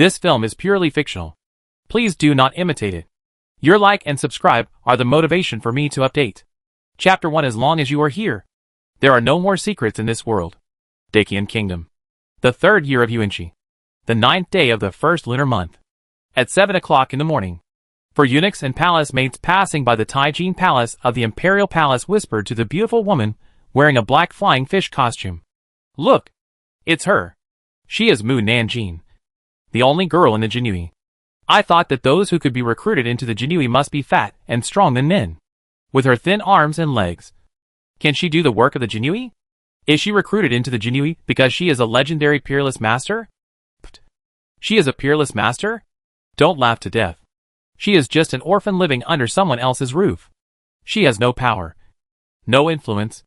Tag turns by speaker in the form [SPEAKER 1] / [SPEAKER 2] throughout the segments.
[SPEAKER 1] This film is purely fictional. Please do not imitate it. Your like and subscribe are the motivation for me to update. Chapter 1. As long as you are here, there are no more secrets in this world. Dacian Kingdom. The 3rd year of Yuanchi. The 9th day of the 1st lunar month. At 7 o'clock in the morning. For eunuchs and palace maids passing by the Taijin palace of the imperial palace whispered to the beautiful woman wearing a black flying fish costume. Look! It's her. She is Mu Nanjing, the only girl in the Jinui. I thought that those who could be recruited into the Jinui must be fat and strong than men. With her thin arms and legs. Can she do the work of the Jinui? Is she recruited into the Jinui because she is a legendary peerless master? She is a peerless master? Don't laugh to death. She is just an orphan living under someone else's roof. She has no power, no influence,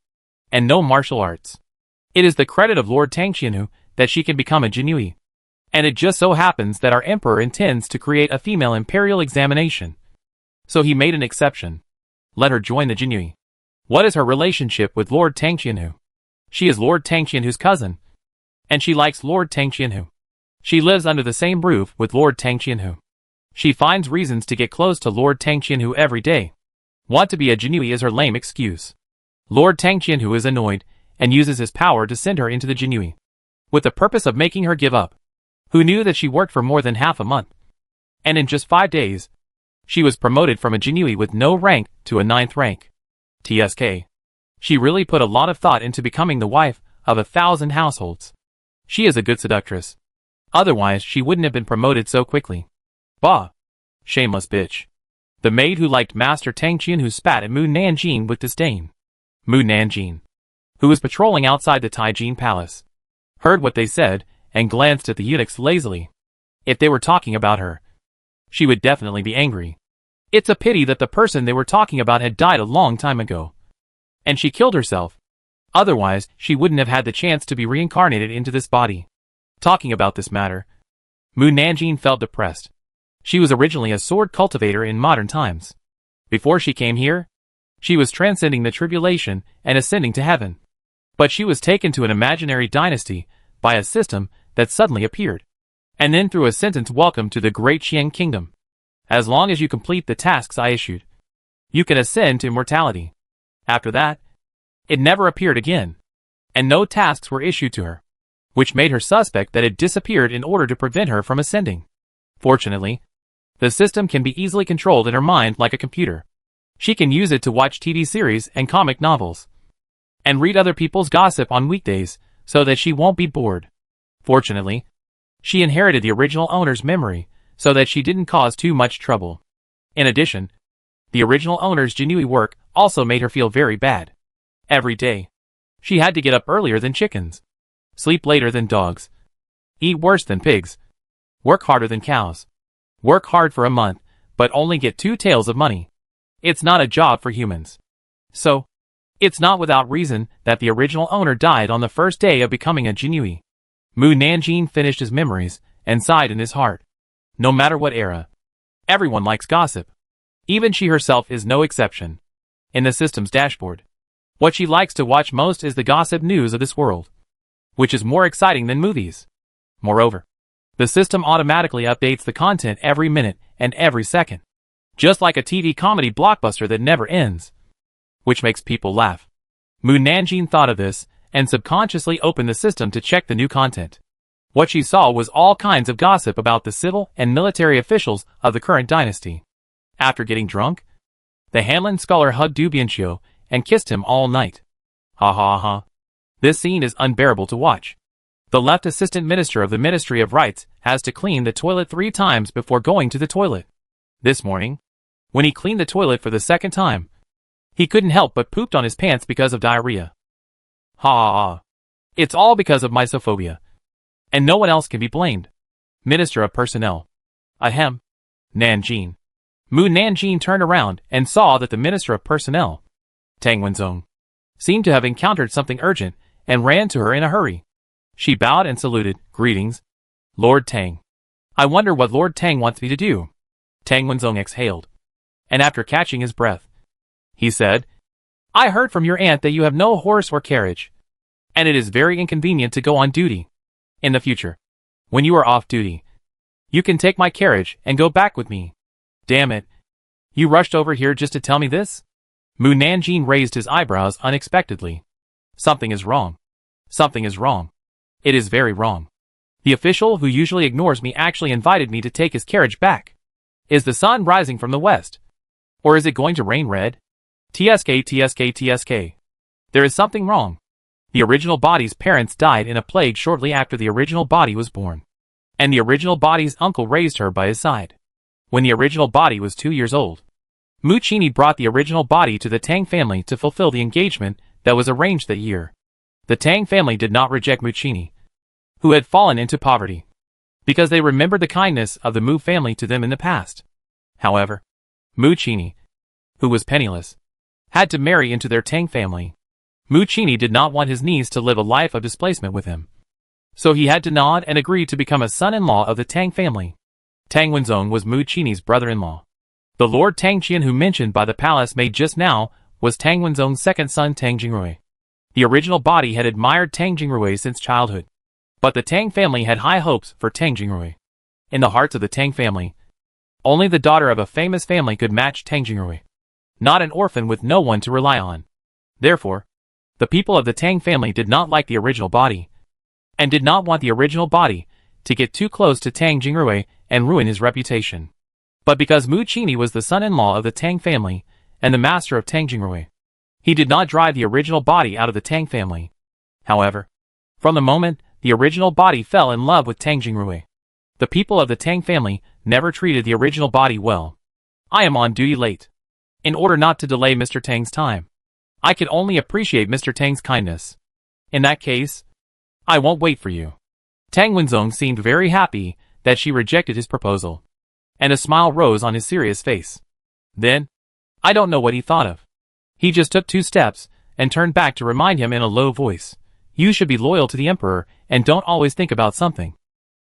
[SPEAKER 1] and no martial arts. It is the credit of Lord Tangqianhu that she can become a Jinui. And it just so happens that our emperor intends to create a female imperial examination. So he made an exception. Let her join the Jinui. What is her relationship with Lord Tangqianhu? She is Lord Tangqianhu's cousin. And she likes Lord Tangqianhu. She lives under the same roof with Lord Tangqianhu. She finds reasons to get close to Lord Tangqianhu every day. Want to be a Jinui is her lame excuse. Lord Tangqianhu is annoyed and uses his power to send her into the Jinui, with the purpose of making her give up. Who knew that she worked for more than half a month? And in just 5 days, she was promoted from a Jinui with no rank to a 9th rank. TSK. She really put a lot of thought into becoming the wife of 1,000 households. She is a good seductress. Otherwise, she wouldn't have been promoted so quickly. Bah! Shameless bitch. The maid who liked Master Tangqianhu spat at Mu Nanjing with disdain. Mu Nanjing, who was patrolling outside the Taijin palace, heard what they said and glanced at the eunuchs lazily. If they were talking about her, she would definitely be angry. It's a pity that the person they were talking about had died a long time ago. And she killed herself. Otherwise, she wouldn't have had the chance to be reincarnated into this body. Talking about this matter, Mu Nanjing felt depressed. She was originally a sword cultivator in modern times. Before she came here, she was transcending the tribulation and ascending to heaven. But she was taken to an imaginary dynasty by a system that suddenly appeared. And then threw a sentence: welcome to the great Qian kingdom. As long as you complete the tasks I issued, you can ascend to immortality. After that, it never appeared again. And no tasks were issued to her, which made her suspect that it disappeared in order to prevent her from ascending. Fortunately, the system can be easily controlled in her mind like a computer. She can use it to watch TV series and comic novels, and read other people's gossip on weekdays so that she won't be bored. Fortunately, she inherited the original owner's memory so that she didn't cause too much trouble. In addition, the original owner's Jinui work also made her feel very bad. Every day, she had to get up earlier than chickens, sleep later than dogs, eat worse than pigs, work harder than cows, work hard for a month, but only get 2 taels of money. It's not a job for humans. So, it's not without reason that the original owner died on the first day of becoming a Jinui. Mu Nanjing finished his memories and sighed in his heart. No matter what era, everyone likes gossip. Even she herself is no exception. In the system's dashboard, what she likes to watch most is the gossip news of this world, which is more exciting than movies. Moreover, the system automatically updates the content every minute and every second, just like a TV comedy blockbuster that never ends, which makes people laugh. Mu Nanjing thought of this and subconsciously opened the system to check the new content. What she saw was all kinds of gossip about the civil and military officials of the current dynasty. After getting drunk, the Hanlin scholar hugged Du Bianqiu and kissed him all night. Ha ha ha. This scene is unbearable to watch. The left assistant minister of the Ministry of Rights has to clean the toilet 3 times before going to the toilet. This morning, when he cleaned the toilet for the 2nd time, he couldn't help but pooped on his pants because of diarrhea. Ha ha ha. It's all because of mysophobia. And no one else can be blamed. Minister of Personnel. Ahem. Nanjing. Mu Nanjing turned around and saw that the Minister of Personnel, Tang Wenzong, seemed to have encountered something urgent and ran to her in a hurry. She bowed and saluted. Greetings, Lord Tang. I wonder what Lord Tang wants me to do. Tang Wenzong exhaled, and after catching his breath, he said, I heard from your aunt that you have no horse or carriage, and it is very inconvenient to go on duty. In the future, when you are off duty, You can take my carriage and go back with me. Damn it. You rushed over here just to tell me this? Mu Nanjing raised his eyebrows unexpectedly. Something is wrong. Something is wrong. It is very wrong. The official who usually ignores me actually invited me to take his carriage back. Is the sun rising from the west? Or is it going to rain red? TSK. There is something wrong. The original body's parents died in a plague shortly after the original body was born. And the original body's uncle raised her by his side. When the original body was 2 years old, Mu Qini brought the original body to the Tang family to fulfill the engagement that was arranged that year. The Tang family did not reject Mu Qini, who had fallen into poverty, because they remembered the kindness of the Mu family to them in the past. However, Mu Qini, who was penniless, had to marry into their Tang family. Mu Qini did not want his niece to live a life of displacement with him, so he had to nod and agree to become a son-in-law of the Tang family. Tang Wenzong was Mu Qini's brother-in-law. The Lord Tang Qian who mentioned by the palace maid just now was Tang Wenzong's second son Tang Jingrui. The original body had admired Tang Jingrui since childhood, but the Tang family had high hopes for Tang Jingrui. In the hearts of the Tang family, only the daughter of a famous family could match Tang Jingrui, not an orphan with no one to rely on. Therefore, the people of the Tang family did not like the original body, and did not want the original body to get too close to Tang Jingrui and ruin his reputation. But because Mu Qini was the son-in-law of the Tang family and the master of Tang Jingrui, he did not drive the original body out of the Tang family. However, from the moment the original body fell in love with Tang Jingrui, the people of the Tang family never treated the original body well. I am on duty late. In order not to delay Mr. Tang's time, I can only appreciate Mr. Tang's kindness. In that case, I won't wait for you. Tang Wenzong seemed very happy that she rejected his proposal, and a smile rose on his serious face. Then, I don't know what he thought of. He just took 2 steps and turned back to remind him in a low voice, "You should be loyal to the emperor and don't always think about something."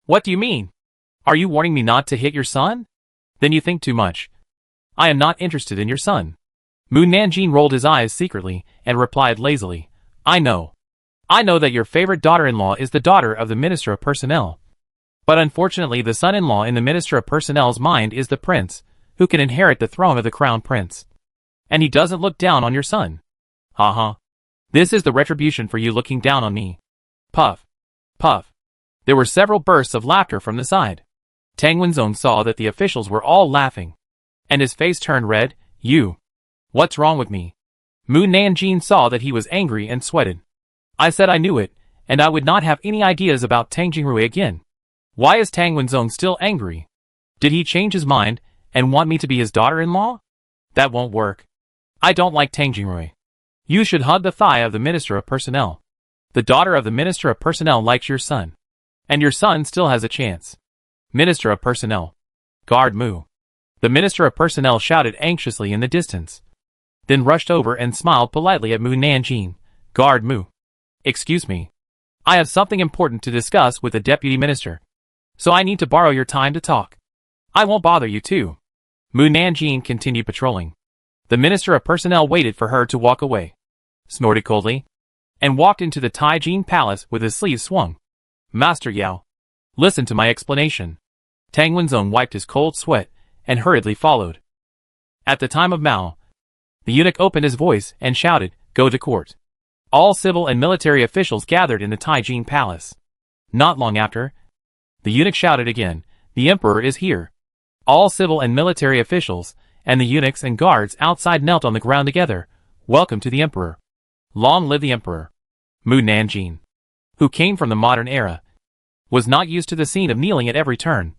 [SPEAKER 1] "What do you mean? Are you warning me not to hit your son? Then you think too much. I am not interested in your son." Mu Nanjing rolled his eyes secretly and replied lazily, I know that your favorite daughter-in-law is the daughter of the Minister of Personnel. But unfortunately the son-in-law in the Minister of Personnel's mind is the prince, who can inherit the throne of the crown prince. And he doesn't look down on your son. Ha. This is the retribution for you looking down on me. Puff. Puff. There were several bursts of laughter from the side. Tang Wenzong saw that the officials were all laughing, and his face turned red. What's wrong with me? Mu Nanjing saw that he was angry and sweated. I said I knew it, and I would not have any ideas about Tang Jingrui again. Why is Tang Wenzong still angry? Did he change his mind and want me to be his daughter-in-law? That won't work. I don't like Tang Jingrui. You should hug the thigh of the Minister of Personnel. The daughter of the Minister of Personnel likes your son, and your son still has a chance. Minister of Personnel. Guard Mu. The Minister of Personnel shouted anxiously in the distance, then rushed over and smiled politely at Mu Nanjing. Guard Mu. Excuse me. I have something important to discuss with the Deputy Minister, so I need to borrow your time to talk. I won't bother you too. Mu Nanjing continued patrolling. The Minister of Personnel waited for her to walk away, snorted coldly, and walked into the Taijin Palace with his sleeves swung. Master Yao, listen to my explanation. Tang Wenzong wiped his cold sweat and hurriedly followed. At the time of Mao, the eunuch opened his voice and shouted, Go to court. All civil and military officials gathered in the Taijin Palace. Not long after, the eunuch shouted again, The emperor is here. All civil and military officials, and the eunuchs and guards outside knelt on the ground together. Welcome to the emperor. Long live the emperor. Mu Nanjing, who came from the modern era, was not used to the scene of kneeling at every turn,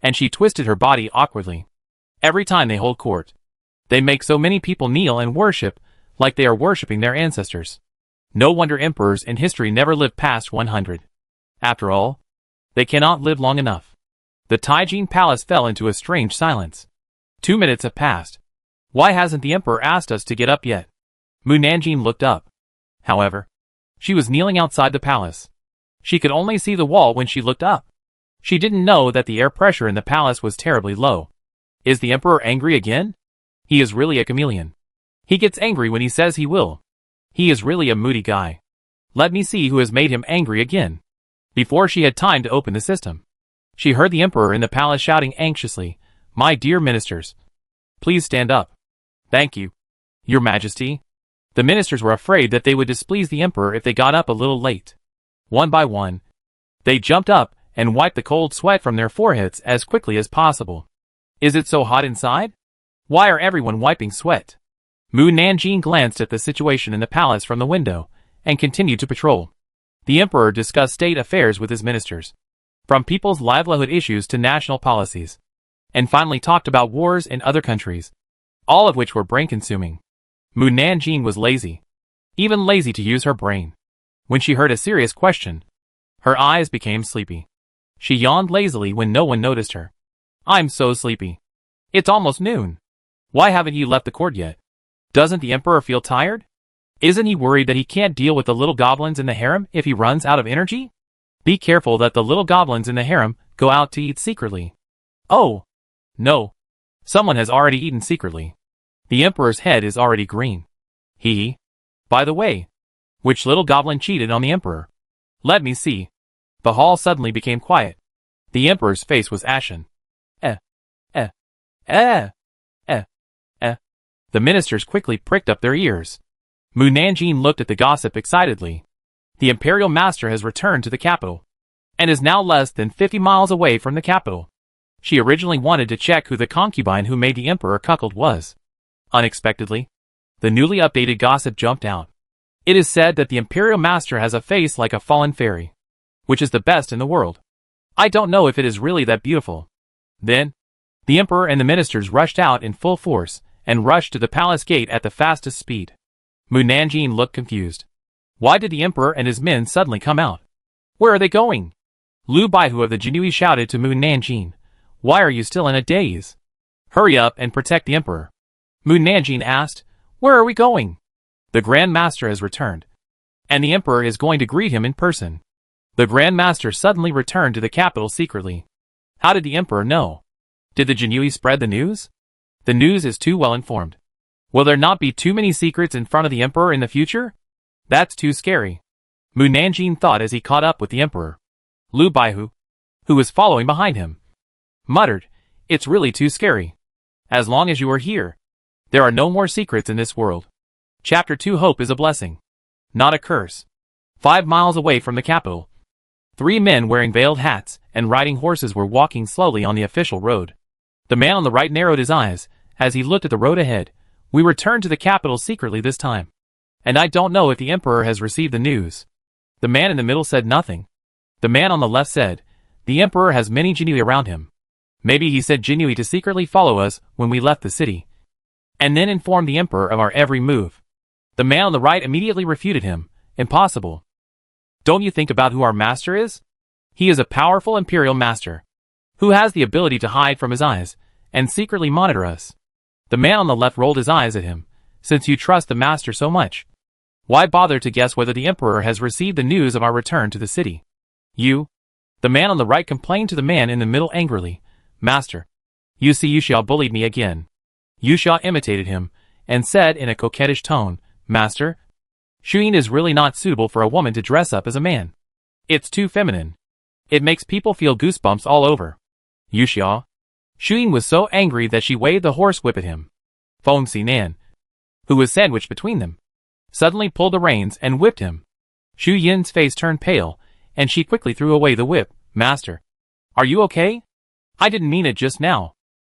[SPEAKER 1] and she twisted her body awkwardly. Every time they hold court, they make so many people kneel and worship like they are worshipping their ancestors. No wonder emperors in history never lived past 100. After all, they cannot live long enough. The Taijin Palace fell into a strange silence. 2 minutes have passed. Why hasn't the emperor asked us to get up yet? Mu Nanjing looked up. However, she was kneeling outside the palace. She could only see the wall when she looked up. She didn't know that the air pressure in the palace was terribly low. Is the emperor angry again? He is really a chameleon. He gets angry when he says he will. He is really a moody guy. Let me see who has made him angry again. Before she had time to open the system, She heard the emperor in the palace shouting anxiously, "My dear ministers, please stand up. Thank you, your majesty." The ministers were afraid that they would displease the emperor if they got up a little late. One by one, they jumped up and wiped the cold sweat from their foreheads as quickly as possible. Is it so hot inside? Why are everyone wiping sweat? Mu Nanjing glanced at the situation in the palace from the window and continued to patrol. The emperor discussed state affairs with his ministers, from people's livelihood issues to national policies, and finally talked about wars in other countries, all of which were brain-consuming. Mu Nanjing was lazy, even lazy to use her brain. When she heard a serious question, her eyes became sleepy. She yawned lazily when no one noticed her. "I'm so sleepy. It's almost noon. Why haven't you left the court yet? Doesn't the emperor feel tired? Isn't he worried that he can't deal with the little goblins in the harem if he runs out of energy? Be careful that the little goblins in the harem go out to eat secretly." "Oh, no. Someone has already eaten secretly. The emperor's head is already green. By the way, which little goblin cheated on the emperor? Let me see." The hall suddenly became quiet. The emperor's face was ashen. The ministers quickly pricked up their ears. Mu Nanjing looked at the gossip excitedly. The imperial master has returned to the capital, and is now less than 50 miles away from the capital. She originally wanted to check who the concubine who made the emperor cuckold was. Unexpectedly, the newly updated gossip jumped out. It is said that the imperial master has a face like a fallen fairy, which is the best in the world. I don't know if it is really that beautiful. Then, the emperor and the ministers rushed out in full force and rushed to the palace gate at the fastest speed. Mu Nanjing looked confused. Why did the emperor and his men suddenly come out? Where are they going? Lu Baihu of the Jinui shouted to Mu Nanjing, "Why are you still in a daze? Hurry up and protect the emperor." Mu Nanjing asked, "Where are we going?" "The Grand Master has returned, and the emperor is going to greet him in person." The Grand Master suddenly returned to the capital secretly. How did the emperor know? Did the Jinui spread the news? The news is too well informed. Will there not be too many secrets in front of the emperor in the future? That's too scary, Mu Nanjing thought as he caught up with the emperor. Lu Baihu, who was following behind him, muttered, "It's really too scary. As long as you are here, there are no more secrets in this world." Chapter 2 Hope is a blessing, not a curse. 5 miles away from the capital, 3 men wearing veiled hats and riding horses were walking slowly on the official road. The man on the right narrowed his eyes as he looked at the road ahead. "We returned to the capital secretly this time, and I don't know if the emperor has received the news." The man in the middle said nothing. The man on the left said, "The emperor has many Jinui around him. Maybe he sent Jinui to secretly follow us when we left the city, and then inform the emperor of our every move." The man on the right immediately refuted him. "Impossible. Don't you think about who our master is? He is a powerful imperial master, who has the ability to hide from his eyes and secretly monitor us." The man on the left rolled his eyes at him. "Since you trust the master so much, why bother to guess whether the emperor has received the news of our return to the city?" "You?" The man on the right complained to the man in the middle angrily. "Master, you see Yuxia bullied me again." Yuxia imitated him and said in a coquettish tone, "Master, Shuyin is really not suitable for a woman to dress up as a man. It's too feminine. It makes people feel goosebumps all over." "Yuxia?" Shuyin was so angry that she waved the horsewhip at him. Feng Xinan, who was sandwiched between them, suddenly pulled the reins and whipped him. Shu Yin's face turned pale, and she quickly threw away the whip. "Master, are you okay? I didn't mean it just now."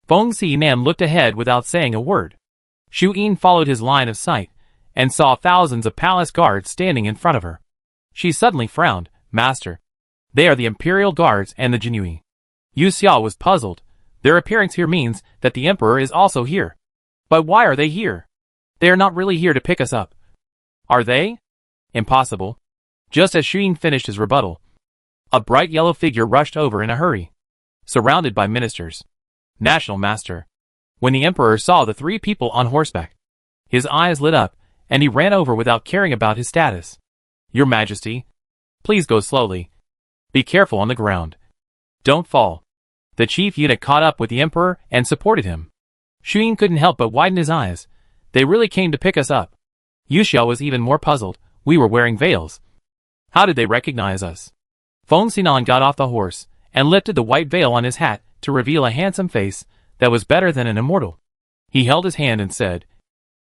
[SPEAKER 1] Feng Xinan looked ahead without saying a word. Shu Yin followed his line of sight, and saw thousands of palace guards standing in front of her. She suddenly frowned. "Master, they are the imperial guards and the Jinui." Yu Xia was puzzled. Their appearance here means that the emperor is also here. But why are they here? They are not really here to pick us up. Are they? Impossible. Just as Shuyin finished his rebuttal, a bright yellow figure rushed over in a hurry, surrounded by ministers. National Master. When the emperor saw the 3 people on horseback, his eyes lit up, and he ran over without caring about his status. "Your Majesty, please go slowly. Be careful on the ground. Don't fall." The chief eunuch caught up with the emperor and supported him. Shuyin couldn't help but widen his eyes. They really came to pick us up. Yuxia was even more puzzled. We were wearing veils. How did they recognize us? Feng Xinan got off the horse and lifted the white veil on his hat to reveal a handsome face that was better than an immortal. He held his hand and said,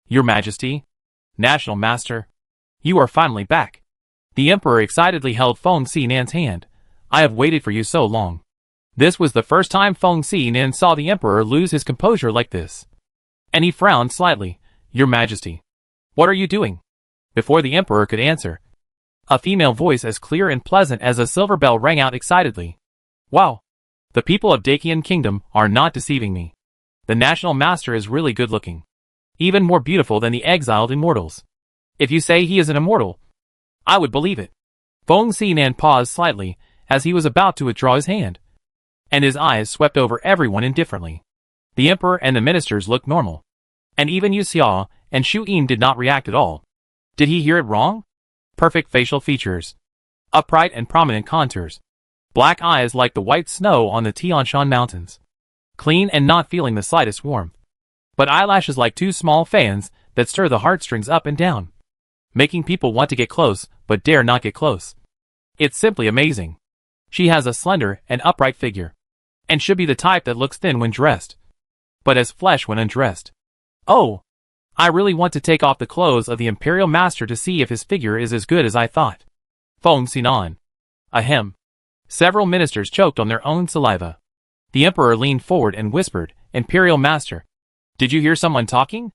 [SPEAKER 1] "Your Majesty, National Master, you are finally back." The Emperor excitedly held Feng Xinan's hand. "I have waited for you so long." This was the first time Feng Xinan saw the Emperor lose his composure like this. And he frowned slightly. "Your Majesty, what are you doing?" Before the Emperor could answer, a female voice as clear and pleasant as a silver bell rang out excitedly. "Wow! The people of Dacian Kingdom are not deceiving me. The National Master is really good-looking. Even more beautiful than the exiled immortals. If you say he is an immortal, I would believe it." Feng Xinan paused slightly as he was about to withdraw his hand, and his eyes swept over everyone indifferently. The Emperor and the ministers looked normal, and even Yu Xia and Shu Yin did not react at all. Did he hear it wrong? Perfect facial features, upright and prominent contours, black eyes like the white snow on the Tianshan Mountains, clean and not feeling the slightest warmth, but eyelashes like two small fans that stir the heartstrings up and down, making people want to get close but dare not get close. It's simply amazing. She has a slender and upright figure, and should be the type that looks thin when dressed, but as flesh when undressed. Oh, I really want to take off the clothes of the Imperial Master to see if his figure is as good as I thought. Feng Xinan. Ahem. Several ministers choked on their own saliva. The Emperor leaned forward and whispered, "Imperial Master, did you hear someone talking?"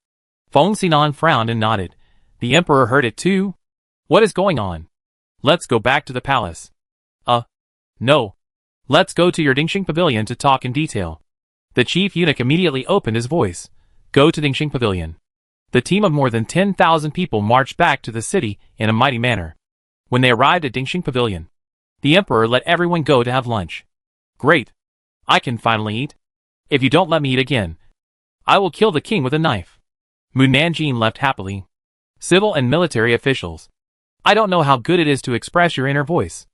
[SPEAKER 1] Feng Xinan frowned and nodded. The Emperor heard it too. "What is going on? Let's go back to the palace." No. Let's go to your Dingxing Pavilion to talk in detail." The chief eunuch immediately opened his voice. "Go to Dingxing Pavilion." The team of more than 10,000 people marched back to the city in a mighty manner. When they arrived at Dingxing Pavilion, the Emperor let everyone go to have lunch. "Great. I can finally eat. If you don't let me eat again, I will kill the king with a knife." Mu Nanjing left happily. Civil and military officials. I don't know how good it is to express your inner voice.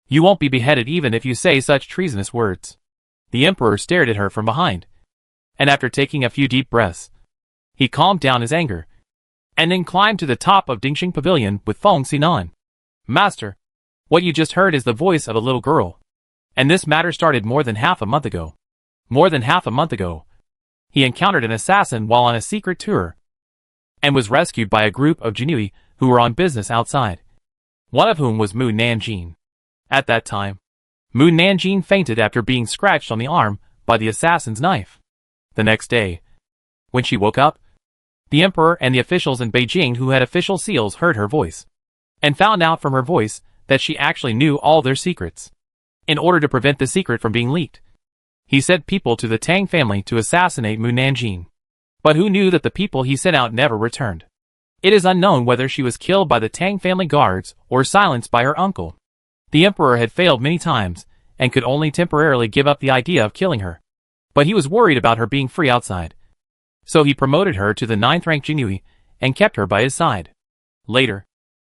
[SPEAKER 1] You won't be beheaded even if you say such treasonous words. The Emperor stared at her from behind, and after taking a few deep breaths, he calmed down his anger, and then climbed to the top of Dingxing Pavilion with Feng Xinan. "Master, what you just heard is the voice of a little girl, and this matter started more than half a month ago. More than half a month ago, he encountered an assassin while on a secret tour, and was rescued by a group of Jinui who were on business outside, one of whom was Mu Nanjing. At that time, Mu Nanjing fainted after being scratched on the arm by the assassin's knife. The next day, when she woke up, the Emperor and the officials in Beijing who had official seals heard her voice, and found out from her voice that she actually knew all their secrets. In order to prevent the secret from being leaked, he sent people to the Tang family to assassinate Mu Nanjing. But who knew that the people he sent out never returned? It is unknown whether she was killed by the Tang family guards or silenced by her uncle. The Emperor had failed many times, and could only temporarily give up the idea of killing her. But he was worried about her being free outside. So he promoted her to the 9th rank Jinui, and kept her by his side. Later,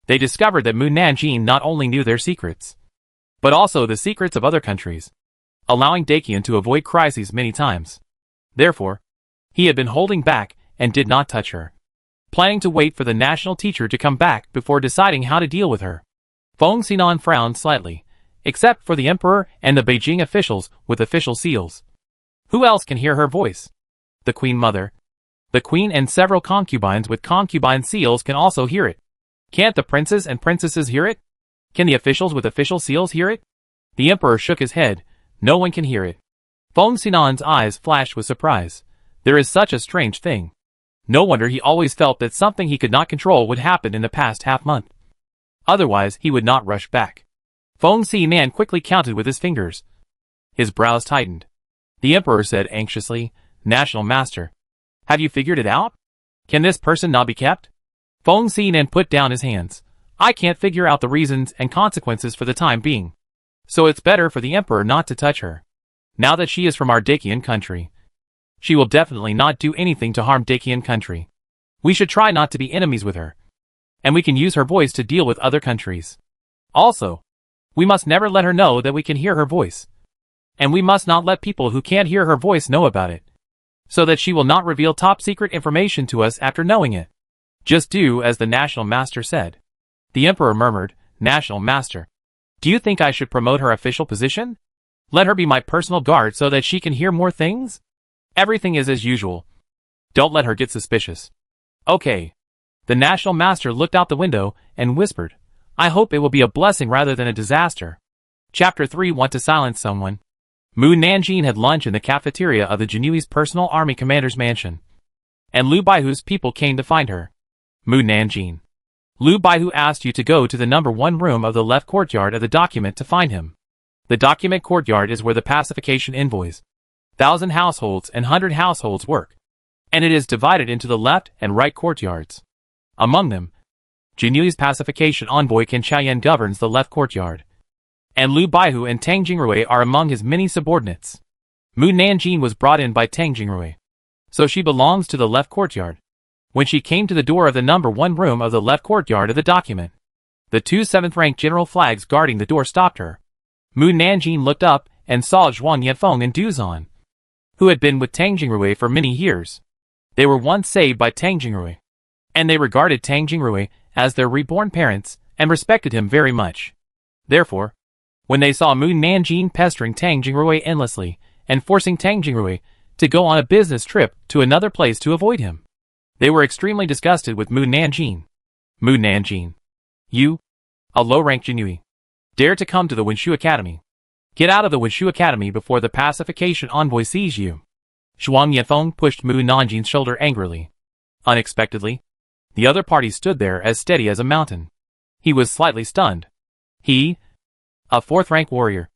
[SPEAKER 1] they discovered that Mu Nanjing not only knew their secrets, but also the secrets of other countries, allowing Dacian to avoid crises many times. Therefore, he had been holding back, and did not touch her, planning to wait for the national teacher to come back before deciding how to deal with her. Feng Xinan frowned slightly, except for the Emperor and the Beijing officials with official seals. Who else can hear her voice? The Queen Mother. The Queen and several concubines with concubine seals can also hear it. Can't the princes and princesses hear it? Can the officials with official seals hear it? The Emperor shook his head. No one can hear it. Feng Xinan's eyes flashed with surprise. There is such a strange thing. No wonder he always felt that something he could not control would happen in the past half-month. Otherwise, he would not rush back. Feng Xinan quickly counted with his fingers. His brows tightened. The Emperor said anxiously, "National Master, have you figured it out? Can this person not be kept?" Feng Xinan put down his hands. "I can't figure out the reasons and consequences for the time being. So it's better for the Emperor not to touch her. Now that she is from our Dacian country, she will definitely not do anything to harm Dacian country. We should try not to be enemies with her. And we can use her voice to deal with other countries. Also, we must never let her know that we can hear her voice. And we must not let people who can't hear her voice know about it, so that she will not reveal top-secret information to us after knowing it. Just do as the National Master said." The Emperor murmured, "National Master, do you think I should promote her official position?" Let her be my personal guard so that she can hear more things? Everything is as usual. Don't let her get suspicious. Okay. The National Master looked out the window and whispered, I hope it will be a blessing rather than a disaster. Chapter 3. Want to silence someone. Mu Nanjing had lunch in the cafeteria of the Jinyui's personal army commander's mansion. And Lu Baihu's people came to find her. Mu Nanjing. Lu Baihu asked you to go to the number 1 room of the left courtyard of the document to find him. The document courtyard is where the pacification envoys, 1,000 households and 100 households work. And it is divided into the left and right courtyards. Among them, Jinyui's pacification envoy Qin Chaoyan governs the left courtyard. And Lu Baihu and Tang Jingrui are among his many subordinates. Mu Nanjing was brought in by Tang Jingrui, so she belongs to the left courtyard. When she came to the door of the number 1 room of the left courtyard of the document, the 2 7th-rank general flags guarding the door stopped her. Mu Nanjing looked up and saw Zhuang Yanfeng and Du Zhan, who had been with Tang Jingrui for many years. They were once saved by Tang Jingrui, and they regarded Tang Jingrui as their reborn parents and respected him very much. Therefore, when they saw Mu Nanjing pestering Tang Jingrui endlessly and forcing Tang Jingrui to go on a business trip to another place to avoid him, they were extremely disgusted with Mu Nanjing. Mu Nanjing. You, a low-rank Jinyui, dare to come to the Wenshu Academy. Get out of the Wenshu Academy before the pacification envoy sees you. Zhuang Yanfeng pushed Mu Nanjing's shoulder angrily. Unexpectedly, the other party stood there as steady as a mountain. He was slightly stunned. He, a 4th-rank warrior,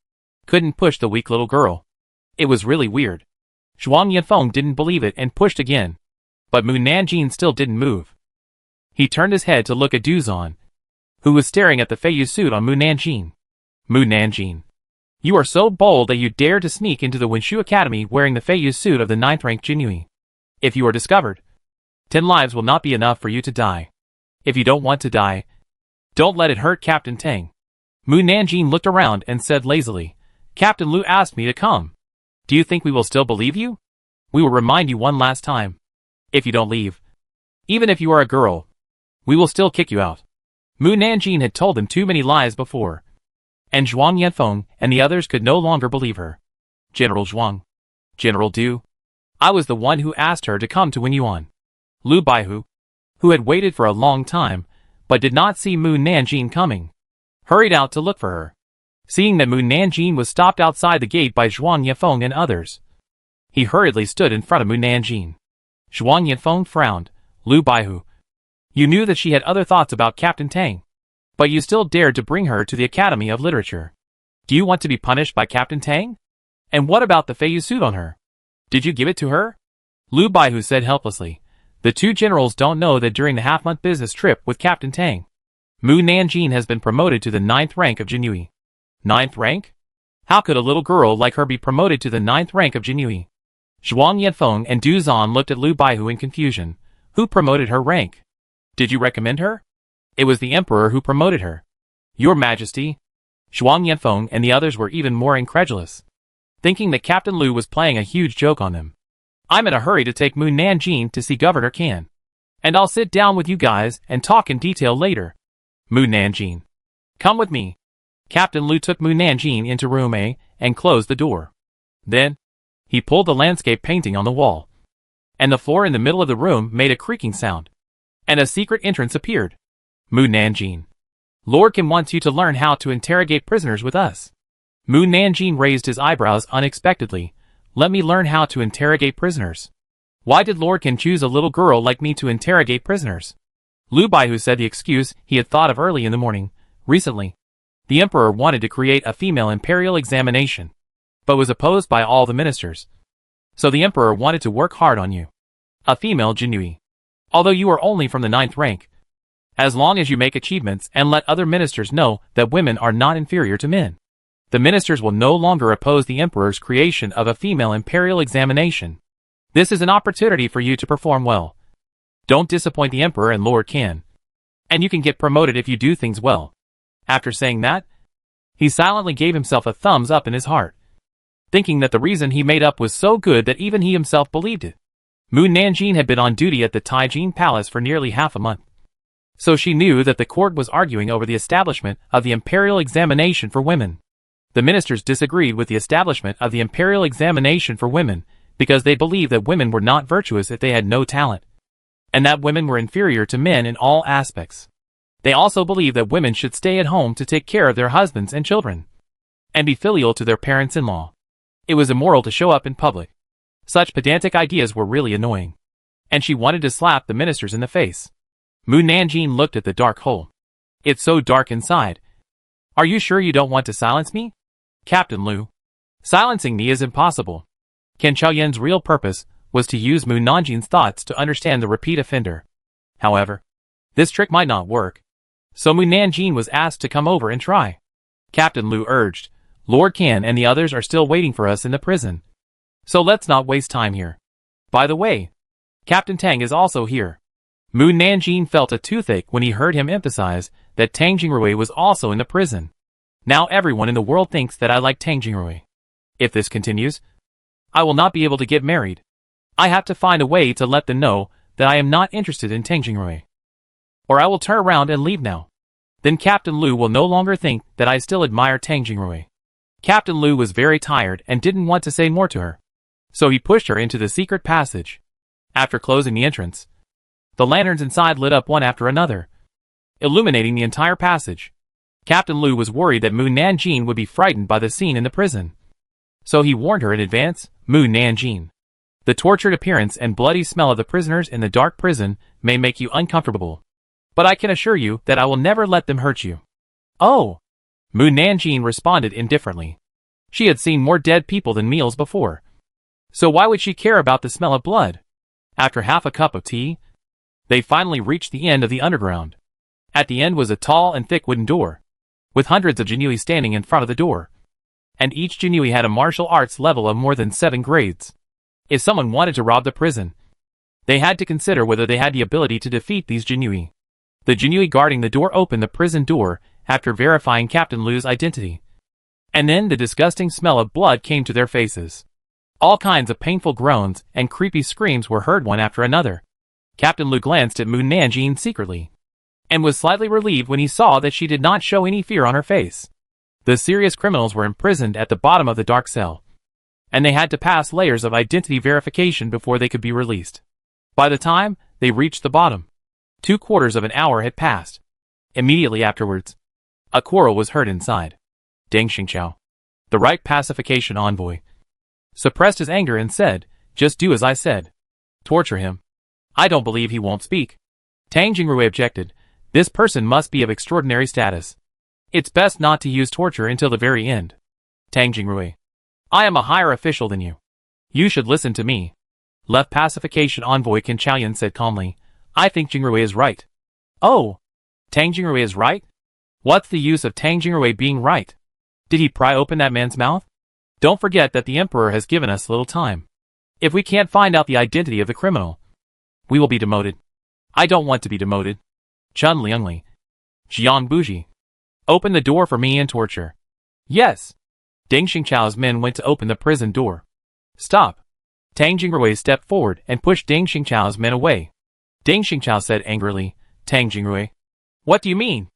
[SPEAKER 1] couldn't push the weak little girl. It was really weird. Zhuang Yanfeng didn't believe it and pushed again. But Mu Nanjing still didn't move. He turned his head to look at Du Zhan, who was staring at the Feiyu suit on Mu Nanjing. Mu Nanjing. You are so bold that you dare to sneak into the Wenshu Academy wearing the Feiyu suit of the 9th-rank Jinyui. If you are discovered, 10 lives will not be enough for you to die. If you don't want to die, don't let it hurt Captain Tang. Mu Nanjing looked around and said lazily, Captain Lu asked me to come. Do you think we will still believe you? We will remind you one last time. If you don't leave, even if you are a girl, we will still kick you out. Mu Nanjing had told them too many lies before, and Zhuang Yanfeng and the others could no longer believe her. General Zhuang. General Du. I was the one who asked her to come to Wenyuan. Lu Baihu, who had waited for a long time, but did not see Mu Nanjing coming, hurried out to look for her. Seeing that Mu Nanjing was stopped outside the gate by Zhuang Yanfeng and others, he hurriedly stood in front of Mu Nanjing. Zhuang Yanfeng frowned. Lu Baihu. You knew that she had other thoughts about Captain Tang, but you still dared to bring her to the Academy of Literature. Do you want to be punished by Captain Tang? And what about the Feiyu suit on her? Did you give it to her? Lu Baihu said helplessly. The 2 generals don't know that during the half-month business trip with Captain Tang, Mu Nanjing has been promoted to the 9th rank of Jinyui. 9th rank? How could a little girl like her be promoted to the 9th rank of Jinyui? Zhuang Yanfeng and Du Zhan looked at Lu Baihu in confusion. Who promoted her rank? Did you recommend her? It was the Emperor who promoted her. Your Majesty. Zhuang Yanfeng and the others were even more incredulous, thinking that Captain Lu was playing a huge joke on them. I'm in a hurry to take Mu Nanjing to see Governor Kan, and I'll sit down with you guys and talk in detail later. Mu Nanjing. Come with me. Captain Lu took Mu Nanjing into room A and closed the door. Then, he pulled the landscape painting on the wall, and the floor in the middle of the room made a creaking sound, and a secret entrance appeared. Mu Nanjing. Lord Kim wants you to learn how to interrogate prisoners with us. Mu Nanjing raised his eyebrows unexpectedly. Let me learn how to interrogate prisoners. Why did Lord Kim choose a little girl like me to interrogate prisoners? Lu Baihu said the excuse he had thought of early in the morning. Recently, the Emperor wanted to create a female imperial examination, but was opposed by all the ministers. So the Emperor wanted to work hard on you. A female Jinyui. Although you are only from the 9th rank, as long as you make achievements and let other ministers know that women are not inferior to men, the ministers will no longer oppose the Emperor's creation of a female imperial examination. This is an opportunity for you to perform well. Don't disappoint the Emperor and Lord Kan, and you can get promoted if you do things well. After saying that, he silently gave himself a thumbs up in his heart, thinking that the reason he made up was so good that even he himself believed it. Mu Nanjing had been on duty at the Taijin Palace for nearly half a month, so she knew that the court was arguing over the establishment of the imperial examination for women. The ministers disagreed with the establishment of the imperial examination for women because they believed that women were not virtuous if they had no talent, and that women were inferior to men in all aspects. They also believed that women should stay at home to take care of their husbands and children, and be filial to their parents-in-law. It was immoral to show up in public. Such pedantic ideas were really annoying, and she wanted to slap the ministers in the face. Mu Nanjing looked at the dark hole. It's so dark inside. Are you sure you don't want to silence me? Captain Lu. Silencing me is impossible. Qin Chaoyan's real purpose was to use Mu Nanjing's thoughts to understand the repeat offender. However, this trick might not work, so Mu Nanjing was asked to come over and try. Captain Lu urged, Lord Qin and the others are still waiting for us in the prison, so let's not waste time here. By the way, Captain Tang is also here. Mu Nanjing felt a toothache when he heard him emphasize that Tang Jingrui was also in the prison. Now everyone in the world thinks that I like Tang Jingrui. If this continues, I will not be able to get married. I have to find a way to let them know that I am not interested in Tang Jingrui, or I will turn around and leave now. Then Captain Lu will no longer think that I still admire Tang Jingrui. Captain Lu was very tired and didn't want to say more to her, so he pushed her into the secret passage. After closing the entrance, the lanterns inside lit up one after another, illuminating the entire passage. Captain Lu was worried that Mu Nanjing would be frightened by the scene in the prison, so he warned her in advance, Mu Nanjing. The tortured appearance and bloody smell of the prisoners in the dark prison may make you uncomfortable, but I can assure you that I will never let them hurt you. Oh! Mu Nanjing responded indifferently. She had seen more dead people than meals before, so why would she care about the smell of blood? After half a cup of tea, they finally reached the end of the underground. At the end was a tall and thick wooden door, with hundreds of Jinui standing in front of the door, and each Jinui had a martial arts level of more than 7 grades. If someone wanted to rob the prison, they had to consider whether they had the ability to defeat these Jinui. The Jinui guarding the door opened the prison door after verifying Captain Lu's identity, and then the disgusting smell of blood came to their faces. All kinds of painful groans and creepy screams were heard one after another. Captain Lu glanced at Mu Nanjing secretly, and was slightly relieved when he saw that she did not show any fear on her face. The serious criminals were imprisoned at the bottom of the dark cell, and they had to pass layers of identity verification before they could be released. By the time they reached the bottom, 2/4 of an hour had passed. Immediately afterwards, a quarrel was heard inside. Deng Xingqiao, the right pacification envoy, suppressed his anger and said, just do as I said. Torture him. I don't believe he won't speak. Tang Jingrui objected. This person must be of extraordinary status. It's best not to use torture until the very end. Tang Jingrui, I am a higher official than you. You should listen to me. Left pacification envoy Qin Chaoyan said calmly, I think Jingrui is right. Oh, Tang Jingrui is right? What's the use of Tang Jingrui being right? Did he pry open that man's mouth? Don't forget that the Emperor has given us little time. If we can't find out the identity of the criminal, we will be demoted. I don't want to be demoted. Chun Liangli, Jiang Buji, open the door for me and torture. Yes. Deng Xingqiao's men went to open the prison door. Stop. Tang Jingrui stepped forward and pushed Deng Xingqiao's men away. Deng Xingqiao said angrily, Tang Jingrui, what do you mean?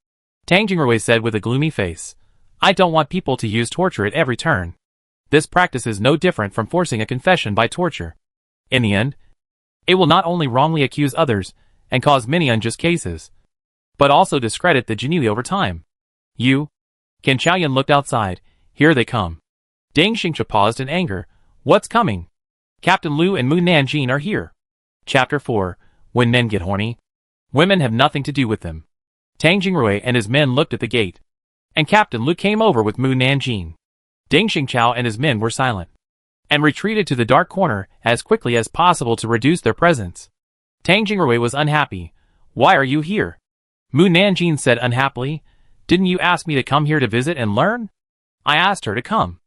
[SPEAKER 1] Tang Jingrui said with a gloomy face, I don't want people to use torture at every turn. This practice is no different from forcing a confession by torture. In the end, it will not only wrongly accuse others and cause many unjust cases, but also discredit the Jinui over time. You? Qin Chaoyan looked outside. Here they come. Deng Xingqiao paused in anger. What's coming? Captain Lu and Mu Nanjing are here. Chapter 4. When men get horny, women have nothing to do with them. Tang Jingrui and his men looked at the gate, and Captain Lu came over with Mu Nanjing. Deng Xingqiao and his men were silent, and retreated to the dark corner as quickly as possible to reduce their presence. Tang Jingrui was unhappy. Why are you here? Mu Nanjing said unhappily. Didn't you ask me to come here to visit and learn? I asked her to come.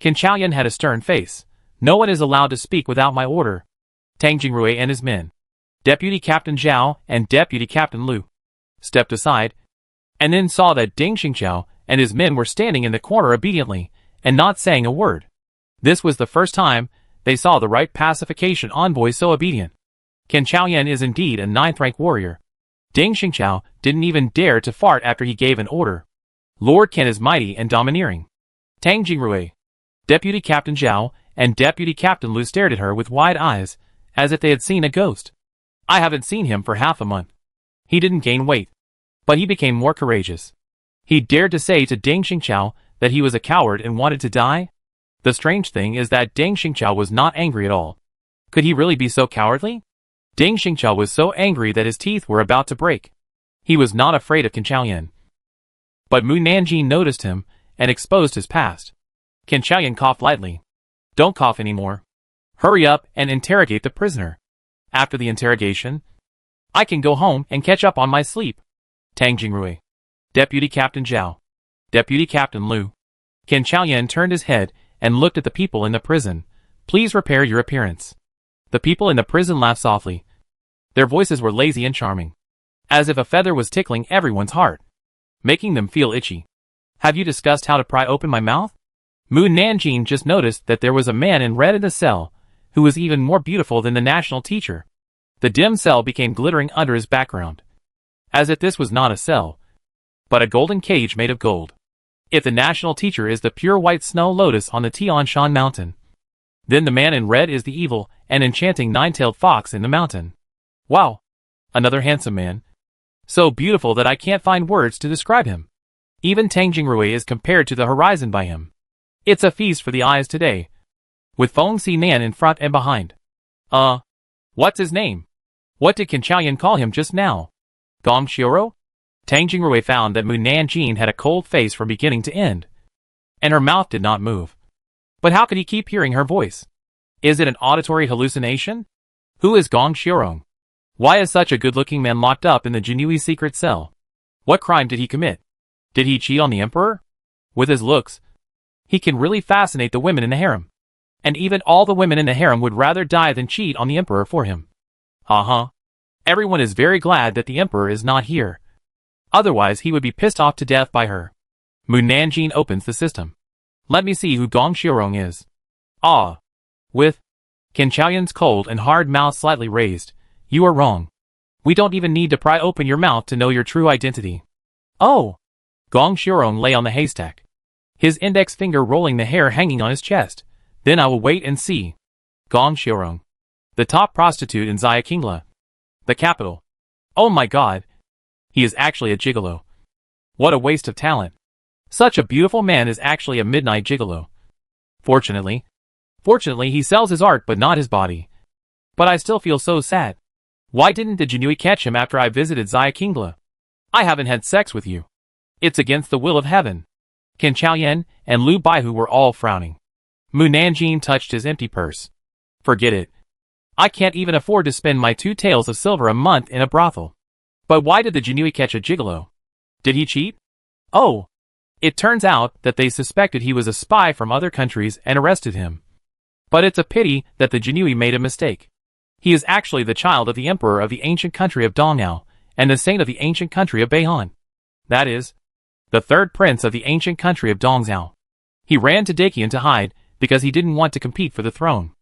[SPEAKER 1] Qin Chaoyan had a stern face. No one is allowed to speak without my order. Tang Jingrui and his men, Deputy Captain Zhao and Deputy Captain Lu, stepped aside, and then saw that Deng Xingqiao and his men were standing in the corner obediently and not saying a word. This was the first time they saw the right pacification envoy so obedient. Qin Chaoyan is indeed a 9th-rank warrior. Deng Xingqiao didn't even dare to fart after he gave an order. Lord Qin is mighty and domineering. Tang Jingrui. Deputy Captain Zhao and Deputy Captain Lu stared at her with wide eyes, as if they had seen a ghost. I haven't seen him for half a month. He didn't gain weight, but he became more courageous. He dared to say to Deng Xingqiao that he was a coward and wanted to die. The strange thing is that Deng Xingqiao was not angry at all. Could he really be so cowardly? Deng Xingqiao was so angry that his teeth were about to break. He was not afraid of Qin Chaoyan. But Mu Nanjing noticed him and exposed his past. Qin Chaoyan coughed lightly. Don't cough anymore. Hurry up and interrogate the prisoner. After the interrogation, I can go home and catch up on my sleep. Tang Jingrui. Deputy Captain Zhao. Deputy Captain Lu. Qin Chaoyan turned his head and looked at the people in the prison. Please repair your appearance. The people in the prison laughed softly. Their voices were lazy and charming, as if a feather was tickling everyone's heart, making them feel itchy. Have you discussed how to pry open my mouth? Mu Nanjing just noticed that there was a man in red in the cell, who was even more beautiful than the national teacher. The dim cell became glittering under his background, as if this was not a cell, but a golden cage made of gold. If the national teacher is the pure white snow lotus on the Tian Shan mountain, then the man in red is the evil and enchanting nine-tailed fox in the mountain. Wow! Another handsome man. So beautiful that I can't find words to describe him. Even Tang Jingrui is compared to the horizon by him. It's a feast for the eyes today, with Feng Xinan in front and behind. What's his name? What did Qin Chaoyan call him just now? Gong Xioro? Tang Jingrui found that Mu Nanjing had a cold face from beginning to end, and her mouth did not move. But how could he keep hearing her voice? Is it an auditory hallucination? Who is Gong Xiorong? Why is such a good-looking man locked up in the Jinui secret cell? What crime did he commit? Did he cheat on the emperor? With his looks, he can really fascinate the women in the harem. And even all the women in the harem would rather die than cheat on the emperor for him. Everyone is very glad that the emperor is not here. Otherwise he would be pissed off to death by her. Mu Nanjing opens the system. Let me see who Gong Xiorong is. With Qin Chaoyan's cold and hard mouth slightly raised. You are wrong. We don't even need to pry open your mouth to know your true identity. Oh! Gong Xiorong lay on the haystack, his index finger rolling the hair hanging on his chest. Then I will wait and see. Gong Xiorong, the top prostitute in Xiaqingla, the capital. Oh my god! He is actually a gigolo. What a waste of talent. Such a beautiful man is actually a midnight gigolo. Fortunately, he sells his art but not his body. But I still feel so sad. Why didn't the Jinui catch him after I visited Xiaqingla? I haven't had sex with you. It's against the will of heaven. Qin Chaoyan and Lu Baihu were all frowning. Mu Nanjing touched his empty purse. Forget it. I can't even afford to spend my 2 taels of silver a month in a brothel. But why did the Jinui catch a gigolo? Did he cheat? Oh! It turns out that they suspected he was a spy from other countries and arrested him. But it's a pity that the Jinui made a mistake. He is actually the child of the emperor of the ancient country of Dongyao, and the saint of the ancient country of Beihan. That is, the third prince of the ancient country of Dongzhao. He ran to Dakian to hide, because he didn't want to compete for the throne.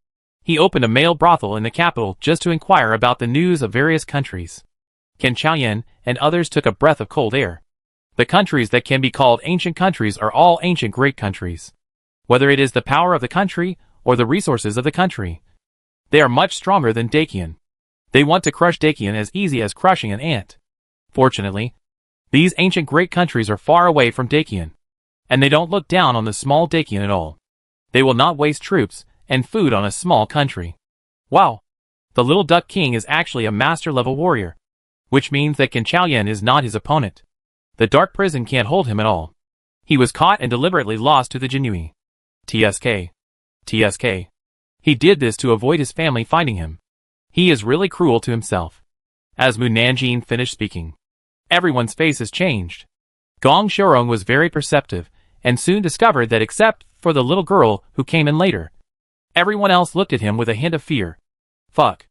[SPEAKER 1] He opened a male brothel in the capital just to inquire about the news of various countries. Qin Chaoyan and others took a breath of cold air. The countries that can be called ancient countries are all ancient great countries. Whether it is the power of the country or the resources of the country, they are much stronger than Dakian. They want to crush Dakian as easy as crushing an ant. Fortunately, these ancient great countries are far away from Dakian, and they don't look down on the small Dakian at all. They will not waste troops and food on a small country. Wow! The little duck king is actually a master-level warrior, which means that Qin Chaoyan is not his opponent. The dark prison can't hold him at all. He was caught and deliberately lost to the Jinui. TSK. He did this to avoid his family finding him. He is really cruel to himself. As Mu Nanjing finished speaking, everyone's faces changed. Gong Xiorong was very perceptive, and soon discovered that except for the little girl who came in later, everyone else looked at him with a hint of fear. Fuck.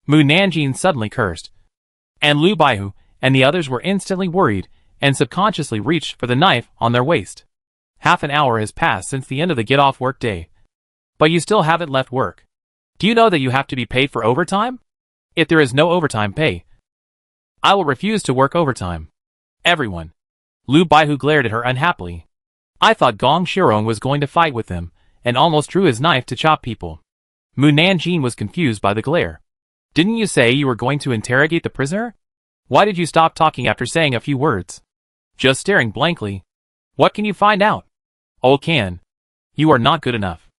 [SPEAKER 1] Mu Nanjing suddenly cursed. And Lu Baihu and the others were instantly worried and subconsciously reached for the knife on their waist. Half an hour has passed since the end of the get-off-work day. But you still haven't left work. Do you know that you have to be paid for overtime? If there is no overtime pay, I will refuse to work overtime. Everyone. Lu Baihu glared at her unhappily. I thought Gong Shirong was going to fight with them, and almost drew his knife to chop people. Mu Nanjing was confused by the glare. Didn't you say you were going to interrogate the prisoner? Why did you stop talking after saying a few words? Just staring blankly. What can you find out? Old Can. You are not good enough.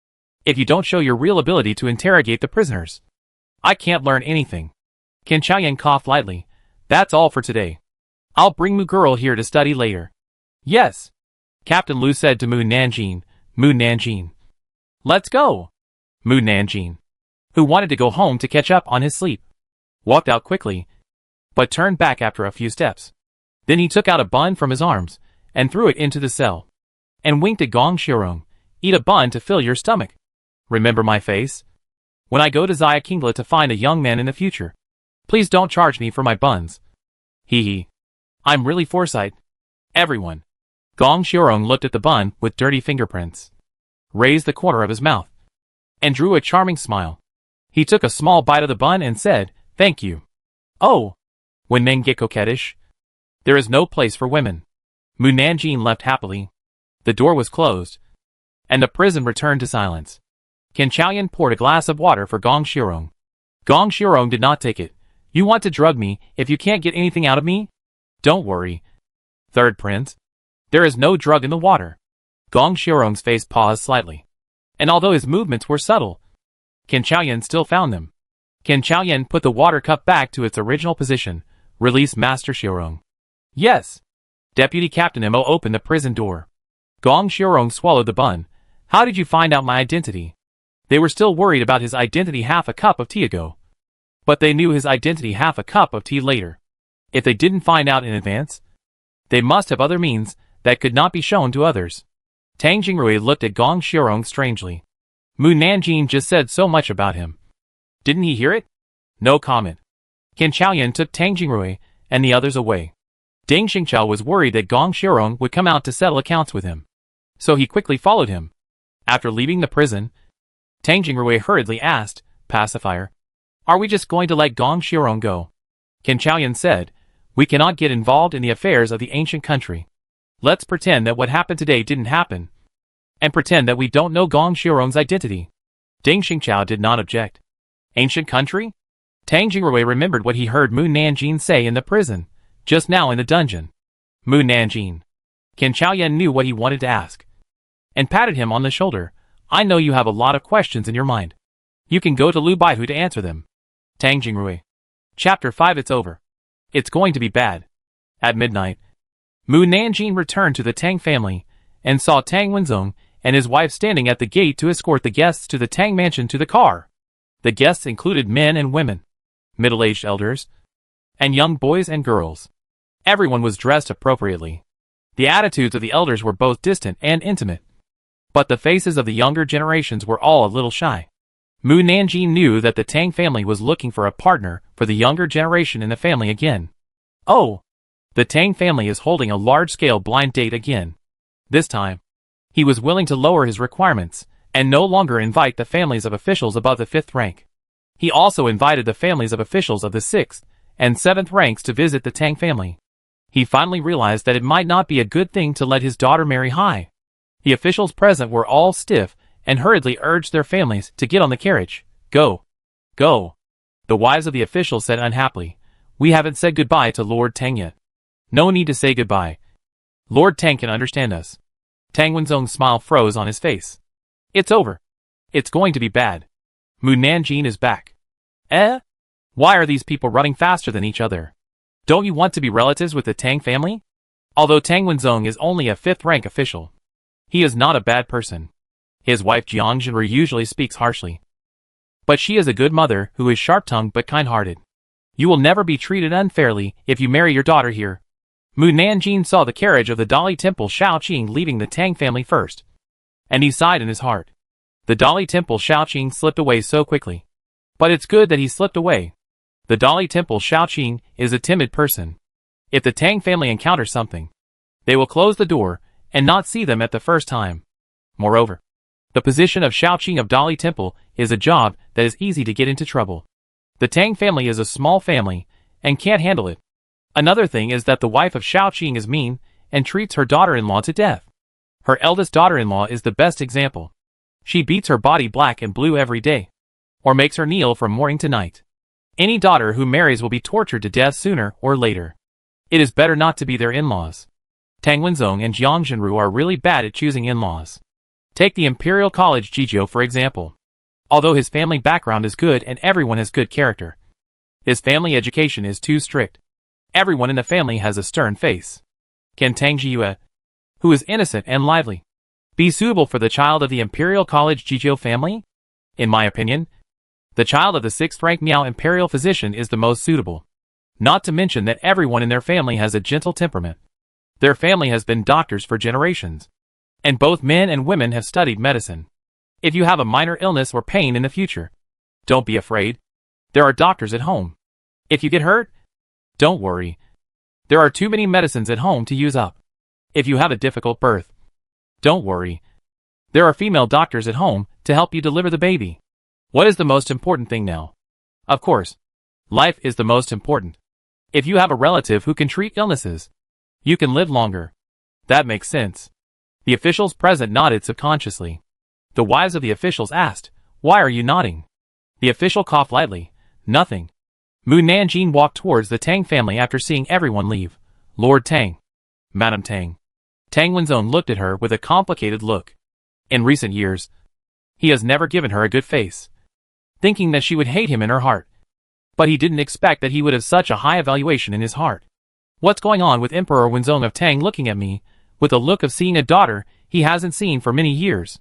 [SPEAKER 1] If you don't show your real ability to interrogate the prisoners, I can't learn anything. Can Chaoyan coughed lightly. That's all for today. I'll bring Mu Girl here to study later. Yes. Captain Lu said to Mu Nanjing. Mu Nanjing. Let's go. Mu Nanjing, who wanted to go home to catch up on his sleep, walked out quickly, but turned back after a few steps. Then he took out a bun from his arms and threw it into the cell, and winked at Gong Shirong. Eat a bun to fill your stomach. Remember my face? When I go to Xia Kingla to find a young man in the future, please don't charge me for my buns. Hee hee. I'm really foresight. Everyone. Gong Shirong looked at the bun with dirty fingerprints, raised the corner of his mouth, and drew a charming smile. He took a small bite of the bun and said, "Thank you." Oh, when men get coquettish, there is no place for women. Mu Nanjing left happily. The door was closed, and the prison returned to silence. Can Chaoyan poured a glass of water for Gong Shirong. Gong Shirong did not take it. You want to drug me if you can't get anything out of me? Don't worry. Third Prince. There is no drug in the water. Gong Shirong's face paused slightly, and although his movements were subtle, Can Chaoyan still found them. Can Chaoyan put the water cup back to its original position, release Master Shirong. Yes. Deputy Captain Mo opened the prison door. Gong Shirong swallowed the bun. How did you find out my identity? They were still worried about his identity half a cup of tea ago, but they knew his identity half a cup of tea later. If they didn't find out in advance, they must have other means that could not be shown to others. Tang Jingrui looked at Gong Shirong strangely. Mu Nanjing just said so much about him. Didn't he hear it? No comment. Can Chaoyan took Tang Jingrui and the others away. Deng Xingqiao was worried that Gong Shirong would come out to settle accounts with him, so he quickly followed him. After leaving the prison, Tang Jingrui hurriedly asked, "Pacifier, are we just going to let Gong Shirong go?" Can Chaoyan said, "We cannot get involved in the affairs of the ancient country. Let's pretend that what happened today didn't happen, and pretend that we don't know Gong Shirong's identity." Deng Xingqiao did not object. Ancient country? Tang Jingrui remembered what he heard Mu Nanjing say in the prison, just now in the dungeon. Mu Nanjing. Can Chaoyan knew what he wanted to ask, and patted him on the shoulder. I know you have a lot of questions in your mind. You can go to Lu Baihu to answer them. Tang Jingrui. Chapter 5. It's over. It's going to be bad. At midnight, Mu Nanjing returned to the Tang family, and saw Tang Wenzong and his wife standing at the gate to escort the guests to the Tang mansion to the car. The guests included men and women, middle-aged elders, and young boys and girls. Everyone was dressed appropriately. The attitudes of the elders were both distant and intimate, but the faces of the younger generations were all a little shy. Mu Nanjing knew that the Tang family was looking for a partner for the younger generation in the family again. Oh! The Tang family is holding a large-scale blind date again. This time, he was willing to lower his requirements and no longer invite the families of officials above the 5th rank. He also invited the families of officials of the 6th and 7th ranks to visit the Tang family. He finally realized that it might not be a good thing to let his daughter marry high. The officials present were all stiff and hurriedly urged their families to get on the carriage. Go. Go. The wives of the officials said unhappily, "We haven't said goodbye to Lord Tang yet." No need to say goodbye. Lord Tang can understand us. Tang Wenzong's smile froze on his face. It's over. It's going to be bad. Mu Nanjing is back. Eh? Why are these people running faster than each other? Don't you want to be relatives with the Tang family? Although Tang Wenzong is only a 5th rank official, he is not a bad person. His wife Jiang Jinru usually speaks harshly, but she is a good mother who is sharp-tongued but kind-hearted. You will never be treated unfairly if you marry your daughter here. Mu Nanjing saw the carriage of the Dali Temple Shaoqing leaving the Tang family first, and he sighed in his heart. The Dali Temple Shaoqing slipped away so quickly. But it's good that he slipped away. The Dali Temple Shaoqing is a timid person. If the Tang family encounters something, they will close the door and not see them at the first time. Moreover, the position of Shaoqing of Dali Temple is a job that is easy to get into trouble. The Tang family is a small family and can't handle it. Another thing is that the wife of Shaoqing is mean and treats her daughter-in-law to death. Her eldest daughter-in-law is the best example. She beats her body black and blue every day, or makes her kneel from morning to night. Any daughter who marries will be tortured to death sooner or later. It is better not to be their in-laws. Tang Wenzong and Jiang Jinru are really bad at choosing in-laws. Take the Imperial College Jizhou for example. Although his family background is good and everyone has good character, his family education is too strict. Everyone in the family has a stern face. Can Tang Jiyue, who is innocent and lively, be suitable for the child of the Imperial College Jizhou family? In my opinion, the child of the 6th-rank Miao Imperial physician is the most suitable. Not to mention that everyone in their family has a gentle temperament. Their family has been doctors for generations, and both men and women have studied medicine. If you have a minor illness or pain in the future, don't be afraid. There are doctors at home. If you get hurt, don't worry. There are too many medicines at home to use up. If you have a difficult birth, don't worry. There are female doctors at home to help you deliver the baby. What is the most important thing now? Of course, life is the most important. If you have a relative who can treat illnesses, you can live longer. That makes sense. The officials present nodded subconsciously. The wives of the officials asked, "Why are you nodding?" The official coughed lightly. "Nothing." Mu Nanjing walked towards the Tang family after seeing everyone leave. "Lord Tang. Madam Tang." Tang Wenzong looked at her with a complicated look. In recent years, he has never given her a good face, thinking that she would hate him in her heart. But he didn't expect that he would have such a high evaluation in his heart. What's going on with Emperor Wenzong of Tang looking at me, with a look of seeing a daughter he hasn't seen for many years?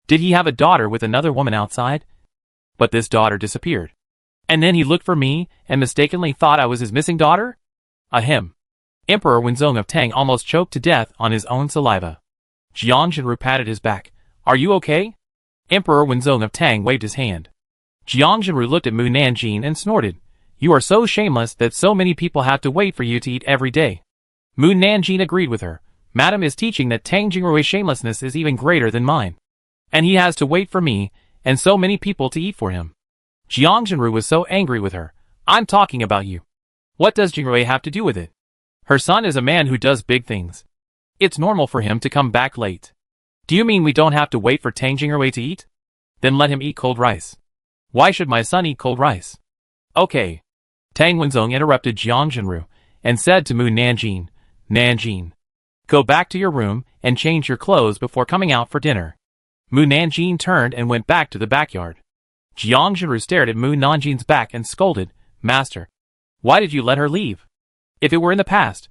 [SPEAKER 1] Did he have a daughter with another woman outside? But this daughter disappeared. And then he looked for me and mistakenly thought I was his missing daughter? Ahem. Emperor Wenzong of Tang almost choked to death on his own saliva. Jiang Jinru patted his back. "Are you okay?" Emperor Wenzong of Tang waved his hand. Jiang Jinru looked at Mu Nanjing and snorted. "You are so shameless that so many people have to wait for you to eat every day." Mu Nanjing agreed with her. "Madam is teaching that Tang Jingrui's shamelessness is even greater than mine. And he has to wait for me, and so many people to eat for him." Jiang Jinru was so angry with her. "I'm talking about you. What does Jingrui have to do with it? Her son is a man who does big things. It's normal for him to come back late. Do you mean we don't have to wait for Tang Jingrui to eat? Then let him eat cold rice. Why should my son eat cold rice?" "Okay." Tang Wenzong interrupted Jiang Jinru and said to Mu Nanjing, "Nanjing, go back to your room and change your clothes before coming out for dinner." Mu Nanjing turned and went back to the backyard. Jiang Jinru stared at Mu Nanjing's back and scolded, "Master, why did you let her leave? If it were in the past,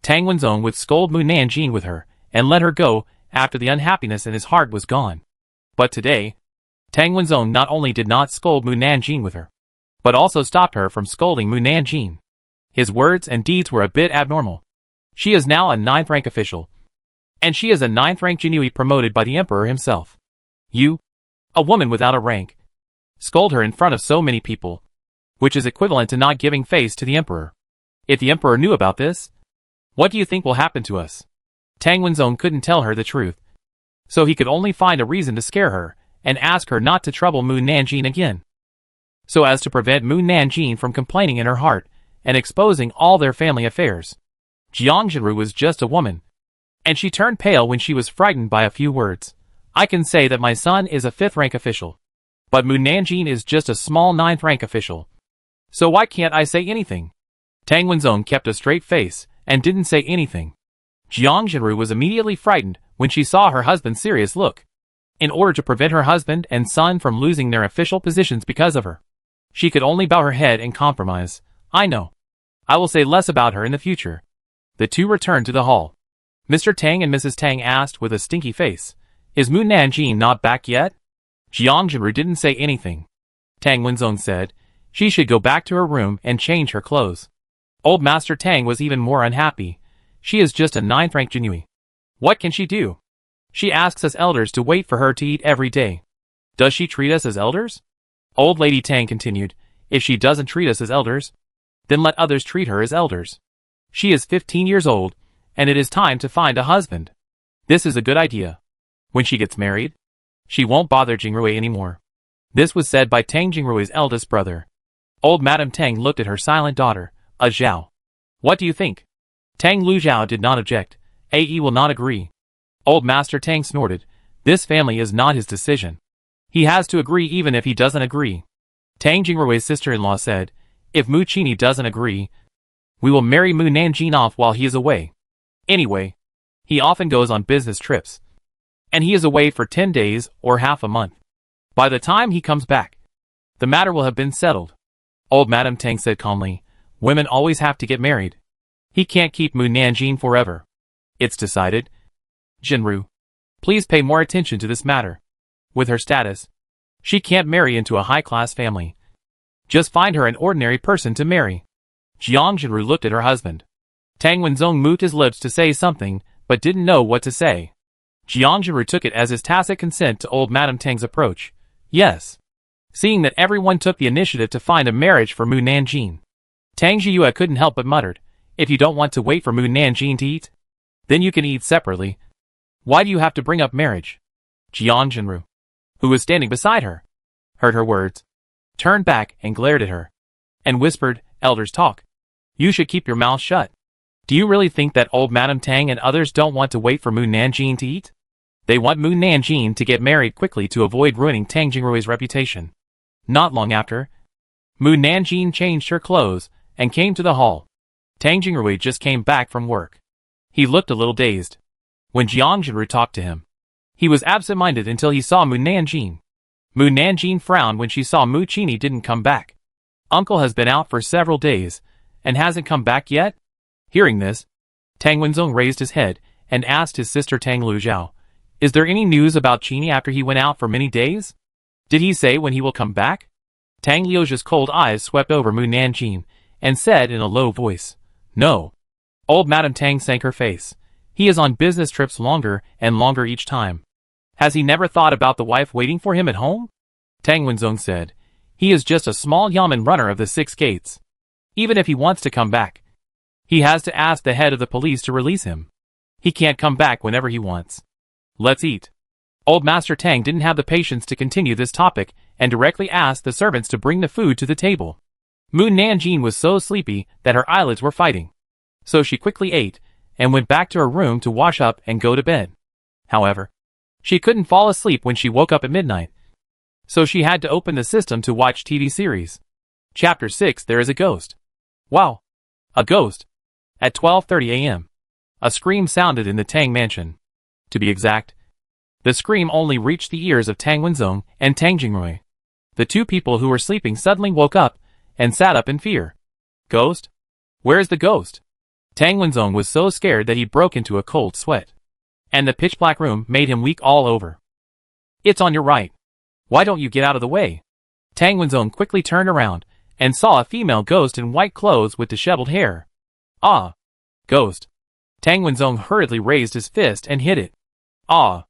[SPEAKER 1] Tang Wenzong would scold Mu Nanjing with her and let her go after the unhappiness in his heart was gone. But today, Tang Wenzong not only did not scold Mu Nanjing with her, but also stopped her from scolding Mu Nanjing. His words and deeds were a bit abnormal. She is now a 9th-rank official, and she is a 9th-rank Jinui promoted by the emperor himself. You, a woman without a rank, scold her in front of so many people, which is equivalent to not giving face to the emperor. If the emperor knew about this, what do you think will happen to us?" Tang Wenzong couldn't tell her the truth, so he could only find a reason to scare her and ask her not to trouble Mu Nanjing again, so as to prevent Mu Nanjing from complaining in her heart and exposing all their family affairs. Jiang Jinru was just a woman, and she turned pale when she was frightened by a few words. "I can say that my son is a 5th-rank official, but Mu Nanjing is just a small 9th-rank official. So why can't I say anything?" Tang Wenzong kept a straight face and didn't say anything. Jiang Jinru was immediately frightened when she saw her husband's serious look. In order to prevent her husband and son from losing their official positions because of her, she could only bow her head and compromise. "I know. I will say less about her in the future." The two returned to the hall. Mr. Tang and Mrs. Tang asked with a stinky face, "Is Mu Nanjing not back yet?" Jiang Jinru didn't say anything. Tang Wenzong said she should go back to her room and change her clothes. Old Master Tang was even more unhappy. She is just a 9th-rank Jinui. What can she do? She asks us elders to wait for her to eat every day. Does she treat us as elders? Old Lady Tang continued, "If she doesn't treat us as elders, then let others treat her as elders. She is 15 years old, and it is time to find a husband. This is a good idea. When she gets married, she won't bother Jingrui anymore." This was said by Tang Jingrui's eldest brother. Old Madame Tang looked at her silent daughter, Zhao. "What do you think?" Tang Lu Zhao did not object. "Ae will not agree. Old Master Tang snorted. This family is not his decision. He has to agree even if he doesn't agree. Tang Jingrui's sister-in-law said, if Mu Qini doesn't agree, we will marry Mu Nanjing off while he is away. Anyway, he often goes on business trips. And he is away for 10 days or half a month. By the time he comes back, the matter will have been settled. Old Madame Tang said calmly, women always have to get married. He can't keep Mu Nanjing forever. It's decided. Jinru, please pay more attention to this matter. With her status, she can't marry into a high-class family. Just find her an ordinary person to marry. Jiang Jinru looked at her husband. Tang Wenzong moved his lips to say something, but didn't know what to say. Jiang Jinru took it as his tacit consent to old Madame Tang's approach. Yes. Seeing that everyone took the initiative to find a marriage for Mu Nanjing, Tang Jiyue couldn't help but mutter, if you don't want to wait for Mu Nanjing to eat, then you can eat separately. Why do you have to bring up marriage? Jiang Jinru, who was standing beside her, heard her words, turned back and glared at her, and whispered, elders talk. You should keep your mouth shut. Do you really think that old Madame Tang and others don't want to wait for Mu Nanjing to eat? They want Mu Nanjing to get married quickly to avoid ruining Tang Jingrui's reputation. Not long after, Mu Nanjing changed her clothes and came to the hall. Tang Jingrui just came back from work. He looked a little dazed. When Jiang Jinru talked to him, he was absent-minded until he saw Mu Nanjing. Mu Nanjing frowned when she saw Mu Qini didn't come back. Uncle has been out for several days, and hasn't come back yet? Hearing this, Tang Wenzong raised his head and asked his sister Tang Luzhao, is there any news about Qini after he went out for many days? Did he say when he will come back? Tang Liujia's cold eyes swept over Mu Nanjing, and said in a low voice, no. Old Madame Tang sank her face. He is on business trips longer and longer each time. Has he never thought about the wife waiting for him at home? Tang Wenzong said, he is just a small yamen runner of the 6 gates. Even if he wants to come back, he has to ask the head of the police to release him. He can't come back whenever he wants. Let's eat. Old Master Tang didn't have the patience to continue this topic and directly asked the servants to bring the food to the table. Mu Nanjing was so sleepy that her eyelids were fighting. So she quickly ate and went back to her room to wash up and go to bed. However, she couldn't fall asleep when she woke up at midnight. So she had to open the system to watch TV series. Chapter 6 There is a Ghost. Wow! A ghost! At 12:30 a.m. a scream sounded in the Tang mansion. To be exact, the scream only reached the ears of Tang Wenzong and Tang Jingrui. The two people who were sleeping suddenly woke up and sat up in fear. Ghost? Where is the ghost? Tang Wenzong was so scared that he broke into a cold sweat. And the pitch-black room made him weak all over. It's on your right. Why don't you get out of the way? Tang Wenzong quickly turned around and saw a female ghost in white clothes with disheveled hair. Ah! Ghost! Tang Wenzong hurriedly raised his fist and hit it. Ah!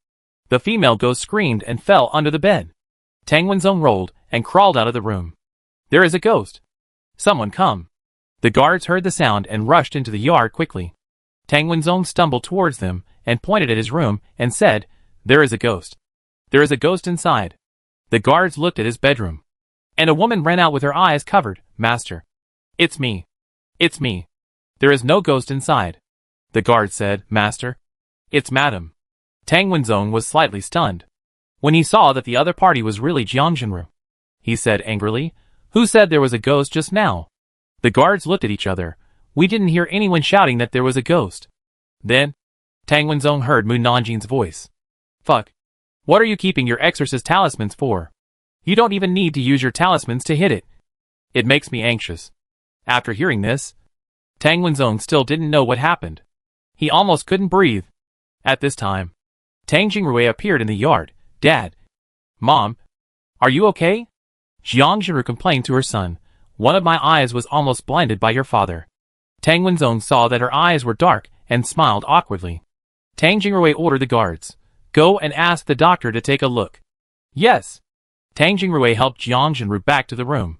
[SPEAKER 1] The female ghost screamed and fell under the bed. Tang Wenzong rolled and crawled out of the room. There is a ghost! Someone come! The guards heard the sound and rushed into the yard quickly. Tang Wenzong stumbled towards them and pointed at his room and said, there is a ghost. There is a ghost inside. The guards looked at his bedroom. And a woman ran out with her eyes covered. Master. It's me. It's me. There is no ghost inside. The guard said, Master. It's Madam. Tang Wenzong was slightly stunned. When he saw that the other party was really Jiang Jinru, he said angrily, who said there was a ghost just now? The guards looked at each other. We didn't hear anyone shouting that there was a ghost. Then, Tang Wenzong heard Mu Nanjing's voice. Fuck. What are you keeping your exorcist talismans for? You don't even need to use your talismans to hit it. It makes me anxious. After hearing this, Tang Wenzong still didn't know what happened. He almost couldn't breathe. At this time, Tang Jingrui appeared in the yard. Dad. Mom. Are you okay? Jiang Jinru complained to her son. One of my eyes was almost blinded by your father. Tang Wenzong saw that her eyes were dark and smiled awkwardly. Tang Jingrui ordered the guards. Go and ask the doctor to take a look. Yes. Tang Jingrui helped Jiang Jinru back to the room,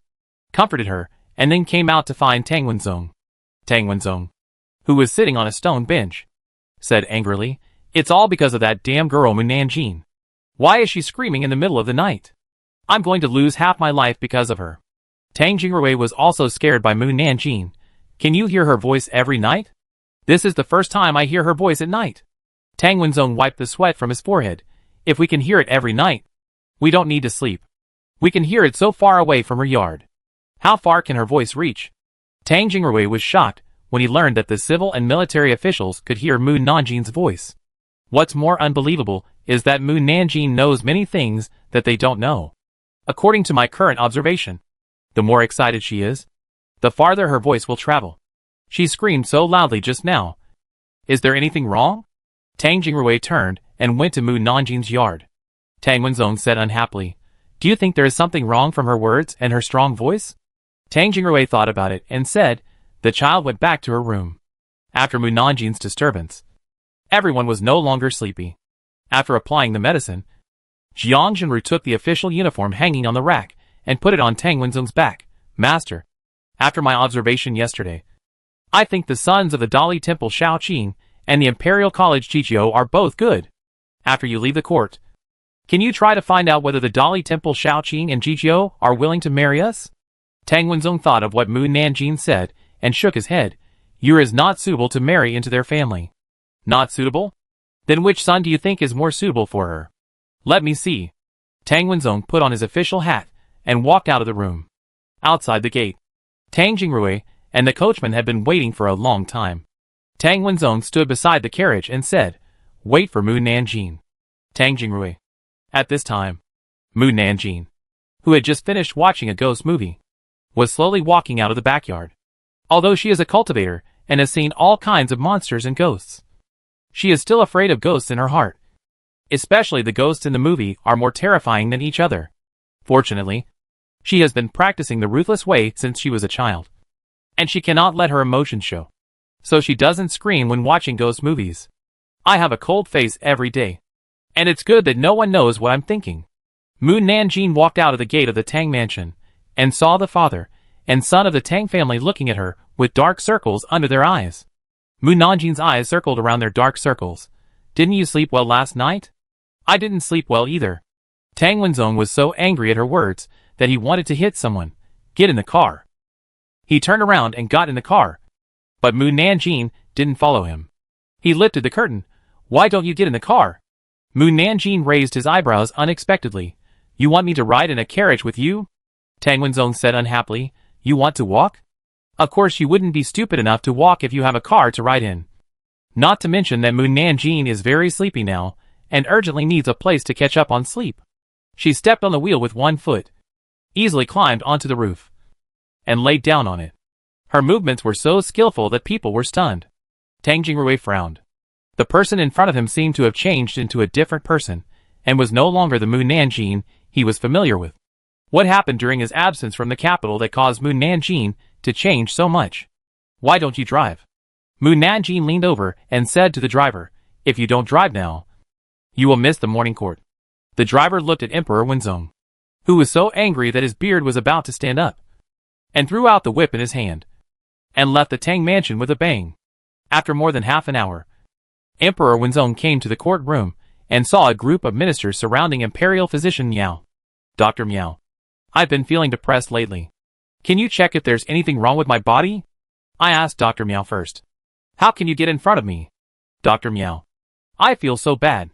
[SPEAKER 1] comforted her, and then came out to find Tang Wenzong. Tang Wenzong, who was sitting on a stone bench, said angrily, it's all because of that damn girl Mu Nanjing. Why is she screaming in the middle of the night? I'm going to lose half my life because of her. Tang Jingrui was also scared by Mu Nanjing. Can you hear her voice every night? This is the first time I hear her voice at night. Tang Wenzong wiped the sweat from his forehead. If we can hear it every night, we don't need to sleep. We can hear it so far away from her yard. How far can her voice reach? Tang Jingrui was shocked when he learned that the civil and military officials could hear Mu Nanjin's voice. What's more unbelievable is that Mu Nanjin knows many things that they don't know. According to my current observation, the more excited she is, the farther her voice will travel. She screamed so loudly just now. Is there anything wrong? Tang Jingrui turned and went to Mu Nanjin's yard. Tang Wenzong said unhappily, "Do you think there is something wrong from her words and her strong voice?" Tang Jingrui thought about it and said, the child went back to her room. After Mu Nanjin's disturbance, everyone was no longer sleepy. After applying the medicine, Jiang Jinru took the official uniform hanging on the rack and put it on Tang Wenzong's back. "Master, after my observation yesterday, I think the sons of the Dali Temple Shaoqing and the Imperial College Jijiu are both good. After you leave the court, can you try to find out whether the Dali Temple Shaoqing and Jijiu are willing to marry us?" Tang Wenzong thought of what Mu Nanjin said and shook his head. "You is not suitable to marry into their family." "Not suitable? Then which son do you think is more suitable for her?" "Let me see." Tang Wenzong put on his official hat and walked out of the room. Outside the gate, Tang Jingrui and the coachman had been waiting for a long time. Tang Wenzong stood beside the carriage and said, "Wait for Mu Nanjin." Tang Jingrui. At this time, Mu Nanjin, who had just finished watching a ghost movie, was slowly walking out of the backyard. Although she is a cultivator and has seen all kinds of monsters and ghosts, she is still afraid of ghosts in her heart. Especially the ghosts in the movie are more terrifying than each other. Fortunately, she has been practicing the ruthless way since she was a child, and she cannot let her emotions show, so she doesn't scream when watching ghost movies. I have a cold face every day, and it's good that no one knows what I'm thinking. Mu Nanjin walked out of the gate of the Tang mansion and saw the father and son of the Tang family looking at her with dark circles under their eyes. Mu Nanjin's eyes circled around their dark circles. "Didn't you sleep well last night?" "I didn't sleep well either." Tang Wenzong was so angry at her words that he wanted to hit someone. "Get in the car." He turned around and got in the car, but Mu Nanjin didn't follow him. He lifted the curtain. "Why don't you get in the car?" Mu Nanjin raised his eyebrows unexpectedly. "You want me to ride in a carriage with you?" Tang Wenzong said unhappily. "You want to walk? Of course you wouldn't be stupid enough to walk if you have a car to ride in. Not to mention that Mu Nanjin is very sleepy now and urgently needs a place to catch up on sleep." She stepped on the wheel with one foot, easily climbed onto the roof, and laid down on it. Her movements were so skillful that people were stunned. Tang Jingrui frowned. The person in front of him seemed to have changed into a different person, and was no longer the Mu Nanjin he was familiar with. What happened during his absence from the capital that caused Mu Nanjin to change so much? "Why don't you drive?" Mu Nanjin leaned over and said to the driver, "If you don't drive now, you will miss the morning court." The driver looked at Emperor Wenzong, who was so angry that his beard was about to stand up, and threw out the whip in his hand, and left the Tang mansion with a bang. After more than half an hour, Emperor Wenzong came to the courtroom and saw a group of ministers surrounding Imperial Physician Miao. "Dr. Miao, I've been feeling depressed lately. Can you check if there's anything wrong with my body?" I asked Dr. Miao first. "How can you get in front of me?" "Dr. Miao, I feel so bad.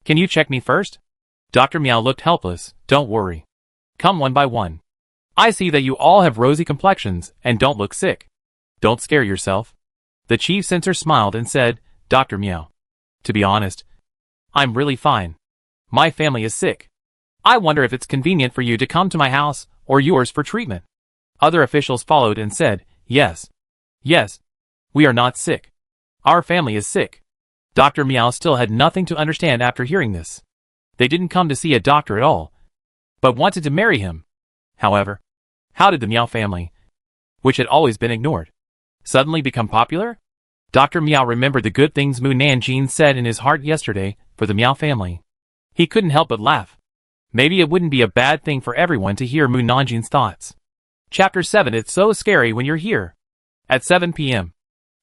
[SPEAKER 1] Can you check me first?" Dr. Miao looked helpless. "Don't worry. Come one by one. I see that you all have rosy complexions and don't look sick. Don't scare yourself." The chief censor smiled and said, "Dr. Miao, to be honest, I'm really fine. My family is sick. I wonder if it's convenient for you to come to my house or yours for treatment." Other officials followed and said, "Yes. Yes. We are not sick. Our family is sick." Dr. Miao still had nothing to understand after hearing this. They didn't come to see a doctor at all, but wanted to marry him. However, how did the Miao family, which had always been ignored, suddenly become popular? Dr. Miao remembered the good things Mu Nanjin said in his heart yesterday for the Miao family. He couldn't help but laugh. Maybe it wouldn't be a bad thing for everyone to hear Mu Nanjin's thoughts. Chapter 7. It's so scary when you're here. At 7 p.m.,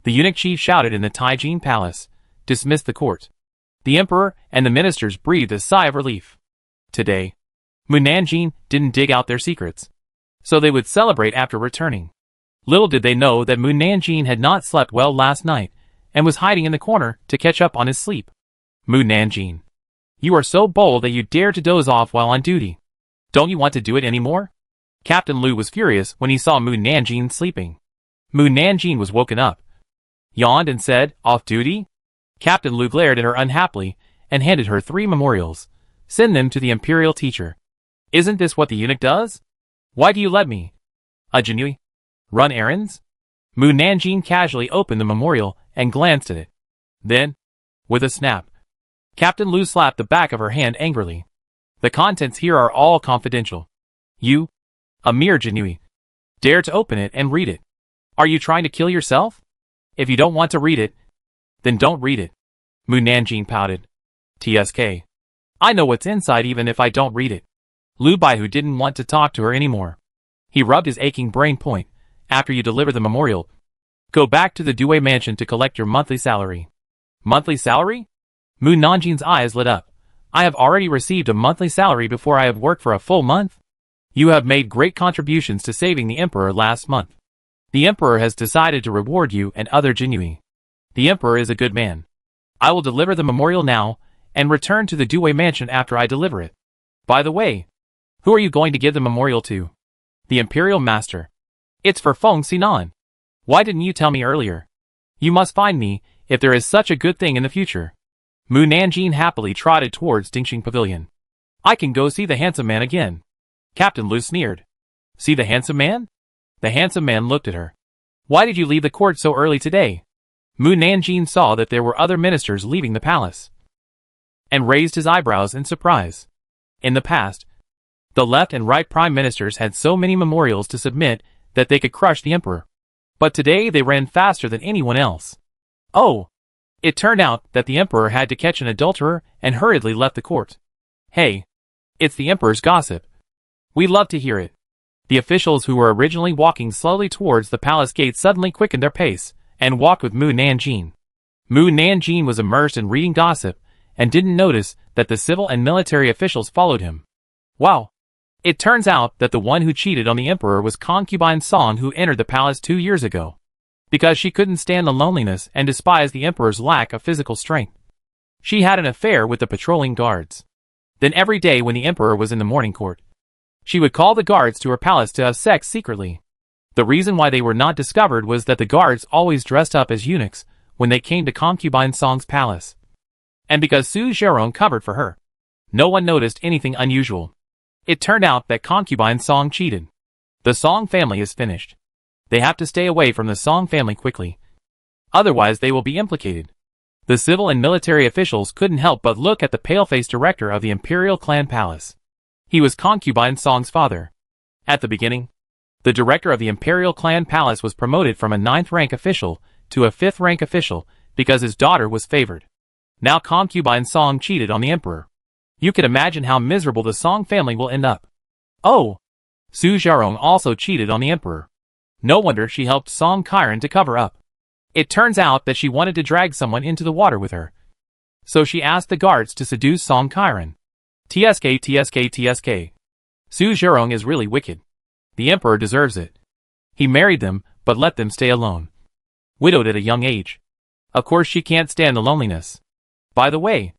[SPEAKER 1] the eunuch chief shouted in the Taijin palace, "Dismiss the court." The emperor and the ministers breathed a sigh of relief. Today, Mu Nanjin didn't dig out their secrets, so they would celebrate after returning. Little did they know that Mu Nanjin had not slept well last night and was hiding in the corner to catch up on his sleep. Mu Nanjing. You are so bold that you dare to doze off while on duty. Don't you want to do it anymore? Captain Lu was furious when he saw Mu Nanjing sleeping. Mu Nanjing was woken up, yawned and said, "Off duty?" Captain Lu glared at her unhappily and handed her 3 memorials. Send them to the imperial teacher. Isn't this what the eunuch does? Why do you let me? A Jinui? Run errands? Mu Nanjing casually opened the memorial and glanced at it. Then, with a snap, Captain Lu slapped the back of her hand angrily. The contents here are all confidential. You, a mere Jinui, dare to open it and read it. Are you trying to kill yourself? If you don't want to read it, then don't read it. Mu Nanjing pouted. TSK. I know what's inside even if I don't read it. Lu Baihu didn't want to talk to her anymore. He rubbed his aching brain point. After you deliver the memorial, go back to the Due mansion to collect your monthly salary. Monthly salary? Mu Nanjing's eyes lit up. I have already received a monthly salary before I have worked for a full month. You have made great contributions to saving the Emperor last month. The Emperor has decided to reward you and other Jinui. The Emperor is a good man. I will deliver the memorial now and return to the Due mansion after I deliver it. By the way, who are you going to give the memorial to? The Imperial Master. It's for Feng Xinan. Why didn't you tell me earlier? You must find me, if there is such a good thing in the future. Mu Nanjing happily trotted towards Dingxing Pavilion. I can go see the handsome man again. Captain Lu sneered. See the handsome man? The handsome man looked at her. Why did you leave the court so early today? Mu Nanjing saw that there were other ministers leaving the palace, and raised his eyebrows in surprise. In the past, the left and right prime ministers had so many memorials to submit that they could crush the emperor. But today they ran faster than anyone else. Oh! It turned out that the emperor had to catch an adulterer and hurriedly left the court. Hey! It's the emperor's gossip. We love to hear it. The officials who were originally walking slowly towards the palace gate suddenly quickened their pace and walked with Mu Nanjing. Mu Nanjing was immersed in reading gossip and didn't notice that the civil and military officials followed him. Wow! It turns out that the one who cheated on the emperor was concubine Song, who entered the palace 2 years ago, because she couldn't stand the loneliness and despised the emperor's lack of physical strength. She had an affair with the patrolling guards. Then every day when the emperor was in the morning court, she would call the guards to her palace to have sex secretly. The reason why they were not discovered was that the guards always dressed up as eunuchs when they came to concubine Song's palace. And because Su Zherong covered for her, no one noticed anything unusual. It turned out that concubine Song cheated. The Song family is finished. They have to stay away from the Song family quickly. Otherwise they will be implicated. The civil and military officials couldn't help but look at the pale-faced director of the Imperial Clan Palace. He was concubine Song's father. At the beginning, the director of the Imperial Clan Palace was promoted from a 9th rank official to a 5th rank official because his daughter was favored. Now concubine Song cheated on the emperor. You can imagine how miserable the Song family will end up. Oh! Su Zherong also cheated on the emperor. No wonder she helped Song Qiren to cover up. It turns out that she wanted to drag someone into the water with her. So she asked the guards to seduce Song Qiren. TSK. Su Zherong is really wicked. The emperor deserves it. He married them, but let them stay alone. Widowed at a young age. Of course she can't stand the loneliness. By the way,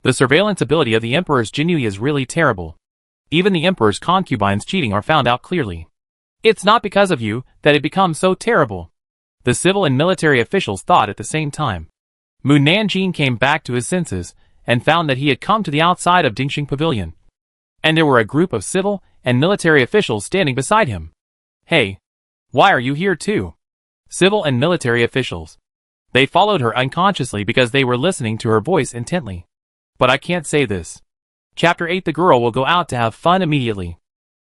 [SPEAKER 1] the surveillance ability of the emperor's Jinui is really terrible. Even the emperor's concubines cheating are found out clearly. It's not because of you that it becomes so terrible. The civil and military officials thought at the same time. Mu Nanjing came back to his senses and found that he had come to the outside of Dingxing Pavilion. And there were a group of civil and military officials standing beside him. Hey! Why are you here too? Civil and military officials. They followed her unconsciously because they were listening to her voice intently. But I can't say this. Chapter 8. The girl will go out to have fun immediately.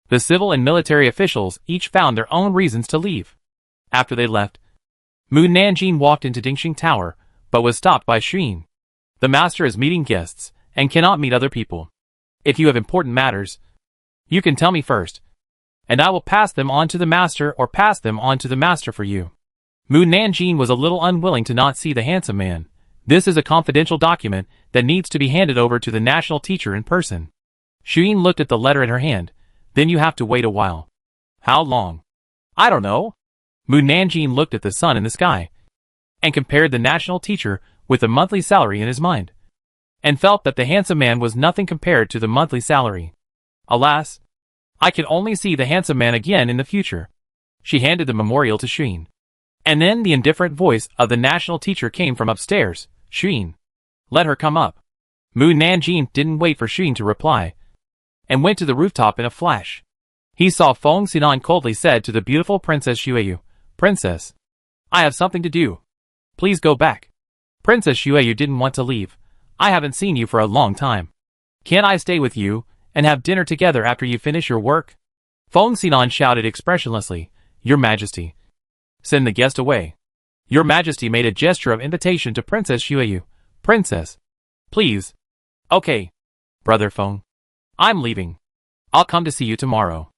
[SPEAKER 1] The civil and military officials each found their own reasons to leave. After they left, Mu Nanjing walked into Dingxing Tower, but was stopped by Xin. The master is meeting guests, and cannot meet other people. If you have important matters, you can tell me first, and I will pass them on to the master or pass them on to the master for you. Mu Nanjing was a little unwilling to not see the handsome man. This is a confidential document that needs to be handed over to the national teacher in person. Xin looked at the letter in her hand. Then you have to wait a while. How long? I don't know. Mu Nanjing looked at the sun in the sky and compared the national teacher with the monthly salary in his mind. and felt that the handsome man was nothing compared to the monthly salary. Alas, I can only see the handsome man again in the future. She handed the memorial to Shreen. And then the indifferent voice of the national teacher came from upstairs. Shreen, let her come up. Mu Nanjing didn't wait for Shreen to reply, and went to the rooftop in a flash. He saw Feng Xinan coldly said to the beautiful Princess Xueyu, Princess, I have something to do. Please go back. Princess Xueyu didn't want to leave. I haven't seen you for a long time. Can't I stay with you and have dinner together after you finish your work? Feng Xinan shouted expressionlessly, Your Majesty. Send the guest away. Your Majesty made a gesture of invitation to Princess Xueyu. Princess. Please. Okay. Brother Feng. I'm leaving. I'll come to see you tomorrow.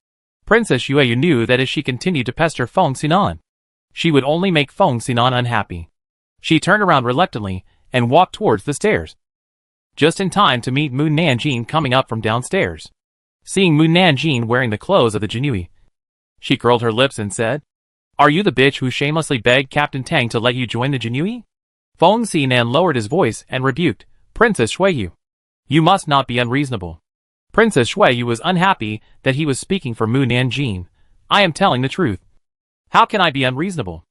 [SPEAKER 1] Princess Xueyu knew that as she continued to pester Feng Xinan, she would only make Feng Xinan unhappy. She turned around reluctantly and walked towards the stairs, just in time to meet Mu Nanjing coming up from downstairs. Seeing Mu Nanjing wearing the clothes of the Jinui, she curled her lips and said, Are you the bitch who shamelessly begged Captain Tang to let you join the Jinui? Feng Xinan lowered his voice and rebuked, Princess Xueyu. You must not be unreasonable. Princess Xueyu was unhappy that he was speaking for Mu Nanjing. I am telling the truth. How can I be unreasonable?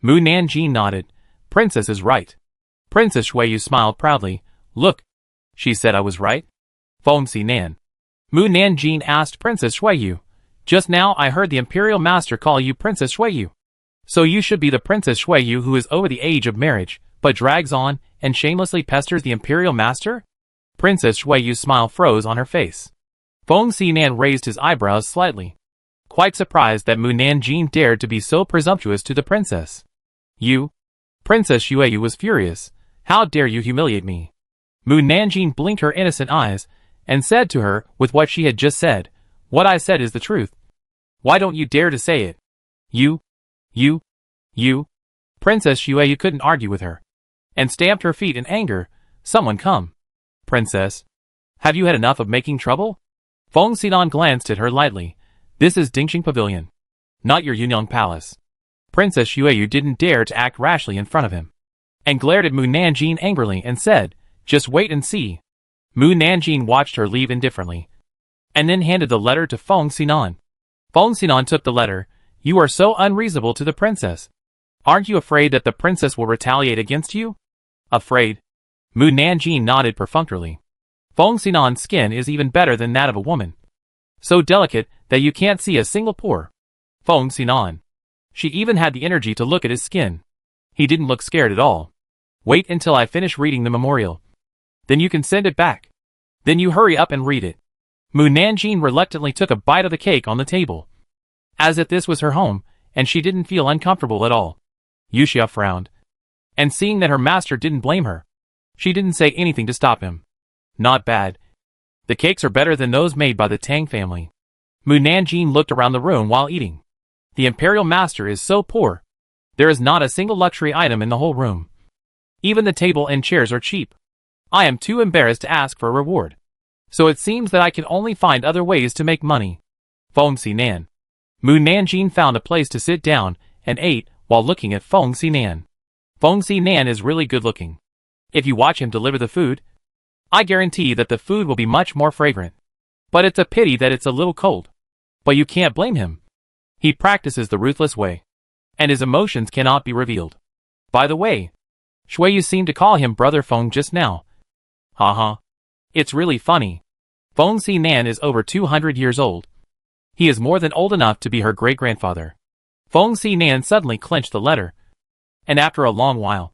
[SPEAKER 1] Mu Nanjing nodded. Princess is right. Princess Xueyu smiled proudly. Look. She said I was right. Feng Xinan. Mu Nanjing asked Princess Xueyu. Just now I heard the Imperial Master call you Princess Xueyu. So you should be the Princess Xueyu who is over the age of marriage, but drags on and shamelessly pesters the Imperial Master? Princess Xueyu's smile froze on her face. Feng Xinan raised his eyebrows slightly, quite surprised that Mu Nanjing dared to be so presumptuous to the princess. You? Princess Xueyu was furious. How dare you humiliate me? Mu Nanjing blinked her innocent eyes and said to her with what she had just said, What I said is the truth. Why don't you dare to say it? You. Princess Xueyu couldn't argue with her, and stamped her feet in anger. Someone come. Princess. Have you had enough of making trouble? Feng Xinan glanced at her lightly. This is Dingxing Pavilion, not your Yunyang Palace. Princess Xueyu didn't dare to act rashly in front of him, and glared at Mu Nanjing angrily and said, Just wait and see. Mu Nanjing watched her leave indifferently, and then handed the letter to Feng Xinan. Feng Xinan took the letter. You are so unreasonable to the princess. Aren't you afraid that the princess will retaliate against you? Afraid? Mu Nanjing nodded perfunctorily. Feng Xinan's skin is even better than that of a woman, so delicate that you can't see a single pore. Feng Xinan. She even had the energy to look at his skin. He didn't look scared at all. Wait until I finish reading the memorial. Then you can send it back. Then you hurry up and read it. Mu Nanjing reluctantly took a bite of the cake on the table, as if this was her home, and she didn't feel uncomfortable at all. Yuxia frowned, and seeing that her master didn't blame her, she didn't say anything to stop him. Not bad. The cakes are better than those made by the Tang family. Mu Nanjing looked around the room while eating. The Imperial Master is so poor. There is not a single luxury item in the whole room. Even the table and chairs are cheap. I am too embarrassed to ask for a reward. So it seems that I can only find other ways to make money. Feng Xinan. Mu Nanjing found a place to sit down and ate while looking at Feng Xinan. Feng Xinan is really good looking. If you watch him deliver the food, I guarantee that the food will be much more fragrant. But it's a pity that it's a little cold. But you can't blame him. He practices the ruthless way, and his emotions cannot be revealed. By the way, Xueyu seemed to call him Brother Feng just now. Haha. It's really funny. Feng Xinan is over 200 years old. He is more than old enough to be her great-grandfather. Feng Xinan suddenly clenched the letter, and after a long while,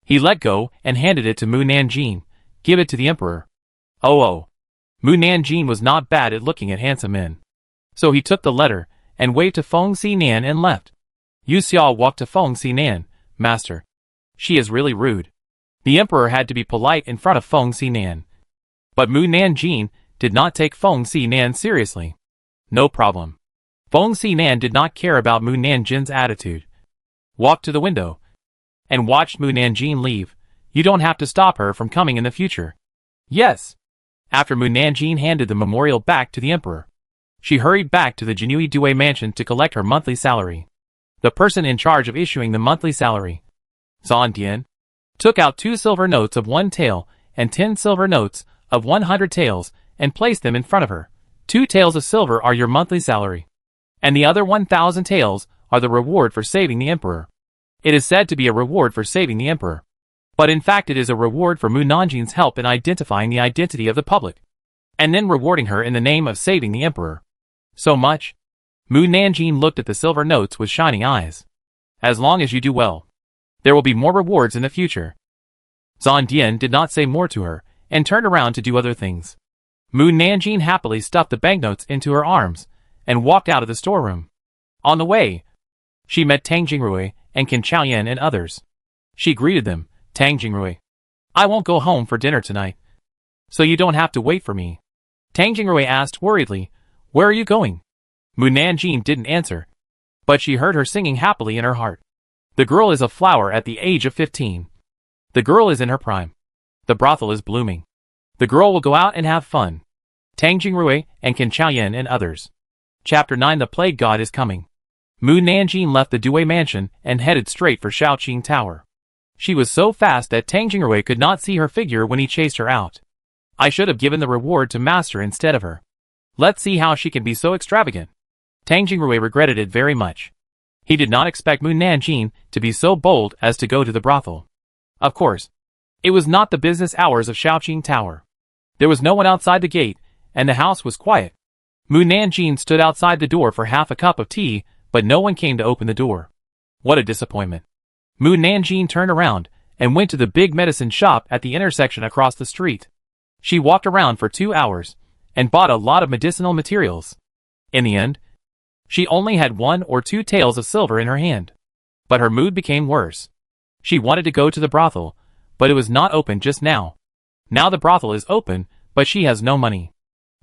[SPEAKER 1] he let go and handed it to Mu Nanjing. Give it to the emperor. Oh. Mu Nanjing was not bad at looking at handsome men. So he took the letter and waved to Feng Xinan and left. Yu Xiao walked to Feng Xinan. Master. She is really rude. The emperor had to be polite in front of Feng Xinan. But Mu Nanjing did not take Feng Xinan seriously. No problem. Feng Xinan did not care about Mu Nanjing's attitude. Walked to the window and watched Mu Nanjing leave. You don't have to stop her from coming in the future. Yes. After Mu Nanjing handed the memorial back to the emperor, she hurried back to the Jinui Due mansion to collect her monthly salary. The person in charge of issuing the monthly salary, Zhan Dian, took out 2 silver notes of 1 tael and 10 silver notes of 100 taels and placed them in front of her. 2 taels of silver are your monthly salary, and the other 1,000 taels are the reward for saving the emperor. It is said to be a reward for saving the emperor, but in fact it is a reward for Mu Nanjin's help in identifying the identity of the public, and then rewarding her in the name of saving the emperor. So much? Mu Nanjin looked at the silver notes with shining eyes. As long as you do well, there will be more rewards in the future. Zhang Dian did not say more to her, and turned around to do other things. Mu Nanjin happily stuffed the banknotes into her arms, and walked out of the storeroom. On the way, she met Tang Jingrui and Qin Chaoyan and others. She greeted them. Tang Jingrui, I won't go home for dinner tonight, so you don't have to wait for me. Tang Jingrui asked worriedly, where are you going? Mu Nanjin didn't answer, but she heard her singing happily in her heart. The girl is a flower at the age of 15. The girl is in her prime. The brothel is blooming. The girl will go out and have fun. Tang Jingrui and Qin Chaoyan and others. Chapter 9 The Plague God is Coming. Mu Nanjin left the Due Mansion and headed straight for Shaoqing Tower. She was so fast that Tang Jingrui could not see her figure when he chased her out. I should have given the reward to Master instead of her. Let's see how she can be so extravagant. Tang Jingrui regretted it very much. He did not expect Mu Nanjin to be so bold as to go to the brothel. Of course, it was not the business hours of Shaoqing Tower. There was no one outside the gate, and the house was quiet. Mu Nanjin stood outside the door for half a cup of tea, but no one came to open the door. What a disappointment. Mu Nanjin turned around and went to the big medicine shop at the intersection across the street. She walked around for 2 hours and bought a lot of medicinal materials. In the end, she only had 1 or 2 taels of silver in her hand. But her mood became worse. She wanted to go to the brothel, but it was not open just now. Now the brothel is open, but she has no money.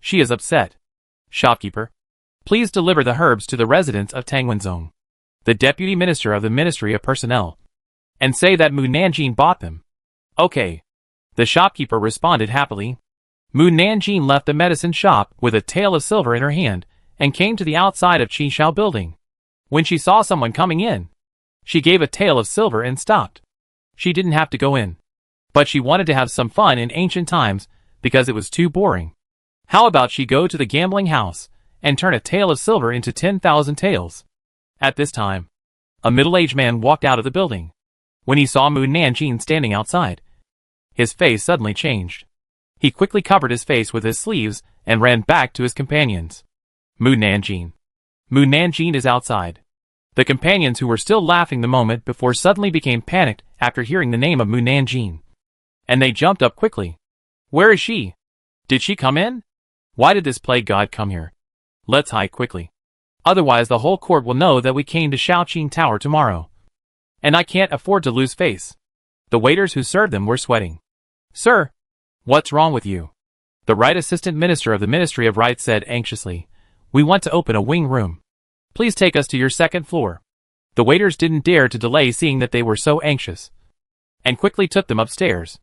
[SPEAKER 1] She is upset. Shopkeeper, please deliver the herbs to the residents of Tangwenzong, the deputy minister of the Ministry of Personnel, and say that Mu Nanjin bought them. Okay. The shopkeeper responded happily. Mu Nanjin left the medicine shop with a tael of silver in her hand and came to the outside of Qishao building. When she saw someone coming in, she gave a tael of silver and stopped. She didn't have to go in, but she wanted to have some fun in ancient times because it was too boring. How about she go to the gambling house and turn a tael of silver into 10,000 taels? At this time, a middle-aged man walked out of the building. When he saw Mu Nanjin standing outside, his face suddenly changed. He quickly covered his face with his sleeves and ran back to his companions. Mu Nanjin. Mu Nanjin is outside. The companions who were still laughing the moment before suddenly became panicked after hearing the name of Mu Nanjin. And they jumped up quickly. Where is she? Did she come in? Why did this plague god come here? Let's hide quickly. Otherwise the whole court will know that we came to Shaoqing Tower tomorrow. And I can't afford to lose face. The waiters who served them were sweating. Sir, what's wrong with you? The right assistant minister of the Ministry of Rights said anxiously. We want to open a wing room. Please take us to your second floor. The waiters didn't dare to delay seeing that they were so anxious, and quickly took them upstairs.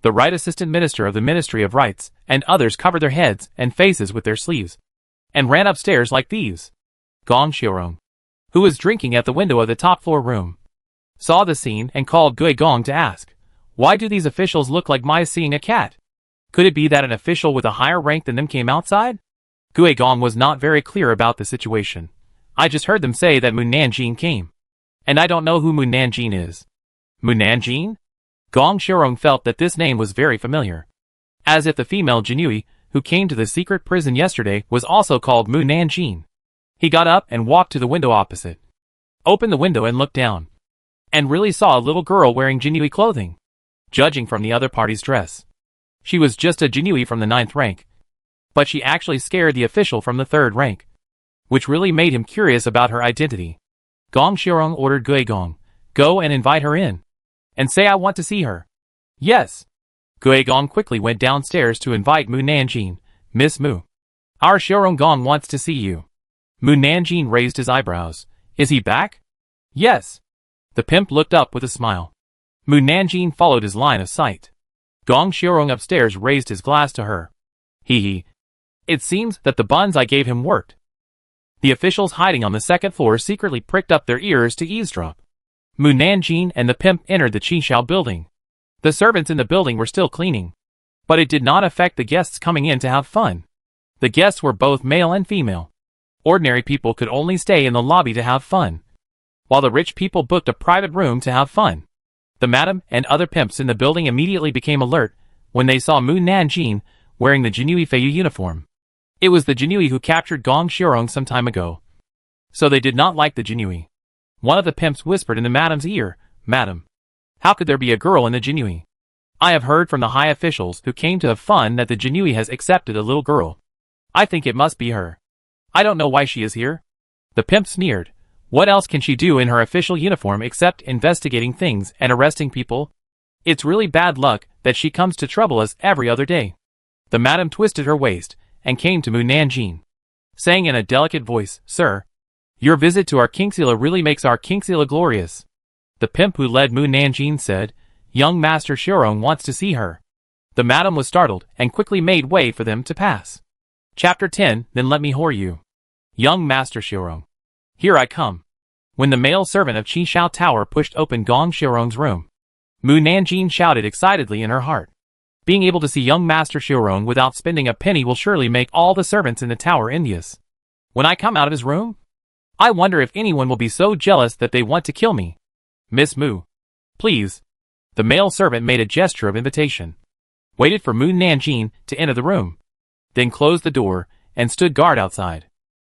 [SPEAKER 1] The right assistant minister of the Ministry of Rights and others covered their heads and faces with their sleeves, and ran upstairs like these. Gong Xiaorong, who was drinking at the window of the top floor room, saw the scene and called Gui Gong to ask, why do these officials look like mice seeing a cat? Could it be that an official with a higher rank than them came outside? Gui Gong was not very clear about the situation. I just heard them say that Mu Nanjin came, and I don't know who Mu Nanjin is. Mu Nanjin? Gong Xiaorong felt that this name was very familiar. As if the female Jinui who came to the secret prison yesterday was also called Mu Nanjin. He got up and walked to the window opposite, opened the window and looked down, and really saw a little girl wearing Jinui clothing. Judging from the other party's dress, she was just a Jinui from the 9th rank, but she actually scared the official from the 3rd rank, which really made him curious about her identity. Gong Xiaorong ordered Gui Gong, go and invite her in, and say I want to see her. Yes. Gui Gong quickly went downstairs to invite Mu Nanjin. Miss Mu, our Xiaorong Gong wants to see you. Mu Nanjin raised his eyebrows. Is he back? Yes. The pimp looked up with a smile. Mu Nanjin followed his line of sight. Gong Xiaorong upstairs raised his glass to her. Hee. It seems that the buns I gave him worked. The officials hiding on the 2nd floor secretly pricked up their ears to eavesdrop. Mu Nanjin and the pimp entered the Qishao building. The servants in the building were still cleaning. But it did not affect the guests coming in to have fun. The guests were both male and female. Ordinary people could only stay in the lobby to have fun, while the rich people booked a private room to have fun. The madam and other pimps in the building immediately became alert when they saw Mu Nanjing wearing the Jinui Feiyu uniform. It was the Jinui who captured Gong Xiaorong some time ago. So they did not like the Jinui. One of the pimps whispered in the madam's ear, "Madam, how could there be a girl in the Jinui? I have heard from the high officials who came to have fun that the Jinui has accepted a little girl. I think it must be her. I don't know why she is here." The pimp sneered. What else can she do in her official uniform except investigating things and arresting people? It's really bad luck that she comes to trouble us every other day. The madam twisted her waist and came to Mu Nanjing, saying in a delicate voice, "Sir, your visit to our Kingsila really makes our Kingsila glorious." The pimp who led Mu Nanjing said, "Young Master Xiaorong wants to see her." The madam was startled and quickly made way for them to pass. Chapter 10, Then Let Me Whore You. Young Master Xiaorong. Here I come. When the male servant of Qi Shao Tower pushed open Gong Xiaorong's room, Mu Nanjing shouted excitedly in her heart. Being able to see young Master Xiaorong without spending a penny will surely make all the servants in the tower envious. When I come out of his room, I wonder if anyone will be so jealous that they want to kill me. Miss Mu, please. The male servant made a gesture of invitation, waited for Mu Nanjing to enter the room, then closed the door and stood guard outside.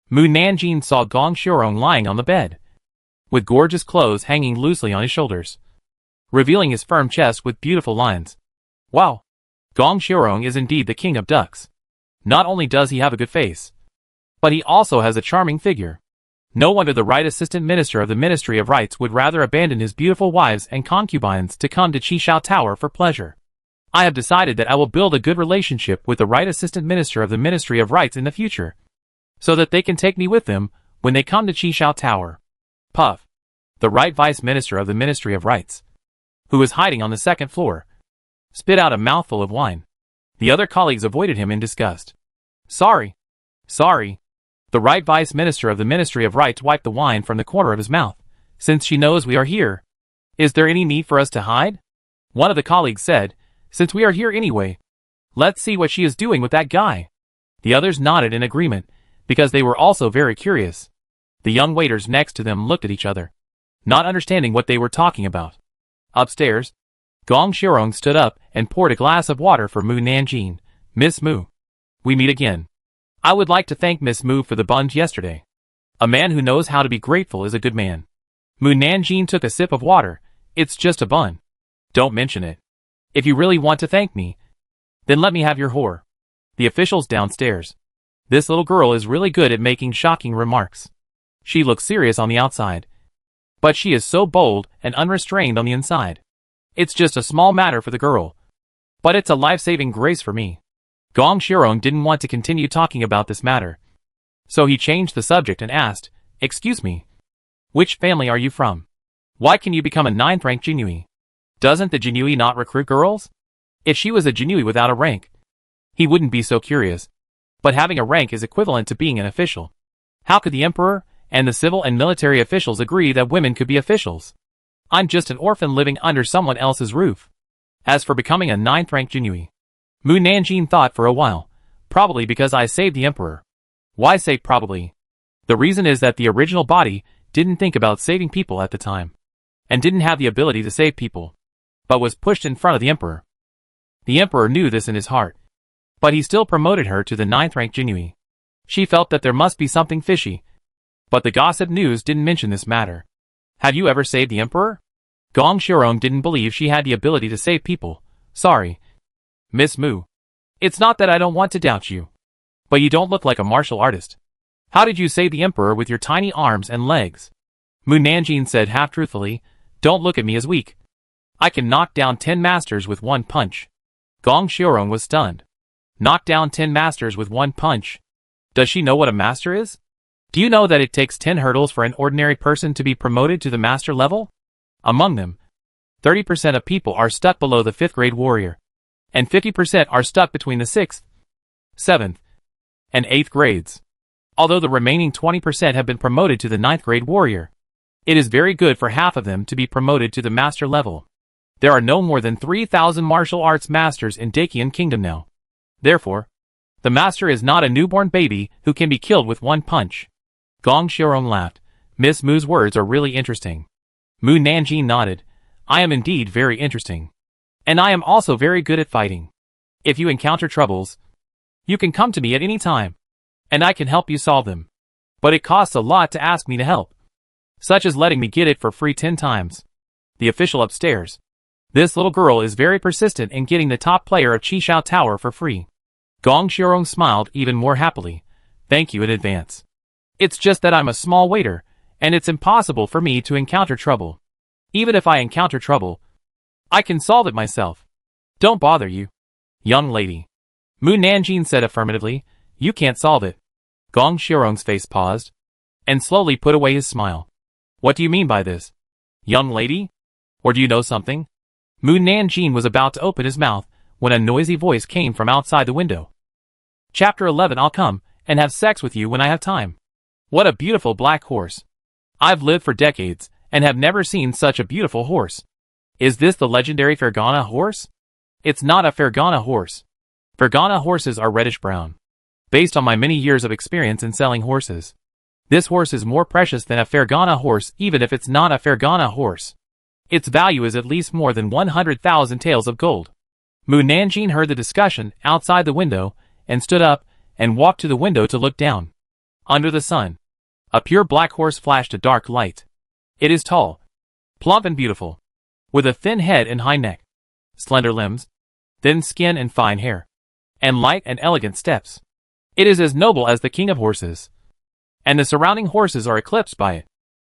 [SPEAKER 1] Mu Nanjing saw Gong Xiaorong lying on the bed, with gorgeous clothes hanging loosely on his shoulders, revealing his firm chest with beautiful lines. Wow! Gong Xiaorong is indeed the king of ducks. Not only does he have a good face, but he also has a charming figure. No wonder the right assistant minister of the Ministry of Rites would rather abandon his beautiful wives and concubines to come to Qi Shao Tower for pleasure. I have decided that I will build a good relationship with the right assistant minister of the Ministry of Rites in the future, so that they can take me with them when they come to Qi Shao Tower. Puff. The right vice minister of the Ministry of Rites, who was hiding on the second floor, spit out a mouthful of wine. The other colleagues avoided him in disgust. Sorry. The right vice minister of the Ministry of Rites wiped the wine from the corner of his mouth. Since she knows we are here, is there any need for us to hide? One of the colleagues said, since we are here anyway, let's see what she is doing with that guy. The others nodded in agreement, because they were also very curious. The young waiters next to them looked at each other, not understanding what they were talking about. Upstairs, Gong Xiaorong stood up and poured a glass of water for Mu Nanjing. Miss Mu, we meet again. I would like to thank Miss Mu for the buns yesterday. A man who knows how to be grateful is a good man. Mu Nanjing took a sip of water. It's just a bun. Don't mention it. If you really want to thank me, then let me have your whore. The officials downstairs. This little girl is really good at making shocking remarks. She looks serious on the outside, but she is so bold and unrestrained on the inside. It's just a small matter for the girl, but it's a life-saving grace for me. Gong Xiaorong didn't want to continue talking about this matter, so he changed the subject and asked, "Excuse me, which family are you from? Why can you become a 9th rank Jinui? Doesn't the Jinui not recruit girls? If she was a Jinui without a rank, he wouldn't be so curious, but having a rank is equivalent to being an official. How could the emperor and the civil and military officials agree that women could be officials? I'm just an orphan living under someone else's roof. As for becoming a 9th rank Jinui," Mu Nanjing thought for a while. Probably because I saved the emperor. Why say probably? The reason is that the original body didn't think about saving people at the time, and didn't have the ability to save people, but was pushed in front of the emperor. The emperor knew this in his heart, but he still promoted her to the 9th rank Jinui. She felt that there must be something fishy, but the gossip news didn't mention this matter. Have you ever saved the emperor? Gong Xiaorong didn't believe she had the ability to save people. Sorry, Miss Mu. It's not that I don't want to doubt you, but you don't look like a martial artist. How did you save the emperor with your tiny arms and legs? Mu Nanjing said half-truthfully, don't look at me as weak. I can knock down 10 masters with one punch. Gong Xiaorong was stunned. Knock down 10 masters with one punch. Does she know what a master is? Do you know that it takes 10 hurdles for an ordinary person to be promoted to the master level? Among them, 30% of people are stuck below the 5th grade warrior, and 50% are stuck between the 6th, 7th, and 8th grades. Although the remaining 20% have been promoted to the 9th grade warrior, it is very good for half of them to be promoted to the master level. There are no more than 3,000 martial arts masters in Dakian Kingdom now. Therefore, the master is not a newborn baby who can be killed with one punch. Gong Xiaorong laughed. Miss Mu's words are really interesting. Mu Nanjing nodded. I am indeed very interesting. And I am also very good at fighting. If you encounter troubles, you can come to me at any time, and I can help you solve them. But it costs a lot to ask me to help, such as letting me get it for free 10 times. The official upstairs. This little girl is very persistent in getting the top player of Qishao Tower for free. Gong Xiaorong smiled even more happily. Thank you in advance. It's just that I'm a small waiter, and it's impossible for me to encounter trouble. Even if I encounter trouble, I can solve it myself. Don't bother you, young lady. Mu Nanjing said affirmatively. You can't solve it. Gong Xiaorong's face paused, and slowly put away his smile. What do you mean by this? Young lady? Or do you know something? Mu Nanjing was about to open his mouth when a noisy voice came from outside the window. Chapter 11. I'll come and have sex with you when I have time. What a beautiful black horse. I've lived for decades and have never seen such a beautiful horse. Is this the legendary Fergana horse? It's not a Fergana horse. Fergana horses are reddish-brown. Based on my many years of experience in selling horses, this horse is more precious than a Fergana horse even if it's not a Fergana horse. Its value is at least more than 100,000 taels of gold. Mu Nanjing heard the discussion outside the window and stood up and walked to the window to look down. Under the sun, a pure black horse flashed a dark light. It is tall, plump and beautiful, with a thin head and high neck, slender limbs, thin skin and fine hair, and light and elegant steps. It is as noble as the king of horses, and the surrounding horses are eclipsed by it.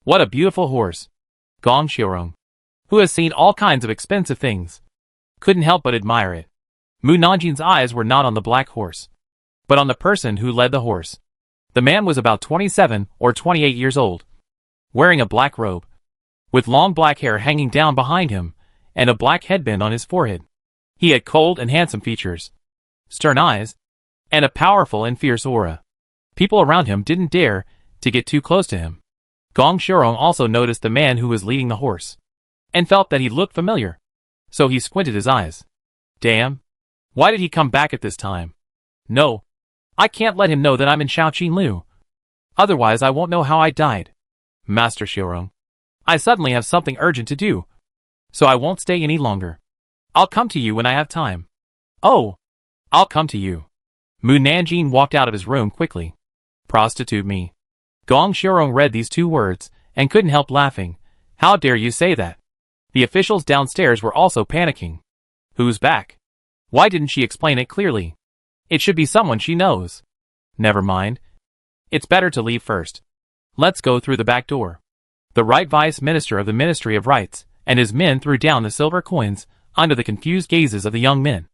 [SPEAKER 1] What a beautiful horse! Gong Xiaorong, who has seen all kinds of expensive things, couldn't help but admire it. Mu Nanjing's eyes were not on the black horse, but on the person who led the horse. The man was about 27 or 28 years old, wearing a black robe, with long black hair hanging down behind him, and a black headband on his forehead. He had cold and handsome features, stern eyes, and a powerful and fierce aura. People around him didn't dare to get too close to him. Gong Xiaorong also noticed the man who was leading the horse, and felt that he looked familiar, so he squinted his eyes. Damn! Why did he come back at this time? No, I can't let him know that I'm in Shaoqing Lu. Otherwise I won't know how I died. Master Xiaorong, I suddenly have something urgent to do, so I won't stay any longer. I'll come to you when I have time. Oh, I'll come to you. Mu Nanjing walked out of his room quickly. Prostitute me. Gong Xiaorong read these two words and couldn't help laughing. How dare you say that? The officials downstairs were also panicking. Who's back? Why didn't she explain it clearly? It should be someone she knows. Never mind. It's better to leave first. Let's go through the back door. The right vice minister of the Ministry of Rights and his men threw down the silver coins under the confused gazes of the young men,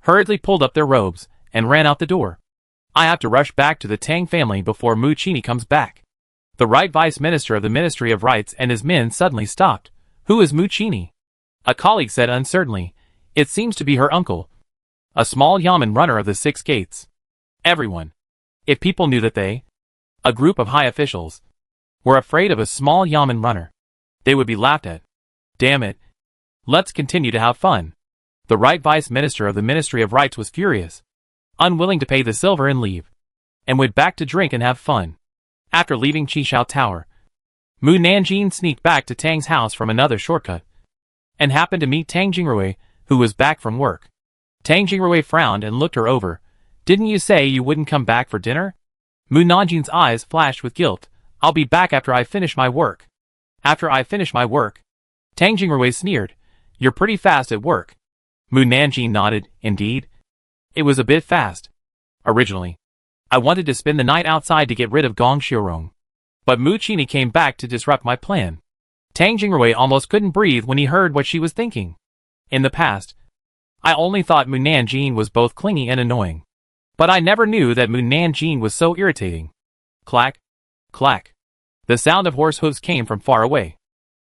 [SPEAKER 1] hurriedly pulled up their robes, and ran out the door. I have to rush back to the Tang family before Mu Qini comes back. The right vice minister of the Ministry of Rights and his men suddenly stopped. Who is Mu Qini? A colleague said uncertainly. It seems to be her uncle, a small yamen runner of the 6 gates. Everyone, if people knew that they, a group of high officials, were afraid of a small yamen runner, they would be laughed at. Damn it. Let's continue to have fun. The right vice minister of the Ministry of Rights was furious, unwilling to pay the silver and leave, and went back to drink and have fun. After leaving Qishao Tower, Mu Nanjing sneaked back to Tang's house from another shortcut, and happened to meet Tang Jingrui, who was back from work. Tang Jingrui frowned and looked her over. Didn't you say you wouldn't come back for dinner? Mu Nanjing's eyes flashed with guilt. I'll be back after I finish my work. After I finish my work? Tang Jingrui sneered. You're pretty fast at work. Mu Nanjing nodded. Indeed. It was a bit fast. Originally, I wanted to spend the night outside to get rid of Gong Xiaorong, but Mu Qini came back to disrupt my plan. Tang Jingrui almost couldn't breathe when he heard what she was thinking. In the past, I only thought Mu Nanjing was both clingy and annoying, but I never knew that Mu Nanjing was so irritating. Clack, clack. The sound of horse hooves came from far away.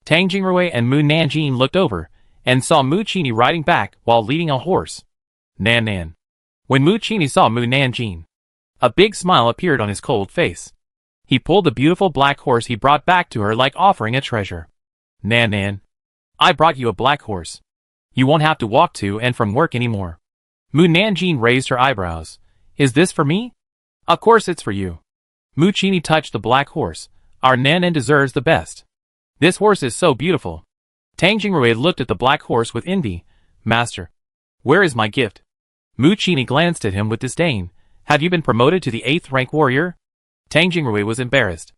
[SPEAKER 1] Tang Jingrui and Mu Nanjing looked over and saw Mu Qini riding back while leading a horse. Nan nan. When Mu Qini saw Mu Nanjing, a big smile appeared on his cold face. He pulled the beautiful black horse he brought back to her like offering a treasure. Nan nan. I brought you a black horse. You won't have to walk to and from work anymore. Mu Nanjing raised her eyebrows. Is this for me? Of course it's for you. Mu Qini touched the black horse. Our Nanan deserves the best. This horse is so beautiful. Tang Jingrui looked at the black horse with envy. Master, where is my gift? Mu Qini glanced at him with disdain. Have you been promoted to the 8th rank warrior? Tang Jingrui was embarrassed.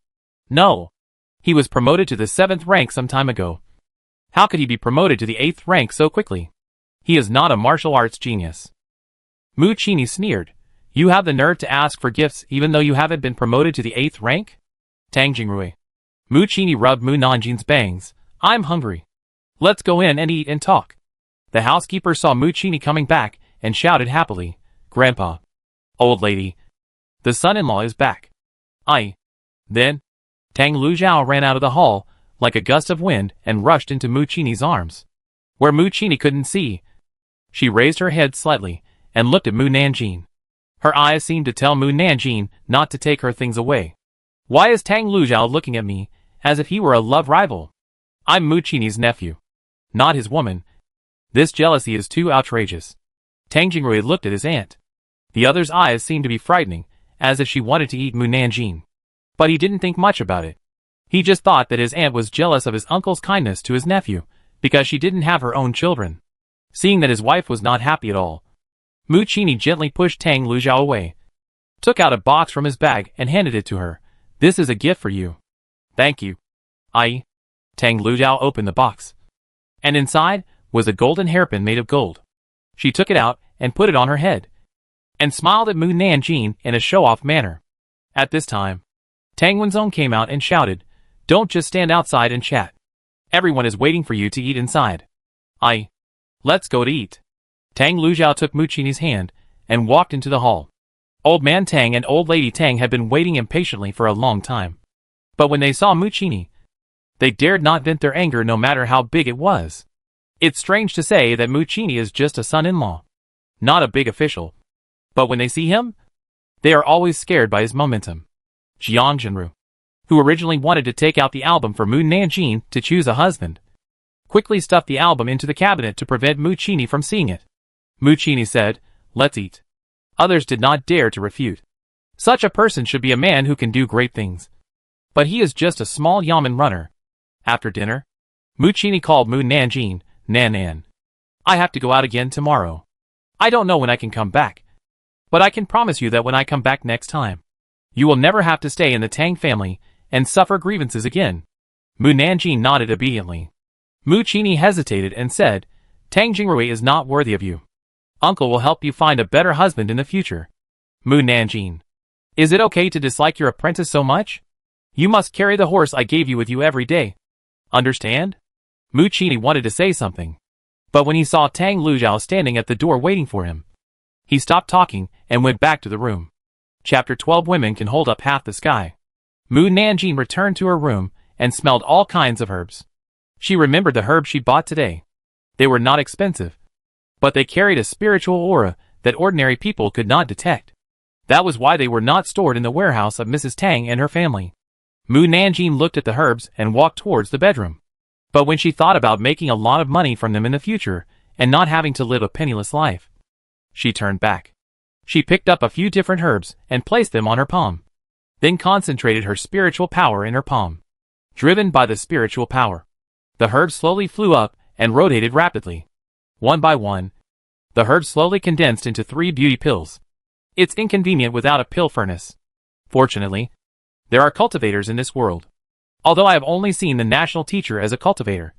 [SPEAKER 1] No. He was promoted to the 7th rank some time ago. How could he be promoted to the 8th rank so quickly? He is not a martial arts genius. Mu Qini sneered. You have the nerve to ask for gifts even though you haven't been promoted to the 8th rank? Tang Jingrui. Mu Qini rubbed Mu Nanjing's bangs. I'm hungry. Let's go in and eat and talk. The housekeeper saw Mu Qini coming back and shouted happily. Grandpa. Old lady. The son-in-law is back. Then, Tang Lujiao ran out of the hall, like a gust of wind, and rushed into Mu Qini's arms. Where Mu Qini couldn't see. She raised her head slightly, and looked at Mu Nanjing. Her eyes seemed to tell Mu Nanjing not to take her things away. Why is Tang Lujiao looking at me, as if he were a love rival? I'm Mu Qini's nephew. Not his woman. This jealousy is too outrageous. Tang Jingrui looked at his aunt. The other's eyes seemed to be frightening, as if she wanted to eat Mu Nanjing. But he didn't think much about it. He just thought that his aunt was jealous of his uncle's kindness to his nephew, because she didn't have her own children. Seeing that his wife was not happy at all, Mu Qini gently pushed Tang Lujiao away, took out a box from his bag and handed it to her. This is a gift for you. Thank you. Tang Lujiao opened the box. And inside was a golden hairpin made of gold. She took it out and put it on her head, and smiled at Mu Nanjing in a show-off manner. At this time, Tang Wenzong came out and shouted, Don't just stand outside and chat. Everyone is waiting for you to eat inside. Let's go to eat. Tang Lujiao took Mu Qini's hand and walked into the hall. Old man Tang and old lady Tang had been waiting impatiently for a long time. But when they saw Mu Qini, they dared not vent their anger no matter how big it was. It's strange to say that Mu Qini is just a son-in-law, not a big official. But when they see him, they are always scared by his momentum. Jiang Jinru, who originally wanted to take out the album for Mu Nanjing to choose a husband, quickly stuffed the album into the cabinet to prevent Mu Qini from seeing it. Mu Qini said, Let's eat. Others did not dare to refute. Such a person should be a man who can do great things. But he is just a small yamen runner. After dinner, Mu Qini called Mu Nanjing, Nanan. I have to go out again tomorrow. I don't know when I can come back. But I can promise you that when I come back next time, you will never have to stay in the Tang family and suffer grievances again. Mu Nanjing nodded obediently. Mu Qini hesitated and said, Tang Jingrui is not worthy of you. Uncle will help you find a better husband in the future. Mu Nanjing. Is it okay to dislike your apprentice so much? You must carry the horse I gave you with you every day. Understand? Mu Qini wanted to say something. But when he saw Tang Lujiao standing at the door waiting for him, he stopped talking and went back to the room. Chapter 12 Women can hold up half the sky. Mu Nanjing returned to her room and smelled all kinds of herbs. She remembered the herbs she bought today. They were not expensive, but they carried a spiritual aura that ordinary people could not detect. That was why they were not stored in the warehouse of Mrs. Tang and her family. Mu Nanjing looked at the herbs and walked towards the bedroom. But when she thought about making a lot of money from them in the future and not having to live a penniless life, she turned back. She picked up a few different herbs and placed them on her palm, then concentrated her spiritual power in her palm. Driven by the spiritual power, the herbs slowly flew up and rotated rapidly. One by one, the herbs slowly condensed into 3 beauty pills. It's inconvenient without a pill furnace. Fortunately, there are cultivators in this world. Although I have only seen the national teacher as a cultivator,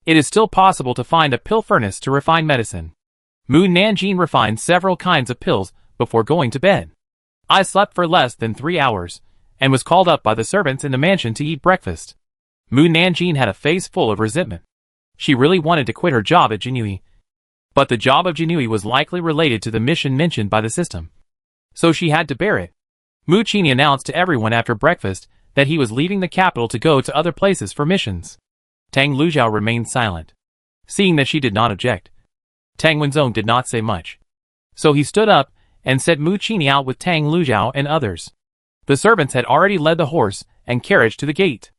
[SPEAKER 1] it is still possible to find a pill furnace to refine medicine. Mu Nanjing refined several kinds of pills before going to bed. I slept for less than 3 hours, and was called up by the servants in the mansion to eat breakfast. Mu Nanjing had a face full of resentment. She really wanted to quit her job at Jinui. But the job of Jinui was likely related to the mission mentioned by the system, so she had to bear it. Mu Qini announced to everyone after breakfast that he was leaving the capital to go to other places for missions. Tang Lujiao remained silent. Seeing that she did not object, Tang Wenzong did not say much. So he stood up and sent Mu Qini out with Tang Lujiao and others. The servants had already led the horse and carriage to the gate.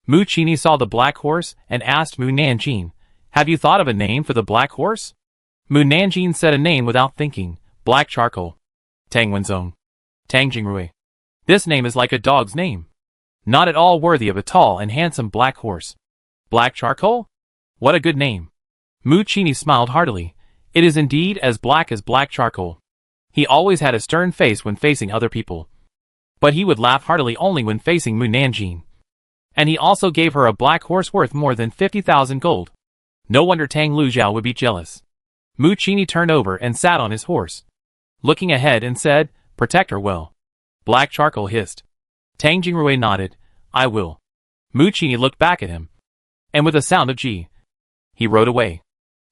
[SPEAKER 1] Mu Qini saw the black horse and asked Mu Nanjing, Have you thought of a name for the black horse? Mu Nanjing said a name without thinking. Black charcoal. Tang Wenzong. Tang Jingrui. This name is like a dog's name. Not at all worthy of a tall and handsome black horse. Black charcoal? What a good name. Mu Qini smiled heartily. It is indeed as black charcoal. He always had a stern face when facing other people. But he would laugh heartily only when facing Mu Nanjing. And he also gave her a black horse worth more than 50,000 gold. No wonder Tang Lujiao would be jealous. Mu Qini turned over and sat on his horse, looking ahead and said, "Protect her well." Black charcoal hissed. Tang Jingrui nodded. "I will." Mu Qini looked back at him, and with a sound of G, he rode away.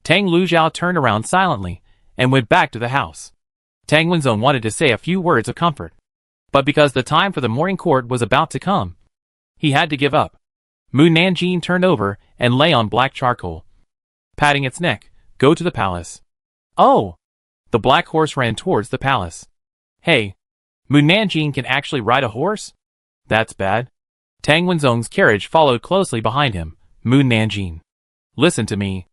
[SPEAKER 1] Tang Lujiao turned around silently and went back to the house. Tang Wenzong wanted to say a few words of comfort, but because the time for the morning court was about to come, he had to give up. Mu Nanjing turned over and lay on black charcoal, patting its neck. "Go to the palace." "Oh!" The black horse ran towards the palace. "Hey, Mu Nanjing can actually ride a horse? That's bad." Tang Wenzong's carriage followed closely behind him. Mu Nanjing, listen to me.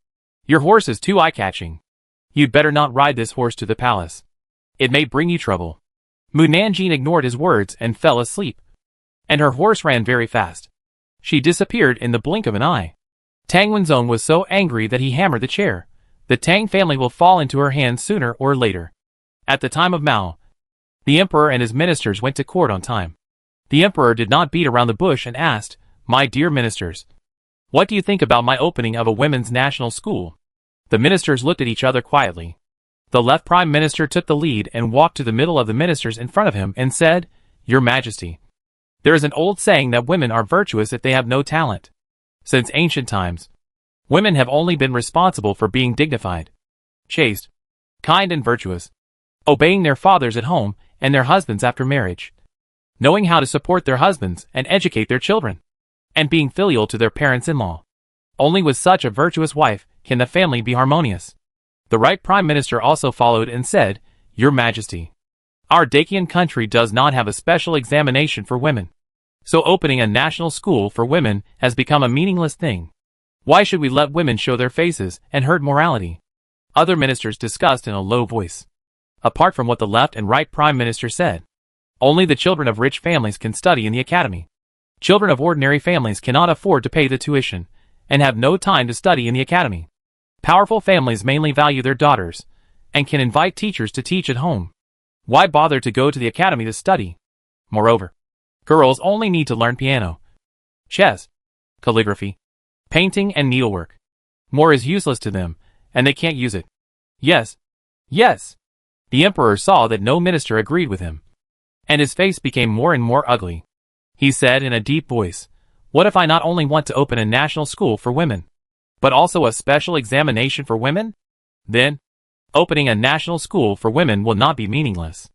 [SPEAKER 1] Your horse is too eye-catching. You'd better not ride this horse to the palace. It may bring you trouble. Mu Nanjing ignored his words and fell asleep. And her horse ran very fast. She disappeared in the blink of an eye. Tang Wenzong was so angry that he hammered the chair. The Tang family will fall into her hands sooner or later. At the time of Mao, the emperor and his ministers went to court on time. The emperor did not beat around the bush and asked, "My dear ministers, what do you think about my opening of a women's national school?" The ministers looked at each other quietly. The left prime minister took the lead and walked to the middle of the ministers in front of him and said, "Your Majesty, there is an old saying that women are virtuous if they have no talent. Since ancient times, women have only been responsible for being dignified, chaste, kind and virtuous, obeying their fathers at home and their husbands after marriage, knowing how to support their husbands and educate their children, and being filial to their parents-in-law. Only with such a virtuous wife can the family be harmonious." The right prime minister also followed and said, "Your Majesty, our Dacian country does not have a special examination for women. So opening a national school for women has become a meaningless thing. Why should we let women show their faces and herd morality?" Other ministers discussed in a low voice. Apart from what the left and right prime minister said, only the children of rich families can study in the academy. Children of ordinary families cannot afford to pay the tuition and have no time to study in the academy. Powerful families mainly value their daughters and can invite teachers to teach at home. Why bother to go to the academy to study? Moreover, girls only need to learn piano, chess, calligraphy, painting and needlework. More is useless to them, and they can't use it. Yes, yes. The emperor saw that no minister agreed with him, and his face became more and more ugly. He said in a deep voice, "What if I not only want to open a national school for women, but also a special examination for women? Then, opening a national school for women will not be meaningless."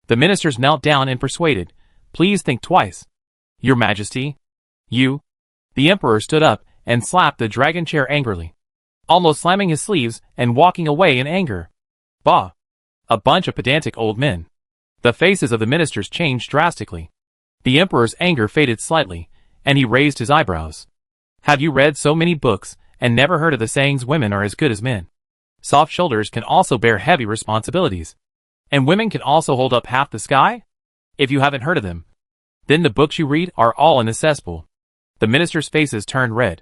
[SPEAKER 1] The ministers knelt down and persuaded, "Please think twice. Your Majesty, you." The emperor stood up and slapped the dragon chair angrily, almost slamming his sleeves and walking away in anger. Bah! A bunch of pedantic old men. The faces of the ministers changed drastically. The emperor's anger faded slightly, and he raised his eyebrows. "Have you read so many books and never heard of the sayings women are as good as men? Soft shoulders can also bear heavy responsibilities, and women can also hold up half the sky? If you haven't heard of them, then the books you read are all in the cesspool." The ministers' faces turned red.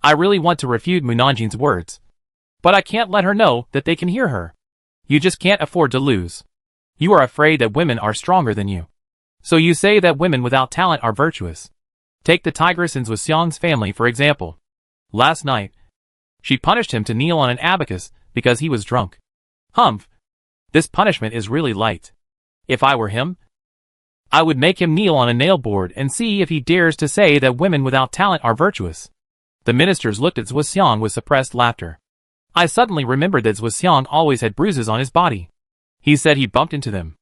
[SPEAKER 1] I really want to refute Mu Nanjing's words, but I can't let her know that they can hear her. You just can't afford to lose. You are afraid that women are stronger than you. So you say that women without talent are virtuous. Take the tigress in Zhuxiang's family for example. Last night, she punished him to kneel on an abacus because he was drunk. Humph! This punishment is really light. If I were him, I would make him kneel on a nail board and see if he dares to say that women without talent are virtuous. The ministers looked at Zhuxiang with suppressed laughter. I suddenly remembered that Zhuxiang always had bruises on his body. He said he bumped into them.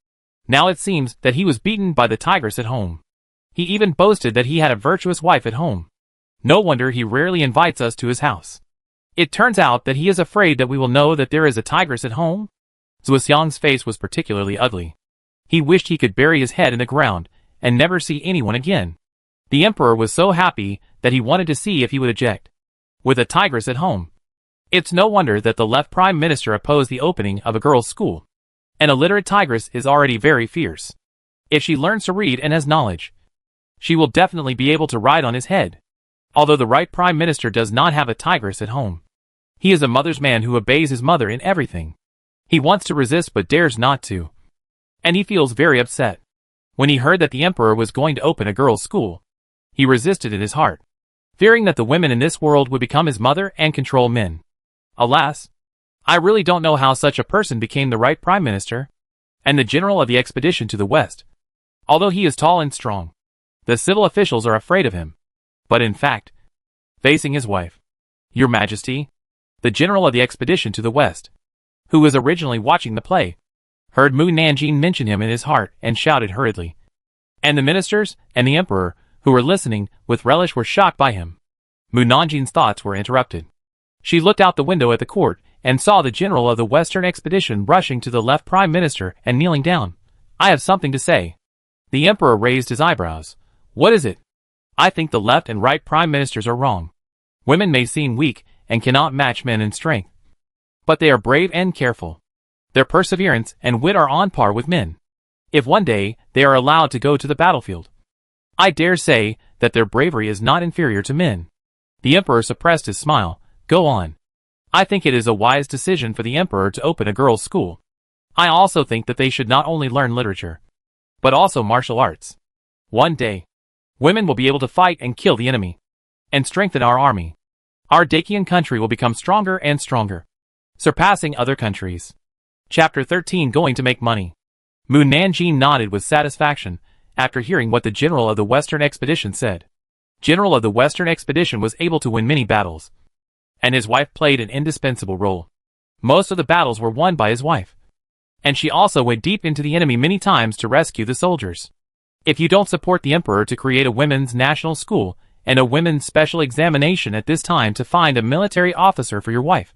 [SPEAKER 1] Now it seems that he was beaten by the tigress at home. He even boasted that he had a virtuous wife at home. No wonder he rarely invites us to his house. It turns out that he is afraid that we will know that there is a tigress at home. Zhuxiang's face was particularly ugly. He wished he could bury his head in the ground and never see anyone again. The emperor was so happy that he wanted to see if he would eject. With a tigress at home, It's no wonder that the left prime minister opposed the opening of a girls' school. An illiterate tigress is already very fierce. If she learns to read and has knowledge, she will definitely be able to ride on his head. Although the right prime minister does not have a tigress at home. He is a mother's man who obeys his mother in everything. He wants to resist but dares not to. And he feels very upset. When he heard that the emperor was going to open a girls' school, he resisted in his heart, fearing that the women in this world would become his mother and control men. Alas, I really don't know how such a person became the right prime minister, and the general of the expedition to the west. Although he is tall and strong, the civil officials are afraid of him. But in fact, facing his wife, Your Majesty, the general of the expedition to the west, who was originally watching the play, heard Mu Nanjing mention him in his heart and shouted hurriedly. And the ministers and the emperor, who were listening with relish, were shocked by him. Mu Nanjing's thoughts were interrupted. She looked out the window at the court and saw the general of the western expedition rushing to the left prime minister and kneeling down. I have something to say. The emperor raised his eyebrows. What is it? I think the left and right prime ministers are wrong. Women may seem weak and cannot match men in strength, but they are brave and careful. Their perseverance and wit are on par with men. If one day they are allowed to go to the battlefield, I dare say that their bravery is not inferior to men. The emperor suppressed his smile. Go on. I think it is a wise decision for the emperor to open a girls' school. I also think that they should not only learn literature, but also martial arts. One day, women will be able to fight and kill the enemy, and strengthen our army. Our Dacian country will become stronger and stronger, surpassing other countries. Chapter 13. Going to make money. Mu Nanjing nodded with satisfaction after hearing what the general of the Western expedition said. General of the Western expedition was able to win many battles, and his wife played an indispensable role. Most of the battles were won by his wife, and she also went deep into the enemy many times to rescue the soldiers. If you don't support the emperor to create a women's national school and a women's special examination at this time to find a military officer for your wife,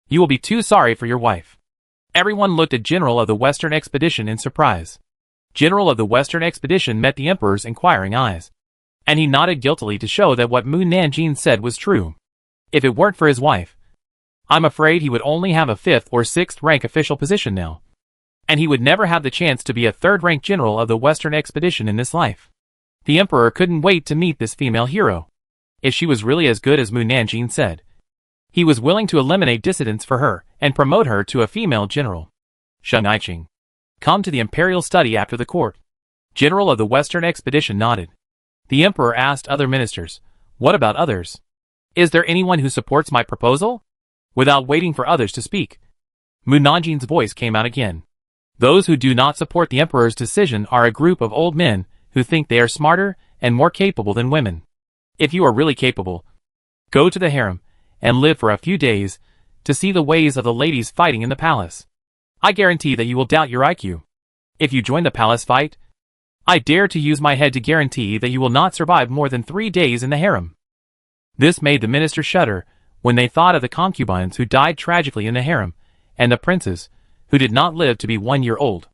[SPEAKER 1] you will be too sorry for your wife. Everyone looked at General of the Western expedition in surprise. General of the Western expedition met the emperor's inquiring eyes, and he nodded guiltily to show that what Mu Nanjing said was true. If it weren't for his wife, I'm afraid he would only have a 5th or 6th rank official position now, and he would never have the chance to be a 3rd-rank general of the Western expedition in this life. The emperor couldn't wait to meet this female hero. If she was really as good as Mu Nanjing said, he was willing to eliminate dissidents for her and promote her to a female general. Sheng Aiqing, come to the imperial study after the court. General of the Western expedition nodded. The emperor asked other ministers, what about others? Is there anyone who supports my proposal? Without waiting for others to speak, Mu Nanjing's voice came out again. Those who do not support the emperor's decision are a group of old men who think they are smarter and more capable than women. If you are really capable, go to the harem and live for a few days to see the ways of the ladies fighting in the palace. I guarantee that you will doubt your IQ. If you join the palace fight, I dare to use my head to guarantee that you will not survive more than 3 days in the harem. This made the minister shudder when they thought of the concubines who died tragically in the harem, and the princes who did not live to be 1 year old.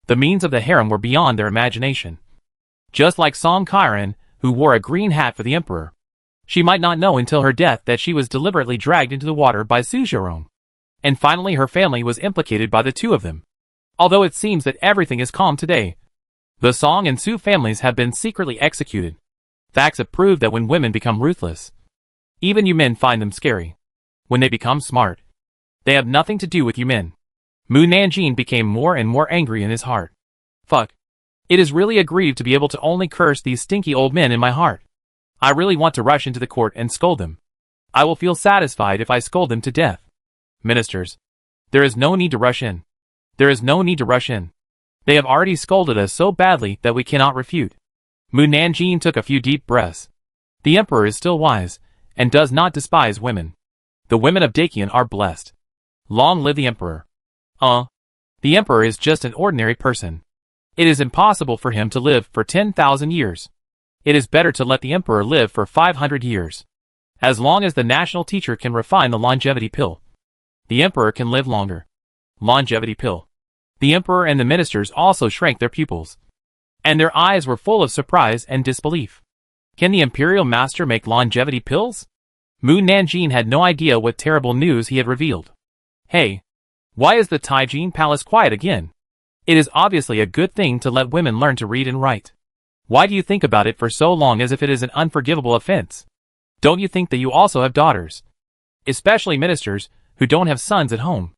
[SPEAKER 1] The means of the harem were beyond their imagination. Just like Song Kairan, who wore a green hat for the emperor. She might not know until her death that she was deliberately dragged into the water by Su Zhirong. And finally her family was implicated by the two of them. Although it seems that everything is calm today, the Song and Su families have been secretly executed. Facts have proved that when women become ruthless, even you men find them scary. When they become smart, they have nothing to do with you men. Mu Nanjing became more and more angry in his heart. Fuck. It is really a grief to be able to only curse these stinky old men in my heart. I really want to rush into the court and scold them. I will feel satisfied if I scold them to death. Ministers, there is no need to rush in. There is no need to rush in. They have already scolded us so badly that we cannot refute. Mu Nanjing took a few deep breaths. The emperor is still wise, and does not despise women. The women of Dacian are blessed. Long live the emperor. The emperor is just an ordinary person. It is impossible for him to live for 10,000 years. It is better to let the emperor live for 500 years. As long as the national teacher can refine the longevity pill, the emperor can live longer. Longevity pill. The emperor and the ministers also shrank their pupils, and their eyes were full of surprise and disbelief. Can the imperial master make longevity pills? Mu Nanjing had no idea what terrible news he had revealed. Hey, why is the Taijin Palace quiet again? It is obviously a good thing to let women learn to read and write. Why do you think about it for so long as if it is an unforgivable offense? Don't you think that you also have daughters? Especially ministers, who don't have sons at home.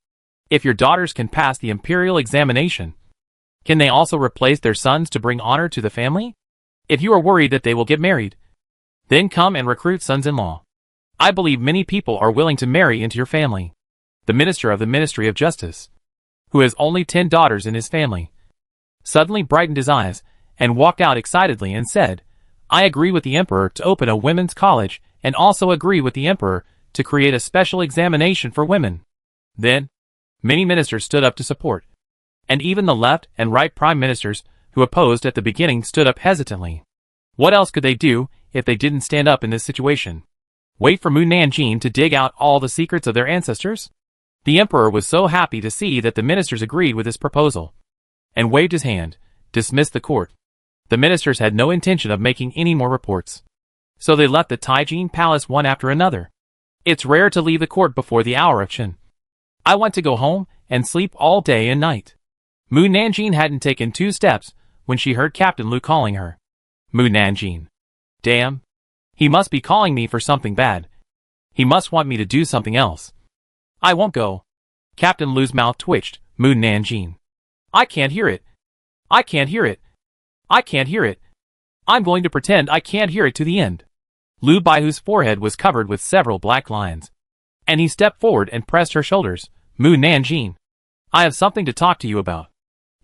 [SPEAKER 1] If your daughters can pass the imperial examination, can they also replace their sons to bring honor to the family? If you are worried that they will get married, then come and recruit sons-in-law. I believe many people are willing to marry into your family. The minister of the Ministry of Justice, who has only 10 daughters in his family, suddenly brightened his eyes and walked out excitedly and said, I agree with the emperor to open a women's college and also agree with the emperor to create a special examination for women. Then, many ministers stood up to support, and even the left and right prime ministers who opposed at the beginning stood up hesitantly. What else could they do if they didn't stand up in this situation? Wait for Mu Nanjing to dig out all the secrets of their ancestors? The emperor was so happy to see that the ministers agreed with his proposal, and waved his hand, dismissed the court. The ministers had no intention of making any more reports, so they left the Taijin Palace one after another. It's rare to leave the court before the hour of Qin. I want to go home and sleep all day and night. Mu Nanjing hadn't taken 2 steps when she heard Captain Lu calling her. Mu Nanjing. Damn. He must be calling me for something bad. He must want me to do something else. I won't go. Captain Lu's mouth twitched. Mu Nanjing. I can't hear it. I can't hear it. I can't hear it. I'm going to pretend I can't hear it to the end. Lu Baihu's forehead was covered with several black lines, and he stepped forward and pressed her shoulders. Mu Nanjing. I have something to talk to you about.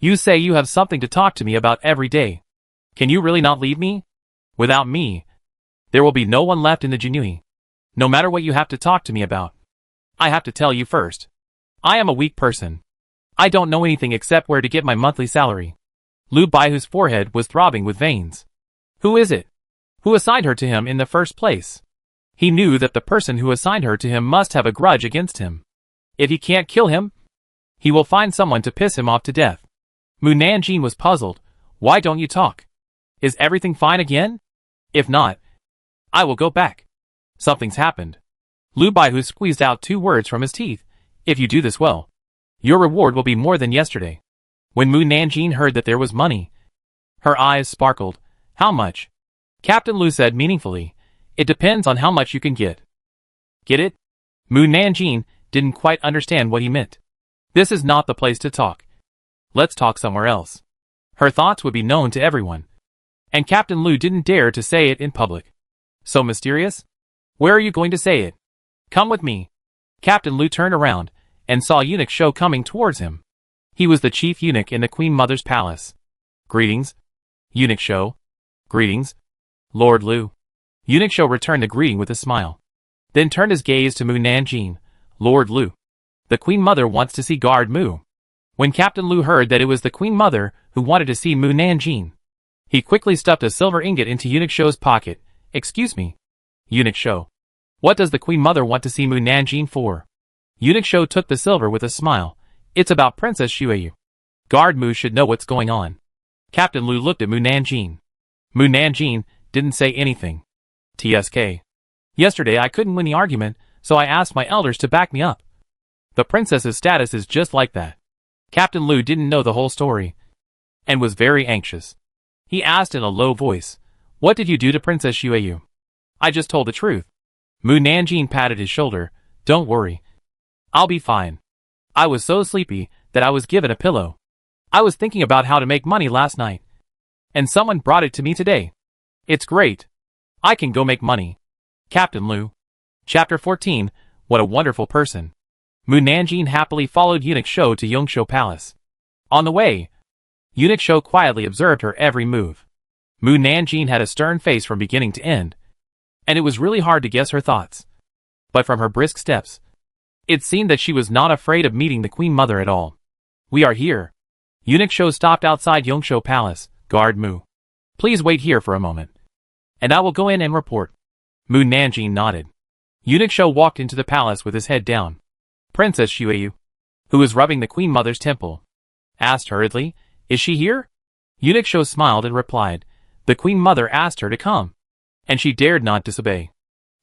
[SPEAKER 1] You say you have something to talk to me about every day. Can you really not leave me? Without me, there will be no one left in the Jinui. No matter what you have to talk to me about. I have to tell you first. I am a weak person. I don't know anything except where to get my monthly salary. Lu Baihu's forehead was throbbing with veins. Who is it? Who assigned her to him in the first place? He knew that the person who assigned her to him must have a grudge against him. If he can't kill him, he will find someone to piss him off to death. Mu Nanjing was puzzled. Why don't you talk? Is everything fine again? If not, I will go back. Something's happened. Lu Baihu squeezed out 2 words from his teeth. If you do this well, your reward will be more than yesterday. When Mu Nanjing heard that there was money, her eyes sparkled. How much? Captain Lu said meaningfully. It depends on how much you can get. Get it? Mu Nanjing didn't quite understand what he meant. This is not the place to talk. Let's talk somewhere else. Her thoughts would be known to everyone, and Captain Lu didn't dare to say it in public. So mysterious? Where are you going to say it? Come with me. Captain Lu turned around and saw Eunuch Shou coming towards him. He was the chief eunuch in the Queen Mother's palace. Greetings. Eunuch Shou. Greetings. Lord Lu. Eunuch Shou returned the greeting with a smile, then turned his gaze to Mu Nanjing. Lord Lu. The Queen Mother wants to see Guard Mu. When Captain Lu heard that it was the Queen Mother who wanted to see Mu Nanjing, he quickly stuffed a silver ingot into Eunuch Shou's pocket. Excuse me. Eunuch Shou. What does the Queen Mother want to see Mu Nanjing for? Eunuch Shou took the silver with a smile. It's about Princess Xueyu. Guard Mu should know what's going on. Captain Lu looked at Mu Nanjing. Mu Nanjing didn't say anything. TSK. Yesterday I couldn't win the argument, so I asked my elders to back me up. The princess's status is just like that. Captain Lu didn't know the whole story, and was very anxious. He asked in a low voice, what did you do to Princess Xueyu? I just told the truth. Mu Nanjing patted his shoulder. Don't worry. I'll be fine. I was so sleepy that I was given a pillow. I was thinking about how to make money last night, and someone brought it to me today. It's great. I can go make money. Captain Lu. Chapter 14. What a wonderful person. Mu Nanjing happily followed Eunuch Shou to Yongshou Palace. On the way, Eunuch Shou quietly observed her every move. Mu Nanjing had a stern face from beginning to end, and it was really hard to guess her thoughts. But from her brisk steps, it seemed that she was not afraid of meeting the Queen Mother at all. We are here. Eunuch Shou stopped outside Yongshou Palace. Guard Mu. Please wait here for a moment, and I will go in and report. Mu Nanjing nodded. Eunuch Shou walked into the palace with his head down. Princess Xueyu, who was rubbing the Queen Mother's temple, asked hurriedly, is she here? Eunuch Shou smiled and replied, the Queen Mother asked her to come, and she dared not disobey.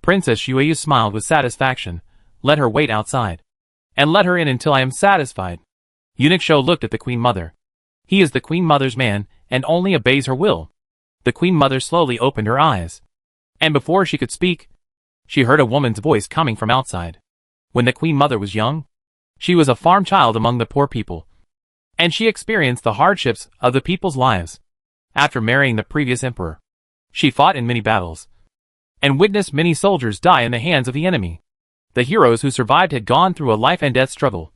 [SPEAKER 1] Princess Shueyu smiled with satisfaction. Let her wait outside. And let her in until I am satisfied. Eunuch Shou looked at the Queen Mother. He is the Queen Mother's man, and only obeys her will. The Queen Mother slowly opened her eyes. And before she could speak, she heard a woman's voice coming from outside. When the Queen Mother was young, she was a farm child among the poor people. And she experienced the hardships of the people's lives. After marrying the previous emperor, she fought in many battles, and witnessed many soldiers die in the hands of the enemy. The heroes who survived had gone through a life and death struggle.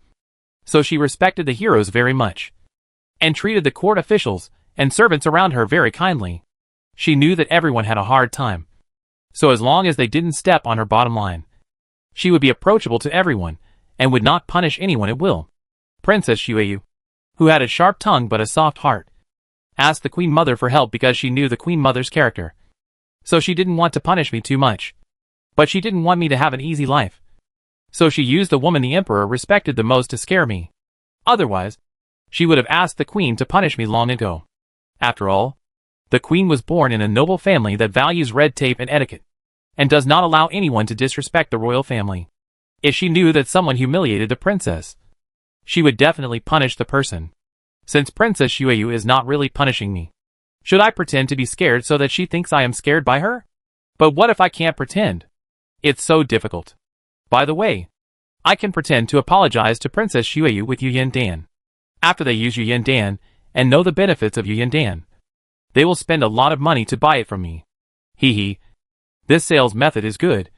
[SPEAKER 1] So she respected the heroes very much, and treated the court officials and servants around her very kindly. She knew that everyone had a hard time. So as long as they didn't step on her bottom line, she would be approachable to everyone, and would not punish anyone at will. Princess Shueyu, who had a sharp tongue but a soft heart, asked the Queen Mother for help because she knew the Queen Mother's character. So she didn't want to punish me too much. But she didn't want me to have an easy life. So she used the woman the Emperor respected the most to scare me. Otherwise, she would have asked the Queen to punish me long ago. After all, the Queen was born in a noble family that values red tape and etiquette, and does not allow anyone to disrespect the royal family. If she knew that someone humiliated the princess, she would definitely punish the person. Since Princess Shueyu is not really punishing me, should I pretend to be scared so that she thinks I am scared by her? But what if I can't pretend? It's so difficult. By the way, I can pretend to apologize to Princess Shueyu with Yu Yin Dan. After they use Yu Yin Dan, and know the benefits of Yu Yin Dan, they will spend a lot of money to buy it from me. Hee hee. This sales method is good,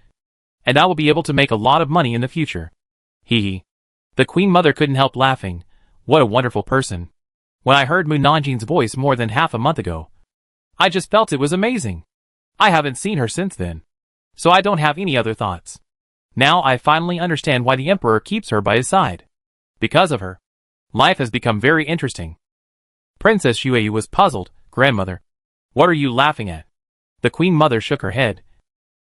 [SPEAKER 1] and I will be able to make a lot of money in the future. Hee hee. The Queen Mother couldn't help laughing. What a wonderful person. When I heard Mu Nanjing's voice more than half a month ago, I just felt it was amazing. I haven't seen her since then, so I don't have any other thoughts. Now I finally understand why the Emperor keeps her by his side. Because of her, life has become very interesting. Princess Shueyu was puzzled. Grandmother, what are you laughing at? The Queen Mother shook her head,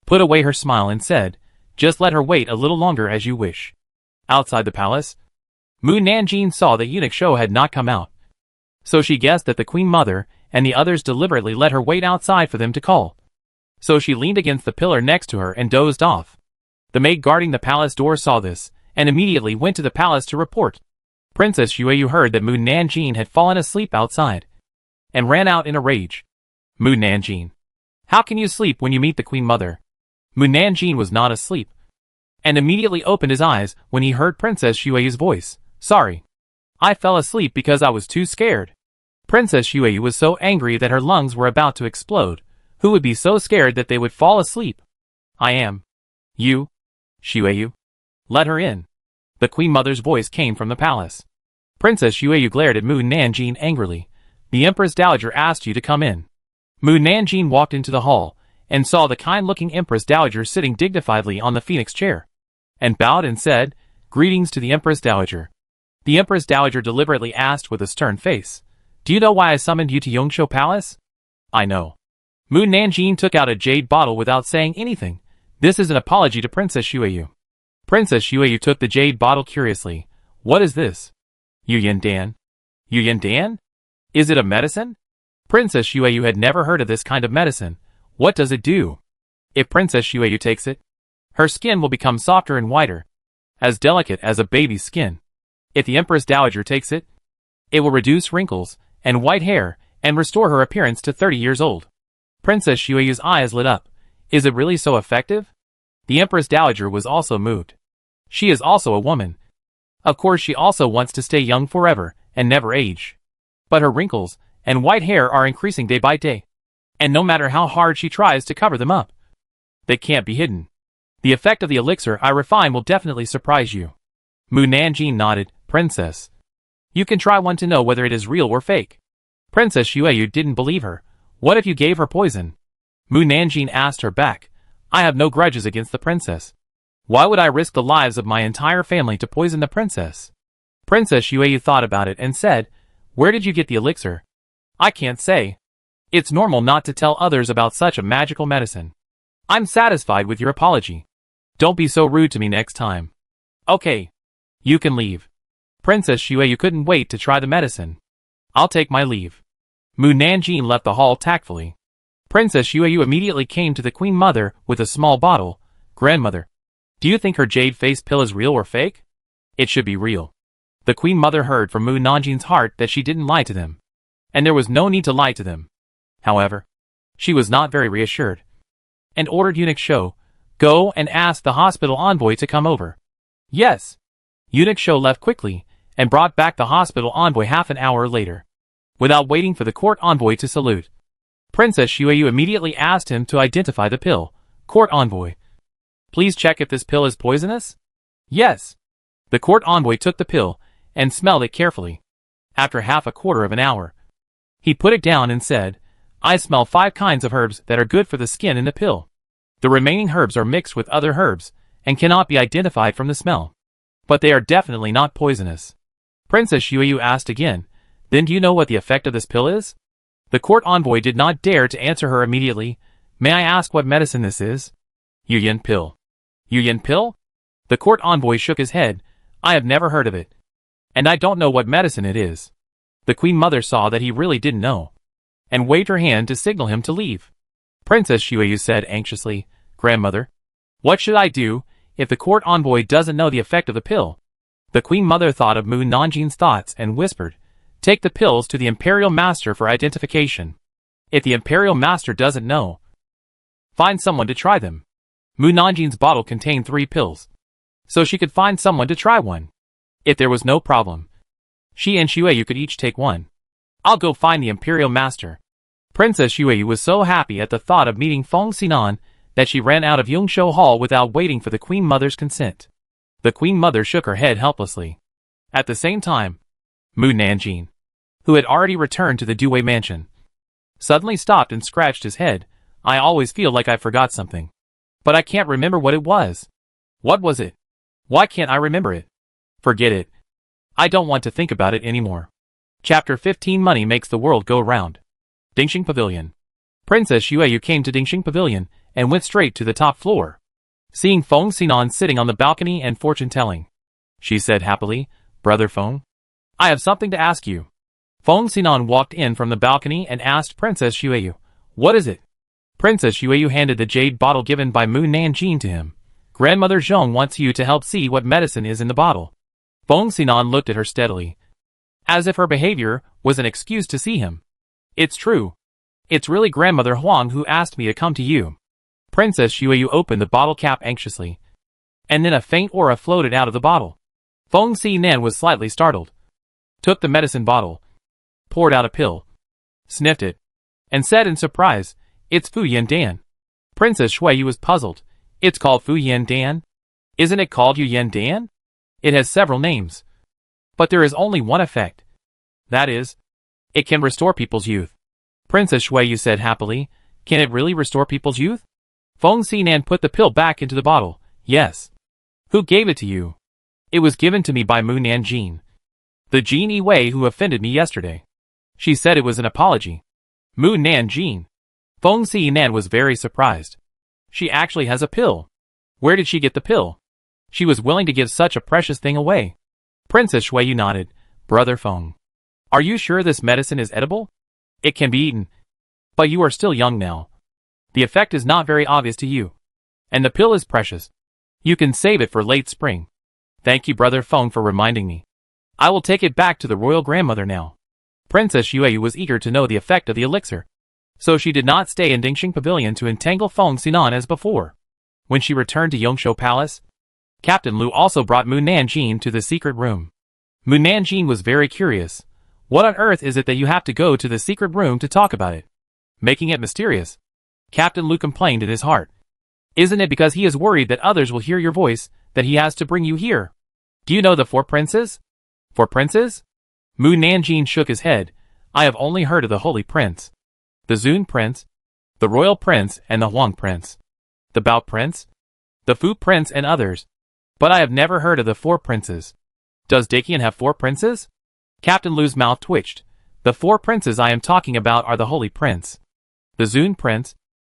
[SPEAKER 1] put away her smile and said, just let her wait a little longer as you wish. Outside the palace, Mu Nanjing saw that Eunuch Shou had not come out. So she guessed that the Queen Mother and the others deliberately let her wait outside for them to call. So she leaned against the pillar next to her and dozed off. The maid guarding the palace door saw this, and immediately went to the palace to report. Princess Shueyu heard that Mu Nanjing had fallen asleep outside, and ran out in a rage. Mu Nanjing, how can you sleep when you meet the Queen Mother? Mu Nanjing was not asleep, and immediately opened his eyes when he heard Princess Shueyu's voice. Sorry. I fell asleep because I was too scared. Princess Shueyu was so angry that her lungs were about to explode. Who would be so scared that they would fall asleep? I am. You, Shueyu. Let her in. The Queen Mother's voice came from the palace. Princess Shueyu glared at Mu Nanjing angrily. The Empress Dowager asked you to come in. Mu Nanjing walked into the hall, and saw the kind-looking Empress Dowager sitting dignifiedly on the phoenix chair, and bowed and said, Greetings to the Empress Dowager. The Empress Dowager deliberately asked with a stern face, Do you know why I summoned you to Yongshou Palace? I know. Mu Nanjing took out a jade bottle without saying anything. This is an apology to Princess Shueyu. Princess Shueyu took the jade bottle curiously. What is this? Yu Yin Dan. Yu Yin Dan? Is it a medicine? Princess Shueyu had never heard of this kind of medicine. What does it do? If Princess Shueyu takes it, her skin will become softer and whiter, as delicate as a baby's skin. If the Empress Dowager takes it, it will reduce wrinkles and white hair and restore her appearance to 30 years old. Princess Shueyu's eyes lit up. Is it really so effective? The Empress Dowager was also moved. She is also a woman. Of course she also wants to stay young forever and never age. But her wrinkles and white hair are increasing day by day. And no matter how hard she tries to cover them up, they can't be hidden. The effect of the elixir I refine will definitely surprise you. Mu Nanjing nodded. Princess, you can try one to know whether it is real or fake. Princess Shueyu didn't believe her. What if you gave her poison? Mu Nanjing asked her back. I have no grudges against the princess. Why would I risk the lives of my entire family to poison the princess? Princess Shueyu thought about it and said, Where did you get the elixir? I can't say. It's normal not to tell others about such a magical medicine. I'm satisfied with your apology. Don't be so rude to me next time. Okay. You can leave. Princess Shueyu couldn't wait to try the medicine. I'll take my leave. Mu Nanjing left the hall tactfully. Princess Shueyu immediately came to the Queen Mother with a small bottle. Grandmother, do you think her jade face pill is real or fake? It should be real. The Queen Mother heard from Mu Nanjin's heart that she didn't lie to them. And there was no need to lie to them. However, she was not very reassured. And ordered Eunuch Shou, go and ask the hospital envoy to come over. Yes. Eunuch Shou left quickly, and brought back the hospital envoy half an hour later. Without waiting for the court envoy to salute, Princess Xueyu immediately asked him to identify the pill. Court envoy, please check if this pill is poisonous? Yes. The court envoy took the pill, and smelled it carefully. After half a quarter of an hour, he put it down and said, I smell 5 kinds of herbs that are good for the skin in the pill. The remaining herbs are mixed with other herbs, and cannot be identified from the smell. But they are definitely not poisonous. Princess Xueyu asked again, then do you know what the effect of this pill is? The court envoy did not dare to answer her immediately. May I ask what medicine this is? Yuyin pill. Yuyin pill? The court envoy shook his head. I have never heard of it. And I don't know what medicine it is. The Queen Mother saw that he really didn't know, and waved her hand to signal him to leave. Princess Xueyu said anxiously, Grandmother, what should I do if the court envoy doesn't know the effect of the pill? The Queen Mother thought of Mu Nanjin's thoughts and whispered, take the pills to the Imperial Master for identification. If the Imperial Master doesn't know, find someone to try them. Mu Nanjin's bottle contained 3 pills, so she could find someone to try one. If there was no problem, she and Xueyu could each take one. I'll go find the Imperial Master. Princess Xueyu was so happy at the thought of meeting Feng Xinan that she ran out of Yongshou Hall without waiting for the Queen Mother's consent. The Queen Mother shook her head helplessly. At the same time, Mu Nanjin, who had already returned to the Dewey mansion, suddenly stopped and scratched his head. I always feel like I forgot something, but I can't remember what it was. What was it? Why can't I remember it? Forget it. I don't want to think about it anymore. Chapter 15 Money Makes the World Go Round. Dingxing Pavilion. Princess Xueyu came to Dingxing Pavilion and went straight to the top floor. Seeing Feng Xinan sitting on the balcony and fortune-telling, she said happily, Brother Feng, I have something to ask you. Feng Xinan walked in from the balcony and asked Princess Xueyu, what is it? Princess Xueyu handed the jade bottle given by Mu Nanjin to him. Grandmother Zhong wants you to help see what medicine is in the bottle. Feng Xinan looked at her steadily, as if her behavior was an excuse to see him. It's true. It's really Grandmother Huang who asked me to come to you. Princess Xueyu opened the bottle cap anxiously, and then a faint aura floated out of the bottle. Feng Xinan was slightly startled, took the medicine bottle, poured out a pill, sniffed it, and said in surprise, it's Fu Yin Dan. Princess Xueyu was puzzled. It's called Fu Yin Dan? Isn't it called Yu Yin Dan? It has several names, but there is only one effect. That is, it can restore people's youth. Princess Xueyu said happily, can it really restore people's youth? Feng Xinan put the pill back into the bottle. Yes. Who gave it to you? It was given to me by Mu Nanjin, the Jin Yi Wei who offended me yesterday. She said it was an apology. Mu Nanjin. Feng Xinan was very surprised. She actually has a pill. Where did she get the pill? She was willing to give such a precious thing away. Princess Xueyu nodded. Brother Feng, are you sure this medicine is edible? It can be eaten. But you are still young now. The effect is not very obvious to you. And the pill is precious. You can save it for late spring. Thank you, Brother Feng, for reminding me. I will take it back to the royal grandmother now. Princess Xueyu was eager to know the effect of the elixir, so she did not stay in Dingxing Pavilion to entangle Feng Xinan as before. When she returned to Yongshou Palace, Captain Lu also brought Mu Nanjin to the secret room. Mu Nanjin was very curious. What on earth is it that you have to go to the secret room to talk about it, making it mysterious? Captain Lu complained in his heart. Isn't it because he is worried that others will hear your voice that he has to bring you here? Do you know the 4 princes? 4 princes? Mu Nanjin shook his head. I have only heard of the Holy Prince, the Zun Prince, the Royal Prince, and the Huang Prince, the Bao Prince, the Fu Prince, and others. But I have never heard of the 4 princes. Does Dakian have 4 princes? Captain Lu's mouth twitched. The 4 princes I am talking about are the Holy Prince, the Zun Prince,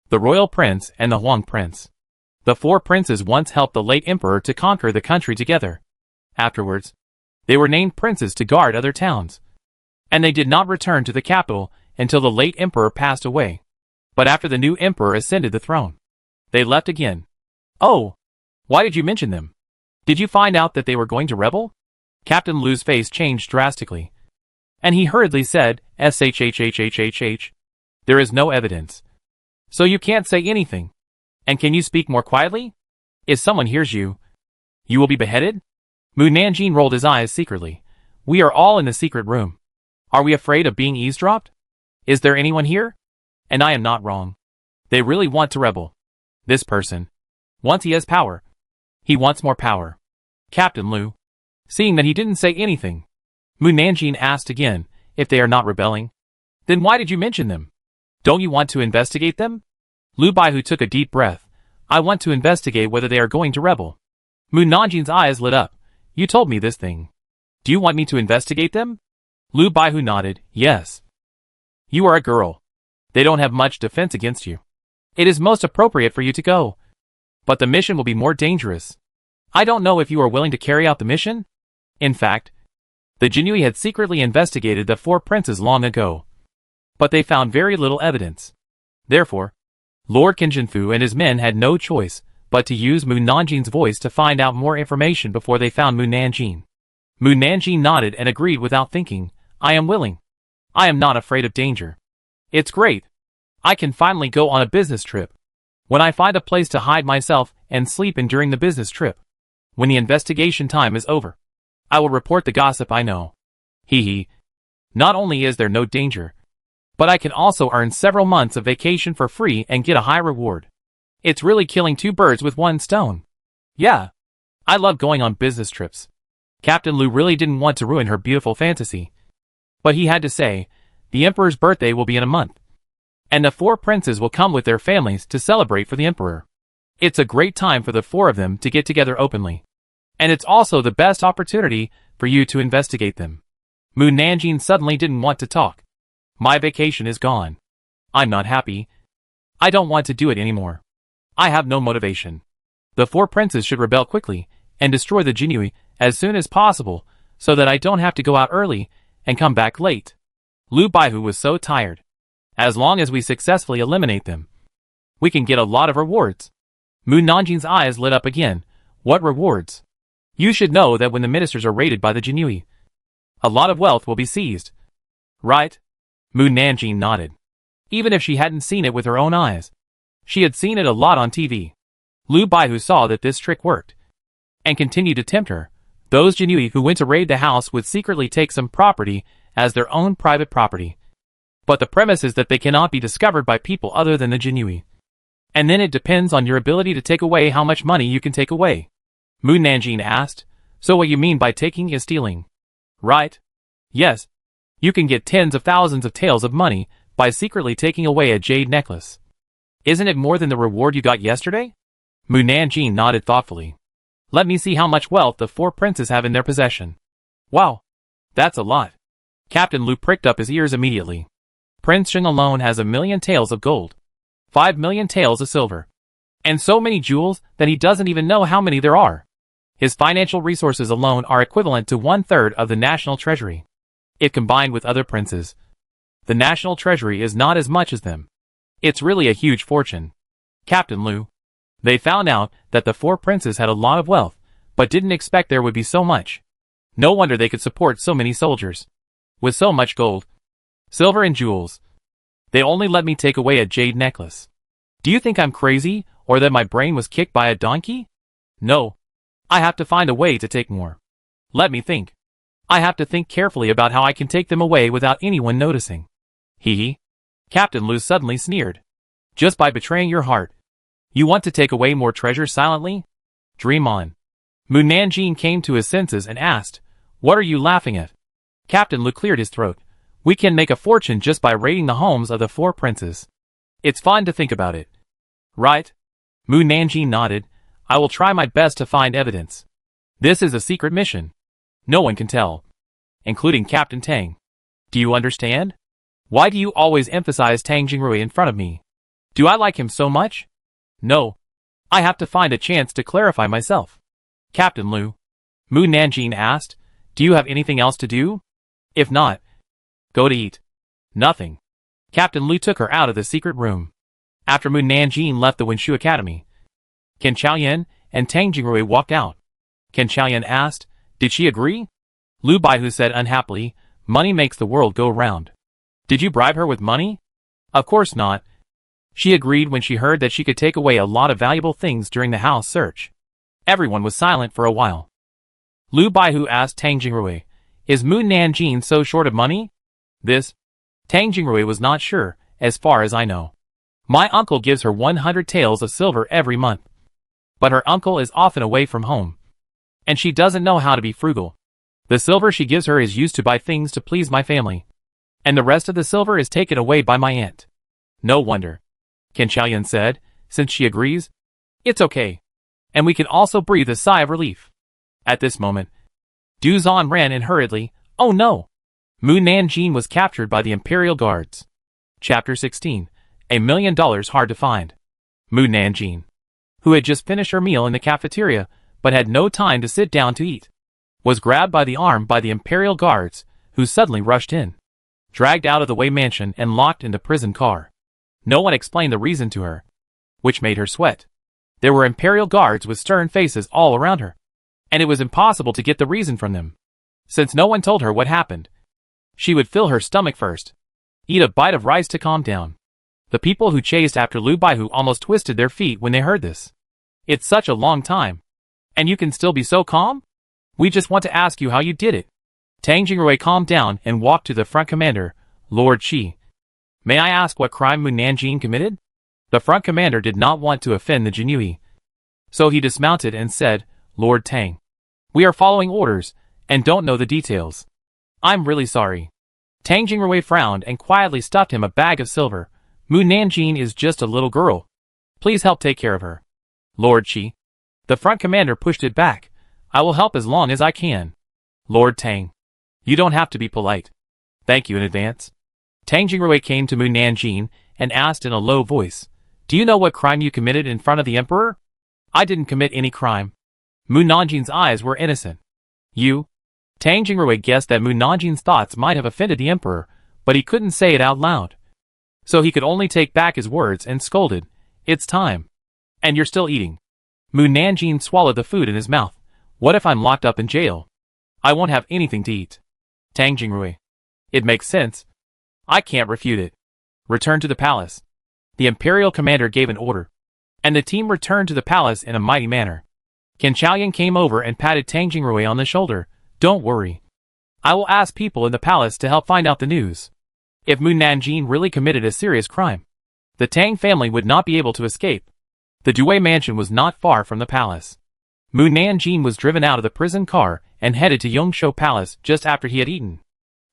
[SPEAKER 1] the Royal Prince, and the Huang Prince. The 4 princes once helped the late emperor to conquer the country together. Afterwards, they were named princes to guard other towns, and they did not return to the capital until the late emperor passed away. But after the new emperor ascended the throne, they left again. Oh, why did you mention them? Did you find out that they were going to rebel? Captain Lu's face changed drastically, and he hurriedly said, "Shhhhhhh. There is no evidence. So you can't say anything. And can you speak more quietly? If someone hears you, you will be beheaded?" Mu Nanjing rolled his eyes secretly. "We are all in the secret room. Are we afraid of being eavesdropped? Is there anyone here? And I am not wrong. They really want to rebel. This person. Once he has power. He wants more power." Captain Lu, seeing that he didn't say anything, Mu Nanjing asked again, "If they are not rebelling, then why did you mention them? Don't you want to investigate them?" Lu Baihu took a deep breath. "I want to investigate whether they are going to rebel." Mu Nanjing's eyes lit up. "You told me this thing. Do you want me to investigate them?" Lu Baihu nodded. "Yes. You are a girl. They don't have much defense against you. It is most appropriate for you to go. But the mission will be more dangerous. I don't know if you are willing to carry out the mission." In fact, the Jinui had secretly investigated the 4 princes long ago, but they found very little evidence. Therefore, Lord Kinjinfu and his men had no choice but to use Mu Nanjing's voice to find out more information before they found Mu Nanjing. Mu Nanjing nodded and agreed without thinking. "I am willing. I am not afraid of danger. It's great. I can finally go on a business trip. When I find a place to hide myself and sleep in during the business trip. When the investigation time is over, I will report the gossip I know. Hee hee. Not only is there no danger, but I can also earn several months of vacation for free and get a high reward. It's really killing 2 birds with 1 stone. Yeah. I love going on business trips." Captain Lu really didn't want to ruin her beautiful fantasy, but he had to say, "The Emperor's birthday will be in a month, and the 4 princes will come with their families to celebrate for the Emperor. It's a great time for the 4 of them to get together openly. And it's also the best opportunity for you to investigate them." Mu Nanjing suddenly didn't want to talk. "My vacation is gone. I'm not happy. I don't want to do it anymore. I have no motivation. The 4 princes should rebel quickly and destroy the Jinui as soon as possible so that I don't have to go out early and come back late." Lu Baihu was so tired. "As long as we successfully eliminate them, we can get a lot of rewards." Mu Nanjing's eyes lit up again. "What rewards?" "You should know that when the ministers are raided by the Jinui, a lot of wealth will be seized." "Right?" Mu Nanjing nodded. Even if she hadn't seen it with her own eyes, she had seen it a lot on TV. Lu Baihu saw that this trick worked, and continued to tempt her. Those Jinui who went to raid the house would secretly take some property as their own private property. But the premise is that they cannot be discovered by people other than the Jinui. And then it depends on your ability to take away how much money you can take away. Mu Nanjing asked, "So what you mean by taking is stealing, right?" "Yes. You can get tens of thousands of taels of money by secretly taking away a jade necklace." "Isn't it more than the reward you got yesterday?" Mu Nanjing nodded thoughtfully. "Let me see how much wealth the 4 princes have in their possession." "Wow. That's a lot." Captain Lu pricked up his ears immediately. "Prince Sheng alone has 1,000,000 taels of gold, 5,000,000 taels of silver, and so many jewels that he doesn't even know how many there are. His financial resources alone are equivalent to 1/3 of the national treasury. If combined with other princes, the national treasury is not as much as them. It's really a huge fortune." "Captain Lu, they found out that the 4 princes had a lot of wealth, but didn't expect there would be so much. No wonder they could support so many soldiers. With so much gold, silver and jewels. They only let me take away a jade necklace. Do you think I'm crazy, or that my brain was kicked by a donkey? No. I have to find a way to take more. Let me think. I have to think carefully about how I can take them away without anyone noticing." Hee hee. Captain Lu suddenly sneered. "Just by betraying your heart, you want to take away more treasure silently? Dream on." Mu Nanjing came to his senses and asked, "What are you laughing at?" Captain Lu cleared his throat. "We can make a fortune just by raiding the homes of the 4 princes. It's fun to think about it. Right?" Mu Nanjing nodded. "I will try my best to find evidence. This is a secret mission. No one can tell, including Captain Tang. Do you understand? Why do you always emphasize Tang Jingrui in front of me? Do I like him so much? No. I have to find a chance to clarify myself." "Captain Lu," Mu Nanjing asked, "do you have anything else to do? If not, go to eat." "Nothing." Captain Lu took her out of the secret room. After Mu Nanjing left the Wenshu Academy, Can Chaoyan and Tang Jingrui walked out. Can Chaoyan asked, did she agree? Lu Baihu said unhappily, money makes the world go round. Did you bribe her with money? Of course not. She agreed when she heard that she could take away a lot of valuable things during the house search. Everyone was silent for a while. Lu Baihu asked Tang Jingrui, is Mu Nanjing so short of money? This? Tang Jingrui was not sure, as far as I know. My uncle gives her 100 taels of silver every month. But her uncle is often away from home. And she doesn't know how to be frugal. The silver she gives her is used to buy things to please my family. And the rest of the silver is taken away by my aunt. No wonder. Can Chaoyan said, since she agrees. It's okay. And we can also breathe a sigh of relief. At this moment, Du Zhan ran in hurriedly. Oh no! Mu Nanjing was captured by the Imperial Guards. Chapter 16. $1 million hard to find. Mu Nanjing, who had just finished her meal in the cafeteria, but had no time to sit down to eat, was grabbed by the arm by the Imperial Guards, who suddenly rushed in, dragged out of the Wei mansion and locked in the prison car. No one explained the reason to her, which made her sweat. There were Imperial Guards with stern faces all around her, and it was impossible to get the reason from them. Since no one told her what happened, she would fill her stomach first, eat a bite of rice to calm down. The people who chased after Lu Baihu almost twisted their feet when they heard this. It's such a long time. And you can still be so calm? We just want to ask you how you did it. Tang Jingrui calmed down and walked to the front commander, Lord Qi. May I ask what crime Mu Nanjing committed? The front commander did not want to offend the Jinyui. So he dismounted and said, Lord Tang, we are following orders, and don't know the details. I'm really sorry. Tang Jingrui frowned and quietly stuffed him a bag of silver. Mu Nanjing is just a little girl. Please help take care of her. Lord Qi. The front commander pushed it back. I will help as long as I can. Lord Tang. You don't have to be polite. Thank you in advance. Tang Jingrui came to Mu Nanjing and asked in a low voice, do you know what crime you committed in front of the emperor? I didn't commit any crime. Mu Nanjing's eyes were innocent. You? Tang Jingrui guessed that Mu Nanjing's thoughts might have offended the emperor, but he couldn't say it out loud. So he could only take back his words and scolded, it's time. And you're still eating. Mu Nanjing swallowed the food in his mouth. What if I'm locked up in jail? I won't have anything to eat. Tang Jingrui. It makes sense. I can't refute it. Return to the palace. The Imperial commander gave an order, and the team returned to the palace in a mighty manner. Can Chaoyan came over and patted Tang Jingrui on the shoulder. Don't worry. I will ask people in the palace to help find out the news. If Mu Nanjing really committed a serious crime, the Tang family would not be able to escape. The Due mansion was not far from the palace. Mu Nanjing was driven out of the prison car and headed to Yongshou Palace just after he had eaten.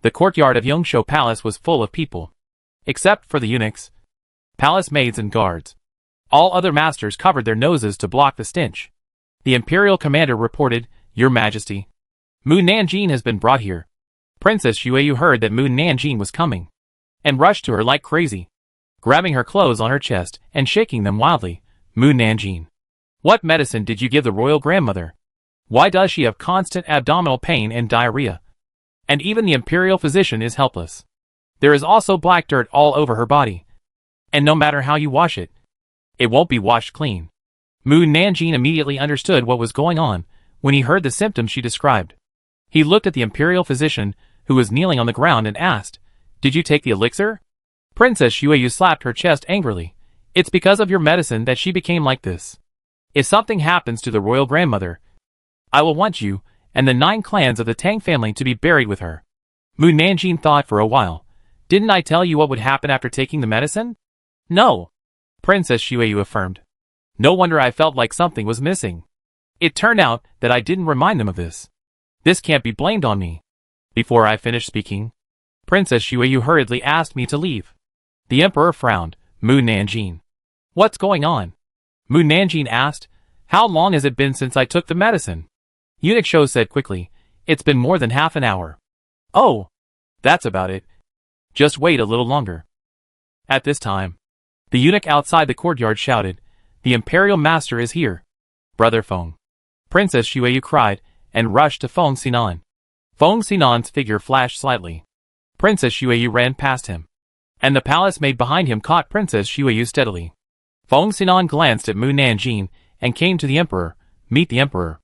[SPEAKER 1] The courtyard of Yongshou Palace was full of people, except for the eunuchs, palace maids and guards. All other masters covered their noses to block the stench. The Imperial commander reported, Your Majesty, Mu Nanjing has been brought here. Princess Xueyu heard that Mu Nanjing was coming, and rushed to her like crazy, grabbing her clothes on her chest and shaking them wildly. Mu Nanjing, what medicine did you give the royal grandmother? Why does she have constant abdominal pain and diarrhea? And even the imperial physician is helpless. There is also black dirt all over her body, and no matter how you wash it, it won't be washed clean. Mu Nanjing immediately understood what was going on when he heard the symptoms she described. He looked at the imperial physician, who was kneeling on the ground, and asked, Did you take the elixir? Princess Xueyu slapped her chest angrily. It's because of your medicine that she became like this. If something happens to the royal grandmother, I will want you and the 9 clans of the Tang family to be buried with her. Mu Nanjing thought for a while. Didn't I tell you what would happen after taking the medicine? No. Princess Xueyu affirmed. No wonder I felt like something was missing. It turned out that I didn't remind them of this. This can't be blamed on me. Before I finished speaking, Princess Xueyu hurriedly asked me to leave. The emperor frowned. Mu Nanjing. What's going on? Mu Nanjing asked. How long has it been since I took the medicine? Eunuch Shou said quickly. It's been more than half an hour. Oh, that's about it. Just wait a little longer. At this time, the eunuch outside the courtyard shouted, The imperial master is here. Brother Feng. Princess Xueyu cried, and rushed to Feng Xinan. Feng Xinan's figure flashed slightly. Princess Xueyu ran past him, and the palace maid behind him caught Princess Xueyu steadily. Feng Xinan glanced at Mu Nanjing and came to the emperor. Meet the emperor.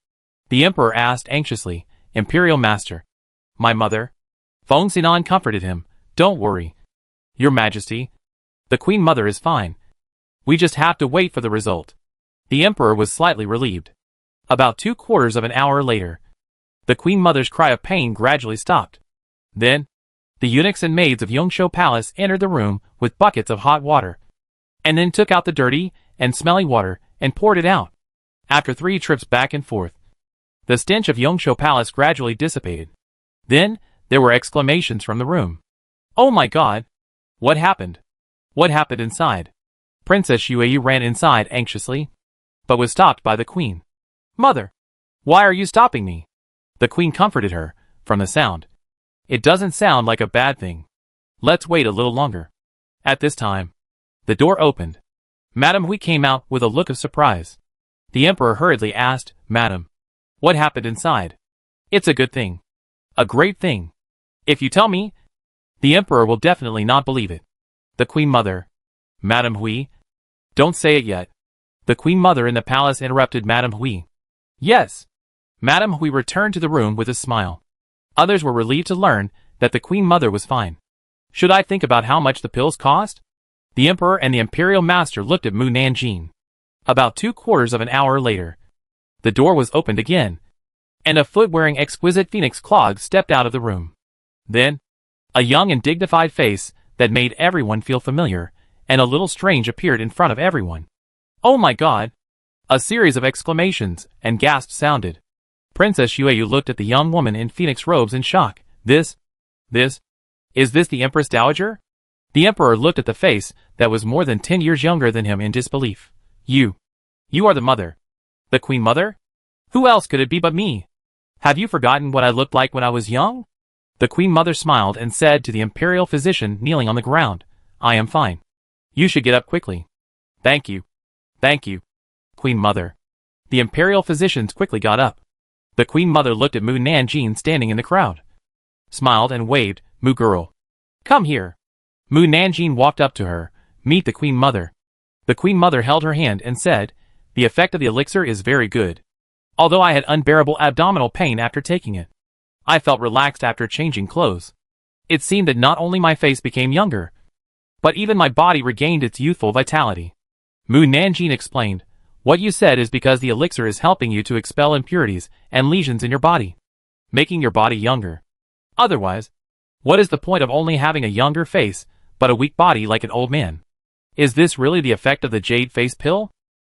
[SPEAKER 1] The emperor asked anxiously, Imperial Master. My mother? Feng Xinan comforted him. Don't worry. Your Majesty. The Queen Mother is fine. We just have to wait for the result. The emperor was slightly relieved. About 3/4 of an hour later, the Queen Mother's cry of pain gradually stopped. Then, the eunuchs and maids of Yongshou Palace entered the room with buckets of hot water, and then took out the dirty and smelly water and poured it out. After 3 trips back and forth, the stench of Yongshou Palace gradually dissipated. Then, there were exclamations from the room. Oh my God! What happened? What happened inside? Princess Xueyu ran inside anxiously, but was stopped by the queen. Mother! Why are you stopping me? The queen comforted her, from the sound. It doesn't sound like a bad thing. Let's wait a little longer. At this time, the door opened. Madame Hui came out with a look of surprise. The emperor hurriedly asked, Madam, what happened inside? It's a good thing. A great thing. If you tell me, the emperor will definitely not believe it. The Queen Mother. Madame Hui? Don't say it yet. The Queen Mother in the palace interrupted Madame Hui. Yes. Madame Hui returned to the room with a smile. Others were relieved to learn that the Queen Mother was fine. Should I think about how much the pills cost? The Emperor and the Imperial Master looked at Mu Nanjing. About 3/4 of an hour later, the door was opened again, and a foot-wearing exquisite phoenix clog stepped out of the room. Then, a young and dignified face that made everyone feel familiar and a little strange appeared in front of everyone. Oh my God! A series of exclamations and gasps sounded. Princess Xueyu looked at the young woman in phoenix robes in shock. Is this the Empress Dowager? The Emperor looked at the face that was more than 10 years younger than him in disbelief. You are the mother. The Queen Mother? Who else could it be but me? Have you forgotten what I looked like when I was young? The Queen Mother smiled and said to the Imperial physician kneeling on the ground, I am fine. You should get up quickly. Thank you. Thank you, Queen Mother. The Imperial physicians quickly got up. The Queen Mother looked at Mu Nanjing standing in the crowd, smiled and waved, Mu girl. Come here. Mu Nanjing walked up to her. Meet the Queen Mother. The Queen Mother held her hand and said, the effect of the elixir is very good. Although I had unbearable abdominal pain after taking it, I felt relaxed after changing clothes. It seemed that not only my face became younger, but even my body regained its youthful vitality. Mu Nanjing explained, what you said is because the elixir is helping you to expel impurities and lesions in your body, making your body younger. Otherwise, what is the point of only having a younger face, but a weak body like an old man? Is this really the effect of the jade face pill?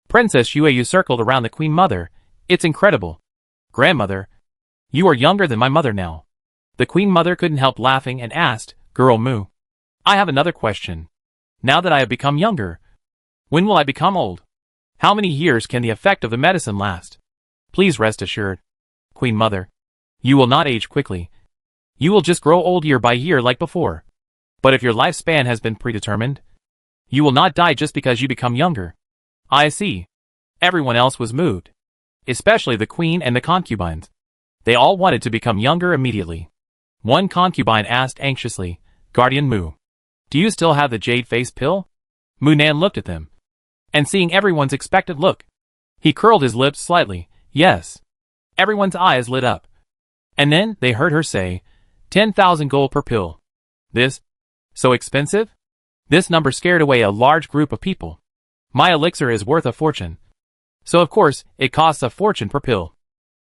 [SPEAKER 1] Princess Xueyu circled around the Queen Mother. It's incredible. Grandmother, you are younger than my mother now. The Queen Mother couldn't help laughing and asked, Girl Mu, I have another question. Now that I have become younger, when will I become old? How many years can the effect of the medicine last? Please rest assured, Queen Mother, you will not age quickly. You will just grow old year by year like before. But if your lifespan has been predetermined, you will not die just because you become younger. I see. Everyone else was moved, especially the queen and the concubines. They all wanted to become younger immediately. One concubine asked anxiously, Guardian Mu, do you still have the jade face pill? Mu Nan looked at them, and seeing everyone's expectant look, he curled his lips slightly. Yes. Everyone's eyes lit up. And then they heard her say, 10,000 gold per pill. This? So expensive? This number scared away a large group of people. My elixir is worth a fortune. So of course, it costs a fortune per pill.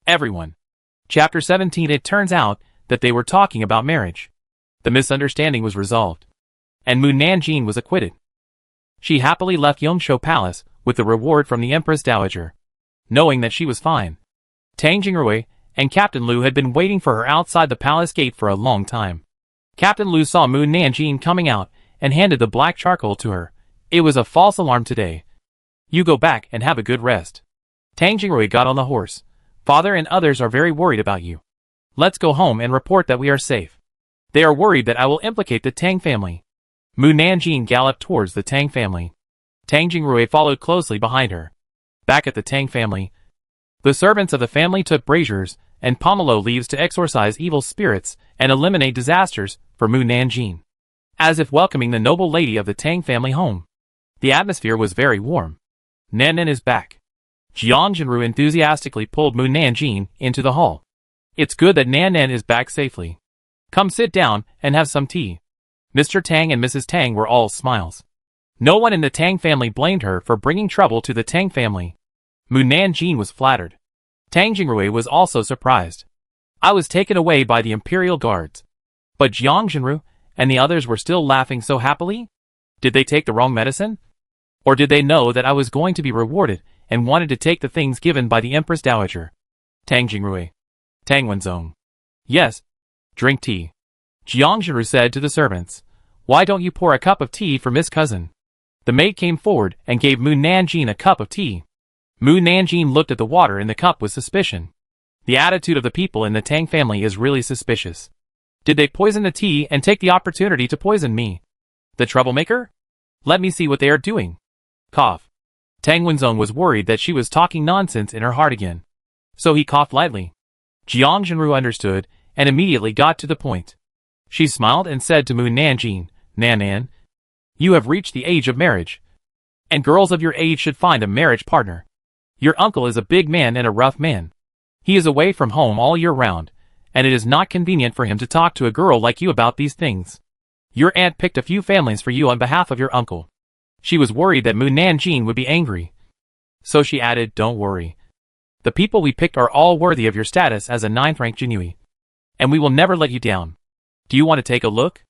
[SPEAKER 1] Everyone. Chapter 17. It turns out that they were talking about marriage. The misunderstanding was resolved, and Mu Nanjing was acquitted. She happily left Yongshou Palace with the reward from the Empress Dowager, knowing that she was fine. Tang Jingrui and Captain Lu had been waiting for her outside the palace gate for a long time. Captain Lu saw Mu Nanjing coming out and handed the black charcoal to her. It was a false alarm today. You go back and have a good rest. Tang Jingrui got on the horse. Father and others are very worried about you. Let's go home and report that we are safe. They are worried that I will implicate the Tang family. Mu Nanjing galloped towards the Tang family. Tang Jingrui followed closely behind her. Back at the Tang family, the servants of the family took braziers and pomelo leaves to exorcise evil spirits and eliminate disasters for Mu Nanjing, as if welcoming the noble lady of the Tang family home. The atmosphere was very warm. Nan Nan is back. Jiang Jinru enthusiastically pulled Mu Nanjing into the hall. It's good that Nan Nan is back safely. Come sit down and have some tea. Mr. Tang and Mrs. Tang were all smiles. No one in the Tang family blamed her for bringing trouble to the Tang family. Mu Nanjing was flattered. Tang Jingrui was also surprised. I was taken away by the imperial guards. But Jiang Jinru and the others were still laughing so happily? Did they take the wrong medicine? Or did they know that I was going to be rewarded and wanted to take the things given by the Empress Dowager? Tang Jingrui. Tang Wenzong. Yes. Drink tea. Jiang Jinru said to the servants. Why don't you pour a cup of tea for Miss Cousin? The maid came forward and gave Mu Nanjing a cup of tea. Mu Nanjing looked at the water in the cup with suspicion. The attitude of the people in the Tang family is really suspicious. Did they poison the tea and take the opportunity to poison me? The troublemaker? Let me see what they are doing. Cough. Tang Wenzong was worried that she was talking nonsense in her heart again. So he coughed lightly. Jiang Jinru understood and immediately got to the point. She smiled and said to Mu Nanjing, Nan Nan, you have reached the age of marriage. And girls of your age should find a marriage partner. Your uncle is a big man and a rough man. He is away from home all year round, and it is not convenient for him to talk to a girl like you about these things. Your aunt picked a few families for you on behalf of your uncle. She was worried that Mu Nanjing would be angry. So she added, don't worry. The people we picked are all worthy of your status as a 9th-rank Jinui. And we will never let you down. Do you want to take a look?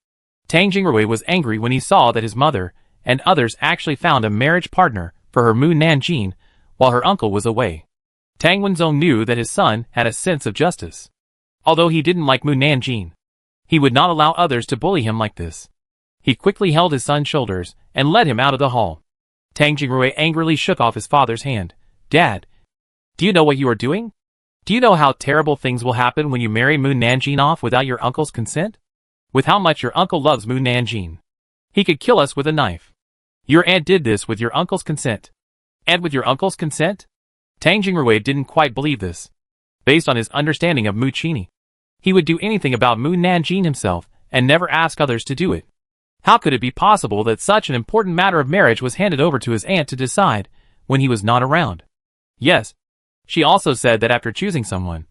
[SPEAKER 1] Tang Jingrui was angry when he saw that his mother and others actually found a marriage partner for her Mu Nanjing while her uncle was away. Tang Wenzong knew that his son had a sense of justice. Although he didn't like Mu Nanjing, he would not allow others to bully him like this. He quickly held his son's shoulders and led him out of the hall. Tang Jingrui angrily shook off his father's hand. Dad, do you know what you are doing? Do you know how terrible things will happen when you marry Mu Nanjing off without your uncle's consent? With how much your uncle loves Mu Nanjing. He could kill us with a knife. Your aunt did this with your uncle's consent. And with your uncle's consent? Tang Jingrui didn't quite believe this. Based on his understanding of Mu Qini, he would do anything about Mu Nanjing himself and never ask others to do it. How could it be possible that such an important matter of marriage was handed over to his aunt to decide when he was not around? Yes. She also said that after choosing someone,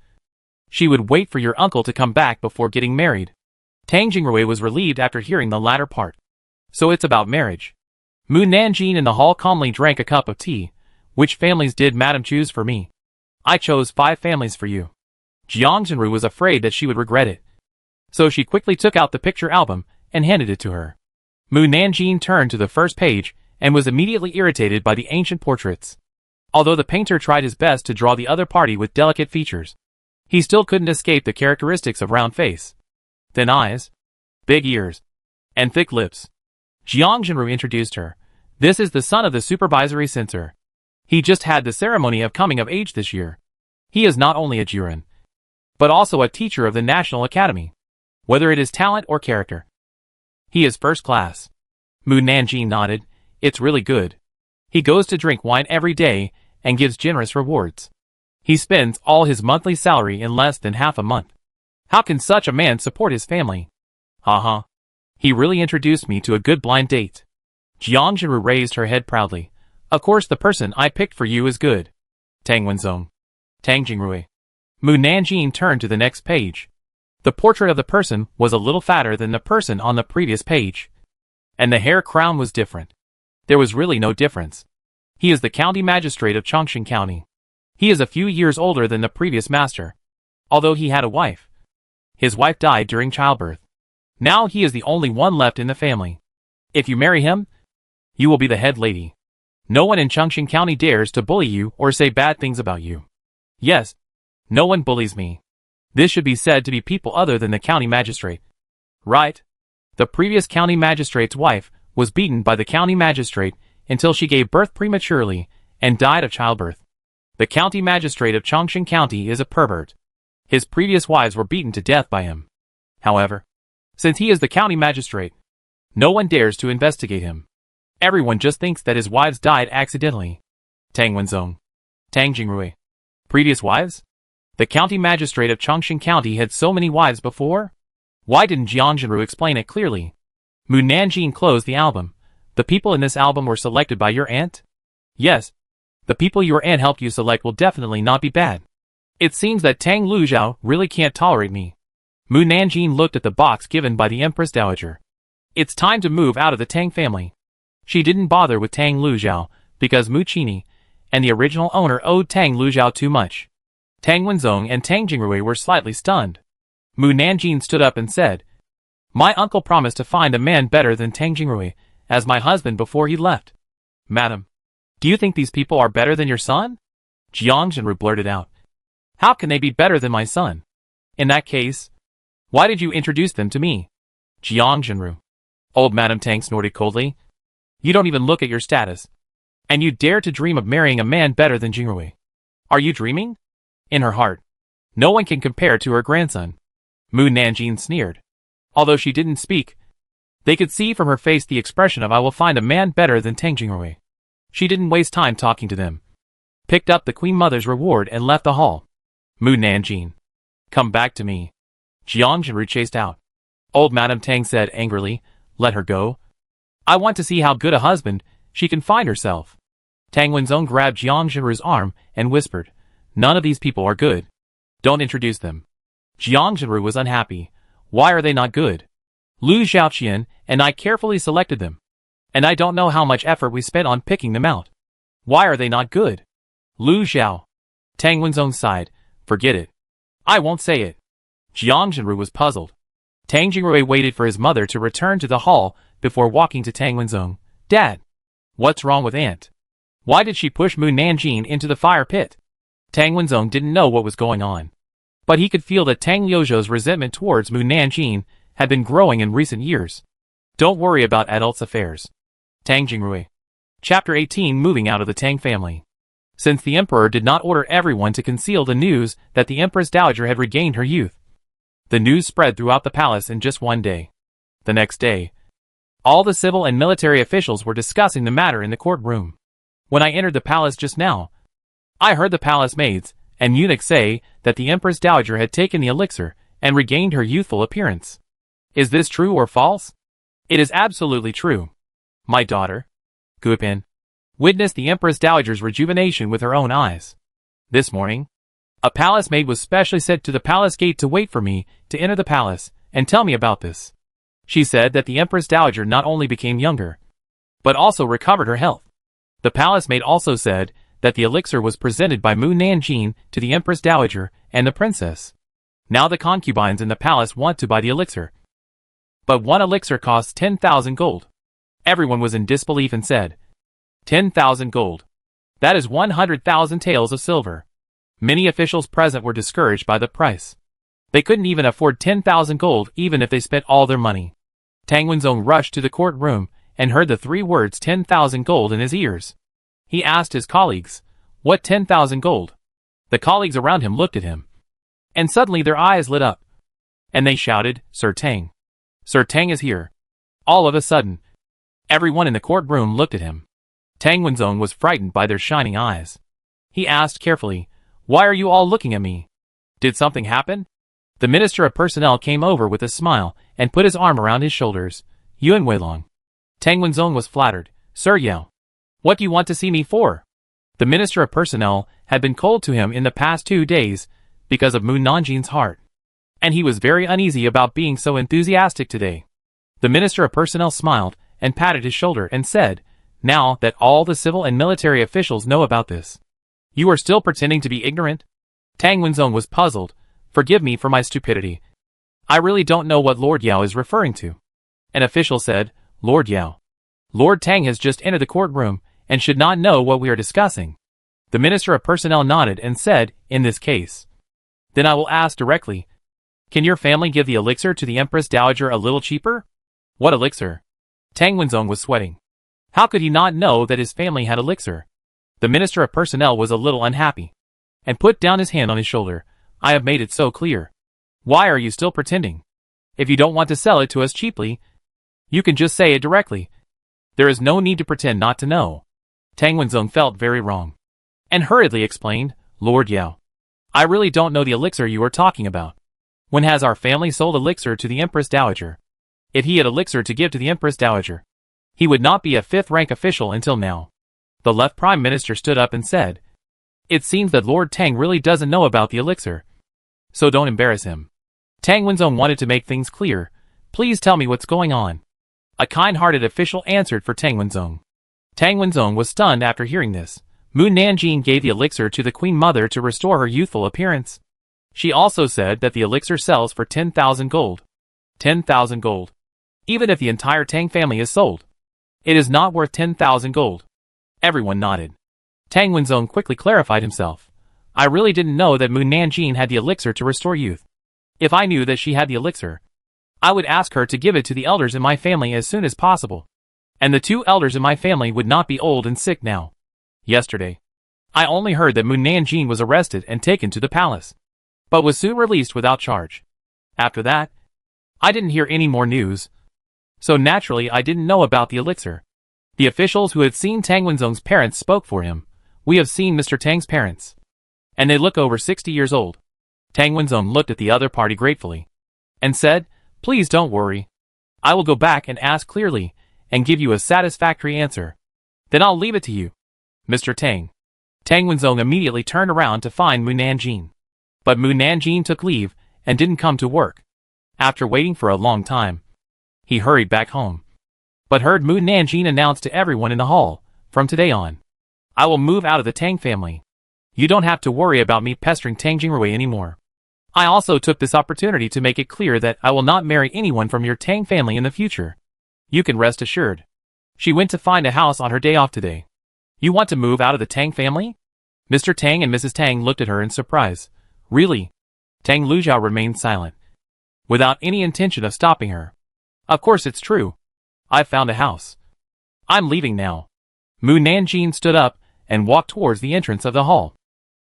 [SPEAKER 1] she would wait for your uncle to come back before getting married. Tang Jingrui was relieved after hearing the latter part. So it's about marriage. Mu Nanjing in the hall calmly drank a cup of tea. Which families did Madam choose for me? I chose 5 families for you. Jiang Jinru was afraid that she would regret it. So she quickly took out the picture album and handed it to her. Mu Nanjing turned to the first page and was immediately irritated by the ancient portraits. Although the painter tried his best to draw the other party with delicate features, he still couldn't escape the characteristics of round face, thin eyes, big ears, and thick lips. Jiang Jinru introduced her. This is the son of the supervisory censor. He just had the ceremony of coming of age this year. He is not only a Juren, but also a teacher of the National Academy. Whether it is talent or character, he is first class. Mu Nanjing nodded. It's really good. He goes to drink wine every day and gives generous rewards. He spends all his monthly salary in less than half a month. How can such a man support his family? Haha. He really introduced me to a good blind date. Jiang Jinru raised her head proudly. Of course the person I picked for you is good. Tang Wenzong. Tang Jingrui. Mu Nanjing turned to the next page. The portrait of the person was a little fatter than the person on the previous page. And the hair crown was different. There was really no difference. He is the county magistrate of Chongqing County. He is a few years older than the previous master. Although he had a wife. His wife died during childbirth. Now he is the only one left in the family. If you marry him, you will be the head lady. No one in Chongqing County dares to bully you or say bad things about you. Yes, no one bullies me. This should be said to be people other than the county magistrate. Right? The previous county magistrate's wife was beaten by the county magistrate until she gave birth prematurely and died of childbirth. The county magistrate of Chongqing County is a pervert. His previous wives were beaten to death by him. However, since he is the county magistrate, no one dares to investigate him. Everyone just thinks that his wives died accidentally. Tang Wenzong. Tang Jingrui. Previous wives? The county magistrate of Chongqing County had so many wives before? Why didn't Jiang Jinru explain it clearly? Mu Nanjing closed the album. The people in this album were selected by your aunt? Yes. The people your aunt helped you select will definitely not be bad. It seems that Tang Luzhao really can't tolerate me. Mu Nanjing looked at the box given by the Empress Dowager. It's time to move out of the Tang family. She didn't bother with Tang Luzhao because Mu Qini and the original owner owed Tang Luzhao too much. Tang Wenzong and Tang Jingrui were slightly stunned. Mu Nanjing stood up and said, "My uncle promised to find a man better than Tang Jingrui as my husband before he left." "Madam, do you think these people are better than your son?" Jiang Jinru blurted out. "How can they be better than my son? In that case, why did you introduce them to me?" Jiang Jinru. Old Madam Tang snorted coldly. "You don't even look at your status. And you dare to dream of marrying a man better than Jingrui. Are you dreaming?" In her heart, no one can compare to her grandson. Mu Nanjing sneered. Although she didn't speak, they could see from her face the expression of "I will find a man better than Tang Jingrui." She didn't waste time talking to them. Picked up the Queen Mother's reward and left the hall. Mu Nanjing. "Come back to me." Jiang Jinru chased out. Old Madam Tang said angrily, "Let her go. I want to see how good a husband she can find herself." Tang Wenzong grabbed Jiang Jinru's arm and whispered, "None of these people are good. Don't introduce them." Jiang Jinru was unhappy. Why are they not good? Lu Xiaoqian and I carefully selected them. And I don't know how much effort we spent on picking them out. Why are they not good? Lu Xiao. Tang Wenzong sighed. "Forget it. I won't say it." Jiang Jinru was puzzled. Tang Jingrui waited for his mother to return to the hall before walking to Tang Wenzong. "Dad, what's wrong with Aunt? Why did she push Mu Nanjing into the fire pit?" Tang Wenzong didn't know what was going on. But he could feel that Tang Liuzhou's resentment towards Mu Nanjing had been growing in recent years. Don't worry about adults' affairs. Tang Jingrui. Chapter 18. Moving out of the Tang family. Since the emperor did not order everyone to conceal the news that the Empress Dowager had regained her youth, the news spread throughout the palace in just one day. The next day, all the civil and military officials were discussing the matter in the courtroom. When I entered the palace just now, I heard the palace maids and eunuchs say that the Empress Dowager had taken the elixir and regained her youthful appearance. Is this true or false? It is absolutely true. My daughter, Guipin, witnessed the Empress Dowager's rejuvenation with her own eyes. This morning, a palace maid was specially sent to the palace gate to wait for me to enter the palace and tell me about this. She said that the Empress Dowager not only became younger, but also recovered her health. The palace maid also said that the elixir was presented by Mu Nanjing to the Empress Dowager and the princess. Now the concubines in the palace want to buy the elixir. But one elixir costs 10,000 gold. Everyone was in disbelief and said, 10,000 gold. That is 100,000 taels of silver. Many officials present were discouraged by the price. They couldn't even afford 10,000 gold even if they spent all their money. Tang Wenzong rushed to the courtroom and heard the three words 10,000 gold in his ears. He asked his colleagues, "What 10,000 gold?" The colleagues around him looked at him. And suddenly their eyes lit up. And they shouted, "Sir Tang! Sir Tang is here!" All of a sudden, everyone in the courtroom looked at him. Tang Wenzong was frightened by their shining eyes. He asked carefully, "Why are you all looking at me? Did something happen?" The Minister of Personnel came over with a smile and put his arm around his shoulders. "Yuan Weilong." Tang Wenzong was flattered. "Sir Yao, what do you want to see me for?" The Minister of Personnel had been cold to him in the past 2 days because of Mu Nanjing's heart. And he was very uneasy about being so enthusiastic today. The Minister of Personnel smiled and patted his shoulder and said, "Now that all the civil and military officials know about this, you are still pretending to be ignorant?" Tang Wenzong was puzzled. "Forgive me for my stupidity. I really don't know what Lord Yao is referring to." An official said, "Lord Yao. Lord Tang has just entered the courtroom and should not know what we are discussing." The Minister of Personnel nodded and said, "In this case, then I will ask directly, can your family give the elixir to the Empress Dowager a little cheaper?" "What elixir?" Tang Wenzong was sweating. How could he not know that his family had elixir? The Minister of Personnel was a little unhappy and put down his hand on his shoulder. "I have made it so clear. Why are you still pretending? If you don't want to sell it to us cheaply, you can just say it directly. There is no need to pretend not to know." Tang Wenzong felt very wrong and hurriedly explained, "Lord Yao, I really don't know the elixir you are talking about. When has our family sold elixir to the Empress Dowager? If he had elixir to give to the Empress Dowager, he would not be a 5th-rank official until now. The left prime minister stood up and said, "It seems that Lord Tang really doesn't know about the elixir. So don't embarrass him." Tang Wenzong wanted to make things clear. "Please tell me what's going on." A kind-hearted official answered for Tang Wenzong. Tang Wenzong was stunned after hearing this. Mu Nanjing gave the elixir to the Queen Mother to restore her youthful appearance. She also said that the elixir sells for 10,000 gold. 10,000 gold. Even if the entire Tang family is sold, it is not worth 10,000 gold. Everyone nodded. Tang Wenzong quickly clarified himself. "I really didn't know that Mu Nanjing had the elixir to restore youth. If I knew that she had the elixir, I would ask her to give it to the elders in my family as soon as possible. And the 2 elders in my family would not be old and sick now. Yesterday, I only heard that Mu Nanjing was arrested and taken to the palace, but was soon released without charge. After that, I didn't hear any more news. So naturally I didn't know about the elixir." The officials who had seen Tang Wenzong's parents spoke for him. "We have seen Mr. Tang's parents, and they look over 60 years old." Tang Wenzong looked at the other party gratefully, and said, "Please don't worry. I will go back and ask clearly, and give you a satisfactory answer. Then I'll leave it to you, Mr. Tang." Tang Wenzong immediately turned around to find Mu Nanjing. But Mu Nanjing took leave, and didn't come to work. After waiting for a long time, he hurried back home, but heard Mu Nanjing announce to everyone in the hall, "From today on, I will move out of the Tang family. You don't have to worry about me pestering Tang Jingrui anymore. I also took this opportunity to make it clear that I will not marry anyone from your Tang family in the future. You can rest assured." She went to find a house on her day off today. "You want to move out of the Tang family?" Mr. Tang and Mrs. Tang looked at her in surprise. "Really?" Tang Lujiao remained silent, without any intention of stopping her. "Of course it's true. I've found a house. I'm leaving now." Mu Nanjing stood up and walked towards the entrance of the hall.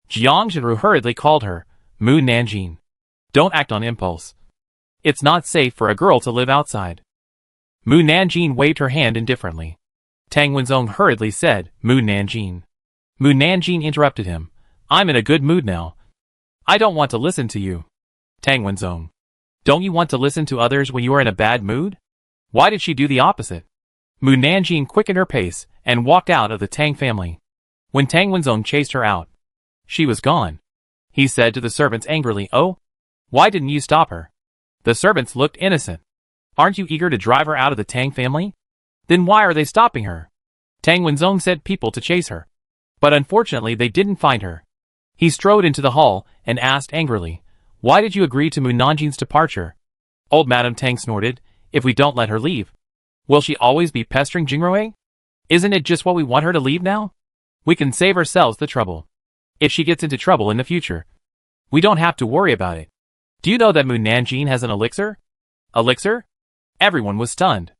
[SPEAKER 1] Jiang Zhenru hurriedly called her, "Mu Nanjing, don't act on impulse. It's not safe for a girl to live outside." Mu Nanjing waved her hand indifferently. Tang Wenzong hurriedly said, "Mu Nanjing." Mu Nanjing interrupted him. "I'm in a good mood now. I don't want to listen to you." Tang Wenzong, "Don't you want to listen to others when you are in a bad mood?" Why did she do the opposite? Mu Nanjing quickened her pace and walked out of the Tang family. When Tang Wenzong chased her out, she was gone. He said to the servants angrily, "Oh, why didn't you stop her?" The servants looked innocent. "Aren't you eager to drive her out of the Tang family? Then why are they stopping her?" Tang Wenzong sent people to chase her, but unfortunately they didn't find her. He strode into the hall and asked angrily, "Why did you agree to Mu Nanjing's departure?" Old Madame Tang snorted, "If we don't let her leave, will she always be pestering Jingrui? Isn't it just what we want her to leave now? We can save ourselves the trouble. If she gets into trouble in the future, we don't have to worry about it. Do you know that Mu Nanjing has an elixir?" "Elixir?" Everyone was stunned.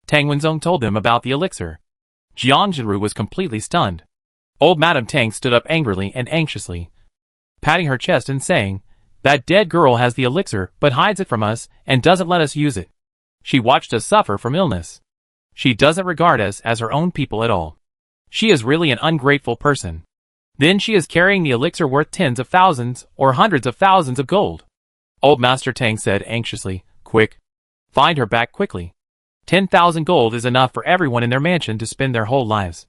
[SPEAKER 1] Tang Wenzong told them about the elixir. Jiang Zhenru was completely stunned. Old Madame Tang stood up angrily and anxiously, patting her chest and saying, "That dead girl has the elixir but hides it from us and doesn't let us use it. She watched us suffer from illness. She doesn't regard us as her own people at all. She is really an ungrateful person. Then she is carrying the elixir worth tens of thousands or hundreds of thousands of gold." Old Master Tang said anxiously, "Quick, find her back quickly. 10,000 gold is enough for everyone in their mansion to spend their whole lives,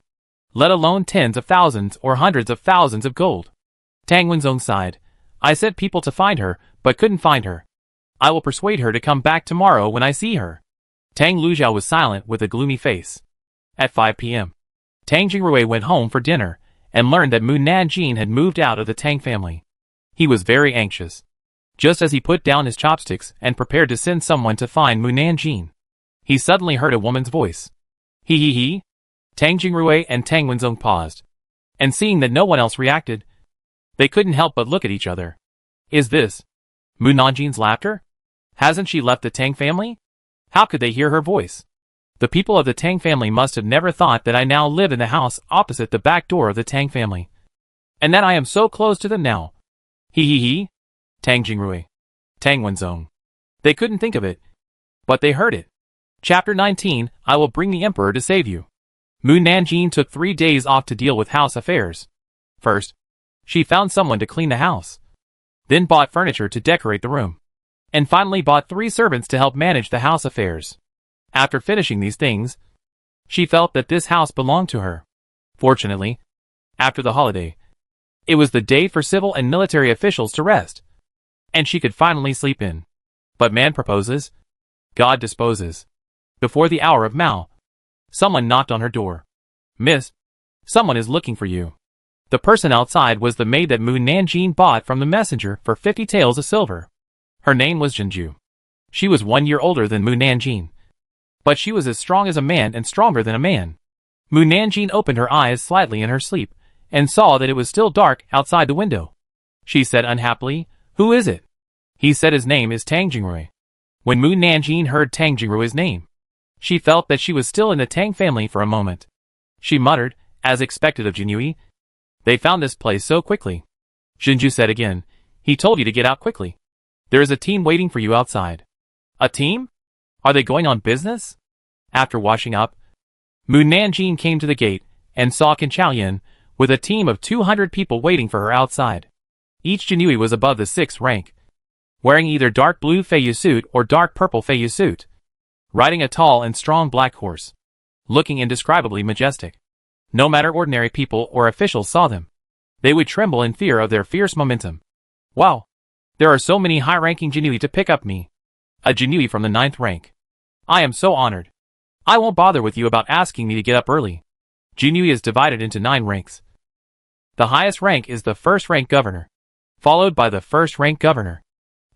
[SPEAKER 1] let alone tens of thousands or hundreds of thousands of gold." Tang Wenzong sighed. "I sent people to find her, but couldn't find her. I will persuade her to come back tomorrow when I see her." Tang Lujiao was silent with a gloomy face. At 5 p.m., Tang Jingrui went home for dinner and learned that Mu Nanjing had moved out of the Tang family. He was very anxious. Just as he put down his chopsticks and prepared to send someone to find Mu Nanjing, he suddenly heard a woman's voice. He. Tang Jingrui and Tang Wenzong paused, and seeing that no one else reacted, they couldn't help but look at each other. Is this Mu Nanjing's laughter? Hasn't she left the Tang family? How could they hear her voice? The people of the Tang family must have never thought that I now live in the house opposite the back door of the Tang family, and that I am so close to them now. He. Tang Jingrui, Tang Wenzong. They couldn't think of it, but they heard it. Chapter 19, I will bring the emperor to save you. Mu Nanjing took 3 days off to deal with house affairs. First, she found someone to clean the house, then bought furniture to decorate the room, and finally bought 3 servants to help manage the house affairs. After finishing these things, she felt that this house belonged to her. Fortunately, after the holiday, it was the day for civil and military officials to rest, and she could finally sleep in. But man proposes, God disposes. Before the hour of Mao, someone knocked on her door. "Miss, someone is looking for you." The person outside was the maid that Mu Nanjing bought from the messenger for 50 taels of silver. Her name was Jinju. She was 1 year older than Mu Nanjing, but she was as strong as a man and stronger than a man. Mu Nanjing opened her eyes slightly in her sleep, and saw that it was still dark outside the window. She said unhappily, "Who is it?" He said his name is Tang Jingrui. When Mu Nanjing heard Tang Jingrui's name, she felt that she was still in the Tang family for a moment. She muttered, as expected of Jinui, "They found this place so quickly." Jinju said again, "He told you to get out quickly. There is a team waiting for you outside." "A team? Are they going on business?" After washing up, Mu Nanjing came to the gate and saw Qin Chaoyan with a team of 200 people waiting for her outside. Each Jinui was above the 6th rank, wearing either dark blue feiyu suit or dark purple feiyu suit, riding a tall and strong black horse, looking indescribably majestic. No matter ordinary people or officials saw them, they would tremble in fear of their fierce momentum. "Wow! There are so many high-ranking Jinui to pick up me. A Jinui from the 9th rank. I am so honored. I won't bother with you about asking me to get up early." Jinui is divided into 9 ranks. The highest rank is the 1st rank governor, followed by the 1st rank governor,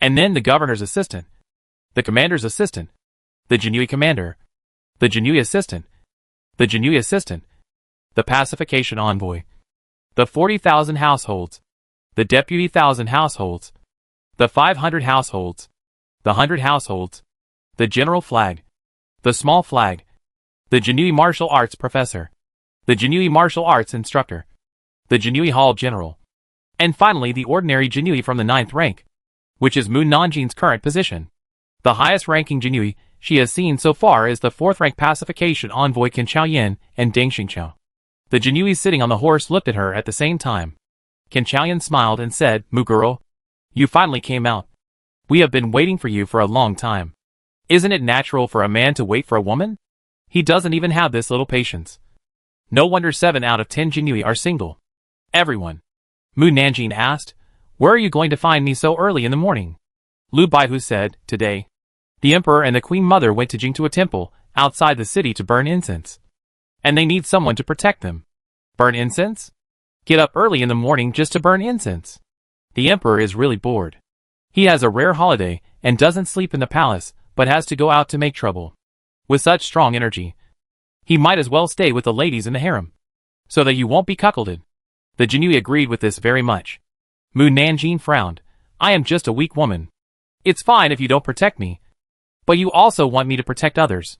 [SPEAKER 1] and then the governor's assistant, the commander's assistant, the Jinui commander, the Jinui assistant, the Jinui assistant, the pacification envoy, the 40,000 households, the deputy 1,000 households, the 500 households, the 100 households, the general flag, the small flag, the Jinui martial arts professor, the Jinui martial arts instructor, the Jinui hall general, and finally the ordinary Jinui from the 9th rank, which is Mu Nanjing's current position. The highest ranking Jinui she has seen so far is the 4th rank pacification envoy Qin Chaoyan and Deng Xingqiao. The Jinui sitting on the horse looked at her at the same time. Qin Chaoyan smiled and said, "Mu girl, you finally came out. We have been waiting for you for a long time. Isn't it natural for a man to wait for a woman? He doesn't even have this little patience. No wonder 7 out of 10 Jinui are single." "Everyone," Mu Nanjing asked, "where are you going to find me so early in the morning?" Lu Baihu said, "Today, the emperor and the queen mother went to Jingtu temple outside the city to burn incense, and they need someone to protect them." "Burn incense? Get up early in the morning just to burn incense?" The emperor is really bored. He has a rare holiday and doesn't sleep in the palace, but has to go out to make trouble. With such strong energy, he might as well stay with the ladies in the harem, so that you won't be cuckolded. The Jinui agreed with this very much. Mu Nanjing frowned. "I am just a weak woman. It's fine if you don't protect me, but you also want me to protect others.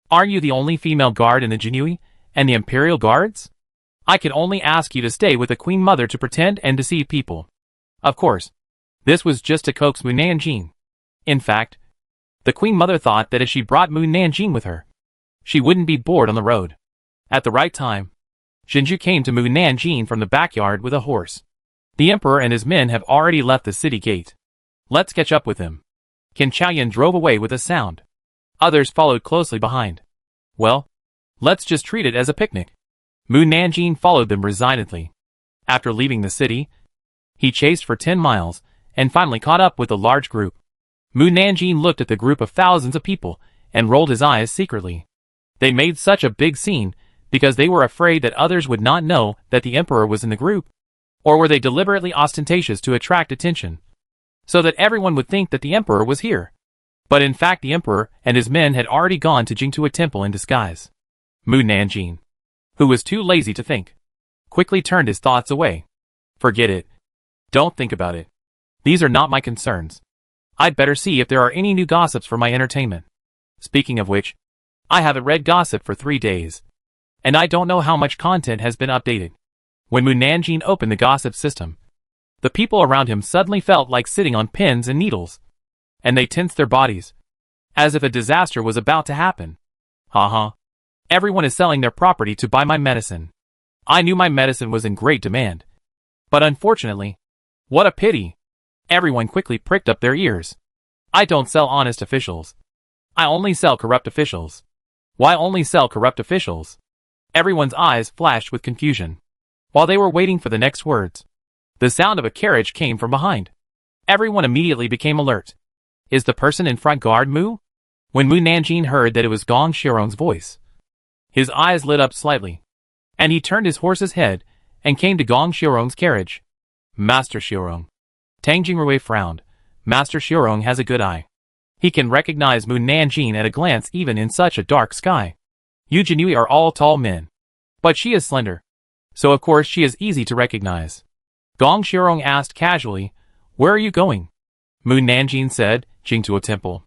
[SPEAKER 1] Aren't you the only female guard in the Jinui and the imperial guards? I can only ask you to stay with the queen mother to pretend and deceive people." Of course, this was just to coax Mu Nanjing. In fact, the queen mother thought that if she brought Mu Nanjing with her, she wouldn't be bored on the road. At the right time, Jinju came to Mu Nanjing from the backyard with a horse. The emperor and his men have already left the city gate. Let's catch up with him. Qin Chaoyan drove away with a sound. Others followed closely behind. Well, let's just treat it as a picnic. Mu Nanjing followed them resignedly. After leaving the city, he chased for 10 miles, and finally caught up with a large group. Mu Nanjing looked at the group of thousands of people, and rolled his eyes secretly. They made such a big scene, because they were afraid that others would not know that the emperor was in the group. Or were they deliberately ostentatious to attract attention, so that everyone would think that the emperor was here? But in fact the emperor and his men had already gone to Jingtu temple in disguise. Mu Nanjing, who was too lazy to think, quickly turned his thoughts away. Forget it. Don't think about it. These are not my concerns. I'd better see if there are any new gossips for my entertainment. Speaking of which, I haven't read gossip for 3 days, and I don't know how much content has been updated. When Mu Nanjing opened the gossip system, the people around him suddenly felt like sitting on pins and needles, and they tensed their bodies, as if a disaster was about to happen. Haha. Everyone is selling their property to buy my medicine. I knew my medicine was in great demand. But unfortunately, what a pity. Everyone quickly pricked up their ears. I don't sell honest officials. I only sell corrupt officials. Why only sell corrupt officials? Everyone's eyes flashed with confusion. While they were waiting for the next words, the sound of a carriage came from behind. Everyone immediately became alert. Is the person in front guard Mu? When Mu Nanjing heard that it was Gong Xiaorong's voice, his eyes lit up slightly, and he turned his horse's head and came to Gong Xiaorong's carriage. Master Xiaorong. Tang Jingrui frowned. Master Xiaorong has a good eye. He can recognize Mu Nanjing at a glance even in such a dark sky. You Jinui are all tall men. But she is slender. So of course she is easy to recognize. Gong Xiaorong asked casually, where are you going? Mu Nanjing said, Jing to a temple.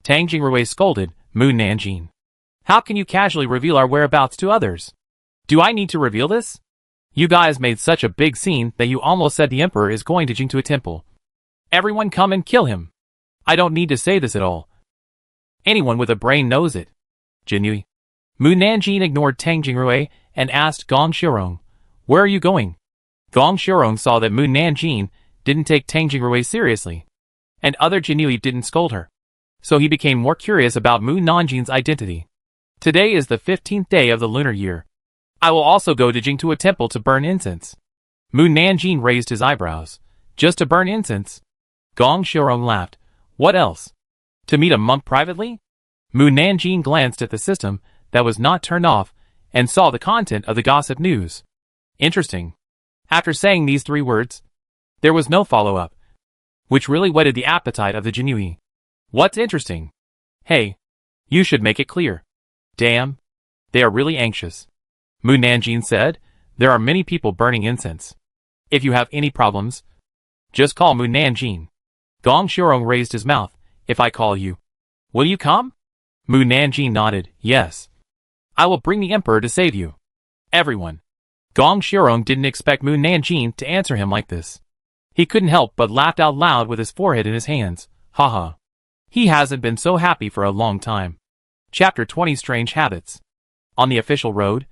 [SPEAKER 1] Tang Jingrui scolded, Mu Nanjing. How can you casually reveal our whereabouts to others? Do I need to reveal this? You guys made such a big scene that you almost said the emperor is going to Jing to a temple. Everyone come and kill him. I don't need to say this at all. Anyone with a brain knows it. Jinui. Mu Nanjing ignored Tang Jingrui and asked Gong Xiaorong, where are you going? Gong Xiaorong saw that Mu Nanjing didn't take Tang Jingrui seriously, and other Jinui didn't scold her. So he became more curious about Mu Nanjing's identity. Today is the 15th day of the lunar year. I will also go to Jing to a temple to burn incense. Mu Nanjing raised his eyebrows. Just to burn incense? Gong Xiaorong laughed. What else? To meet a monk privately? Mu Nanjing glanced at the system that was not turned off and saw the content of the gossip news. Interesting. After saying these 3 words, there was no follow-up, which really whetted the appetite of the Jinui. What's interesting? Hey, you should make it clear. Damn. They are really anxious. Mu Nanjing said, there are many people burning incense. If you have any problems, just call Mu Nanjing. Gong Xiaorong raised his mouth. If I call you, will you come? Mu Nanjing nodded, yes. I will bring the emperor to save you. Everyone. Gong Xiaorong didn't expect Mu Nanjing to answer him like this. He couldn't help but laughed out loud with his forehead in his hands. Haha. He hasn't been so happy for a long time. Chapter 20 Strange Habits. On the official road,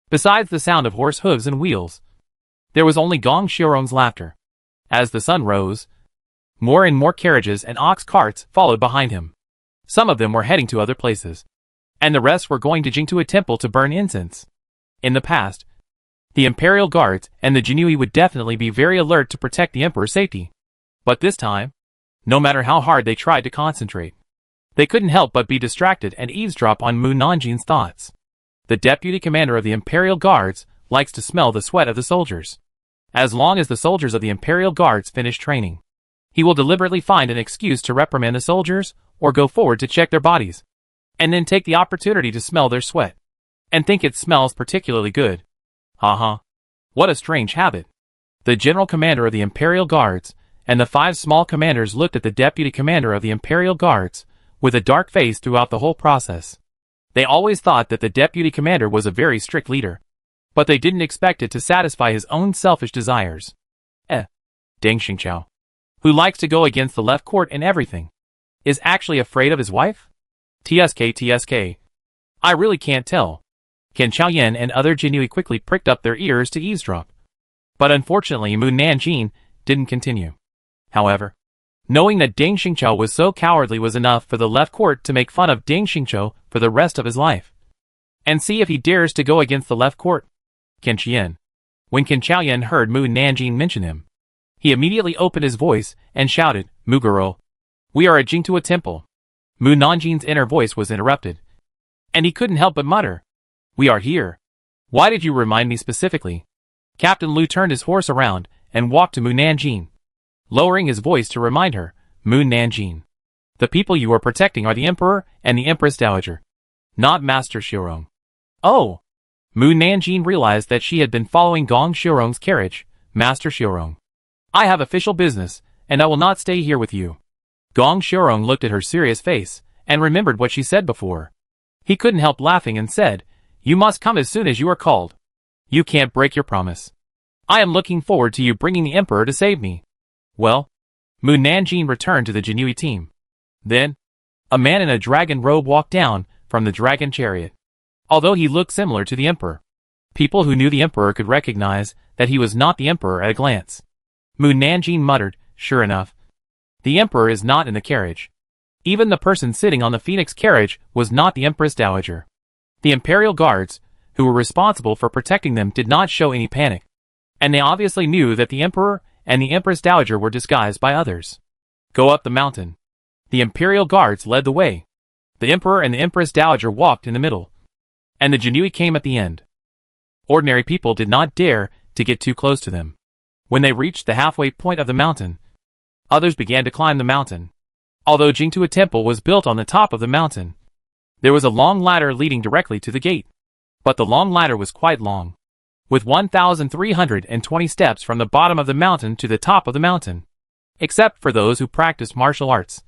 [SPEAKER 1] besides the sound of horse hooves and wheels, there was only Gong Xiaorong's laughter. As the sun rose, more and more carriages and ox carts followed behind him. Some of them were heading to other places, and the rest were going to Jing to a temple to burn incense. In the past, the imperial guards and the Jinui would definitely be very alert to protect the emperor's safety. But this time, no matter how hard they tried to concentrate, they couldn't help but be distracted and eavesdrop on Mu Nanjing's thoughts. The deputy commander of the imperial guards likes to smell the sweat of the soldiers. As long as the soldiers of the imperial guards finish training, he will deliberately find an excuse to reprimand the soldiers or go forward to check their bodies, and then take the opportunity to smell their sweat, and think it smells particularly good. Haha. What a strange habit. The general commander of the imperial guards and the 5 small commanders looked at the deputy commander of the imperial guards with a dark face throughout the whole process. They always thought that the deputy commander was a very strict leader, but they didn't expect it to satisfy his own selfish desires. Deng Xingqiao, who likes to go against the left court in everything, is actually afraid of his wife? TSK. I really can't tell. Ken Chaoyan and other Jinui quickly pricked up their ears to eavesdrop. But unfortunately Mu Nanjing didn't continue. However, knowing that Deng Xingqiao was so cowardly was enough for the left court to make fun of Deng Xingqiao for the rest of his life, and see if he dares to go against the left court. Ken Qian. When Ken Chaoyan heard Mu Nanjing mention him, he immediately opened his voice and shouted, Mu girl, we are at Jing to a temple. Mu Nanjing's inner voice was interrupted, and he couldn't help but mutter, we are here. Why did you remind me specifically? Captain Lu turned his horse around and walked to Mu Nanjing, lowering his voice to remind her, Mu Nanjing, the people you are protecting are the Emperor and the Empress Dowager, not Master Xiaorong. Oh! Mu Nanjing realized that she had been following Gong Xiaorong's carriage. Master Xiaorong, I have official business, and I will not stay here with you. Gong Xiaorong looked at her serious face, and remembered what she said before. He couldn't help laughing and said, you must come as soon as you are called. You can't break your promise. I am looking forward to you bringing the Emperor to save me. Well, Mu Nanjing returned to the Jinui team. Then, a man in a dragon robe walked down from the dragon chariot. Although he looked similar to the Emperor, people who knew the Emperor could recognize that he was not the Emperor at a glance. Mu Nanjing muttered, sure enough, the Emperor is not in the carriage. Even the person sitting on the Phoenix carriage was not the Empress Dowager. The Imperial Guards, who were responsible for protecting them, did not show any panic. And they obviously knew that the Emperor and the Empress Dowager were disguised by others. Go up the mountain. The Imperial Guards led the way. The Emperor and the Empress Dowager walked in the middle. And the Jinui came at the end. Ordinary people did not dare to get too close to them. When they reached the halfway point of the mountain, others began to climb the mountain. Although Jingtua Temple was built on the top of the mountain, there was a long ladder leading directly to the gate. But the long ladder was quite long, with 1,320 steps from the bottom of the mountain to the top of the mountain, except for those who practiced martial arts.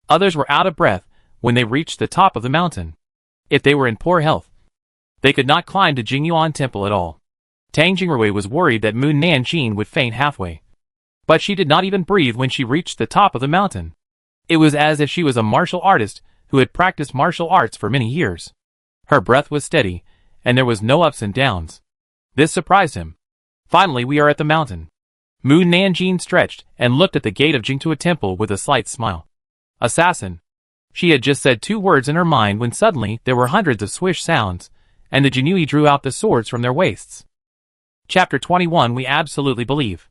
[SPEAKER 1] Others were out of breath when they reached the top of the mountain. If they were in poor health, they could not climb to Jingyuan Temple at all. Tang Jingrui was worried that Moon Nanjing would faint halfway. But she did not even breathe when she reached the top of the mountain. It was as if she was a martial artist who had practiced martial arts for many years. Her breath was steady, and there was no ups and downs. This surprised him. Finally, we are at the mountain. Moon Nanjing stretched and looked at the gate of Jingtua Temple with a slight smile. Assassin. She had just said 2 words in her mind when suddenly there were hundreds of swish sounds, and the Jinui drew out the swords from their waists. Chapter 21. We absolutely believe.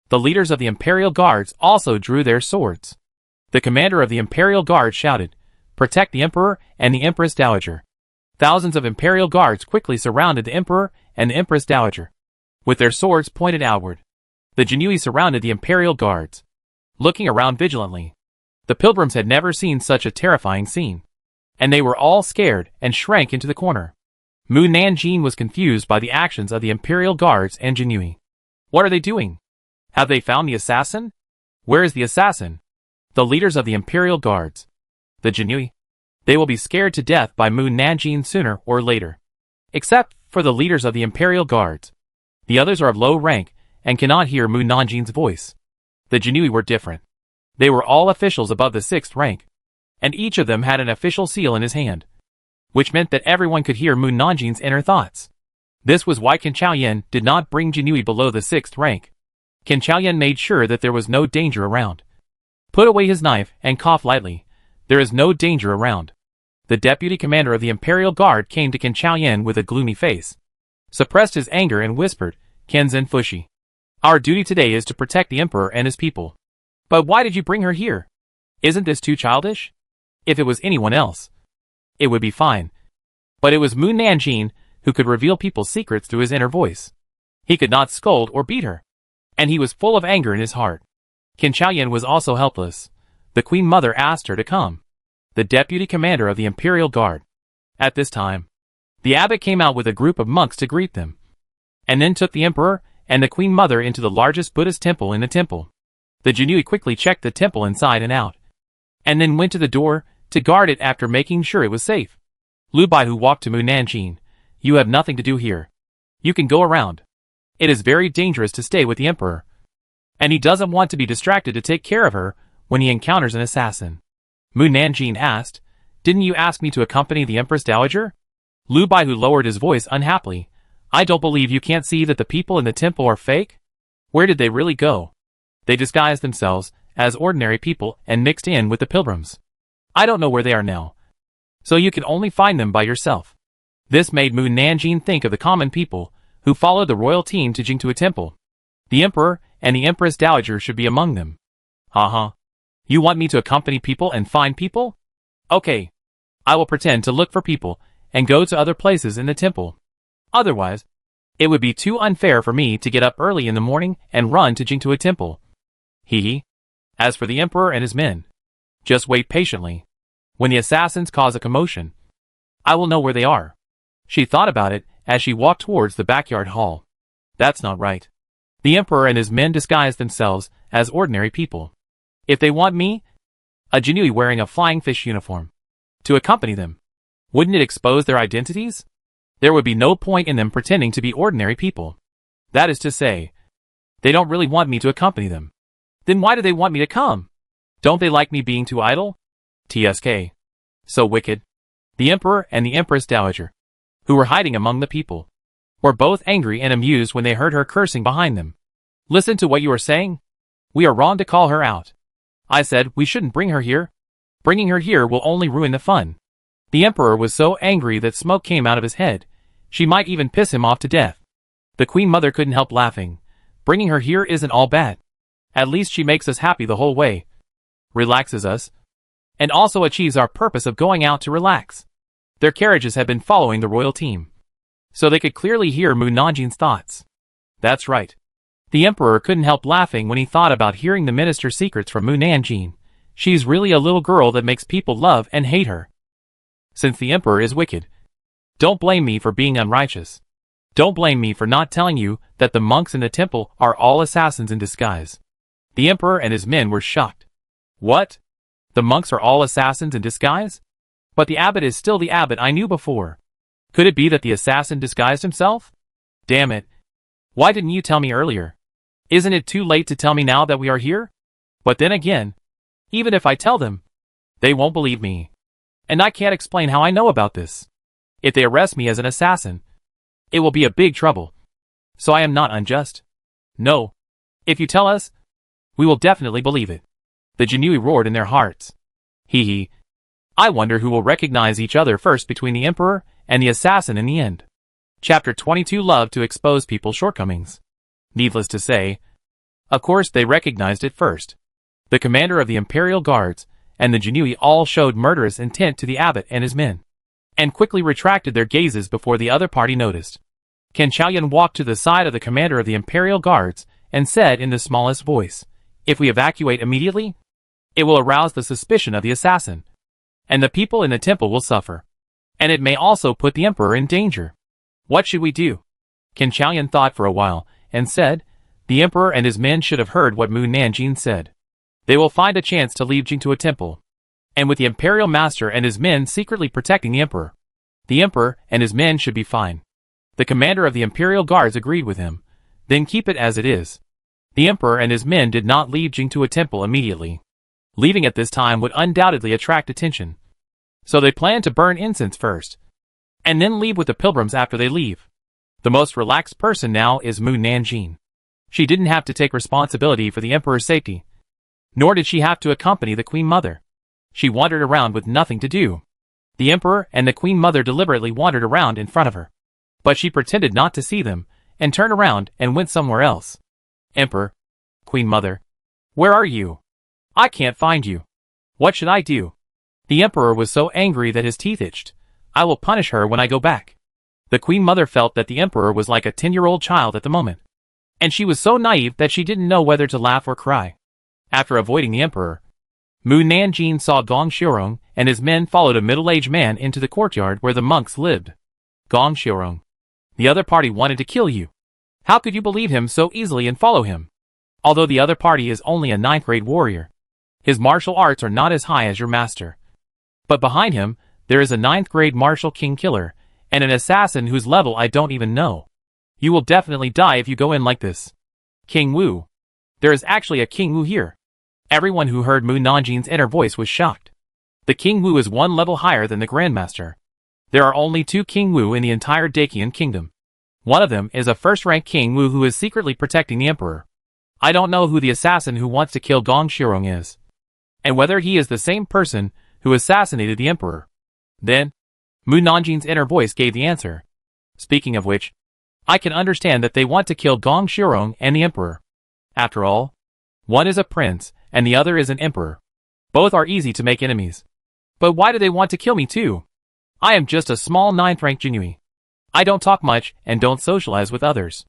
[SPEAKER 1] The leaders of the Imperial Guards also drew their swords. The commander of the Imperial Guard shouted, "Protect the Emperor and the Empress Dowager." Thousands of Imperial Guards quickly surrounded the Emperor and the Empress Dowager, with their swords pointed outward. The Jinui surrounded the Imperial Guards, looking around vigilantly. The pilgrims had never seen such a terrifying scene, and they were all scared and shrank into the corner. Moon Nanjing was confused by the actions of the Imperial Guards and Jinui. What are they doing? Have they found the assassin? Where is the assassin? The leaders of the Imperial Guards. The Jinui. They will be scared to death by Moon Nanjing sooner or later. Except for the leaders of the Imperial Guards. The others are of low rank and cannot hear Moon Nanjing's voice. The Jinui were different. They were all officials above the 6th rank, and each of them had an official seal in his hand, which meant that everyone could hear Moon Nanjing's inner thoughts. This was why Qin Chaoyan did not bring Jinui below the 6th rank. Qin Chaoyan made sure that there was no danger around. Put away his knife and cough lightly. There is no danger around. The deputy commander of the Imperial Guard came to Qin Chaoyan with a gloomy face, suppressed his anger and whispered, "Kenzan Fushi. Our duty today is to protect the Emperor and his people. But why did you bring her here? Isn't this too childish? If it was anyone else, it would be fine. But it was Moon Nanjing who could reveal people's secrets through his inner voice. He could not scold or beat her, and he was full of anger in his heart." Qin Chaoyan was also helpless. The Queen Mother asked her to come. The deputy commander of the Imperial Guard. At this time, the abbot came out with a group of monks to greet them, and then took the Emperor and the Queen Mother into the largest Buddhist temple in the temple. The Jinui quickly checked the temple inside and out, and then went to the door to guard it after making sure it was safe. Lu Bai, who walked to Moon Nanjing, "You have nothing to do here. You can go around. It is very dangerous to stay with the Emperor, and he doesn't want to be distracted to take care of her when he encounters an assassin." Moon Nanjing asked, "Didn't you ask me to accompany the Empress Dowager?" Lu Bai, who lowered his voice unhappily, "I don't believe you can't see that the people in the temple are fake? Where did they really go? They disguised themselves as ordinary people and mixed in with the pilgrims. I don't know where they are now, so you can only find them by yourself." This made Moon Nanjing think of the common people who followed the royal team to Jingtua Temple. The Emperor and the Empress Dowager should be among them. Haha. You want me to accompany people and find people? Okay. I will pretend to look for people and go to other places in the temple. Otherwise, it would be too unfair for me to get up early in the morning and run to Jingtua Temple. Hee. As for the Emperor and his men, just wait patiently. When the assassins cause a commotion, I will know where they are. She thought about it as she walked towards the backyard hall. That's not right. The Emperor and his men disguised themselves as ordinary people. If they want me, a Jinui wearing a flying fish uniform, to accompany them, wouldn't it expose their identities? There would be no point in them pretending to be ordinary people. That is to say, they don't really want me to accompany them. Then why do they want me to come? Don't they like me being too idle? TSK. So wicked. The Emperor and the Empress Dowager, who were hiding among the people, were both angry and amused when they heard her cursing behind them. Listen to what you are saying. We are wrong to call her out. I said we shouldn't bring her here. Bringing her here will only ruin the fun. The Emperor was so angry that smoke came out of his head, She might even piss him off to death. The Queen Mother couldn't help laughing. Bringing her here isn't all bad. At least she makes us happy the whole way, relaxes us, and also achieves our purpose of going out to relax. Their carriages had been following the royal team, so they could clearly hear Mu Nanjin's thoughts. That's right. The Emperor couldn't help laughing when he thought about hearing the minister's secrets from Mu Nanjin. She's really a little girl that makes people love and hate her. Since the Emperor is wicked, don't blame me for being unrighteous. Don't blame me for not telling you that the monks in the temple are all assassins in disguise. The Emperor and his men were shocked. What? The monks are all assassins in disguise? But the abbot is still the abbot I knew before. Could it be that the assassin disguised himself? Damn it. Why didn't you tell me earlier? Isn't it too late to tell me now that we are here? But then again, even if I tell them, they won't believe me. And I can't explain how I know about this. If they arrest me as an assassin, it will be a big trouble. So I am not unjust. No. If you tell us, we will definitely believe it. The Jinui roared in their hearts. Hee hee. I wonder who will recognize each other first between the Emperor and the assassin in the end. Chapter 22 Love to expose people's shortcomings. Needless to say, of course they recognized it first. The commander of the Imperial Guards and the Jinui all showed murderous intent to the abbot and his men, and quickly retracted their gazes before the other party noticed. Qin Chaoyan walked to the side of the commander of the Imperial Guards and said in the smallest voice, "If we evacuate immediately, it will arouse the suspicion of the assassin, and the people in the temple will suffer. And it may also put the Emperor in danger. What should we do?" Qin Chaoyan thought for a while and said, "The Emperor and his men should have heard what Mu Nanjin said. They will find a chance to lead Jing to a temple, and with the Imperial Master and his men secretly protecting the Emperor and his men should be fine." The commander of the Imperial Guards agreed with him. Then keep it as it is. The Emperor and his men did not lead Jing to a temple immediately. Leaving at this time would undoubtedly attract attention. So they planned to burn incense first, and then leave with the pilgrims after they leave. The most relaxed person now is Mu Nanjin. She didn't have to take responsibility for the Emperor's safety, nor did she have to accompany the Queen Mother. She wandered around with nothing to do. The Emperor and the Queen Mother deliberately wandered around in front of her, but she pretended not to see them, and turned around and went somewhere else. "Emperor, Queen Mother, where are you? I can't find you. What should I do?" The Emperor was so angry that his teeth itched. "I will punish her when I go back." The Queen Mother felt that the Emperor was like a 10-year-old child at the moment, and she was so naive that she didn't know whether to laugh or cry. After avoiding the Emperor, Mu Nanjin saw Gong Xiurong and his men followed a middle-aged man into the courtyard where the monks lived. "Gong Xiurong, the other party wanted to kill you. How could you believe him so easily and follow him? Although the other party is only a 9th-grade warrior, his martial arts are not as high as your master. But behind him, there is a 9th-grade martial king killer, and an assassin whose level I don't even know. You will definitely die if you go in like this. King Wu. There is actually a King Wu here." Everyone who heard Mu Nanjin's inner voice was shocked. The King Wu is one level higher than the Grandmaster. There are only 2 King Wu in the entire Dacian kingdom. One of them is a first-rank King Wu who is secretly protecting the Emperor. I don't know who the assassin who wants to kill Gong Xiurong is, and whether he is the same person who assassinated the Emperor. Then, Mu Nanjin's inner voice gave the answer. "Speaking of which, I can understand that they want to kill Gong Xiurong and the Emperor. After all, one is a prince, and the other is an emperor. Both are easy to make enemies. But why do they want to kill me too? I am just a small 9th-rank Jinui. I don't talk much and don't socialize with others.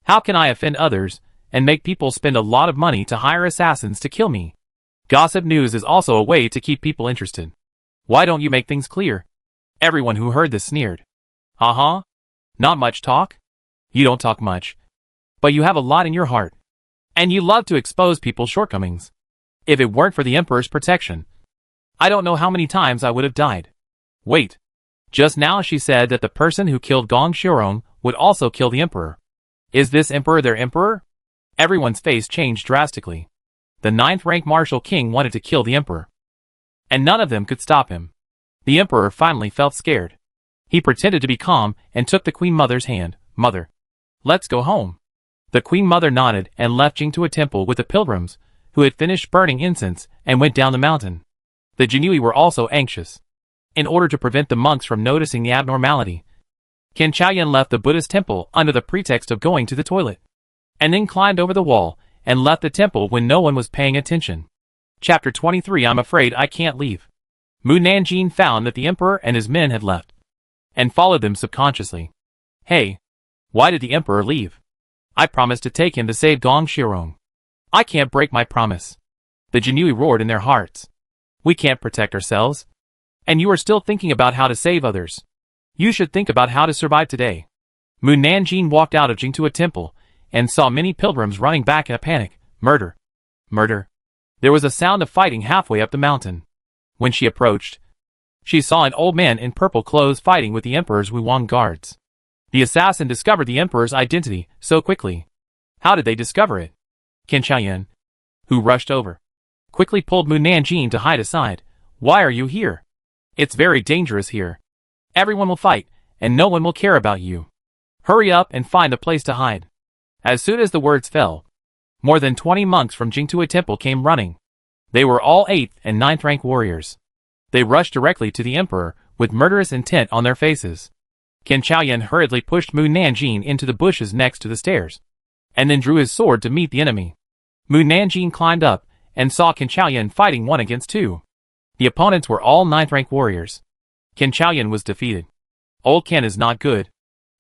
[SPEAKER 1] How can I offend others and make people spend a lot of money to hire assassins to kill me? Gossip news is also a way to keep people interested. Why don't you make things clear?" Everyone who heard this sneered. "Uh-huh. Not much talk? You don't talk much. But you have a lot in your heart. And you love to expose people's shortcomings. If it weren't for the Emperor's protection, I don't know how many times I would have died." Wait. Just now she said that the person who killed Gong Xiurong would also kill the Emperor. Is this Emperor their Emperor? Everyone's face changed drastically. The 9th-rank martial king wanted to kill the Emperor, and none of them could stop him. The Emperor finally felt scared. He pretended to be calm and took the Queen Mother's hand. "Mother, let's go home." The Queen Mother nodded and left Jing to a temple with the pilgrims, who had finished burning incense, and went down the mountain. The Jinui were also anxious. In order to prevent the monks from noticing the abnormality, Qin Chaoyan left the Buddhist temple under the pretext of going to the toilet, and then climbed over the wall and left the temple when no one was paying attention. Chapter 23. I'm afraid I can't leave. Mu Nanjing found that the emperor and his men had left, and followed them subconsciously. Hey, why did the emperor leave? I promised to take him to save Gong Shirong. I can't break my promise. The Jinui roared in their hearts. We can't protect ourselves. And you are still thinking about how to save others. You should think about how to survive today. Mu Nanjing walked out of Jingtua Temple and saw many pilgrims running back in a panic. Murder. Murder. There was a sound of fighting halfway up the mountain. When she approached, she saw an old man in purple clothes fighting with the emperor's Wuwang guards. The assassin discovered the emperor's identity so quickly. How did they discover it? Qin Chaoyan, who rushed over, quickly pulled Mu Nanjing to hide aside. Why are you here? It's very dangerous here. Everyone will fight, and no one will care about you. Hurry up and find a place to hide. As soon as the words fell, more than 20 monks from Jingtua Temple came running. They were all 8th and 9th rank warriors. They rushed directly to the emperor, with murderous intent on their faces. Qin Chaoyan hurriedly pushed Mu Nanjing into the bushes next to the stairs, and then drew his sword to meet the enemy. Mu Nanjing climbed up, and saw Qin Chaoyan fighting 1 against 2. The opponents were all 9th rank warriors. Qin Chaoyan was defeated. Old Qin is not good.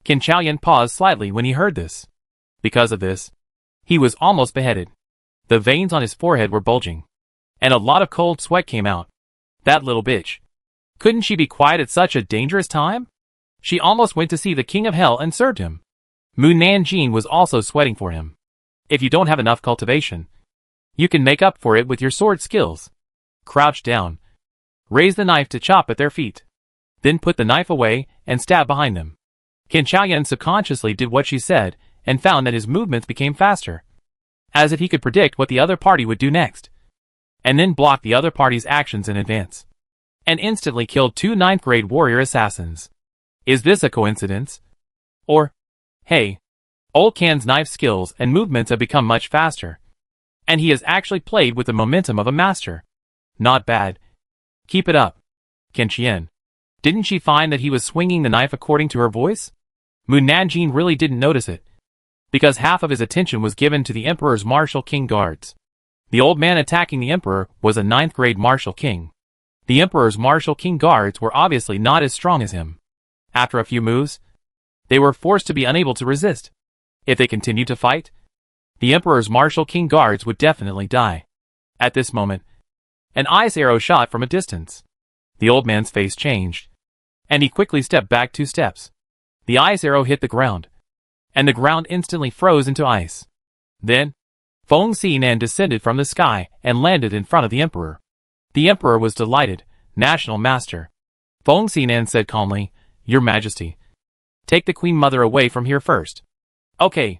[SPEAKER 1] Qin Chaoyan paused slightly when he heard this. Because of this, he was almost beheaded. The veins on his forehead were bulging, and a lot of cold sweat came out. That little bitch. Couldn't she be quiet at such a dangerous time? She almost went to see the king of hell and served him. Mu Nanjing was also sweating for him. If you don't have enough cultivation, you can make up for it with your sword skills. Crouch down. Raise the knife to chop at their feet. Then put the knife away and stab behind them. Qin Chaoyan subconsciously did what she said and found that his movements became faster, as if he could predict what the other party would do next, and then block the other party's actions in advance, and instantly killed 2 9th grade warrior assassins. Is this a coincidence? Or, hey, Old Qin's knife skills and movements have become much faster, and he has actually played with the momentum of a master. Not bad. Keep it up. Qin Qian. Didn't she find that he was swinging the knife according to her voice? Mu Nanjing really didn't notice it, because half of his attention was given to the emperor's martial king guards. The old man attacking the emperor was a 9th grade martial king. The emperor's martial king guards were obviously not as strong as him. After a few moves, they were forced to be unable to resist. If they continued to fight, the emperor's martial king guards would definitely die. At this moment, an ice arrow shot from a distance. The old man's face changed, and he quickly stepped back 2 steps. The ice arrow hit the ground, and the ground instantly froze into ice. Then, Feng Xinan descended from the sky and landed in front of the emperor. The emperor was delighted. National Master. Feng Xinan said calmly, Your Majesty, take the Queen Mother away from here first. Okay.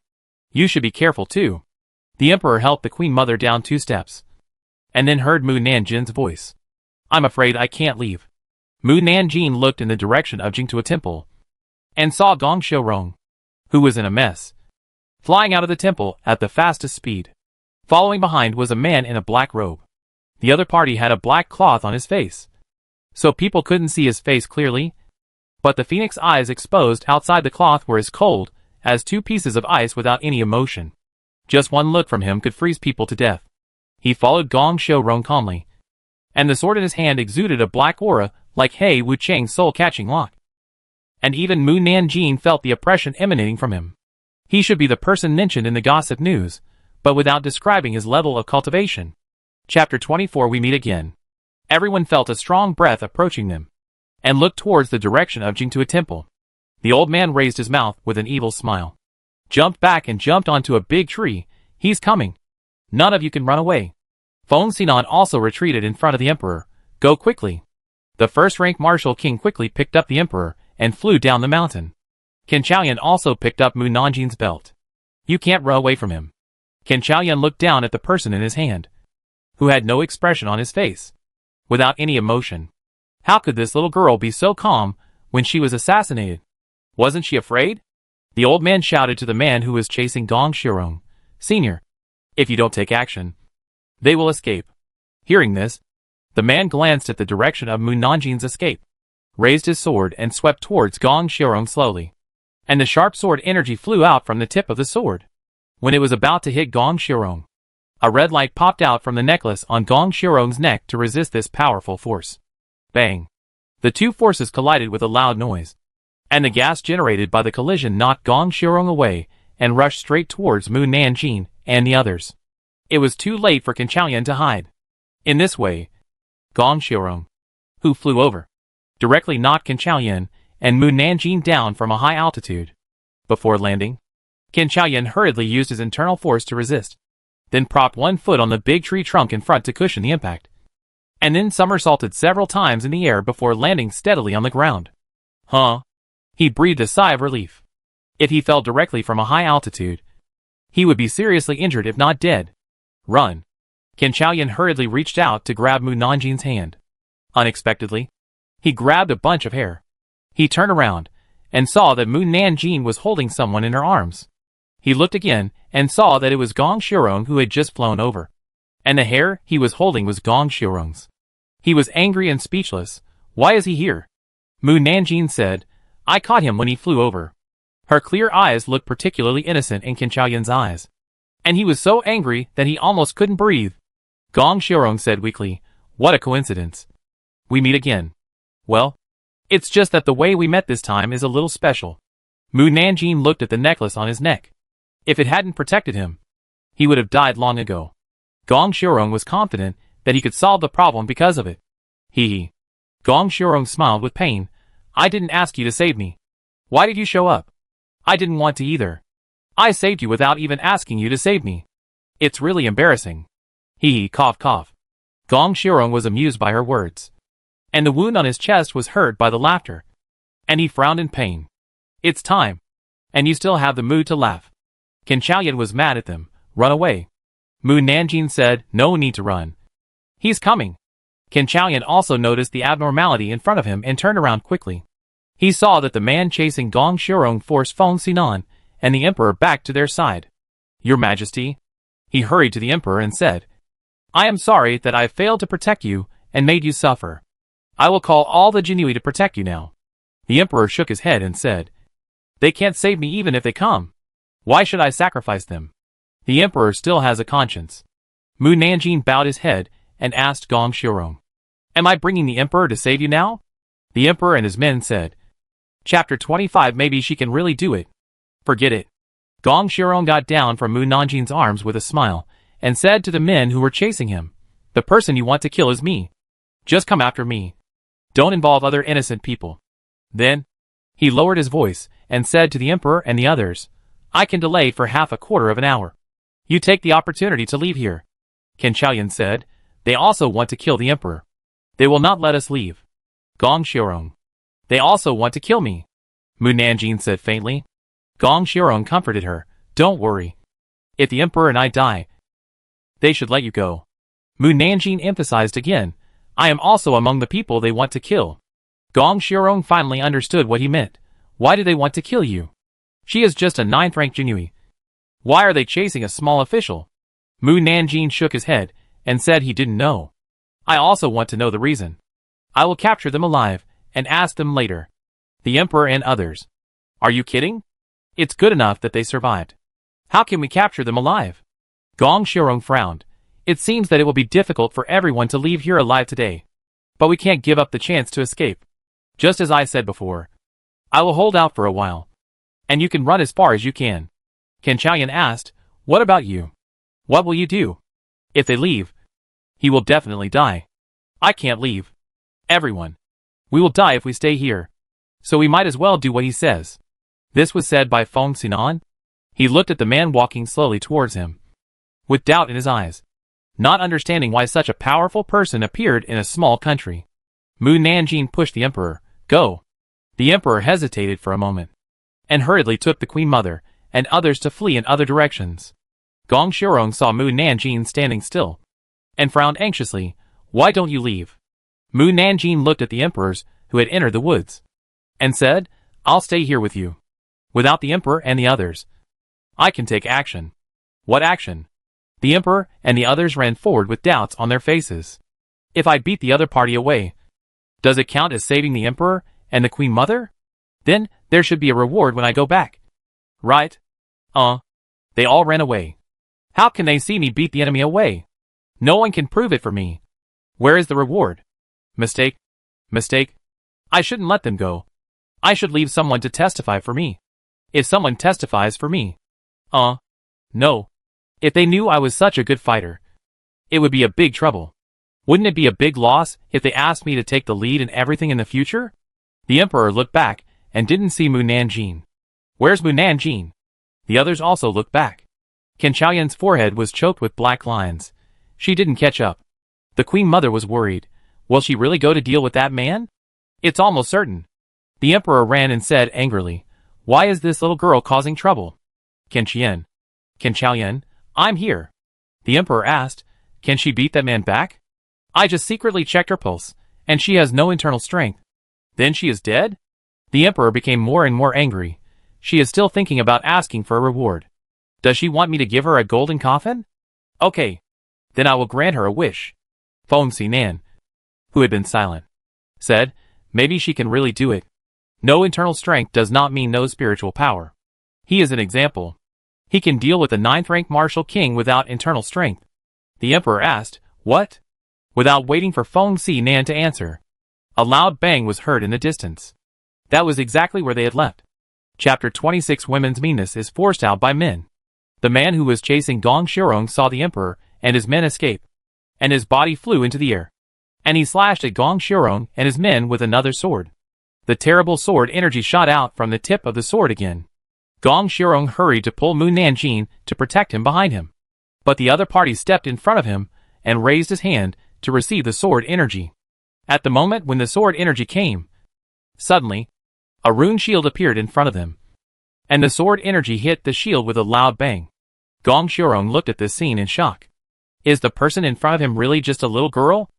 [SPEAKER 1] You should be careful too. The emperor helped the Queen Mother down 2 steps, and then heard Mu Nanjing's voice. I'm afraid I can't leave. Mu Nanjing looked in the direction of Jingtua Temple, and saw Gong Shirong, who was in a mess, flying out of the temple at the fastest speed. Following behind was a man in a black robe. The other party had a black cloth on his face, so people couldn't see his face clearly, but the phoenix eyes exposed outside the cloth were as cold as 2 pieces of ice without any emotion. Just one look from him could freeze people to death. He followed Gong Shirong calmly, and the sword in his hand exuded a black aura like He Wu Cheng's soul-catching lock. And even Mu Nanjing felt the oppression emanating from him. He should be the person mentioned in the gossip news, but without describing his level of cultivation. Chapter 24. We meet again. Everyone felt a strong breath approaching them, and looked towards the direction of Jingtua Temple. The old man raised his mouth with an evil smile, jumped back and jumped onto a big tree. He's coming. None of you can run away. Feng Xinan also retreated in front of the emperor. Go quickly. The first-rank martial king quickly picked up the emperor and flew down the mountain. Qin Chaoyan also picked up Mu Nanjing's belt. You can't run away from him. Qin Chaoyan looked down at the person in his hand, who had no expression on his face, without any emotion. How could this little girl be so calm when she was assassinated? Wasn't she afraid? The old man shouted to the man who was chasing Gong Shirong. Senior, if you don't take action, they will escape. Hearing this, the man glanced at the direction of Mu Nanjing's escape, raised his sword and swept towards Gong Shirong slowly. and the sharp sword energy flew out from the tip of the sword. When it was about to hit Gong Xiaorong, a red light popped out from the necklace on Gong Xiaorong's neck to resist this powerful force. Bang! The two forces collided with a loud noise, and the gas generated by the collision knocked Gong Xiaorong away and rushed straight towards Mu Nanjing and the others. It was too late for Qin Chaoyan to hide. In this way, Gong Xiaorong, who flew over, directly knocked Qin Chaoyan and Mu Nanjing down from a high altitude. Before landing, Qin Chaoyan hurriedly used his internal force to resist, then propped one foot on the big tree trunk in front to cushion the impact, and then somersaulted several times in the air before landing steadily on the ground. Huh? He breathed a sigh of relief. If he fell directly from a high altitude, he would be seriously injured if not dead. Run! Qin Chaoyan hurriedly reached out to grab Mu Nanjing's hand. Unexpectedly, he grabbed a bunch of hair. He turned around and saw that Mu Nanjing was holding someone in her arms. He looked again and saw that it was Gong Xiaorong who had just flown over, and the hair he was holding was Gong Xiaorong's. He was angry and speechless. Why is he here? Mu Nanjing said, I caught him when he flew over. Her clear eyes looked particularly innocent in Qin Chaoyan's eyes, and he was so angry that he almost couldn't breathe. Gong Xiaorong said weakly, what a coincidence. We meet again. Well, it's just that the way we met this time is a little special. Mu Nanjing looked at the necklace on his neck. If it hadn't protected him, he would have died long ago. Gong Xiaorong was confident that he could solve the problem because of it. Hee. Gong Xiaorong smiled with pain. I didn't ask you to save me. Why did you show up? I didn't want to either. I saved you without even asking you to save me. It's really embarrassing. Hee cough cough. Gong Xiaorong was amused by her words, and the wound on his chest was hurt by the laughter, and he frowned in pain. It's time, and you still have the mood to laugh. Qin Chaoyan was mad at them. Run away. Mu Nanjing said, no need to run. He's coming. Qin Chaoyan also noticed the abnormality in front of him and turned around quickly. He saw that the man chasing Gong Xiaorong forced Feng Xinan and the emperor back to their side. Your Majesty. He hurried to the emperor and said, I am sorry that I failed to protect you and made you suffer. I will call all the Jinui to protect you now. The emperor shook his head and said, they can't save me even if they come. Why should I sacrifice them? The emperor still has a conscience. Mu Nanjing bowed his head and asked Gong Xiaorong, am I bringing the emperor to save you now? The emperor and his men said, Chapter 25 maybe she can really do it. Forget it. Gong Xiaorong got down from Mu Nanjing's arms with a smile and said to the men who were chasing him, the person you want to kill is me. Just come after me. Don't involve other innocent people. Then, he lowered his voice and said to the emperor and the others, I can delay for half a quarter of an hour. You take the opportunity to leave here. Qin Chaoyan said, they also want to kill the emperor. They will not let us leave. Gong Xiaorong. They also want to kill me. Mu Nanjing said faintly. Gong Xiaorong comforted her, don't worry. If the emperor and I die, they should let you go. Mu Nanjing emphasized again, I am also among the people they want to kill. Gong Xiaorong finally understood what he meant. Why do they want to kill you? She is just a 9th rank Jinui. Why are they chasing a small official? Mu Nanjing shook his head and said he didn't know. I also want to know the reason. I will capture them alive and ask them later. The emperor and others. Are you kidding? It's good enough that they survived. How can we capture them alive? Gong Xiaorong frowned. It seems that it will be difficult for everyone to leave here alive today. But we can't give up the chance to escape. Just as I said before. I will hold out for a while. And you can run as far as you can. Qin Chaoyan asked, what about you? What will you do? If they leave, he will definitely die. I can't leave. Everyone. We will die if we stay here. So we might as well do what he says. This was said by Feng Xinan. He looked at the man walking slowly towards him, with doubt in his eyes, not understanding why such a powerful person appeared in a small country. Mu Nanjing pushed the emperor. Go. The emperor hesitated for a moment, and hurriedly took the queen mother and others to flee in other directions. Gong Xiaorong saw Mu Nanjing standing still, and frowned anxiously. Why don't you leave? Mu Nanjing looked at the emperors who had entered the woods, and said, I'll stay here with you. Without the emperor and the others, I can take action. What action? The emperor and the others ran forward with doubts on their faces. If I beat the other party away, does it count as saving the emperor and the queen mother? Then, There should be a reward when I go back. Right? They all ran away. How can they see me beat the enemy away? No one can prove it for me. Where is the reward? Mistake. I shouldn't let them go. I should leave someone to testify for me. If someone testifies for me. No. If they knew I was such a good fighter, it would be a big trouble. Wouldn't it be a big loss if they asked me to take the lead in everything in the future? The Emperor looked back and didn't see Mu Nanjing. Where's Mu Nanjing? The others also looked back. Qin Chaoyan's forehead was choked with black lines. She didn't catch up. The Queen Mother was worried. Will she really go to deal with that man? It's almost certain. The Emperor ran and said angrily, "Why is this little girl causing trouble?" Qin Chaoyan, I'm here. The Emperor asked, "Can she beat that man back? I just secretly checked her pulse, and she has no internal strength. Then she is dead?" The Emperor became more and more angry. She is still thinking about asking for a reward. Does she want me to give her a golden coffin? Okay. Then I will grant her a wish. Feng Xinan, who had been silent, said, "Maybe she can really do it. No internal strength does not mean no spiritual power. He is an example. He can deal with the 9th-rank martial king without internal strength." The Emperor asked, "What?" Without waiting for Feng Xinan to answer, a loud bang was heard in the distance. That was exactly where they had left. Chapter 26. Women's meanness is forced out by men. The man who was chasing Gong Shirong saw the Emperor and his men escape, and his body flew into the air. And he slashed at Gong Shirong and his men with another sword. The terrible sword energy shot out from the tip of the sword again. Gong Shirong hurried to pull Mu Nanjing to protect him behind him. But the other party stepped in front of him and raised his hand to receive the sword energy. At the moment when the sword energy came, suddenly, a rune shield appeared in front of them. And the sword energy hit the shield with a loud bang. Gong Shirong looked at this scene in shock. Is the person in front of him really just a little girl?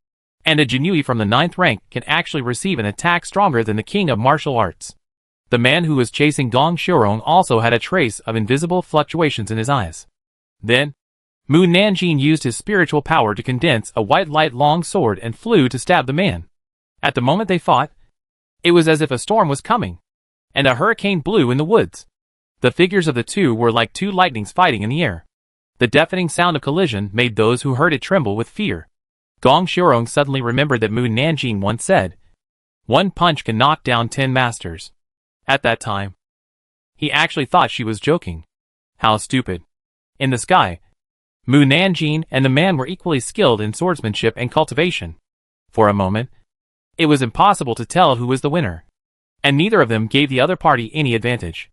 [SPEAKER 1] And a Jinui from the 9th rank can actually receive an attack stronger than the king of martial arts. The man who was chasing Gong Shirong also had a trace of invisible fluctuations in his eyes. Then, Mu Nanjing used his spiritual power to condense a white light long sword and flew to stab the man. At the moment they fought, it was as if a storm was coming, and a hurricane blew in the woods. The figures of the two were like two lightnings fighting in the air. The deafening sound of collision made those who heard it tremble with fear. Gong Shirong suddenly remembered that Mu Nanjing once said, "One punch can knock down 10 masters." At that time, he actually thought she was joking. How stupid. In the sky, Mu Nanjing and the man were equally skilled in swordsmanship and cultivation. For a moment, it was impossible to tell who was the winner, and neither of them gave the other party any advantage.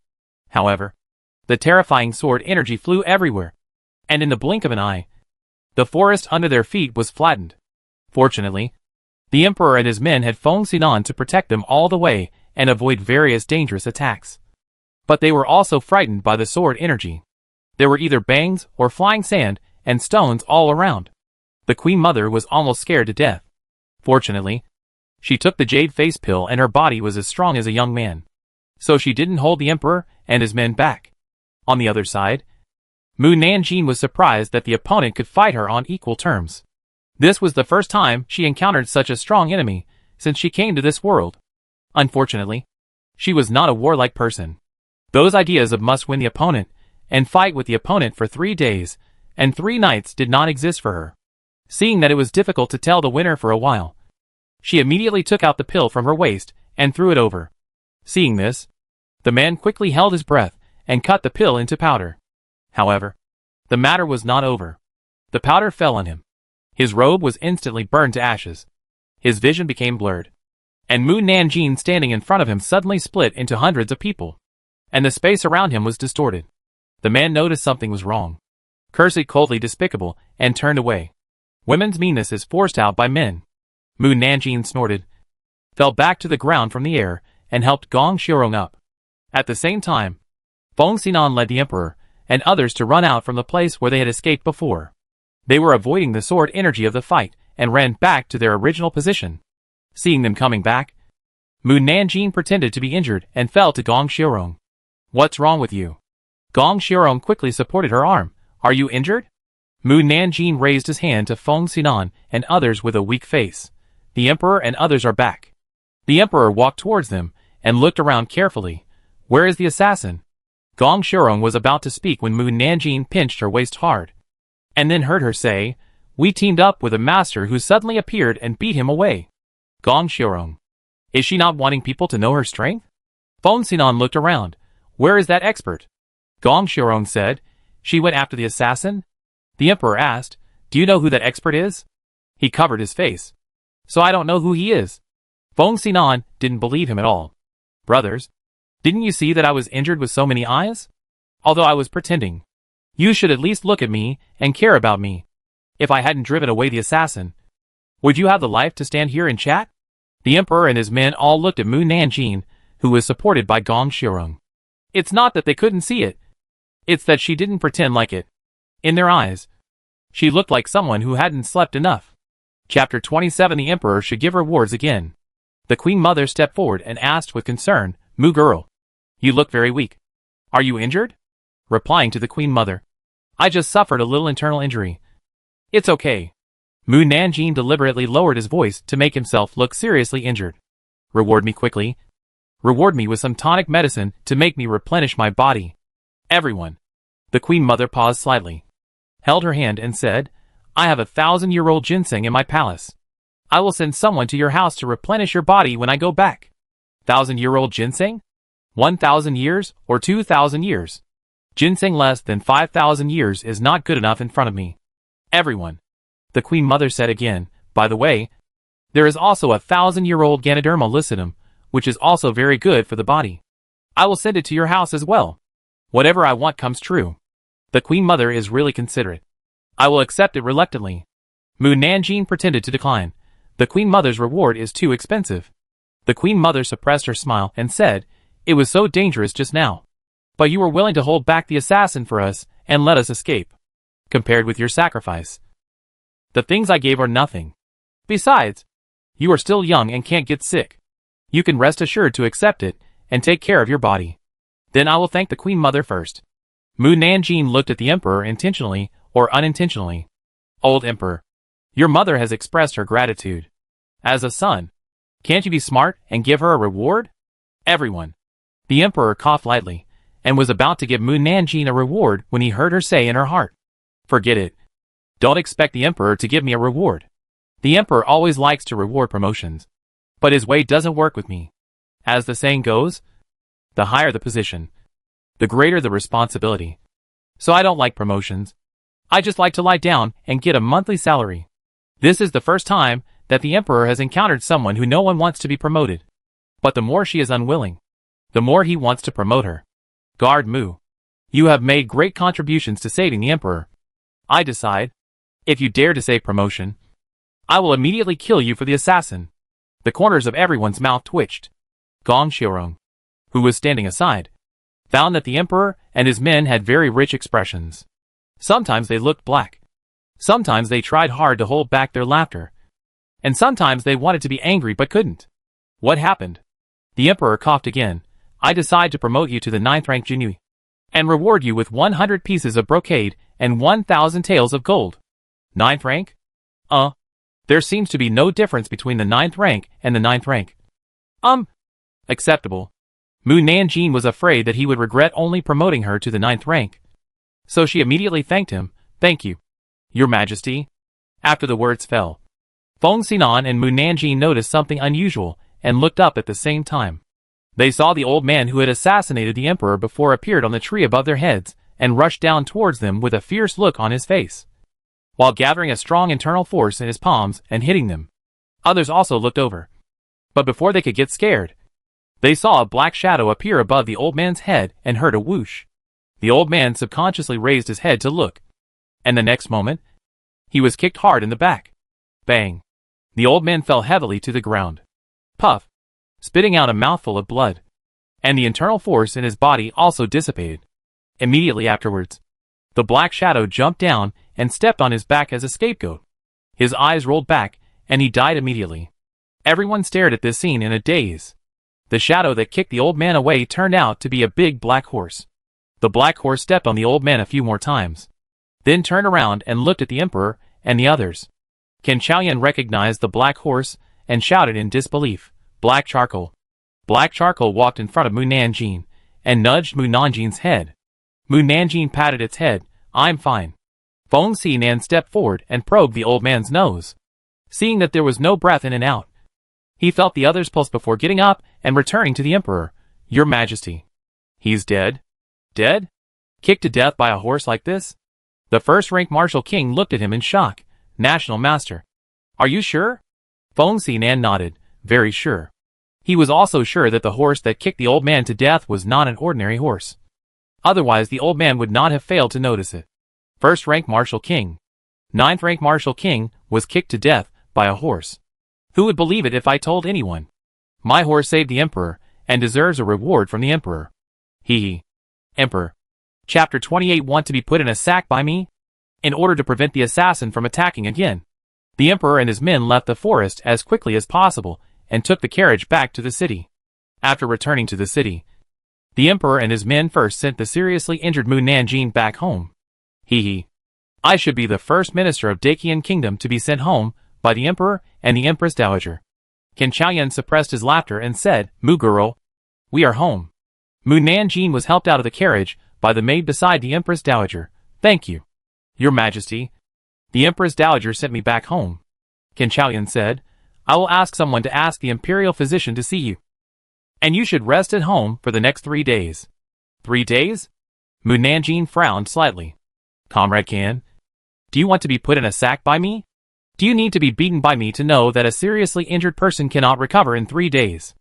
[SPEAKER 1] However, the terrifying sword energy flew everywhere, and in the blink of an eye, the forest under their feet was flattened. Fortunately, the Emperor and his men had Feng Xinan to protect them all the way and avoid various dangerous attacks. But they were also frightened by the sword energy. There were either bangs or flying sand and stones all around. The Queen Mother was almost scared to death. Fortunately, she took the jade face pill and her body was as strong as a young man. So she didn't hold the Emperor and his men back. On the other side, Mu Nanjing was surprised that the opponent could fight her on equal terms. This was the first time she encountered such a strong enemy since she came to this world. Unfortunately, she was not a warlike person. Those ideas of must win the opponent and fight with the opponent for 3 days and 3 nights did not exist for her. Seeing that it was difficult to tell the winner for a while, she immediately took out the pill from her waist and threw it over. Seeing this, the man quickly held his breath and cut the pill into powder. However, the matter was not over. The powder fell on him. His robe was instantly burned to ashes. His vision became blurred. And Mu Nanjing standing in front of him suddenly split into hundreds of people. And the space around him was distorted. The man noticed something was wrong, cursed coldly despicable, and turned away. Women's meanness is forced out by men. Mu Nanjing snorted, fell back to the ground from the air, and helped Gong Shirong up. At the same time, Feng Xinan led the Emperor and others to run out from the place where they had escaped before. They were avoiding the sword energy of the fight and ran back to their original position. Seeing them coming back, Mu Nanjing pretended to be injured and fell to Gong Shirong. "What's wrong with you?" Gong Shirong quickly supported her arm. "Are you injured?" Mu Nanjing raised his hand to Feng Xinan and others with a weak face. "The Emperor and others are back." The Emperor walked towards them and looked around carefully, Where is the assassin? Gong Xiaorong was about to speak when Mu Nanjing pinched her waist hard, and then heard her say, "We teamed up with a master who suddenly appeared and beat him away." Gong Xiaorong. Is she not wanting people to know her strength? Feng Xinan looked around. Where is that expert? Gong Xiaorong said, "She went after the assassin?" The emperor asked, "Do you know who that expert is?" He covered his face. "So I don't know who he is." Feng Xinan didn't believe him at all. "Brothers, didn't you see that I was injured with so many eyes? Although I was pretending. You should at least look at me and care about me. If I hadn't driven away the assassin, would you have the life to stand here and chat?" The emperor and his men all looked at Mu Nanjing, who was supported by Gong Xiaorong. It's not that they couldn't see it. It's that she didn't pretend like it. In their eyes, she looked like someone who hadn't slept enough. Chapter 27. The emperor should give rewards again. The queen mother stepped forward and asked with concern, "Mu girl, you look very weak. Are you injured?" Replying to the queen mother, "I just suffered a little internal injury. It's okay." Mu Nanjing deliberately lowered his voice to make himself look seriously injured. "Reward me quickly. Reward me with some tonic medicine to make me replenish my body. Everyone." The queen mother paused slightly, held her hand and said, "I have 1,000-year-old ginseng in my palace. I will send someone to your house to replenish your body when I go back." 1,000-year-old ginseng? 1,000 years or 2,000 years? Ginseng less than 5,000 years is not good enough in front of me. Everyone. The queen mother said again, "By the way, there is also 1,000-year-old Ganoderma lucidum, which is also very good for the body. I will send it to your house as well. Whatever I want comes true." The queen mother is really considerate. I will accept it reluctantly. Mu Nanjing pretended to decline. The queen mother's reward is too expensive. The queen mother suppressed her smile and said, "It was so dangerous just now. But you were willing to hold back the assassin for us and let us escape. Compared with your sacrifice, the things I gave are nothing. Besides, you are still young and can't get sick. You can rest assured to accept it and take care of your body. Then I will thank the queen mother first." Mu Nanjing looked at the emperor intentionally or unintentionally. "Old emperor, your mother has expressed her gratitude. As a son, can't you be smart and give her a reward?" Everyone. The emperor coughed lightly, and was about to give Mu Nanjing a reward when he heard her say in her heart, "Forget it. Don't expect the emperor to give me a reward. The emperor always likes to reward promotions. But his way doesn't work with me. As the saying goes, the higher the position, the greater the responsibility. So I don't like promotions. I just like to lie down and get a monthly salary." This is the first time that the emperor has encountered someone who no one wants to be promoted. But the more she is unwilling, the more he wants to promote her. "Guard Mu, you have made great contributions to saving the emperor. I decide, if you dare to say promotion, I will immediately kill you for the assassin." The corners of everyone's mouth twitched. Gong Xiaorong, who was standing aside, found that the emperor and his men had very rich expressions. Sometimes they looked black. Sometimes they tried hard to hold back their laughter. And sometimes they wanted to be angry but couldn't. "What happened?" The emperor coughed again. "I decide to promote you to the 9th rank Jinui, and reward you with 100 pieces of brocade and 1,000 taels of gold." 9th rank? There seems to be no difference between the 9th rank and the 9th rank. Acceptable. Mu Nanjing was afraid that he would regret only promoting her to the 9th rank. So she immediately thanked him. "Thank you, Your Majesty." After the words fell, Feng Xinan and Mu Nanjing noticed something unusual and looked up at the same time. They saw the old man who had assassinated the emperor before appeared on the tree above their heads and rushed down towards them with a fierce look on his face, while gathering a strong internal force in his palms and hitting them. Others also looked over. But before they could get scared, they saw a black shadow appear above the old man's head and heard a whoosh. The old man subconsciously raised his head to look, and the next moment, he was kicked hard in the back. Bang! The old man fell heavily to the ground. Puff! Spitting out a mouthful of blood. And the internal force in his body also dissipated. Immediately afterwards, the black shadow jumped down and stepped on his back as a scapegoat. His eyes rolled back, and he died immediately. Everyone stared at this scene in a daze. The shadow that kicked the old man away turned out to be a big black horse. The black horse stepped on the old man a few more times, then turned around and looked at the emperor and the others. Can Chaoyan recognized the black horse and shouted in disbelief, "Black charcoal!" Black charcoal walked in front of Mu Nanjing and nudged Mu Nanjin's head. Mu Nanjin patted its head. I'm fine. Feng Xinan stepped forward and probed the old man's nose. Seeing that there was no breath in and out, he felt the other's pulse before getting up and returning to the emperor. Your Majesty. He's dead? Dead? Kicked to death by a horse like this? The first-rank martial king looked at him in shock. National Master. Are you sure? Feng Xinan nodded. Very sure. He was also sure that the horse that kicked the old man to death was not an ordinary horse. Otherwise the old man would not have failed to notice it. First-rank martial king. Ninth-rank martial king was kicked to death by a horse. Who would believe it if I told anyone? My horse saved the emperor, and deserves a reward from the emperor. Hee hee. Emperor. Chapter 28. Want to be put in a sack by me? In order to prevent the assassin from attacking again, the emperor and his men left the forest as quickly as possible and took the carriage back to the city. After returning to the city, the emperor and his men first sent the seriously injured Mu Nanjin back home. Hee hee. I should be the first minister of Dakian Kingdom to be sent home by the emperor and the empress dowager. Qin Chaoyan suppressed his laughter and said, Mu girl, we are home. Mu Nanjin was helped out of the carriage by the maid beside the empress dowager. Thank you, Your Majesty. The empress dowager sent me back home. Qin Chaoyan said, I will ask someone to ask the imperial physician to see you. And you should rest at home for the next 3 days. 3 days? Mu Nanjin frowned slightly. Comrade Qin, do you want to be put in a sack by me? Do you need to be beaten by me to know that a seriously injured person cannot recover in 3 days?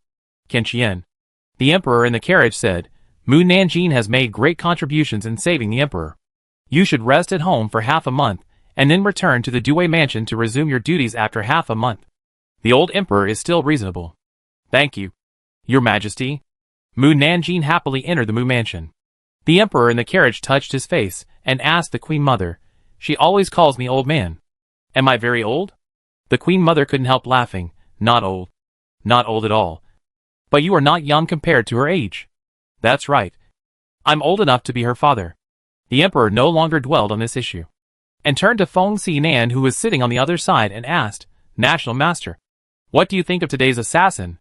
[SPEAKER 1] Qin Qian. The emperor in the carriage said, Mu Nanjin has made great contributions in saving the emperor. You should rest at home for half a month, and then return to the Due mansion to resume your duties after half a month. The old emperor is still reasonable. Thank you, Your Majesty. Mu Nanjin happily entered the Mu mansion. The emperor in the carriage touched his face and asked the queen mother, She always calls me old man. Am I very old? The queen mother couldn't help laughing. Not old. Not old at all. But you are not young compared to her age. That's right. I'm old enough to be her father. The emperor no longer dwelled on this issue, and turned to Feng Xinan, who was sitting on the other side, and asked, National Master, what do you think of today's assassin?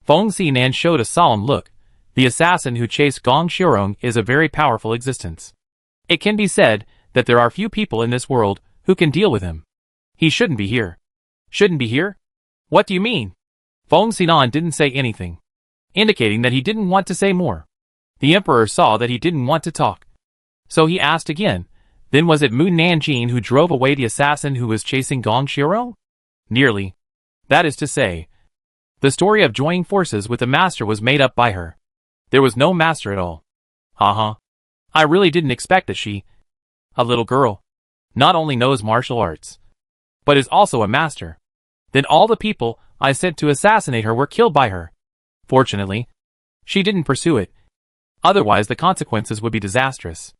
[SPEAKER 1] Feng Xinan showed a solemn look. The assassin who chased Gong Xiurong is a very powerful existence. It can be said that there are few people in this world who can deal with him. He shouldn't be here. Shouldn't be here? What do you mean? Feng Xinan didn't say anything, indicating that he didn't want to say more. The emperor saw that he didn't want to talk, so he asked again, Then was it Mu Nanjin who drove away the assassin who was chasing Gong Xiurong? Nearly. That is to say, the story of joining forces with the master was made up by her. There was no master at all. Haha. I really didn't expect that she, a little girl, not only knows martial arts, but is also a master. Then all the people I sent to assassinate her were killed by her. Fortunately, she didn't pursue it. Otherwise the consequences would be disastrous.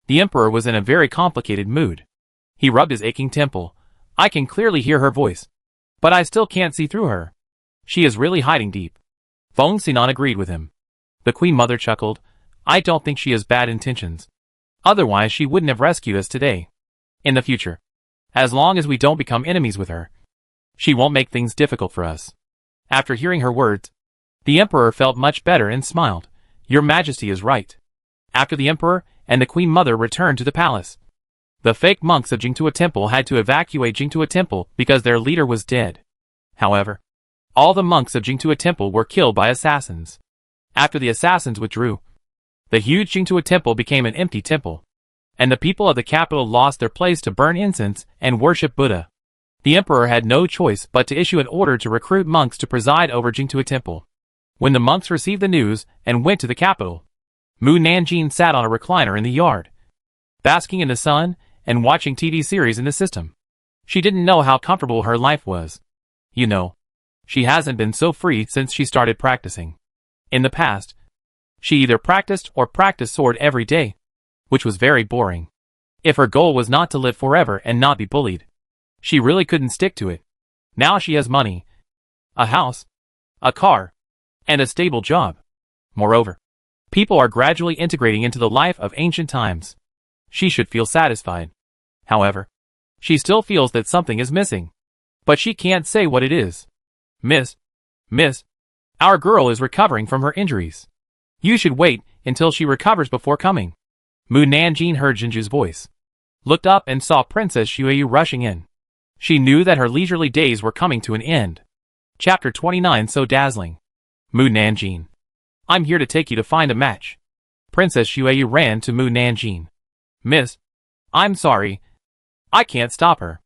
[SPEAKER 1] The emperor was in a very complicated mood. He rubbed his aching temple. I can clearly hear her voice, but I still can't see through her. She is really hiding deep. Feng Xinan agreed with him. The queen mother chuckled. I don't think she has bad intentions. Otherwise she wouldn't have rescued us today. In the future, as long as we don't become enemies with her, she won't make things difficult for us. After hearing her words, the emperor felt much better and smiled. Your Majesty is right. After the emperor and the queen mother returned to the palace, the fake monks of Jingtua Temple had to evacuate Jingtua Temple because their leader was dead. However, all the monks of Jingtua Temple were killed by assassins. After the assassins withdrew, the huge Jingtua Temple became an empty temple, and the people of the capital lost their place to burn incense and worship Buddha. The emperor had no choice but to issue an order to recruit monks to preside over Jingtua Temple. When the monks received the news and went to the capital, Mu Nanjin sat on a recliner in the yard, basking in the sun and watching TV series in the system. She didn't know how comfortable her life was. You know, she hasn't been so free since she started practicing. In the past, she either practiced or practiced sword every day, which was very boring. If her goal was not to live forever and not be bullied, she really couldn't stick to it. Now she has money, a house, a car, and a stable job. Moreover, people are gradually integrating into the life of ancient times. She should feel satisfied. However, she still feels that something is missing, but she can't say what it is. Miss, our girl is recovering from her injuries. You should wait until she recovers before coming. Mu Nanjing heard Jinju's voice, looked up and saw Princess Xueyu rushing in. She knew that her leisurely days were coming to an end. Chapter 29 So dazzling. Mu Nanjing. I'm here to take you to find a match. Princess Xueyu ran to Mu Nanjing. Miss, I'm sorry. I can't stop her.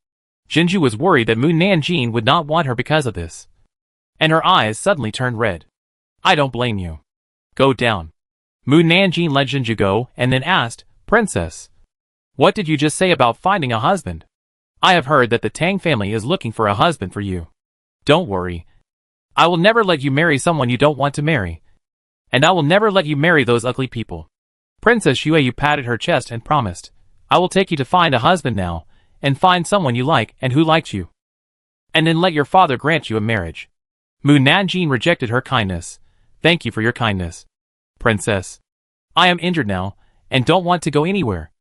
[SPEAKER 1] Jinju was worried that Mu Nanjing would not want her because of this. And her eyes suddenly turned red. I don't blame you. Go down. Mu Nanjing let Jinju go and then asked, Princess, what did you just say about finding a husband? I have heard that the Tang family is looking for a husband for you. Don't worry. I will never let you marry someone you don't want to marry. And I will never let you marry those ugly people. Princess Xueyu patted her chest and promised, I will take you to find a husband now, and find someone you like and who likes you. And then let your father grant you a marriage. Mu Nanjing rejected her kindness. Thank you for your kindness. Princess, I am injured now, and don't want to go anywhere.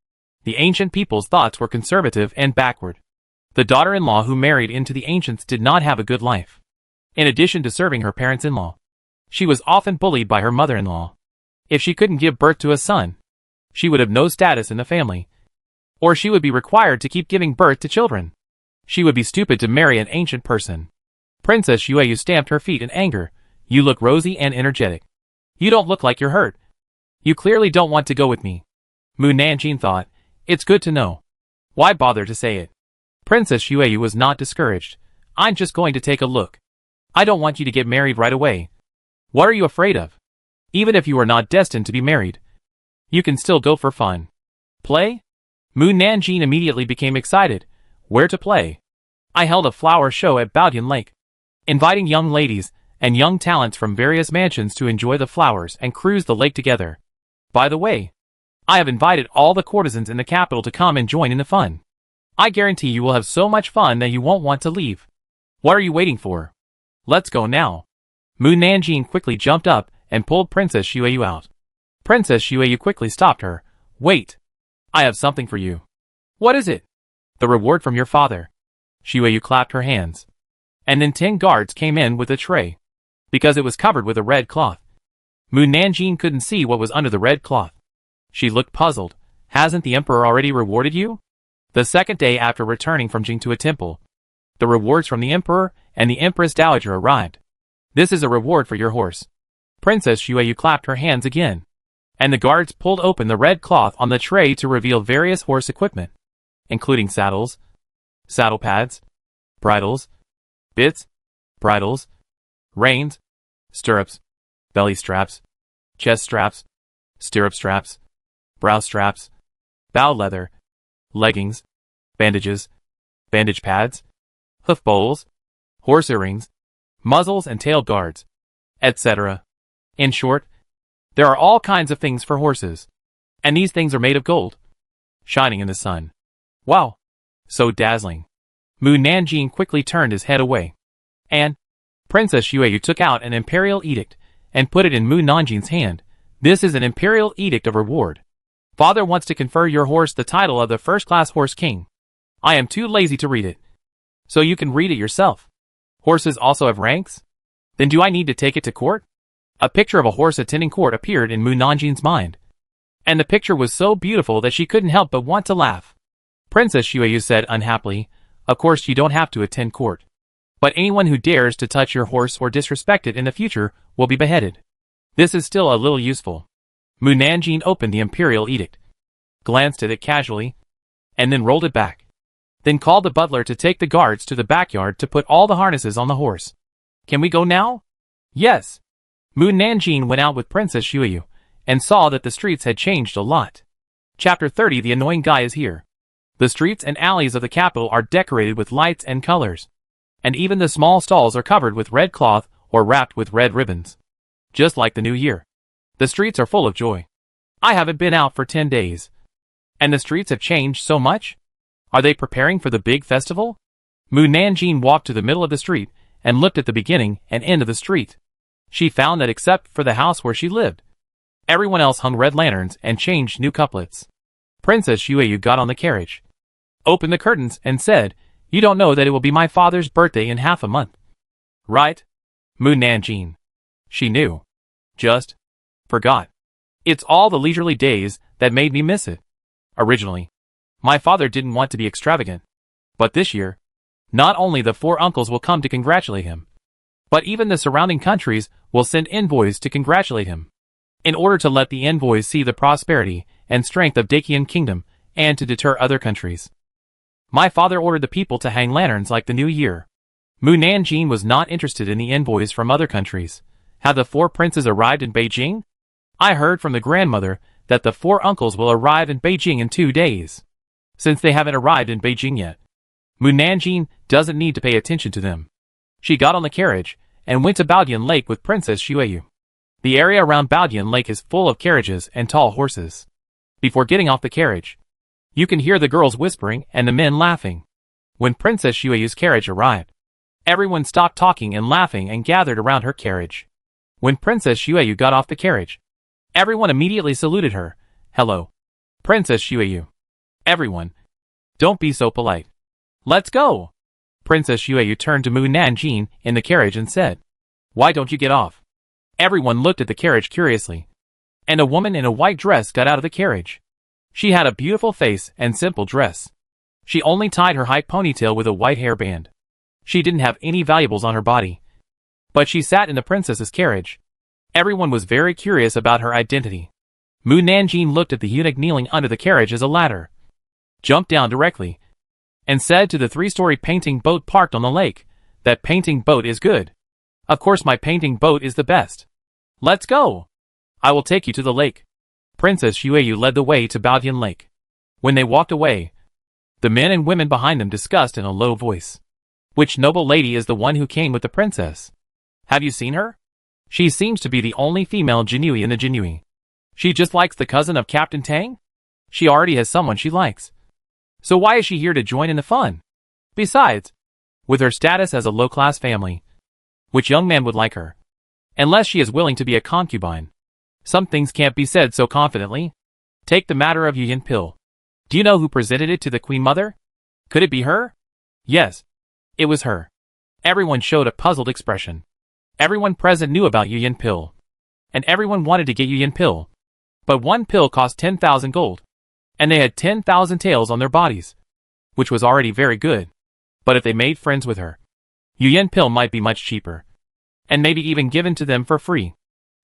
[SPEAKER 1] The ancient people's thoughts were conservative and backward. The daughter-in-law who married into the ancients did not have a good life. In addition to serving her parents-in-law, she was often bullied by her mother-in-law. If she couldn't give birth to a son, she would have no status in the family. Or she would be required to keep giving birth to children. She would be stupid to marry an ancient person. Princess Xueyu stamped her feet in anger. You look rosy and energetic. You don't look like you're hurt. You clearly don't want to go with me. Mu Nanjing thought, it's good to know. Why bother to say it? Princess Xueyu was not discouraged. I'm just going to take a look. I don't want you to get married right away. What are you afraid of? Even if you are not destined to be married, you can still go for fun. Play? Mu Nanjing immediately became excited. Where to play? I held a flower show at Baodian Lake, inviting young ladies and young talents from various mansions to enjoy the flowers and cruise the lake together. By the way, I have invited all the courtesans in the capital to come and join in the fun. I guarantee you will have so much fun that you won't want to leave. What are you waiting for? Let's go now. Mu Nanjing quickly jumped up and pulled Princess Xueyu out. Princess Xueyu quickly stopped her. Wait. I have something for you. What is it? The reward from your father. Xueyu clapped her hands. And then 10 guards came in with a tray. Because it was covered with a red cloth. Mu Nanjing couldn't see what was under the red cloth. She looked puzzled. Hasn't the emperor already rewarded you? The second day after returning from Jing to a temple, the rewards from the emperor and the empress dowager arrived. This is a reward for your horse. Princess Xueyu clapped her hands again. And the guards pulled open the red cloth on the tray to reveal various horse equipment, including saddles, saddle pads, bridles, bits, bridles, reins, stirrups, belly straps, chest straps, stirrup straps, brow straps, bow leather, leggings, bandages, bandage pads, hoof bowls, horse earrings, muzzles and tail guards, etc. In short, there are all kinds of things for horses. And these things are made of gold, shining in the sun. Wow! So dazzling. Mu Nanjing quickly turned his head away. And Princess Xueyu took out an imperial edict and put it in Mu Nanjing's hand. This is an imperial edict of reward. Father wants to confer your horse the title of the first-class horse king. I am too lazy to read it. So you can read it yourself. Horses also have ranks? Then do I need to take it to court? A picture of a horse attending court appeared in Mu Nanjing's mind. And the picture was so beautiful that she couldn't help but want to laugh. Princess Xueyu said unhappily, of course you don't have to attend court. But anyone who dares to touch your horse or disrespect it in the future will be beheaded. This is still a little useful. Mu Nanjing opened the imperial edict, glanced at it casually, and then rolled it back. Then called the butler to take the guards to the backyard to put all the harnesses on the horse. Can we go now? Yes. Mu Nanjing went out with Princess Xueyu, and saw that the streets had changed a lot. Chapter 30 The annoying guy is here. The streets and alleys of the capital are decorated with lights and colors. And even the small stalls are covered with red cloth or wrapped with red ribbons. Just like the new year. The streets are full of joy. I haven't been out for 10 days. And the streets have changed so much? Are they preparing for the big festival? Mu Nanjing walked to the middle of the street and looked at the beginning and end of the street. She found that except for the house where she lived, everyone else hung red lanterns and changed new couplets. Princess Xueyu got on the carriage, opened the curtains and said, you don't know that it will be my father's birthday in half a month. Right? Mu Nanjing. She knew. Just forgot. It's all the leisurely days that made me miss it. Originally, my father didn't want to be extravagant. But this year, not only the 4 uncles will come to congratulate him, but even the surrounding countries will send envoys to congratulate him, in order to let the envoys see the prosperity and strength of Dacian kingdom and to deter other countries. My father ordered the people to hang lanterns like the new year. Mu Nanjing was not interested in the envoys from other countries. Had the 4 princes arrived in Beijing? I heard from the grandmother that the 4 uncles will arrive in Beijing in 2 days. Since they haven't arrived in Beijing yet, Mu Nanjing doesn't need to pay attention to them. She got on the carriage and went to Baodian Lake with Princess Xueyu. The area around Baodian Lake is full of carriages and tall horses. Before getting off the carriage, you can hear the girls whispering and the men laughing. When Princess Xueyu's carriage arrived, everyone stopped talking and laughing and gathered around her carriage. When Princess Xueyu got off the carriage, everyone immediately saluted her. Hello, Princess Xueyu. Everyone, don't be so polite. Let's go. Princess Xueyu turned to Mu Nanjing in the carriage and said, Why don't you get off? Everyone looked at the carriage curiously. And a woman in a white dress got out of the carriage. She had a beautiful face and simple dress. She only tied her high ponytail with a white hairband. She didn't have any valuables on her body. But she sat in the princess's carriage. Everyone was very curious about her identity. Mu Nanjing looked at the eunuch kneeling under the carriage as a ladder, jumped down directly, and said to the 3-story painting boat parked on the lake, That painting boat is good. Of course my painting boat is the best. Let's go. I will take you to the lake. Princess Xueyu led the way to Baodian Lake. When they walked away, the men and women behind them discussed in a low voice. Which noble lady is the one who came with the princess? Have you seen her? She seems to be the only female Jinui in the Jinui. She just likes the cousin of Captain Tang? She already has someone she likes. So why is she here to join in the fun? Besides, with her status as a low-class family, which young man would like her? Unless she is willing to be a concubine. Some things can't be said so confidently. Take the matter of Yuyan Pil. Do you know who presented it to the Queen Mother? Could it be her? Yes, it was her. Everyone showed a puzzled expression. Everyone present knew about Yuyan Pil. And everyone wanted to get Yuyan Pil. But 1 pill cost 10,000 gold. And they had 10,000 tails on their bodies, which was already very good. But if they made friends with her, Yuyan Pil might be much cheaper. And maybe even given to them for free.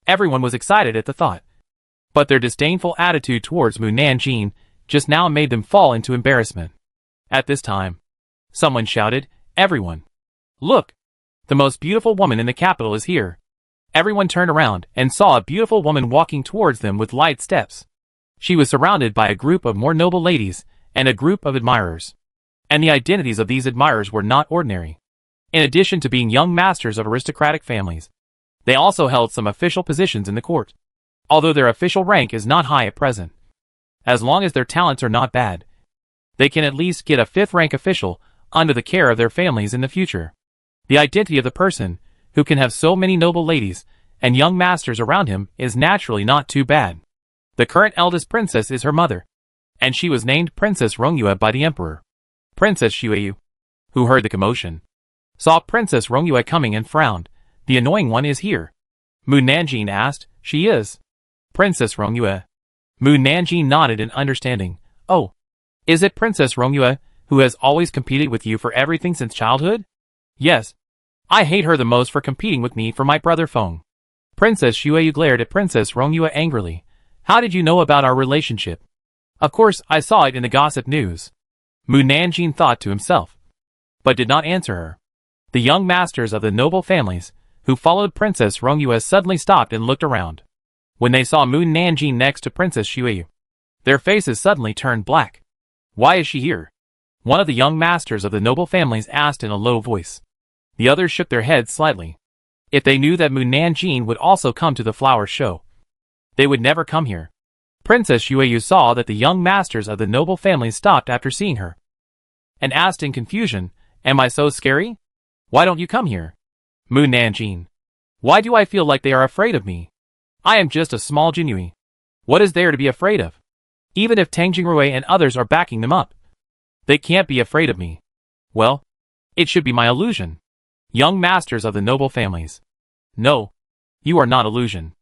[SPEAKER 1] Everyone was excited at the thought. But their disdainful attitude towards Mu Nanjing just now made them fall into embarrassment. At this time, someone shouted, Everyone! Look! The most beautiful woman in the capital is here. Everyone turned around and saw a beautiful woman walking towards them with light steps. She was surrounded by a group of more noble ladies and a group of admirers. And the identities of these admirers were not ordinary. In addition to being young masters of aristocratic families, they also held some official positions in the court, although their official rank is not high at present. As long as their talents are not bad, they can at least get a 5th rank official under the care of their families in the future. The identity of the person, who can have so many noble ladies and young masters around him, is naturally not too bad. The current eldest princess is her mother, and she was named Princess Rongyue by the emperor. Princess Xueyu, who heard the commotion, saw Princess Rongyue coming and frowned. The annoying one is here. Mu Nanjing asked. She is. Princess Rongyue. Mu Nanjing nodded in understanding. Oh, is it Princess Rongyue, who has always competed with you for everything since childhood? Yes. I hate her the most for competing with me for my brother Feng. Princess Xueyu glared at Princess Rongyue angrily. How did you know about our relationship? Of course, I saw it in the gossip news. Mu Nanjing thought to himself, but did not answer her. The young masters of the noble families, who followed Princess Rongyue, suddenly stopped and looked around. When they saw Mu Nanjing next to Princess Xueyu, their faces suddenly turned black. Why is she here? One of the young masters of the noble families asked in a low voice. The others shook their heads slightly. If they knew that Mu Nanjing would also come to the flower show, they would never come here. Princess Xueyu saw that the young masters of the noble families stopped after seeing her, and asked in confusion, Am I so scary? Why don't you come here? Mu Nanjing. Why do I feel like they are afraid of me? I am just a small Jinui. What is there to be afraid of? Even if Tang Jingrui and others are backing them up, they can't be afraid of me. Well, it should be my illusion. Young masters of the noble families. No, you are not illusion.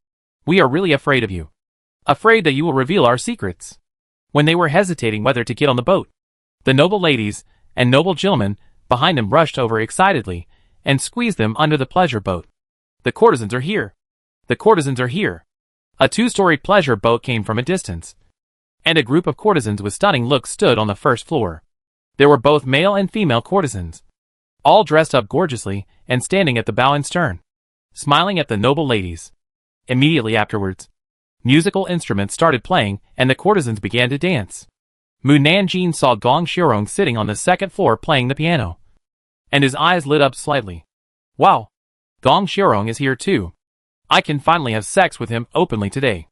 [SPEAKER 1] We are really afraid of you. afraid that you will reveal our secrets. When they were hesitating whether to get on the boat, the noble ladies and noble gentlemen behind them rushed over excitedly and squeezed them under the pleasure boat. The courtesans are here. The courtesans are here. A 2-story pleasure boat came from a distance, and a group of courtesans with stunning looks stood on the first floor. There were both male and female courtesans, all dressed up gorgeously and standing at the bow and stern, smiling at the noble ladies. Immediately afterwards, musical instruments started playing and the courtesans began to dance. Mu Nanjing saw Gong Xiaorong sitting on the second floor playing the piano, and his eyes lit up slightly. Wow! Gong Xiaorong is here too. I can finally have sex with him openly today.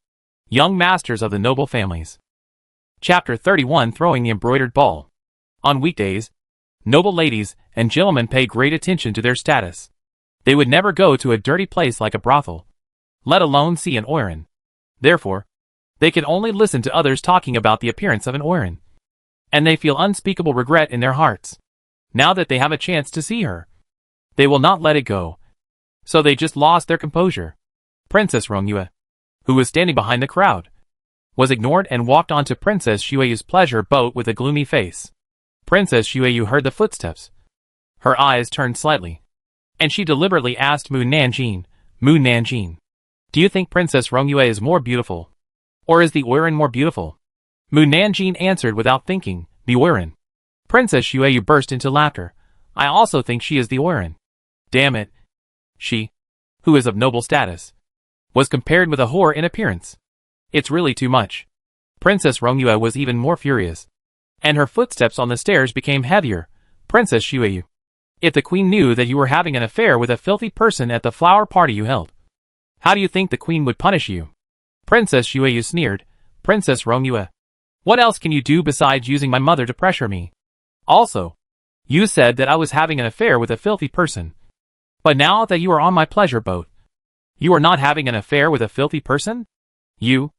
[SPEAKER 1] Young masters of the noble families. Chapter 31 Throwing the Embroidered Ball. On weekdays, noble ladies and gentlemen pay great attention to their status. They would never go to a dirty place like a brothel, let alone see an oiran. Therefore, they can only listen to others talking about the appearance of an oiran, and they feel unspeakable regret in their hearts. Now that they have a chance to see her, they will not let it go. So they just lost their composure. Princess Rongyue, who was standing behind the crowd, was ignored and walked onto Princess Xueyu's pleasure boat with a gloomy face. Princess Xueyu heard the footsteps. Her eyes turned slightly, and she deliberately asked Mu Nanjing, Mu Nanjing, do you think Princess Rongyue is more beautiful? Or is the oiran more beautiful? Mu Nanjing answered without thinking, the oiran. Princess Xueyu burst into laughter. I also think she is the oiran. Damn it. She, who is of noble status, was compared with a whore in appearance. It's really too much. Princess Rongyue was even more furious, and her footsteps on the stairs became heavier. Princess Xueyu, if the queen knew that you were having an affair with a filthy person at the flower party you held, how do you think the queen would punish you? Princess Xueyu sneered. Princess Rongyue, what else can you do besides using my mother to pressure me? Also, you said that I was having an affair with a filthy person. But now that you are on my pleasure boat, you are not having an affair with a filthy person? You?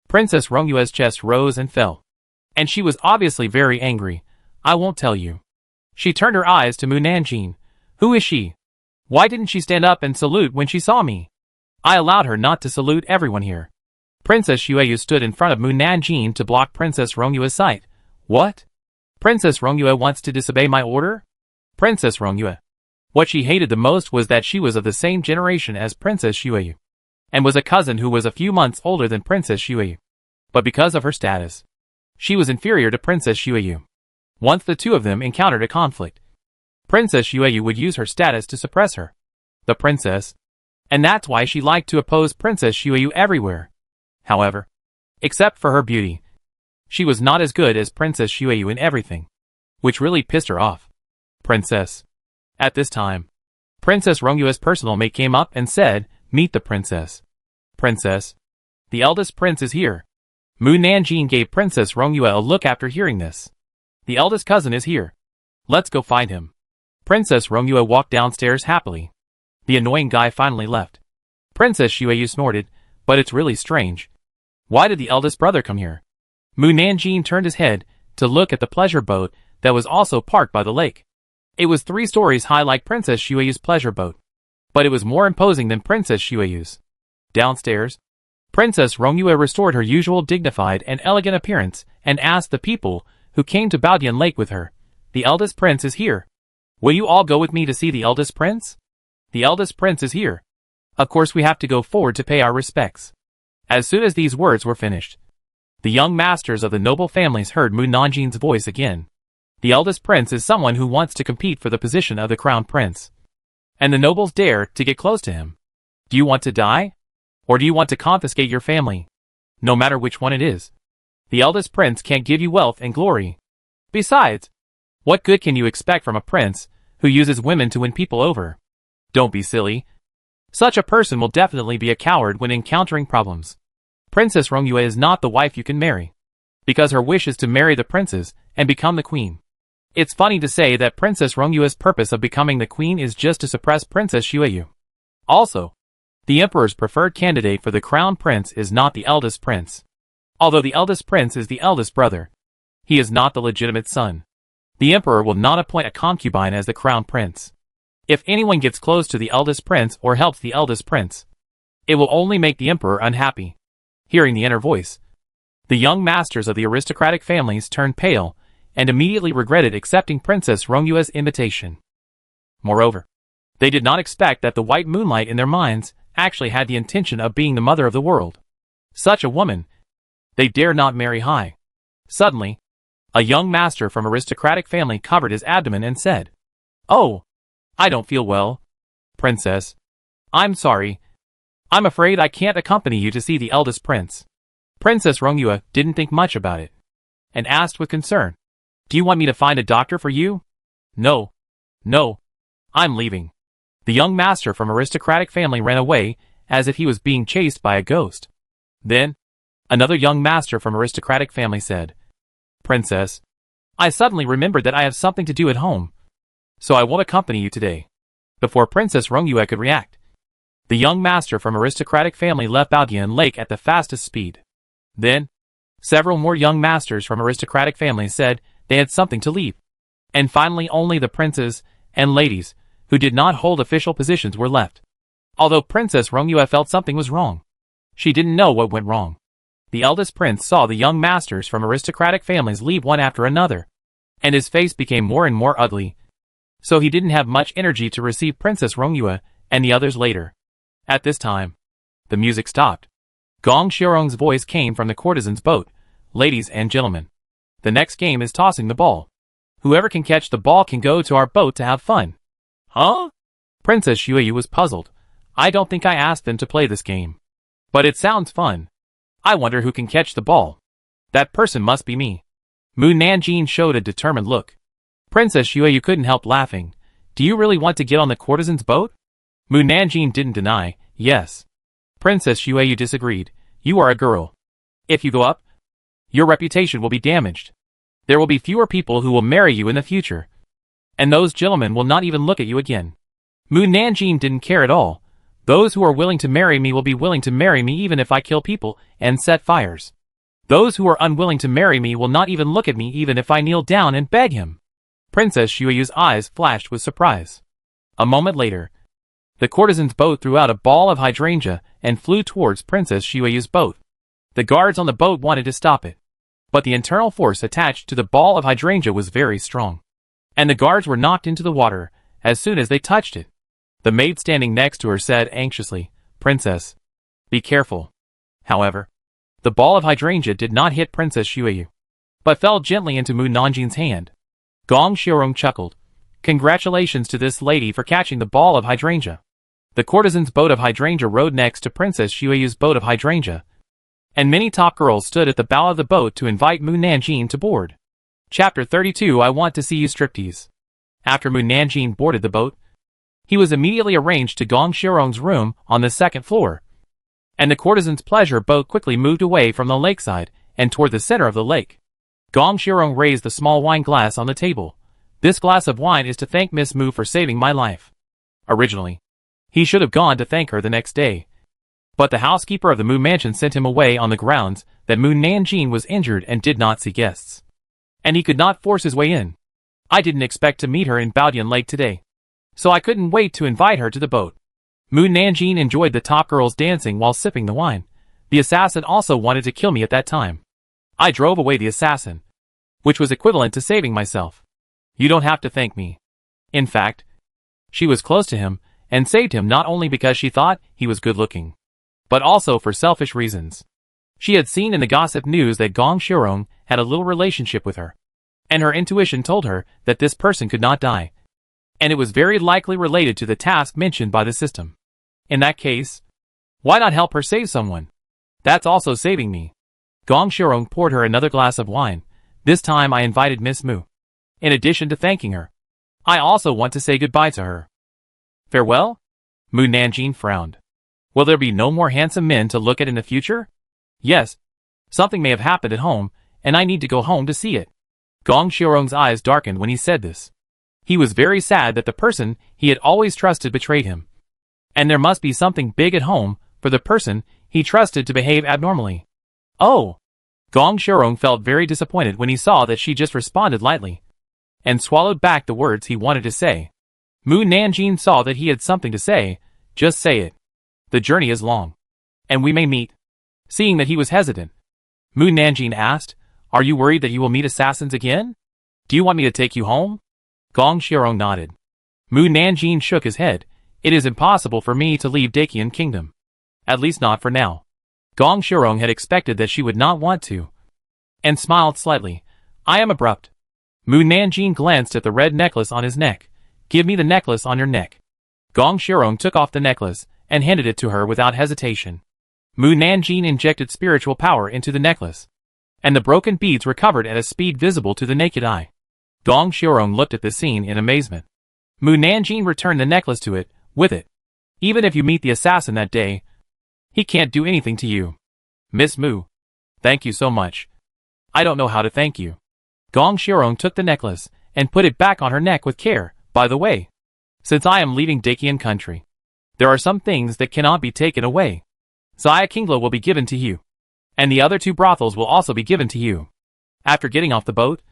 [SPEAKER 1] Princess Rongyue's chest rose and fell, and she was obviously very angry. I won't tell you. She turned her eyes to Mu Nanjing. Who is she? Why didn't she stand up and salute when she saw me? I allowed her not to salute everyone here. Princess Xueyu stood in front of Mu Nanjing to block Princess Rongyue's sight. What? Princess Rongyue wants to disobey my order? Princess Rongyue. What she hated the most was that she was of the same generation as Princess Xueyu, and was a cousin who was a few months older than Princess Xueyu. But because of her status, she was inferior to Princess Xueyu. Once the two of them encountered a conflict, Princess Xueyu would use her status to suppress her, the princess, and that's why she liked to oppose Princess Xueyu everywhere. However, except for her beauty, she was not as good as Princess Xueyu in everything, which really pissed her off. Princess. At this time, Princess Rongyue's personal mate came up and said, meet the princess. Princess. The eldest prince is here. Mu Nanjing gave Princess Rongyue a look after hearing this. The eldest cousin is here. Let's go find him. Princess Rongyue walked downstairs happily. The annoying guy finally left. Princess Xueyu snorted, but it's really strange. Why did the eldest brother come here? Mu Nanjing turned his head to look at the pleasure boat that was also parked by the lake. It was 3 stories high like Princess Xueyu's pleasure boat, but it was more imposing than Princess Xueyu's. Downstairs, Princess Rongyue restored her usual dignified and elegant appearance and asked the people who came to Baodian Lake with her, the eldest prince is here. Will you all go with me to see the eldest prince? The eldest prince is here. Of course we have to go forward to pay our respects. As soon as these words were finished, the young masters of the noble families heard Mu Nanjing's voice again. The eldest prince is someone who wants to compete for the position of the crown prince, and the nobles dare to get close to him. Do you want to die? Or do you want to confiscate your family? No matter which one it is, the eldest prince can't give you wealth and glory. Besides, what good can you expect from a prince who uses women to win people over? Don't be silly. Such a person will definitely be a coward when encountering problems. Princess Rongyue is not the wife you can marry, because her wish is to marry the princes and become the queen. It's funny to say that Princess Rongyue's purpose of becoming the queen is just to suppress Princess Xueyu. Also, the emperor's preferred candidate for the crown prince is not the eldest prince. Although the eldest prince is the eldest brother, he is not the legitimate son. The emperor will not appoint a concubine as the crown prince. If anyone gets close to the eldest prince or helps the eldest prince, it will only make the emperor unhappy. Hearing the inner voice, the young masters of the aristocratic families turned pale and immediately regretted accepting Princess Rongyue's invitation. Moreover, they did not expect that the white moonlight in their minds actually had the intention of being the mother of the world. Such a woman, they dare not marry high. Suddenly, a young master from aristocratic family covered his abdomen and said, "Oh, I don't feel well, Princess. I'm sorry. I'm afraid I can't accompany you to see the eldest prince." Princess Rongyue didn't think much about it, and asked with concern, "Do you want me to find a doctor for you?" No, I'm leaving." The young master from aristocratic family ran away as if he was being chased by a ghost. Then, another young master from aristocratic family said, "Princess, I suddenly remembered that I have something to do at home, so I won't accompany you today." Before Princess Rongyue could react, the young master from aristocratic family left Baodian Lake at the fastest speed. Then, several more young masters from aristocratic families said they had something to leave. And finally only the princes and ladies who did not hold official positions were left. Although Princess Rongyue felt something was wrong, she didn't know what went wrong. The eldest prince saw the young masters from aristocratic families leave one after another, and his face became more and more ugly, so he didn't have much energy to receive Princess Rongyue and the others later. At this time, the music stopped. Gong Xiaorong's voice came from the courtesan's boat. "Ladies and gentlemen, the next game is tossing the ball. Whoever can catch the ball can go to our boat to have fun." "Huh?" Princess Xueyu was puzzled. "I don't think I asked them to play this game. But it sounds fun. I wonder who can catch the ball. That person must be me." Mu Nanjing showed a determined look. Princess Xueyu couldn't help laughing. "Do you really want to get on the courtesan's boat?" Mu Nanjing didn't deny. "Yes." Princess Xueyu disagreed. "You are a girl. If you go up, your reputation will be damaged. There will be fewer people who will marry you in the future. And those gentlemen will not even look at you again." Mu Nanjing didn't care at all. "Those who are willing to marry me will be willing to marry me even if I kill people and set fires. Those who are unwilling to marry me will not even look at me even if I kneel down and beg him." Princess Xueyu's eyes flashed with surprise. A moment later, the courtesan's boat threw out a ball of hydrangea and flew towards Princess Xueyu's boat. The guards on the boat wanted to stop it, but the internal force attached to the ball of hydrangea was very strong, and the guards were knocked into the water as soon as they touched it. The maid standing next to her said anxiously, "Princess, be careful." However, the ball of hydrangea did not hit Princess Xueyu, but fell gently into Mu Nanjing's hand. Gong Xiaorong chuckled. "Congratulations to this lady for catching the ball of hydrangea." The courtesan's boat of hydrangea rode next to Princess Xueyu's boat of hydrangea, and many top girls stood at the bow of the boat to invite Mu Nanjing to board. Chapter 32 I Want to See You Striptease. After Mu Nanjing boarded the boat, he was immediately arranged to Gong Xiaorong's room on the second floor, and the courtesan's pleasure boat quickly moved away from the lakeside and toward the center of the lake. Gong Xiaorong raised the small wine glass on the table. "This glass of wine is to thank Miss Mu for saving my life." Originally, he should have gone to thank her the next day, but the housekeeper of the Mu mansion sent him away on the grounds that Mu Nanjing was injured and did not see guests, and he could not force his way in. "I didn't expect to meet her in Baodian Lake today, so I couldn't wait to invite her to the boat." Mu Nanjing enjoyed the top girls dancing while sipping the wine. "The assassin also wanted to kill me at that time. I drove away the assassin, which was equivalent to saving myself. You don't have to thank me." In fact, she was close to him and saved him not only because she thought he was good-looking, but also for selfish reasons. She had seen in the gossip news that Gong Xiaorong had a little relationship with her, and her intuition told her that this person could not die, and it was very likely related to the task mentioned by the system. In that case, why not help her save someone? That's also saving me. Gong Xiaorong poured her another glass of wine. "This time I invited Miss Mu. In addition to thanking her, I also want to say goodbye to her." "Farewell?" Mu Nanjing frowned. "Will there be no more handsome men to look at in the future?" "Yes. Something may have happened at home, and I need to go home to see it." Gong Xiaorong's eyes darkened when he said this. He was very sad that the person he had always trusted betrayed him, and there must be something big at home for the person he trusted to behave abnormally. "Oh!" Gong Xiaorong felt very disappointed when he saw that she just responded lightly, and swallowed back the words he wanted to say. Mu Nanjing saw that he had something to say. "Just say it. The journey is long, and we may meet Seeing that he was hesitant, Mu Nanjing asked, "Are you worried that you will meet assassins again? Do you want me to take you home?" Gong Xiaorong nodded. Mu Nanjing shook his head. "It is impossible for me to leave Daqian Kingdom. At least not for now." Gong Xiaorong had expected that she would not want to, and smiled slightly. "I am abrupt." Mu Nanjing glanced at the red necklace on his neck. "Give me the necklace on your neck." Gong Xiaorong took off the necklace and handed it to her without hesitation. Mu Nanjing injected spiritual power into the necklace, and the broken beads recovered at a speed visible to the naked eye. Gong Xiaorong looked at the scene in amazement. Mu Nanjing returned the necklace to it. "With it, even if you meet the assassin that day, he can't do anything to you." "Miss Mu, thank you so much. I don't know how to thank you." Gong Xiaorong took the necklace and put it back on her neck with care. "By the way, since I am leaving Daqian country, there are some things that cannot be taken away. Xia Kingla will be given to you, and the other 2 brothels will also be given to you. After getting off the boat,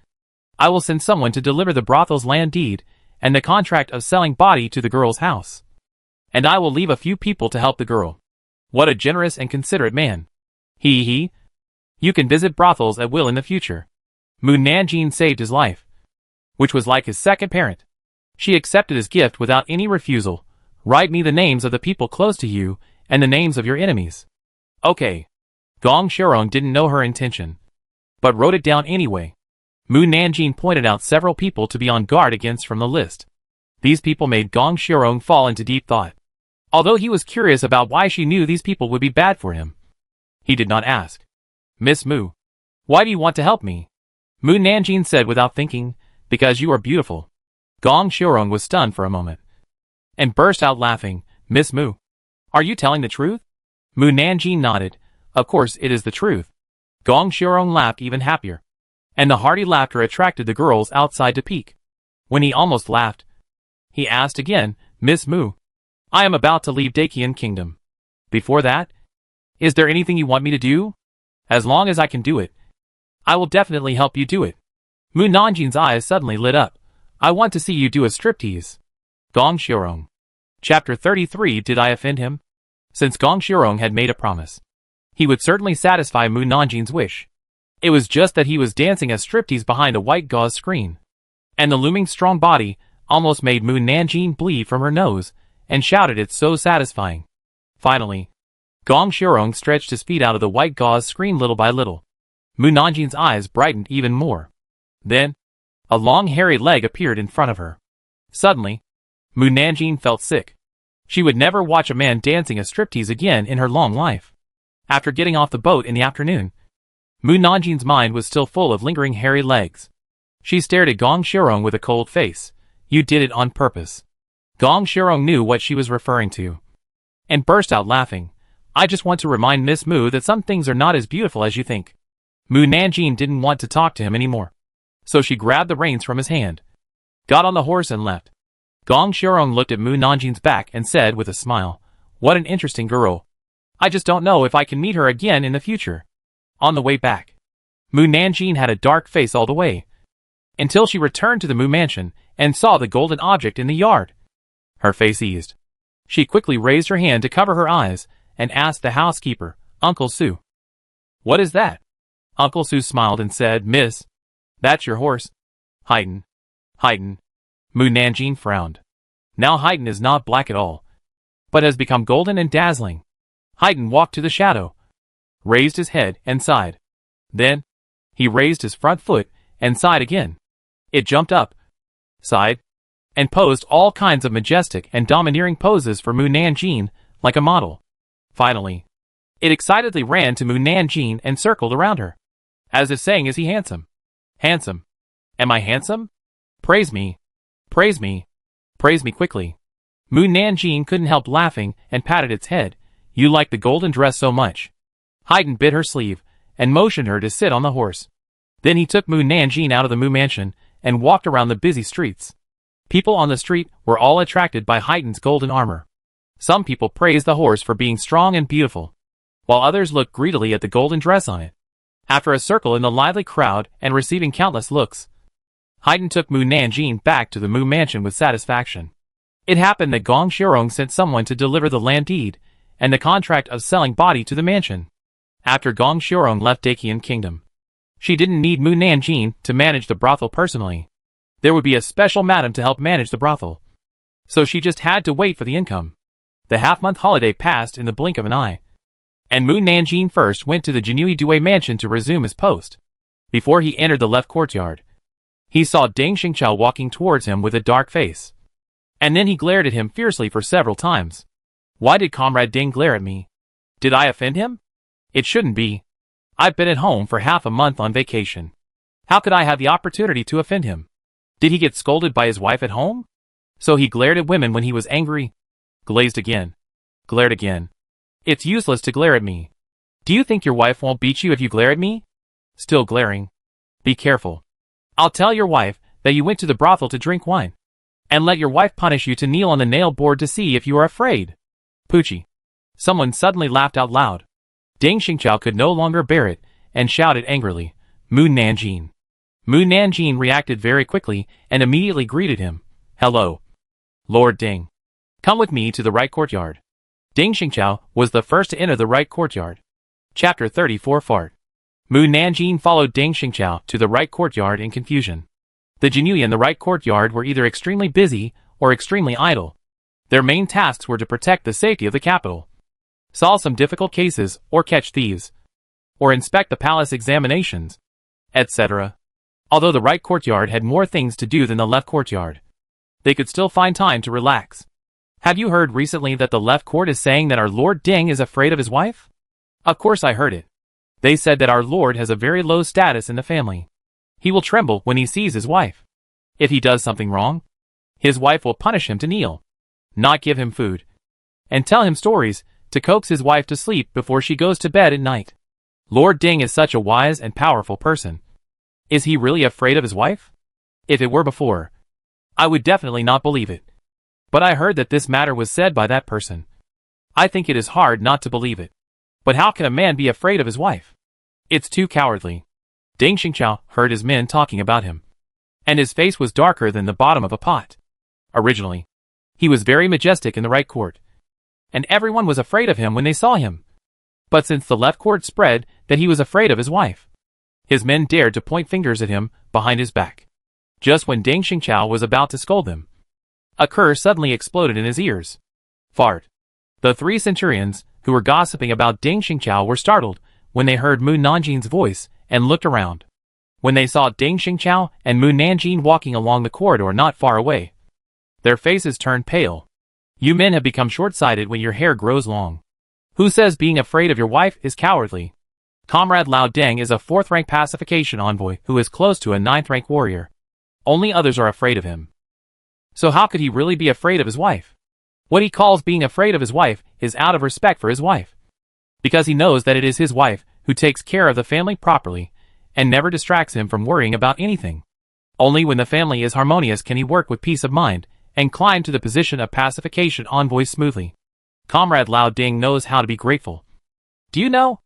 [SPEAKER 1] I will send someone to deliver the brothel's land deed and the contract of selling body to the girl's house. And I will leave a few people to help the girl." "What a generous and considerate man. He. You can visit brothels at will in the future." Mu Nanjing saved his life, which was like his second parent. She accepted his gift without any refusal. "Write me the names of the people close to you and the names of your enemies." "Okay." Gong Xiaorong didn't know her intention, but wrote it down anyway. Mu Nanjing pointed out several people to be on guard against from the list. These people made Gong Xiaorong fall into deep thought. Although he was curious about why she knew these people would be bad for him, he did not ask. "Miss Mu, why do you want to help me?" Mu Nanjing said without thinking, "Because you are beautiful." Gong Xiaorong was stunned for a moment, and burst out laughing. "Miss Mu, are you telling the truth?" Mu Nanjing nodded. "Of course it is the truth." Gong Xiaorong laughed even happier, and the hearty laughter attracted the girls outside to peek. When he almost laughed, he asked again, "Miss Mu, I am about to leave Daqian Kingdom. Before that, is there anything you want me to do? As long as I can do it, I will definitely help you do it." Mu Nanjing's eyes suddenly lit up. "I want to see you do a striptease." Gong Xiaorong. Chapter 33. Did I offend him? Since Gong Xiaorong had made a promise, he would certainly satisfy Mu Nanjing's wish. It was just that he was dancing a striptease behind a white gauze screen, and the looming strong body almost made Mu Nanjing bleed from her nose, and shouted it's so satisfying. Finally, Gong Xiaorong stretched his feet out of the white gauze screen little by little. Mu Nanjing's eyes brightened even more. Then, a long hairy leg appeared in front of her. Suddenly, Mu Nanjing felt sick. She would never watch a man dancing a striptease again in her long life. After getting off the boat in the afternoon, Mu Nanjing's mind was still full of lingering hairy legs. She stared at Gong Xiaorong with a cold face. "You did it on purpose." Gong Xiaorong knew what she was referring to, and burst out laughing. "I just want to remind Miss Mu that some things are not as beautiful as you think." Mu Nanjing didn't want to talk to him anymore, so she grabbed the reins from his hand, got on the horse and left. Gong Xiaorong looked at Mu Nanjing's back and said with a smile, "What an interesting girl. I just don't know if I can meet her again in the future." On the way back, Mu Nanjing had a dark face all the way, until she returned to the Mu mansion and saw the golden object in the yard. Her face eased. She quickly raised her hand to cover her eyes and asked the housekeeper, "Uncle Su, what is that?" Uncle Su smiled and said, "Miss, that's your horse, Haydn." "Haydn?" Mu Nanjing frowned. Now Haydn is not black at all, but has become golden and dazzling. Haydn walked to the shadow, raised his head and sighed. Then, he raised his front foot and sighed again. It jumped up, sighed, and posed all kinds of majestic and domineering poses for Mu Nanjing, like a model. Finally, it excitedly ran to Mu Nanjing and circled around her, as if saying, "Is he handsome? Handsome? Am I handsome? Praise me. Praise me. Praise me quickly." Mu Nanjing couldn't help laughing and patted its head. "You like the golden dress so much." Haydn bit her sleeve and motioned her to sit on the horse. Then he took Mu Nanjing out of the Mu mansion and walked around the busy streets. People on the street were all attracted by Haydn's golden armor. Some people praised the horse for being strong and beautiful, while others looked greedily at the golden dress on it. After a circle in the lively crowd and receiving countless looks, Haydn took Mu Nanjing back to the Mu mansion with satisfaction. It happened that Gong Xiaorong sent someone to deliver the land deed and the contract of selling body to the mansion. After Gong Xiorong left Daqian Kingdom, she didn't need Mu Nanjing to manage the brothel personally. There would be a special madam to help manage the brothel. So she just had to wait for the income. The half-month holiday passed in the blink of an eye. And Mu Nanjing first went to the Jinui Due mansion to resume his post. Before he entered the left courtyard, he saw Deng Xingqiao walking towards him with a dark face. And then he glared at him fiercely for several times. Why did Comrade Deng glare at me? Did I offend him? It shouldn't be. I've been at home for half a month on vacation. How could I have the opportunity to offend him? Did he get scolded by his wife at home? So he glared at women when he was angry? Glazed again. Glared again. It's useless to glare at me. Do you think your wife won't beat you if you glare at me? Still glaring. Be careful. I'll tell your wife that you went to the brothel to drink wine. And let your wife punish you to kneel on the nail board to see if you are afraid. Poochie. Someone suddenly laughed out loud. Deng Xingqiao could no longer bear it, and shouted angrily, Mu Nanjing. Mu Nanjing reacted very quickly, and immediately greeted him. Hello. Lord Deng. Come with me to the right courtyard. Deng Xingqiao was the first to enter the right courtyard. Chapter 34 Fart. Mu Nanjing followed Deng Xingqiao to the right courtyard in confusion. The Jinui in the right courtyard were either extremely busy or extremely idle. Their main tasks were to protect the safety of the capital, solve some difficult cases, or catch thieves, or inspect the palace examinations, etc. Although the right courtyard had more things to do than the left courtyard, they could still find time to relax. Have you heard recently that the left court is saying that our Lord Deng is afraid of his wife? Of course I heard it. They said that our Lord has a very low status in the family. He will tremble when he sees his wife. If he does something wrong, his wife will punish him to kneel, not give him food, and tell him stories to coax his wife to sleep before she goes to bed at night. Lord Deng is such a wise and powerful person. Is he really afraid of his wife? If it were before, I would definitely not believe it. But I heard that this matter was said by that person. I think it is hard not to believe it. But how can a man be afraid of his wife? It's too cowardly. Deng Xingqiao heard his men talking about him, and his face was darker than the bottom of a pot. Originally, he was very majestic in the right court, and everyone was afraid of him when they saw him. But since the left court spread that he was afraid of his wife, his men dared to point fingers at him behind his back. Just when Deng Xingqiao was about to scold them, a curse suddenly exploded in his ears. Fart. The three centurions who were gossiping about Deng Xingqiao were startled when they heard Mu Nanjing's voice and looked around. When they saw Deng Xingqiao and Mu Nanjing walking along the corridor not far away, their faces turned pale. You men have become short-sighted when your hair grows long. Who says being afraid of your wife is cowardly? Comrade Lao Deng is a 4th-rank pacification envoy who is close to a 9th-rank warrior. Only others are afraid of him. So how could he really be afraid of his wife? What he calls being afraid of his wife is out of respect for his wife, because he knows that it is his wife who takes care of the family properly and never distracts him from worrying about anything. Only when the family is harmonious can he work with peace of mind and climb to the position of pacification envoy smoothly. Comrade Lao Deng knows how to be grateful. Do you know?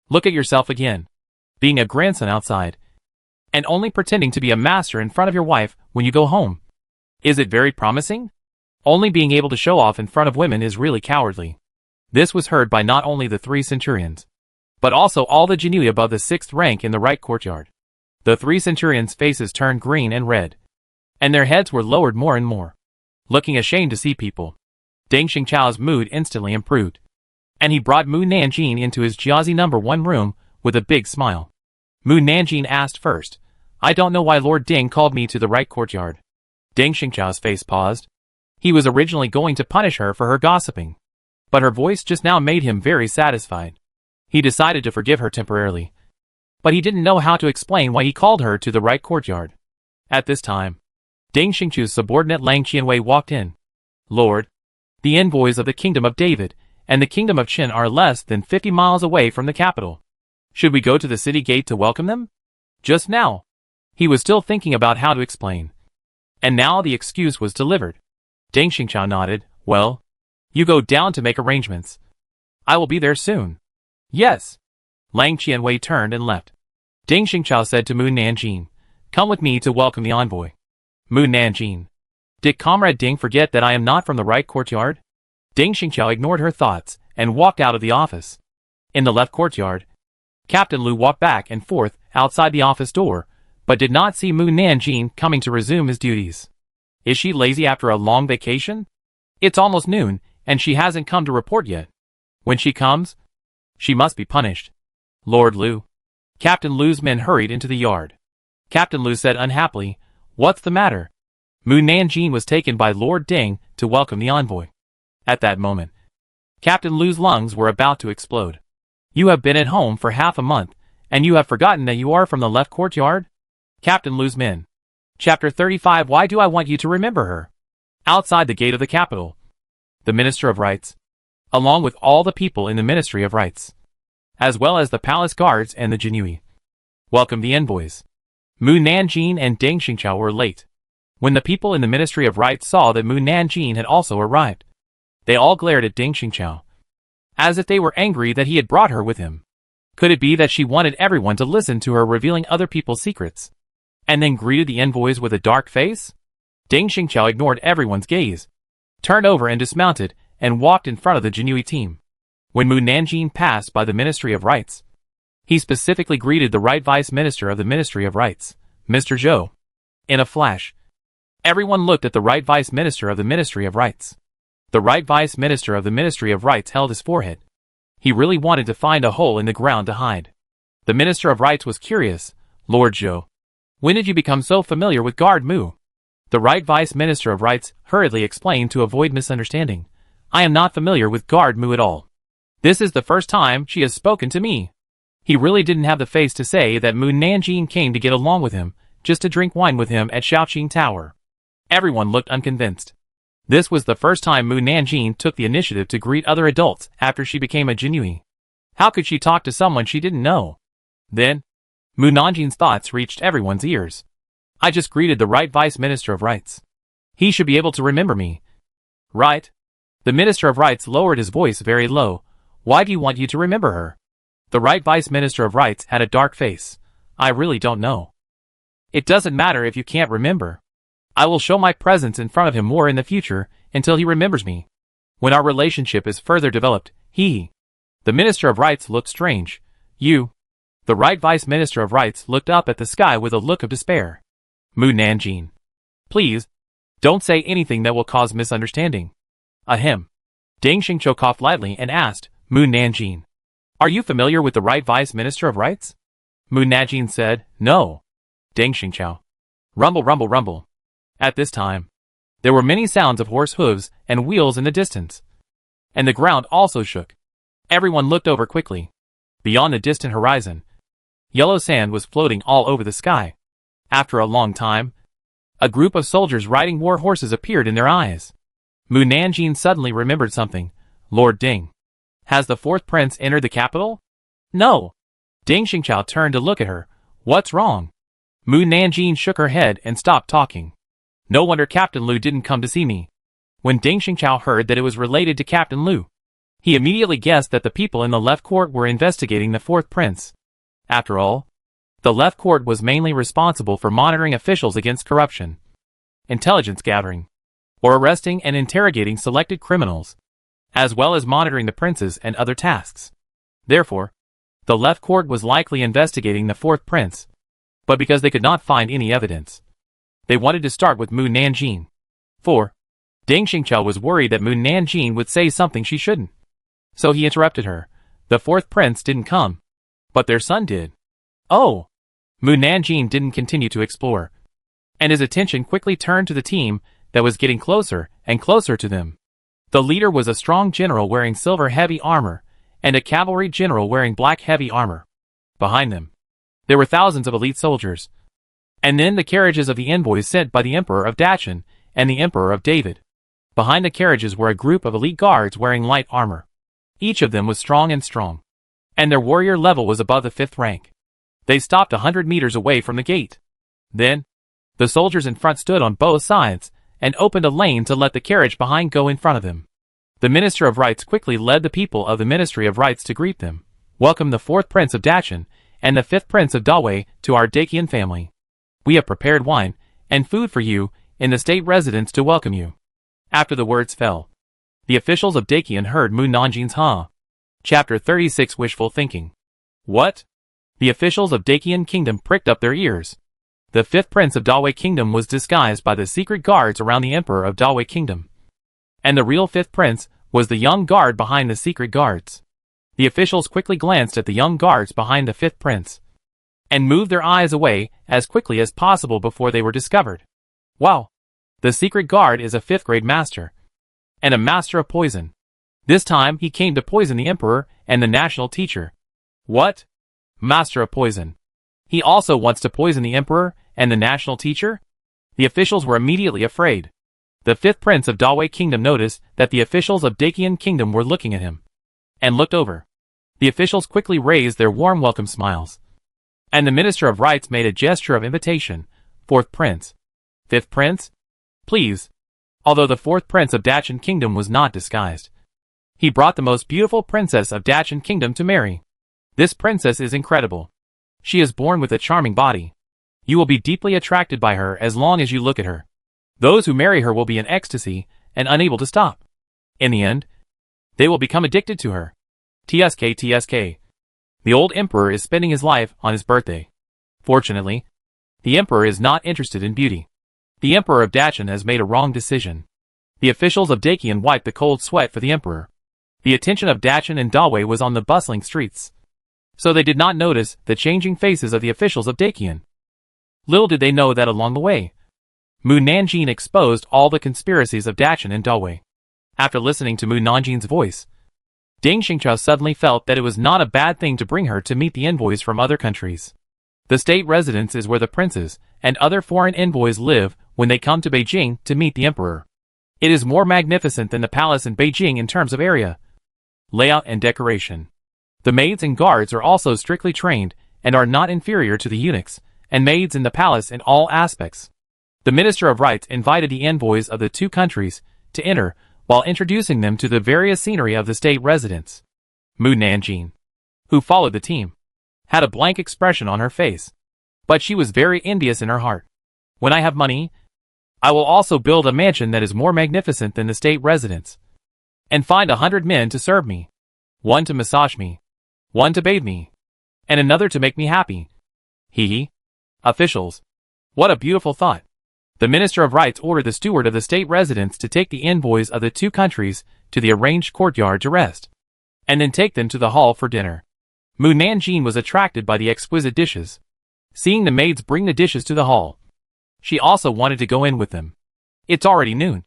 [SPEAKER 1] Look at yourself again. Being a grandson outside, and only pretending to be a master in front of your wife when you go home. Is it very promising? Only being able to show off in front of women is really cowardly. This was heard by not only the 3 centurions, but also all the Jinui above the 6th rank in the right courtyard. The 3 centurions' faces turned green and red, and their heads were lowered more and more, looking ashamed to see people. Deng Xingqiao's mood instantly improved, and he brought Mu Nanjing into his Jiazi No. 1 room with a big smile. Mu Nanjing asked first, I don't know why Lord Deng called me to the right courtyard. Deng Xingqiao's face paused. He was originally going to punish her for her gossiping, but her voice just now made him very satisfied. He decided to forgive her temporarily, but he didn't know how to explain why he called her to the right courtyard. At this time, Deng Xingqiu's subordinate Lang Qianwei walked in. Lord, the envoys of the Kingdom of David and the Kingdom of Qin are less than 50 miles away from the capital. Should we go to the city gate to welcome them? Just now. He was still thinking about how to explain, and now the excuse was delivered. Deng Xingqiao nodded. Well, you go down to make arrangements. I will be there soon. Yes. Lang Qianwei turned and left. Deng Xingqiao said to Mu Nanjing, come with me to welcome the envoy. Mu Nanjing. Did Comrade Deng forget that I am not from the right courtyard? Deng Xingqiao ignored her thoughts and walked out of the office. In the left courtyard, Captain Lu walked back and forth outside the office door, but did not see Mu Nanjing coming to resume his duties. Is she lazy after a long vacation? It's almost noon, and she hasn't come to report yet. When she comes, she must be punished. Lord Lu. Captain Lu's men hurried into the yard. Captain Lu said unhappily, "What's the matter?" Mu Nanjing was taken by Lord Ding to welcome the envoy. At that moment, Captain Lu's lungs were about to explode. "You have been at home for half a month, and you have forgotten that you are from the left courtyard?" Captain Lu's men. Chapter 35. Why do I want you to remember her? Outside the gate of the capital, the Minister of Rights, along with all the people in the Ministry of Rights, as well as the palace guards and the Jinui, welcomed the envoys. Mu Nanjing and Deng Xingqiao were late. When the people in the Ministry of Rights saw that Mu Nanjing had also arrived, they all glared at Deng Xingqiao, as if they were angry that he had brought her with him. Could it be that she wanted everyone to listen to her revealing other people's secrets, and then greeted the envoys with a dark face? Deng Xingqiao ignored everyone's gaze, turned over and dismounted, and walked in front of the Jinui team. When Mu Nanjing passed by the Ministry of Rights, he specifically greeted the Right Vice Minister of the Ministry of Rights, Mr. Zhou. In a flash, everyone looked at the Right Vice Minister of the Ministry of Rights. The Right Vice Minister of the Ministry of Rights held his forehead. He really wanted to find a hole in the ground to hide. The Minister of Rights was curious. "Lord Zhou, when did you become so familiar with Guard Mu?" The Right Vice Minister of Rights hurriedly explained to avoid misunderstanding. "I am not familiar with Guard Mu at all. This is the first time she has spoken to me." He really didn't have the face to say that Mu Nanjing came to get along with him, just to drink wine with him at Shaoqing Tower. Everyone looked unconvinced. This was the first time Mu Nanjing took the initiative to greet other adults after she became a Jinui. How could she talk to someone she didn't know? Then, Mu Nanjing's thoughts reached everyone's ears. "I just greeted the Right Vice Minister of Rights. He should be able to remember me. Right?" The Minister of Rights lowered his voice very low. "Why do you want you to remember her?" The Right Vice Minister of Rights had a dark face. "I really don't know. It doesn't matter if you can't remember. I will show my presence in front of him more in the future until he remembers me. When our relationship is further developed, he..." The Minister of Rights looked strange. "You..." The Right Vice Minister of Rights looked up at the sky with a look of despair. "Mu Nanjing, please, don't say anything that will cause misunderstanding." Ahem. Deng Xingqiao coughed lightly and asked, "Mu Nanjing, are you familiar with the Right Vice Minister of Rights?" Mu Nanjing said, "No." Deng Xingqiao. Rumble, rumble, rumble. At this time, there were many sounds of horse hooves and wheels in the distance, and the ground also shook. Everyone looked over quickly. Beyond the distant horizon, yellow sand was floating all over the sky. After a long time, a group of soldiers riding war horses appeared in their eyes. Mu Nanjing suddenly remembered something. "Lord Ding, has the fourth prince entered the capital?" "No." Deng Xingqiao turned to look at her. "What's wrong?" Mu Nanjing shook her head and stopped talking. "No wonder Captain Lu didn't come to see me." When Deng Xingqiao heard that it was related to Captain Lu, he immediately guessed that the people in the left court were investigating the fourth prince. After all, the left court was mainly responsible for monitoring officials against corruption, intelligence gathering, or arresting and interrogating selected criminals, as well as monitoring the princes and other tasks. Therefore, the left court was likely investigating the fourth prince, but because they could not find any evidence, they wanted to start with Mu Nanjing. 4. Deng Xingqiao was worried that Mu Nanjing would say something she shouldn't. So he interrupted her. "The fourth prince didn't come, but their son did." "Oh!" Mu Nanjing didn't continue to explore, and his attention quickly turned to the team that was getting closer and closer to them. The leader was a strong general wearing silver heavy armor, and a cavalry general wearing black heavy armor. Behind them, there were thousands of elite soldiers, and then the carriages of the envoys sent by the Emperor of Dachan and the Emperor of David. Behind the carriages were a group of elite guards wearing light armor. Each of them was strong, and their warrior level was above the 5th rank. They stopped 100 meters away from the gate. Then, the soldiers in front stood on both sides and opened a lane to let the carriage behind go in front of them. The Minister of Rights quickly led the people of the Ministry of Rights to greet them. "Welcome the 4th Prince of Dachan and the 5th Prince of Dawei to our Dacian family. We have prepared wine and food for you in the state residence to welcome you." After the words fell, the officials of Dacian heard Mu Nanjing's Chapter 36. Wishful thinking. What? The officials of Dacian Kingdom pricked up their ears. The fifth prince of Dawei Kingdom was disguised by the secret guards around the emperor of Dawei Kingdom. And the real fifth prince was the young guard behind the secret guards. The officials quickly glanced at the young guards behind the fifth prince and moved their eyes away as quickly as possible before they were discovered. Wow! The secret guard is a 5th grade master. And a master of poison. This time he came to poison the emperor and the national teacher. What? Master of poison. He also wants to poison the emperor and the national teacher? The officials were immediately afraid. The fifth prince of Dawei Kingdom noticed that the officials of Dacian Kingdom were looking at him. And looked over. The officials quickly raised their warm welcome smiles. And the Minister of Rights made a gesture of invitation. Fourth prince. Fifth prince? Please. Although the fourth prince of Dacian Kingdom was not disguised. He brought the most beautiful princess of Dacian Kingdom to marry. This princess is incredible. She is born with a charming body. You will be deeply attracted by her as long as you look at her. Those who marry her will be in ecstasy and unable to stop. In the end, they will become addicted to her. TSK. The old emperor is spending his life on his birthday. Fortunately, the emperor is not interested in beauty. The emperor of Dacian has made a wrong decision. The officials of Dacian wiped the cold sweat for the emperor. The attention of Dacian and Dawei was on the bustling streets. So they did not notice the changing faces of the officials of Dacian. Little did they know that along the way, Mu Nanjing exposed all the conspiracies of Dacian and Dawei. After listening to Mu Nanjing's voice, Ding Xingqiao suddenly felt that it was not a bad thing to bring her to meet the envoys from other countries. The state residence is where the princes and other foreign envoys live when they come to Beijing to meet the emperor. It is more magnificent than the palace in Beijing in terms of area, layout and decoration. The maids and guards are also strictly trained and are not inferior to the eunuchs and maids in the palace in all aspects. The Minister of Rights invited the envoys of the two countries to enter while introducing them to the various scenery of the state residence. Mu Nanjing, who followed the team, had a blank expression on her face. But she was very envious in her heart. When I have money, I will also build a mansion that is more magnificent than the state residence. And find 100 men to serve me. One to massage me. One to bathe me. And another to make me happy. Hee. Officials. What a beautiful thought. The Minister of Rights ordered the steward of the state residence to take the envoys of the two countries to the arranged courtyard to rest, and then take them to the hall for dinner. Mu Nanjing was attracted by the exquisite dishes. Seeing the maids bring the dishes to the hall, she also wanted to go in with them. It's already noon.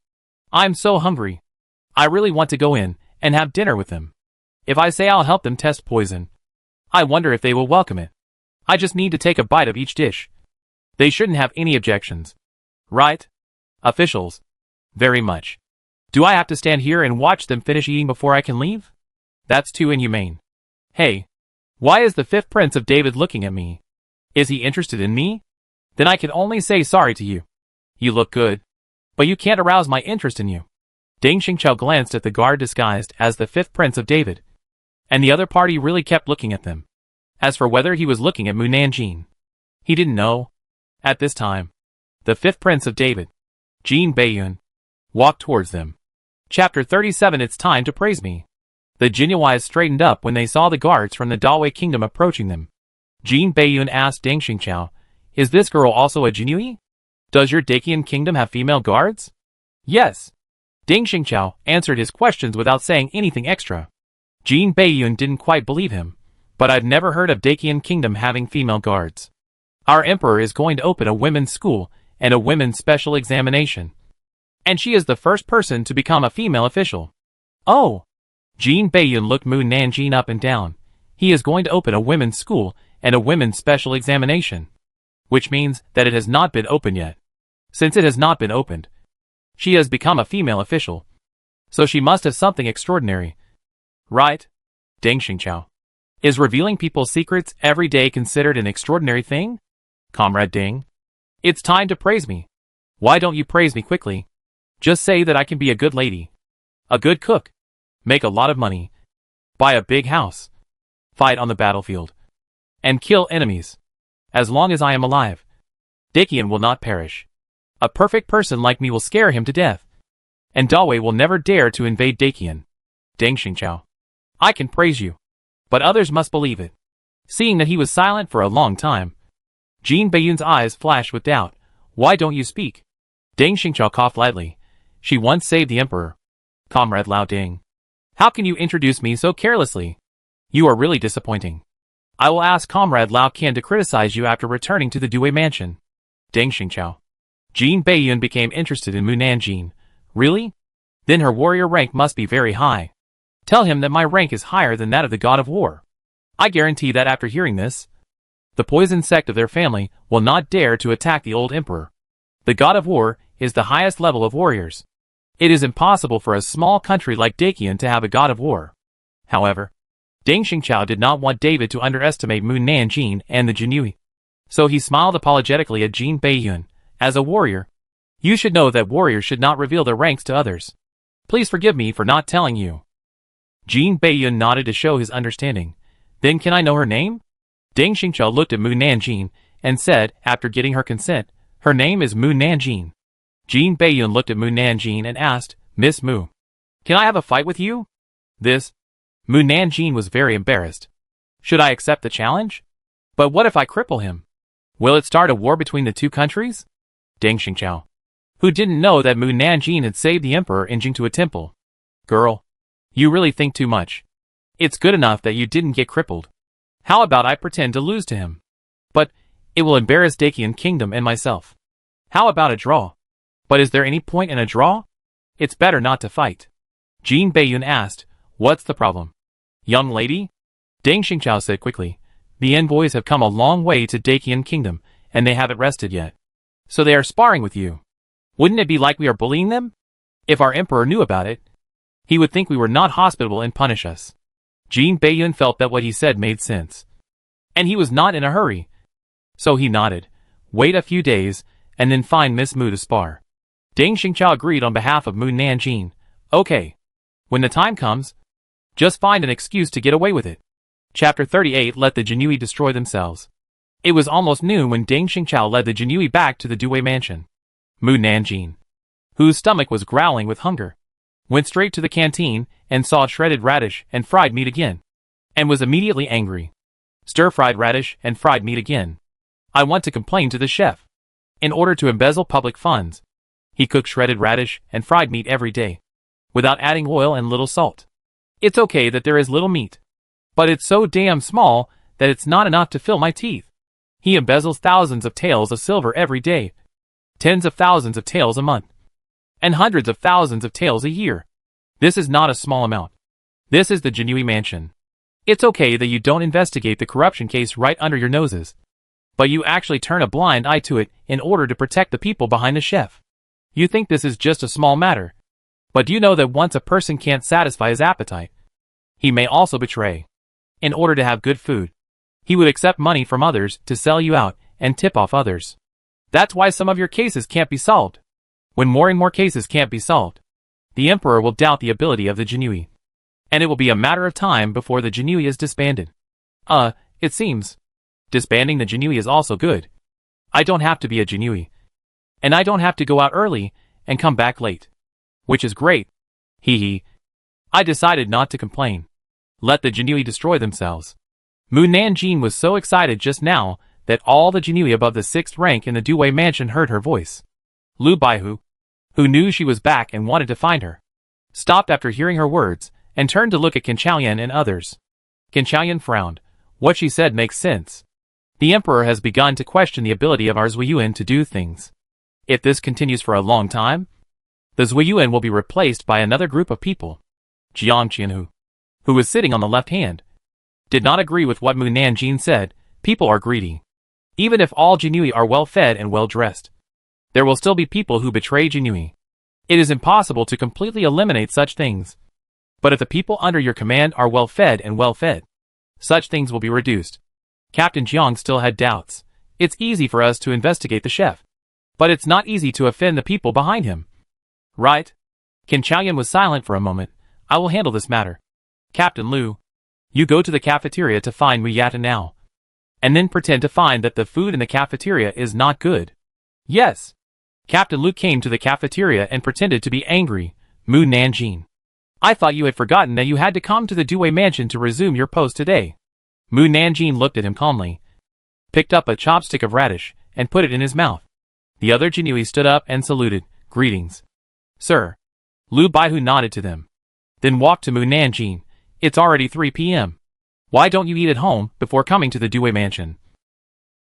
[SPEAKER 1] I'm so hungry. I really want to go in and have dinner with them. If I say I'll help them test poison, I wonder if they will welcome it. I just need to take a bite of each dish. They shouldn't have any objections. Right? Officials. Very much. Do I have to stand here and watch them finish eating before I can leave? That's too inhumane. Hey. Why is the fifth prince of David looking at me? Is he interested in me? Then I can only say sorry to you. You look good. But you can't arouse my interest in you. Ding Xingqiao glanced at the guard disguised as the fifth prince of David. And the other party really kept looking at them. As for whether he was looking at Mu Nanjing, he didn't know. At this time, the fifth prince of David, Jin Beiyun, walked towards them. Chapter 37. It's time to praise me. The Jinyuais straightened up when they saw the guards from the Dawei Kingdom approaching them. Jin Beiyun asked Ding Xingqiao, is this girl also a Jinyui? Does your Dacian Kingdom have female guards? Yes. Ding Xingqiao answered his questions without saying anything extra. Jin Beiyun didn't quite believe him, but I've never heard of Dacian Kingdom having female guards. Our emperor is going to open a women's school and a women's special examination. And she is the first person to become a female official. Oh! Jin Beiyun looked Mu Nanjing up and down. He is going to open a women's school and a women's special examination. Which means that it has not been opened yet. Since it has not been opened, she has become a female official. So she must have something extraordinary. Right? Ding Xingqiao. Is revealing people's secrets every day considered an extraordinary thing? Comrade Ding. It's time to praise me. Why don't you praise me quickly? Just say that I can be a good lady. A good cook. Make a lot of money. Buy a big house. Fight on the battlefield. And kill enemies. As long as I am alive, Dacian will not perish. A perfect person like me will scare him to death. And Dawei will never dare to invade Dacian. Ding Xingqiao. I can praise you. But others must believe it. Seeing that he was silent for a long time, Jin Beiyun's eyes flashed with doubt. Why don't you speak? Deng Xingqiao coughed lightly. She once saved the emperor. Comrade Lao Ding. How can you introduce me so carelessly? You are really disappointing. I will ask Comrade Lao Qian to criticize you after returning to the Due mansion. Deng Xingqiao. Jin Beiyun became interested in Mu Nanjing. Really? Then her warrior rank must be very high. Tell him that my rank is higher than that of the god of war. I guarantee that after hearing this, the poison sect of their family will not dare to attack the old emperor. The god of war is the highest level of warriors. It is impossible for a small country like Dakian to have a god of war. However, Deng Xingqiao did not want David to underestimate Mu Nanjing and the Jinui. So he smiled apologetically at Jin Beiyun. As a warrior, you should know that warriors should not reveal their ranks to others. Please forgive me for not telling you. Jin Beiyun nodded to show his understanding. Then can I know her name? Deng Xingqiao looked at Mu Nanjing and said, after getting her consent, her name is Mu Nanjing. Jin Beiyun looked at Mu Nanjing and asked, Miss Mu, can I have a fight with you? Mu Nanjing was very embarrassed. Should I accept the challenge? But what if I cripple him? Will it start a war between the two countries? Deng Xingqiao, who didn't know that Mu Nanjing had saved the emperor in Jing to a temple. Girl, you really think too much. It's good enough that you didn't get crippled. How about I pretend to lose to him? But it will embarrass Dakian Kingdom and myself. How about a draw? But is there any point in a draw? It's better not to fight. Jin Beiyun asked, what's the problem? Young lady? Deng Xingqiao said quickly, the envoys have come a long way to Dakian Kingdom, and they haven't rested yet. So they are sparring with you. Wouldn't it be like we are bullying them? If our emperor knew about it, he would think we were not hospitable and punish us. Jin Beiyun felt that what he said made sense. And he was not in a hurry. So he nodded. Wait a few days, and then find Miss Mu to spar. Deng Xingqiao agreed on behalf of Mu Nanjing. Okay. When the time comes, just find an excuse to get away with it. Chapter 38 Let the Jinui destroy themselves. It was almost noon when Deng Xingqiao led the Jinui back to the Due mansion. Mu Nanjing, whose stomach was growling with hunger, went straight to the canteen and saw shredded radish and fried meat again, and was immediately angry. Stir-fried radish and fried meat again. I want to complain to the chef. In order to embezzle public funds, he cooked shredded radish and fried meat every day, without adding oil and little salt. It's okay that there is little meat, but it's so damn small that it's not enough to fill my teeth. He embezzles thousands of taels of silver every day, tens of thousands of taels a month, and hundreds of thousands of taels a year. This is not a small amount. This is the Jinui mansion. It's okay that you don't investigate the corruption case right under your noses, but you actually turn a blind eye to it in order to protect the people behind the chef. You think this is just a small matter, but do you know that once a person can't satisfy his appetite, he may also betray. In order to have good food, he would accept money from others to sell you out and tip off others. That's why some of your cases can't be solved. When more and more cases can't be solved, the emperor will doubt the ability of the Jinui, and it will be a matter of time before the Jinui is disbanded. It seems disbanding the Jinui is also good. I don't have to be a Jinui, and I don't have to go out early and come back late, which is great. Hee. I decided not to complain. Let the Jinui destroy themselves. Mu Nanjing was so excited just now that all the Jinui above the 6th rank in the Due mansion heard her voice. Lu Baihu, who knew she was back and wanted to find her, stopped after hearing her words and turned to look at Qin Chaoyan and others. Qin Chaoyan frowned. What she said makes sense. The emperor has begun to question the ability of our Zhuiyuan to do things. If this continues for a long time, the Zhuiyuan will be replaced by another group of people. Jiang Qianhu, who was sitting on the left hand, did not agree with what Mu Nanjing said. People are greedy. Even if all Jinui are well-fed and well-dressed, there will still be people who betray Jinui. It is impossible to completely eliminate such things. But if the people under your command are well-fed and well-fed, such things will be reduced. Captain Jiang still had doubts. It's easy for us to investigate the chef, but it's not easy to offend the people behind him. Right? Qin Chaoyan was silent for a moment. I will handle this matter. Captain Lu, you go to the cafeteria to find Mu Yata now, and then pretend to find that the food in the cafeteria is not good. Yes. Captain Lu came to the cafeteria and pretended to be angry. Mu Nanjing, I thought you had forgotten that you had to come to the Due mansion to resume your post today. Mu Nanjing looked at him calmly, picked up a chopstick of radish, and put it in his mouth. The other Jinui stood up and saluted. Greetings, sir. Lu Baihu nodded to them, then walked to Mu Nanjing. It's already 3 p.m. Why don't you eat at home before coming to the Due mansion?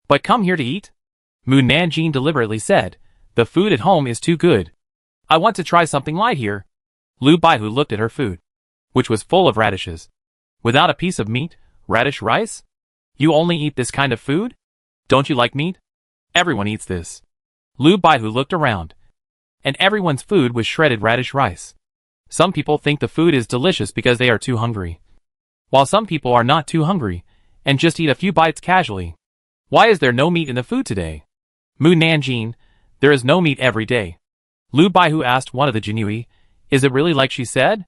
[SPEAKER 1] But come here to eat? Mu Nanjing deliberately said. The food at home is too good. I want to try something light here. Lu Baihu looked at her food, which was full of radishes. Without a piece of meat, radish rice? You only eat this kind of food? Don't you like meat? Everyone eats this. Lu Baihu looked around, and everyone's food was shredded radish rice. Some people think the food is delicious because they are too hungry, while some people are not too hungry and just eat a few bites casually. Why is there no meat in the food today? Mu Nanjing, there is no meat every day. Lu Baihu asked one of the Jinui, is it really like she said?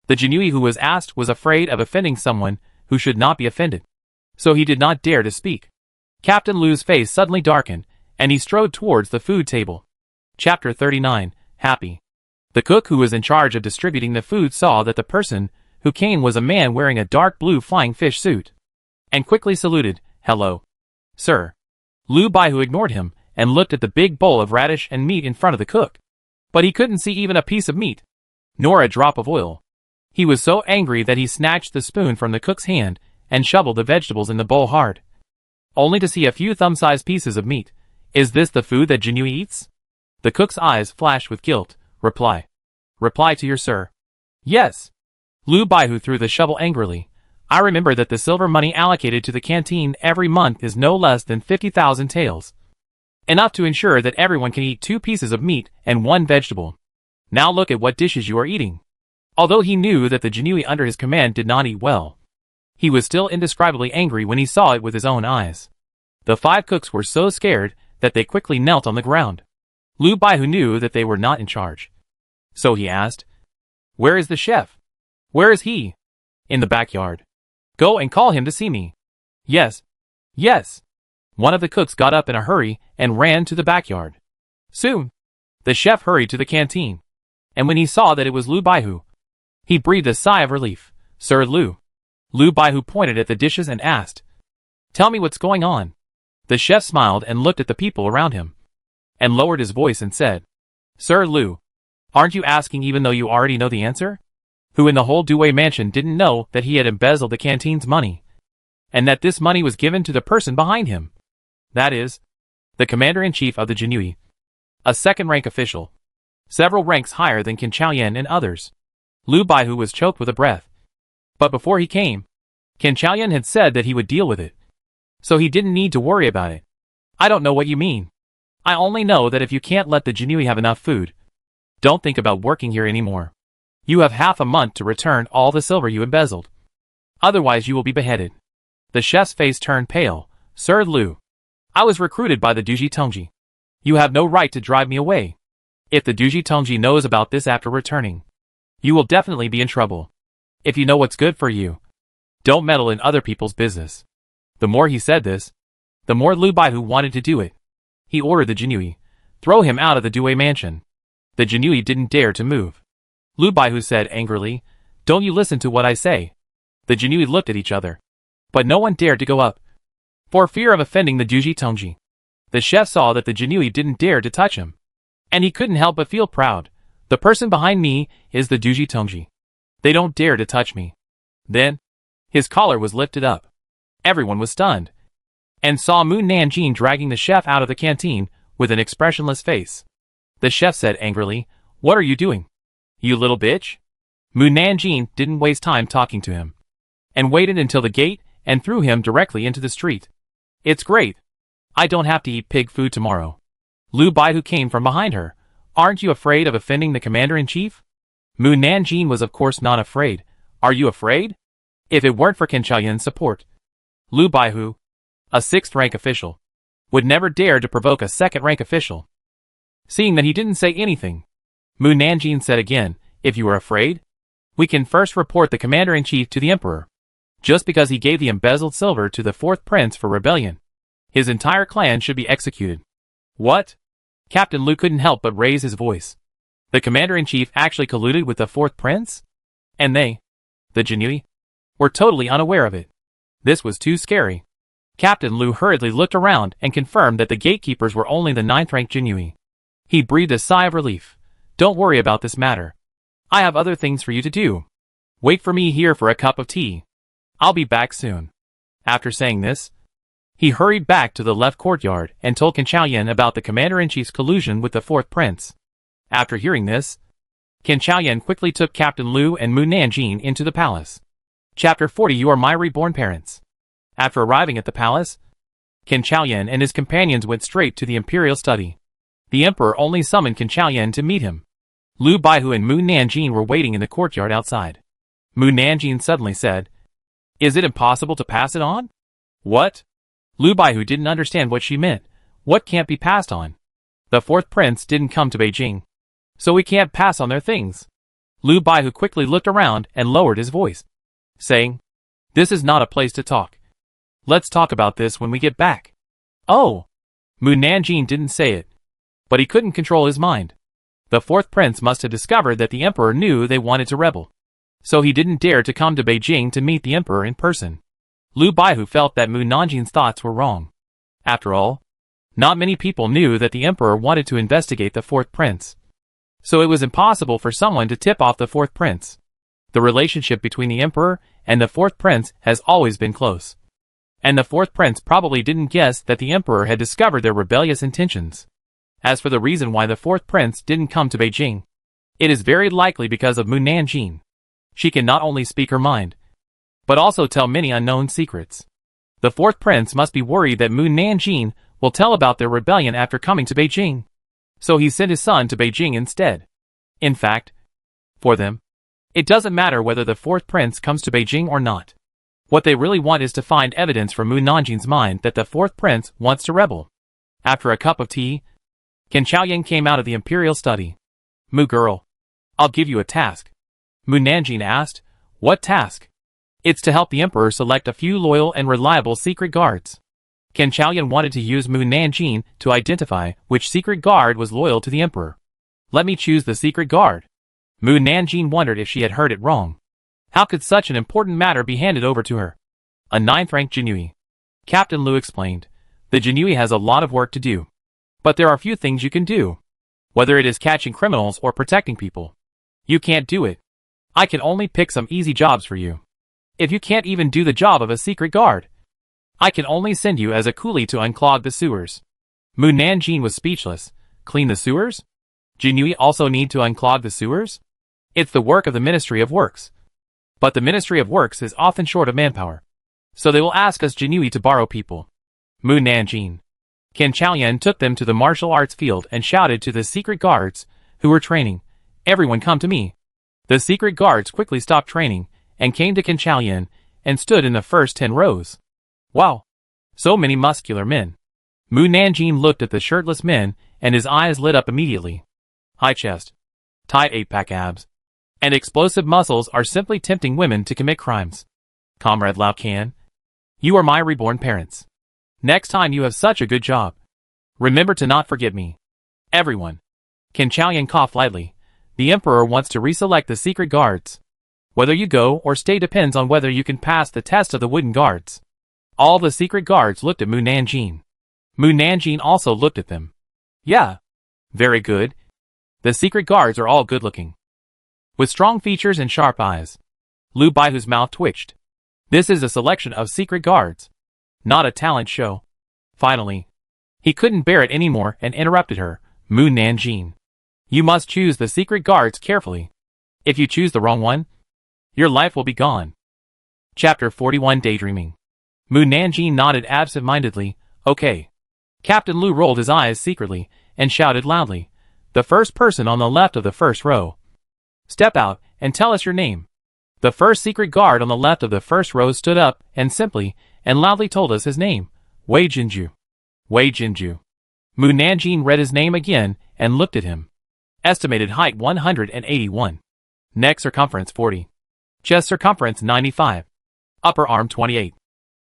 [SPEAKER 1] The Jinui who was asked was afraid of offending someone who should not be offended, so he did not dare to speak. Captain Lu's face suddenly darkened, and he strode towards the food table. Chapter 39, Happy. The cook who was in charge of distributing the food saw that the person who came was a man wearing a dark blue flying fish suit, and quickly saluted, hello, sir. Lu Baihu ignored him and looked at the big bowl of radish and meat in front of the cook. But he couldn't see even a piece of meat, nor a drop of oil. He was so angry that he snatched the spoon from the cook's hand and shoveled the vegetables in the bowl hard, only to see a few thumb-sized pieces of meat. Is this the food that Jinui eats? The cook's eyes flashed with guilt. Reply. Reply to your sir. Yes. Lu Baihu threw the shovel angrily. I remember that the silver money allocated to the canteen every month is no less than 50,000 taels. Enough to ensure that everyone can eat 2 pieces of meat and 1 vegetable. Now look at what dishes you are eating. Although he knew that the Jinui under his command did not eat well, he was still indescribably angry when he saw it with his own eyes. The 5 cooks were so scared that they quickly knelt on the ground. Lu Baihu knew that they were not in charge, so he asked, where is the chef? Where is he? In the backyard. Go and call him to see me. Yes. Yes. One of the cooks got up in a hurry and ran to the backyard. Soon, the chef hurried to the canteen, and when he saw that it was Lu Baihu, he breathed a sigh of relief. Sir Lu. Lu Baihu pointed at the dishes and asked, tell me what's going on. The chef smiled and looked at the people around him, and lowered his voice and said, Sir Lu, aren't you asking even though you already know the answer? Who in the whole Due mansion didn't know that he had embezzled the canteen's money, and that this money was given to the person behind him? That is, the commander-in-chief of the Jinui, a second-rank official, several ranks higher than Qin Chaoyan and others. Lu Baihu was choked with a breath. But before he came, Qin Chaoyan had said that he would deal with it, so he didn't need to worry about it. I don't know what you mean. I only know that if you can't let the Jinui have enough food, don't think about working here anymore. You have half a month to return all the silver you embezzled. Otherwise you will be beheaded. The chef's face turned pale. Sir Lu, I was recruited by the Duji Tongji. You have no right to drive me away. If the Duji Tongji knows about this after returning, you will definitely be in trouble. If you know what's good for you, don't meddle in other people's business. The more he said this, the more Lu Baihu wanted to do it. He ordered the Jinui, throw him out of the Due mansion. The Jinui didn't dare to move. Lu Baihu said angrily, don't you listen to what I say. The Jinui looked at each other, but no one dared to go up, for fear of offending the Duji Tongji. The chef saw that the Jinui didn't dare to touch him, and he couldn't help but feel proud. The person behind me is the Duji Tongji. They don't dare to touch me. Then, his collar was lifted up. Everyone was stunned, and saw Mu Nanjing dragging the chef out of the canteen with an expressionless face. The chef said angrily, what are you doing? You little bitch? Mu Nanjing didn't waste time talking to him, and waited until the gate and threw him directly into the street. It's great. I don't have to eat pig food tomorrow. Lu Baihu came from behind her. Aren't you afraid of offending the commander-in-chief? Mu Nanjing was of course not afraid. Are you afraid? If it weren't for Qin Chaoyan's support, Lu Baihu, a 6th-rank official, would never dare to provoke a 2nd-rank official. Seeing that he didn't say anything, Mu Nanjing said again, if you are afraid, we can first report the commander-in-chief to the emperor. Just because he gave the embezzled silver to the 4th prince for rebellion, his entire clan should be executed. What? Captain Lu couldn't help but raise his voice. The commander-in-chief actually colluded with the 4th prince? And they, the Jinui, were totally unaware of it. This was too scary. Captain Lu hurriedly looked around and confirmed that the gatekeepers were only the 9th-rank Jinui. He breathed a sigh of relief. Don't worry about this matter. I have other things for you to do. Wait for me here for a cup of tea. I'll be back soon. After saying this, he hurried back to the left courtyard and told Qin Chaoyan about the commander-in-chief's collusion with the 4th prince. After hearing this, Qin Chaoyan quickly took Captain Lu and Mu Nanjing into the palace. Chapter 40 You Are My Reborn Parents. After arriving at the palace, Qin Chaoyan and his companions went straight to the imperial study. The emperor only summoned Qin Chaoyan to meet him. Lu Baihu and Mu Nanjing were waiting in the courtyard outside. Mu Nanjing suddenly said, "Is it impossible to pass it on?" "What?" Lu Baihu didn't understand what she meant. What can't be passed on? The 4th prince didn't come to Beijing, so we can't pass on their things. Lu Baihu quickly looked around and lowered his voice, saying, "This is not a place to talk. Let's talk about this when we get back." "Oh!" Mu Nanjing didn't say it, but he couldn't control his mind. The 4th prince must have discovered that the emperor knew they wanted to rebel, so he didn't dare to come to Beijing to meet the emperor in person. Lu Baihu felt that Mu Nanjing's thoughts were wrong. After all, not many people knew that the emperor wanted to investigate the 4th prince, so it was impossible for someone to tip off the 4th prince. The relationship between the emperor and the 4th prince has always been close, and the 4th prince probably didn't guess that the emperor had discovered their rebellious intentions. As for the reason why the 4th prince didn't come to Beijing, it is very likely because of Mu Nanjing. She can not only speak her mind, but also tell many unknown secrets. The 4th prince must be worried that Mu Nanjing will tell about their rebellion after coming to Beijing, so he sent his son to Beijing instead. In fact, for them, it doesn't matter whether the 4th prince comes to Beijing or not. What they really want is to find evidence from Mu Nanjing's mind that the 4th prince wants to rebel. After a cup of tea, Qin Chaoyan came out of the imperial study. "Mu girl, I'll give you a task." Mu Nanjing asked, "What task?" "It's to help the emperor select a few loyal and reliable secret guards." Qin Chaoyan wanted to use Mu Nanjing to identify which secret guard was loyal to the emperor. "Let me choose the secret guard." Mu Nanjing wondered if she had heard it wrong. How could such an important matter be handed over to her? "A 9th-rank Jinui." Captain Lu explained, "The Jinui has a lot of work to do, but there are few things you can do. Whether it is catching criminals or protecting people, you can't do it. I can only pick some easy jobs for you. If you can't even do the job of a secret guard, I can only send you as a coolie to unclog the sewers." Mu Nanjing was speechless. Clean the sewers? Jinui also need to unclog the sewers? It's the work of the Ministry of Works. But the Ministry of Works is often short of manpower, so they will ask us Jinui to borrow people. Mu Nanjing. Qin Chaoyan took them to the martial arts field and shouted to the secret guards, who were training, "Everyone come to me." The secret guards quickly stopped training, and came to Qin Chaoyan, and stood in the first 10 rows. Wow! So many muscular men. Mu Nanjing looked at the shirtless men, and his eyes lit up immediately. High chest, tight 8-pack abs, and explosive muscles are simply tempting women to commit crimes. Comrade Lao Can, you are my reborn parents. Next time you have such a good job, remember to not forget me. Everyone. Qin Chaoyan coughed lightly. The emperor wants to reselect the secret guards. Whether you go or stay depends on whether you can pass the test of the wooden guards. All the secret guards looked at Mu Nanjing. Mu Nanjing also looked at them. Yeah. Very good. The secret guards are all good-looking, with strong features and sharp eyes. Lu Baihu's mouth twitched. This is a selection of secret guards, not a talent show. Finally, he couldn't bear it anymore and interrupted her. Mu Nanjing, you must choose the secret guards carefully. If you choose the wrong one, your life will be gone. Chapter 41 Daydreaming. Mu Nanjing nodded absent-mindedly. Okay. Captain Lu rolled his eyes secretly and shouted loudly. The first person on the left of the first row. Step out and tell us your name. The first secret guard on the left of the first row stood up and simply and loudly told us his name. Wei Jinju. Wei Jinju. Mu Nanjing read his name again and looked at him. Estimated height 181. Neck circumference 40. Chest circumference 95. Upper arm 28.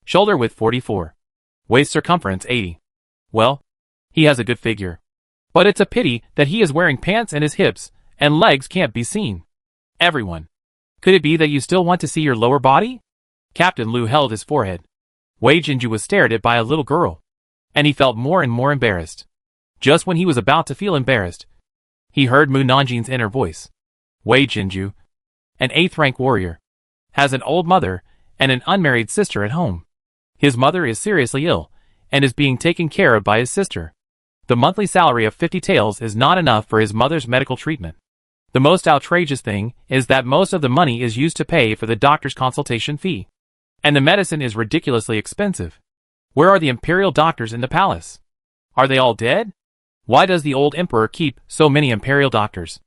[SPEAKER 1] Shoulder width 44. Waist circumference 80. Well, he has a good figure. But it's a pity that he is wearing pants and his hips and legs can't be seen. Everyone. Could it be that you still want to see your lower body? Captain Lu held his forehead. Wei Jinju was stared at by a little girl, and he felt more and more embarrassed. Just when he was about to feel embarrassed, he heard Mu Nanjin's inner voice. Wei Jinju, an 8th rank warrior, has an old mother and an unmarried sister at home. His mother is seriously ill and is being taken care of by his sister. The monthly salary of 50 taels is not enough for his mother's medical treatment. The most outrageous thing is that most of the money is used to pay for the doctor's consultation fee. And the medicine is ridiculously expensive. Where are the imperial doctors in the palace? Are they all dead? Why does the old emperor keep so many imperial doctors?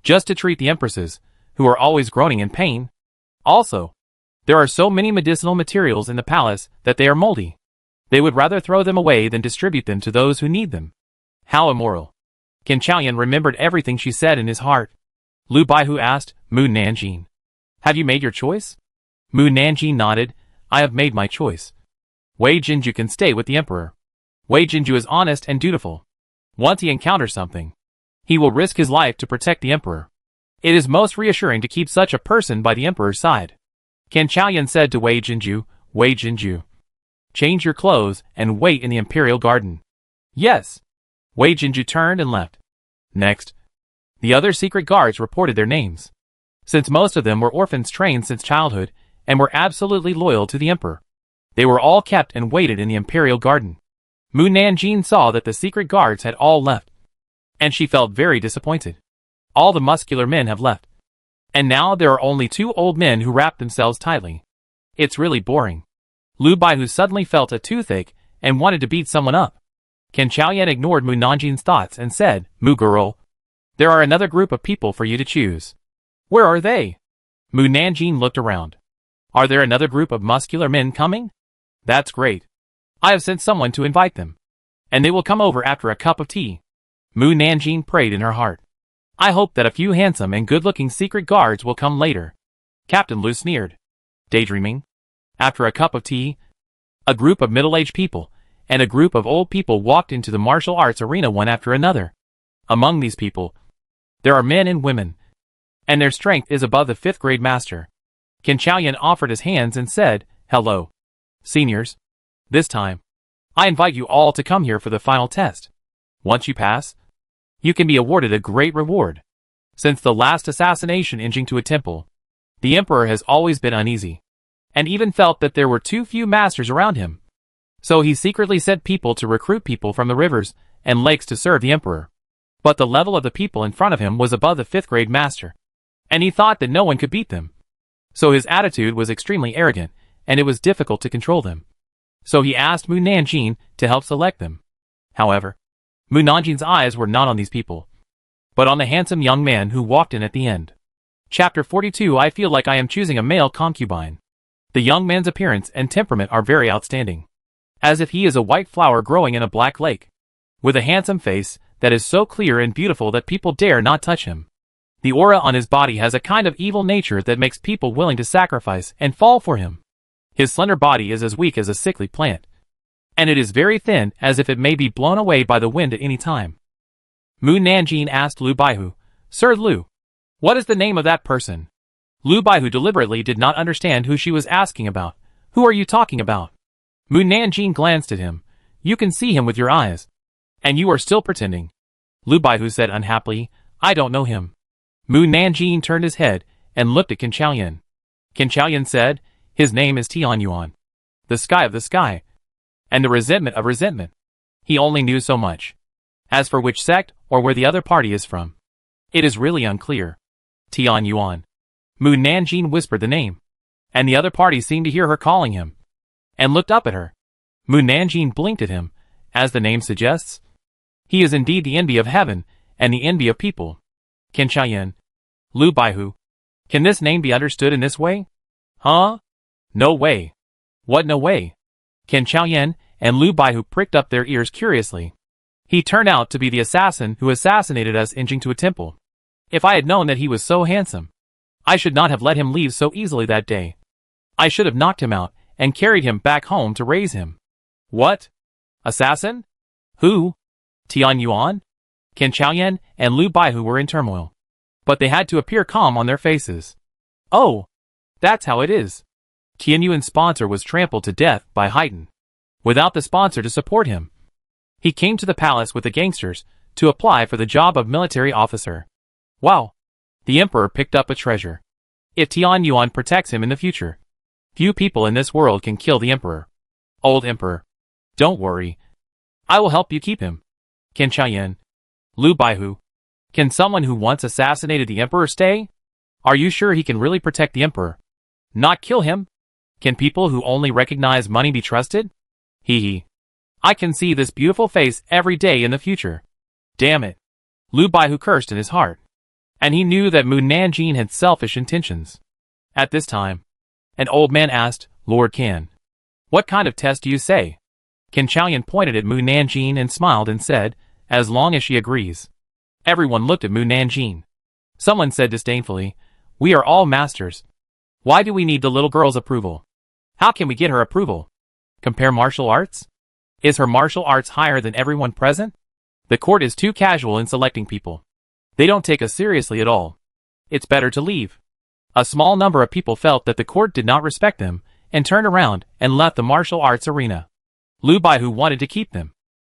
[SPEAKER 1] Just to treat the empresses, who are always groaning in pain? Also, there are so many medicinal materials in the palace that they are moldy. They would rather throw them away than distribute them to those who need them. How immoral. Qin Chaoyan remembered everything she said in his heart. Lu Baihu asked, Mu Nanjin, have you made your choice? Mu Nanjin nodded, I have made my choice. Wei Jinju can stay with the emperor. Wei Jinju is honest and dutiful. Once he encounters something, he will risk his life to protect the emperor. It is most reassuring to keep such a person by the emperor's side. Qin Chaoyan said to Wei Jinju, change your clothes and wait in the imperial garden. Yes. Wei Jinju turned and left. Next, the other secret guards reported their names. Since most of them were orphans trained since childhood and were absolutely loyal to the emperor, they were all kept and waited in the imperial garden. Mu Nanjin saw that the secret guards had all left, and she felt very disappointed. All the muscular men have left, and now there are only 2 old men who wrap themselves tightly. It's really boring. Lu Baihu suddenly felt a toothache and wanted to beat someone up. Qin Chaoyan ignored Mu Nanjin's thoughts and said, Mu girl, there are another group of people for you to choose. Where are they? Mu Nanjin looked around. Are there another group of muscular men coming? That's great. I have sent someone to invite them, and they will come over after a cup of tea. Mu Nanjin prayed in her heart. I hope that a few handsome and good-looking secret guards will come later. Captain Lu sneered. Daydreaming? After a cup of tea, a group of middle-aged people and a group of old people walked into the martial arts arena one after another. Among these people, there are men and women, and their strength is above the 5th grade master. Qin Chaoyan offered his hands and said, Hello, seniors. This time, I invite you all to come here for the final test. Once you pass, you can be awarded a great reward. Since the last assassination in Jingtu temple, the emperor has always been uneasy, and even felt that there were too few masters around him. So he secretly sent people to recruit people from the rivers and lakes to serve the emperor. But the level of the people in front of him was above the 5th grade master, and he thought that no one could beat them. So his attitude was extremely arrogant, and it was difficult to control them. So he asked Mu Nanjin to help select them. However, Mu Nanjin's eyes were not on these people, but on the handsome young man who walked in at the end. Chapter 42. I feel like I am choosing a male concubine. The young man's appearance and temperament are very outstanding, as if he is a white flower growing in a black lake, with a handsome face that is so clear and beautiful that people dare not touch him. The aura on his body has a kind of evil nature that makes people willing to sacrifice and fall for him. His slender body is as weak as a sickly plant, and it is very thin, as if it may be blown away by the wind at any time. Mu Nanjin asked Lu Baihu, Sir Lu, what is the name of that person? Lu Baihu deliberately did not understand who she was asking about. Who are you talking about? Mu Nanjin glanced at him. You can see him with your eyes, and you are still pretending. Lu Baihu said unhappily, I don't know him. Mu Nanjin turned his head and looked at Qin Chaoyan. Qin Chaoyan said, his name is Tian Yuan, the sky of the sky, and the resentment of resentment. He only knew so much. As for which sect or where the other party is from, it is really unclear. Tian Yuan. Mu Nanjin whispered the name, and the other party seemed to hear her calling him, and looked up at her. Mu Nanjin blinked at him, as the name suggests. He is indeed the envy of heaven, and the envy of people. Qin Chaoyan. Lu Baihu. Can this name be understood in this way? Huh? No way. What no way? Qin Chaoyan and Lu Baihu pricked up their ears curiously. He turned out to be the assassin who assassinated us in Jingtu temple. If I had known that he was so handsome, I should not have let him leave so easily that day. I should have knocked him out and carried him back home to raise him. What? Assassin? Who? Tian Yuan? Qin Chaoyan and Lu Baihu were in turmoil, but they had to appear calm on their faces. Oh, that's how it is. Tianyuan's sponsor was trampled to death by Haydn. Without the sponsor to support him, he came to the palace with the gangsters to apply for the job of military officer. Wow! The emperor picked up a treasure. If Tianyuan protects him in the future, few people in this world can kill the emperor. Old emperor, don't worry. I will help you keep him. Can Chaoyan, Lu Baihu, can someone who once assassinated the emperor stay? Are you sure he can really protect the emperor? Not kill him? Can people who only recognize money be trusted? Hee hee. I can see this beautiful face every day in the future. Damn it. Lu Baihu cursed in his heart. And he knew that Mu Nanjing had selfish intentions. At this time, an old man asked, Lord Can, what kind of test do you say? Can Chaoyan pointed at Mu Nanjing and smiled and said, as long as she agrees. Everyone looked at Mu Nanjing. Someone said disdainfully, we are all masters. Why do we need the little girl's approval? How can we get her approval? Compare martial arts? Is her martial arts higher than everyone present? The court is too casual in selecting people. They don't take us seriously at all. It's better to leave. A small number of people felt that the court did not respect them, and turned around and left the martial arts arena. Lu Baihu wanted to keep them,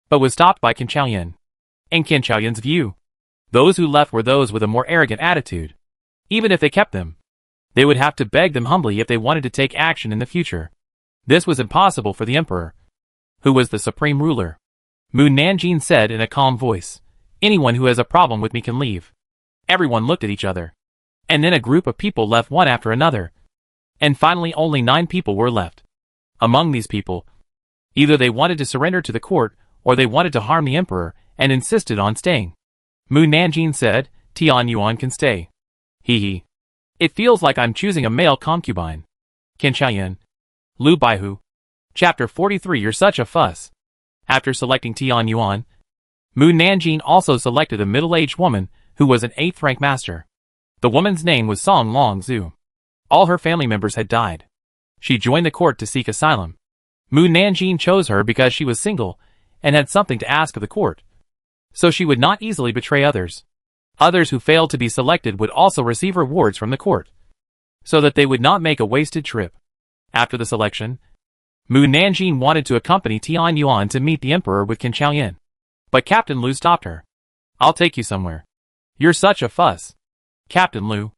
[SPEAKER 1] but was stopped by Qin Chaoyan. In Qin Chaoyan's view, those who left were those with a more arrogant attitude. Even if they kept them, they would have to beg them humbly if they wanted to take action in the future. This was impossible for the emperor, who was the supreme ruler. Mu Nanjing said in a calm voice, anyone who has a problem with me can leave. Everyone looked at each other. And then a group of people left one after another. And finally only 9 people were left. Among these people, either they wanted to surrender to the court, or they wanted to harm the emperor, and insisted on staying. Mu Nanjing said, Tianyuan can stay. Hee hee. It feels like I'm choosing a male concubine. Qin Chaoyan, Lu Baihu. Chapter 43. You're such a fuss. After selecting Tianyuan, Mu Nanjing also selected a middle-aged woman who was an 8th rank master. The woman's name was Song Long Zhu. All her family members had died. She joined the court to seek asylum. Mu Nanjing chose her because she was single and had something to ask of the court, so she would not easily betray others. Others who failed to be selected would also receive rewards from the court, so that they would not make a wasted trip. After the selection, Mu Nanjing wanted to accompany Tianyuan to meet the emperor with Qin Chaoyan. But Captain Lu stopped her. I'll take you somewhere. You're such a fuss. Captain Lu.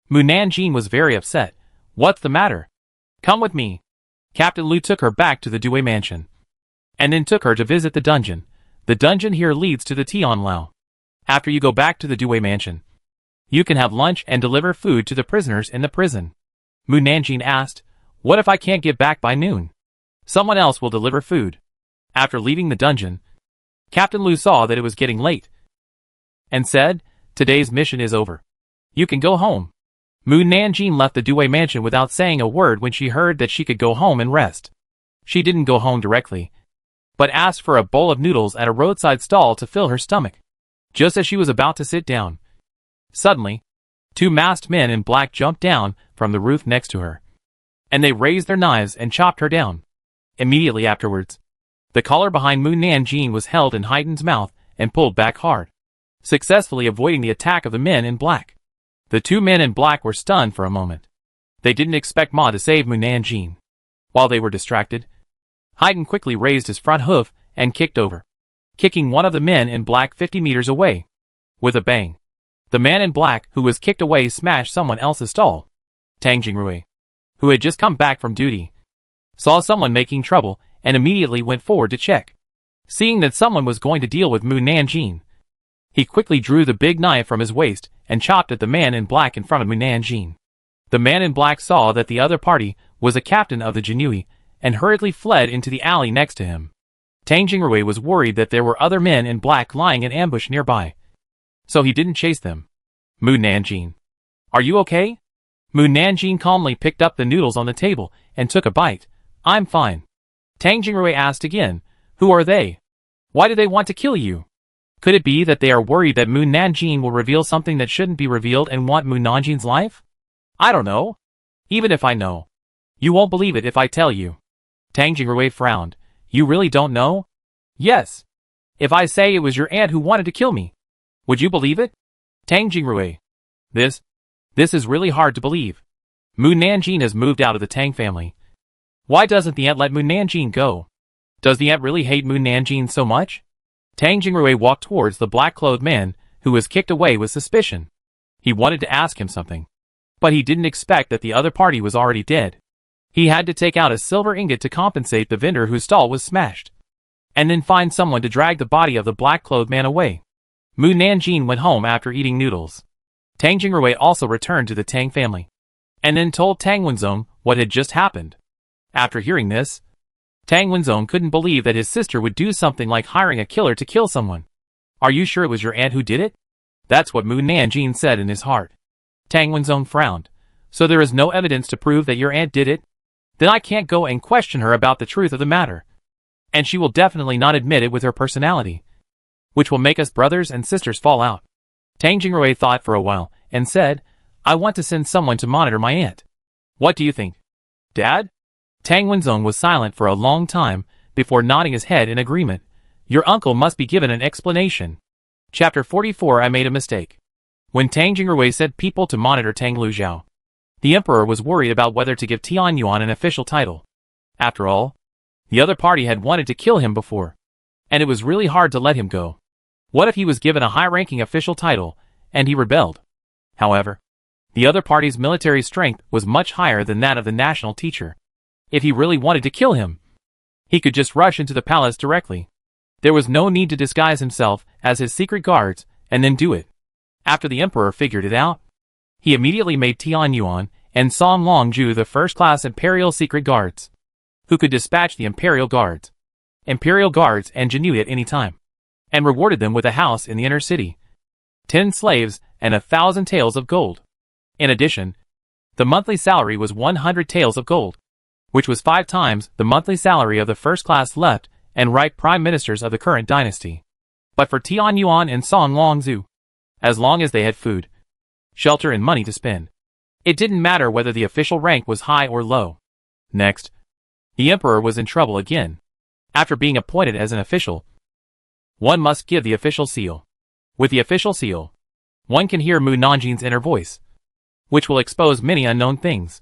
[SPEAKER 1] Mu Nanjing was very upset. What's the matter? Come with me. Captain Lu took her back to the Due mansion, and then took her to visit the dungeon. The dungeon here leads to the Tianlao. After you go back to the Due mansion, you can have lunch and deliver food to the prisoners in the prison. Mu Nanjing asked, what if I can't get back by noon? Someone else will deliver food. After leaving the dungeon, Captain Lu saw that it was getting late, and said, today's mission is over. You can go home. Mu Nanjing left the Due mansion without saying a word when she heard that she could go home and rest. She didn't go home directly, but asked for a bowl of noodles at a roadside stall to fill her stomach. Just as she was about to sit down, suddenly, 2 masked men in black jumped down from the roof next to her, and they raised their knives and chopped her down. Immediately afterwards, the collar behind Mu Nanjing was held in Haydn's mouth and pulled back hard, successfully avoiding the attack of the men in black. The 2 men in black were stunned for a moment. They didn't expect Ma to save Mu Nanjing. While they were distracted, Haydn quickly raised his front hoof and kicked over, kicking one of the men in black 50 meters away. With a bang, the man in black who was kicked away smashed someone else's stall. Tang Jingrui, who had just come back from duty, saw someone making trouble and immediately went forward to check. Seeing that someone was going to deal with Mu Nanjing, he quickly drew the big knife from his waist and chopped at the man in black in front of Mu Nanjing. The man in black saw that the other party was a captain of the Jinui and hurriedly fled into the alley next to him. Tang Jingrui was worried that there were other men in black lying in ambush nearby, so he didn't chase them. Mu Nanjing, are you okay? Mu Nanjing calmly picked up the noodles on the table and took a bite. I'm fine. Tang Jingrui asked again, who are they? Why do they want to kill you? Could it be that they are worried that Mu Nanjing will reveal something that shouldn't be revealed and want Mu Nanjing's life? I don't know. Even if I know, you won't believe it if I tell you. Tang Jingrui frowned. You really don't know? Yes. If I say it was your aunt who wanted to kill me, would you believe it? Tang Jingrui. This is really hard to believe. Mu Nanjing has moved out of the Tang family. Why doesn't the aunt let Mu Nanjing go? Does the aunt really hate Mu Nanjing so much? Tang Jingrui walked towards the black-clothed man, who was kicked away with suspicion. He wanted to ask him something, but he didn't expect that the other party was already dead. He had to take out a silver ingot to compensate the vendor whose stall was smashed, and then find someone to drag the body of the black-clothed man away. Mu Nanjing went home after eating noodles. Tang Jingrui also returned to the Tang family, and then told Tang Wenzong what had just happened. After hearing this, Tang Wenzong couldn't believe that his sister would do something like hiring a killer to kill someone. Are you sure it was your aunt who did it? That's what Mu Nanjing said in his heart. Tang Wenzong frowned. So there is no evidence to prove that your aunt did it? Then I can't go and question her about the truth of the matter. And she will definitely not admit it with her personality, which will make us brothers and sisters fall out. Tang Jingrui thought for a while, and said, I want to send someone to monitor my aunt. What do you think? Dad? Tang Wenzong was silent for a long time, before nodding his head in agreement. Your uncle must be given an explanation. Chapter 44 I made a mistake. When Tang Jingrui sent people to monitor Tang Lujiao, the emperor was worried about whether to give Tian Yuan an official title. After all, the other party had wanted to kill him before, and it was really hard to let him go. What if he was given a high-ranking official title, and he rebelled? However, the other party's military strength was much higher than that of the national teacher. If he really wanted to kill him, he could just rush into the palace directly. There was no need to disguise himself as his secret guards, and then do it. After the emperor figured it out, he immediately made Tian Yuan and Song Longju the first-class imperial secret guards, who could dispatch the imperial guards and Jinui at any time, and rewarded them with a house in the inner city, 10 slaves, and 1,000 taels of gold. In addition, the monthly salary was 100 taels of gold, which was 5 times the monthly salary of the first-class left and right prime ministers of the current dynasty. But for Tian Yuan and Song Longzu, as long as they had food, shelter and money to spend, it didn't matter whether the official rank was high or low. Next, the emperor was in trouble again. After being appointed as an official, one must give the official seal. With the official seal, one can hear Mu Nanjing's inner voice, which will expose many unknown things.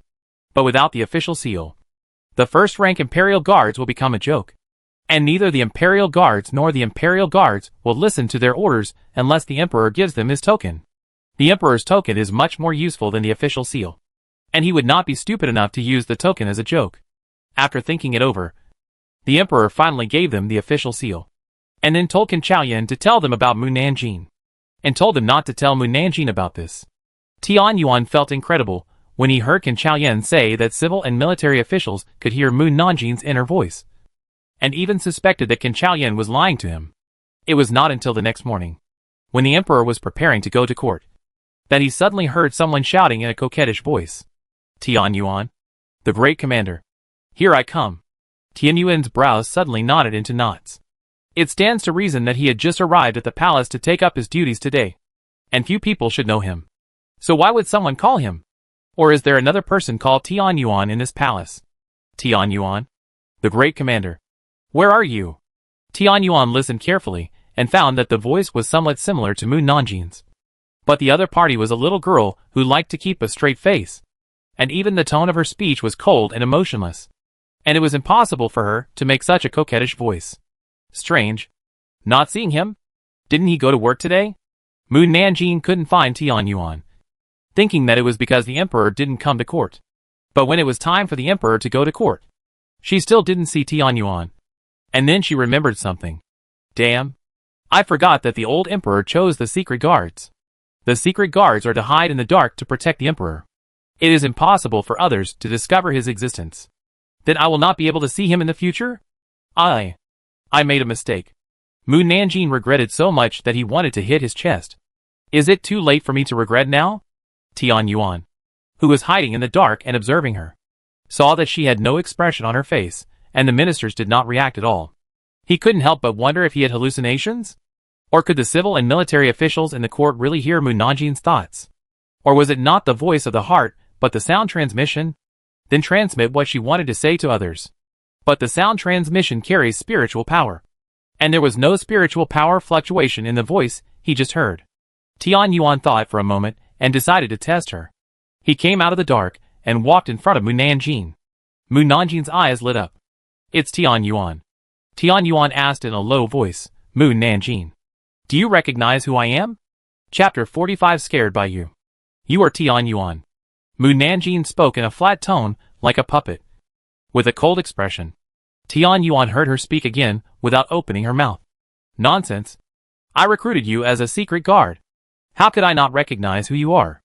[SPEAKER 1] But without the official seal, the first-rank imperial guards will become a joke. And neither the imperial guards nor the imperial guards will listen to their orders unless the emperor gives them his token. The emperor's token is much more useful than the official seal, and he would not be stupid enough to use the token as a joke. After thinking it over, the emperor finally gave them the official seal, and then told Qin Chaoyan to tell them about Mu Nanjing, and told them not to tell Mu Nanjing about this. Tian Yuan felt incredible when he heard Qin Chaoyan say that civil and military officials could hear Mu Nanjing's inner voice, and even suspected that Qin Chaoyan was lying to him. It was not until the next morning, when the emperor was preparing to go to court, that he suddenly heard someone shouting in a coquettish voice, Tian Yuan, the great commander. Here I come. Tian Yuan's brows suddenly knotted into knots. It stands to reason that he had just arrived at the palace to take up his duties today, and few people should know him. So why would someone call him? Or is there another person called Tian Yuan in this palace? Tian Yuan, the great commander. Where are you? Tian Yuan listened carefully, and found that the voice was somewhat similar to Mu Nanjing's. But the other party was a little girl who liked to keep a straight face, and even the tone of her speech was cold and emotionless, and it was impossible for her to make such a coquettish voice. Strange. Not seeing him? Didn't he go to work today? Mu Nanjing couldn't find Tian Yuan, thinking that it was because the emperor didn't come to court. But when it was time for the emperor to go to court, she still didn't see Tian Yuan. And then she remembered something. Damn. I forgot that the old emperor chose the secret guards. The secret guards are to hide in the dark to protect the emperor. It is impossible for others to discover his existence. Then I will not be able to see him in the future? I made a mistake. Mu Nanjing regretted so much that he wanted to hit his chest. Is it too late for me to regret now? Tian Yuan, who was hiding in the dark and observing her, saw that she had no expression on her face, and the ministers did not react at all. He couldn't help but wonder if he had hallucinations? Or could the civil and military officials in the court really hear Mu Nanjing's thoughts? Or was it not the voice of the heart, but the sound transmission? Then transmit what she wanted to say to others. But the sound transmission carries spiritual power, and there was no spiritual power fluctuation in the voice he just heard. Tian Yuan thought for a moment and decided to test her. He came out of the dark and walked in front of Mu Nanjing. Mu Nanjing's eyes lit up. "It's Tian Yuan." Tian Yuan asked in a low voice, "Mu Nanjing, do you recognize who I am?" Chapter 45 Scared by You. "You are Tian Yuan." Mu Nanjing spoke in a flat tone, like a puppet, with a cold expression. Tian Yuan heard her speak again, without opening her mouth. "Nonsense. I recruited you as a secret guard. How could I not recognize who you are?"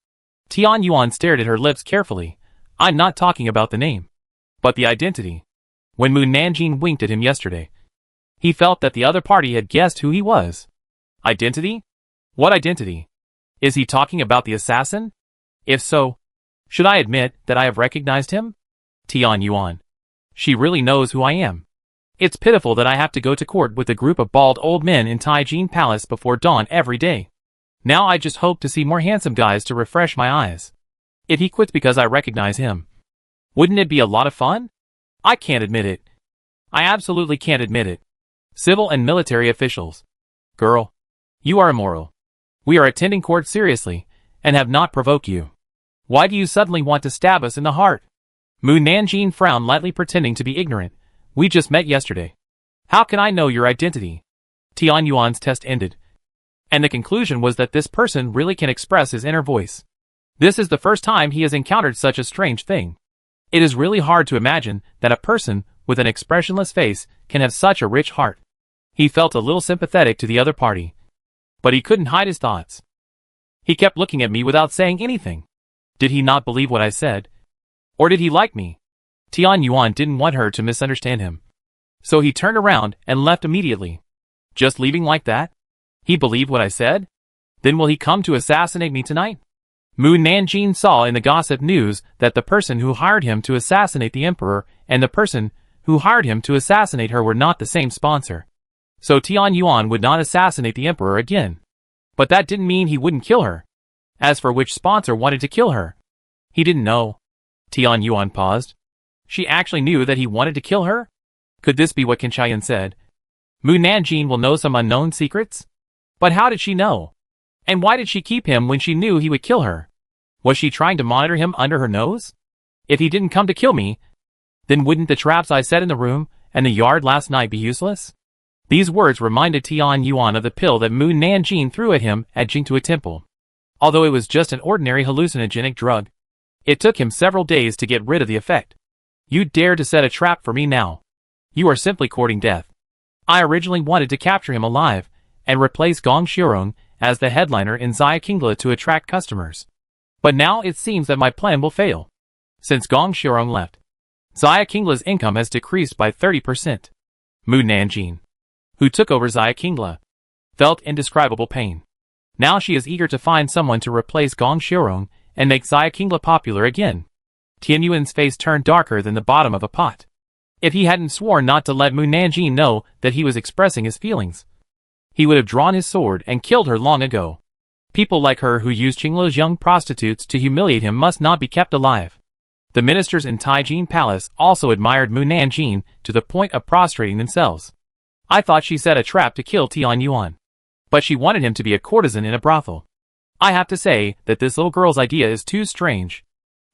[SPEAKER 1] Tian Yuan stared at her lips carefully. "I'm not talking about the name, but the identity." When Mu Nanjing winked at him yesterday, he felt that the other party had guessed who he was. Identity? What identity? Is he talking about the assassin? If so, should I admit that I have recognized him? Tian Yuan. She really knows who I am. It's pitiful that I have to go to court with a group of bald old men in Taijin Palace before dawn every day. Now I just hope to see more handsome guys to refresh my eyes. If he quits because I recognize him, wouldn't it be a lot of fun? I can't admit it. I absolutely can't admit it. Civil and military officials. Girl, you are immoral. We are attending court seriously, and have not provoked you. Why do you suddenly want to stab us in the heart? Mu Nanjing frowned lightly, pretending to be ignorant. We just met yesterday. How can I know your identity? Tian Yuan's test ended, and the conclusion was that this person really can express his inner voice. This is the first time he has encountered such a strange thing. It is really hard to imagine that a person with an expressionless face can have such a rich heart. He felt a little sympathetic to the other party, but he couldn't hide his thoughts. He kept looking at me without saying anything. Did he not believe what I said? Or did he like me? Tian Yuan didn't want her to misunderstand him, so he turned around and left immediately. Just leaving like that? He believed what I said? Then will he come to assassinate me tonight? Mu Nanjing saw in the gossip news that the person who hired him to assassinate the emperor and the person who hired him to assassinate her were not the same sponsor. So Tian Yuan would not assassinate the emperor again. But that didn't mean he wouldn't kill her. As for which sponsor wanted to kill her, he didn't know. Tian Yuan paused. She actually knew that he wanted to kill her? Could this be what Qin Qian said? Mu Nanjing will know some unknown secrets? But how did she know? And why did she keep him when she knew he would kill her? Was she trying to monitor him under her nose? If he didn't come to kill me, then wouldn't the traps I set in the room and the yard last night be useless? These words reminded Tian Yuan of the pill that Mu Nanjing threw at him at Jingtua Temple. Although it was just an ordinary hallucinogenic drug, it took him several days to get rid of the effect. You dare to set a trap for me now? You are simply courting death. I originally wanted to capture him alive and replace Gong Xiurong as the headliner in Xia Qingla to attract customers. But now it seems that my plan will fail. Since Gong Xiurong left, Xia Qingla's income has decreased by 30%. Mu Nanjing, who took over Xia Qingla, felt indescribable pain. Now she is eager to find someone to replace Gong Xiurong and make Xia Qingla popular again. Tian Yuan's face turned darker than the bottom of a pot. If he hadn't sworn not to let Mu Nanjing know that he was expressing his feelings, he would have drawn his sword and killed her long ago. People like her who use Qingla's young prostitutes to humiliate him must not be kept alive. The ministers in Taijin Palace also admired Mu Nanjing to the point of prostrating themselves. I thought she set a trap to kill Tian Yuan, but she wanted him to be a courtesan in a brothel. I have to say that this little girl's idea is too strange.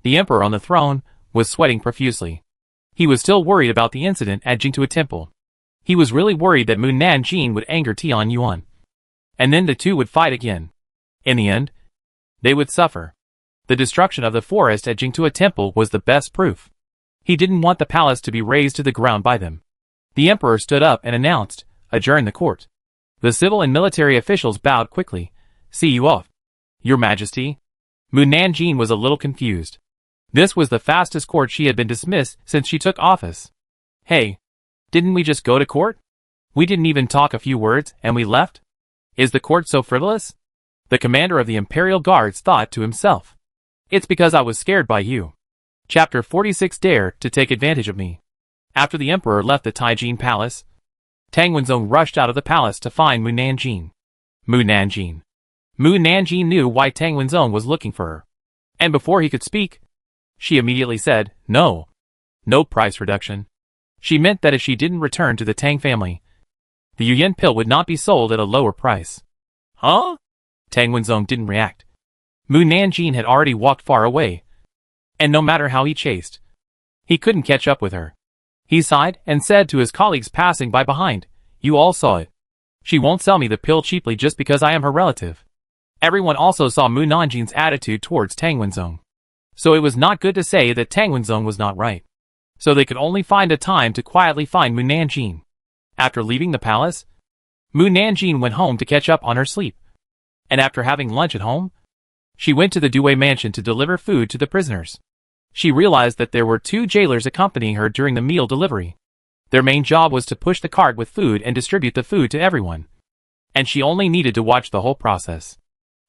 [SPEAKER 1] The emperor on the throne was sweating profusely. He was still worried about the incident at Jingtua Temple. He was really worried that Mu Nanjing would anger Tian Yuan, and then the two would fight again. In the end, they would suffer. The destruction of the forest at Jingtua Temple was the best proof. He didn't want the palace to be razed to the ground by them. The emperor stood up and announced, "Adjourn the court." The civil and military officials bowed quickly. "See you off, Your Majesty." Mu Nanjing was a little confused. This was the fastest court she had been dismissed since she took office. Hey, didn't we just go to court? We didn't even talk a few words and we left? Is the court so frivolous? The commander of the Imperial Guards thought to himself. It's because I was scared by you. Chapter 46 Dare to take advantage of me. After the emperor left the Taijin Palace, Tang Wenzong rushed out of the palace to find Mu Nanjing. Mu Nanjing. Mu Nanjing knew why Tang Wenzong was looking for her. And before he could speak, she immediately said, no. No price reduction. She meant that if she didn't return to the Tang family, the Yuyan pill would not be sold at a lower price. Huh? Tang Wenzong didn't react. Mu Nanjing had already walked far away, and no matter how he chased, he couldn't catch up with her. He sighed and said to his colleagues passing by behind, "You all saw it. She won't sell me the pill cheaply just because I am her relative." Everyone also saw Mu Nanjin's attitude towards Tang Wenzong. So it was not good to say that Tang Wenzong was not right. So they could only find a time to quietly find Mu Nanjin. After leaving the palace, Mu Nanjin went home to catch up on her sleep. And after having lunch at home, she went to the Due mansion to deliver food to the prisoners. She realized that there were 2 jailers accompanying her during the meal delivery. Their main job was to push the cart with food and distribute the food to everyone. And she only needed to watch the whole process.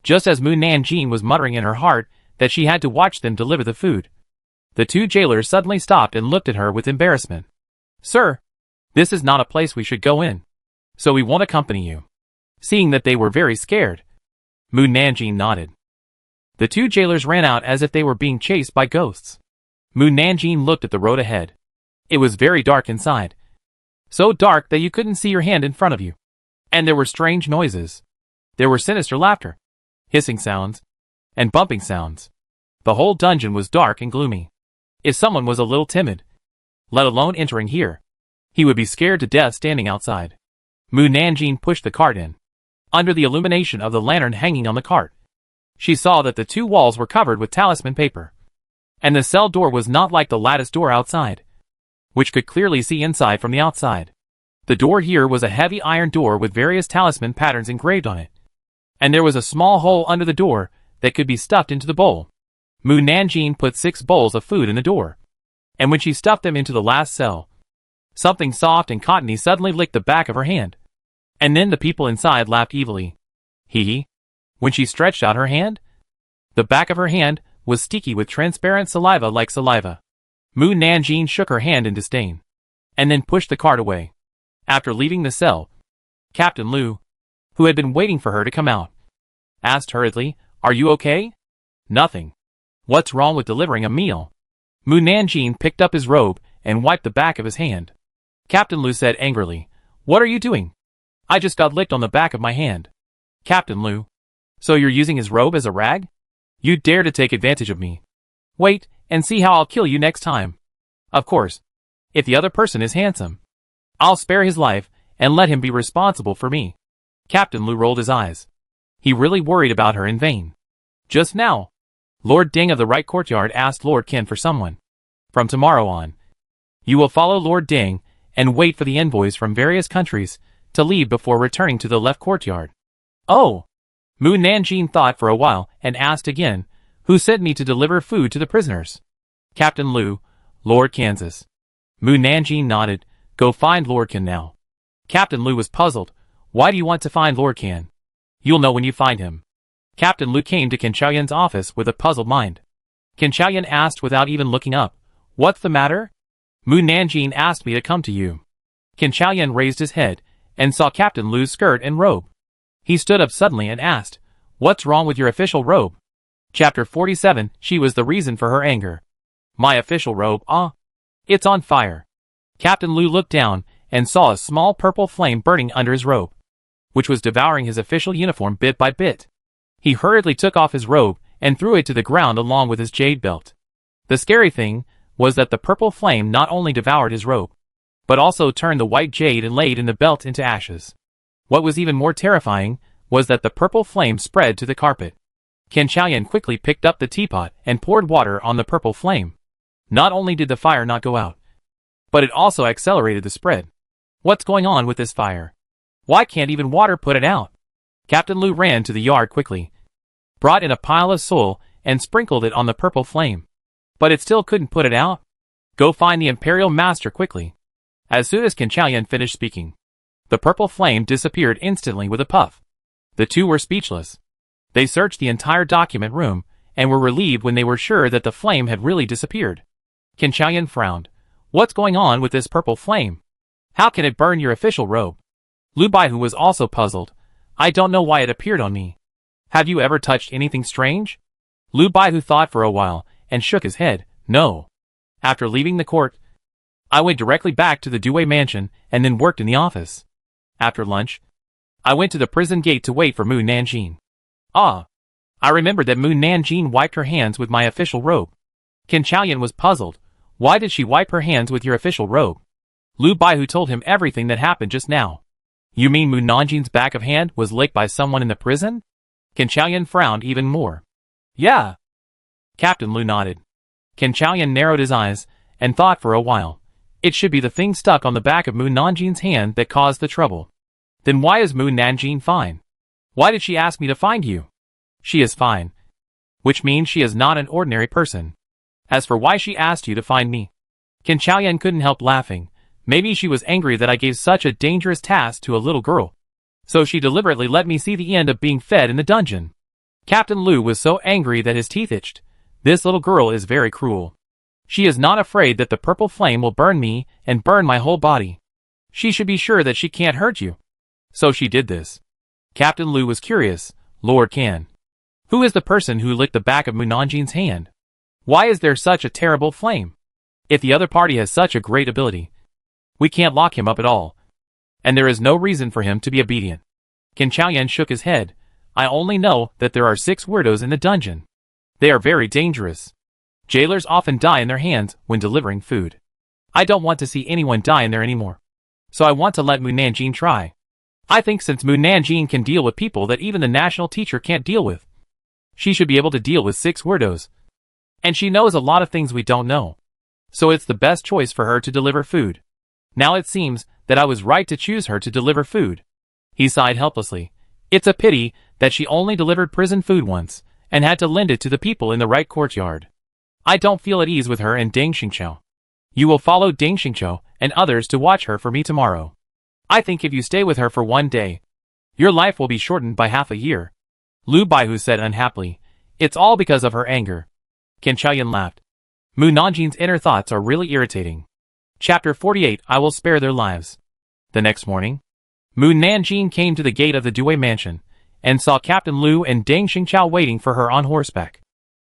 [SPEAKER 1] Just as Mu Nanjin was muttering in her heart that she had to watch them deliver the food, the 2 jailers suddenly stopped and looked at her with embarrassment. "Sir, this is not a place we should go in, so we won't accompany you." Seeing that they were very scared, Mu Nanjin nodded. The 2 jailers ran out as if they were being chased by ghosts. Mu Nanjin looked at the road ahead. It was very dark inside. So dark that you couldn't see your hand in front of you. And there were strange noises. There were sinister laughter, hissing sounds, and bumping sounds. The whole dungeon was dark and gloomy. If someone was a little timid, let alone entering here, he would be scared to death standing outside. Mu Nanjin pushed the cart in. Under the illumination of the lantern hanging on the cart, she saw that the 2 walls were covered with talisman paper. And the cell door was not like the lattice door outside, which could clearly see inside from the outside. The door here was a heavy iron door with various talisman patterns engraved on it. And there was a small hole under the door that could be stuffed into the bowl. Mu Nanjin put 6 bowls of food in the door. And when she stuffed them into the last cell, something soft and cottony suddenly licked the back of her hand. And then the people inside laughed evilly. Hee hee. When she stretched out her hand, the back of her hand was sticky with transparent saliva like saliva. Mu Nanjin shook her hand in disdain, and then pushed the cart away. After leaving the cell, Captain Liu, who had been waiting for her to come out, asked hurriedly, "Are you okay?" "Nothing. What's wrong with delivering a meal?" Mu Nanjin picked up his robe and wiped the back of his hand. Captain Liu said angrily, "What are you doing? I just got licked on the back of my hand." "Captain Liu, so you're using his robe as a rag? You dare to take advantage of me. Wait and see how I'll kill you next time. Of course, if the other person is handsome, I'll spare his life and let him be responsible for me." Captain Liu rolled his eyes. He really worried about her in vain. Just now, Lord Ding of the right courtyard asked Lord Qin for someone. From tomorrow on, you will follow Lord Ding and wait for the envoys from various countries to leave before returning to the left courtyard. "Oh!" Mu Nanjin thought for a while and asked again, "Who sent me to deliver food to the prisoners?" "Captain Liu, Lord Kansas." Mu Nanjin nodded. "Go find Lord Qin now." Captain Liu was puzzled. "Why do you want to find Lord Qin?" "You'll know when you find him." Captain Liu came to Qin Chaoyan's office with a puzzled mind. Qin Chaoyan asked without even looking up, "What's the matter?" "Mu Nanjin asked me to come to you." Qin Chaoyan raised his head and saw Captain Liu's skirt and robe. He stood up suddenly and asked, "What's wrong with your official robe?" Chapter 47. She was the reason for her anger. "My official robe, it's on fire." Captain Liu looked down and saw a small purple flame burning under his robe, which was devouring his official uniform bit by bit. He hurriedly took off his robe and threw it to the ground along with his jade belt. The scary thing was that the purple flame not only devoured his robe, but also turned the white jade and laid in the belt into ashes. What was even more terrifying was that the purple flame spread to the carpet. Qin Chaoyan quickly picked up the teapot and poured water on the purple flame. Not only did the fire not go out, but it also accelerated the spread. What's going on with this fire? Why can't even water put it out? Captain Liu ran to the yard quickly, brought in a pile of soil and sprinkled it on the purple flame. But it still couldn't put it out. "Go find the Imperial Master quickly." As soon as Qin Chaoyan finished speaking, the purple flame disappeared instantly with a puff. The 2 were speechless. They searched the entire document room and were relieved when they were sure that the flame had really disappeared. Qin Chaoyan frowned. "What's going on with this purple flame? How can it burn your official robe?" Lu Baihu was also puzzled. "I don't know why it appeared on me. Have you ever touched anything strange?" Lu Baihu thought for a while and shook his head. "No. After leaving the court, I went directly back to the Due mansion and then worked in the office. After lunch, I went to the prison gate to wait for Mu Nanjin." "Ah. I remembered that Mu Nanjin wiped her hands with my official robe." Qin Chaoyan was puzzled. Why did she wipe her hands with your official robe? Lu Baihu told him everything that happened just now. You mean Mu Nanjin's back of hand was licked by someone in the prison? Qin Chaoyan frowned even more. Yeah. Captain Lu nodded. Qin Chaoyan narrowed his eyes and thought for a while. It should be the thing stuck on the back of Mu Nanjin's hand that caused the trouble. Then why is Mu Nanjin fine? Why did she ask me to find you? She is fine. Which means she is not an ordinary person. As for why she asked you to find me, Qin Chaoyan couldn't help laughing. Maybe she was angry that I gave such a dangerous task to a little girl. So she deliberately let me see the end of being fed in the dungeon. Captain Lu was so angry that his teeth itched. This little girl is very cruel. She is not afraid that the purple flame will burn me and burn my whole body. She should be sure that she can't hurt you. So she did this. Captain Lu was curious. Lord Can. Who is the person who licked the back of Mu Nanjin's hand? Why is there such a terrible flame? If the other party has such a great ability, we can't lock him up at all. And there is no reason for him to be obedient. Qin Chaoyan shook his head. I only know that there are 6 weirdos in the dungeon. They are very dangerous. Jailers often die in their hands when delivering food. I don't want to see anyone die in there anymore. So I want to let Mu Nanjin try. I think since Mu Nanjin can deal with people that even the national teacher can't deal with, she should be able to deal with 6 weirdos. And she knows a lot of things we don't know. So it's the best choice for her to deliver food. Now it seems that I was right to choose her to deliver food. He sighed helplessly. It's a pity that she only delivered prison food once, and had to lend it to the people in the right courtyard. I don't feel at ease with her and Deng Xingqiu. You will follow Deng Xingqiu and others to watch her for me tomorrow. I think if you stay with her for 1 day, your life will be shortened by half a year. Lu Baihu said unhappily. It's all because of her anger. Qin Chaoyan laughed. Mu Nanjin's inner thoughts are really irritating. Chapter 48. I will spare their lives. The next morning, Mu Nanjin came to the gate of the Due mansion, and saw Captain Lu and Deng Xingqiu waiting for her on horseback.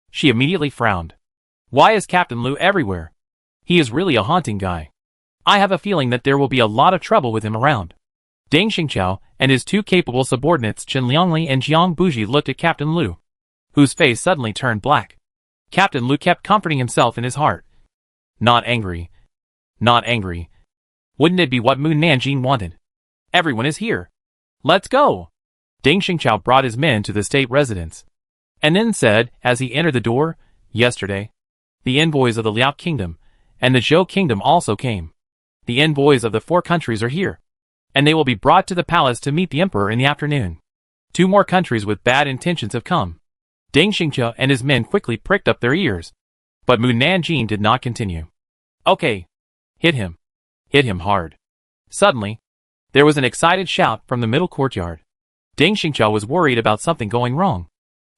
[SPEAKER 1] She immediately frowned. Why is Captain Lu everywhere? He is really a haunting guy. I have a feeling that there will be a lot of trouble with him around. Deng Xingqiu and his 2 capable subordinates Chen Liangli and Jiang Buji looked at Captain Lu, whose face suddenly turned black. Captain Lu kept comforting himself in his heart. Not angry. Not angry. Wouldn't it be what Mu Nanjin wanted? Everyone is here. Let's go. Deng Xingqiu brought his men to the state residence, and then said, as he entered the door, yesterday, the envoys of the Liao kingdom and the Zhou kingdom also came. The envoys of the 4 countries are here, and they will be brought to the palace to meet the emperor in the afternoon. 2 more countries with bad intentions have come. Deng Xingqiu and his men quickly pricked up their ears, but Mu Nanjin did not continue. Okay. Hit him. Hit him hard. Suddenly, there was an excited shout from the middle courtyard. Deng Xingqiu was worried about something going wrong,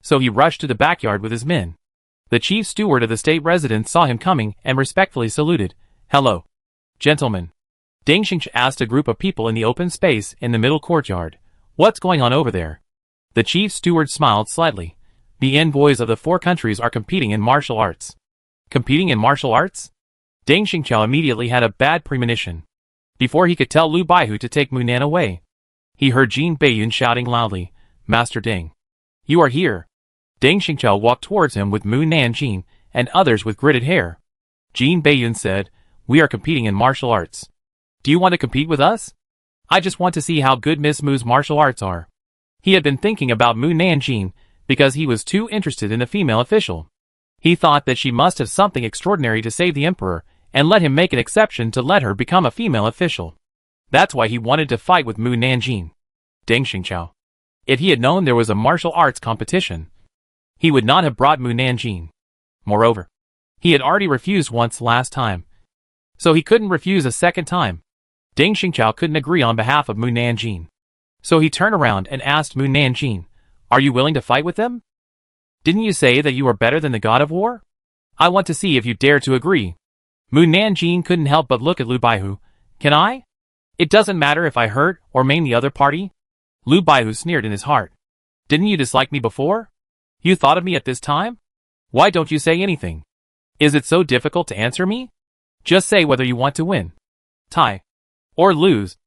[SPEAKER 1] so he rushed to the backyard with his men. The chief steward of the state residence saw him coming and respectfully saluted. Hello, gentlemen. Deng Xingqiu asked a group of people in the open space in the middle courtyard. What's going on over there? The chief steward smiled slightly. The envoys of the 4 countries are competing in martial arts. Competing in martial arts? Deng Xingqiu immediately had a bad premonition. Before he could tell Lu Baihu to take Mu Nan away, he heard Jin Beiyun shouting loudly, Master Deng, you are here. Deng Xingqiu walked towards him with Mu Nanjin and others with gritted hair. Jin Beiyun said, we are competing in martial arts. Do you want to compete with us? I just want to see how good Miss Mu's martial arts are. He had been thinking about Mu Nanjin because he was too interested in the female official. He thought that she must have something extraordinary to save the emperor and let him make an exception to let her become a female official. That's why he wanted to fight with Mu Nanjin. Deng Xingqiu. If he had known there was a martial arts competition, he would not have brought Mu Nanjin. Moreover, he had already refused once last time, so he couldn't refuse a second time. Deng Xingqiu couldn't agree on behalf of Mu Nanjin, so he turned around and asked Mu Nanjin, are you willing to fight with them? Didn't you say that you are better than the god of war? I want to see if you dare to agree. Mu Nanjin couldn't help but look at Lu Baihu. Can I? It doesn't matter if I hurt or maim the other party. Lu Baihu sneered in his heart. Didn't you dislike me before? You thought of me at this time? Why don't you say anything? Is it so difficult to answer me? Just say whether you want to win, tie, or lose,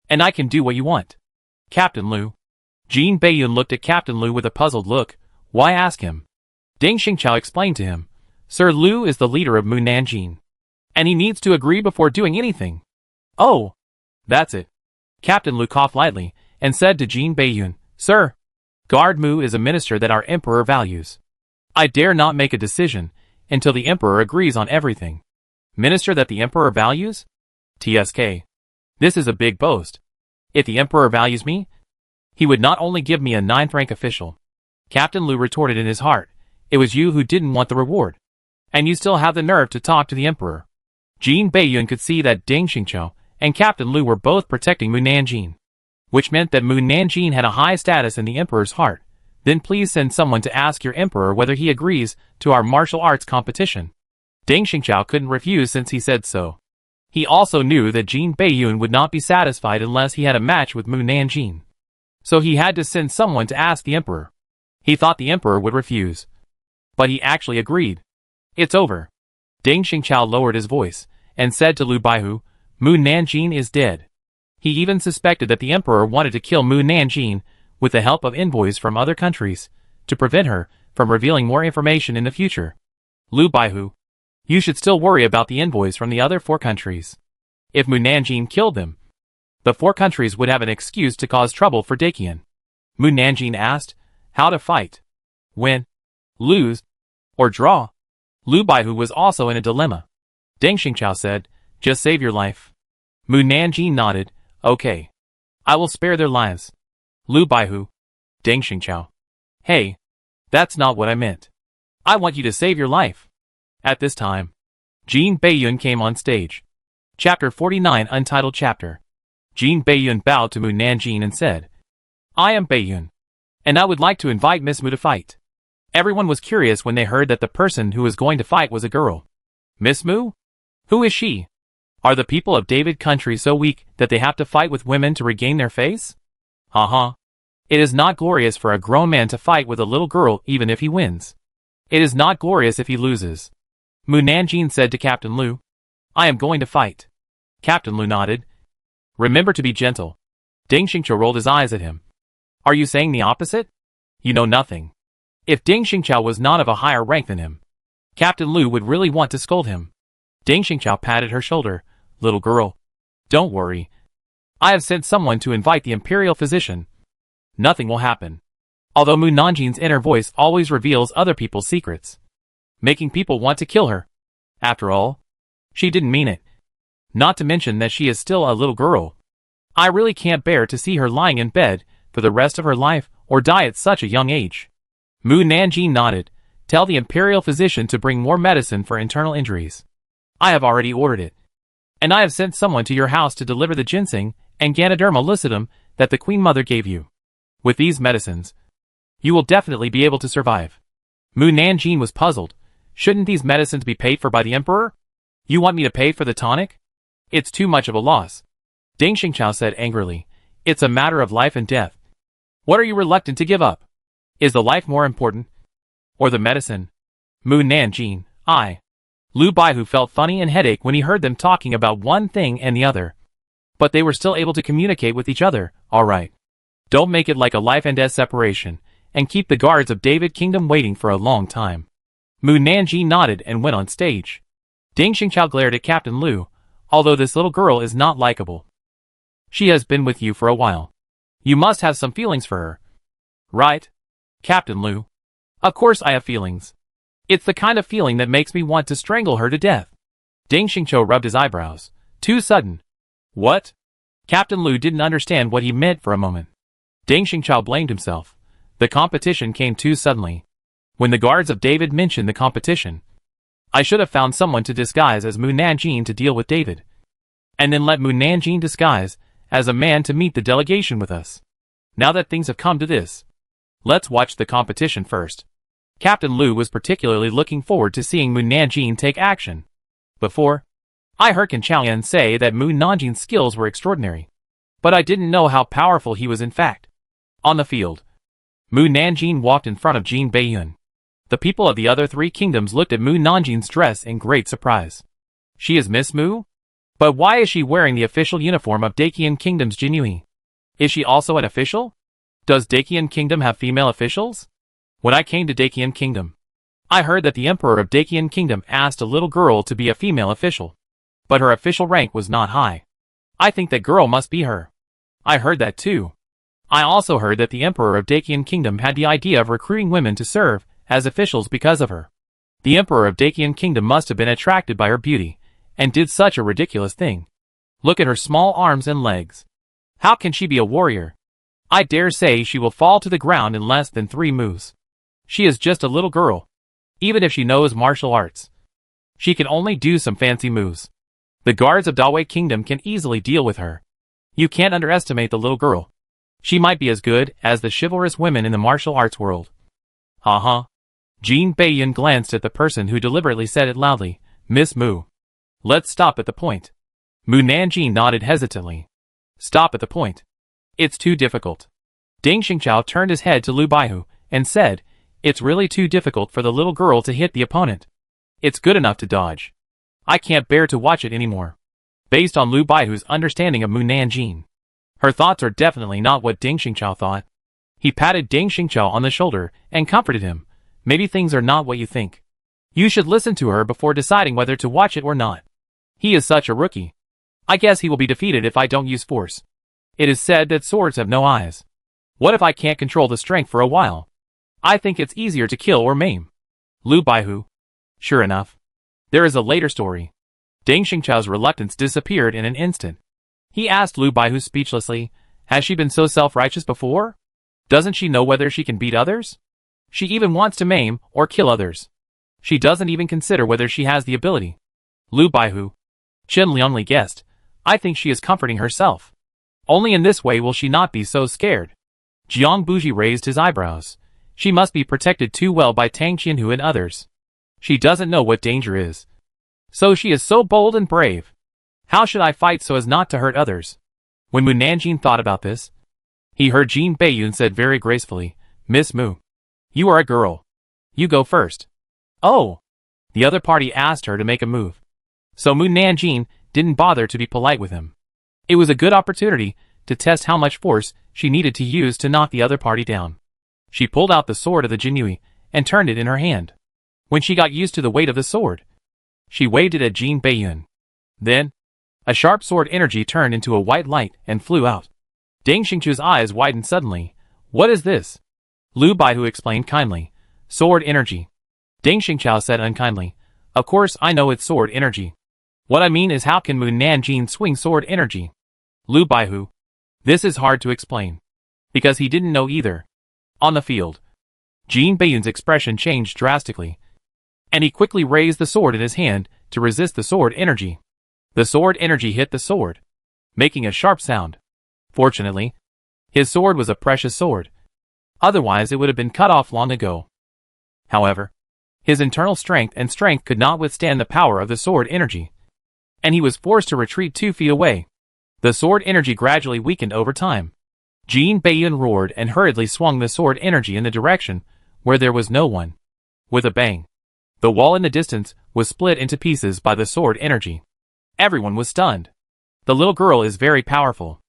[SPEAKER 1] and I can do what you want. Captain Lu. Jin Beiyun looked at Captain Lu with a puzzled look. Why ask him? Deng Xingqiu explained to him. Sir Lu is the leader of Mu Nanjing, and he needs to agree before doing anything. Oh, that's it. Captain Lu coughed lightly and said to Jin Beiyun, Sir, Guard Mu is a minister that our emperor values. I dare not make a decision until the emperor agrees on everything. Minister that the emperor values? TSK. This is a big boast. If the emperor values me, he would not only give me a 9th rank official. Captain Lu retorted in his heart, it was you who didn't want the reward. And you still have the nerve to talk to the emperor. Jin Beiyun could see that Ding Xingqiu and Captain Lu were both protecting Mu Nanjing, which meant that Mu Nanjing had a high status in the emperor's heart. Then please send someone to ask your emperor whether he agrees to our martial arts competition. Ding Xingqiu couldn't refuse since he said so. He also knew that Jin Beiyun would not be satisfied unless he had a match with Mu Nanjing. So he had to send someone to ask the emperor. He thought the emperor would refuse. But he actually agreed. It's over. Ding Xingqiu lowered his voice and said to Lu Baihu, Mu Nanjing is dead. He even suspected that the emperor wanted to kill Mu Nanjing with the help of envoys from other countries to prevent her from revealing more information in the future. Lu Baihu, you should still worry about the envoys from the other 4 countries. If Mu Nanjing killed them, the 4 countries would have an excuse to cause trouble for Dakian. Mu Nanjing asked, how to fight? Win, lose, or draw? Lu Baihu was also in a dilemma. Ding Xingqiu said, just save your life. Mu Nanjing nodded, okay. I will spare their lives. Lu Baihu. Ding Xingqiu. Hey, that's not what I meant. I want you to save your life. At this time, Jin Beiyun came on stage. Chapter 49 Untitled Chapter. Jin Beiyun bowed to Mu Nanjing and said, I am Beiyun, and I would like to invite Miss Mu to fight. Everyone was curious when they heard that the person who was going to fight was a girl. Miss Mu? Who is she? Are the people of David country so weak that they have to fight with women to regain their face? Haha. It is not glorious for a grown man to fight with a little girl even if he wins. It is not glorious if he loses. Mu Nanjing said to Captain Lu, I am going to fight. Captain Lu nodded. Remember to be gentle. Ding Xingqiu rolled his eyes at him. Are you saying the opposite? You know nothing. If Ding Xingqiu was not of a higher rank than him, Captain Lu would really want to scold him. Ding Xingqiu patted her shoulder. Little girl, don't worry. I have sent someone to invite the imperial physician. Nothing will happen. Although Mu Nanjing's inner voice always reveals other people's secrets, making people want to kill her. After all, she didn't mean it. Not to mention that she is still a little girl. I really can't bear to see her lying in bed for the rest of her life or die at such a young age. Mu Nanjing nodded. Tell the imperial physician to bring more medicine for internal injuries. I have already ordered it. And I have sent someone to your house to deliver the ginseng and Ganoderma lucidum that the Queen Mother gave you. With these medicines, you will definitely be able to survive. Mu Nanjing was puzzled. Shouldn't these medicines be paid for by the emperor? You want me to pay for the tonic? It's too much of a loss. Ding Xingqiu said angrily. It's a matter of life and death. What are you reluctant to give up? Is the life more important? Or the medicine? Mu Nanjing, Lu Baihu felt funny and headache when he heard them talking about one thing and the other. But they were still able to communicate with each other, alright. Don't make it like a life and death separation, and keep the guards of David Kingdom waiting for a long time. Mu Nanjing nodded and went on stage. Ding Xingqiu glared at Captain Lu, although this little girl is not likable. She has been with you for a while. You must have some feelings for her. Right? Captain Lu. Of course I have feelings. It's the kind of feeling that makes me want to strangle her to death. Ding Xingqiu rubbed his eyebrows. Too sudden. What? Captain Lu didn't understand what he meant for a moment. Ding Xingqiu blamed himself. The competition came too suddenly. When the guards of David mentioned the competition, I should have found someone to disguise as Mu Nanjing to deal with David. And then let Mu Nanjing disguise as a man to meet the delegation with us. Now that things have come to this, let's watch the competition first. Captain Lu was particularly looking forward to seeing Mu Nanjing take action. Before, I heard Can Chaoyan say that Mu Nanjing's skills were extraordinary, but I didn't know how powerful he was in fact. On the field, Mu Nanjing walked in front of Jin Beiyun. The people of the other 3 kingdoms looked at Mu Nanjing's dress in great surprise. She is Miss Mu? But why is she wearing the official uniform of Dakian Kingdom's Jinyue? Is she also an official? Does Dakian Kingdom have female officials? When I came to Dakian Kingdom, I heard that the Emperor of Dacian Kingdom asked a little girl to be a female official. But her official rank was not high. I think that girl must be her. I heard that too. I also heard that the Emperor of Dacian Kingdom had the idea of recruiting women to serve as officials because of her. The Emperor of Dacian Kingdom must have been attracted by her beauty, and did such a ridiculous thing. Look at her small arms and legs. How can she be a warrior? I dare say she will fall to the ground in less than 3 moves. She is just a little girl. Even if she knows martial arts, she can only do some fancy moves. The guards of Dawei Kingdom can easily deal with her. You can't underestimate the little girl. She might be as good as the chivalrous women in the martial arts world. Jin Beiyun glanced at the person who deliberately said it loudly, Miss Mu. Let's stop at the point. Mu Nanjing nodded hesitantly. Stop at the point. It's too difficult. Ding Xingqiao turned his head to Lu Baihu and said, it's really too difficult for the little girl to hit the opponent. It's good enough to dodge. I can't bear to watch it anymore. Based on Lu Baihu's understanding of Mu Nanjing, her thoughts are definitely not what Ding Xingqiao thought. He patted Ding Xingqiao on the shoulder and comforted him. Maybe things are not what you think. You should listen to her before deciding whether to watch it or not. He is such a rookie. I guess he will be defeated if I don't use force. It is said that swords have no eyes. What if I can't control the strength for a while? I think it's easier to kill or maim. Lu Baihu. Sure enough. There is a later story. Ding Xingqiao's reluctance disappeared in an instant. He asked Lu Baihu speechlessly, has she been so self-righteous before? Doesn't she know whether she can beat others? She even wants to maim or kill others. She doesn't even consider whether she has the ability. Lu Baihu. Chen Liangli guessed. I think she is comforting herself. Only in this way will she not be so scared. Jiang Buji raised his eyebrows. She must be protected too well by Tang Qianhu and others. She doesn't know what danger is. So she is so bold and brave. How should I fight so as not to hurt others? When Mu Nanjing thought about this, he heard Jin Beiyun said very gracefully, Miss Mu, you are a girl. You go first. Oh! The other party asked her to make a move. So Mu Nanjing didn't bother to be polite with him. It was a good opportunity to test how much force she needed to use to knock the other party down. She pulled out the sword of the Jinyui and turned it in her hand. When she got used to the weight of the sword, she waved it at Jin Beiyun. Then, a sharp sword energy turned into a white light and flew out. Ding Xingqiu's eyes widened suddenly. What is this? Lu Baihu explained kindly. Sword energy. Ding Xingqiao said unkindly. Of course I know it's sword energy. What I mean is how can Mu Nanjing swing sword energy? Lu Baihu. This is hard to explain. Because he didn't know either. On the field, Jin Beiyun's expression changed drastically, and he quickly raised the sword in his hand to resist the sword energy. The sword energy hit the sword, making a sharp sound. Fortunately, his sword was a precious sword. Otherwise it would have been cut off long ago. However, his internal strength could not withstand the power of the sword energy, and he was forced to retreat 2 feet away. The sword energy gradually weakened over time. Jin Beiyun roared and hurriedly swung the sword energy in the direction where there was no one. With a bang, the wall in the distance was split into pieces by the sword energy. Everyone was stunned. The little girl is very powerful.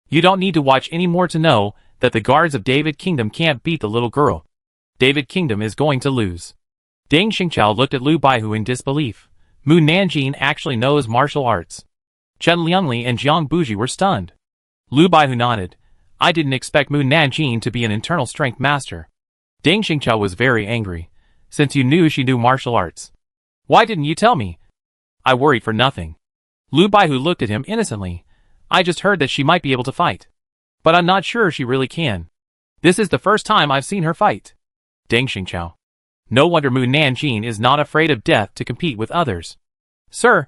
[SPEAKER 1] You don't need to watch any more to know that the guards of David Kingdom can't beat the little girl. David Kingdom is going to lose. Ding Xingqiao looked at Lu Baihu in disbelief. Mu Nanjing actually knows martial arts. Chen Liangli and Jiang Buji were stunned. Lu Baihu nodded. I didn't expect Mu Nanjing to be an internal strength master. Ding Xingqiao was very angry. Since you knew she knew martial arts, why didn't you tell me? I worried for nothing. Lu Baihu looked at him innocently. I just heard that she might be able to fight. But I'm not sure she really can. This is the first time I've seen her fight. Ding Xingqiao. No wonder Mu Nanjing is not afraid of death to compete with others. Sir,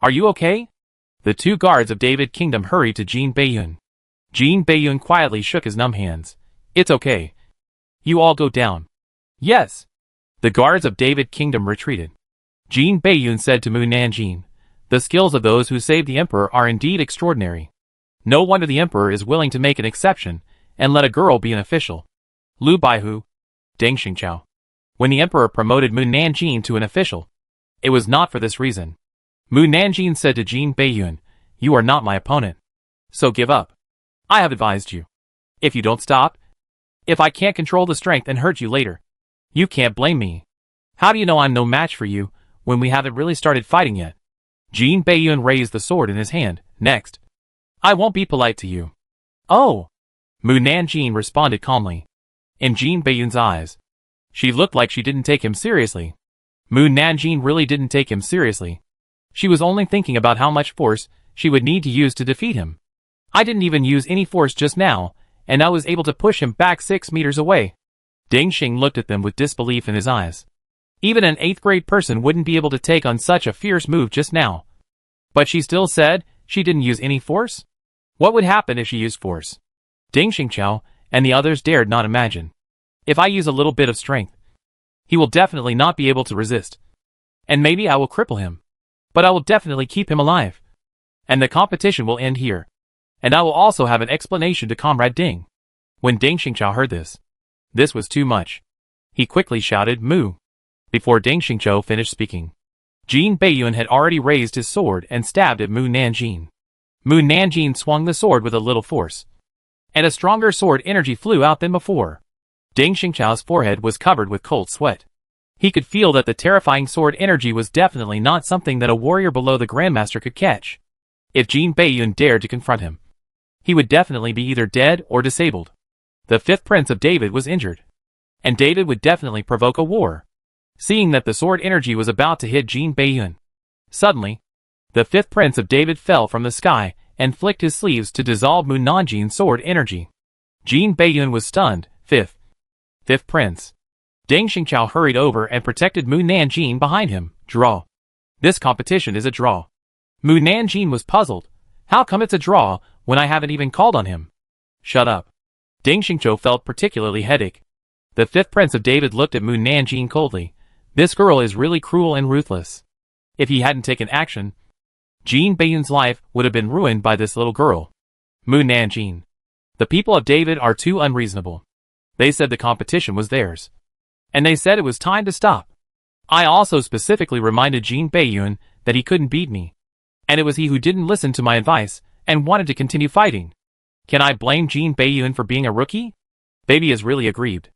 [SPEAKER 1] are you okay? The 2 guards of David Kingdom hurried to Jin Beiyun. Jin Beiyun quietly shook his numb hands. It's okay. You all go down. Yes. The guards of David Kingdom retreated. Jin Beiyun said to Mu Nanjing, the skills of those who saved the emperor are indeed extraordinary. No wonder the emperor is willing to make an exception and let a girl be an official. Lu Baihu. Ding Xingqiao. When the emperor promoted Mu Nanjing to an official, it was not for this reason. Mu Nanjing said to Jin Beiyun, you are not my opponent. So give up. I have advised you. If you don't stop, if I can't control the strength and hurt you later, you can't blame me. How do you know I'm no match for you, when we haven't really started fighting yet? Jin Beiyun raised the sword in his hand. Next. I won't be polite to you. Oh! Mu Nanjing responded calmly. In Jin Beiyun's eyes, she looked like she didn't take him seriously. Mu Nanjing really didn't take him seriously. She was only thinking about how much force she would need to use to defeat him. I didn't even use any force just now, and I was able to push him back 6 meters away. Ding Xing looked at them with disbelief in his eyes. Even an 8th grade person wouldn't be able to take on such a fierce move just now. But she still said she didn't use any force? What would happen if she used force? Ding Xingqiao and the others dared not imagine. If I use a little bit of strength, he will definitely not be able to resist. And maybe I will cripple him. But I will definitely keep him alive. And the competition will end here. And I will also have an explanation to Comrade Ding. When Ding Xingqiao heard this was too much. He quickly shouted, Moo. Before Ding Xingqiao finished speaking, Jin Beiyun had already raised his sword and stabbed at Mu Nanjing. Mu Nanjing swung the sword with a little force, and a stronger sword energy flew out than before. Ding Xingqiao's forehead was covered with cold sweat. He could feel that the terrifying sword energy was definitely not something that a warrior below the Grandmaster could catch. If Jin Beiyun dared to confront him, he would definitely be either dead or disabled. The 5th Prince of David was injured, and David would definitely provoke a war. Seeing that the sword energy was about to hit Jin Beiyun, suddenly, the 5th Prince of David fell from the sky and flicked his sleeves to dissolve Mu Nanjing's sword energy. Jin Beiyun was stunned. Fifth Prince. Ding Xingqiao hurried over and protected Mu Nanjing behind him. Draw. This competition is a draw. Mu Nanjing was puzzled. How come it's a draw when I haven't even called on him? Shut up. Ding Xingqiao felt particularly headache. The 5th Prince of David looked at Mu Nanjing coldly. This girl is really cruel and ruthless. If he hadn't taken action, Jin Beiyun's life would have been ruined by this little girl. Mu Nanjing. The people of David are too unreasonable. They said the competition was theirs. And they said it was time to stop. I also specifically reminded Jin Beiyun that he couldn't beat me. And it was he who didn't listen to my advice and wanted to continue fighting. Can I blame Jin Beiyun for being a rookie? Baby is really aggrieved.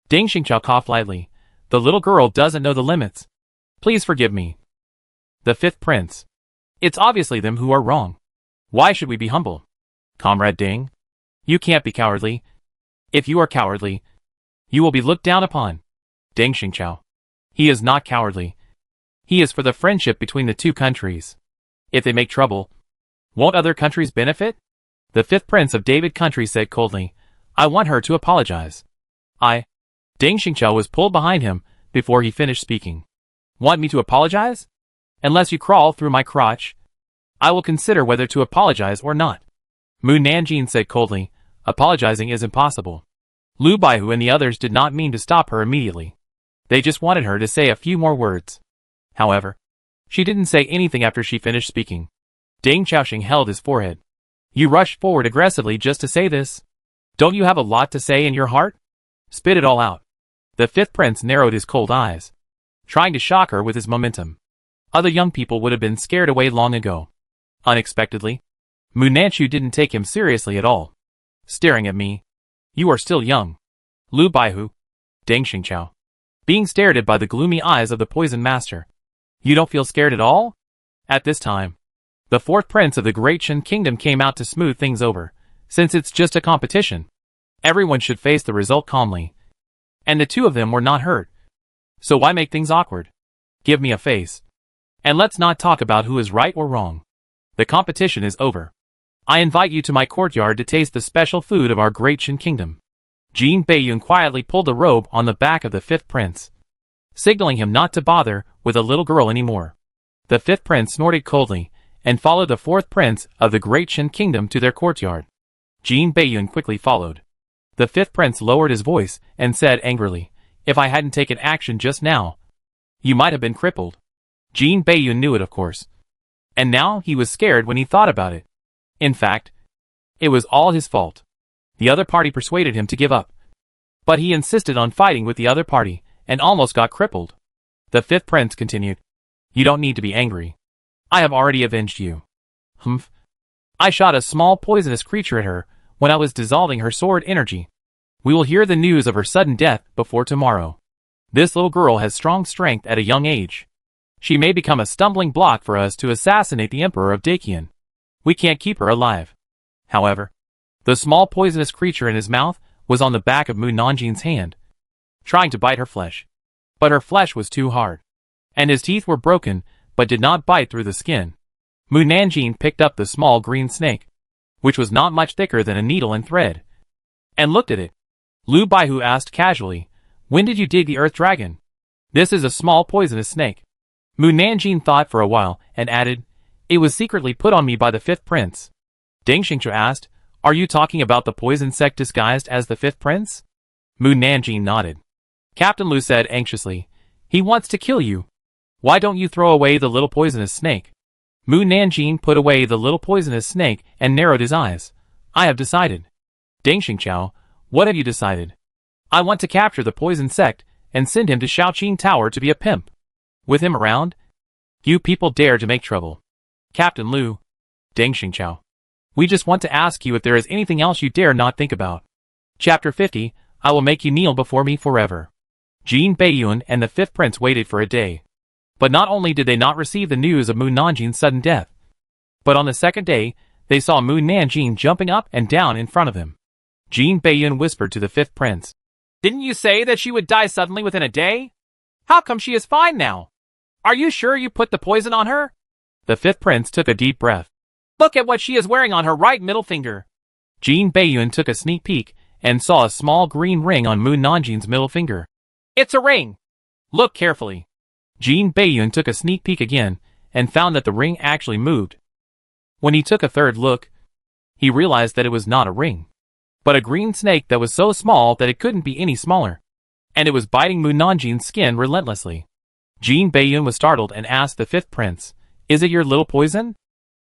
[SPEAKER 1] Ding Xingqiao coughed lightly. The little girl doesn't know the limits. Please forgive me. The 5th Prince. It's obviously them who are wrong. Why should we be humble? Comrade Ding? You can't be cowardly. If you are cowardly, you will be looked down upon. Ding Xingqiao. He is not cowardly. He is for the friendship between the two countries. If they make trouble, won't other countries benefit? The 5th Prince of David country said coldly. I want her to apologize. Ding Xingqiao was pulled behind him before he finished speaking. Want me to apologize? Unless you crawl through my crotch, I will consider whether to apologize or not. Mu Nanjing said coldly. Apologizing is impossible. Lu Baihu and the others did not mean to stop her immediately. They just wanted her to say a few more words. However, she didn't say anything after she finished speaking. Ding Xiaoxing held his forehead. You rushed forward aggressively just to say this? Don't you have a lot to say in your heart? Spit it all out. The 5th Prince narrowed his cold eyes, trying to shock her with his momentum. Other young people would have been scared away long ago. Unexpectedly, Mu Nanchu didn't take him seriously at all. Staring at me. You are still young. Lu Baihu. Ding Xingqiao. Being stared at by the gloomy eyes of the Poison Master. You don't feel scared at all? At this time, the 4th Prince of the Great Shen Kingdom came out to smooth things over. Since it's just a competition, everyone should face the result calmly. And the two of them were not hurt. So why make things awkward? Give me a face. And let's not talk about who is right or wrong. The competition is over. I invite you to my courtyard to taste the special food of our Great Shen Kingdom. Jin Beiyun quietly pulled the robe on the back of the 5th Prince, signaling him not to bother with the little girl anymore. The 5th Prince snorted coldly and followed the 4th Prince of the Great Shen Kingdom to their courtyard. Jin Beiyun quickly followed. The 5th Prince lowered his voice and said angrily, If I hadn't taken action just now, you might have been crippled. Jin Beiyun knew it, of course. And now he was scared when he thought about it. In fact, it was all his fault. The other party persuaded him to give up. But he insisted on fighting with the other party, and almost got crippled. The 5th Prince continued. You don't need to be angry. I have already avenged you. Humph. I shot a small poisonous creature at her when I was dissolving her sword energy. We will hear the news of her sudden death before tomorrow. This little girl has strong strength at a young age. She may become a stumbling block for us to assassinate the Emperor of Dakian. We can't keep her alive. However, the small poisonous creature in his mouth was on the back of Mu Nanjin's hand, trying to bite her flesh. But her flesh was too hard, and his teeth were broken, but did not bite through the skin. Mu Nanjin picked up the small green snake, which was not much thicker than a needle and thread, and looked at it. Lu Baihu asked casually, "When did you dig the earth dragon?" "This is a small poisonous snake." Mu Nanjin thought for a while and added, "It was secretly put on me by the fifth prince." Deng Xingqiu asked, "Are you talking about the poison sect disguised as the fifth prince?" Mu Nanjin nodded. Captain Lu said anxiously, "He wants to kill you. Why don't you throw away the little poisonous snake?" Mu Nanjin put away the little poisonous snake and narrowed his eyes. "I have decided." "Deng Xingqiu, what have you decided?" "I want to capture the poison sect and send him to Shaoqing Tower to be a pimp. With him around, you people dare to make trouble." "Captain Lu." "Deng Xingqiu, we just want to ask you if there is anything else you dare not think about." Chapter 50, I will make you kneel before me forever. Jin Beiyun and the fifth prince waited for a day. But not only did they not receive the news of Mu Nanjin's sudden death, but on the second day, they saw Mu Nanjin jumping up and down in front of him. Jin Beiyun whispered to the fifth prince, "Didn't you say that she would die suddenly within a day? How come she is fine now? Are you sure you put the poison on her?" The fifth prince took a deep breath. "Look at what she is wearing on her right middle finger." Jin Beiyun took a sneak peek and saw a small green ring on Mu Nanjin's middle finger. "It's a ring. Look carefully." Jin Beiyun took a sneak peek again and found that the ring actually moved. When he took a third look, he realized that it was not a ring, but a green snake that was so small that it couldn't be any smaller, and it was biting Mu Nanjin's skin relentlessly. Jin Beiyun was startled and asked the fifth prince, "Is it your little poison?"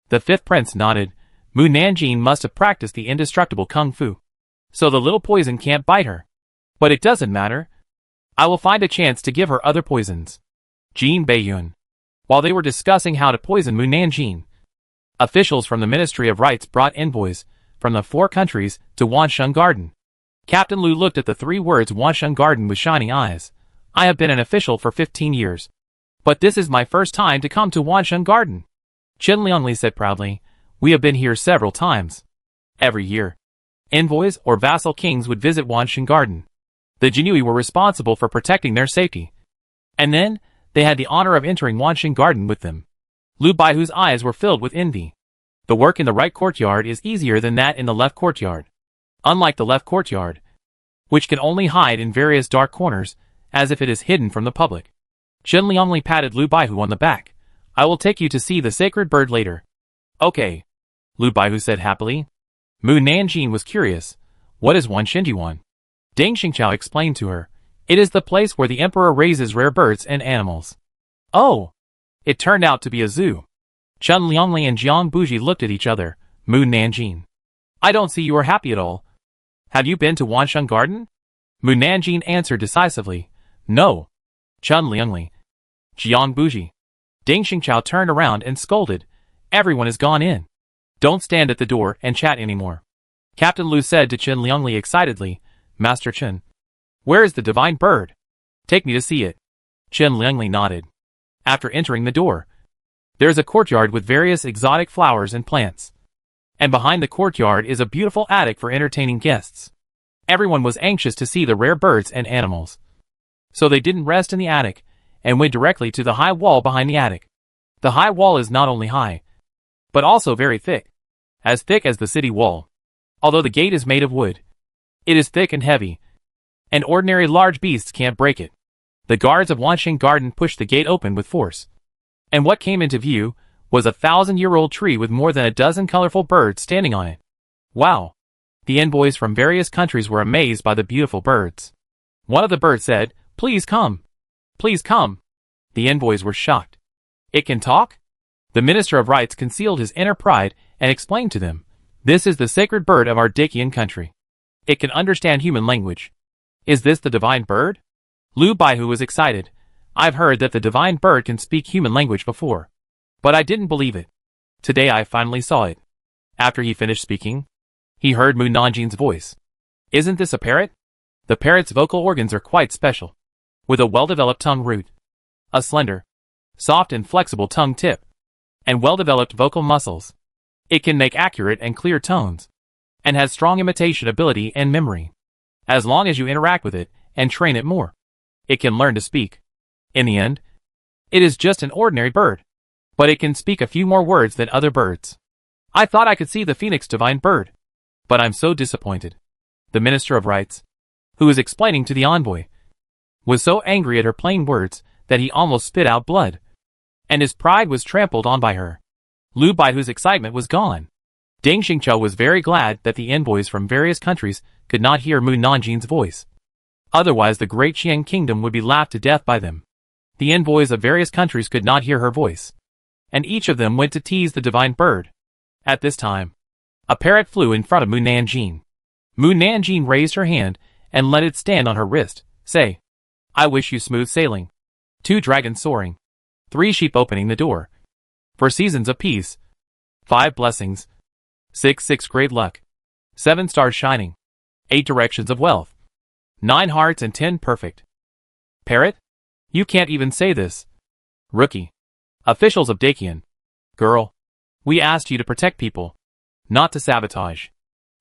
[SPEAKER 1] The fifth prince nodded. Mu Nanjin must have practiced the indestructible kung fu, so the little poison can't bite her. But it doesn't matter. I will find a chance to give her other poisons. Jin Beiyun. While they were discussing how to poison Mu Nanjin, officials from the Ministry of Rites brought envoys from the 4 countries to Wansheng Garden. Captain Lu looked at the 3 words Wansheng Garden with shining eyes. "I have been an official for 15 years. But this is my first time to come to Wansheng Garden." Chen Liangli said proudly, "We have been here several times. Every year, envoys or vassal kings would visit Wansheng Garden. The Jinui were responsible for protecting their safety. And then, they had the honor of entering Wansheng Garden with them." Lu Baihu's eyes were filled with envy. The work in the right courtyard is easier than that in the left courtyard. Unlike the left courtyard, which can only hide in various dark corners, as if it is hidden from the public. Chen Liangli patted Lu Baihu on the back. "I will take you to see the sacred bird later." "Okay," Lu Baihu said happily. Mu Nanjin was curious. "What is Wanshenjuan?" Deng Xingqiu explained to her. "It is the place where the emperor raises rare birds and animals." "Oh!" It turned out to be a zoo. Chen Liangli and Jiang Buji looked at each other. Mu Nanjin, "I don't see you are happy at all. Have you been to Wansheng Garden?" Mu Nanjin answered decisively. "No." Chen Liangli. Jiang Buji. Deng Xingqiu turned around and scolded. "Everyone has gone in. Don't stand at the door and chat anymore." Captain Lu said to Chen Liangli excitedly, "Master Chen, where is the divine bird? Take me to see it." Chen Liangli nodded. After entering the door, there is a courtyard with various exotic flowers and plants. And behind the courtyard is a beautiful attic for entertaining guests. Everyone was anxious to see the rare birds and animals. So they didn't rest in the attic, and went directly to the high wall behind the attic. The high wall is not only high, but also very thick. As thick as the city wall. Although the gate is made of wood, it is thick and heavy, and ordinary large beasts can't break it. The guards of Wansheng Garden pushed the gate open with force. And what came into view was a 1,000-year-old tree with more than a dozen colorful birds standing on it. Wow! The envoys from various countries were amazed by the beautiful birds. One of the birds said, "Please come. Please come." The envoys were shocked. "It can talk?" The Minister of Rites concealed his inner pride and explained to them, "This is the sacred bird of our Dakian country. It can understand human language." "Is this the divine bird?" Lu Baihu was excited. "I've heard that the divine bird can speak human language before, but I didn't believe it. Today I finally saw it." After he finished speaking, he heard Mu Nanjin's voice. "Isn't this a parrot?" The parrot's vocal organs are quite special. with a well-developed tongue root, a slender, soft and flexible tongue tip, and well-developed vocal muscles. It can make accurate and clear tones, and has strong imitation ability and memory. As long as you interact with it and train it more, it can learn to speak. In the end, it is just an ordinary bird, but it can speak a few more words than other birds. I thought I could see the phoenix divine bird, but I'm so disappointed. The Minister of Rights, who was explaining to the envoy, was so angry at her plain words that he almost spit out blood, and his pride was trampled on by her. Lu Baihu's excitement was gone. Deng Xingqiu was very glad that the envoys from various countries could not hear Mu Nanjin's voice. Otherwise the great Qian kingdom would be laughed to death by them. The envoys of various countries could not hear her voice, and each of them went to tease the divine bird. At this time, a parrot flew in front of Mu Nanjin. Mu Nanjin raised her hand and let it stand on her wrist. Say, I wish you smooth sailing. 2 dragons soaring. 3 sheep opening the door. 4 seasons of peace. 5 blessings. 6 great luck. 7 stars shining. 8 directions of wealth. 9 hearts and 10 perfect. Parrot? You can't even say this. Rookie. Officials of Dakian. Girl. We asked you to protect people, not to sabotage.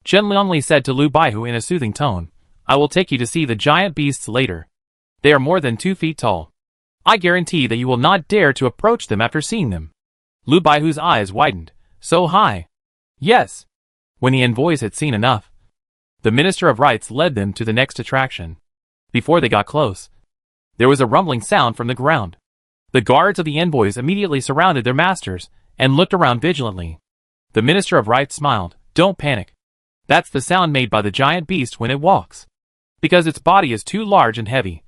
[SPEAKER 1] Chen Liangli said to Lu Baihu in a soothing tone, I will take you to see the giant beasts later. They are more than 2 feet tall. I guarantee that you will not dare to approach them after seeing them. Lu Baihu's eyes widened. So high. Yes. When the envoys had seen enough, the Minister of Rights led them to the next attraction. Before they got close, there was a rumbling sound from the ground. The guards of the envoys immediately surrounded their masters and looked around vigilantly. The Minister of Rights smiled. Don't panic. That's the sound made by the giant beast when it walks. Because its body is too large and heavy,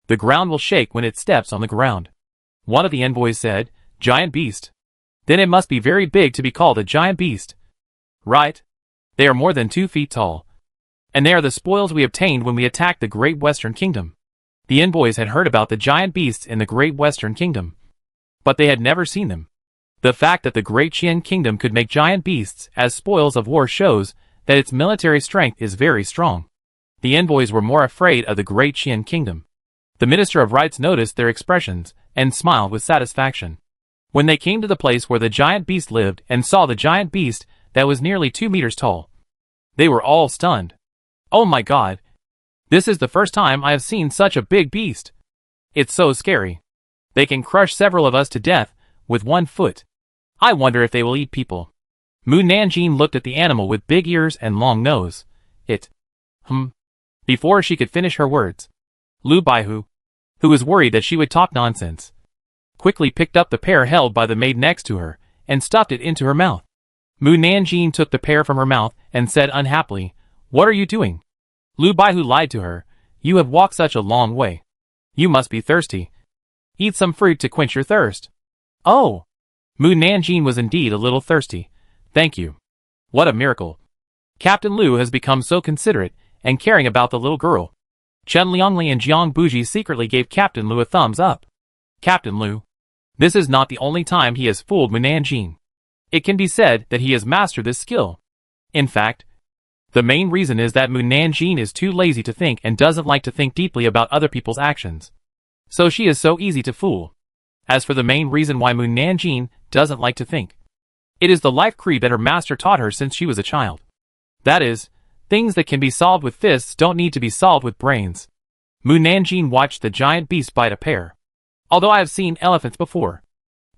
[SPEAKER 1] the ground will shake when it steps on the ground. One of the envoys said, Giant beast. Then it must be very big to be called a giant beast. Right. They are more than 2 feet tall. And they are the spoils we obtained when we attacked the Great Western Kingdom. The envoys had heard about the giant beasts in the Great Western Kingdom, but they had never seen them. The fact that the Great Qian Kingdom could make giant beasts as spoils of war shows that its military strength is very strong. The envoys were more afraid of the Great Qian Kingdom. The Minister of Rights noticed their expressions and smiled with satisfaction. When they came to the place where the giant beast lived and saw the giant beast that was nearly 2 meters tall, they were all stunned. Oh my God! This is the first time I have seen such a big beast. It's so scary. They can crush several of us to death with 1 foot. I wonder if they will eat people. Mu Nanjin looked at the animal with big ears and long nose. Before she could finish her words, Lu Baihu, who was worried that she would talk nonsense, quickly picked up the pear held by the maid next to her and stuffed it into her mouth. Mu Nanjin took the pear from her mouth and said unhappily, What are you doing? Lu Baihu lied to her. You have walked such a long way. You must be thirsty. Eat some fruit to quench your thirst. Oh! Mu Nanjin was indeed a little thirsty. Thank you. What a miracle. Captain Lu has become so considerate and caring about the little girl. Chen Liangli and Jiang Buji secretly gave Captain Lu a thumbs up. Captain Lu. This is not the only time he has fooled Mu Nanjin. It can be said that he has mastered this skill. In fact, the main reason is that Mu Nanjin is too lazy to think and doesn't like to think deeply about other people's actions. So she is so easy to fool. As for the main reason why Mu Nanjin doesn't like to think, it is the life creed that her master taught her since she was a child. That is, things that can be solved with fists don't need to be solved with brains. Mu Nanjin watched the giant beast bite a pear. Although I have seen elephants before,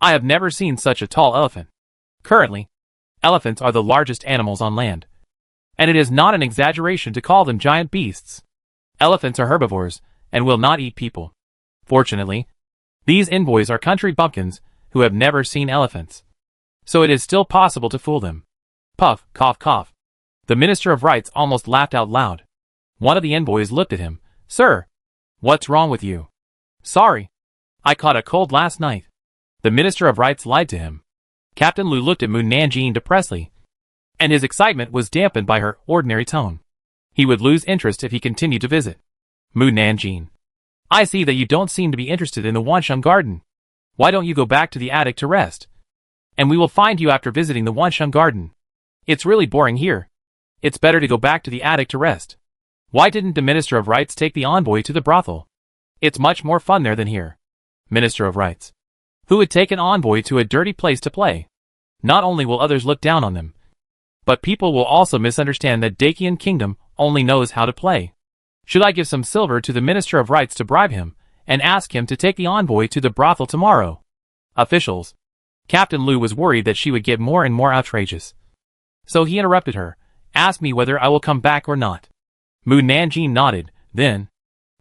[SPEAKER 1] I have never seen such a tall elephant. Currently, elephants are the largest animals on land, and it is not an exaggeration to call them giant beasts. Elephants are herbivores and will not eat people. Fortunately, these envoys are country bumpkins who have never seen elephants, so it is still possible to fool them. Puff, cough, cough. The Minister of Rights almost laughed out loud. One of the envoys looked at him. Sir, what's wrong with you? Sorry, I caught a cold last night. The Minister of Rights lied to him. Captain Lu looked at Mu Nanjin depressedly, and his excitement was dampened by her ordinary tone. He would lose interest if he continued to visit. Mu Nanjin, I see that you don't seem to be interested in the Wansheng Garden. Why don't you go back to the attic to rest? And we will find you after visiting the Wansheng Garden. It's really boring here. It's better to go back to the attic to rest. Why didn't the Minister of Rights take the envoy to the brothel? It's much more fun there than here. Minister of Rights. Who would take an envoy to a dirty place to play? Not only will others look down on them, but people will also misunderstand that Dacian kingdom only knows how to play. Should I give some silver to the Minister of Rights to bribe him, and ask him to take the envoy to the brothel tomorrow? Officials. Captain Lu was worried that she would get more and more outrageous. So he interrupted her, asked me whether I will come back or not. Mu Nanjing nodded, then.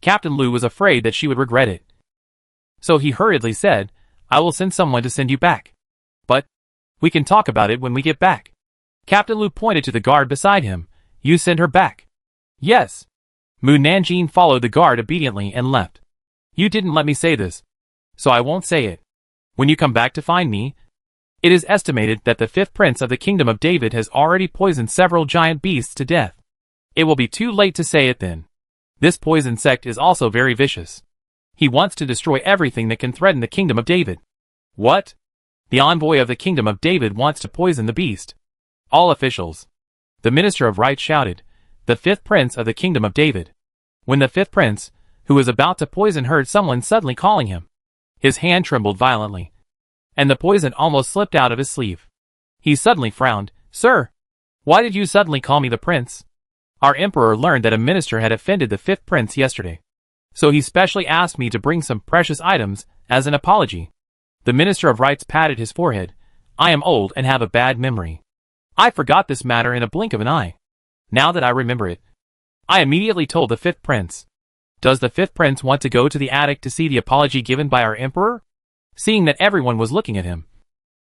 [SPEAKER 1] Captain Lu was afraid that she would regret it. So he hurriedly said, I will send someone to send you back. But we can talk about it when we get back. Captain Lu pointed to the guard beside him. You send her back. Yes. Mu Nanjing followed the guard obediently and left. You didn't let me say this, so I won't say it. When you come back to find me, it is estimated that the fifth prince of the kingdom of David has already poisoned several giant beasts to death. It will be too late to say it then. This poison sect is also very vicious. He wants to destroy everything that can threaten the kingdom of David. What? The envoy of the kingdom of David wants to poison the beast. All officials. The Minister of Rights shouted, the fifth prince of the kingdom of David. When the fifth prince, who was about to poison, heard someone suddenly calling him, his hand trembled violently, and the poison almost slipped out of his sleeve. He suddenly frowned. Sir, why did you suddenly call me the prince? Our emperor learned that a minister had offended the fifth prince yesterday, so he specially asked me to bring some precious items as an apology. The Minister of Rights patted his forehead. I am old and have a bad memory. I forgot this matter in a blink of an eye. Now that I remember it, I immediately told the fifth prince. Does the fifth prince want to go to the attic to see the apology given by our emperor? Seeing that everyone was looking at him,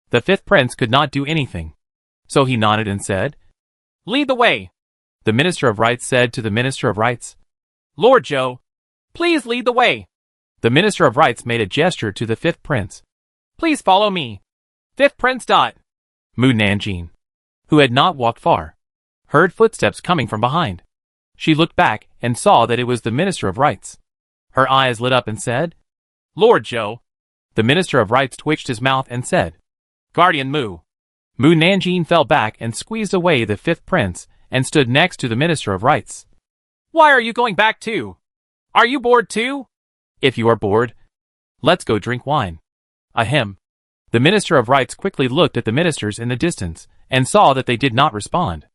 [SPEAKER 1] the fifth prince could not do anything. So he nodded and said, Lead the way. The Minister of Rights said to the Minister of Rights, Lord Zhou, please lead the way. The Minister of Rights made a gesture to the fifth prince. Please follow me. Fifth Prince. Mu Nanjing, who had not walked far, heard footsteps coming from behind. She looked back and saw that it was the Minister of Rights. Her eyes lit up and said, Lord Zhou. The Minister of Rights twitched his mouth and said, Guardian Mu. Mu Nanjing fell back and squeezed away the fifth prince and stood next to the Minister of Rights. Why are you going back too? Are you bored too? If you are bored, let's go drink wine. Ahem. The Minister of Rights quickly looked at the ministers in the distance and saw that they did not respond.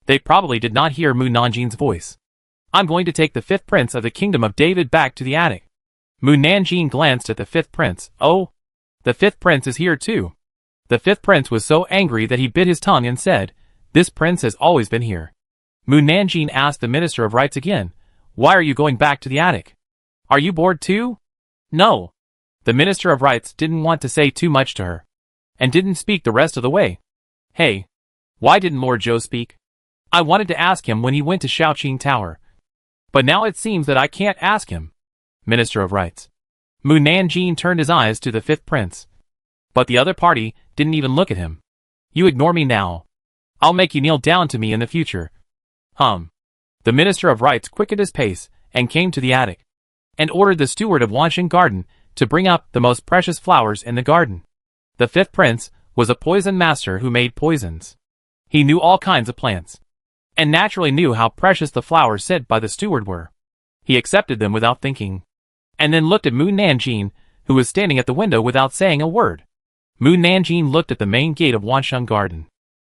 [SPEAKER 1] They probably did not hear Mu Nanjing's voice. I'm going to take the fifth prince of the kingdom of David back to the attic. Mu Nanjing glanced at the fifth prince. Oh, the fifth prince is here too. The fifth prince was so angry that he bit his tongue and said, This prince has always been here. Mu Nanjing asked the Minister of Rights again, Why are you going back to the attic? Are you bored too? No. The Minister of Rights didn't want to say too much to her, and didn't speak the rest of the way. Hey, why didn't Lord Zhou speak? I wanted to ask him when he went to Shaoqing Tower, but now it seems that I can't ask him. Minister of Rights. Mu Nanjing turned his eyes to the fifth prince, but the other party didn't even look at him. You ignore me now. I'll make you kneel down to me in the future. The Minister of Rights quickened his pace and came to the attic, and ordered the steward of Wansheng Garden to bring up the most precious flowers in the garden. The fifth prince was a poison master who made poisons. He knew all kinds of plants, and naturally knew how precious the flowers sent by the steward were. He accepted them without thinking, and then looked at Mu Nanjing, who was standing at the window without saying a word. Mu Nanjing looked at the main gate of Wansheng Garden.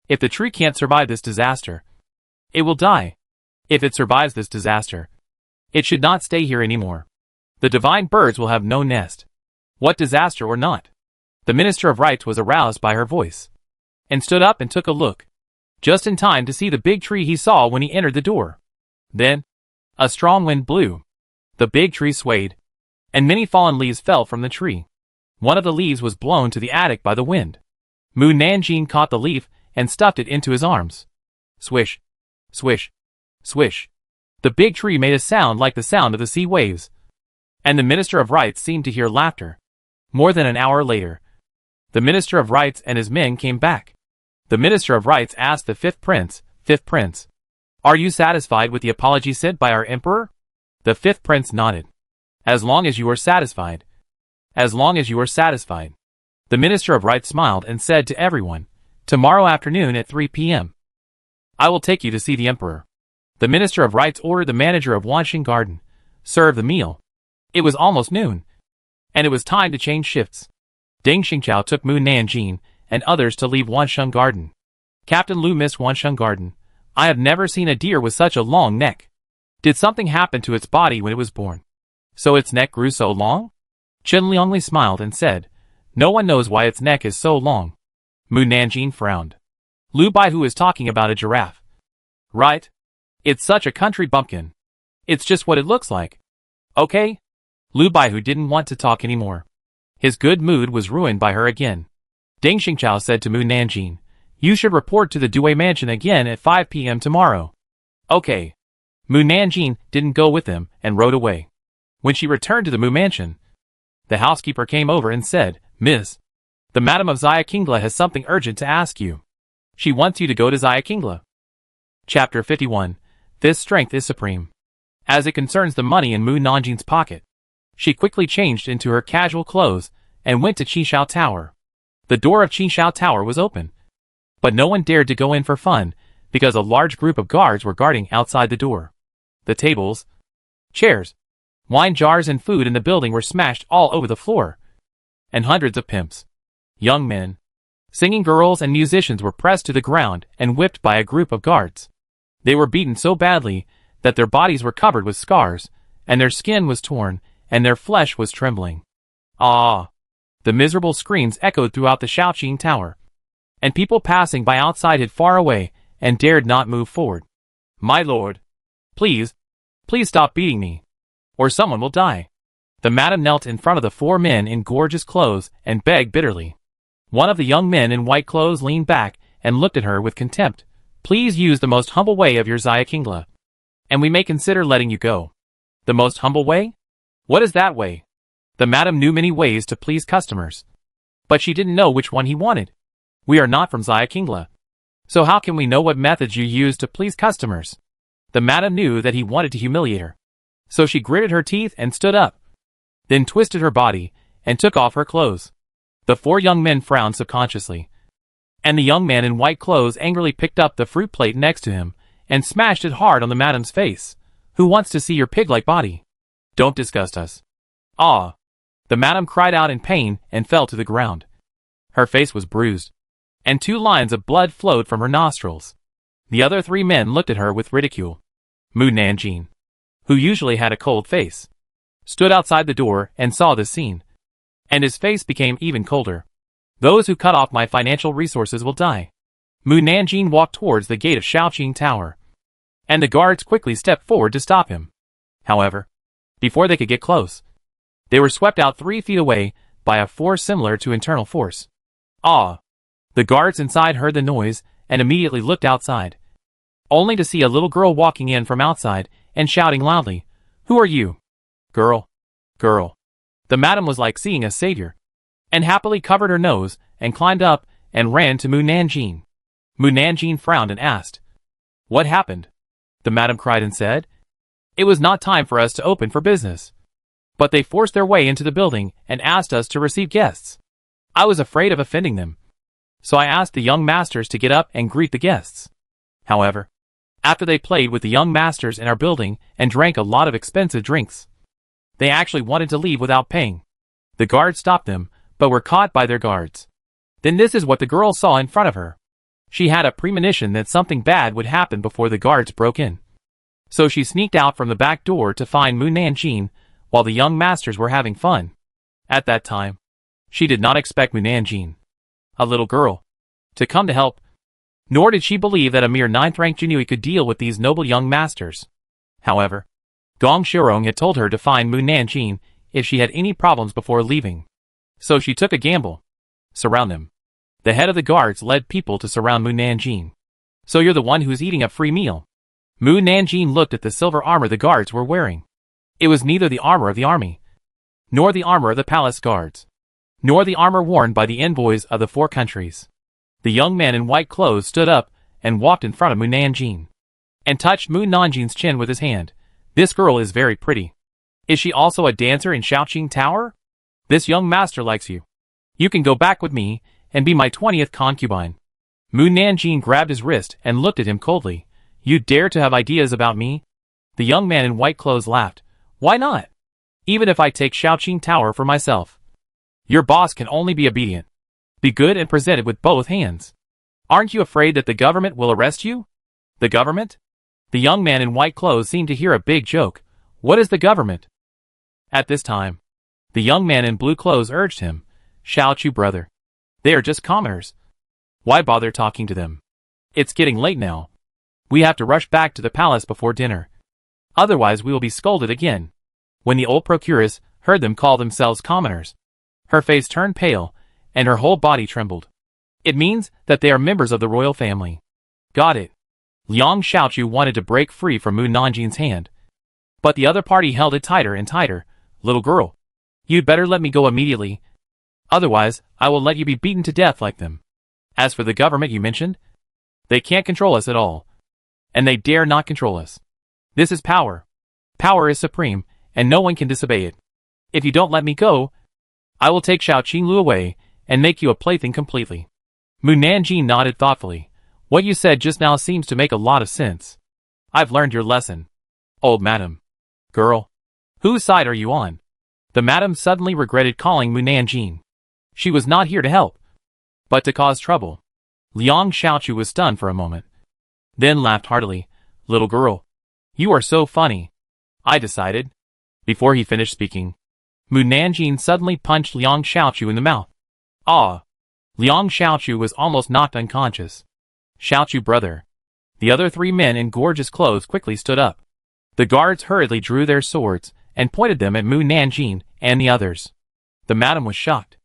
[SPEAKER 1] If the tree can't survive this disaster, it will die. If it survives this disaster, it should not stay here anymore. The divine birds will have no nest. What disaster or not? The Minister of Rights was aroused by her voice, and stood up and took a look, just in time to see the big tree he saw when he entered the door. Then, a strong wind blew. The big tree swayed, and many fallen leaves fell from the tree. One of the leaves was blown to the attic by the wind. Mu Nanjing caught the leaf and stuffed it into his arms. Swish, swish, swish. The big tree made a sound like the sound of the sea waves, and the Minister of Rights seemed to hear laughter. More than an hour later, the Minister of Rights and his men came back. The Minister of Rights asked the fifth prince, Are you satisfied with the apology sent by our emperor? The fifth prince nodded. As long as you are satisfied. As long as you are satisfied. The Minister of Rights smiled and said to everyone, Tomorrow afternoon at 3 p.m. I will take you to see the emperor. The Minister of Rights ordered the manager of Wansheng Garden, serve the meal. It was almost noon, and it was time to change shifts. Ding Xingqiao took Mu Nanjing and others to leave Wansheng Garden. Captain Lu missed Wansheng Garden. I have never seen a deer with such a long neck. Did something happen to its body when it was born? So its neck grew so long? Chen Liangli smiled and said, no one knows why its neck is so long. Mu Nanjing frowned. Lu Baihu is talking about a giraffe. Right? It's such a country bumpkin. It's just what it looks like. Okay? Lu Baihu didn't want to talk anymore. His good mood was ruined by her again. Ding Xingqiao said to Mu Nanjing, you should report to the Due Mansion again at 5 p.m. tomorrow. Okay. Mu Nanjing didn't go with them and rode away. When she returned to the Mu Mansion, the housekeeper came over and said, Miss, the Madam of Xiaqingla has something urgent to ask you. She wants you to go to Xiaqingla. Chapter 51. This strength is supreme. As it concerns the money in Mu Nanjing's pocket, she quickly changed into her casual clothes and went to Qishao Tower. The door of Qishao Tower was open, but no one dared to go in for fun because a large group of guards were guarding outside the door. The tables, chairs, wine jars and food in the building were smashed all over the floor, and hundreds of pimps, young men, singing girls and musicians were pressed to the ground and whipped by a group of guards. They were beaten so badly that their bodies were covered with scars, and their skin was torn, and their flesh was trembling. Ah! The miserable screams echoed throughout the Shaoqing Tower, and people passing by outside hid far away and dared not move forward. My lord! Please stop beating me, or someone will die. The madam knelt in front of the four men in gorgeous clothes and begged bitterly. One of the young men in white clothes leaned back and looked at her with contempt. Please use the most humble way of your Xiaqingla, and we may consider letting you go. The most humble way? What is that way? The madam knew many ways to please customers, but she didn't know which one he wanted. We are not from Xiaqingla, so how can we know what methods you use to please customers? The madam knew that he wanted to humiliate her, so she gritted her teeth and stood up, then twisted her body and took off her clothes. The four young men frowned subconsciously, and the young man in white clothes angrily picked up the fruit plate next to him and smashed it hard on the madam's face. Who wants to see your pig-like body? Don't disgust us. Ah! The madam cried out in pain and fell to the ground. Her face was bruised, and 2 lines of blood flowed from her nostrils. The other 3 men looked at her with ridicule. Mu Nanjing, who usually had a cold face, stood outside the door and saw this scene, and his face became even colder. Those who cut off my financial resources will die. Mu Nanjing walked towards the gate of Shaoqing Tower, and the guards quickly stepped forward to stop him. However, before they could get close, they were swept out 3 feet away by a force similar to internal force. Ah! The guards inside heard the noise and immediately looked outside, only to see a little girl walking in from outside and shouting loudly, Who are you? Girl! Girl! The madam was like seeing a savior, and happily covered her nose and climbed up and ran to Mu Nanjing. Mu Nanjing frowned and asked, What happened? The madam cried and said, It was not time for us to open for business, but they forced their way into the building and asked us to receive guests. I was afraid of offending them, so I asked the young masters to get up and greet the guests. However, after they played with the young masters in our building and drank a lot of expensive drinks, they actually wanted to leave without paying. The guards stopped them, but were caught by their guards. Then this is what the girl saw in front of her. She had a premonition that something bad would happen before the guards broke in. So she sneaked out from the back door to find Mu Nanjing while the young masters were having fun. At that time, she did not expect Mu Nanjing, a little girl, to come to help, nor did she believe that a mere 9th-rank Jinui could deal with these noble young masters. However, Gong Shirong had told her to find Mu Nanjing if she had any problems before leaving. So she took a gamble. Surround them. The head of the guards led people to surround Mu Nanjing. So you're the one who's eating a free meal. Mu Nanjing looked at the silver armor the guards were wearing. It was neither the armor of the army, nor the armor of the palace guards, nor the armor worn by the envoys of the 4 countries. The young man in white clothes stood up and walked in front of Mu Nanjing, and touched Mu Nanjing's chin with his hand. This girl is very pretty. Is she also a dancer in Shaoqing Tower? This young master likes you. You can go back with me and be my 20th concubine. Mu Nanjing grabbed his wrist and looked at him coldly. You dare to have ideas about me? The young man in white clothes laughed. Why not? even if I take Showdown Tower for myself. Your boss can only be obedient. Be good and present it with both hands. Aren't you afraid that the government will arrest you? The government? The young man in white clothes seemed to hear a big joke. What is the government? At this time, the young man in blue clothes urged him, Showdown brother. They are just commoners. Why bother talking to them? It's getting late now. We have to rush back to the palace before dinner. Otherwise we will be scolded again. When the old procuress heard them call themselves commoners, her face turned pale, and her whole body trembled. It means that they are members of the royal family. Got it. Liang Xiaochu wanted to break free from Mu Nanjin's hand. But the other party held it tighter and tighter. Little girl, you'd better let me go immediately. Otherwise, I will let you be beaten to death like them. As for the government you mentioned, they can't control us at all. And they dare not control us. This is power. Power is supreme, and no one can disobey it. If you don't let me go, I will take Xiao Qinglu away and make you a plaything completely. Mu Nanjing nodded thoughtfully. What you said just now seems to make a lot of sense. I've learned your lesson. Old madam. Girl. Whose side are you on? The madam suddenly regretted calling Mu Nanjing. She was not here to help, but to cause trouble. Liang Xiaochu was stunned for a moment, then laughed heartily. Little girl, you are so funny. I decided. Before he finished speaking, Mu Nanjing suddenly punched Liang Xiaochu in the mouth. Ah! Liang Xiaochu was almost knocked unconscious. Xiaochu brother. The other three men in gorgeous clothes quickly stood up. The guards hurriedly drew their swords and pointed them at Mu Nanjing and the others. The madam was shocked.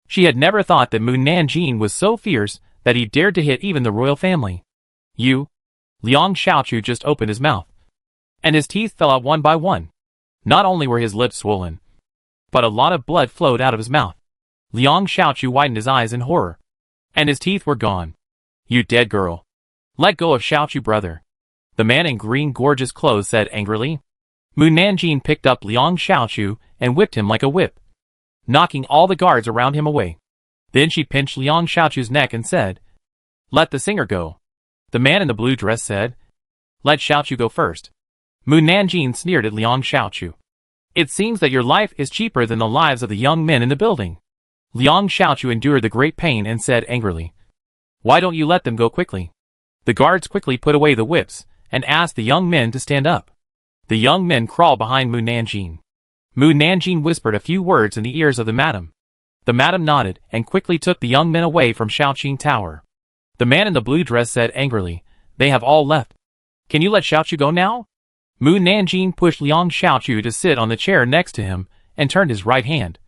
[SPEAKER 1] She had never thought that Mu Nanjing was so fierce that he dared to hit even the royal family. You? Liang Xiaochu just opened his mouth, and his teeth fell out one by one. Not only were his lips swollen, but a lot of blood flowed out of his mouth. Liang Xiaochu widened his eyes in horror, and his teeth were gone. You dead girl. Let go of Xiaochu brother. The man in green gorgeous clothes said angrily. Mu Nanjing picked up Liang Xiaochu and whipped him like a whip, knocking all the guards around him away. Then she pinched Liang Xiaochu's neck and said, Let the singer go. The man in the blue dress said, Let Xiaochu go first. Mu Nanjing sneered at Liang Xiaochu. It seems that your life is cheaper than the lives of the young men in the building. Liang Xiaochu endured the great pain and said angrily, Why don't you let them go quickly? The guards quickly put away the whips and asked the young men to stand up. The young men crawled behind Mu Nanjing. Mu Nanjing whispered a few words in the ears of the madam. The madam nodded and quickly took the young men away from Showdown Tower. The man in the blue dress said angrily, They have all left. Can you let Xiaochu go now? Mu Nanjing pushed Liang Xiaochu to sit on the chair next to him and turned his right hand,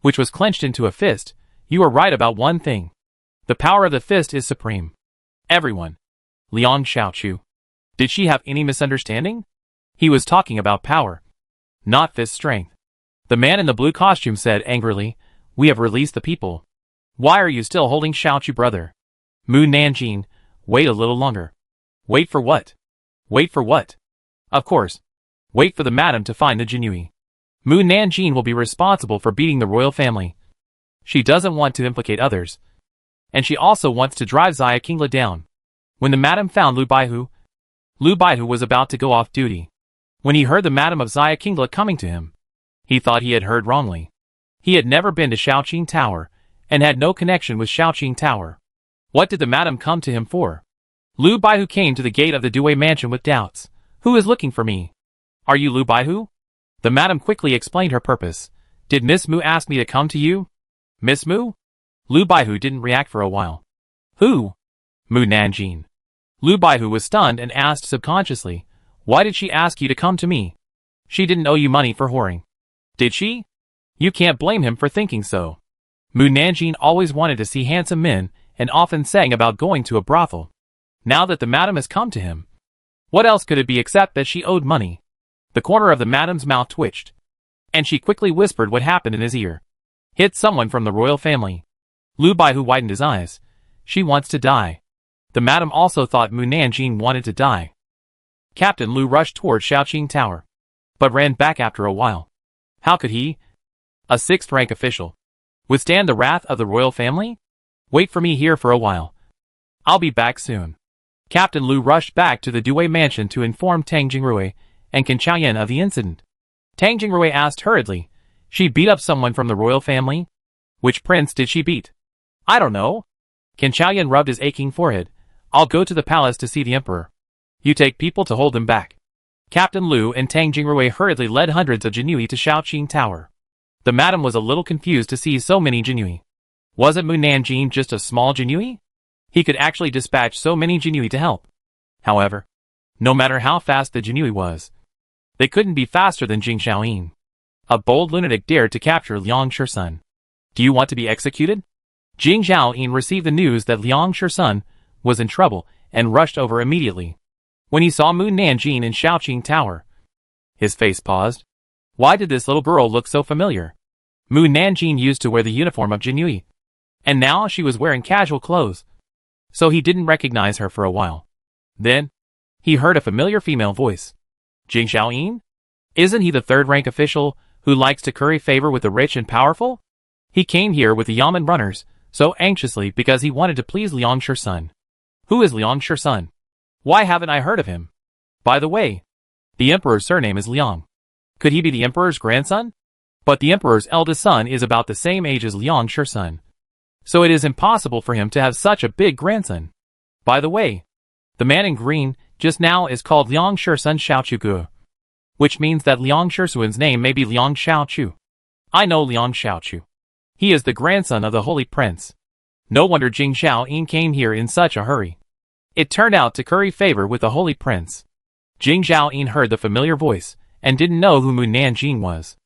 [SPEAKER 1] which was clenched into a fist. You are right about one thing. The power of the fist is supreme. Everyone. Liang Xiaochu. Did she have any misunderstanding? He was talking about power, not fist strength. The man in the blue costume said angrily, We have released the people. Why are you still holding Xiaochu brother? Mu Nanjing, wait a little longer. Wait for what? Wait for what? Of course. Wait for the madam to find the Jinui. Mu Nanjing will be responsible for beating the royal family. She doesn't want to implicate others. And she also wants to drive Xia Qingla down. When the madam found Lu Baihu was about to go off duty. When he heard the madam of Xia Qingla coming to him, he thought he had heard wrongly. He had never been to Showdown Tower, and had no connection with Showdown Tower. What did the madam come to him for? Lu Baihu came to the gate of the Due mansion with doubts. Who is looking for me? Are you Lu Baihu? The madam quickly explained her purpose. Did Miss Mu ask me to come to you? Miss Mu? Lu Baihu didn't react for a while. Who? Mu Nanjing. Lu Baihu was stunned and asked subconsciously, Why did she ask you to come to me? She didn't owe you money for whoring. Did she? You can't blame him for thinking so. Mu Nanjing always wanted to see handsome men and often sang about going to a brothel. Now that the madam has come to him, what else could it be except that she owed money? The corner of the madam's mouth twitched, and she quickly whispered what happened in his ear. Hit someone from the royal family. Lu Baihu widened his eyes. She wants to die. The madam also thought Mu Nanjing wanted to die. Captain Lu rushed toward Showdown Tower, but ran back after a while. How could he, a sixth-rank official, withstand the wrath of the royal family? Wait for me here for a while. I'll be back soon. Captain Lu rushed back to the Due mansion to inform Tang Jingrui and Can Chaoyan of the incident. Tang Jingrui asked hurriedly. She beat up someone from the royal family? Which prince did she beat? I don't know. Qin Chaoyan rubbed his aching forehead. I'll go to the palace to see the emperor. You take people to hold him back. Captain Lu and Tang Jingrui hurriedly led hundreds of Jinui to Shaoqing Tower. The madam was a little confused to see so many Jinui. Wasn't Mu Nanjing just a small Jinui? He could actually dispatch so many Jinui to help. However, no matter how fast the Jinui was, they couldn't be faster than Jing Xiaoyin. A bold lunatic dared to capture Liang Shisun. Do you want to be executed? Jing Xiaoyin received the news that Liang Shisun was in trouble and rushed over immediately. When he saw Mu Nanjing in Shaoqing Tower, his face paused. Why did this little girl look so familiar? Mu Nanjing used to wear the uniform of Jinui, and now she was wearing casual clothes, so he didn't recognize her for a while. Then, he heard a familiar female voice. Jing Xiaoyin? Isn't he the third-rank official who likes to curry favor with the rich and powerful? He came here with the Yamen runners so anxiously because he wanted to please Liang Shisun. Who is Liang Shisun? Why haven't I heard of him? By the way, the emperor's surname is Liang. Could he be the emperor's grandson? But the emperor's eldest son is about the same age as Liang Shisun, so it is impossible for him to have such a big grandson. By the way, the man in green just now is called Liang Shisun Xiaochugu, which means that Liang Shisuan's name may be Liang Xiaochu. I know Liang Xiaochu. He is the grandson of the holy prince. No wonder Jing Xiaoyin came here in such a hurry. It turned out to curry favor with the holy prince. Jing Xiaoyin heard the familiar voice and didn't know who Mu Nanjing was.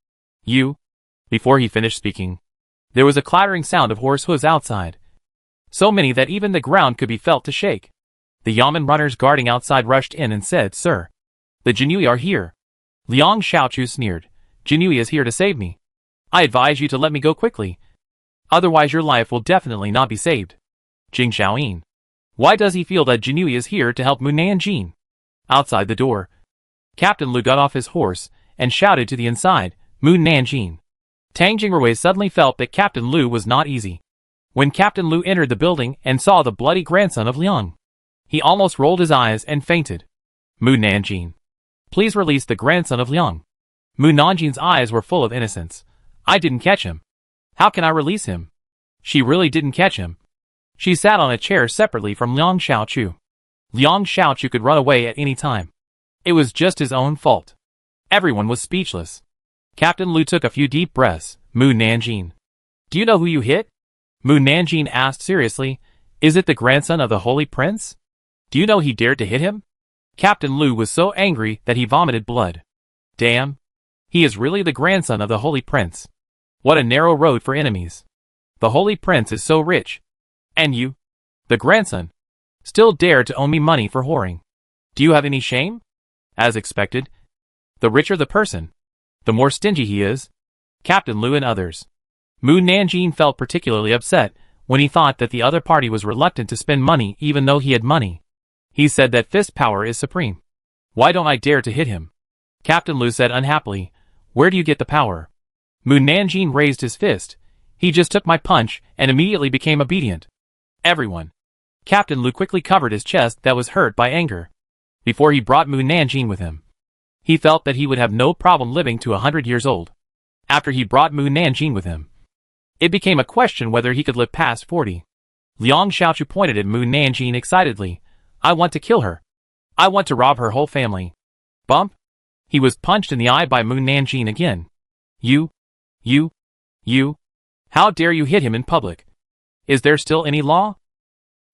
[SPEAKER 1] You? Before he finished speaking, there was a clattering sound of horse hooves outside. So many that even the ground could be felt to shake. The Yamen runners guarding outside rushed in and said, Sir, the Jinui are here. Liang Xiaochu sneered. Jinui is here to save me. I advise you to let me go quickly. Otherwise your life will definitely not be saved. Jing Xiaoyin. Why does he feel that Jinui is here to help Mu Nanjing? Outside the door, Captain Lu got off his horse and shouted to the inside, Mu Nanjing. Tang Jingrui suddenly felt that Captain Lu was not easy. When Captain Lu entered the building and saw the bloody grandson of Liang, he almost rolled his eyes and fainted. Mu Nanjing. Please release the grandson of Liang. Mu Nanjing's eyes were full of innocence. I didn't catch him. How can I release him? She really didn't catch him. She sat on a chair separately from Liang Xiaochu. Liang Xiaochu could run away at any time. It was just his own fault. Everyone was speechless. Captain Lu took a few deep breaths. Mu Nanjing. Do you know who you hit? Mu Nanjing asked seriously. Is it the grandson of the holy prince? Do you know he dared to hit him? Captain Lu was so angry that he vomited blood. Damn. He is really the grandson of the holy prince. What a narrow road for enemies. The holy prince is so rich. And you, the grandson, still dare to owe me money for whoring. Do you have any shame? As expected, the richer the person, the more stingy he is. Captain Lu and others. Mu Nanjing felt particularly upset when he thought that the other party was reluctant to spend money even though he had money. He said that fist power is supreme. Why don't I dare to hit him? Captain Lu said unhappily, where do you get the power? Mu Nanjing raised his fist. He just took my punch and immediately became obedient. Everyone. Captain Lu quickly covered his chest that was hurt by anger. Before he brought Mu Nanjing with him, he felt that he would have no problem living to 100 years old. After he brought Mu Nanjing with him, it became a question whether he could live past 40. Liang Xiaochu pointed at Mu Nanjing excitedly. I want to kill her. I want to rob her whole family. Bump. He was punched in the eye by Mu Nanjing again. You. How dare you hit him in public? Is there still any law?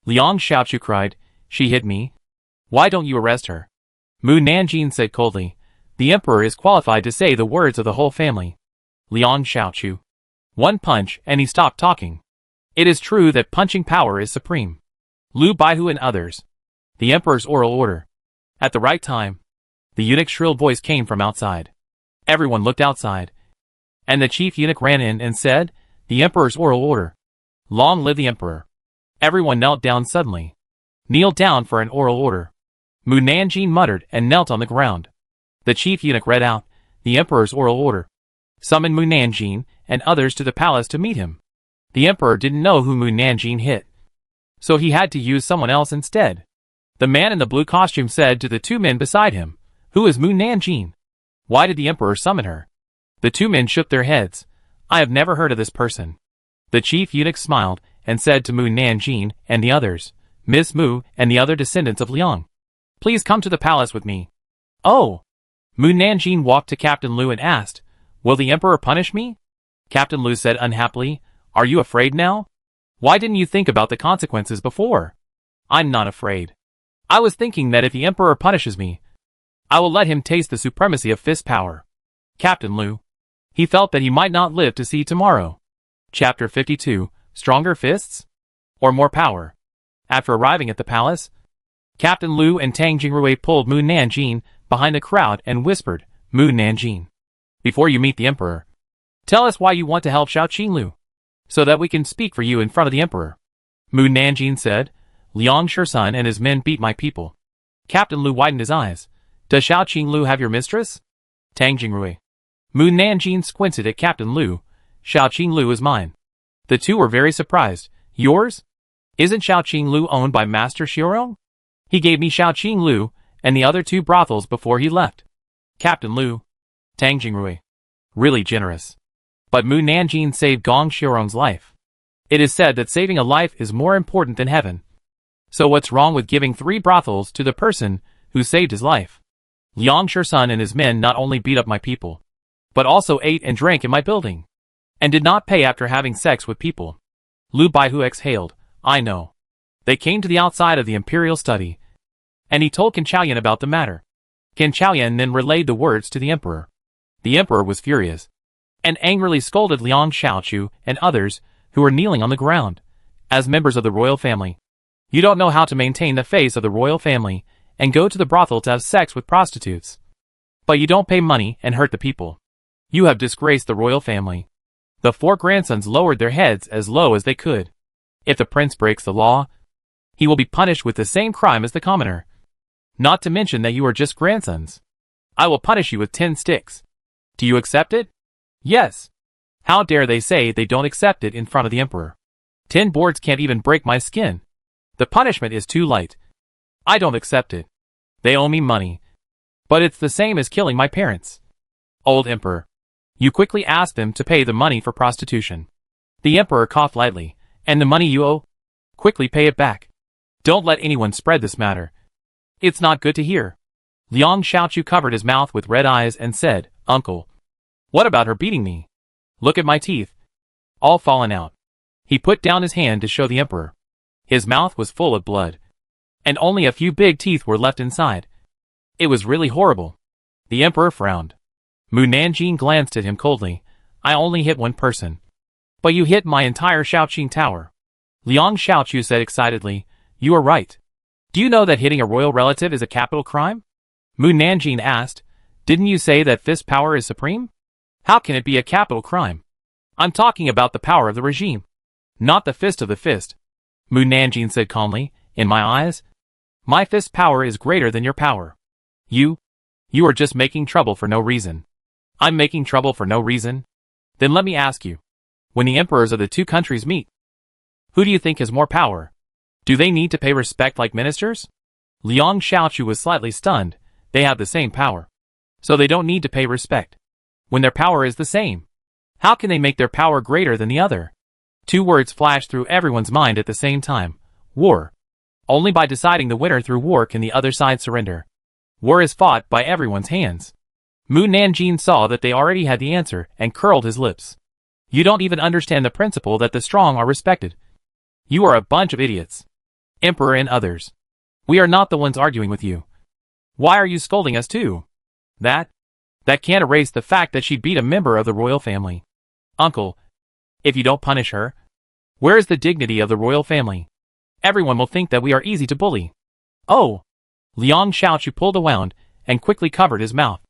[SPEAKER 1] Liang Xiaochu cried. She hit me. Why don't you arrest her? Mu Nanjing said coldly. The emperor is qualified to say the words of the whole family. Liang Xiaochu. One punch and he stopped talking. It is true that punching power is supreme. Lu Baihu and others. The emperor's oral order. At the right time, the eunuch's shrill voice came from outside. Everyone looked outside, and the chief eunuch ran in and said, the emperor's oral order. Long live the emperor. Everyone knelt down suddenly. Kneel down for an oral order. Mu Nanjing muttered and knelt on the ground. The chief eunuch read out, the emperor's oral order. Summon Mu Nanjing and others to the palace to meet him. The emperor didn't know who Mu Nanjing hit, so he had to use someone else instead. The man in the blue costume said to the two men beside him, who is Mu Nanjing? Why did the emperor summon her? The two men shook their heads. I have never heard of this person. The chief eunuch smiled and said to Mu Nanjing and the others, Miss Mu and the other descendants of Liang, please come to the palace with me. Oh! Mu Nanjing walked to Captain Liu and asked, will the emperor punish me? Captain Liu said unhappily, are you afraid now? Why didn't you think about the consequences before? I'm not afraid. I was thinking that if the emperor punishes me, I will let him taste the supremacy of fist power. Captain Liu. He felt that he might not live to see tomorrow. Chapter 52, Stronger Fists? Or More Power? After arriving at the palace, Captain Liu and Tang Jingrui pulled Mu Nanjing behind the crowd and whispered, Mu Nanjing, before you meet the emperor, tell us why you want to help Xiao Qinglu, so that we can speak for you in front of the emperor. Mu Nanjing said, Liang Shursun and his men beat my people. Captain Liu widened his eyes. Does Xiao Qinglu have your mistress? Tang Jingrui. Mu Nanjing squinted at Captain Liu. Xiao Qinglu is mine. The two were very surprised. Yours? Isn't Xiao Qinglu owned by Master Xiaorong? He gave me Xiao Qinglu and the other two brothels before he left. Captain Liu. Tang Jingrui. Really generous. But Mu Nanjing saved Gong Xiaorong's life. It is said that saving a life is more important than heaven. So what's wrong with giving 3 brothels to the person who saved his life? Liang Shursun and his men not only beat up my people, but also ate and drank in my building, and did not pay after having sex with people. Lu Baihu exhaled. I know. They came to the outside of the imperial study, and he told Qin Chaoyan about the matter. Qin Chaoyan then relayed the words to the emperor. The emperor was furious, and angrily scolded Liang Xiaochu and others who were kneeling on the ground. As members of the royal family, you don't know how to maintain the face of the royal family and go to the brothel to have sex with prostitutes. But you don't pay money and hurt the people. You have disgraced the royal family. The 4 grandsons lowered their heads as low as they could. If the prince breaks the law, he will be punished with the same crime as the commoner. Not to mention that you are just grandsons. I will punish you with 10 sticks. Do you accept it? Yes. How dare they say they don't accept it in front of the emperor? 10 boards can't even break my skin. The punishment is too light. I don't accept it. They owe me money. But it's the same as killing my parents. Old emperor. You quickly ask them to pay the money for prostitution. The emperor coughed lightly. And the money you owe? Quickly pay it back. Don't let anyone spread this matter. It's not good to hear. Liang Xiaochu covered his mouth with red eyes and said, Uncle, what about her beating me? Look at my teeth. All fallen out. He put down his hand to show the emperor. His mouth was full of blood, and only a few big teeth were left inside. It was really horrible. The emperor frowned. Mu Nanjing glanced at him coldly. I only hit one person. But you hit my entire Shaoqing tower. Liang Xiaochu said excitedly, you are right. Do you know that hitting a royal relative is a capital crime? Mu Nanjing asked, didn't you say that fist power is supreme? How can it be a capital crime? I'm talking about the power of the regime, not the fist of the fist. Mu Nanjing said calmly, in my eyes, my fist power is greater than your power. You are just making trouble for no reason. I'm making trouble for no reason? Then let me ask you, when the emperors of the 2 countries meet, who do you think has more power? Do they need to pay respect like ministers? Liang Xiaochu was slightly stunned. They have the same power, so they don't need to pay respect. When their power is the same, how can they make their power greater than the other? 2 words flashed through everyone's mind at the same time. War. Only by deciding the winner through war can the other side surrender. War is fought by everyone's hands. Mu Nanjing saw that they already had the answer and curled his lips. You don't even understand the principle that the strong are respected. You are a bunch of idiots. Emperor and others. We are not the ones arguing with you. Why are you scolding us too? That can't erase the fact that she beat a member of the royal family. Uncle, if you don't punish her, where is the dignity of the royal family? Everyone will think that we are easy to bully. Oh! Liang Xiaochu pulled a wound and quickly covered his mouth.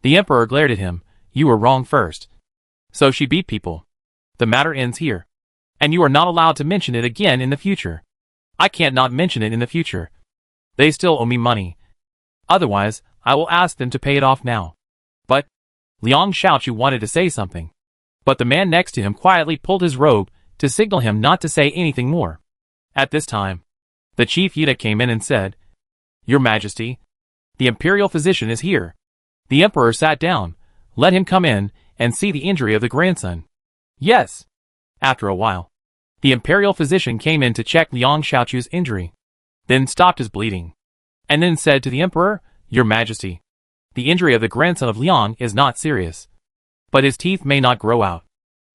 [SPEAKER 1] The emperor glared at him. You were wrong first. So she beat people. The matter ends here. And you are not allowed to mention it again in the future. I can't not mention it in the future. They still owe me money. Otherwise, I will ask them to pay it off now. But, Liang Xiaochu wanted to say something. But the man next to him quietly pulled his robe to signal him not to say anything more. At this time, the chief eunuch came in and said, Your Majesty, the imperial physician is here. The emperor sat down, let him come in, and see the injury of the grandson. Yes. After a while, the imperial physician came in to check Liang Xiaochu's injury, then stopped his bleeding, and then said to the emperor, Your Majesty, the injury of the grandson of Liang is not serious, but his teeth may not grow out.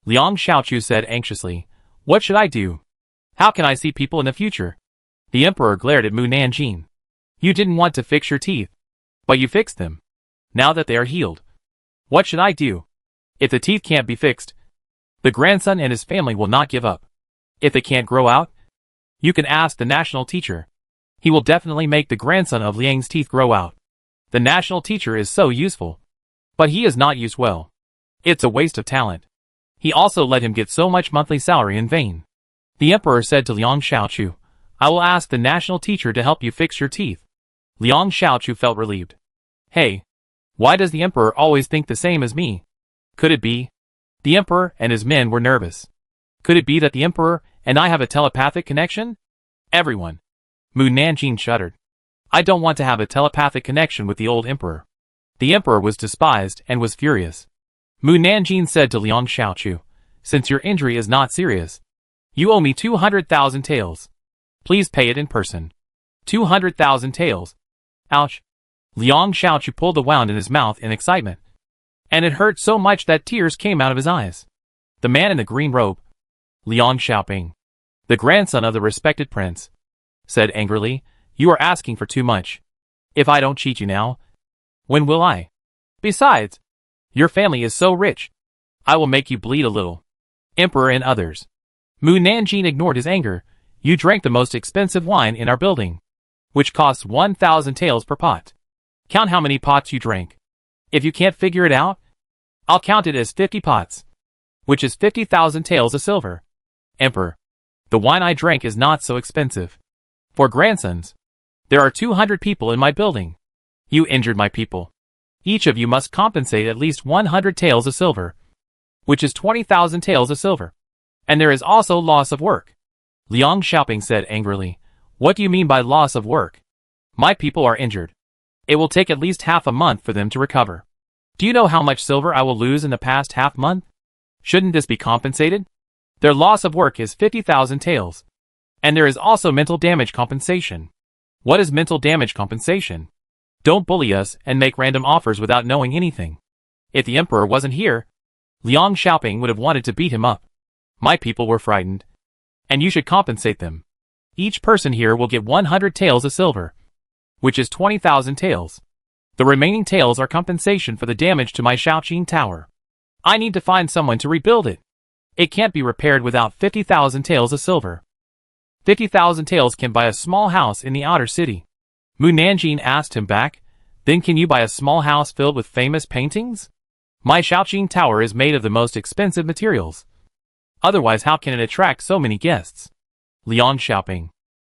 [SPEAKER 1] Liang Xiaochu said anxiously, What should I do? How can I see people in the future? The emperor glared at Mu Nanjing. You didn't want to fix your teeth, but you fixed them. Now that they are healed, what should I do? If the teeth can't be fixed, the grandson and his family will not give up. If they can't grow out, you can ask the national teacher. He will definitely make the grandson of Liang's teeth grow out. The national teacher is so useful, but he is not used well. It's a waste of talent. He also let him get so much monthly salary in vain. The emperor said to Liang Xiaochu, I will ask the national teacher to help you fix your teeth. Liang Xiaochu felt relieved. Hey, why does the emperor always think the same as me? Could it be? The emperor and his men were nervous. Could it be that the emperor and I have a telepathic connection? Everyone. Mu Nanjing shuddered. I don't want to have a telepathic connection with the old emperor. The emperor was despised and was furious. Mu Nanjing said to Liang Xiaochu, Since your injury is not serious, you owe me 200,000 taels. Please pay it in person. 200,000 taels. Ouch. Liang Xiaochu pulled the wound in his mouth in excitement, and it hurt so much that tears came out of his eyes. The man in the green robe, Liang Xiaoping, the grandson of the respected prince, said angrily, You are asking for too much. If I don't cheat you now, when will I? Besides, your family is so rich. I will make you bleed a little. Emperor and others. Mu Nanjing ignored his anger. You drank the most expensive wine in our building, which costs 1,000 taels per pot. Count how many pots you drank. If you can't figure it out, I'll count it as 50 pots, which is 50,000 taels of silver. Emperor, the wine I drank is not so expensive. For grandsons, there are 200 people in my building. You injured my people. Each of you must compensate at least 100 taels of silver, which is 20,000 taels of silver. And there is also loss of work. Liang Xiaoping said angrily, What do you mean by loss of work? My people are injured. It will take at least half a month for them to recover. Do you know how much silver I will lose in the past half month? Shouldn't this be compensated? Their loss of work is 50,000 taels. And there is also mental damage compensation. What is mental damage compensation? Don't bully us and make random offers without knowing anything. If the emperor wasn't here, Liang Xiaoping would have wanted to beat him up. My people were frightened, and you should compensate them. Each person here will get 100 taels of silver, which is 20,000 taels. The remaining taels are compensation for the damage to my Shaoqing Tower. I need to find someone to rebuild it. It can't be repaired without 50,000 taels of silver. 50,000 taels can buy a small house in the outer city. Mu Nanjing asked him back, Then can you buy a small house filled with famous paintings? My Shaoqing Tower is made of the most expensive materials. Otherwise how can it attract so many guests? Liang Xiaoping.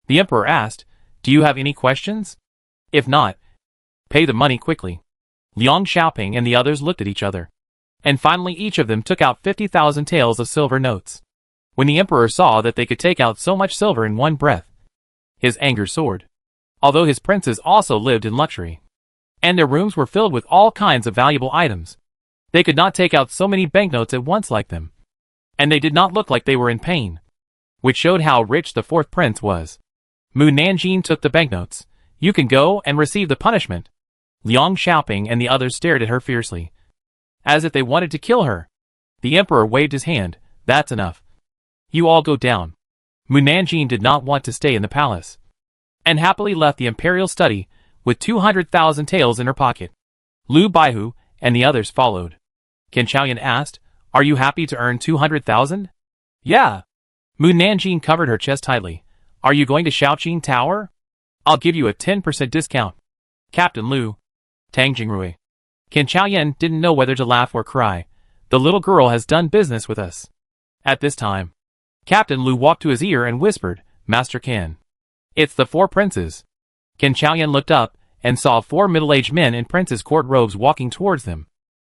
[SPEAKER 1] The emperor asked, Do you have any questions? If not, pay the money quickly. Liang Xiaoping and the others looked at each other, and finally each of them took out 50,000 taels of silver notes. When the emperor saw that they could take out so much silver in one breath, his anger soared. Although his princes also lived in luxury, and their rooms were filled with all kinds of valuable items, they could not take out so many banknotes at once like them. And they did not look like they were in pain, which showed how rich the fourth prince was. Mu Nanjing took the banknotes. You can go and receive the punishment. Liang Xiaoping and the others stared at her fiercely, as if they wanted to kill her. The emperor waved his hand. That's enough. You all go down. Mu Nanjing did not want to stay in the palace, and happily left the imperial study with 200,000 taels in her pocket. Lu Baihu and the others followed. Can Chaoyan asked, Are you happy to earn 200,000? Yeah. Mu Nanjing covered her chest tightly. Are you going to Shaoqing Tower? I'll give you a 10% discount. Captain Lu. Tang Jingrui. Can Chaoyan didn't know whether to laugh or cry. The little girl has done business with us. At this time, Captain Lu walked to his ear and whispered, Master Can. It's the four princes. Can Chaoyan looked up and saw four middle-aged men in princes' court robes walking towards them.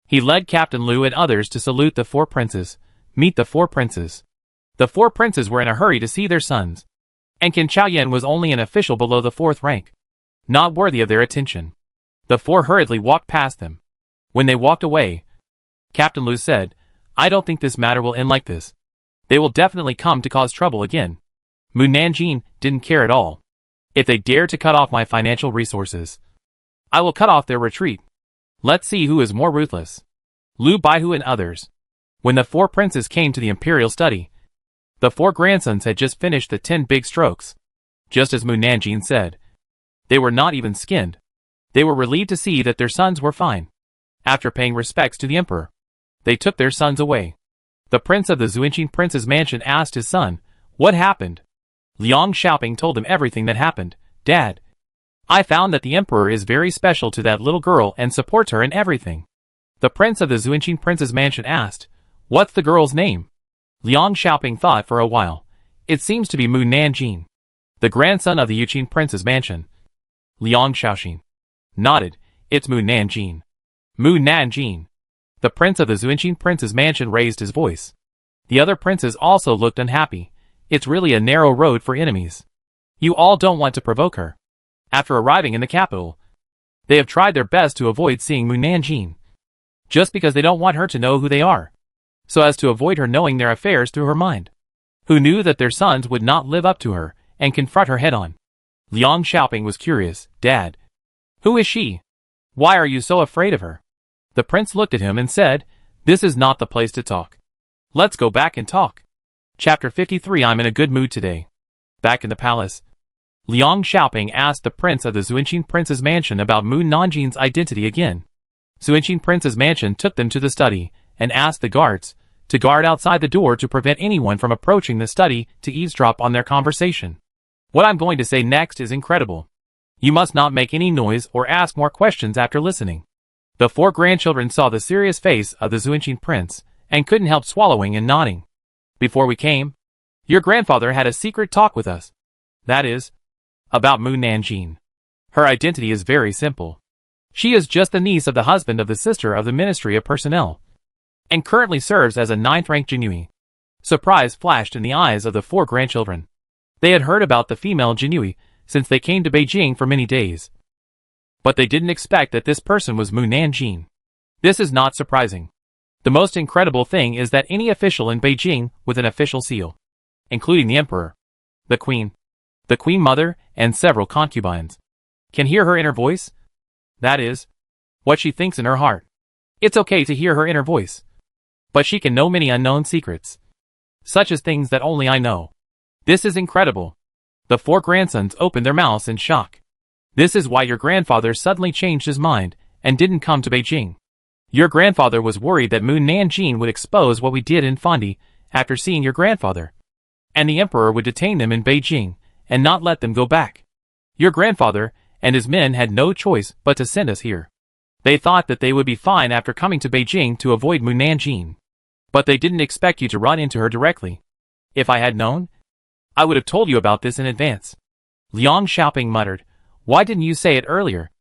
[SPEAKER 1] He led Captain Lu and others to salute the four princes. Meet the four princes. The four princes were in a hurry to see their sons, and Can Chaoyan was only an official below the fourth rank, not worthy of their attention. The four hurriedly walked past them. When they walked away, Captain Lu said, I don't think this matter will end like this. They will definitely come to cause trouble again. Mu Nanjing didn't care at all. If they dare to cut off my financial resources, I will cut off their retreat. Let's see who is more ruthless. Lu Baihu and others. When the 4 princes came to the imperial study, the 4 grandsons had just finished the 10 big strokes. Just as Mu Nanjing said. They were not even skinned. They were relieved to see that their sons were fine. After paying respects to the emperor, they took their sons away. The prince of the Zuinqing prince's mansion asked his son, what happened? Liang Xiaoping told him everything that happened. Dad, I found that the emperor is very special to that little girl and supports her in everything. The prince of the Zuinqing prince's mansion asked, what's the girl's name? Liang Xiaoping thought for a while. It seems to be Mu Nanjing, the grandson of the Yuqing prince's mansion. Liang Xiaoxin nodded. It's Mu Nanjing. Mu Nanjing. The prince of the Zuinqing prince's mansion raised his voice. The other princes also looked unhappy. It's really a narrow road for enemies. You all don't want to provoke her. After arriving in the capital, they have tried their best to avoid seeing Mu Nanjing, just because they don't want her to know who they are, so as to avoid her knowing their affairs through her mind. Who knew that their sons would not live up to her and confront her head-on? Liang Xiaoping was curious. Dad, who is she? Why are you so afraid of her? The prince looked at him and said, this is not the place to talk. Let's go back and talk. Chapter 53. I'm in a good mood today. Back in the palace, Liang Xiaoping asked the prince of the Zuinqing prince's mansion about Mu Nanjing's identity again. Zuinqing prince's mansion took them to the study and asked the guards to guard outside the door to prevent anyone from approaching the study to eavesdrop on their conversation. What I'm going to say next is incredible. You must not make any noise or ask more questions after listening. The 4 grandchildren saw the serious face of the Zuinqing prince and couldn't help swallowing and nodding. Before we came, your grandfather had a secret talk with us. That is, about Mu Nanjing. Her identity is very simple. She is just the niece of the husband of the sister of the Ministry of Personnel, and currently serves as a 9th-rank Jinui. Surprise flashed in the eyes of the 4 grandchildren. They had heard about the female Jinui since they came to Beijing for many days, but they didn't expect that this person was Mu Nanjing. This is not surprising. The most incredible thing is that any official in Beijing with an official seal, including the emperor, the queen mother, and several concubines, can hear her inner voice. That is, what she thinks in her heart. It's okay to hear her inner voice, but she can know many unknown secrets, such as things that only I know. This is incredible. The 4 grandsons opened their mouths in shock. This is why your grandfather suddenly changed his mind and didn't come to Beijing. Your grandfather was worried that Mu Nanjing would expose what we did in Fondi after seeing your grandfather, and the emperor would detain them in Beijing and not let them go back. Your grandfather and his men had no choice but to send us here. They thought that they would be fine after coming to Beijing to avoid Mu Nanjing, but they didn't expect you to run into her directly. If I had known, I would have told you about this in advance. Liang Xiaoping muttered, why didn't you say it earlier?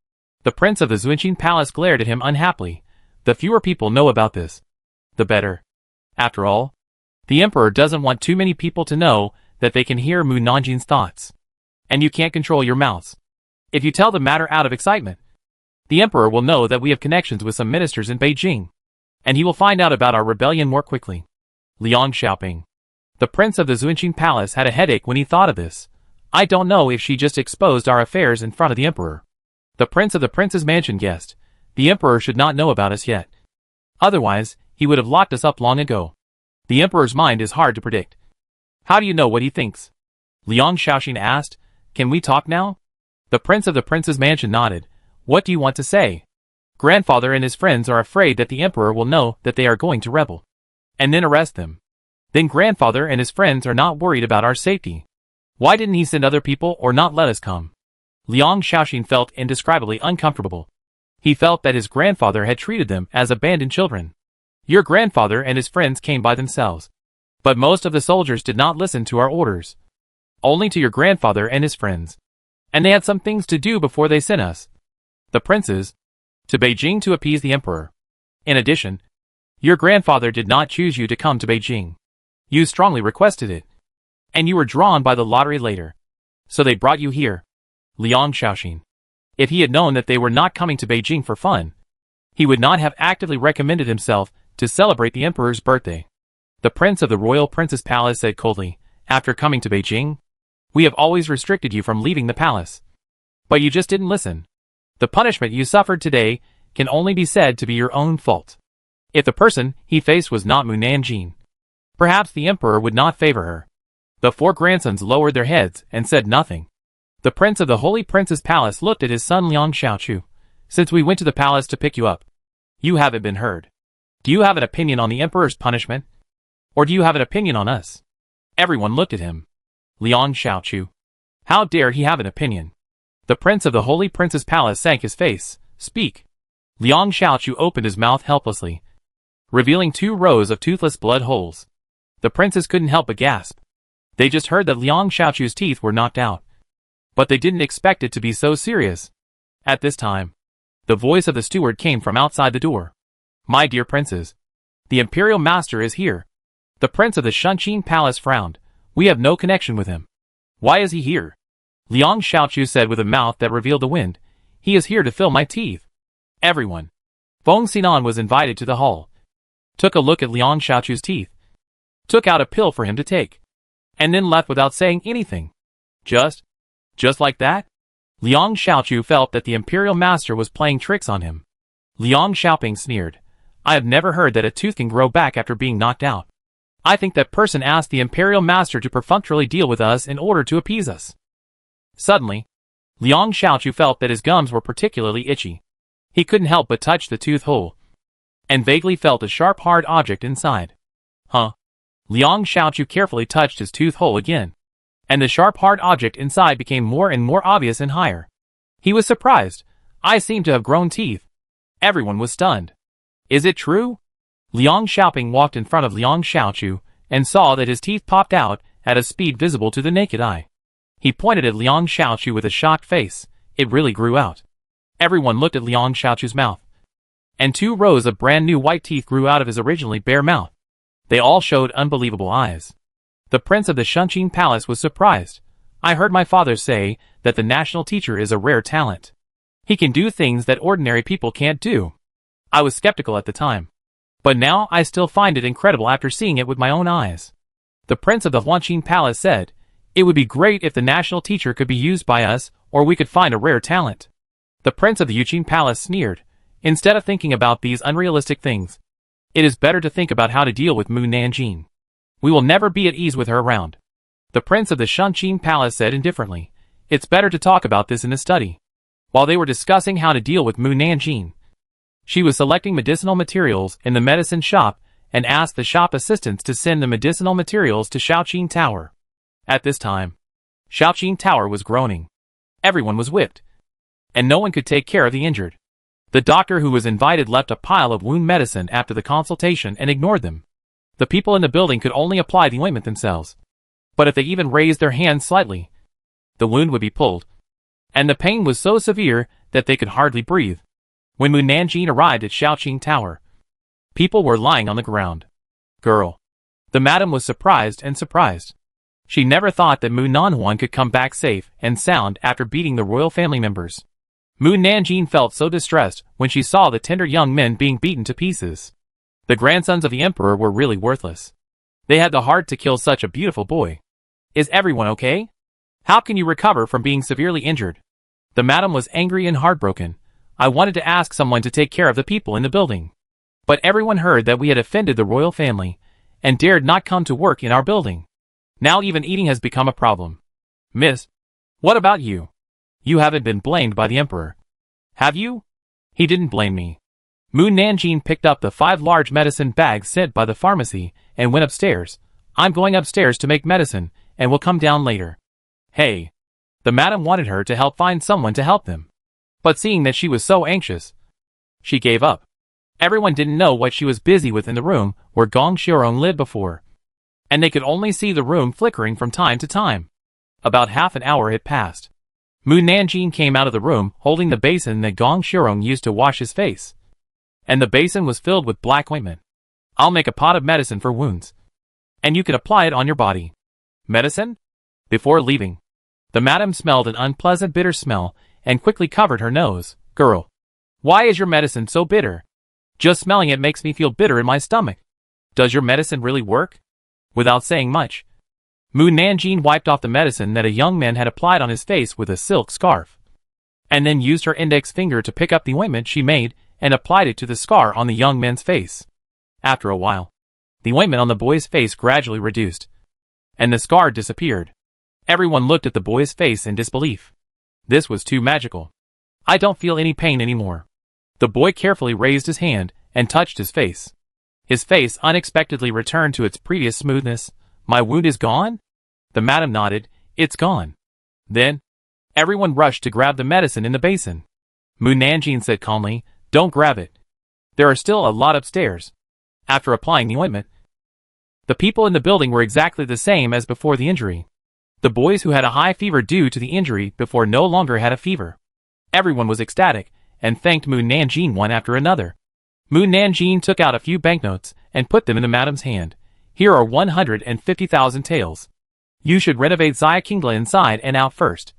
[SPEAKER 1] The prince of the Zuinqing palace glared at him unhappily. The fewer people know about this, the better. After all, the emperor doesn't want too many people to know that they can hear Mu Nanjing's thoughts. And you can't control your mouths. If you tell the matter out of excitement, the emperor will know that we have connections with some ministers in Beijing, and he will find out about our rebellion more quickly. Liang Xiaoping, the prince of the Zuinqing palace, had a headache when he thought of this. I don't know if she just exposed our affairs in front of the emperor. The prince of the prince's mansion guessed. The emperor should not know about us yet. Otherwise, he would have locked us up long ago. The emperor's mind is hard to predict. How do you know what he thinks? Liang Xiaoxin asked. Can we talk now? The prince of the prince's mansion nodded. What do you want to say? Grandfather and his friends are afraid that the emperor will know that they are going to rebel, and then arrest them. Then grandfather and his friends are not worried about our safety. Why didn't he send other people or not let us come? Liang Xiaoxin felt indescribably uncomfortable. He felt that his grandfather had treated them as abandoned children. Your grandfather and his friends came by themselves, but most of the soldiers did not listen to our orders. Only to your grandfather and his friends. And they had some things to do before they sent us, the princes, to Beijing to appease the emperor. In addition, your grandfather did not choose you to come to Beijing. You strongly requested it, and you were drawn by the lottery later. So they brought you here. Liang Xiaoxin. If he had known that they were not coming to Beijing for fun, He would not have actively recommended himself to celebrate the emperor's birthday. The prince of the royal prince's palace said coldly, after coming to Beijing. We have always restricted you from leaving the palace. But you just didn't listen. The punishment you suffered today can only be said to be your own fault. If the person he faced was not Mu Nanjing, perhaps the emperor would not favor her. The four grandsons lowered their heads and said nothing. The prince of the holy prince's palace looked at his son Liang Xiaochu. Since we went to the palace to pick you up, you haven't been heard. Do you have an opinion on the emperor's punishment? Or do you have an opinion on us? Everyone looked at him. Liang Xiaochu. How dare he have an opinion? The prince of the holy prince's palace sank his face. Speak. Liang Xiaochu opened his mouth helplessly, revealing 2 rows of toothless blood holes. The princes couldn't help but gasp. They just heard that Liang Xiaochu's teeth were knocked out, but they didn't expect it to be so serious. At this time, the voice of the steward came from outside the door. My dear princes, the imperial master is here. The prince of the Shunqing palace frowned. We have no connection with him. Why is he here? Liang Xiaochu said with a mouth that revealed the wind. He is here to fill my teeth. Everyone. Feng Xinan was invited to the hall. Took a look at Liang Xiaochu's teeth. Took out a pill for him to take. And then left without saying anything. Just like that? Liang Xiaochu felt that the imperial master was playing tricks on him. Liang Xiaoping sneered. I have never heard that a tooth can grow back after being knocked out. I think that person asked the imperial master to perfunctorily deal with us in order to appease us. Suddenly, Liang Xiaochu felt that his gums were particularly itchy. He couldn't help but touch the tooth hole, and vaguely felt a sharp hard object inside. Huh? Liang Xiaochu carefully touched his tooth hole again, and the sharp hard object inside became more and more obvious and higher. He was surprised. I seem to have grown teeth. Everyone was stunned. Is it true? Liang Xiaoping walked in front of Liang Xiaochu and saw that his teeth popped out at a speed visible to the naked eye. He pointed at Liang Xiaochu with a shocked face. It really grew out. Everyone looked at Liang Xiaochu's mouth, and 2 rows of brand new white teeth grew out of his originally bare mouth. They all showed unbelievable eyes. The prince of the Shunqing palace was surprised. I heard my father say that the national teacher is a rare talent. He can do things that ordinary people can't do. I was skeptical at the time, but now I still find it incredible after seeing it with my own eyes. The prince of the Huanqing palace said, it would be great if the national teacher could be used by us, or we could find a rare talent. The prince of the Yuqing palace sneered. Instead of thinking about these unrealistic things, it is better to think about how to deal with Mu Nanjing. We will never be at ease with her around. The prince of the Shunqing palace said indifferently, it's better to talk about this in the study. While they were discussing how to deal with Mu Nanjing, she was selecting medicinal materials in the medicine shop and asked the shop assistants to send the medicinal materials to Shaoqing Tower. At this time, Shaoqing Tower was groaning. Everyone was whipped, and no one could take care of the injured. The doctor who was invited left a pile of wound medicine after the consultation and ignored them. The people in the building could only apply the ointment themselves. But if they even raised their hands slightly, the wound would be pulled, and the pain was so severe that they could hardly breathe. When Mu Nanjing arrived at Shaoqing Tower, people were lying on the ground. Girl. The madam was surprised. She never thought that Mu Nanhuan could come back safe and sound after beating the royal family members. Mu Nanjing felt so distressed when she saw the tender young men being beaten to pieces. The grandsons of the emperor were really worthless. They had the heart to kill such a beautiful boy. Is everyone okay? How can you recover from being severely injured? The madam was angry and heartbroken. I wanted to ask someone to take care of the people in the building, but everyone heard that we had offended the royal family and dared not come to work in our building. Now even eating has become a problem. Miss, what about you? You haven't been blamed by the emperor, have you? He didn't blame me. Mu Nanjing picked up the 5 large medicine bags sent by the pharmacy and went upstairs. I'm going upstairs to make medicine and will come down later. Hey. The madam wanted her to help find someone to help them, but seeing that she was so anxious, she gave up. Everyone didn't know what she was busy with in the room where Gong Xiaorong lived before, and they could only see the room flickering from time to time. About half an hour had passed. Mu Nanjing came out of the room holding the basin that Gong Xiaorong used to wash his face, and the basin was filled with black ointment. I'll make a pot of medicine for wounds, and you can apply it on your body. Medicine? Before leaving, the madam smelled an unpleasant bitter smell and quickly covered her nose. Girl. Why is your medicine so bitter? Just smelling it makes me feel bitter in my stomach. Does your medicine really work? Without saying much, Mu Nanjing wiped off the medicine that a young man had applied on his face with a silk scarf, and then used her index finger to pick up the ointment she made and applied it to the scar on the young man's face. After a while, the ointment on the boy's face gradually reduced, and the scar disappeared. Everyone looked at the boy's face in disbelief. This was too magical. I don't feel any pain anymore. The boy carefully raised his hand and touched his face. His face unexpectedly returned to its previous smoothness. My wound is gone? The madam nodded. It's gone. Then, everyone rushed to grab the medicine in the basin. Mu Nanjing said calmly, don't grab it. There are still a lot upstairs. After applying the ointment, the people in the building were exactly the same as before the injury. The boys who had a high fever due to the injury before no longer had a fever. Everyone was ecstatic and thanked Mu Nanjing one after another. Mu Nanjing took out a few banknotes and put them in the madam's hand. Here are 150,000 taels. You should renovate Xia Qingla inside and out first,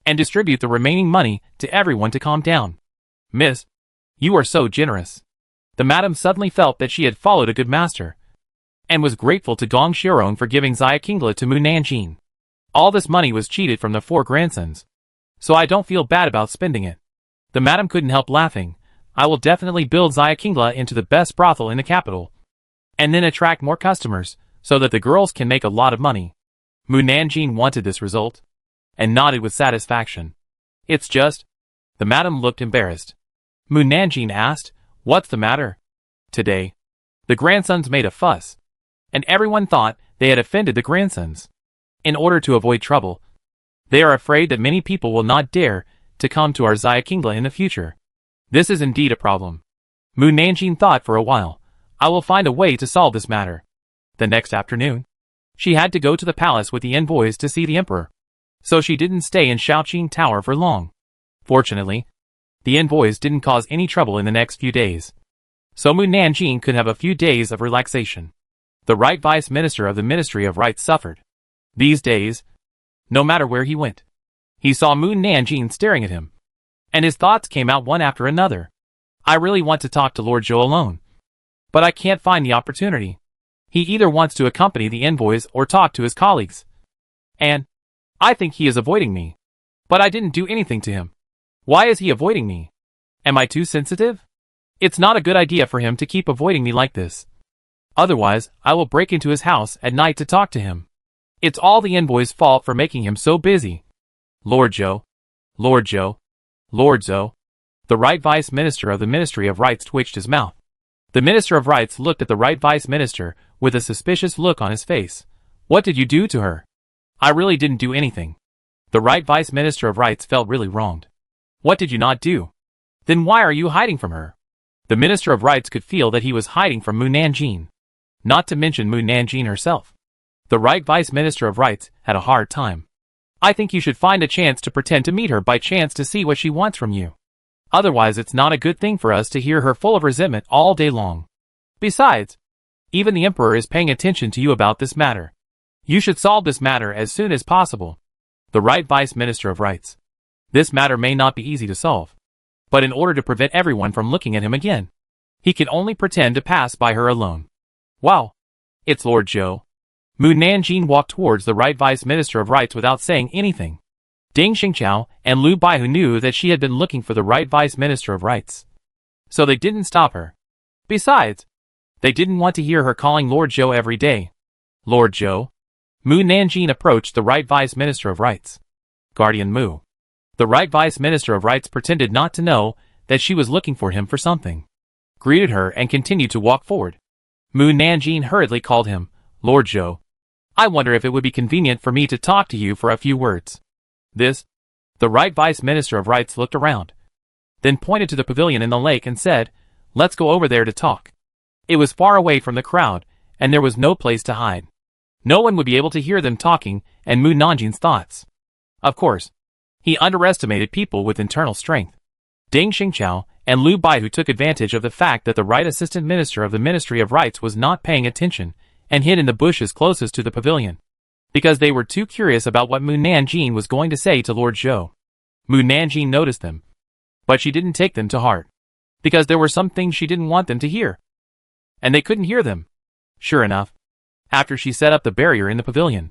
[SPEAKER 1] and distribute the remaining money to everyone to calm down. Miss, you are so generous. The madam suddenly felt that she had followed a good master, and was grateful to Gong Xiaorong for giving Xia Qingla to Mu Nanjing. All this money was cheated from the 4 grandsons, so I don't feel bad about spending it. The madam couldn't help laughing. I will definitely build Xia Qingla into the best brothel in the capital, and then attract more customers, so that the girls can make a lot of money. Mu Nanjing wanted this result, and nodded with satisfaction. It's just... The madam looked embarrassed. Mu Nanjing asked, what's the matter? Today, the grandsons made a fuss, and everyone thought they had offended the grandsons. In order to avoid trouble, they are afraid that many people will not dare to come to our Xia Qingla in the future. This is indeed a problem. Mu Nanjing thought for a while. I will find a way to solve this matter. The next afternoon, she had to go to the palace with the envoys to see the emperor, so she didn't stay in Shaoqing Tower for long. Fortunately, the envoys didn't cause any trouble in the next few days, so Mu Nanjing could have a few days of relaxation. The right vice minister of the Ministry of Rites suffered. These days, no matter where he went, he saw Mu Nanjing staring at him, and his thoughts came out one after another. I really want to talk to Lord Zhou alone, but I can't find the opportunity. He either wants to accompany the envoys or talk to his colleagues, and I think he is avoiding me. But I didn't do anything to him. Why is he avoiding me? Am I too sensitive? It's not a good idea for him to keep avoiding me like this. Otherwise, I will break into his house at night to talk to him. It's all the envoy's fault for making him so busy. Lord Zhou. Lord Zhou. Lord Zhou. The right vice minister of the Ministry of Rites twitched his mouth. The Minister of Rites looked at the right vice minister with a suspicious look on his face. What did you do to her? I really didn't do anything. The right vice minister of Rites felt really wronged. What did you not do? Then why are you hiding from her? The Minister of Rites could feel that he was hiding from Mu Nanjing, not to mention Mu Nanjing herself. The right vice minister of Rites had a hard time. I think you should find a chance to pretend to meet her by chance to see what she wants from you. Otherwise it's not a good thing for us to hear her full of resentment all day long. Besides, even the emperor is paying attention to you about this matter. You should solve this matter as soon as possible. The right vice minister of Rites. This matter may not be easy to solve, but in order to prevent everyone from looking at him again, he can only pretend to pass by her alone. Wow! It's Lord Zhou. Mu Nanjing walked towards the right vice minister of Rites without saying anything. Ding Xingqiao and Lu Baihu knew that she had been looking for the right vice minister of Rites, so they didn't stop her. Besides, they didn't want to hear her calling Lord Zhou every day. Lord Zhou. Mu Nanjing approached the right vice minister of Rites. Guardian Mu. The right vice minister of Rites pretended not to know that she was looking for him for something, greeted her and continued to walk forward. Mu Nanjing hurriedly called him, Lord Zhou. I wonder if it would be convenient for me to talk to you for a few words. The right vice minister of Rites looked around, then pointed to the pavilion in the lake and said, let's go over there to talk. It was far away from the crowd, and there was no place to hide. No one would be able to hear them talking and Mu Nanjing's thoughts. Of course, he underestimated people with internal strength. Ding Xingqiao and Lu Baihu took advantage of the fact that the right assistant minister of the Ministry of Rites was not paying attention and hid in the bushes closest to the pavilion, because they were too curious about what Mu Nanjing was going to say to Lord Zhou. Mu Nanjing noticed them, but she didn't take them to heart. because there were some things she didn't want them to hear. And they couldn't hear them. Sure enough, after she set up the barrier in the pavilion,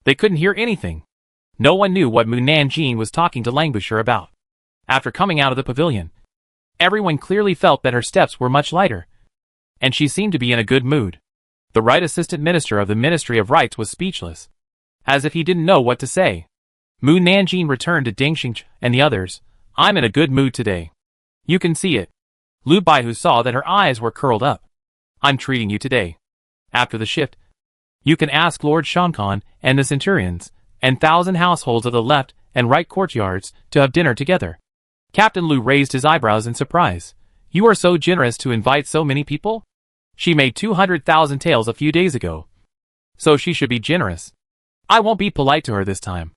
[SPEAKER 1] they couldn't hear anything. No one knew what Mu Nanjing was talking to Languisher about. After coming out of the pavilion, everyone clearly felt that her steps were much lighter, and she seemed to be in a good mood. The right assistant minister of the Ministry of Rights was speechless, as if he didn't know what to say. Mu Nanjing returned to Ding Xingqiu and the others. I'm in a good mood today. You can see it. Lu Baihu saw that her eyes were curled up. I'm treating you today. After the shift, you can ask Lord Shankan and the Centurions and 1,000 households of the left and right courtyards to have dinner together. Captain Lu raised his eyebrows in surprise. You are so generous to invite so many people? She made 200,000 taels a few days ago, so she should be generous. I won't be polite to her this time.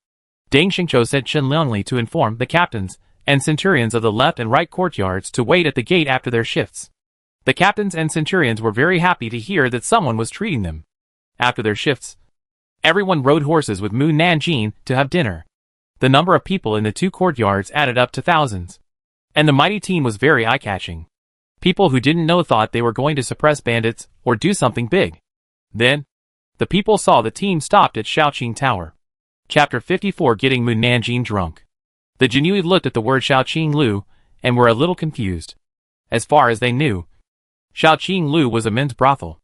[SPEAKER 1] Deng Xingqiu sent Chen Liangli to inform the captains and centurions of the left and right courtyards to wait at the gate after their shifts. The captains and centurions were very happy to hear that someone was treating them. After their shifts, everyone rode horses with Mu Nanjing to have dinner. The number of people in the two courtyards added up to thousands, and the mighty team was very eye-catching. People who didn't know thought they were going to suppress bandits or do something big. Then, the people saw the team stopped at Shaoqing Tower. Chapter 54 Getting Mu Nanjing Drunk. The Jinui looked at the word Shaoqing Lu and were a little confused. As far as they knew, Shaoqing Lu was a men's brothel.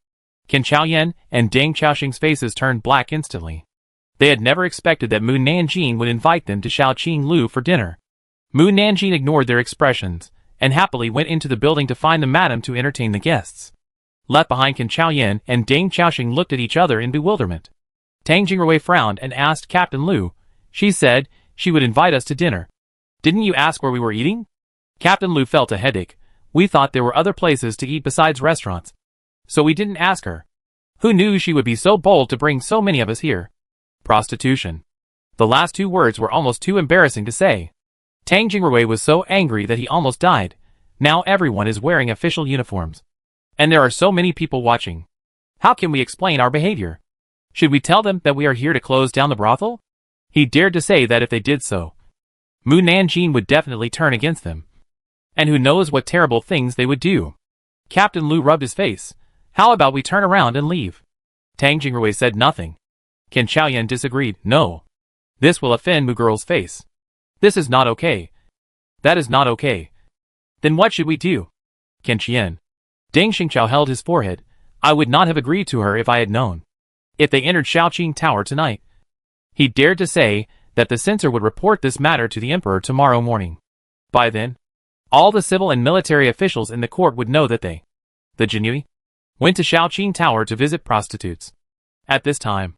[SPEAKER 1] Qin Chaoyan and Deng Xiaoxing's faces turned black instantly. They had never expected that Mu Nanjing would invite them to Shaoqing Lu for dinner. Mu Nanjing ignored their expressions and happily went into the building to find the madam to entertain the guests. Left behind, Qin Chaoyan and Deng Xiaoxing looked at each other in bewilderment. Tang Jingrui frowned and asked Captain Lu. She said she would invite us to dinner. Didn't you ask where we were eating? Captain Lu felt a headache. We thought there were other places to eat besides restaurants, so we didn't ask her. Who knew she would be so bold to bring so many of us here? Prostitution. The last two words were almost too embarrassing to say. Tang Jingrui was so angry that he almost died. Now everyone is wearing official uniforms, and there are so many people watching. How can we explain our behavior? Should we tell them that we are here to close down the brothel? He dared to say that if they did so, Mu Nanjing would definitely turn against them. And who knows what terrible things they would do. Captain Lu rubbed his face. How about we turn around and leave? Tang Jingrui said nothing. Qin Chaoyan disagreed. No. This will offend Mu Girl's face. This is not okay. That is not okay. Then what should we do? Qin Qian. Deng Xingqiu held his forehead. I would not have agreed to her if I had known. If they entered Shaoqing Tower tonight, he dared to say that the censor would report this matter to the emperor tomorrow morning. By then, all the civil and military officials in the court would know that they, the Jinui, went to Shaoqing Tower to visit prostitutes. At this time,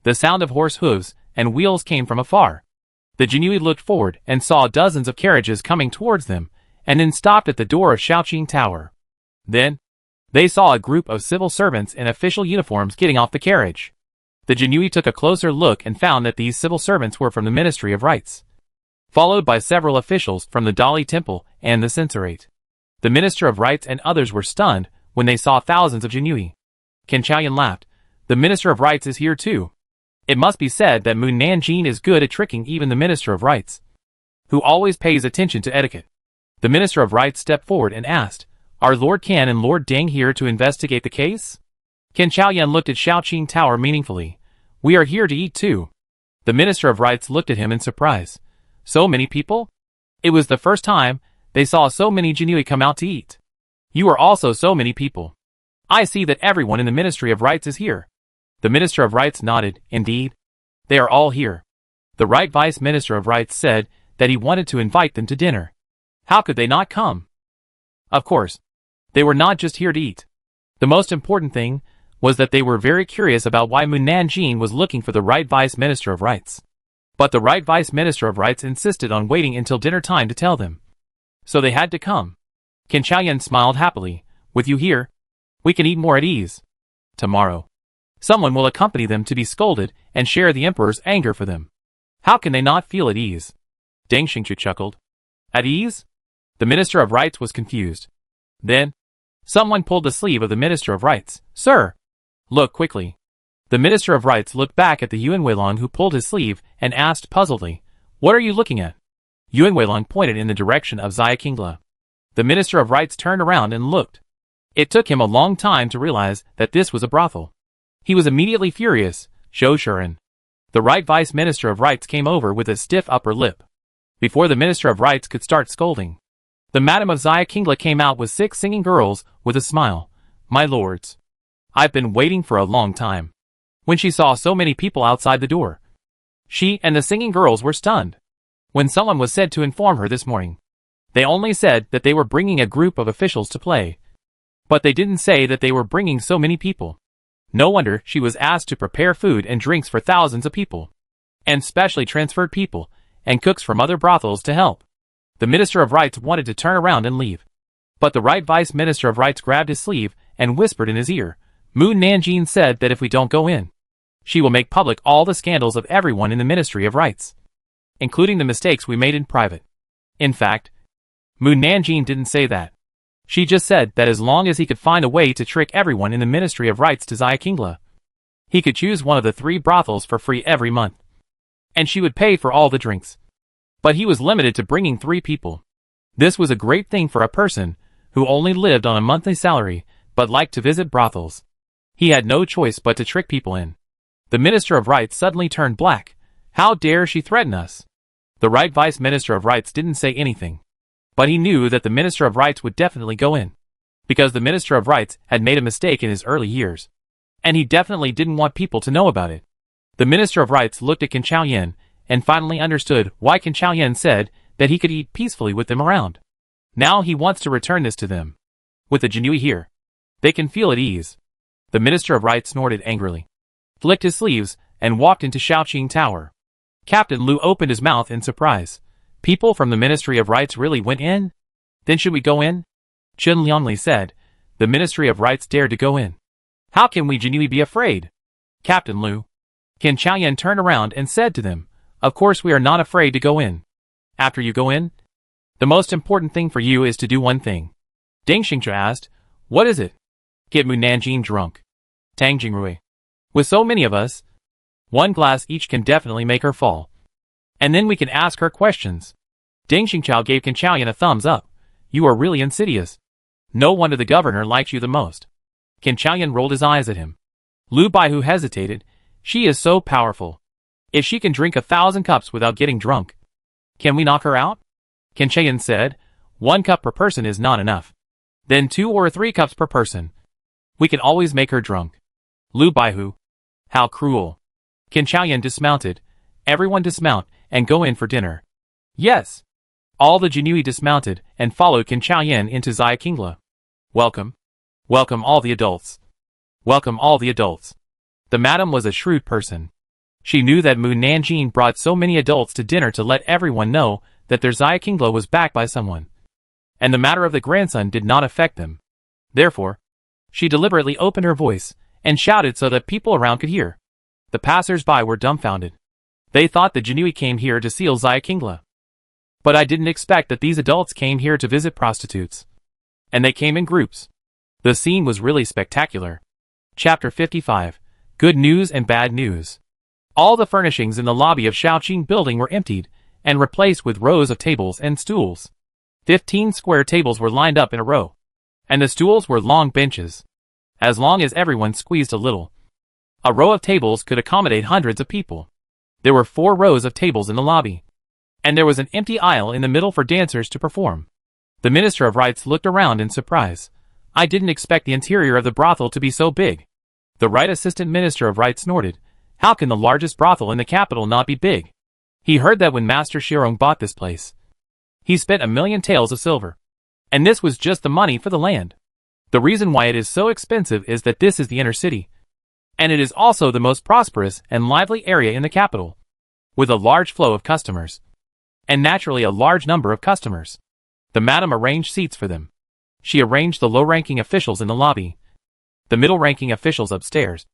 [SPEAKER 1] the sound of horse hooves and wheels came from afar. The Jinui looked forward and saw dozens of carriages coming towards them, and then stopped at the door of Shaoqing Tower. Then, they saw a group of civil servants in official uniforms getting off the carriage. The Jinui took a closer look and found that these civil servants were from the Ministry of Rights, followed by several officials from the Dali Temple and the Censorate. The Minister of Rights and others were stunned when they saw thousands of Jinui. Qin Chaoyan laughed. The Minister of Rights is here too. It must be said that Mu Nanjing is good at tricking even the Minister of Rights, who always pays attention to etiquette. The Minister of Rights stepped forward and asked, Are Lord Kan and Lord Deng here to investigate the case? Qin Chaoyan looked at Shaoqing Tower meaningfully. We are here to eat too. The Minister of Rights looked at him in surprise. So many people? It was the first time they saw so many Jinui come out to eat. You are also so many people. I see that everyone in the Ministry of Rights is here. The Minister of Rights nodded. Indeed, they are all here. The Right Vice Minister of Rights said that he wanted to invite them to dinner. How could they not come? Of course, they were not just here to eat. The most important thing was that they were very curious about why Mu Nanjing was looking for the Right Vice Minister of Rights. But the Right Vice Minister of Rights insisted on waiting until dinner time to tell them. So they had to come. Qin Chaoyan smiled happily. With you here, we can eat more at ease. Tomorrow, someone will accompany them to be scolded and share the emperor's anger for them. How can they not feel at ease? Deng Xingqiu chuckled. At ease? The Minister of Rights was confused. Then, someone pulled the sleeve of the Minister of Rights. Sir! Look quickly. The Minister of Rights looked back at the Yuan Weilong who pulled his sleeve and asked puzzledly, What are you looking at? Yuan Weilong pointed in the direction of Xia Qingla. The Minister of Rights turned around and looked. It took him a long time to realize that this was a brothel. He was immediately furious. Showdown. The Right Vice Minister of Rights came over with a stiff upper lip. Before the Minister of Rights could start scolding, the Madam of Zayakingla came out with 6 singing girls, with a smile. My lords, I've been waiting for a long time. When she saw so many people outside the door, she and the singing girls were stunned. When someone was said to inform her this morning, they only said that they were bringing a group of officials to play. But they didn't say that they were bringing so many people. No wonder she was asked to prepare food and drinks for thousands of people, and specially transferred people and cooks from other brothels to help. The Minister of Rights wanted to turn around and leave, but the Right Vice Minister of Rights grabbed his sleeve and whispered in his ear. Moon Nanjing said that if we don't go in, she will make public all the scandals of everyone in the Ministry of Rights, including the mistakes we made in private. In fact, Moon Nanjing didn't say that. She just said that as long as he could find a way to trick everyone in the Ministry of Rights to Zayakingla, he could choose one of the 3 brothels for free every month, and she would pay for all the drinks. But he was limited to bringing 3 people. This was a great thing for a person who only lived on a monthly salary but liked to visit brothels. He had no choice but to trick people in. The Minister of Rights suddenly turned black. How dare she threaten us? The Right Vice Minister of Rights didn't say anything, but he knew that the Minister of Rights would definitely go in, because the Minister of Rights had made a mistake in his early years, and he definitely didn't want people to know about it. The Minister of Rights looked at Qin Chaoyan and finally understood why Qin Chaoyan said that he could eat peacefully with them around. Now he wants to return this to them. With the Jinui here, they can feel at ease. The Minister of Rights snorted angrily, flicked his sleeves, and walked into Shaoqing Tower. Captain Liu opened his mouth in surprise. People from the Ministry of Rights really went in? Then should we go in? Chen Liangli said. The Ministry of Rights dared to go in. How can we genuinely be afraid? Captain Liu. Qin Chaoyan turned around and said to them, of course we are not afraid to go in. After you go in, the most important thing for you is to do one thing. Deng Xingzhe asked, what is it? Get Mu Nanjing drunk. Tang Jingrui. With so many of us, 1 glass each can definitely make her fall. And then we can ask her questions. Deng Xingzhao gave Qin Chaoyan a thumbs up. You are really insidious. No wonder the governor likes you the most. Qin Chaoyan rolled his eyes at him. Lu Baihu hesitated. She is so powerful. If she can drink 1,000 cups without getting drunk, can we knock her out? Qin Chaoyan said, 1 cup per person is not enough. Then 2 or 3 cups per person. We can always make her drunk. Lu Baihu. How cruel. Qin Chaoyan dismounted. Everyone dismount and go in for dinner. Yes. All the Jinui dismounted and followed Qin Chaoyan into Zayakingla. Welcome. Welcome all the adults. Welcome all the adults. The madam was a shrewd person. She knew that Mu Nanjing brought so many adults to dinner to let everyone know that their Zayakingla was backed by someone, and the matter of the grandson did not affect them. Therefore, she deliberately opened her voice and shouted so that people around could hear. The passers-by were dumbfounded. They thought the Jinui came here to seal Zayakingla. But I didn't expect that these adults came here to visit prostitutes. And they came in groups. The scene was really spectacular. Chapter 55. Good news and bad news. All the furnishings in the lobby of Shaoqing building were emptied and replaced with rows of tables and stools. 15 square tables were lined up in a row, and the stools were long benches. As long as everyone squeezed a little, a row of tables could accommodate hundreds of people. There were 4 rows of tables in the lobby, and there was an empty aisle in the middle for dancers to perform. The Minister of Rights looked around in surprise. I didn't expect the interior of the brothel to be so big. The Right Assistant Minister of Rights snorted. How can the largest brothel in the capital not be big? He heard that when Master Shirong bought this place, he spent 1,000,000 taels of silver. And this was just the money for the land. The reason why it is so expensive is that this is the inner city, and it is also the most prosperous and lively area in the capital, with a large flow of customers, and naturally a large number of customers. The madam arranged seats for them. She arranged the low-ranking officials in the lobby, the middle-ranking officials upstairs,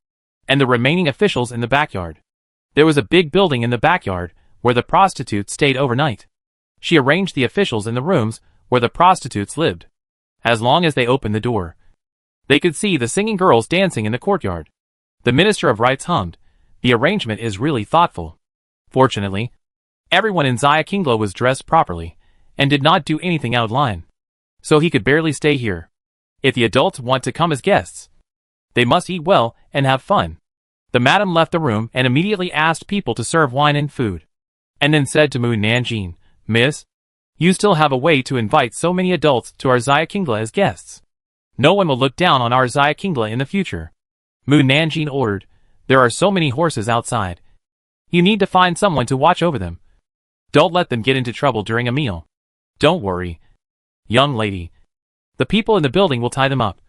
[SPEAKER 1] and the remaining officials in the backyard. There was a big building in the backyard where the prostitutes stayed overnight. She arranged the officials in the rooms where the prostitutes lived. As long as they opened the door, they could see the singing girls dancing in the courtyard. The Minister of Rights hummed. The arrangement is really thoughtful. Fortunately, everyone in Zayakingla was dressed properly and did not do anything out of line. so he could barely stay here. If the adults want to come as guests, they must eat well and have fun. The madam left the room and immediately asked people to serve wine and food, and then said to Mu Nanjing, "Miss, you still have a way to invite so many adults to our Kingla as guests. No one will look down on our Kingla in the future." Mu Nanjing ordered, "There are so many horses outside. You need to find someone to watch over them. Don't let them get into trouble during a meal. Don't worry, young lady. The people in the building will tie them up.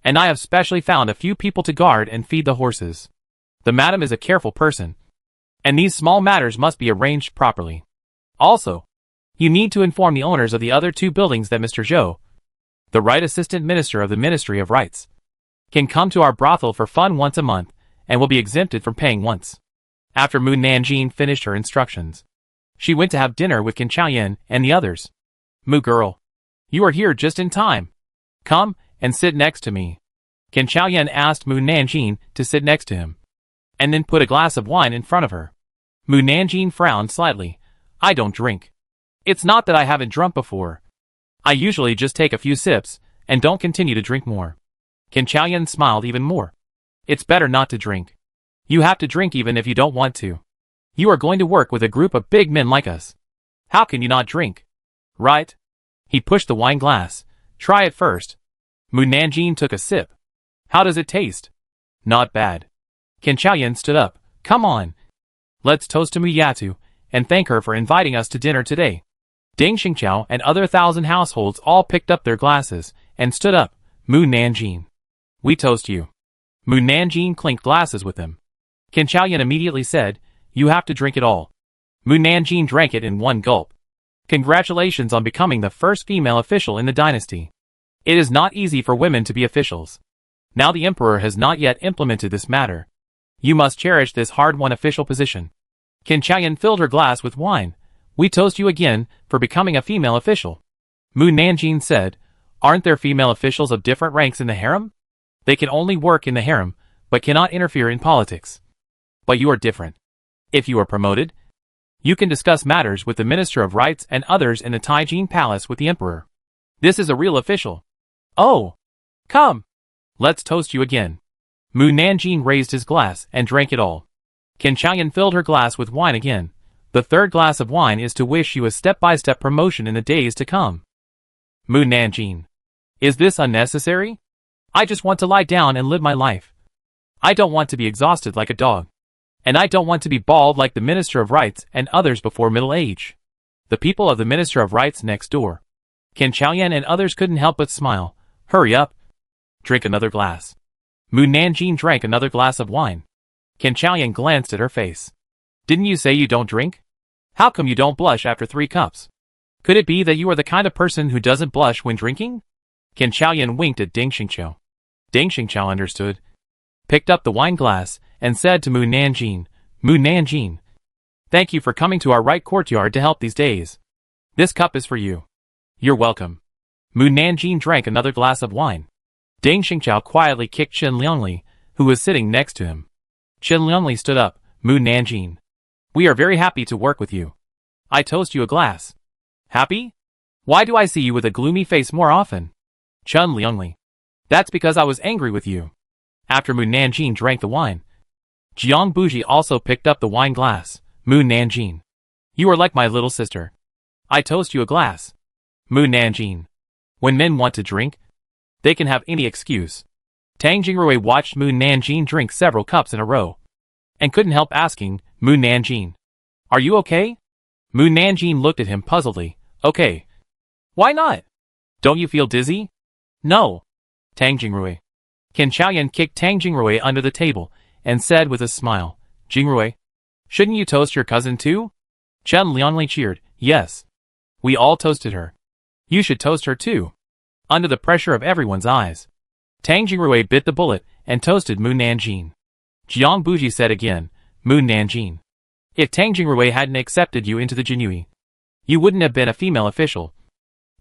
[SPEAKER 1] And I have specially found a few people to guard and feed the horses. The madam is a careful person, and these small matters must be arranged properly. Also, you need to inform the owners of the other 2 buildings that Mr. Zhou, the right assistant minister of the Ministry of Rights, can come to our brothel for fun once a month and will be exempted from paying once." After Mu Nanjing finished her instructions, she went to have dinner with Qin Chaoyan and the others. "Mu girl, you are here just in time. Come and sit next to me." Qin Chaoyan asked Mu Nanjing to sit next to him, and then put a glass of wine in front of her. Mu Nanjing frowned slightly. "I don't drink. It's not that I haven't drunk before. I usually just take a few sips and don't continue to drink more." Qin Chaoyan smiled even more. "It's better not to drink. You have to drink even if you don't want to. You are going to work with a group of big men like us. How can you not drink? Right?" He pushed the wine glass. "Try it first." Mu Nanjing took a sip. "How does it taste?" "Not bad." Qin Chaoyan stood up. "Come on. Let's toast to Mu Yatu and thank her for inviting us to dinner today." Ding Xingqiao and other 1,000 households all picked up their glasses and stood up. "Mu Nanjing, we toast you." Mu Nanjing clinked glasses with them. Qin Chaoyan immediately said, "You have to drink it all." Mu Nanjing drank it in one gulp. "Congratulations on becoming the first female official in the dynasty. It is not easy for women to be officials. Now the emperor has not yet implemented this matter. You must cherish this hard-won official position." Qin Chaoyan filled her glass with wine. "We toast you again for becoming a female official." Mu Nanjing said, "Aren't there female officials of different ranks in the harem? They can only work in the harem, but cannot interfere in politics. But you are different. If you are promoted, you can discuss matters with the Minister of Rights and others in the Taijin Palace with the Emperor. This is a real official. Oh! Come! Let's toast you again." Mu Nanjing raised his glass and drank it all. Qin Chaoyan filled her glass with wine again. "The third glass of wine is to wish you a step-by-step promotion in the days to come." Mu Nanjing, "Is this unnecessary? I just want to lie down and live my life. I don't want to be exhausted like a dog. And I don't want to be bald like the Minister of Rights and others before middle age." The people of the Minister of Rights next door, Qin Chaoyan and others couldn't help but smile. "Hurry up. Drink another glass." Mu Nanjing drank another glass of wine. Qin Chaoyan glanced at her face. "Didn't you say you don't drink? How come you don't blush after 3 cups? Could it be that you are the kind of person who doesn't blush when drinking?" Qin Chaoyan winked at Ding Xingqiao. Ding Xingqiao understood, picked up the wine glass, and said to Mu Nanjing, "Mu Nanjing, thank you for coming to our right courtyard to help these days. This cup is for you." "You're welcome." Mu Nanjing drank another glass of wine. Ding Xingqiao quietly kicked Chen Liangli, who was sitting next to him. Chen Liangli stood up. "Mu Nanjing, we are very happy to work with you. I toast you a glass." "Happy? Why do I see you with a gloomy face more often?" Chen Liangli, "That's because I was angry with you." After Mu Nanjing drank the wine, Jiang Buji also picked up the wine glass. "Mu Nanjing, you are like my little sister. I toast you a glass." Mu Nanjing, "When men want to drink, they can have any excuse." Tang Jingrui watched Mu Nanjing drink several cups in a row, and couldn't help asking, "Mu Nanjing, are you okay?" Mu Nanjing looked at him puzzledly. "Okay. Why not? Don't you feel dizzy?" "No." Tang Jingrui. Qin Chaoyan kicked Tang Jingrui under the table, and said with a smile, "Jingrui, shouldn't you toast your cousin too?" Chen Liangli cheered, "Yes. We all toasted her. You should toast her too." Under the pressure of everyone's eyes, Tang Jingrui bit the bullet and toasted Mu Nanjing. Jiang Buji said again, "Mu Nanjing, if Tang Jingrui hadn't accepted you into the Jinui, you wouldn't have been a female official.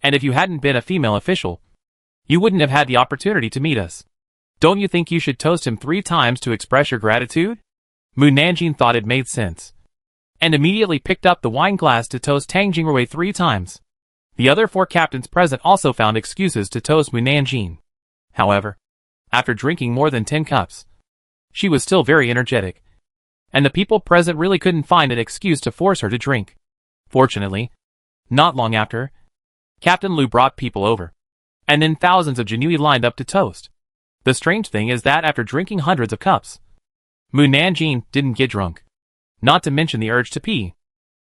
[SPEAKER 1] And if you hadn't been a female official, you wouldn't have had the opportunity to meet us. Don't you think you should toast him 3 times to express your gratitude?" Mu Nanjing thought it made sense, and immediately picked up the wine glass to toast Tang Jingrui 3 times. The other 4 captains present also found excuses to toast Mu Nanjing. However, after drinking more than 10 cups, she was still very energetic, and the people present really couldn't find an excuse to force her to drink. Fortunately, not long after, Captain Lu brought people over, and then thousands of Jinui lined up to toast. The strange thing is that after drinking hundreds of cups, Mu Nanjing didn't get drunk. Not to mention the urge to pee.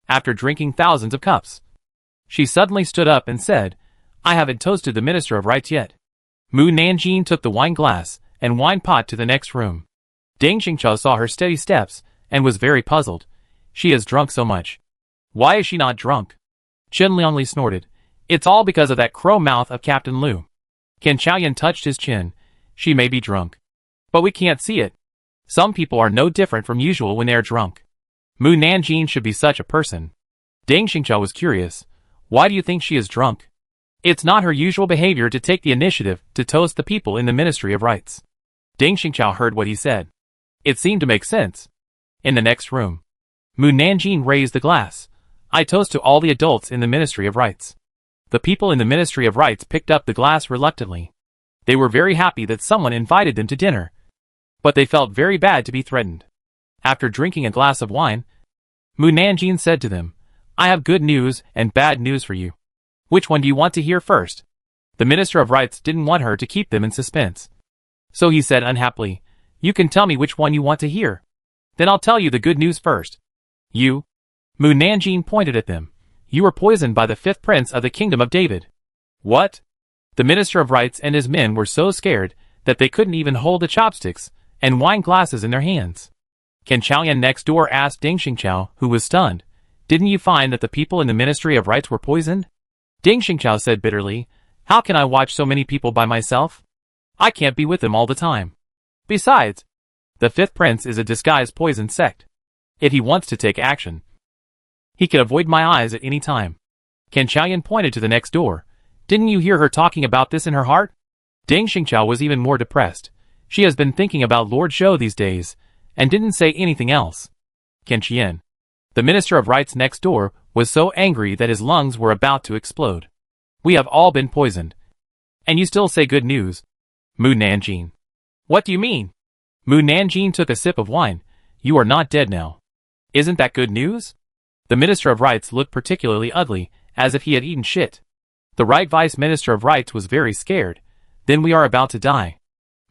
[SPEAKER 1] After drinking thousands of cups, she suddenly stood up and said, "I haven't toasted the Minister of Rights yet." Mu Nanjing took the wine glass and wine pot to the next room. Deng Xingqiu saw her steady steps and was very puzzled. She has drunk so much. Why is she not drunk? Chen Liangli snorted. It's all because of that crow mouth of Captain Lu. Ken Chaoyan touched his chin. She may be drunk, but we can't see it. Some people are no different from usual when they are drunk. Mu Nanjing should be such a person. Deng Xingqiu was curious. Why do you think she is drunk? It's not her usual behavior to take the initiative to toast the people in the Ministry of Rights. Deng Xingqiu heard what he said. It seemed to make sense. In the next room, Mu Nanjing raised the glass. I toast to all the adults in the Ministry of Rights. The people in the Ministry of Rights picked up the glass reluctantly. They were very happy that someone invited them to dinner, but they felt very bad to be threatened. After drinking a glass of wine, Mu Nanjing said to them, I have good news and bad news for you. Which one do you want to hear first? The Minister of Rights didn't want her to keep them in suspense, so he said unhappily, you can tell me which one you want to hear. Then I'll tell you the good news first. You? Mu Nanjing pointed at them. You were poisoned by the 5th prince of the Kingdom of David. What? The Minister of Rights and his men were so scared that they couldn't even hold the chopsticks and wine glasses in their hands. Ken Chaoyan next door asked Deng Xingqiu, who was stunned, didn't you find that the people in the Ministry of Rights were poisoned? Deng Xingqiu said bitterly, how can I watch so many people by myself? I can't be with them all the time. Besides, the 5th prince is a disguised poison sect. If he wants to take action, he can avoid my eyes at any time. Ken Chaoyan pointed to the next door. Didn't you hear her talking about this in her heart? Deng Xingqiu was even more depressed. She has been thinking about Lord Zhou these days, and didn't say anything else. Ken Qian, the Minister of Rights next door, was so angry that his lungs were about to explode. We have all been poisoned. And you still say good news? Mu Nanjing. What do you mean? Mu Nanjing took a sip of wine. You are not dead now. Isn't that good news? The Minister of Rights looked particularly ugly, as if he had eaten shit. The Right Vice Minister of Rights was very scared. Then we are about to die.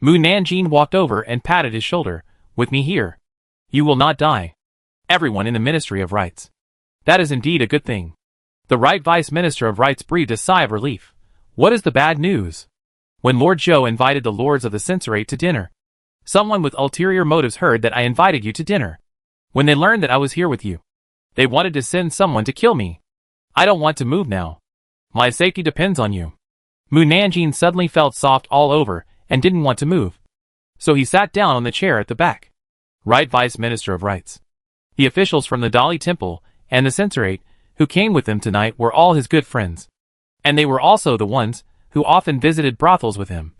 [SPEAKER 1] Mu Nanjing walked over and patted his shoulder. With me here, you will not die. Everyone in the Ministry of Rights. That is indeed a good thing. The Right Vice Minister of Rights breathed a sigh of relief. What is the bad news? When Lord Zhou invited the Lords of the Censorate to dinner, someone with ulterior motives heard that I invited you to dinner. When they learned that I was here with you, they wanted to send someone to kill me. I don't want to move now. My safety depends on you. Mu Nanjing suddenly felt soft all over and didn't want to move. So he sat down on the chair at the back. Right Vice Minister of Rights. The officials from the Dali Temple and the Censorate who came with him tonight were all his good friends. And they were also the ones who often visited brothels with him.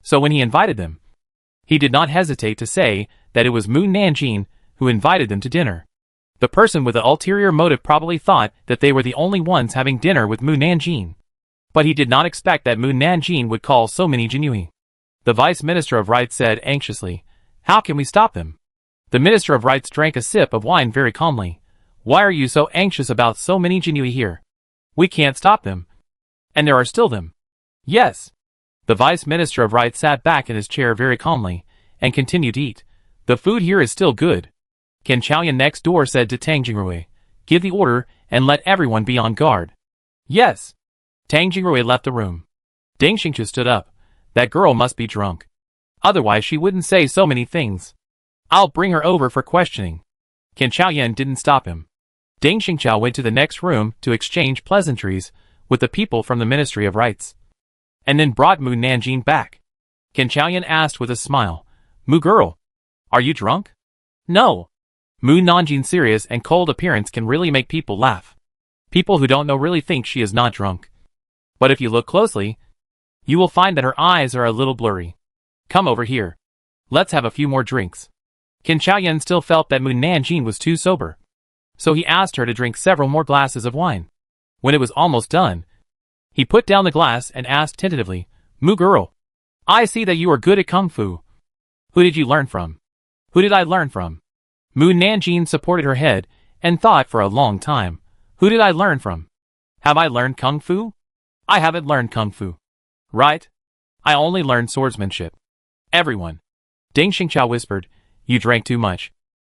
[SPEAKER 1] So when he invited them, he did not hesitate to say that it was Mu Nanjing who invited them to dinner. The person with the ulterior motive probably thought that they were the only ones having dinner with Mu Nanjing. But he did not expect that Mu Nanjing would call so many Jinui. The Vice Minister of Rights said anxiously, how can we stop them? The Minister of Rights drank a sip of wine very calmly. Why are you so anxious about so many Jinui here? We can't stop them. And there are still them. Yes. The Vice Minister of Rights sat back in his chair very calmly, and continued to eat. The food here is still good. Ken Chaoyan next door said to Tang Jingrui, give the order and let everyone be on guard. Yes. Tang Jingrui left the room. Deng Xingqiu stood up. That girl must be drunk. Otherwise she wouldn't say so many things. I'll bring her over for questioning. Ken Chaoyan didn't stop him. Deng Xingqiu went to the next room to exchange pleasantries with the people from the Ministry of Rights, and then brought Mu Nanjing back. Ken Chaoyan asked with a smile, Mu girl, are you drunk? No. Mu Nanjing's serious and cold appearance can really make people laugh. People who don't know really think she is not drunk. But if you look closely, you will find that her eyes are a little blurry. Come over here. Let's have a few more drinks. Ken Chaoyan still felt that Mu Nanjing was too sober, so he asked her to drink several more glasses of wine. When it was almost done, He put down the glass and asked tentatively, "Mu girl, I see that you are good at kung fu. Who did you learn from?" "Who did I learn from?" Mu Nanjing supported her head and thought for a long time. "Who did I learn from? Have I learned kung fu? I haven't learned kung fu. Right? I only learned swordsmanship." "Everyone," Ding Xingqiao whispered, "you drank too much."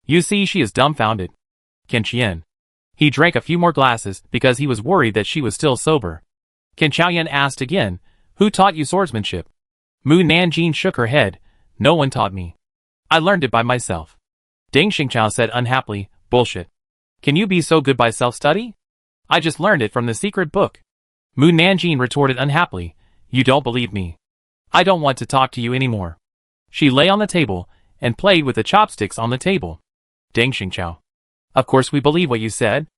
[SPEAKER 1] You see, she is dumbfounded. Qian Qian. He drank a few more glasses because he was worried that she was still sober. Qian Qiaoyan asked again, "Who taught you swordsmanship?" Mu Nanjing shook her head. "No one taught me. I learned it by myself." Ding Xingqiao said unhappily, "Bullshit. Can you be so good by self-study? I just learned it from the secret book." Mu Nanjing retorted unhappily, "You don't believe me. I don't want to talk to you anymore." She lay on the table and played with the chopsticks on the table. Ding Xingqiao. "Of course we believe what you said."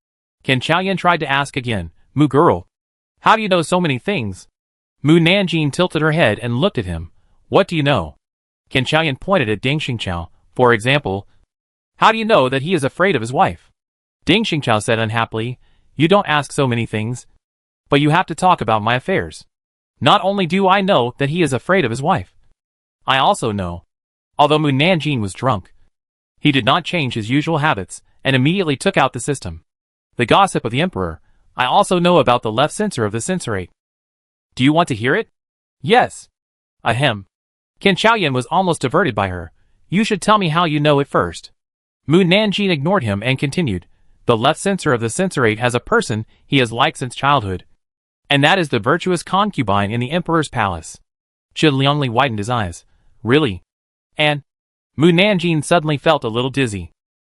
[SPEAKER 1] Qian Qiaoyan tried to ask again, "Mu girl, how do you know so many things?" Mu Nanjing tilted her head and looked at him. "What do you know?" Qian Qiaoyan pointed at Ding Xingqiao. "For example, how do you know that he is afraid of his wife?" Ding Xingqiao said unhappily, "You don't ask so many things. But you have to talk about my affairs. Not only do I know that he is afraid of his wife, I also know." Although Mu Nanjing was drunk, he did not change his usual habits and immediately took out the system. "The gossip of the emperor. I also know about the left censor of the censorate. Do you want to hear it?" "Yes." "Ahem." Qian Qiaoyan was almost diverted by her. "You should tell me how you know it first." Mu Nanjing ignored him and continued, "The left censor of the censorate has a person he has liked since childhood. And that is the virtuous concubine in the emperor's palace." Qin Liangli widened his eyes. "Really? And?" Mu Nanjing suddenly felt a little dizzy.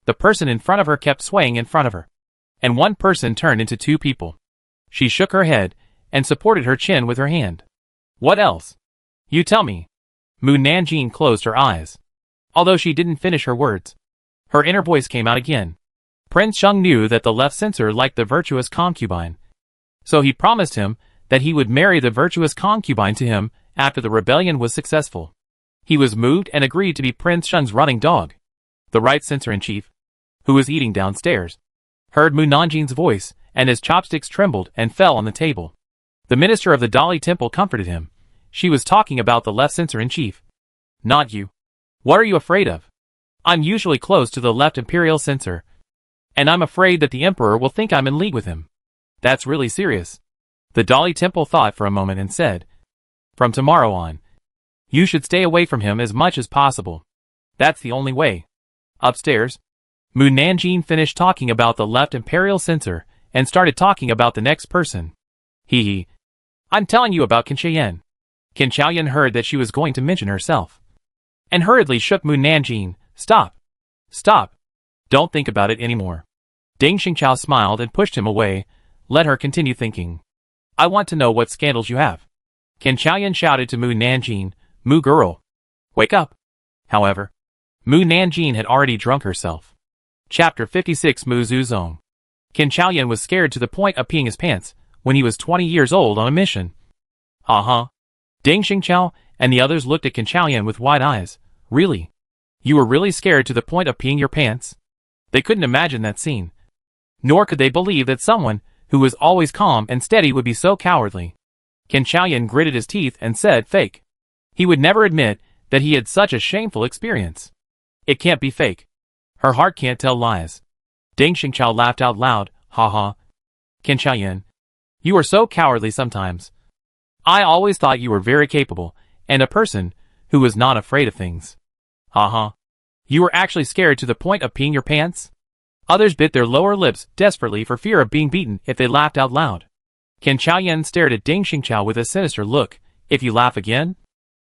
[SPEAKER 1] The person in front of her kept swaying in front of her. And one person turned into two people. She shook her head and supported her chin with her hand. "What else? You tell me." Mu Nanjing closed her eyes. Although she didn't finish her words, her inner voice came out again. Prince Sheng knew that the left censor liked the virtuous concubine. So he promised him that he would marry the virtuous concubine to him after the rebellion was successful. He was moved and agreed to be Prince Sheng's running dog. The right censor-in-chief, who was eating downstairs, heard Mu Nanjing's voice, and his chopsticks trembled and fell on the table. The minister of the Dali Temple comforted him. She was talking about the left censor-in-chief. "Not you. What are you afraid of?" "I'm usually close to the left imperial censor, and I'm afraid that the emperor will think I'm in league with him." "That's really serious." The Dali Temple thought for a moment and said, "From tomorrow on, you should stay away from him as much as possible. That's the only way." Upstairs, Mu Nanjing finished talking about the left imperial censor and started talking about the next person. Hee. "I'm telling you about Qian Qiaoyan." Qian Qiaoyan heard that she was going to mention herself, and hurriedly shook Mu Nanjing. "Stop. Stop. Don't think about it anymore." Ding Xingqiao smiled and pushed him away. "Let her continue thinking. I want to know what scandals you have." Qian Qiaoyan shouted to Mu Nanjing, "Mu girl, wake up." However, Mu Nanjing had already drunk herself. Chapter 56 Mu Zuzong. Qian Qiaoyan was scared to the point of peeing his pants when he was 20 years old on a mission. Ding Xingqiao and the others looked at Qian Qiaoyan with wide eyes. "Really? You were really scared to the point of peeing your pants?" They couldn't imagine that scene. Nor could they believe that someone who was always calm and steady would be so cowardly. Qian Qiaoyan gritted his teeth and said, "Fake." He would never admit that he had such a shameful experience. It can't be fake. Her heart can't tell lies. Ding Xingqiao laughed out loud. "Ha. Qian Qiaoyan, you are so cowardly sometimes. I always thought you were very capable, and a person who was not afraid of things." "Ha. You were actually scared to the point of peeing your pants?" Others bit their lower lips desperately for fear of being beaten if they laughed out loud. Qian Qiaoyan stared at Ding Xingqiao with a sinister look. "If you laugh again,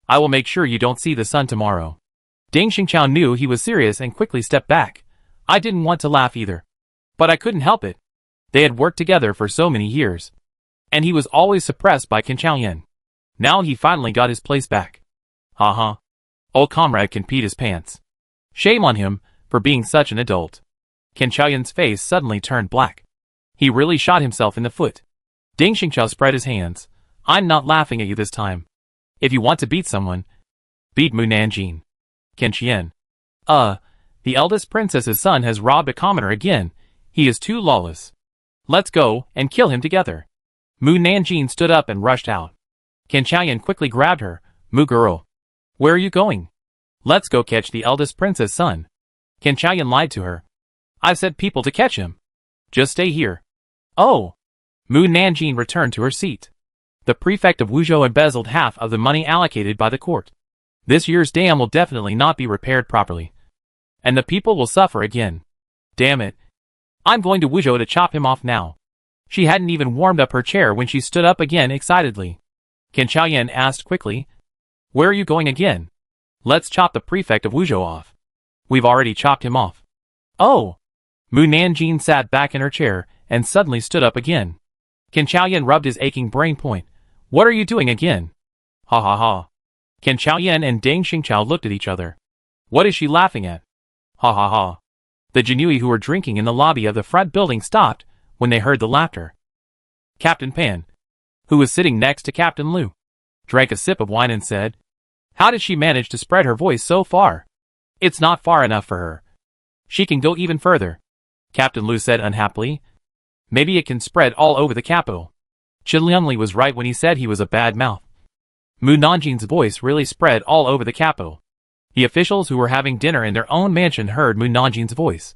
[SPEAKER 1] I will make sure you don't see the sun tomorrow." Ding Xingqiao knew he was serious and quickly stepped back. "I didn't want to laugh either, but I couldn't help it." They had worked together for so many years, and he was always suppressed by Qian Qiaoyan. Now he finally got his place back. "Ha. Old comrade can pee his pants. Shame on him for being such an adult." Qian Qiaoyan's face suddenly turned black. He really shot himself in the foot. Ding Xingqiao spread his hands. "I'm not laughing at you this time. If you want to beat someone, beat Mu Nanjing." Qian Qian. The eldest princess's son has robbed a commoner again. He is too lawless. Let's go and kill him together." Mu Nanjing stood up and rushed out. Qin Chaoyan quickly grabbed her. Mu girl. Where are you going? Let's go catch the eldest prince's son. Qin Chaoyan lied to her. I've sent people to catch him. Just stay here. Oh. Mu Nanjing returned to her seat. The prefect of Wuzhou embezzled half of the money allocated by the court. This year's dam will definitely not be repaired properly. And the people will suffer again. Damn it. I'm going to Wuzhou to chop him off now. She hadn't even warmed up her chair when she stood up again excitedly. Qin Chaoyan asked quickly. Where are you going again? Let's chop the prefect of Wuzhou off. We've already chopped him off. Oh. Mu Nanjing sat back in her chair and suddenly stood up again. Qin Chaoyan rubbed his aching brain point. What are you doing again? Ha ha ha. Qin Chaoyan and Deng Xingqiao looked at each other. What is she laughing at? Ha ha ha. The Jinui who were drinking in the lobby of the front building stopped when they heard the laughter. Captain Pan, who was sitting next to Captain Lu, drank a sip of wine and said, How did she manage to spread her voice so far? It's not far enough for her. She can go even further. Captain Lu said unhappily. Maybe it can spread all over the capital. Qin Liangli was right when he said he was a bad mouth. Mu Nanjing's voice really spread all over the capital. The officials who were having dinner in their own mansion heard Mu Nanjing's voice.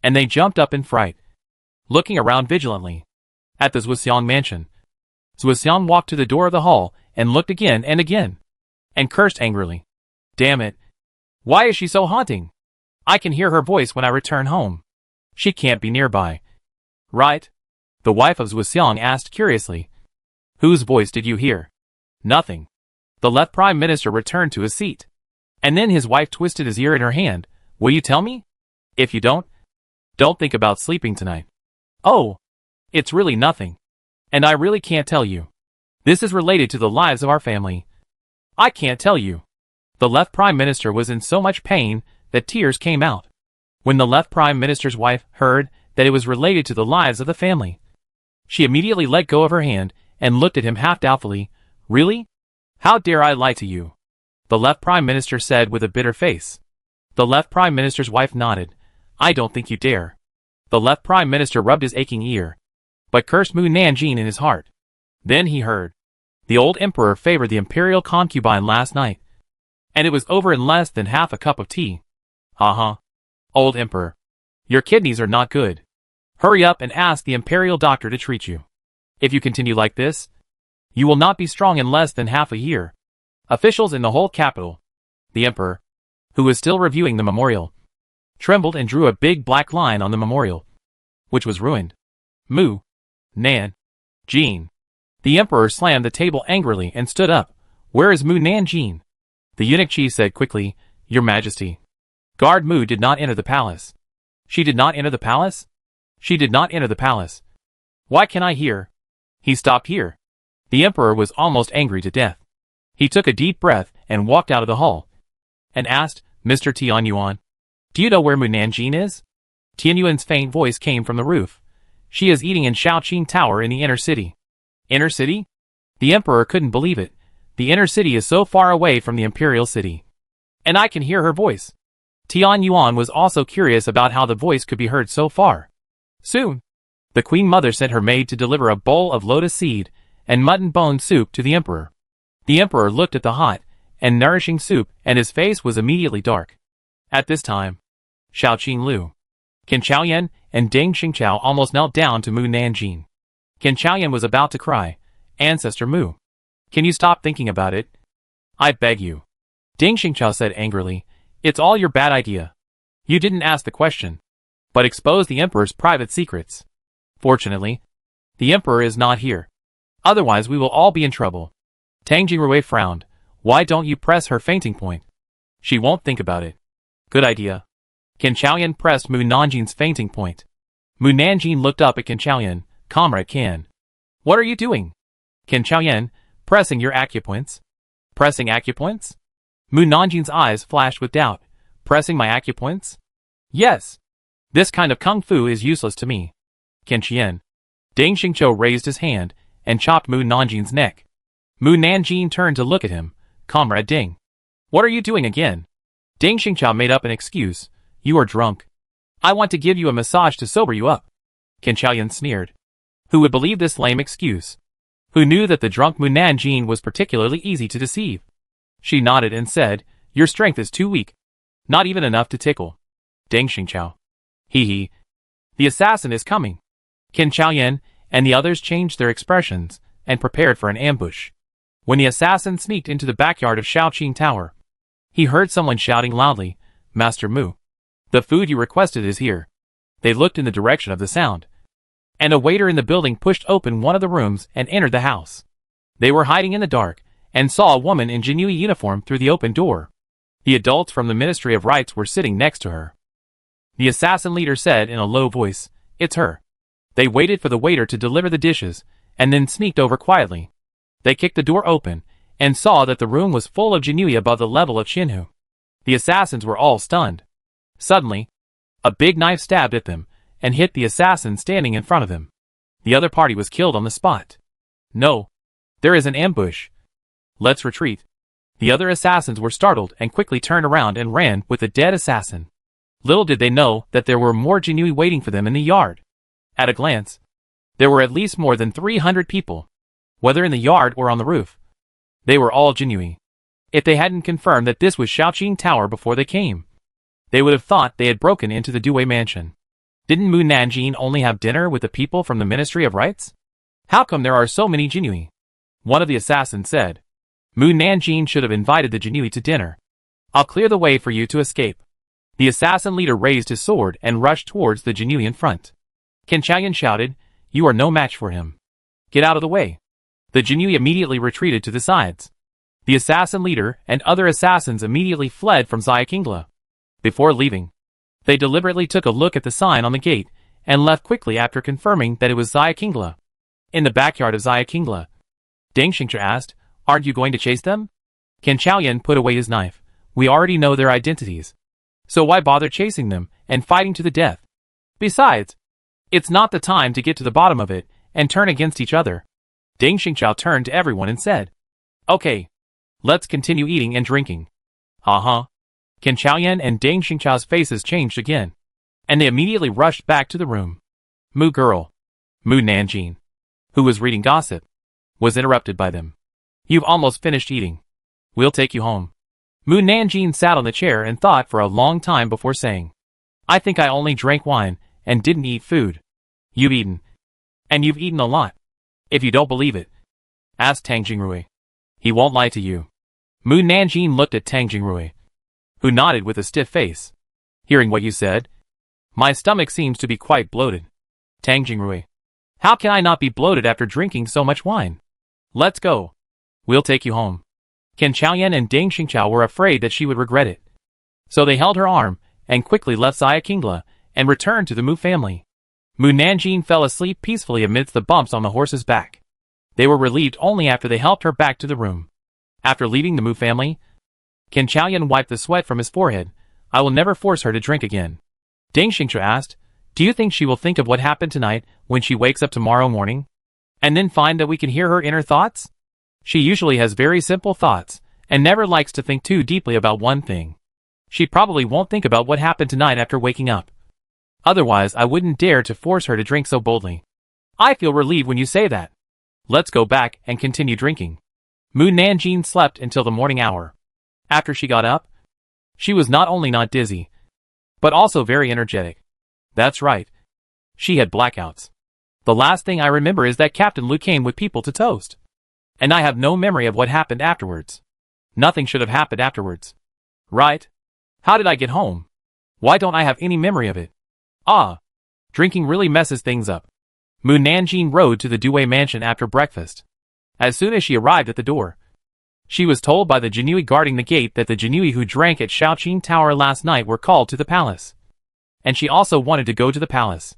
[SPEAKER 1] And they jumped up in fright, looking around vigilantly. At the Zhuxiang mansion, Zhuxiang walked to the door of the hall and looked again and cursed angrily. Damn it. Why is she so haunting? I can hear her voice when I return home. She can't be nearby. Right? The wife of Zhuxiang asked curiously. Whose voice did you hear? Nothing. The left prime minister returned to his seat. And then his wife twisted his ear in her hand. Will you tell me? If you don't think about sleeping tonight. Oh. It's really nothing. And I really can't tell you. This is related to the lives of our family. I can't tell you. The left prime minister was in so much pain that tears came out. When the left prime minister's wife heard that it was related to the lives of the family, she immediately let go of her hand and looked at him half doubtfully. Really? How dare I lie to you? The left prime minister said with a bitter face. The left prime minister's wife nodded. I don't think you dare. The left prime minister rubbed his aching ear, but cursed Mu Nanjing in his heart. Then he heard. The old emperor favored the imperial concubine last night, and it was over in less than half a cup of tea. Old emperor. Your kidneys are not good. Hurry up and ask the imperial doctor to treat you. If you continue like this, you will not be strong in less than half a year. Officials in the whole capital. The emperor, who was still reviewing the memorial, trembled and drew a big black line on the memorial, which was ruined. Mu Nanjing. The emperor slammed the table angrily and stood up. Where is Mu Nanjing? The eunuch Qi said quickly, Your Majesty. Guard Mu did not enter the palace. She did not enter the palace? She did not enter the palace. Why can I hear? He stopped here. The emperor was almost angry to death. He took a deep breath and walked out of the hall, and asked, Mr. Tianyuan, do you know where Mu Nanjing is? Tianyuan's faint voice came from the roof. She is eating in Shaoqing Tower in the inner city. Inner city? The emperor couldn't believe it. The inner city is so far away from the imperial city. And I can hear her voice. Tianyuan was also curious about how the voice could be heard so far. Soon, the queen mother sent her maid to deliver a bowl of lotus seed and mutton bone soup to the emperor. The emperor looked at the hot and nourishing soup, and his face was immediately dark. At this time, Shaoqing Lu, Qin Chaoyan, and Deng Xingqiao almost knelt down to Mu Nanjing. Qin Chaoyan was about to cry, Ancestor Mu, can you stop thinking about it? I beg you. Deng Xingqiao said angrily, It's all your bad idea. You didn't ask the question, but exposed the emperor's private secrets. Fortunately, the emperor is not here. Otherwise we will all be in trouble. Tang Jingrui frowned. Why don't you press her fainting point? She won't think about it. Good idea. Qin Chaoyan pressed Mu Nanjing's fainting point. Mu Nanjing looked up at Qin Chaoyan. Comrade Qin. What are you doing? Qin Chaoyan, pressing your acupoints. Pressing acupoints? Mu Nanjing's eyes flashed with doubt. Pressing my acupoints? Yes. This kind of kung fu is useless to me. Qin Qian. Deng Xingqiu raised his hand and chopped Mu Nanjing's neck. Mu Nanjing turned to look at him. Comrade Deng. What are you doing again? Deng Xingqiu made up an excuse. You are drunk. I want to give you a massage to sober you up. Qin Chaoyan sneered. Who would believe this lame excuse? who knew that the drunk Mu Nanjing was particularly easy to deceive. She nodded and said, "Your strength is too weak. Not even enough to tickle Deng Xingqiao. Hee. The assassin is coming." Qin Chaoyan and the others changed their expressions and prepared for an ambush. When the assassin sneaked into the backyard of Shaoqing Tower, he heard someone shouting loudly, "Master Mu, the food you requested is here." They looked in the direction of the sound, and a waiter in the building pushed open one of the rooms and entered the house. They were hiding in the dark and saw a woman in Jinui uniform through the open door. The adults from the Ministry of Rites were sitting next to her. The assassin leader said in a low voice, "It's her." They waited for the waiter to deliver the dishes, and then sneaked over quietly. They kicked the door open, and saw that the room was full of Jinui above the level of Xinhu. The assassins were all stunned. Suddenly, a big knife stabbed at them, and hit the assassin standing in front of them. The other party was killed on the spot. "No. There is an ambush. Let's retreat." The other assassins were startled and quickly turned around and ran with the dead assassin. Little did they know that there were more Jinui waiting for them in the yard. At a glance, there were at least more than 300 people, whether in the yard or on the roof. They were all Jinui. If they hadn't confirmed that this was Shaoqing Tower before they came, they would have thought they had broken into the Due mansion. Didn't Mu Nanjing only have dinner with the people from the Ministry of Rites? How come there are so many Jinui? One of the assassins said. Mu Nanjing should have invited the Jinui to dinner. "I'll clear the way for you to escape." The assassin leader raised his sword and rushed towards the Jinui in front. Qin Chaoyan shouted, "You are no match for him. Get out of the way." The Jinui immediately retreated to the sides. The assassin leader and other assassins immediately fled from Xiaqingla. Before leaving, they deliberately took a look at the sign on the gate and left quickly after confirming that it was Xiaqingla. In the backyard of Xiaqingla, Deng Xingqiao asked, "Aren't you going to chase them?" Qin Chaoyan put away his knife. "We already know their identities. So why bother chasing them and fighting to the death? Besides, it's not the time to get to the bottom of it and turn against each other." Deng Xingqiao turned to everyone and said, "Okay, let's continue eating and drinking." Uh-huh. Qin Chaoyan and Deng Xingqiao's faces changed again, and they immediately rushed back to the room. Mu girl, Mu Nanjing, who was reading gossip, was interrupted by them. "You've almost finished eating. We'll take you home." Mu Nanjing sat on the chair and thought for a long time before saying, "I think I only drank wine and didn't eat food." "You've eaten. And you've eaten a lot. If you don't believe it, ask Tang Jingrui. He won't lie to you." Mu Nanjing looked at Tang Jingrui, who nodded with a stiff face. "Hearing what you said, my stomach seems to be quite bloated." Tang Jingrui, "How can I not be bloated after drinking so much wine? Let's go. We'll take you home." Qin Chaoyan and Deng Xingqiao were afraid that she would regret it. So they held her arm and quickly left Xiaqingla and returned to the Mu family. Mu Nanjing fell asleep peacefully amidst the bumps on the horse's back. They were relieved only after they helped her back to the room. After leaving the Mu family, Qin Chaoyan wiped the sweat from his forehead. "I will never force her to drink again." Deng Xingqiao asked, "Do you think she will think of what happened tonight when she wakes up tomorrow morning? And then find that we can hear her inner thoughts? She usually has very simple thoughts, and never likes to think too deeply about one thing. She probably won't think about what happened tonight after waking up. Otherwise I wouldn't dare to force her to drink so boldly." "I feel relieved when you say that. Let's go back and continue drinking." Mu Nanjing slept until the morning hour. After she got up, she was not only not dizzy, but also very energetic. That's right. She had blackouts. The last thing I remember is that Captain Lu came with people to toast. And I have no memory of what happened afterwards. Nothing should have happened afterwards. Right? How did I get home? Why don't I have any memory of it? Drinking really messes things up. Mu Nanjing rode to the Due mansion after breakfast. As soon as she arrived at the door, she was told by the Jinui guarding the gate that the Jinui who drank at Shaoqing Tower last night were called to the palace. And she also wanted to go to the palace.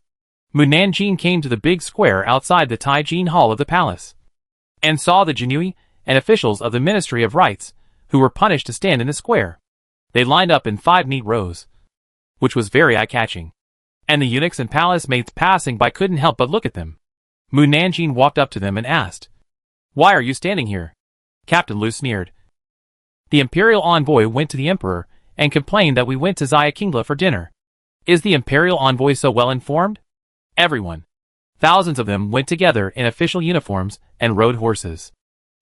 [SPEAKER 1] Mu Nanjing came to the big square outside the Taijin Hall of the palace, and saw the Jinui and officials of the Ministry of Rites, who were punished to stand in the square. They lined up in 5 neat rows, which was very eye-catching. And the eunuchs and palace maids passing by couldn't help but look at them. Mu Nanjing walked up to them and asked, "Why are you standing here?" Captain Lu sneered. "The imperial envoy went to the emperor and complained that we went to Xiaqingla for dinner." "Is the imperial envoy so well informed?" "Everyone Thousands of them went together in official uniforms and rode horses.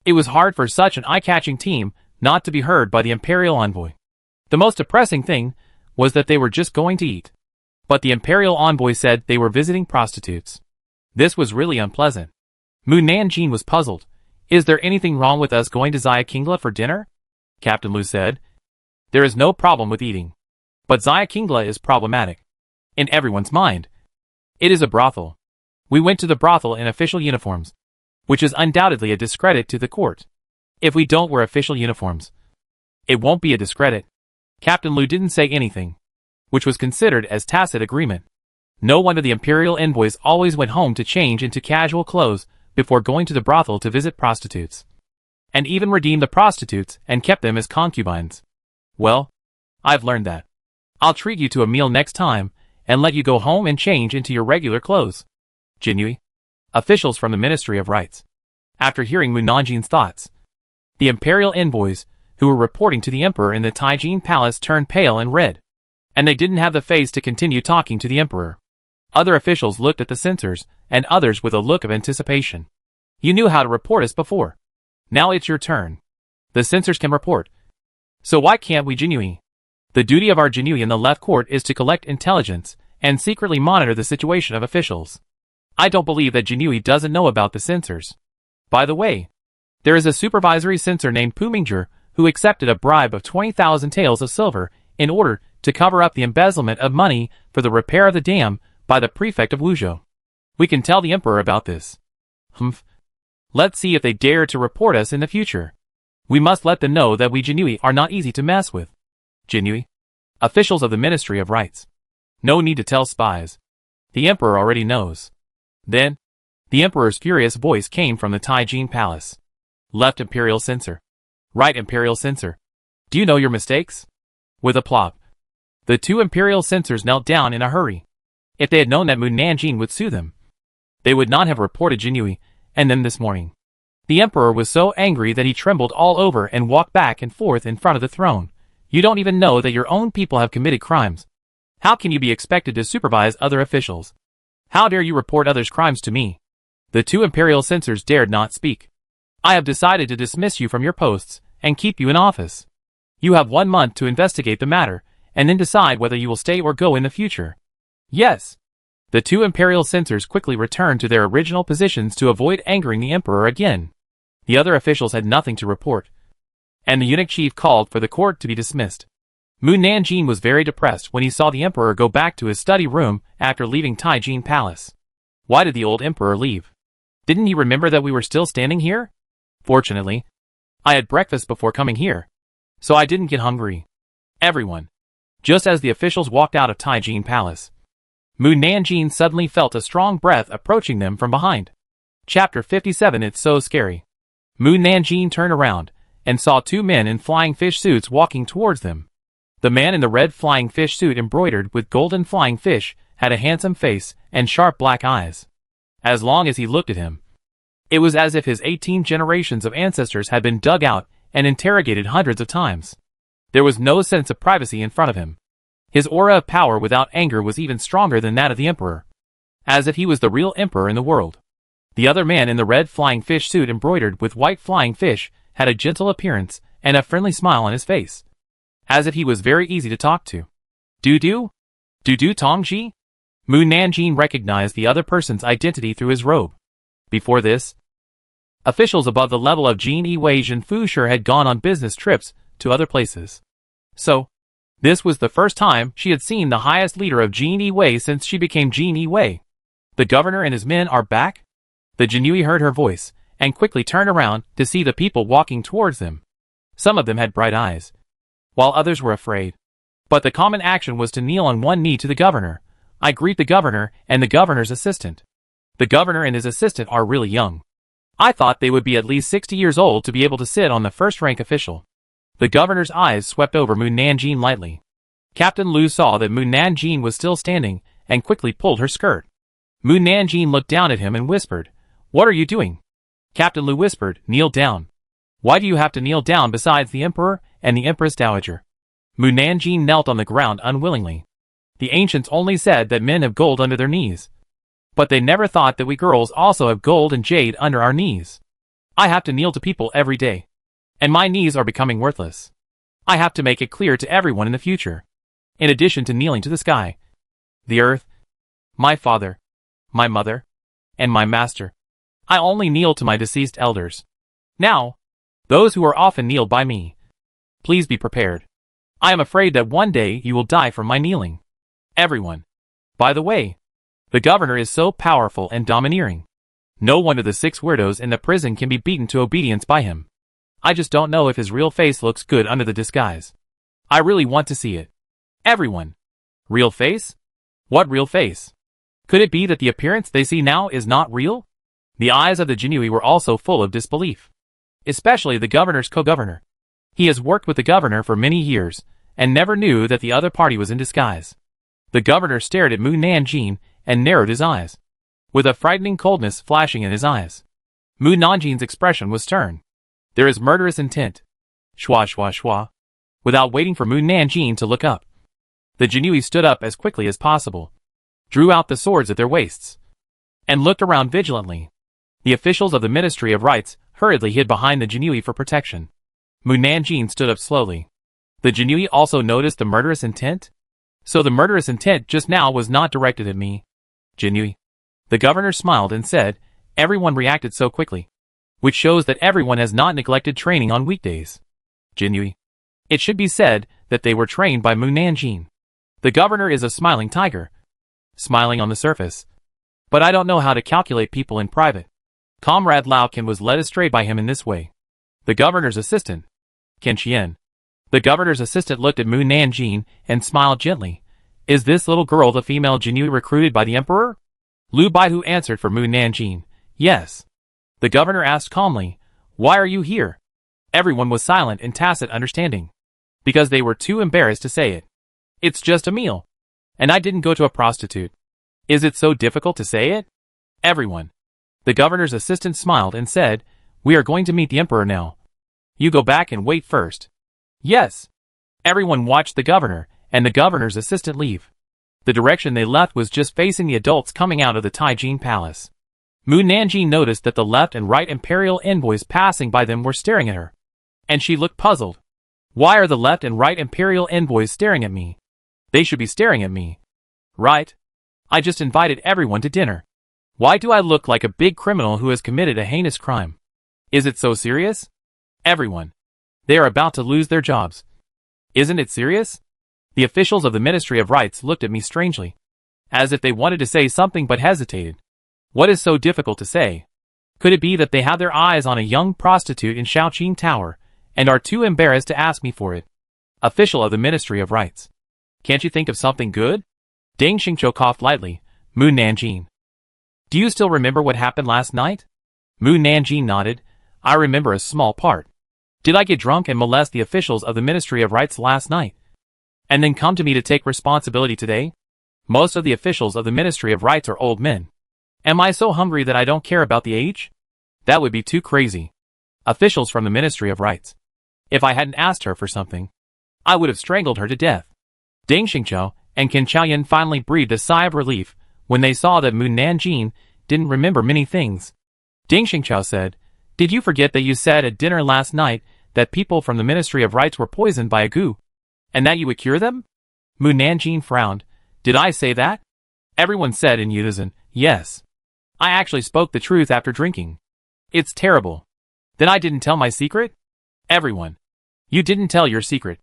[SPEAKER 1] It was hard for such an eye-catching team not to be heard by the imperial envoy. The most depressing thing was that they were just going to eat. But the imperial envoy said they were visiting prostitutes. This was really unpleasant. Mu Nanjing was puzzled. Is there anything wrong with us going to Kingla for dinner? Captain Lu said. There is no problem with eating. But Kingla is problematic. In everyone's mind. It is a brothel. We went to the brothel in official uniforms, which is undoubtedly a discredit to the court. If we don't wear official uniforms, it won't be a discredit. Captain Lu didn't say anything, which was considered as tacit agreement. No wonder the imperial envoys always went home to change into casual clothes before going to the brothel to visit prostitutes, and even redeemed the prostitutes and kept them as concubines. Well, I've learned that. I'll treat you to a meal next time and let you go home and change into your regular clothes. Jinui. Officials from the Ministry of Rights. After hearing Mu Nanjing's thoughts, the imperial envoys, who were reporting to the emperor in the Taijin palace, turned pale and red, and they didn't have the face to continue talking to the emperor. Other officials looked at the censors, and others with a look of anticipation. You knew how to report us before. Now it's your turn. The censors can report. So why can't we, Jinui? The duty of our Jinui in the left court is to collect intelligence and secretly monitor the situation of officials. I don't believe that Jinui doesn't know about the censors. By the way, there is a supervisory censor named Pu Mingzhi who accepted a bribe of 20,000 taels of silver in order to cover up the embezzlement of money for the repair of the dam by the prefect of Wuzhou. We can tell the emperor about this. Humph. Let's see if they dare to report us in the future. We must let them know that we Jinui are not easy to mess with. Jinui. Officials of the Ministry of Rights. No need to tell spies. The emperor already knows. Then, the emperor's furious voice came from the Taijin palace. Left imperial censor. Right imperial censor. Do you know your mistakes? With a plop. The two imperial censors knelt down in a hurry. If they had known that Mu Nanjing would sue them, they would not have reported Jinui and them this morning. The emperor was so angry that he trembled all over and walked back and forth in front of the throne. You don't even know that your own people have committed crimes. How can you be expected to supervise other officials? How dare you report others' crimes to me? The two imperial censors dared not speak. I have decided to dismiss you from your posts and keep you in office. You have 1 month to investigate the matter and then decide whether you will stay or go in the future. Yes. The two imperial censors quickly returned to their original positions to avoid angering the emperor again. The other officials had nothing to report, and the eunuch chief called for the court to be dismissed. Mu Nanjing was very depressed when he saw the emperor go back to his study room after leaving Taijin Palace. Why did the old emperor leave? Didn't he remember that we were still standing here? Fortunately, I had breakfast before coming here, so I didn't get hungry. Everyone. Just as the officials walked out of Taijin Palace, Mu Nanjing suddenly felt a strong breath approaching them from behind. Chapter 57. It's so scary. Mu Nanjing turned around and saw two men in flying fish suits walking towards them. The man in the red flying fish suit embroidered with golden flying fish had a handsome face and sharp black eyes. As long as he looked at him, it was as if his 18 generations of ancestors had been dug out and interrogated hundreds of times. There was no sense of privacy in front of him. His aura of power without anger was even stronger than that of the emperor, as if he was the real emperor in the world. The other man in the red flying fish suit embroidered with white flying fish had a gentle appearance and a friendly smile on his face, as if he was very easy to talk to. Du Tongji? Mu Nanjing recognized the other person's identity through his robe. Before this, officials above the level of Jin Yiwei and Fu Shi had gone on business trips to other places. So, this was the first time she had seen the highest leader of Jin Yiwei since she became Jin Yiwei. The governor and his men are back? The Jinui heard her voice, and quickly turned around to see the people walking towards them. Some of them had bright eyes, while others were afraid. But the common action was to kneel on one knee to the governor. I greet the governor and the governor's assistant. The governor and his assistant are really young. I thought they would be at least 60 years old to be able to sit on the first-rank official. The governor's eyes swept over Mu Nanjing lightly. Captain Lu saw that Mu Nanjing was still standing and quickly pulled her skirt. Mu Nanjing looked down at him and whispered, "What are you doing?" Captain Lu whispered, "Kneel down." "Why do you have to kneel down besides the emperor and the empress dowager?" Mu Nanjing knelt on the ground unwillingly. The ancients only said that men have gold under their knees. But they never thought that we girls also have gold and jade under our knees. I have to kneel to people every day. And my knees are becoming worthless. I have to make it clear to everyone in the future. In addition to kneeling to the sky, the earth, my father, my mother, and my master, I only kneel to my deceased elders. Now, those who are often kneeled by me, please be prepared. I am afraid that one day you will die from my kneeling. Everyone. By the way, the governor is so powerful and domineering. No one of the 6 weirdos in the prison can be beaten to obedience by him. I just don't know if his real face looks good under the disguise. I really want to see it. Everyone. Real face? What real face? Could it be that the appearance they see now is not real? The eyes of the Jinui were also full of disbelief. Especially the governor's co-governor. He has worked with the governor for many years, and never knew that the other party was in disguise. The governor stared at Mu Nanjing and narrowed his eyes, with a frightening coldness flashing in his eyes. Mu Nanjing's expression was stern. There is murderous intent. Shwa shwa shwa. Without waiting for Mu Nanjing to look up, the Jinui stood up as quickly as possible, drew out the swords at their waists, and looked around vigilantly. The officials of the Ministry of Rights hurriedly hid behind the Jinui for protection. Mu Nanjing stood up slowly. The Jinui also noticed the murderous intent? So the murderous intent just now was not directed at me. Jinui. The governor smiled and said, everyone reacted so quickly, which shows that everyone has not neglected training on weekdays. Jinui. It should be said that they were trained by Mu Nanjing. The governor is a smiling tiger. Smiling on the surface. But I don't know how to calculate people in private. Comrade Lao Ken was led astray by him in this way. The governor's assistant. Ken Chien. The governor's assistant looked at Mu Nanjing and smiled gently. Is this little girl the female Jinui recruited by the emperor? Lu Baihu answered for Mu Nanjing. Yes. The governor asked calmly, why are you here? Everyone was silent in tacit understanding. Because they were too embarrassed to say it. It's just a meal. And I didn't go to a prostitute. Is it so difficult to say it? Everyone. The governor's assistant smiled and said, we are going to meet the emperor now. You go back and wait first. Yes. Everyone watched the governor and the governor's assistant leave. The direction they left was just facing the adults coming out of the Taijing Palace. Mu Nanjing noticed that the left and right imperial envoys passing by them were staring at her. And she looked puzzled. Why are the left and right imperial envoys staring at me? They should be staring at me. Right? I just invited everyone to dinner. Why do I look like a big criminal who has committed a heinous crime? Is it so serious? Everyone. They are about to lose their jobs. Isn't it serious? The officials of the Ministry of Rights looked at me strangely, as if they wanted to say something but hesitated. What is so difficult to say? Could it be that they have their eyes on a young prostitute in Shaoqing Tower, and are too embarrassed to ask me for it? Official of the Ministry of Rights. Can't you think of something good? Deng Xingqiu coughed lightly. Mu Nanjing. Do you still remember what happened last night? Mu Nanjing nodded. I remember a small part. Did I get drunk and molest the officials of the Ministry of Rights last night? And then come to me to take responsibility today? Most of the officials of the Ministry of Rights are old men. Am I so hungry that I don't care about the age? That would be too crazy. Officials from the Ministry of Rights. If I hadn't asked her for something, I would have strangled her to death. Deng Xingqiu and Qin Chaoyan finally breathed a sigh of relief when they saw that Mu Nanjing didn't remember many things. Deng Xingqiu said, did you forget that you said at dinner last night that people from the Ministry of Rights were poisoned by a goo, and that you would cure them? Mu Nanjing frowned. Did I say that? Everyone said in unison, yes. I actually spoke the truth after drinking. It's terrible. Then I didn't tell my secret? Everyone. You didn't tell your secret.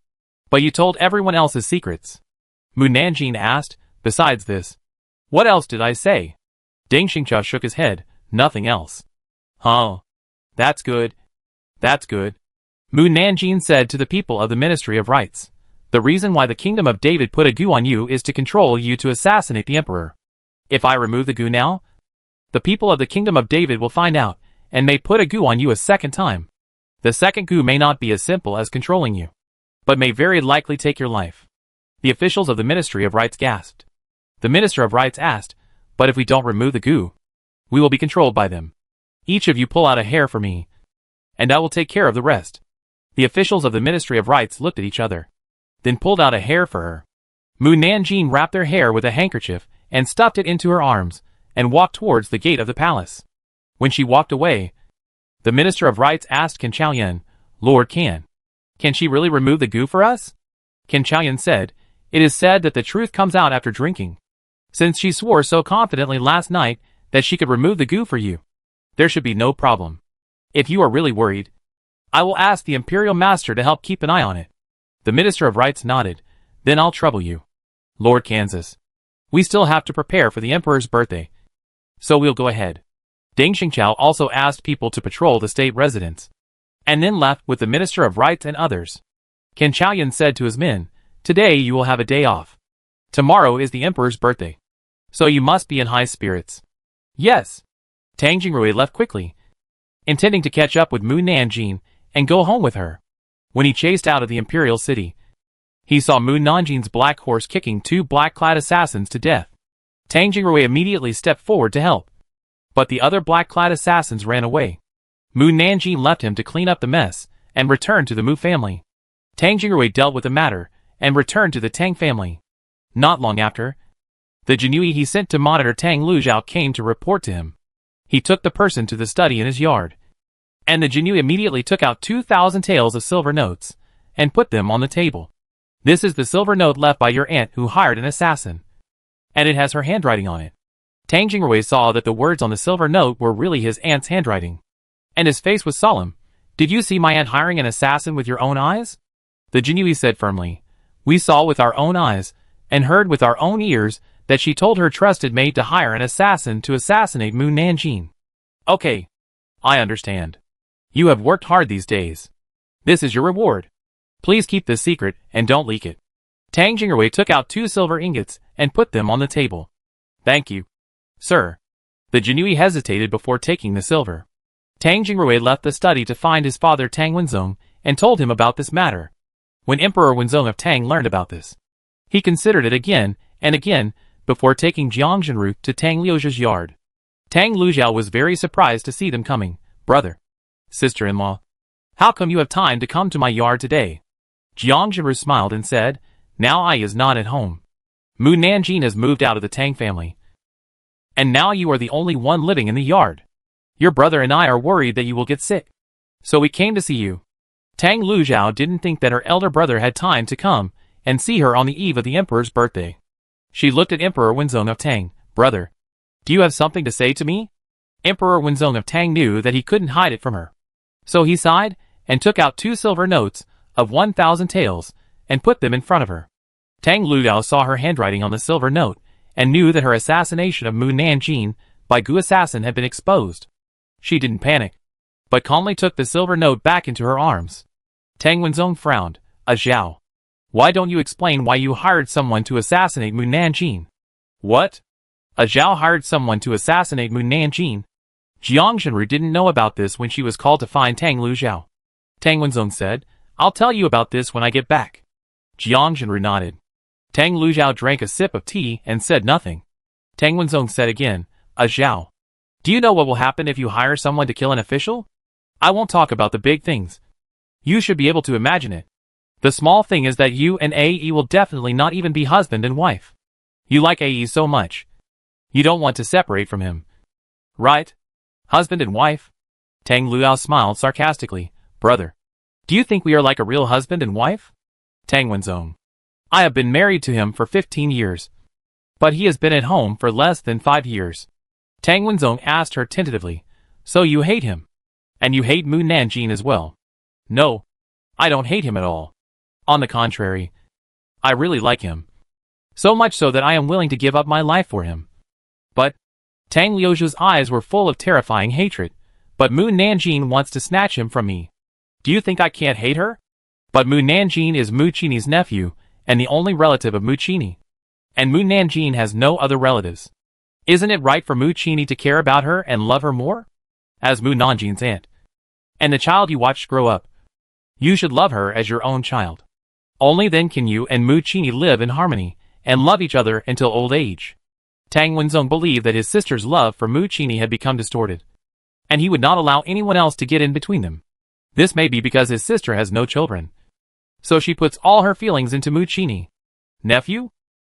[SPEAKER 1] But you told everyone else's secrets. Mu Nanjing asked, besides this. What else did I say? Deng Xingqiu shook his head, nothing else. Huh. That's good. That's good. Mu Nanjing said to the people of the Ministry of Rights. The reason why the Kingdom of David put a goo on you is to control you to assassinate the emperor. If I remove the goo now, the people of the Kingdom of David will find out, and may put a goo on you a second time. The second goo may not be as simple as controlling you, but may very likely take your life. The officials of the Ministry of Rights gasped. The Minister of Rights asked, but if we don't remove the goo, we will be controlled by them. Each of you pull out a hair for me, and I will take care of the rest. The officials of the Ministry of Rights looked at each other, then pulled out a hair for her. Mu Nanjing wrapped her hair with a handkerchief and stuffed it into her arms, and walked towards the gate of the palace. When she walked away, the Minister of Rites asked Can Chaoyan, Lord Can she really remove the goo for us? Can Chaoyan said, It is said that the truth comes out after drinking. Since she swore so confidently last night that she could remove the goo for you, there should be no problem. If you are really worried, I will ask the Imperial Master to help keep an eye on it. The Minister of Rites nodded. Then I'll trouble you, Lord Kansas. We still have to prepare for the Emperor's birthday, so we'll go ahead. Deng Xingqiao also asked people to patrol the state residence, and then left with the Minister of Rites and others. Can Chaoyan said to his men, Today you will have a day off. Tomorrow is the Emperor's birthday, so you must be in high spirits. Yes. Tang Jingrui left quickly, intending to catch up with Mu Nanjing and go home with her. When he chased out of the imperial city, he saw Mu Nanjing's black horse kicking two black-clad assassins to death. Tang Jingrui immediately stepped forward to help, but the other black-clad assassins ran away. Mu Nanjing left him to clean up the mess and returned to the Mu family. Tang Jingrui dealt with the matter and returned to the Tang family. Not long after, the Jinui he sent to monitor Tang Lujiao came to report to him. He took the person to the study in his yard, and the Jinui immediately took out 2,000 taels of silver notes and put them on the table. This is the silver note left by your aunt who hired an assassin, and it has her handwriting on it. Tang Jingrui saw that the words on the silver note were really his aunt's handwriting, and his face was solemn. Did you see my aunt hiring an assassin with your own eyes? The Jinui said firmly. We saw with our own eyes and heard with our own ears that she told her trusted maid to hire an assassin to assassinate Mu Nanjing. Okay, I understand. You have worked hard these days. This is your reward. Please keep this secret and don't leak it. Tang Jingrui took out 2 silver ingots and put them on the table. Thank you, sir. The Jinui hesitated before taking the silver. Tang Jingrui left the study to find his father Tang Wenzong and told him about this matter. When Emperor Wenzong of Tang learned about this, he considered it again and again before taking Jiang Zhenru to Tang Liujia's yard. Tang Lujiao was very surprised to see them coming. Brother, sister-in-law, how come you have time to come to my yard today? Jiang Zhenru smiled and said, Now I is not at home. Mu Nanjing has moved out of the Tang family, and now you are the only one living in the yard. Your brother and I are worried that you will get sick, so we came to see you. Tang Lujiao didn't think that her elder brother had time to come and see her on the eve of the Emperor's birthday. She looked at Emperor Wenzong of Tang. Brother, do you have something to say to me? Emperor Wenzong of Tang knew that he couldn't hide it from her, so he sighed and took out 2 silver notes of 1,000 taels and put them in front of her. Tang Lujiao saw her handwriting on the silver note and knew that her assassination of Mu Nanjing by Gu assassin had been exposed. She didn't panic, but calmly took the silver note back into her arms. Tang Wenzong frowned. Zhao, why don't you explain why you hired someone to assassinate Mu Nanjing? What? Zhao hired someone to assassinate Mu Nanjing? Jiang Zhenru didn't know about this when she was called to find Tang Lujiao. Tang Wenzong said, I'll tell you about this when I get back. Jiang Zhenru nodded. Tang Lujiao drank a sip of tea and said nothing. Tang Wenzong said again, Zhao, do you know what will happen if you hire someone to kill an official? I won't talk about the big things. You should be able to imagine it. The small thing is that you and Ae will definitely not even be husband and wife. You like Ae so much, you don't want to separate from him. Right? Husband and wife? Tang Lujiao smiled sarcastically. Brother, do you think we are like a real husband and wife? Tang Wenzong, I have been married to him for 15 years, but he has been at home for less than 5 years. Tang Wenzong asked her tentatively, so you hate him? And you hate Mu Nanjing as well? No, I don't hate him at all. On the contrary, I really like him. So much so that I am willing to give up my life for him. But, Tang Liujia's eyes were full of terrifying hatred. But Mu Nanjing wants to snatch him from me. Do you think I can't hate her? But Mu Nanjing is Mu Qini's nephew, and the only relative of Mu Qini. And Mu Nanjing has no other relatives. Isn't it right for Mu Qini to care about her and love her more? As Mu Nanjing's aunt, and the child you watched grow up, you should love her as your own child. Only then can you and Mu Qini live in harmony and love each other until old age. Tang Wenzong believed that his sister's love for Mu Qini had become distorted, and he would not allow anyone else to get in between them. This may be because his sister has no children, so she puts all her feelings into Mu Qini. Nephew?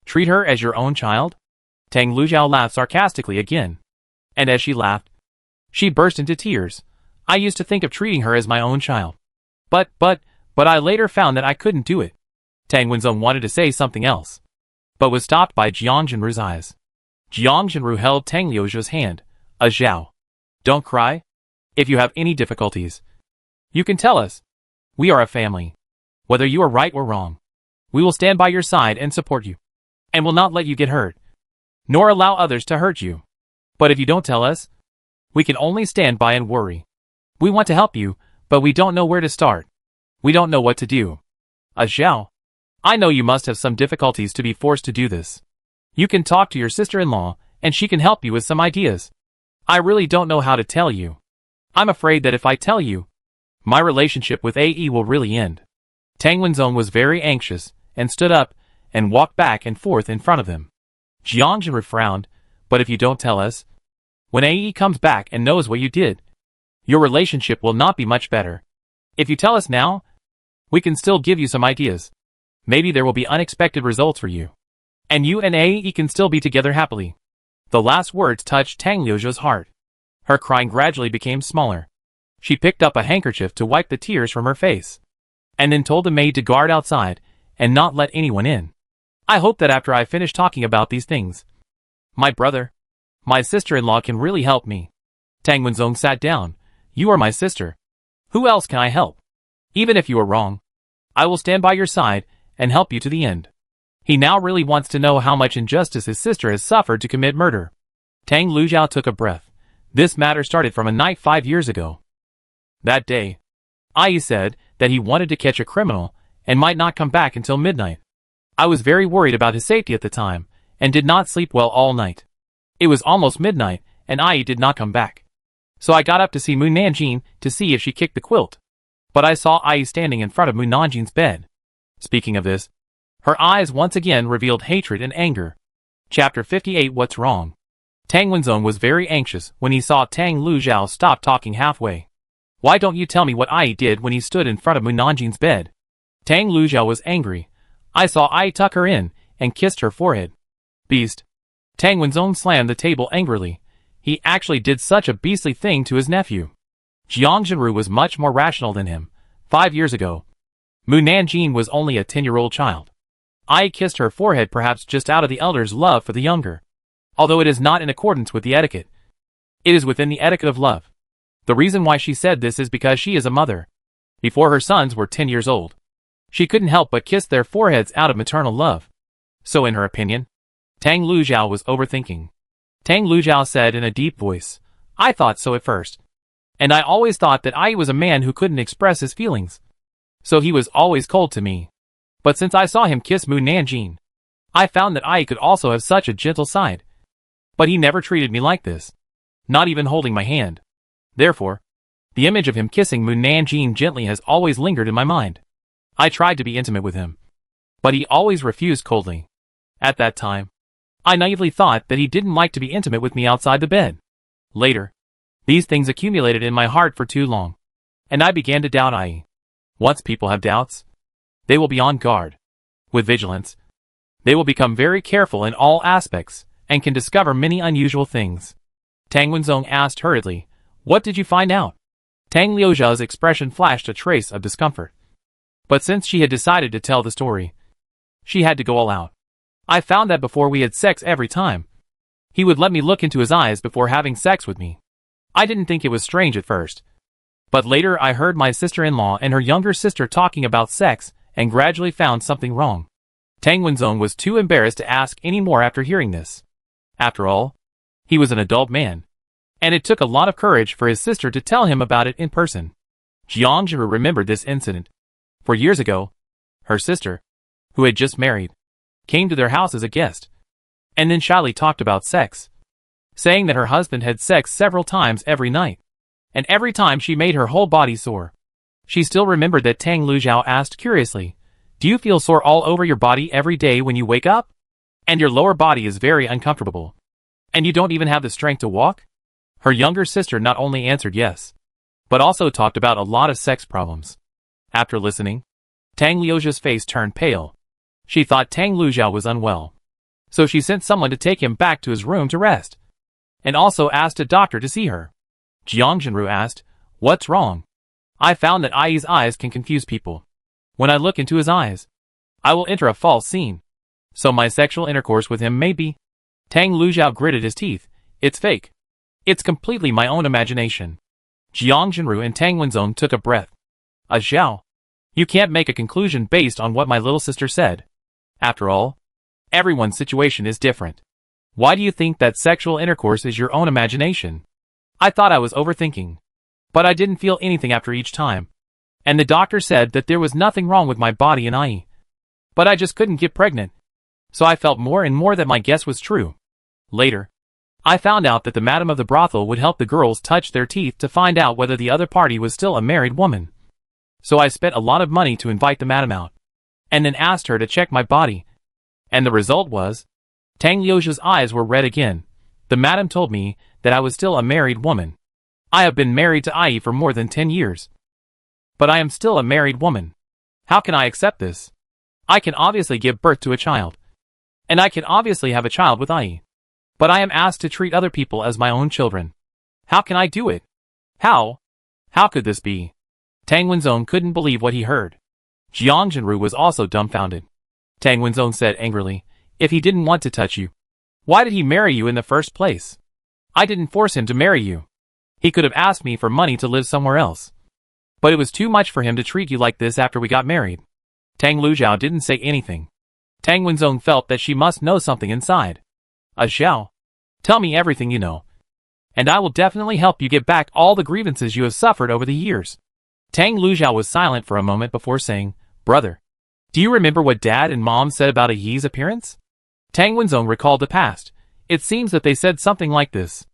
[SPEAKER 1] Treat her as your own child? Tang Lujiao laughed sarcastically again. And as she laughed, she burst into tears. I used to think of treating her as my own child. But I later found that I couldn't do it. Tang Wenzong wanted to say something else, but was stopped by Jiang Zhenru's eyes. Jiang Zhenru held Tang Liujia's hand. Zhao, don't cry. If you have any difficulties, you can tell us. We are a family. Whether you are right or wrong, we will stand by your side and support you, and will not let you get hurt, nor allow others to hurt you. But if you don't tell us, we can only stand by and worry. We want to help you, but we don't know where to start. We don't know what to do. Zhao, I know you must have some difficulties to be forced to do this. You can talk to your sister-in-law, and she can help you with some ideas. I really don't know how to tell you. I'm afraid that if I tell you, my relationship with AE will really end. Tang Wenzong was very anxious, and stood up, and walked back and forth in front of them. Jiang Zhenru frowned, but if you don't tell us, when AE comes back and knows what you did, your relationship will not be much better. If you tell us now, we can still give you some ideas. Maybe there will be unexpected results for you. And you and AE can still be together happily. The last words touched Tang Liujia's heart. Her crying gradually became smaller. She picked up a handkerchief to wipe the tears from her face, and then told the maid to guard outside, and not let anyone in. I hope that after I finish talking about these things, my brother, my sister-in-law can really help me. Tang Wenzong sat down. You are my sister. Who else can I help? Even if you are wrong, I will stand by your side, and help you to the end. He now really wants to know how much injustice his sister has suffered to commit murder. Tang Lujiao took a breath. This matter started from a night 5 years ago. That day, Ai said that he wanted to catch a criminal, and might not come back until midnight. I was very worried about his safety at the time, and did not sleep well all night. It was almost midnight, and Ai did not come back. So I got up to see Mu Nanjing to see if she kicked the quilt. But I saw Ai standing in front of Mu Nanjing's bed. Speaking of this, her eyes once again revealed hatred and anger. Chapter 58. What's wrong? Tang Wenzong was very anxious when he saw Tang Lujiao stop talking halfway. Why don't you tell me what Ai did when he stood in front of Mu Nanjing's bed? Tang Lujiao was angry. I saw Ai tuck her in, and kissed her forehead. Beast. Tang Wenzong slammed the table angrily. He actually did such a beastly thing to his nephew. Jiang Zhenru was much more rational than him. 5 years ago, Mu Nanjing was only a 10-year-old child. Ai kissed her forehead perhaps just out of the elder's love for the younger. Although it is not in accordance with the etiquette, it is within the etiquette of love. The reason why she said this is because she is a mother. Before her sons were 10 years old, she couldn't help but kiss their foreheads out of maternal love. So in her opinion, Tang Lujiao was overthinking. Tang Lujiao said in a deep voice, I thought so at first. And I always thought that Ai was a man who couldn't express his feelings. So he was always cold to me. But since I saw him kiss Mu Nanjing, I found that Ai could also have such a gentle side. But he never treated me like this. Not even holding my hand. Therefore, the image of him kissing Mu Nanjing gently has always lingered in my mind. I tried to be intimate with him, but he always refused coldly. At that time, I naively thought that he didn't like to be intimate with me outside the bed. Later, these things accumulated in my heart for too long, and I began to doubt Ai. Once people have doubts, they will be on guard. With vigilance, they will become very careful in all aspects, and can discover many unusual things. Tang Wenzong asked hurriedly, What did you find out? Tang Liujia's expression flashed a trace of discomfort. But since she had decided to tell the story, she had to go all out. I found that before we had sex every time, he would let me look into his eyes before having sex with me. I didn't think it was strange at first. But later I heard my sister-in-law and her younger sister talking about sex, and gradually found something wrong. Tang Wenzong was too embarrassed to ask any more after hearing this. After all, he was an adult man, and it took a lot of courage for his sister to tell him about it in person. Jiang Zhenru remembered this incident. For years ago, her sister, who had just married, came to their house as a guest, and then shyly talked about sex, saying that her husband had sex several times every night, and every time she made her whole body sore. She still remembered that Tang Lujiao asked curiously, Do you feel sore all over your body every day when you wake up? And your lower body is very uncomfortable, and you don't even have the strength to walk? Her younger sister not only answered yes, but also talked about a lot of sex problems. After listening, Tang Liujia's face turned pale. She thought Tang Lujiao was unwell. So she sent someone to take him back to his room to rest. And also asked a doctor to see her. Jiang Jinru asked, "What's wrong?" I found that Ai's eyes can confuse people. When I look into his eyes, I will enter a false scene. So my sexual intercourse with him may be. Tang Lujiao gritted his teeth. It's fake. It's completely my own imagination. Jiang Jinru and Tang Wenzong took a breath. Xiao. You can't make a conclusion based on what my little sister said. After all, everyone's situation is different. Why do you think that sexual intercourse is your own imagination? I thought I was overthinking. But I didn't feel anything after each time. And the doctor said that there was nothing wrong with my body and Ai. But I just couldn't get pregnant. So I felt more and more that my guess was true. Later, I found out that the madam of the brothel would help the girls touch their teeth to find out whether the other party was still a married woman. So I spent a lot of money to invite the madam out. And then asked her to check my body. And the result was, Tang Liujia's eyes were red again. The madam told me that I was still a married woman. I have been married to Ai for more than 10 years. But I am still a married woman. How can I accept this? I can obviously give birth to a child. And I can obviously have a child with Ai. But I am asked to treat other people as my own children. How can I do it? How? How could this be? Tang Wenzong couldn't believe what he heard. Jiang Jinru was also dumbfounded. Tang Wenzong said angrily, "If he didn't want to touch you, why did he marry you in the first place? I didn't force him to marry you. He could have asked me for money to live somewhere else. But it was too much for him to treat you like this after we got married." Tang Lujiao didn't say anything. Tang Wenzong felt that she must know something inside. Xiao, tell me everything you know. And I will definitely help you get back all the grievances you have suffered over the years. Tang Lujiao was silent for a moment before saying, "Brother, do you remember what Dad and Mom said about a Yi's appearance?" Tang Wenzong recalled the past. It seems that they said something like this.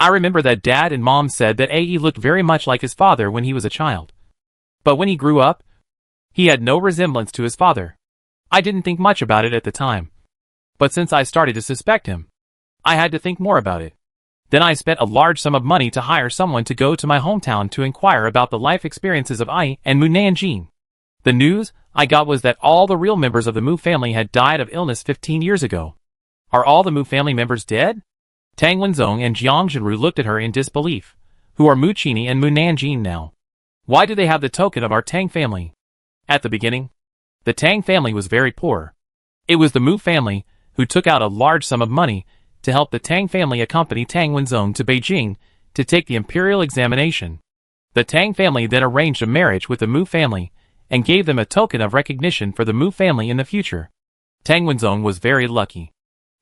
[SPEAKER 1] I remember that Dad and Mom said that Ai looked very much like his father when he was a child. But when he grew up, he had no resemblance to his father. I didn't think much about it at the time. But since I started to suspect him, I had to think more about it. Then I spent a large sum of money to hire someone to go to my hometown to inquire about the life experiences of Ai and Mu Nanjing. The news I got was that all the real members of the Mu family had died of illness 15 years ago. Are all the Mu family members dead? Tang Wenzong and Jiang Jinru looked at her in disbelief. Who are Mu Qini and Mu Nanjing now? Why do they have the token of our Tang family? At the beginning, the Tang family was very poor. It was the Mu family who took out a large sum of money to help the Tang family accompany Tang Wenzong to Beijing to take the imperial examination. The Tang family then arranged a marriage with the Mu family and gave them a token of recognition for the Mu family in the future. Tang Wenzong was very lucky.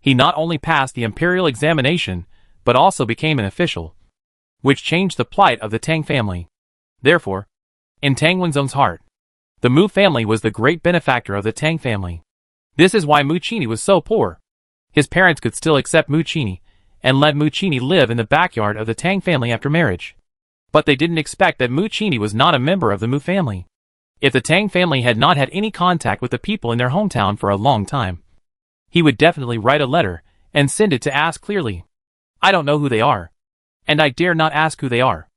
[SPEAKER 1] He not only passed the imperial examination, but also became an official, which changed the plight of the Tang family. Therefore, in Tang Wenzong's heart, the Mu family was the great benefactor of the Tang family. This is why Mu Qini was so poor. His parents could still accept Mu Qini and let Mu Qini live in the backyard of the Tang family after marriage. But they didn't expect that Mu Qini was not a member of the Mu family. If the Tang family had not had any contact with the people in their hometown for a long time, he would definitely write a letter and send it to ask clearly. I don't know who they are. And I dare not ask who they are.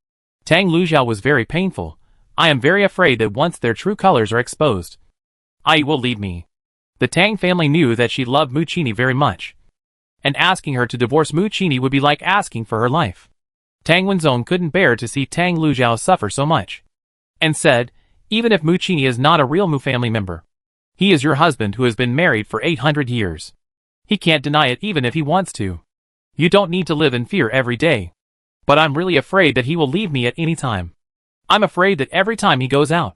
[SPEAKER 1] Tang Lujiao was very painful. I am very afraid that once their true colors are exposed, Ai will leave me. The Tang family knew that she loved Mu Qini very much. And asking her to divorce Mu Qini would be like asking for her life. Tang Wenzong couldn't bear to see Tang Lujiao suffer so much. And said, even if Mu Qini is not a real Mu family member, he is your husband who has been married for 800 years. He can't deny it even if he wants to. You don't need to live in fear every day. But I'm really afraid that he will leave me at any time. I'm afraid that every time he goes out,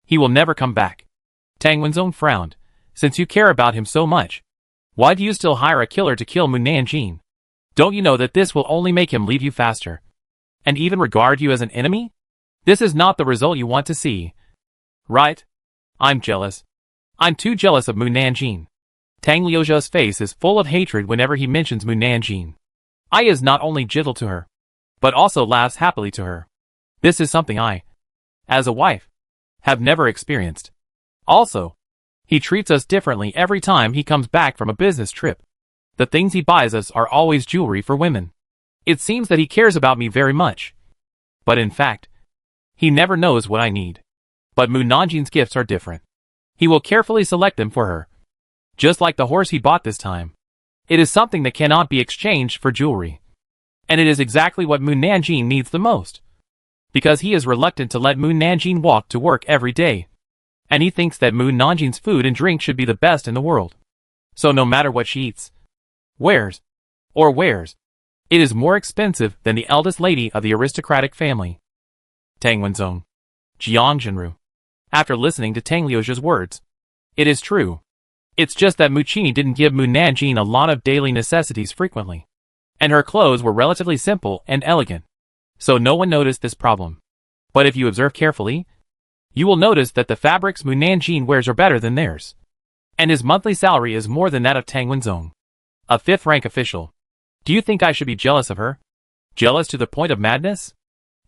[SPEAKER 1] he will never come back. Tang Wenzong frowned. Since you care about him so much, why do you still hire a killer to kill Mu Nanjing? Don't you know that this will only make him leave you faster? And even regard you as an enemy? This is not the result you want to see. Right? I'm jealous. I'm too jealous of Mu Nanjing. Tang Liujia's face is full of hatred whenever he mentions Mu Nanjing. Ai is not only gentle to her, but also laughs happily to her. This is something I, as a wife, have never experienced. Also, he treats us differently every time he comes back from a business trip. The things he buys us are always jewelry for women. It seems that he cares about me very much. But in fact, he never knows what I need. But Mu Nanjing's gifts are different. He will carefully select them for her. Just like the horse he bought this time. It is something that cannot be exchanged for jewelry. And it is exactly what Moon Nanjing needs the most. Because he is reluctant to let Moon Nanjing walk to work every day. And he thinks that Moon Nanjing's food and drink should be the best in the world. So no matter what she eats, wears, it is more expensive than the eldest lady of the aristocratic family. Tang Wenzong. Jiang Jinru. After listening to Tang Liujia's words, it is true. It's just that Mucini didn't give Moon Nanjing a lot of daily necessities frequently. And her clothes were relatively simple and elegant. So no one noticed this problem. But if you observe carefully, you will notice that the fabrics Moon Nanjing wears are better than theirs. And his monthly salary is more than that of Tang Wenzong, a 5th rank official. Do you think I should be jealous of her? Jealous to the point of madness?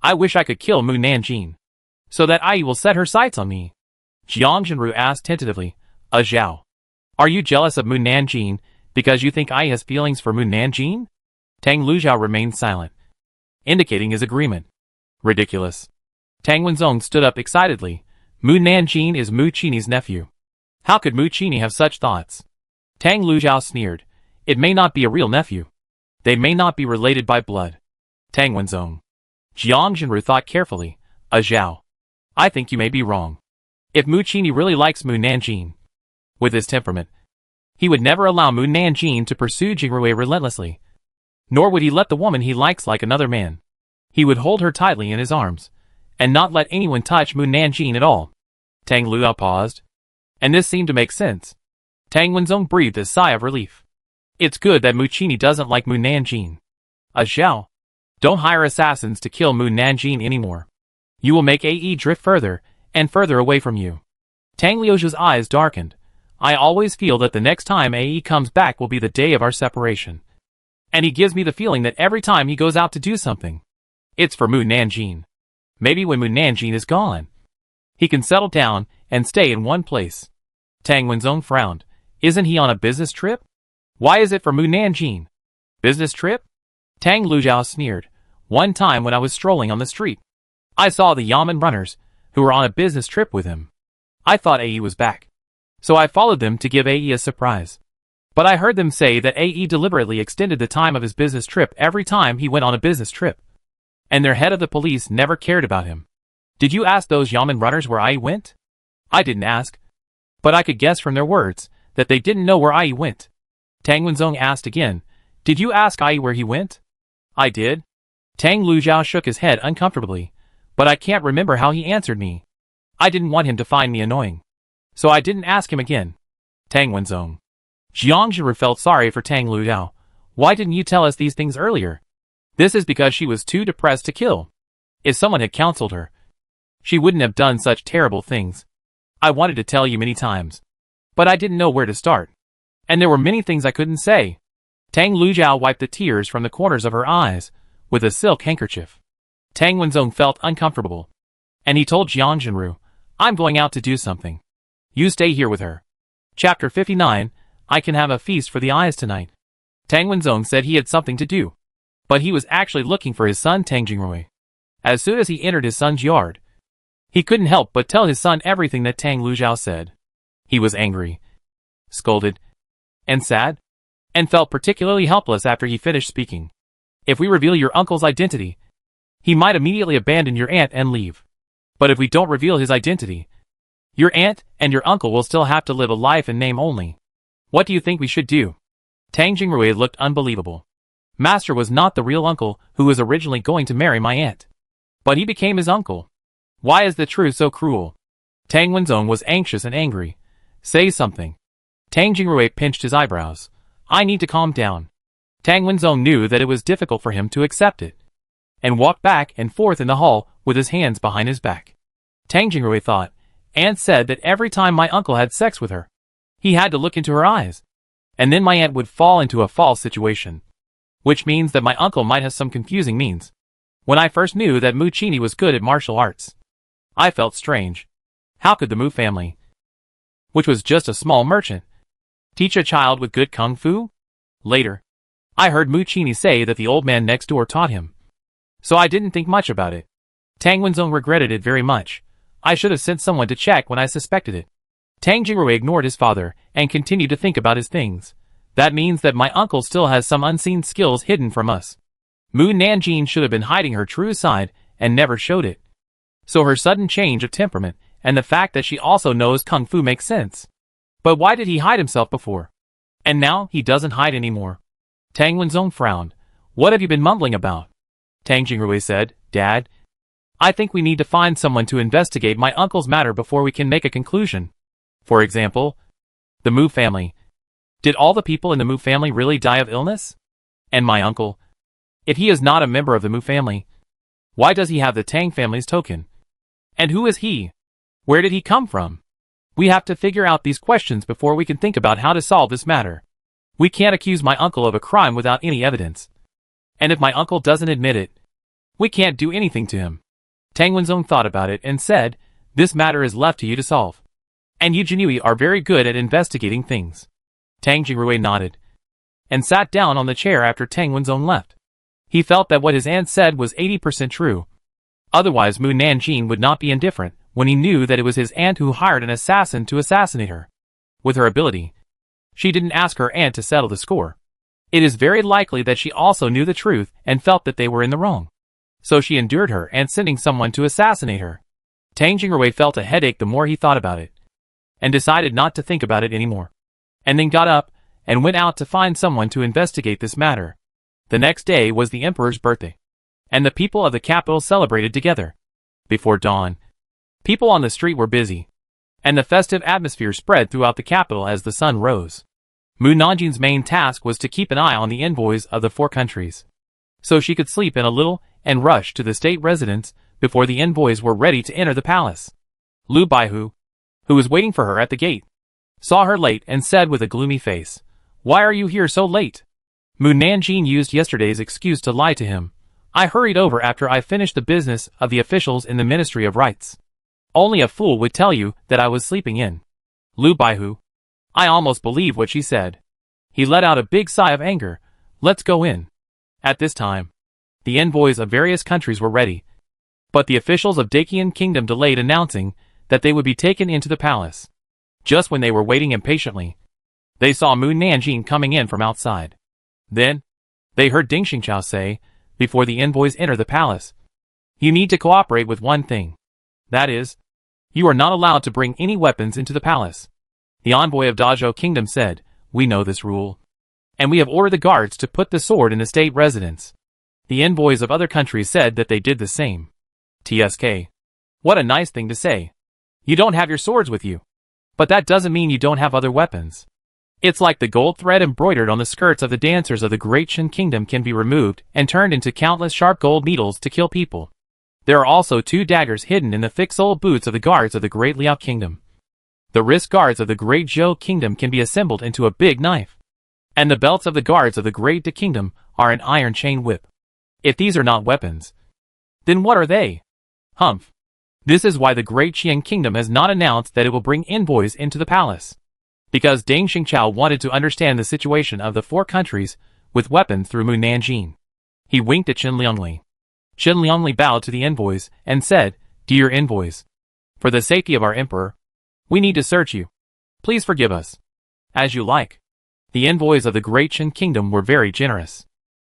[SPEAKER 1] I wish I could kill Moon Nanjing, so that Ai will set her sights on me. Jiang Jinru asked tentatively, Zhao, are you jealous of Moon Nanjing because you think Ai has feelings for Moon Nanjing? Tang Luzhao remained silent, indicating his agreement. Ridiculous. Tang Wenzong stood up excitedly. Moon Nanjing is Mucini's nephew. How could Mucini have such thoughts? Tang Luzhao sneered. It may not be a real nephew. They may not be related by blood. Tang Wenzong. Jiang Jinru thought carefully. Zhao, I think you may be wrong. If Mucini really likes Moon Nanjing, with his temperament, he would never allow Moon Nanjing to pursue Jingrui relentlessly. Nor would he let the woman he likes like another man. He would hold her tightly in his arms, and not let anyone touch Moon Nanjing at all. Tang Luo paused, and this seemed to make sense. Tang Wenzong breathed a sigh of relief. It's good that Mucini doesn't like Moon Nanjing. Zhao, don't hire assassins to kill Moon Nanjing anymore. You will make AE drift further and further away from you. Tang Liujia's eyes darkened. I always feel that the next time AE comes back will be the day of our separation. And he gives me the feeling that every time he goes out to do something, it's for Moon Nanjing. Maybe when Moon Nanjing is gone, he can settle down and stay in one place. Tang Wenzong frowned. Isn't he on a business trip? Why is it for Moon Nanjing? Business trip? Tang Luzhao sneered. One time when I was strolling on the street, I saw the Yamen runners, who were on a business trip with him. I thought AE was back, so I followed them to give AE a surprise. But I heard them say that AE deliberately extended the time of his business trip every time he went on a business trip. And their head of the police never cared about him. Did you ask those Yamen runners where Ai went? I didn't ask. But I could guess from their words that they didn't know where Ai went. Tang Wenzong asked again, did you ask Ai where he went? I did. Tang Luzhao shook his head uncomfortably, but I can't remember how he answered me. I didn't want him to find me annoying, so I didn't ask him again. Tang Wenzong. Jiang Jinru felt sorry for Tang Luzhao. Why didn't you tell us these things earlier? This is because she was too depressed to kill. If someone had counseled her, she wouldn't have done such terrible things. I wanted to tell you many times, but I didn't know where to start. And there were many things I couldn't say. Tang Luzhao wiped the tears from the corners of her eyes with a silk handkerchief. Tang Wenzong felt uncomfortable, and he told Jiang Jinru, I'm going out to do something. You stay here with her. Chapter 59, I can have a feast for the eyes tonight. Tang Wenzong said he had something to do, but he was actually looking for his son Tang Jingrui. As soon as he entered his son's yard, he couldn't help but tell his son everything that Tang Luzhao said. He was angry, scolded, and sad, and felt particularly helpless after he finished speaking. If we reveal your uncle's identity, he might immediately abandon your aunt and leave. But if we don't reveal his identity, your aunt and your uncle will still have to live a life in name only. What do you think we should do? Tang Jingrui looked unbelievable. Master was not the real uncle who was originally going to marry my aunt, but he became his uncle. Why is the truth so cruel? Tang Wenzong was anxious and angry. Say something. Tang Jingrui pinched his eyebrows. I need to calm down. Tang Wenzong knew that it was difficult for him to accept it, and walked back and forth in the hall with his hands behind his back. Tang Jingrui thought, Aunt said that every time my uncle had sex with her, he had to look into her eyes, and then my aunt would fall into a false situation, which means that my uncle might have some confusing means. When I first knew that Mucini was good at martial arts, I felt strange. How could the Mu family, which was just a small merchant, teach a child with good kung fu? Later, I heard Mucini say that the old man next door taught him, so I didn't think much about it. Tang Wenzong regretted it very much. I should have sent someone to check when I suspected it. Tang Jingrui ignored his father and continued to think about his things. That means that my uncle still has some unseen skills hidden from us. Mu Nanjing should have been hiding her true side and never showed it. So her sudden change of temperament and the fact that she also knows Kung Fu makes sense. But why did he hide himself before? And now he doesn't hide anymore. Tang Wenzong frowned. What have you been mumbling about? Tang Jingrui said, Dad, I think we need to find someone to investigate my uncle's matter before we can make a conclusion. For example, the Mu family. Did all the people in the Mu family really die of illness? And my uncle? If he is not a member of the Mu family, why does he have the Tang family's token? And who is he? Where did he come from? We have to figure out these questions before we can think about how to solve this matter. We can't accuse my uncle of a crime without any evidence. And if my uncle doesn't admit it, we can't do anything to him. Tang Wenzong thought about it and said, this matter is left to you to solve. And you Jinui are very good at investigating things. Tang Jingrui nodded and sat down on the chair after Tang Wenzong left. He felt that what his aunt said was 80% true. Otherwise Mu Nanjing would not be indifferent when he knew that it was his aunt who hired an assassin to assassinate her. With her ability, she didn't ask her aunt to settle the score. It is very likely that she also knew the truth and felt that they were in the wrong. So she endured her aunt sending someone to assassinate her. Tang Jingrui felt a headache the more he thought about it, and decided not to think about it anymore. And then got up and went out to find someone to investigate this matter. The next day was the emperor's birthday, and the people of the capital celebrated together. Before dawn, people on the street were busy, and the festive atmosphere spread throughout the capital as the sun rose. Mu Nanjing's main task was to keep an eye on the envoys of the 4 countries, so she could sleep in a little and rush to the state residence before the envoys were ready to enter the palace. Lu Baihu, who was waiting for her at the gate, saw her late and said with a gloomy face, Why are you here so late? Mu Nanjing used yesterday's excuse to lie to him. I hurried over after I finished the business of the officials in the Ministry of Rights. Only a fool would tell you that I was sleeping in. Lu Baihu. I almost believed what she said. He let out a big sigh of anger. Let's go in. At this time, the envoys of various countries were ready, but the officials of Dacian Kingdom delayed announcing that they would be taken into the palace. Just when they were waiting impatiently, they saw Mu Nanjing coming in from outside. Then, they heard Ding Xingqiao say, before the envoys enter the palace, you need to cooperate with one thing. That is, you are not allowed to bring any weapons into the palace. The envoy of Dazhou Kingdom said, we know this rule, and we have ordered the guards to put the sword in the state residence. The envoys of other countries said that they did the same. TSK. What a nice thing to say. You don't have your swords with you. But that doesn't mean you don't have other weapons. It's like the gold thread embroidered on the skirts of the dancers of the Great Qin Kingdom can be removed and turned into countless sharp gold needles to kill people. There are also 2 daggers hidden in the thick soled boots of the guards of the Great Liao Kingdom. The wrist guards of the Great Zhou Kingdom can be assembled into a big knife. And the belts of the guards of the Great De Kingdom are an iron chain whip. If these are not weapons, then what are they? Humph. This is why the Great Qian Kingdom has not announced that it will bring envoys into the palace. Because Ding Xingqiao wanted to understand the situation of the 4 countries with weapons through Mu Nanjing. He winked at Qin Liangli. Qin Liangli bowed to the envoys and said, Dear envoys, for the safety of our emperor, we need to search you. Please forgive us. As you like. The envoys of the Great Qin Kingdom were very generous.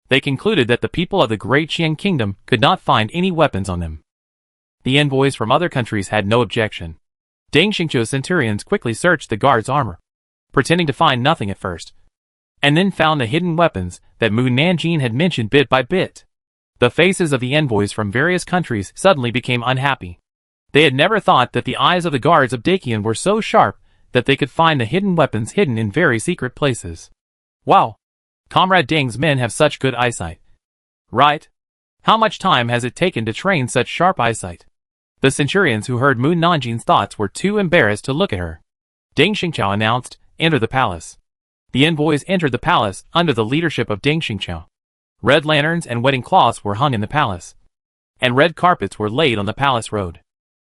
[SPEAKER 1] They concluded that the people of the Great Qian Kingdom could not find any weapons on them. The envoys from other countries had no objection. Ding Xingqiao's centurions quickly searched the guards' armor, pretending to find nothing at first, and then found the hidden weapons that Mu Nanjing had mentioned bit by bit. The faces of the envoys from various countries suddenly became unhappy. They had never thought that the eyes of the guards of Dacian were so sharp that they could find the hidden weapons hidden in very secret places. Wow! Comrade Ding's men have such good eyesight. Right? How much time has it taken to train such sharp eyesight? The centurions who heard Mu Nanjing's thoughts were too embarrassed to look at her. Ding Xingqiao announced, Enter the palace. The envoys entered the palace under the leadership of Ding Xingqiao. Red lanterns and wedding cloths were hung in the palace, and red carpets were laid on the palace road.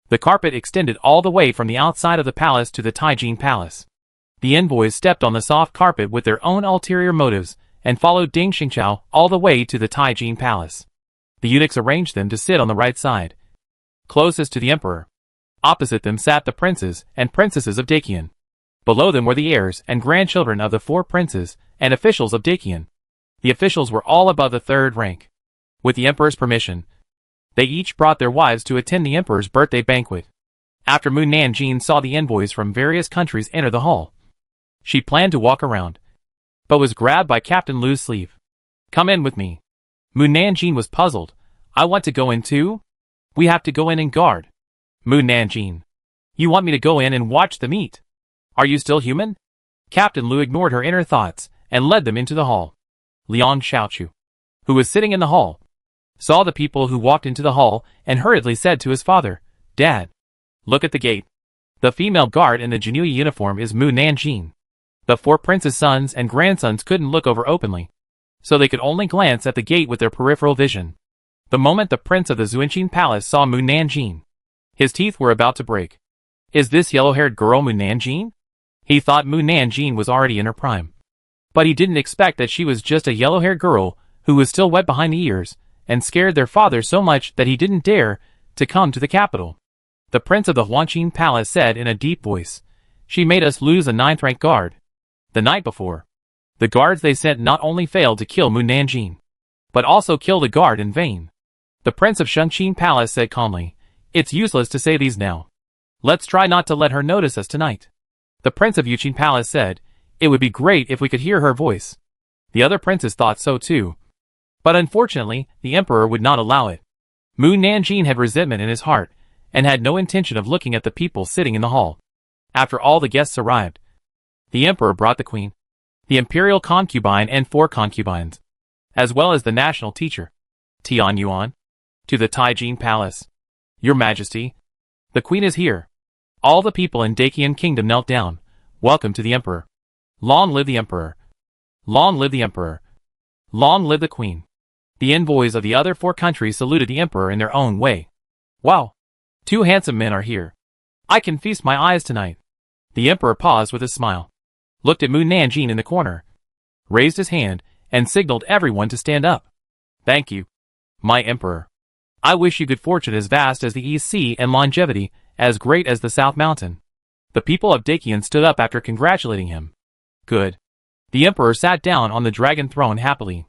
[SPEAKER 1] The carpet extended all the way from the outside of the palace to the Taijin Palace. The envoys stepped on the soft carpet with their own ulterior motives and followed Ding Xingqiao all the way to the Taijin Palace. The eunuchs arranged them to sit on the right side, closest to the emperor. Opposite them sat the princes and princesses of Dacian. Below them were the heirs and grandchildren of the 4 princes and officials of Dacian. The officials were all above the 3rd rank. With the emperor's permission, they each brought their wives to attend the emperor's birthday banquet. After Mu Nanjing saw the envoys from various countries enter the hall, she planned to walk around, but was grabbed by Captain Lu's sleeve. "Come in with me." Mu Nanjing was puzzled. "I want to go in too? We have to go in and guard." "Mu Nanjing, you want me to go in and watch them eat? Are you still human?" Captain Lu ignored her inner thoughts and led them into the hall. Liang Xiaochu, who was sitting in the hall, saw the people who walked into the hall and hurriedly said to his father, "Dad, look at the gate. The female guard in the Jinui uniform is Mu Nanjing." The 4 princes' sons and grandsons couldn't look over openly, so they could only glance at the gate with their peripheral vision. The moment the prince of the Zuanqing palace saw Mu Nanjing, his teeth were about to break. "Is this yellow-haired girl Mu Nanjing?" He thought Mu Nanjing was already in her prime, but he didn't expect that she was just a yellow-haired girl who was still wet behind the ears and scared their father so much that he didn't dare to come to the capital. The prince of the Huanqing palace said in a deep voice, "She made us lose a 9th-rank guard. The night before, the guards they sent not only failed to kill Mu Nanjing, but also killed a guard in vain." The prince of Shangqing palace said calmly, "It's useless to say these now. Let's try not to let her notice us tonight." The prince of Yuqing palace said, "It would be great if we could hear her voice." The other princes thought so too, but unfortunately, the emperor would not allow it. Mu Nanjing had resentment in his heart, and had no intention of looking at the people sitting in the hall. After all the guests arrived, the emperor brought the queen, the imperial concubine and 4 concubines, as well as the national teacher, Tian Yuan, to the Taijin palace. "Your Majesty, the queen is here." All the people in Dacian kingdom knelt down. "Welcome to the emperor. Long live the emperor. Long live the emperor. Long live the queen." The envoys of the other 4 countries saluted the emperor in their own way. "Wow! 2 handsome men are here. I can feast my eyes tonight." The emperor paused with a smile, looked at Mu Nanjing in the corner, raised his hand, and signaled everyone to stand up. "Thank you, my emperor. I wish you good fortune as vast as the East Sea and longevity as great as the South Mountain." The people of Dacian stood up after congratulating him. "Good." The emperor sat down on the dragon throne happily.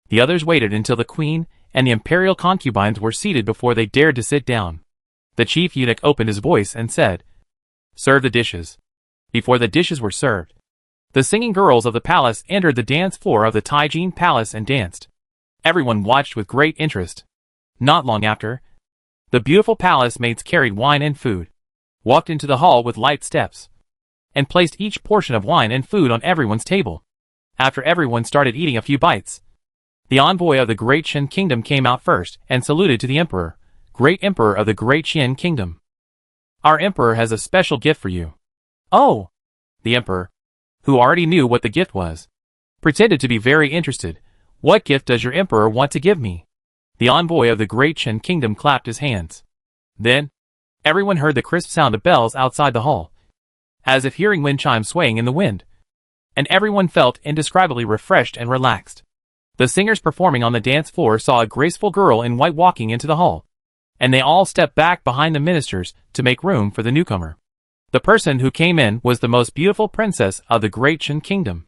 [SPEAKER 1] The others waited until the queen and the imperial concubines were seated before they dared to sit down. The chief eunuch opened his voice and said, "Serve the dishes." Before the dishes were served, the singing girls of the palace entered the dance floor of the Taijin palace and danced. Everyone watched with great interest. Not long after, the beautiful palace maids carried wine and food, walked into the hall with light steps, and placed each portion of wine and food on everyone's table. After everyone started eating a few bites, the envoy of the Great Shen Kingdom came out first and saluted to the emperor. "Great Emperor of the Great Shen Kingdom, our emperor has a special gift for you." "Oh!" The emperor, who already knew what the gift was, pretended to be very interested. "What gift does your emperor want to give me?" The envoy of the Great Shen Kingdom clapped his hands. Then, everyone heard the crisp sound of bells outside the hall, as if hearing wind chimes swaying in the wind, and everyone felt indescribably refreshed and relaxed. The singers performing on the dance floor saw a graceful girl in white walking into the hall, and they all stepped back behind the ministers to make room for the newcomer. The person who came in was the most beautiful princess of the Great Shen Kingdom.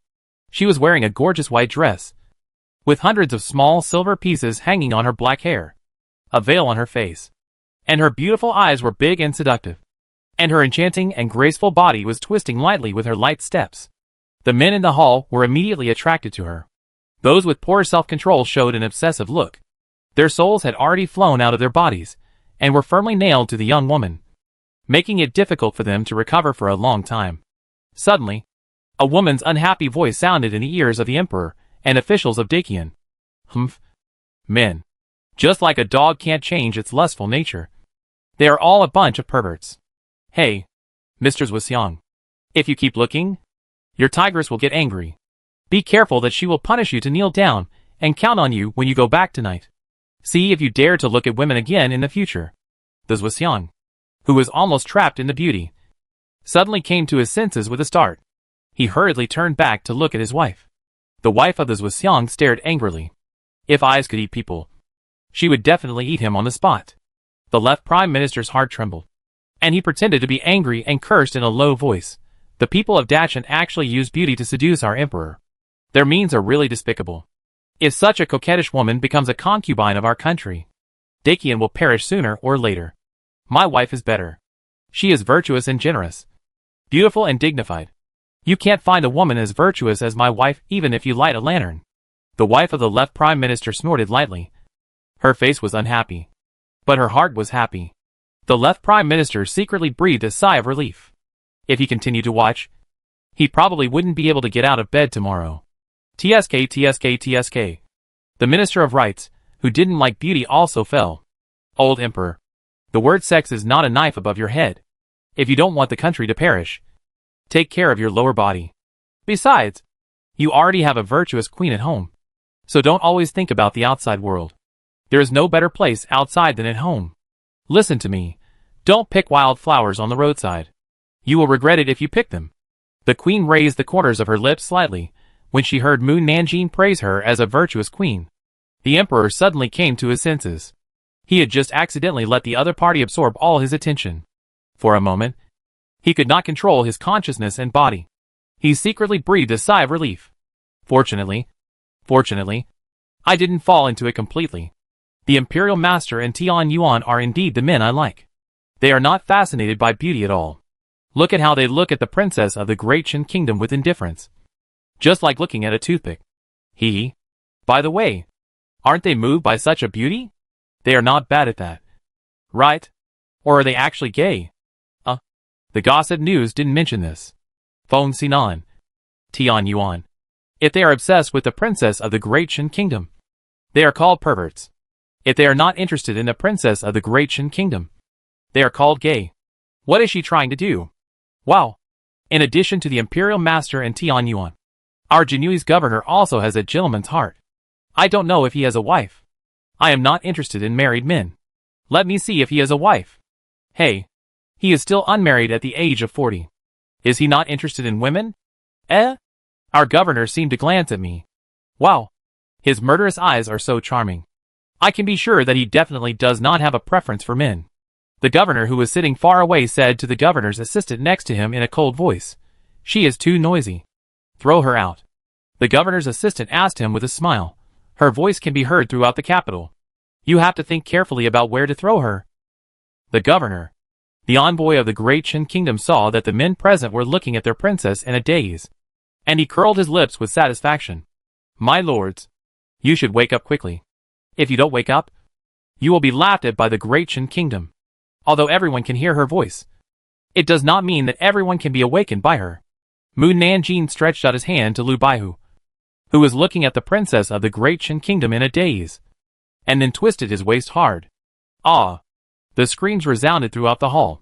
[SPEAKER 1] She was wearing a gorgeous white dress, with hundreds of small silver pieces hanging on her black hair, a veil on her face, and her beautiful eyes were big and seductive, and her enchanting and graceful body was twisting lightly with her light steps. The men in the hall were immediately attracted to her. Those with poor self-control showed an obsessive look. Their souls had already flown out of their bodies, and were firmly nailed to the young woman, making it difficult for them to recover for a long time. Suddenly, a woman's unhappy voice sounded in the ears of the emperor and officials of Dacian. "Humph. Men. Just like a dog can't change its lustful nature. They are all a bunch of perverts. Hey, Mr. Zhuxiang. If you keep looking, your tigress will get angry. Be careful that she will punish you to kneel down and count on you when you go back tonight. See if you dare to look at women again in the future." The Zhuxiang, who was almost trapped in the beauty, suddenly came to his senses with a start. He hurriedly turned back to look at his wife. The wife of the Zhuxiang stared angrily. If eyes could eat people, she would definitely eat him on the spot. The left prime minister's heart trembled, and he pretended to be angry and cursed in a low voice. The people of Dachan actually use beauty to seduce our emperor. Their means are really despicable. If such a coquettish woman becomes a concubine of our country, Dacian will perish sooner or later. My wife is better. She is virtuous and generous, beautiful and dignified. You can't find a woman as virtuous as my wife even if you light a lantern. The wife of the left prime minister snorted lightly. Her face was unhappy, but her heart was happy. The left prime minister secretly breathed a sigh of relief. If he continued to watch, he probably wouldn't be able to get out of bed tomorrow. TSK. The Minister of Rights, who didn't like beauty, also fell. Old Emperor. The word sex is not a knife above your head. If you don't want the country to perish, take care of your lower body. Besides, you already have a virtuous queen at home, so don't always think about the outside world. There is no better place outside than at home. Listen to me. Don't pick wild flowers on the roadside. You will regret it if you pick them. The queen raised the corners of her lips slightly when she heard Mu Nanjing praise her as a virtuous queen. The emperor suddenly came to his senses. He had just accidentally let the other party absorb all his attention. For a moment, he could not control his consciousness and body. He secretly breathed a sigh of relief. Fortunately, I didn't fall into it completely. The Imperial Master and Tian Yuan are indeed the men I like. They are not fascinated by beauty at all. Look at how they look at the princess of the Great Qin Kingdom with indifference. Just like looking at a toothpick. By the way, aren't they moved by such a beauty? They are not bad at that. Right? Or are they actually gay? The gossip news didn't mention this. Phone Sinan. Tian Yuan. If they are obsessed with the princess of the Great Qin Kingdom, they are called perverts. If they are not interested in the princess of the Great Qin Kingdom, they are called gay. What is she trying to do? Wow. In addition to the Imperial Master and Tian Yuan, our Jinui's governor also has a gentleman's heart. I don't know if he has a wife. I am not interested in married men. Let me see if he has a wife. Hey. He is still unmarried at the age of 40. Is he not interested in women? Our governor seemed to glance at me. Wow. His murderous eyes are so charming. I can be sure that he definitely does not have a preference for men. The governor, who was sitting far away, said to the governor's assistant next to him in a cold voice, "She is too noisy. Throw her out." The governor's assistant asked him with a smile. Her voice can be heard throughout the capital. You have to think carefully about where to throw her. The governor, the envoy of the Great Qin Kingdom, saw that the men present were looking at their princess in a daze, and he curled his lips with satisfaction. My lords, you should wake up quickly. If you don't wake up, you will be laughed at by the Great Qin Kingdom. Although everyone can hear her voice, it does not mean that everyone can be awakened by her. Mu Nanjing stretched out his hand to Lu Baihu, who was looking at the princess of the Great Qin Kingdom in a daze, and then twisted his waist hard. Ah! The screams resounded throughout the hall.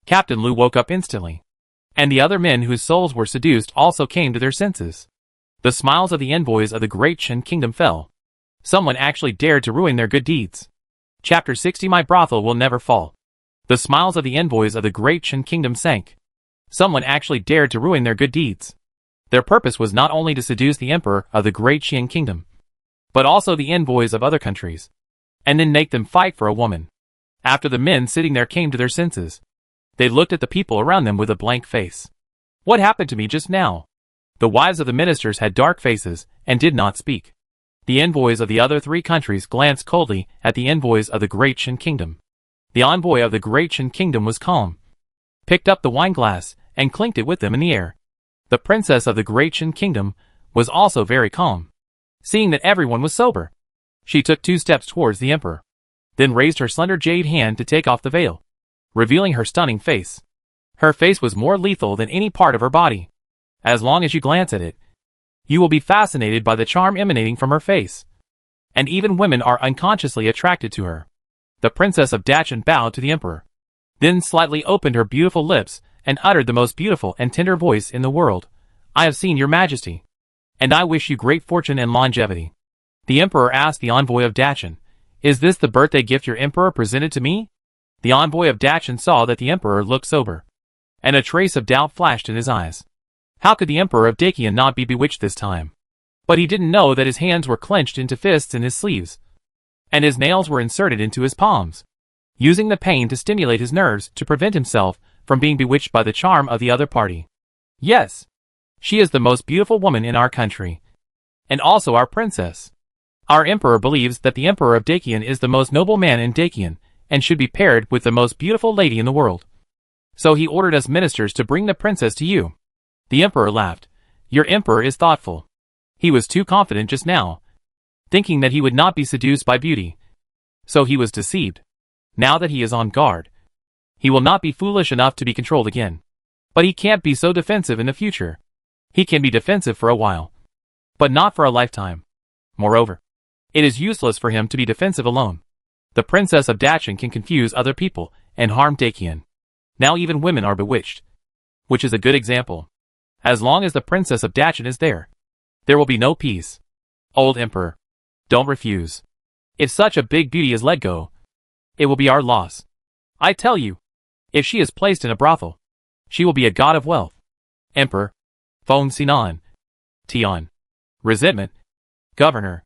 [SPEAKER 1] Captain Lu woke up instantly, and the other men whose souls were seduced also came to their senses. The smiles of the envoys of the Great Qin Kingdom fell. Someone actually dared to ruin their good deeds. Chapter 60. My brothel will never fall. The smiles of the envoys of the Great Qin Kingdom sank. Someone actually dared to ruin their good deeds. Their purpose was not only to seduce the emperor of the Great Qin Kingdom, but also the envoys of other countries, and then make them fight for a woman. After the men sitting there came to their senses, they looked at the people around them with a blank face. What happened to me just now? The wives of the ministers had dark faces and did not speak. The envoys of the other three countries glanced coldly at the envoys of the Great Qin Kingdom. The envoy of the Great Qin Kingdom was calm, picked up the wine glass, and clinked it with them in the air. The princess of the Great Qin Kingdom was also very calm. Seeing that everyone was sober, she took 2 steps towards the emperor, then raised her slender jade hand to take off the veil, revealing her stunning face. Her face was more lethal than any part of her body. As long as you glance at it, you will be fascinated by the charm emanating from her face. And even women are unconsciously attracted to her. The princess of Dachan bowed to the emperor, then slightly opened her beautiful lips and uttered the most beautiful and tender voice in the world. I have seen your majesty, and I wish you great fortune and longevity. The emperor asked the envoy of Dachan, "Is this the birthday gift your emperor presented to me?" The envoy of Dachan saw that the emperor looked sober, and a trace of doubt flashed in his eyes. How could the emperor of Dacian not be bewitched this time? But he didn't know that his hands were clenched into fists in his sleeves, and his nails were inserted into his palms, using the pain to stimulate his nerves to prevent himself from being bewitched by the charm of the other party. Yes. She is the most beautiful woman in our country. And also our princess. Our emperor believes that the emperor of Dakian is the most noble man in Dakian, and should be paired with the most beautiful lady in the world. So he ordered us ministers to bring the princess to you. The emperor laughed. Your emperor is thoughtful. He was too confident just now, thinking that he would not be seduced by beauty. So he was deceived. Now that he is on guard, he will not be foolish enough to be controlled again. But he can't be so defensive in the future. He can be defensive for a while, but not for a lifetime. Moreover, it is useless for him to be defensive alone. The princess of Dachin can confuse other people and harm Dakian. Now even women are bewitched, which is a good example. As long as the princess of Dachin is there, there will be no peace. Old emperor, don't refuse. If such a big beauty is let go, it will be our loss. I tell you, if she is placed in a brothel, she will be a god of wealth. Emperor, Phone Sinan, Tion, resentment, governor.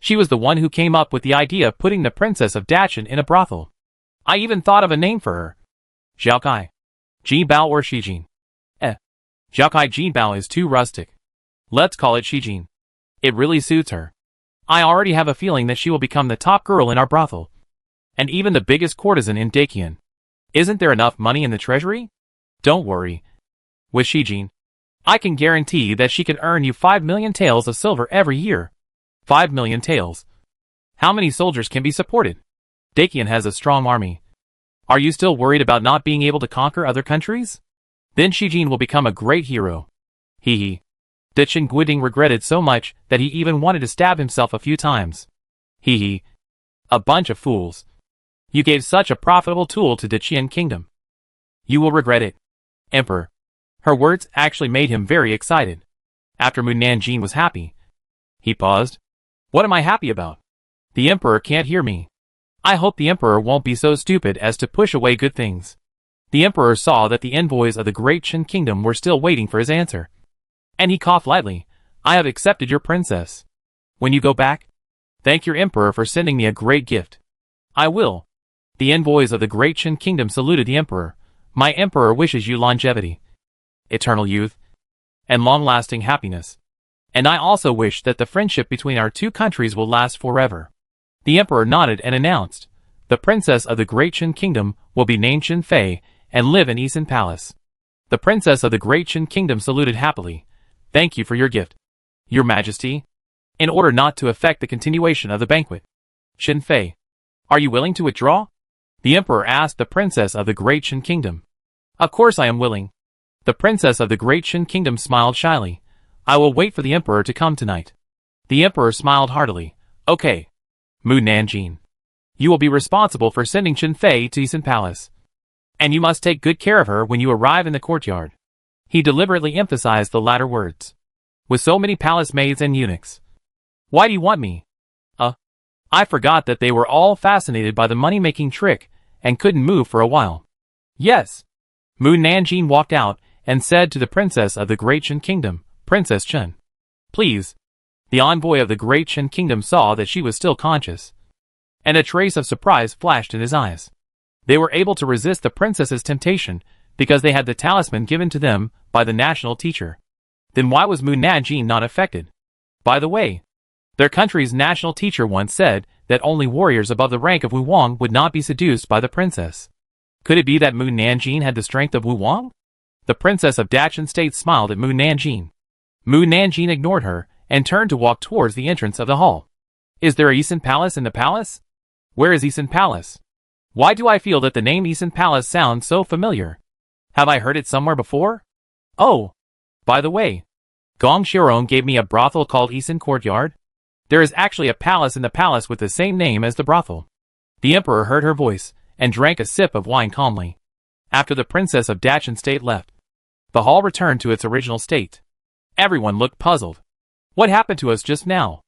[SPEAKER 1] She was the one who came up with the idea of putting the princess of Dachin in a brothel. I even thought of a name for her. Xiaokai, Jinbao or Shijin. Xiaokai Jinbao is too rustic. Let's call it Shijin. It really suits her. I already have a feeling that she will become the top girl in our brothel, and even the biggest courtesan in Dakian. Isn't there enough money in the treasury? Don't worry. With Shijin, I can guarantee that she can earn you 5 million taels of silver every year. 5 million taels. How many soldiers can be supported? Dakian has a strong army. Are you still worried about not being able to conquer other countries? Then Shijin will become a great hero. Hee hee. Dichin Guiding regretted so much that he even wanted to stab himself a few times. Hee hee. A bunch of fools. You gave such a profitable tool to Dacian kingdom. You will regret it. Emperor. Her words actually made him very excited. After Mu Nanjing was happy, he paused. What am I happy about? The emperor can't hear me. I hope the emperor won't be so stupid as to push away good things. The emperor saw that the envoys of the great Qin kingdom were still waiting for his answer. And he coughed lightly. I have accepted your princess. When you go back, thank your emperor for sending me a great gift. I will. The envoys of the great Qin kingdom saluted the emperor. My emperor wishes you longevity, eternal youth, and long-lasting happiness. And I also wish that the friendship between our two countries will last forever. The emperor nodded and announced, the princess of the great Qin kingdom will be named Qin Fei and live in Yisan Palace. The princess of the great Qin kingdom saluted happily. Thank you for your gift, your majesty. In order not to affect the continuation of the banquet, Qin Fei, are you willing to withdraw? The emperor asked the princess of the great Qin kingdom. Of course I am willing. The princess of the great Qin kingdom smiled shyly. I will wait for the emperor to come tonight. The emperor smiled heartily. Okay. Mu Nanjing, you will be responsible for sending Qin Fei to Yisan Palace. And you must take good care of her when you arrive in the courtyard. He deliberately emphasized the latter words. With so many palace maids and eunuchs. Why do you want me? I forgot that they were all fascinated by the money-making trick and couldn't move for a while. Yes. Mu Nanjing walked out and said to the princess of the great Qin kingdom, Princess Chen, please. The envoy of the great Qin kingdom saw that she was still conscious, and a trace of surprise flashed in his eyes. They were able to resist the princess's temptation because they had the talisman given to them by the national teacher. Then why was Mu Nanjing not affected? By the way, their country's national teacher once said that only warriors above the rank of Wu Wang would not be seduced by the princess. Could it be that Mu Nanjing had the strength of Wu Wang? The princess of Dachin State smiled at Mu Nanjing. Mu Nanjing ignored her and turned to walk towards the entrance of the hall. Is there a Yisan Palace in the palace? Where is Yisan Palace? Why do I feel that the name Yisan Palace sounds so familiar? Have I heard it somewhere before? Oh, by the way, Gong Xiaorong gave me a brothel called Yisan Courtyard. There is actually a palace in the palace with the same name as the brothel. The emperor heard her voice and drank a sip of wine calmly. After the princess of Dachin State left, the hall returned to its original state. Everyone looked puzzled. What happened to us just now?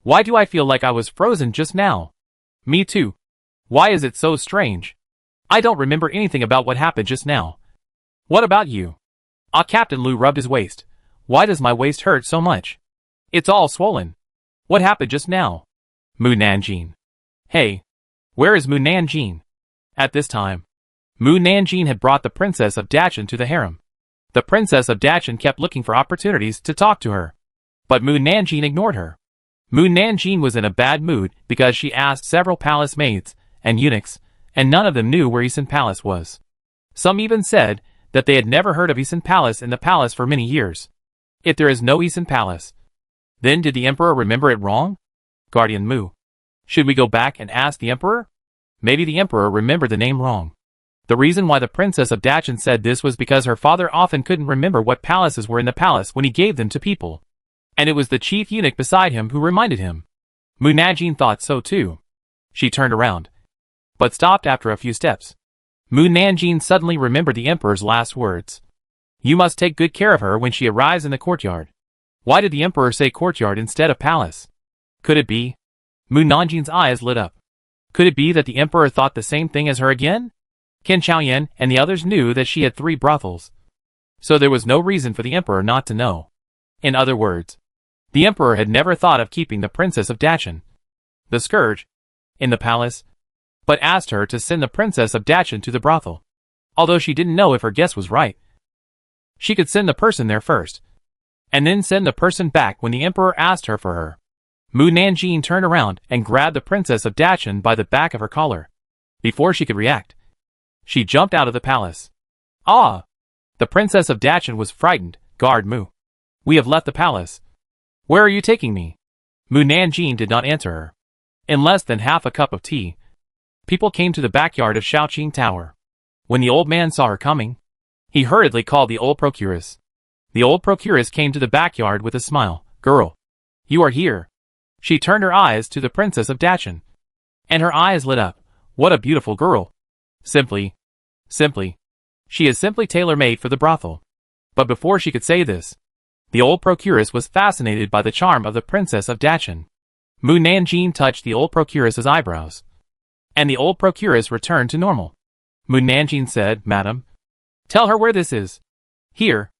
[SPEAKER 1] Why do I feel like I was frozen just now? Me too. Why is it so strange? I don't remember anything about what happened just now. What about you? Captain Lu rubbed his waist. Why does my waist hurt so much? It's all swollen. What happened just now? Mu Nanjing. Hey, where is Mu Nanjing? At this time, Mu Nanjing had brought the princess of Dachin to the harem. The princess of Dachin kept looking for opportunities to talk to her. But Mu Nanjing ignored her. Mu Nanjing was in a bad mood because she asked several palace maids and eunuchs, and none of them knew where Isan Palace was. Some even said that they had never heard of Isan Palace in the palace for many years. If there is no Isan Palace, then did the emperor remember it wrong? Guardian Mu. Should we go back and ask the emperor? Maybe the emperor remembered the name wrong. The reason why the princess of Dachin said this was because her father often couldn't remember what palaces were in the palace when he gave them to people. And it was the chief eunuch beside him who reminded him. Mu Nanjing thought so too. She turned around, but stopped after a few steps. Mu Nanjing suddenly remembered the emperor's last words. You must take good care of her when she arrives in the courtyard. Why did the emperor say courtyard instead of palace? Could it be? Mu Nanjing's eyes lit up. Could it be that the emperor thought the same thing as her again? Qin Chaoyan and the others knew that she had 3 brothels. So there was no reason for the emperor not to know. In other words, the emperor had never thought of keeping the princess of Dachin, the scourge, in the palace, but asked her to send the princess of Dachin to the brothel. Although she didn't know if her guess was right. She could send the person there first, and then send the person back when the emperor asked her for her. Mu Nanjing turned around and grabbed the princess of Dachin by the back of her collar. Before she could react, she jumped out of the palace. Ah! The princess of Dachin was frightened. Guard Mu. We have left the palace. Where are you taking me? Mu Nanjing did not answer her. In less than half a cup of tea, people came to the backyard of Shaoqing Tower. When the old man saw her coming, he hurriedly called the old procuress. The old procuress came to the backyard with a smile. Girl, you are here. She turned her eyes to the princess of Dachin, and her eyes lit up. What a beautiful girl. Simply. She is simply tailor-made for the brothel. But before she could say this, the old procuress was fascinated by the charm of the princess of Dachin. Mu Nanjing touched the old procuress's eyebrows, and the old procuress returned to normal. Mu Nanjing said, Madam, tell her where this is. Here.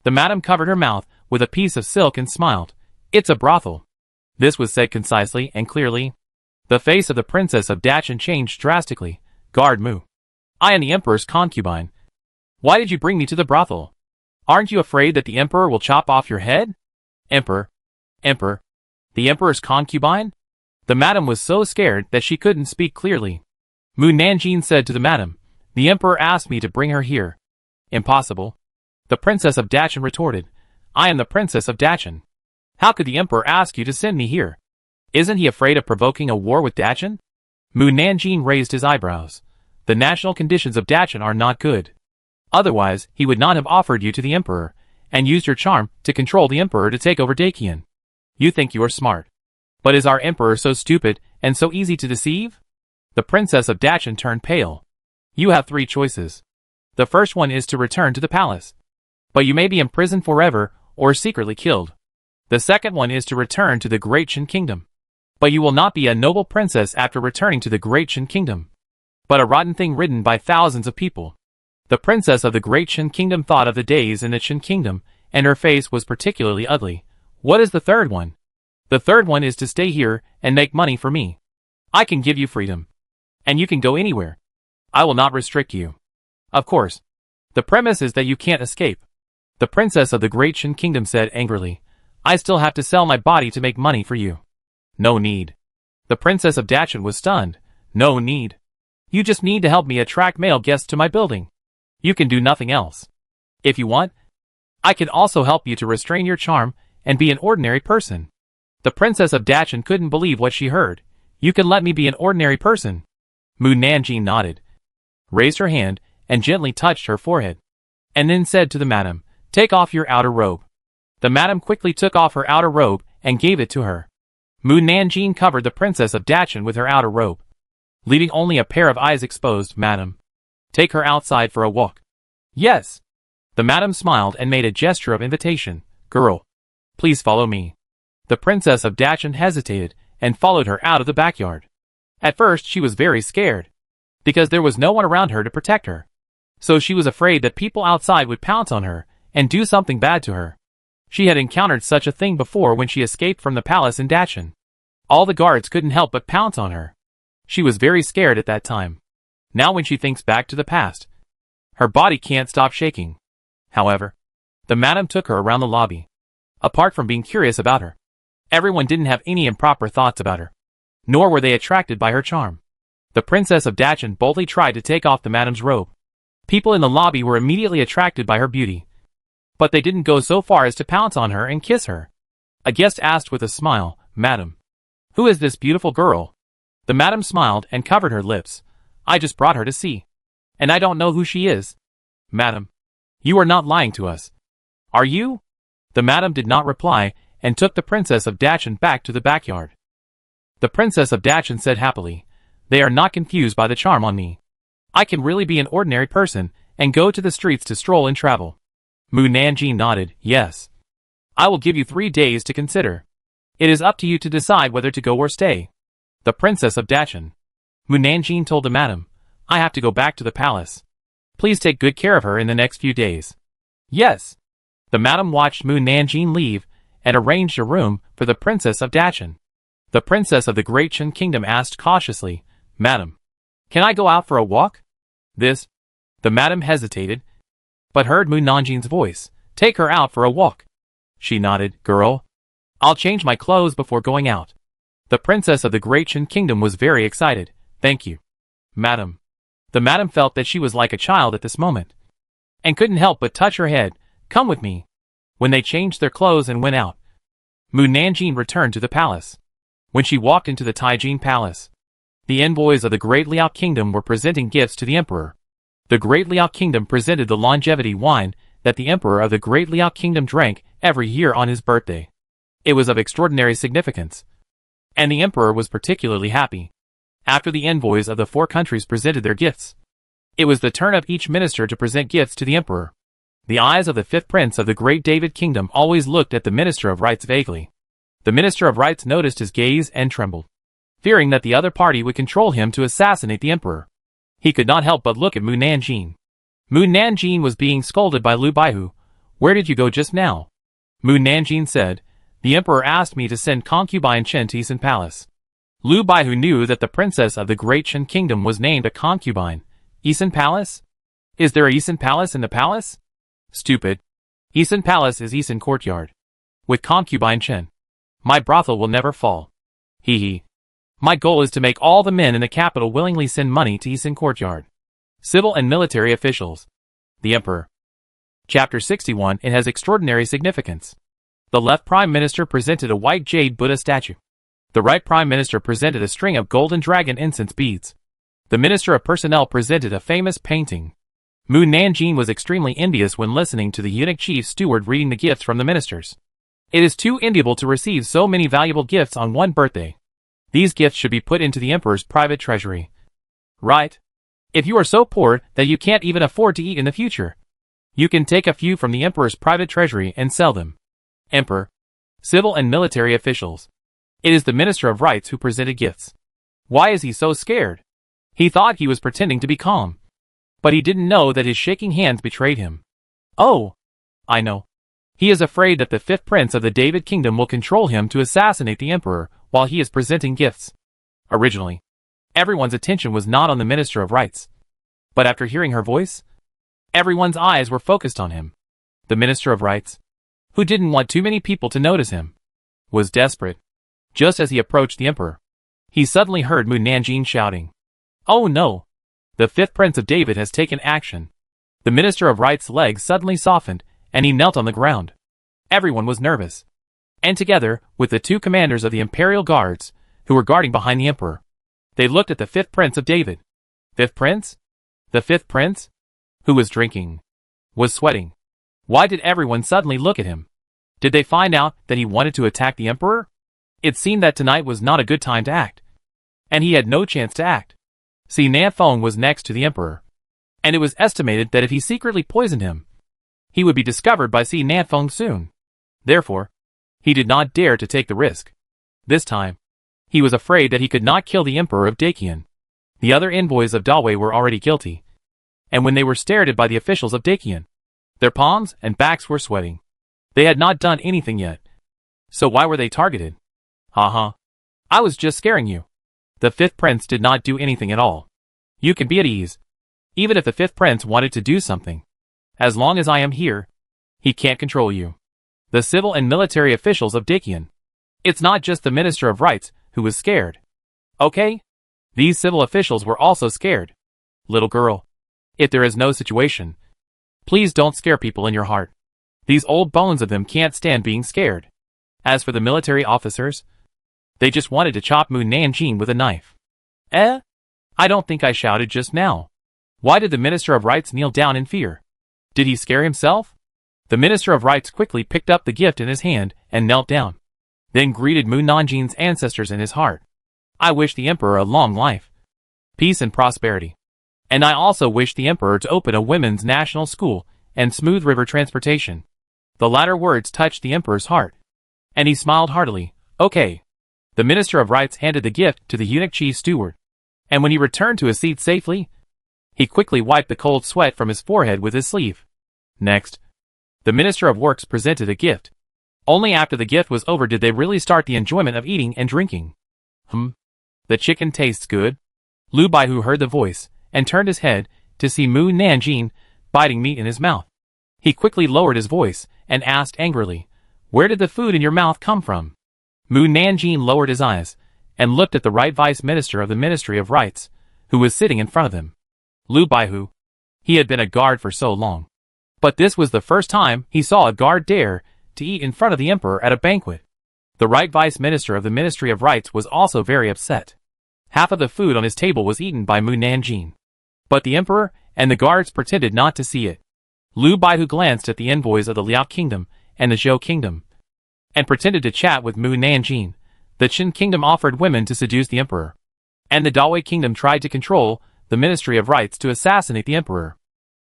[SPEAKER 1] The madam covered her mouth with a piece of silk and smiled. It's a brothel. This was said concisely and clearly. The face of the princess of Dachin changed drastically. Guard Mu. I am the emperor's concubine. Why did you bring me to the brothel? Aren't you afraid that the emperor will chop off your head? Emperor. The emperor's concubine? The madam was so scared that she couldn't speak clearly. Mu Nanjing said to the madam, the emperor asked me to bring her here. Impossible. The princess of Dachin retorted, I am the princess of Dachin. How could the emperor ask you to send me here? Isn't he afraid of provoking a war with Dachin? Mu Nanjing raised his eyebrows. The national conditions of Dachin are not good. Otherwise, he would not have offered you to the emperor, and used your charm to control the emperor to take over Dakian. You think you are smart. But is our emperor so stupid and so easy to deceive? The princess of Dachin turned pale. You have 3 choices. The first one is to return to the palace. But you may be imprisoned forever or secretly killed. The second one is to return to the Great Qin Kingdom. But you will not be a noble princess after returning to the Great Qin Kingdom, but a rotten thing ridden by thousands of people. The princess of the Great Qin Kingdom thought of the days in the Qin Kingdom, and her face was particularly ugly. What is the third one? The third one is to stay here and make money for me. I can give you freedom. And you can go anywhere. I will not restrict you. Of course. The premise is that you can't escape. The princess of the Great Qin Kingdom said angrily, I still have to sell my body to make money for you. No need. The princess of Dachin was stunned. No need. You just need to help me attract male guests to my building. You can do nothing else. If you want, I can also help you to restrain your charm and be an ordinary person. The princess of Dachin couldn't believe what she heard. You can let me be an ordinary person. Mu Nanjing nodded, raised her hand, and gently touched her forehead, and then said to the madam, take off your outer robe. The madam quickly took off her outer robe and gave it to her. Mu Nanjing covered the princess of Dachin with her outer robe, leaving only a pair of eyes exposed. Madam, take her outside for a walk. Yes. The madam smiled and made a gesture of invitation. Girl, please follow me. The princess of Dachin hesitated and followed her out of the backyard. At first she was very scared, because there was no one around her to protect her. So she was afraid that people outside would pounce on her and do something bad to her. She had encountered such a thing before when she escaped from the palace in Dachin. All the guards couldn't help but pounce on her. She was very scared at that time. Now when she thinks back to the past, her body can't stop shaking. However, The madam took her around the lobby. Apart from being curious about her, everyone didn't have any improper thoughts about her, nor were they attracted by her charm. The princess of Dachin boldly tried to take off the madam's robe. People in the lobby were immediately attracted by her beauty, but they didn't go so far as to pounce on her and kiss her. A guest asked with a smile, "Madam, who is this beautiful girl?" The madam smiled and covered her lips. "I just brought her to see, and I don't know who she is." "Madam, you are not lying to us, are you?" The madam did not reply and took the princess of Dachin back to the backyard. The princess of Dachin said happily, "They are not confused by the charm on me. I can really be an ordinary person and go to the streets to stroll and travel." Mu Nanjing nodded, "Yes. I will give you 3 days to consider. It is up to you to decide whether to go or stay." The princess of Dachin. Mu Nanjing told the madam, "I have to go back to the palace. Please take good care of her in the next few days." "Yes." The madam watched Mu Nanjing leave and arranged a room for the princess of Dachin. The princess of the Great Chen Kingdom asked cautiously, "Madam, can I go out for a walk?" The madam hesitated, but heard Mu Nanjing's voice, "Take her out for a walk." She nodded, "Girl, I'll change my clothes before going out." The princess of the Great Chen Kingdom was very excited. "Thank you, madam." The madam felt that she was like a child at this moment, and couldn't help but touch her head. "Come with me." When they changed their clothes and went out, Mu Nanjing returned to the palace. When she walked into the Taijin Palace, the envoys of the Great Liao Kingdom were presenting gifts to the emperor. The Great Liao Kingdom presented the longevity wine that the emperor of the Great Liao Kingdom drank every year on his birthday. It was of extraordinary significance, and the emperor was particularly happy. After the envoys of the 4 countries presented their gifts, it was the turn of each minister to present gifts to the emperor. The eyes of the 5th prince of the Great David Kingdom always looked at the Minister of Rights vaguely. The Minister of Rights noticed his gaze and trembled, fearing that the other party would control him to assassinate the emperor. He could not help but look at Mu Nanjing. Mu Nanjing was being scolded by Lu Baihu. "Where did you go just now?" Mu Nanjing said, "The emperor asked me to send concubine Chen to Yisan Palace." Lu Baihu knew that the princess of the Great Chen Kingdom was named a concubine. "Yisan Palace? Is there a Yisan Palace in the palace?" "Stupid. Yisan Palace is Yisan Courtyard. With concubine Chen, my brothel will never fall. Hee hee. My goal is to make all the men in the capital willingly send money to Yisan Courtyard. Civil and military officials. The Emperor." Chapter 61. It has extraordinary significance. The left Prime Minister presented a white jade Buddha statue. The right Prime Minister presented a string of golden dragon incense beads. The Minister of Personnel presented a famous painting. Mu Nanjing was extremely envious when listening to the eunuch chief steward reading the gifts from the ministers. It is too enviable to receive so many valuable gifts on one birthday. These gifts should be put into the emperor's private treasury. Right? If you are so poor that you can't even afford to eat in the future, you can take a few from the emperor's private treasury and sell them. Emperor. Civil and military officials. It is the Minister of Rights who presented gifts. Why is he so scared? He thought he was pretending to be calm, but he didn't know that his shaking hands betrayed him. Oh, I know. He is afraid that the 5th prince of the David Kingdom will control him to assassinate the emperor while he is presenting gifts. Originally, everyone's attention was not on the Minister of Rights, but after hearing her voice, everyone's eyes were focused on him. The Minister of Rights, who didn't want too many people to notice him, was desperate. Just as he approached the emperor, he suddenly heard Mu Nanjing shouting, "Oh no! The 5th Prince of David has taken action." The Minister of Rights' legs suddenly softened, and he knelt on the ground. Everyone was nervous. And together, with the 2 commanders of the Imperial Guards, who were guarding behind the emperor, they looked at the 5th Prince of David. 5th Prince? The 5th Prince? Who was drinking? Was sweating? Why did everyone suddenly look at him? Did they find out that he wanted to attack the emperor? It seemed that tonight was not a good time to act, and he had no chance to act. Si Nanfeng was next to the emperor, and it was estimated that if he secretly poisoned him, he would be discovered by Si Nanfeng soon. Therefore, he did not dare to take the risk. This time, he was afraid that he could not kill the emperor of Dakian. The other envoys of Dawei were already guilty, and when they were stared at by the officials of Dakian, their palms and backs were sweating. They had not done anything yet, so why were they targeted? Haha. I was just scaring you. The 5th Prince did not do anything at all. You can be at ease. Even if the 5th Prince wanted to do something, as long as I am here, He can't control you. The civil and military officials of Dakian. It's not just the Minister of Rights who was scared. Okay? These civil officials were also scared. Little girl. If there is no situation, please don't scare people in your heart. These old bones of them can't stand being scared. As for the military officers, they just wanted to chop Mu Nanjing with a knife. I don't think I shouted just now. Why did the Minister of Rights kneel down in fear? Did he scare himself? The Minister of Rights quickly picked up the gift in his hand and knelt down. Then greeted Mu Nanjing's ancestors in his heart. I wish the Emperor a long life, peace and prosperity. And I also wish the Emperor to open a women's national school and smooth river transportation. The latter words touched the Emperor's heart. And he smiled heartily. Okay. The Minister of Rights handed the gift to the eunuch chief steward. And when he returned to his seat safely, he quickly wiped the cold sweat from his forehead with his sleeve. Next, the Minister of Works presented a gift. Only after the gift was over did they really start the enjoyment of eating and drinking. The chicken tastes good. Lu Baihu heard the voice, and turned his head, to see Mu Nanjing, biting meat in his mouth. He quickly lowered his voice, and asked angrily, Where did the food in your mouth come from? Mu Nanjing lowered his eyes, and looked at the right vice minister of the Ministry of Rights, who was sitting in front of him. Lu Baihu. He had been a guard for so long. But this was the first time he saw a guard dare to eat in front of the Emperor at a banquet. The right vice minister of the Ministry of Rights was also very upset. Half of the food on his table was eaten by Mu Nanjing. But the Emperor and the guards pretended not to see it. Lu Baihu glanced at the envoys of the Liao Kingdom and the Zhou Kingdom, and pretended to chat with Mu Nanjing. The Qin Kingdom offered women to seduce the Emperor. And the Dawei Kingdom tried to control the Ministry of Rights to assassinate the Emperor.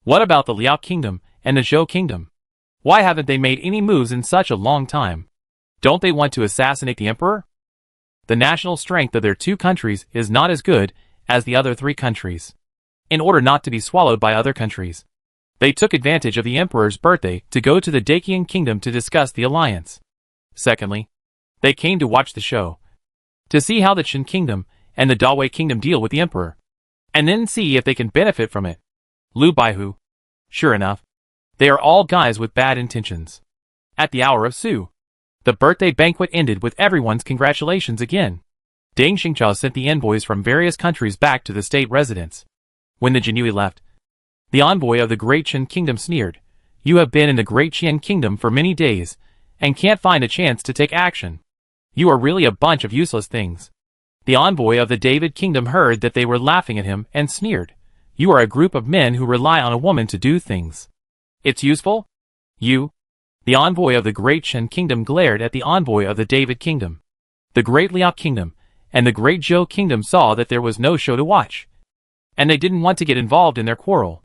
[SPEAKER 1] What about the Liao Kingdom and the Zhou Kingdom? Why haven't they made any moves in such a long time? Don't they want to assassinate the Emperor? The national strength of their two countries is not as good as the other three countries. In order not to be swallowed by other countries, they took advantage of the Emperor's birthday to go to the Dakian Kingdom to discuss the alliance. Secondly, they came to watch the show, to see how the Qin Kingdom and the Dawei Kingdom deal with the Emperor, and then see if they can benefit from it. Lu Baihu. Sure enough, they are all guys with bad intentions. At the hour of Su, the birthday banquet ended with everyone's congratulations again. Deng Xingqiao sent the envoys from various countries back to the state residence. When the Jinui left, the envoy of the Great Qin Kingdom sneered, You have been in the Great Qin Kingdom for many days, and can't find a chance to take action. You are really a bunch of useless things. The envoy of the David Kingdom heard that they were laughing at him and sneered, You are a group of men who rely on a woman to do things. It's useful? You? The envoy of the Great Qin Kingdom glared at the envoy of the David Kingdom. The Great Liao Kingdom and the Great Zhou Kingdom saw that there was no show to watch, and they didn't want to get involved in their quarrel,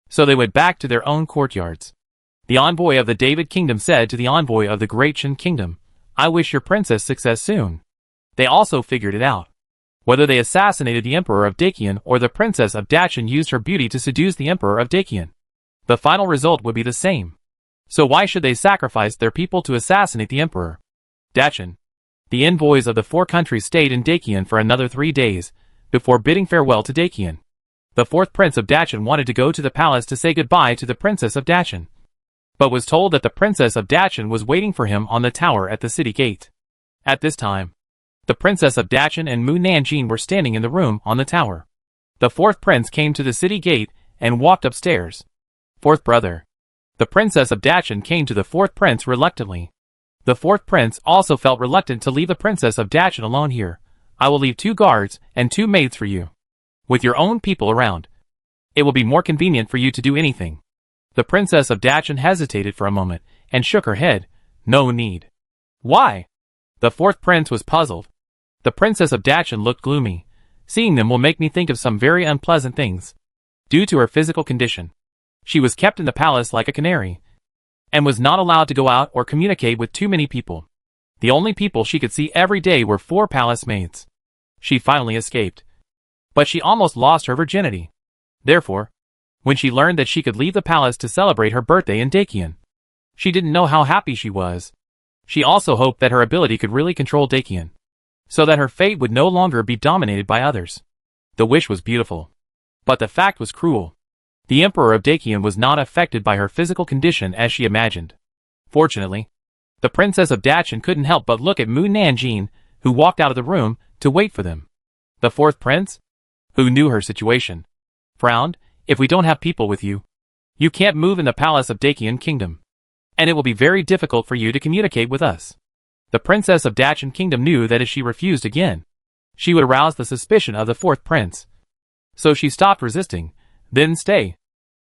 [SPEAKER 1] so they went back to their own courtyards. The envoy of the David Kingdom said to the envoy of the Great Qin Kingdom, I wish your princess success soon. They also figured it out. Whether they assassinated the Emperor of Dakian or the Princess of Dachan used her beauty to seduce the Emperor of Dakian, the final result would be the same. So why should they sacrifice their people to assassinate the Emperor? Dachan. The envoys of the four countries stayed in Dakian for another 3 days, before bidding farewell to Dakian. The fourth prince of Dachan wanted to go to the palace to say goodbye to the Princess of Dachan, but was told that the Princess of Dachan was waiting for him on the tower at the city gate. At this time, the Princess of Dachan and Mu Nanjing were standing in the room on the tower. The fourth prince came to the city gate and walked upstairs. Fourth brother. The Princess of Dachan came to the fourth prince reluctantly. The fourth prince also felt reluctant to leave the Princess of Dachan alone here. I will leave 2 guards and 2 maids for you. With your own people around, it will be more convenient for you to do anything. The Princess of Dachan hesitated for a moment and shook her head. No need. Why? The fourth prince was puzzled. The Princess of Dachan looked gloomy. Seeing them will make me think of some very unpleasant things. Due to her physical condition, she was kept in the palace like a canary, and was not allowed to go out or communicate with too many people. The only people she could see every day were 4 palace maids. She finally escaped, but she almost lost her virginity. Therefore, when she learned that she could leave the palace to celebrate her birthday in Dakian, she didn't know how happy she was. She also hoped that her ability could really control Dakian, so that her fate would no longer be dominated by others. The wish was beautiful, but the fact was cruel. The Emperor of Dakian was not affected by her physical condition as she imagined. Fortunately, the Princess of Dachan couldn't help but look at Mu Nanjing, who walked out of the room to wait for them. The fourth prince, who knew her situation, frowned. If we don't have people with you, you can't move in the palace of Dakian Kingdom, and it will be very difficult for you to communicate with us. The Princess of Dachan Kingdom knew that if she refused again, she would arouse the suspicion of the fourth prince. So she stopped resisting. Then stay.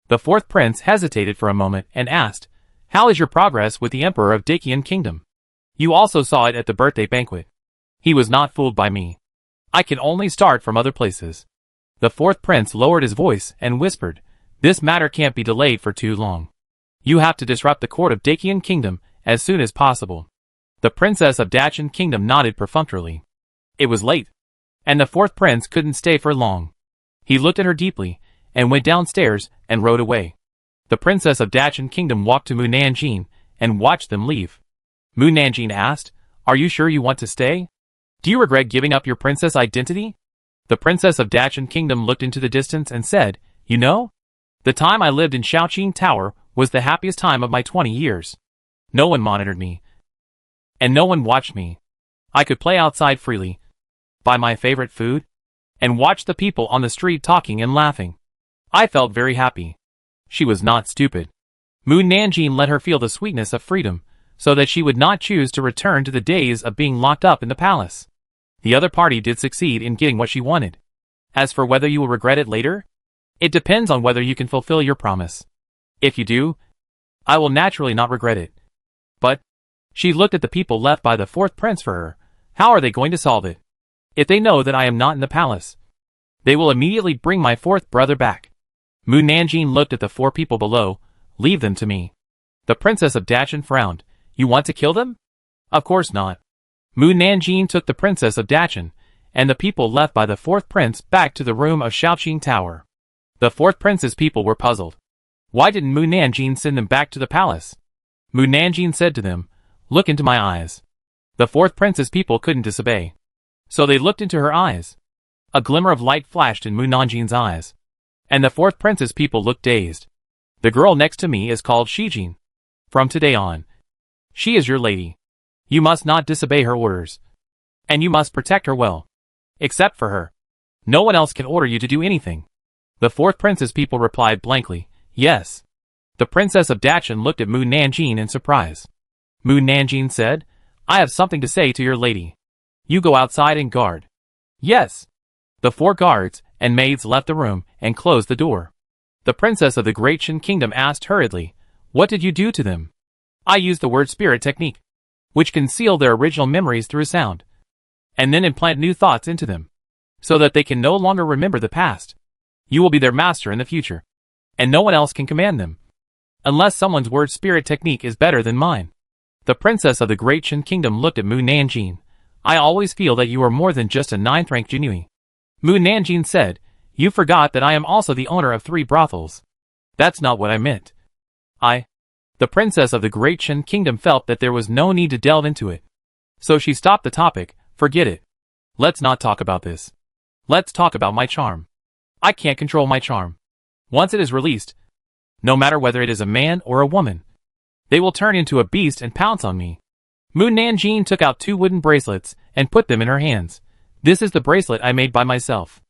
[SPEAKER 1] The fourth prince hesitated for a moment and asked, "How is your progress with the Emperor of Dakian Kingdom? You also saw it at the birthday banquet." He was not fooled by me. I can only start from other places. The fourth prince lowered his voice and whispered, "This matter can't be delayed for too long. You have to disrupt the court of Dakian Kingdom as soon as possible." The Princess of Dachan Kingdom nodded perfunctorily. It was late, and the fourth prince couldn't stay for long. He looked at her deeply, and went downstairs and rode away. The Princess of Dachan Kingdom walked to Mu Nanjing and watched them leave. Mu Nanjing asked, "Are you sure you want to stay? Do you regret giving up your princess identity?" The Princess of Dachan Kingdom looked into the distance and said, "You know, the time I lived in Showdown Tower was the happiest time of my 20 years. No one monitored me, and no one watched me. I could play outside freely, buy my favorite food, and watch the people on the street talking and laughing. I felt very happy." She was not stupid. Mu Nanjing let her feel the sweetness of freedom, so that she would not choose to return to the days of being locked up in the palace. The other party did succeed in getting what she wanted. As for whether you will regret it later, it depends on whether you can fulfill your promise. If you do, I will naturally not regret it. But, she looked at the people left by the fourth prince for her. How are they going to solve it? If they know that I am not in the palace, they will immediately bring my fourth brother back. Mu Nanjing looked at the four people below. "Leave them to me." The Princess of Dachan frowned. "You want to kill them?" "Of course not." Mu Nanjing took the Princess of Dachan, and the people left by the fourth prince back to the room of Showdown Tower. The fourth prince's people were puzzled. Why didn't Mu Nanjing send them back to the palace? Mu Nanjing said to them, "Look into my eyes." The fourth prince's people couldn't disobey, so they looked into her eyes. A glimmer of light flashed in Mu Nanjing's eyes, and the fourth prince's people looked dazed. "The girl next to me is called Shijin. From today on, she is your lady. You must not disobey her orders, and you must protect her well. Except for her, no one else can order you to do anything." The fourth prince's people replied blankly, "Yes." The Princess of Dachan looked at Mu Nanjing in surprise. Mu Nanjing said, "I have something to say to your lady. You go outside and guard." "Yes." The four guards and maids left the room and closed the door. The Princess of the Great Shin Kingdom asked hurriedly, "What did you do to them?" "I used the word spirit technique, which can seal their original memories through sound, and then implant new thoughts into them, so that they can no longer remember the past. You will be their master in the future, and no one else can command them, unless someone's word spirit technique is better than mine." The Princess of the Great Shin Kingdom looked at Mu Nanjing. "I always feel that you are more than just a 9th rank Jinui." Mu Nanjing said, "You forgot that I am also the owner of 3 brothels." "That's not what I meant." The Princess of the Great Shin Kingdom felt that there was no need to delve into it, so she stopped the topic. "Forget it. Let's not talk about this. Let's talk about my charm. I can't control my charm. Once it is released, no matter whether it is a man or a woman, they will turn into a beast and pounce on me." Mu Nanjing took out 2 wooden bracelets and put them in her hands. "This is the bracelet I made by myself.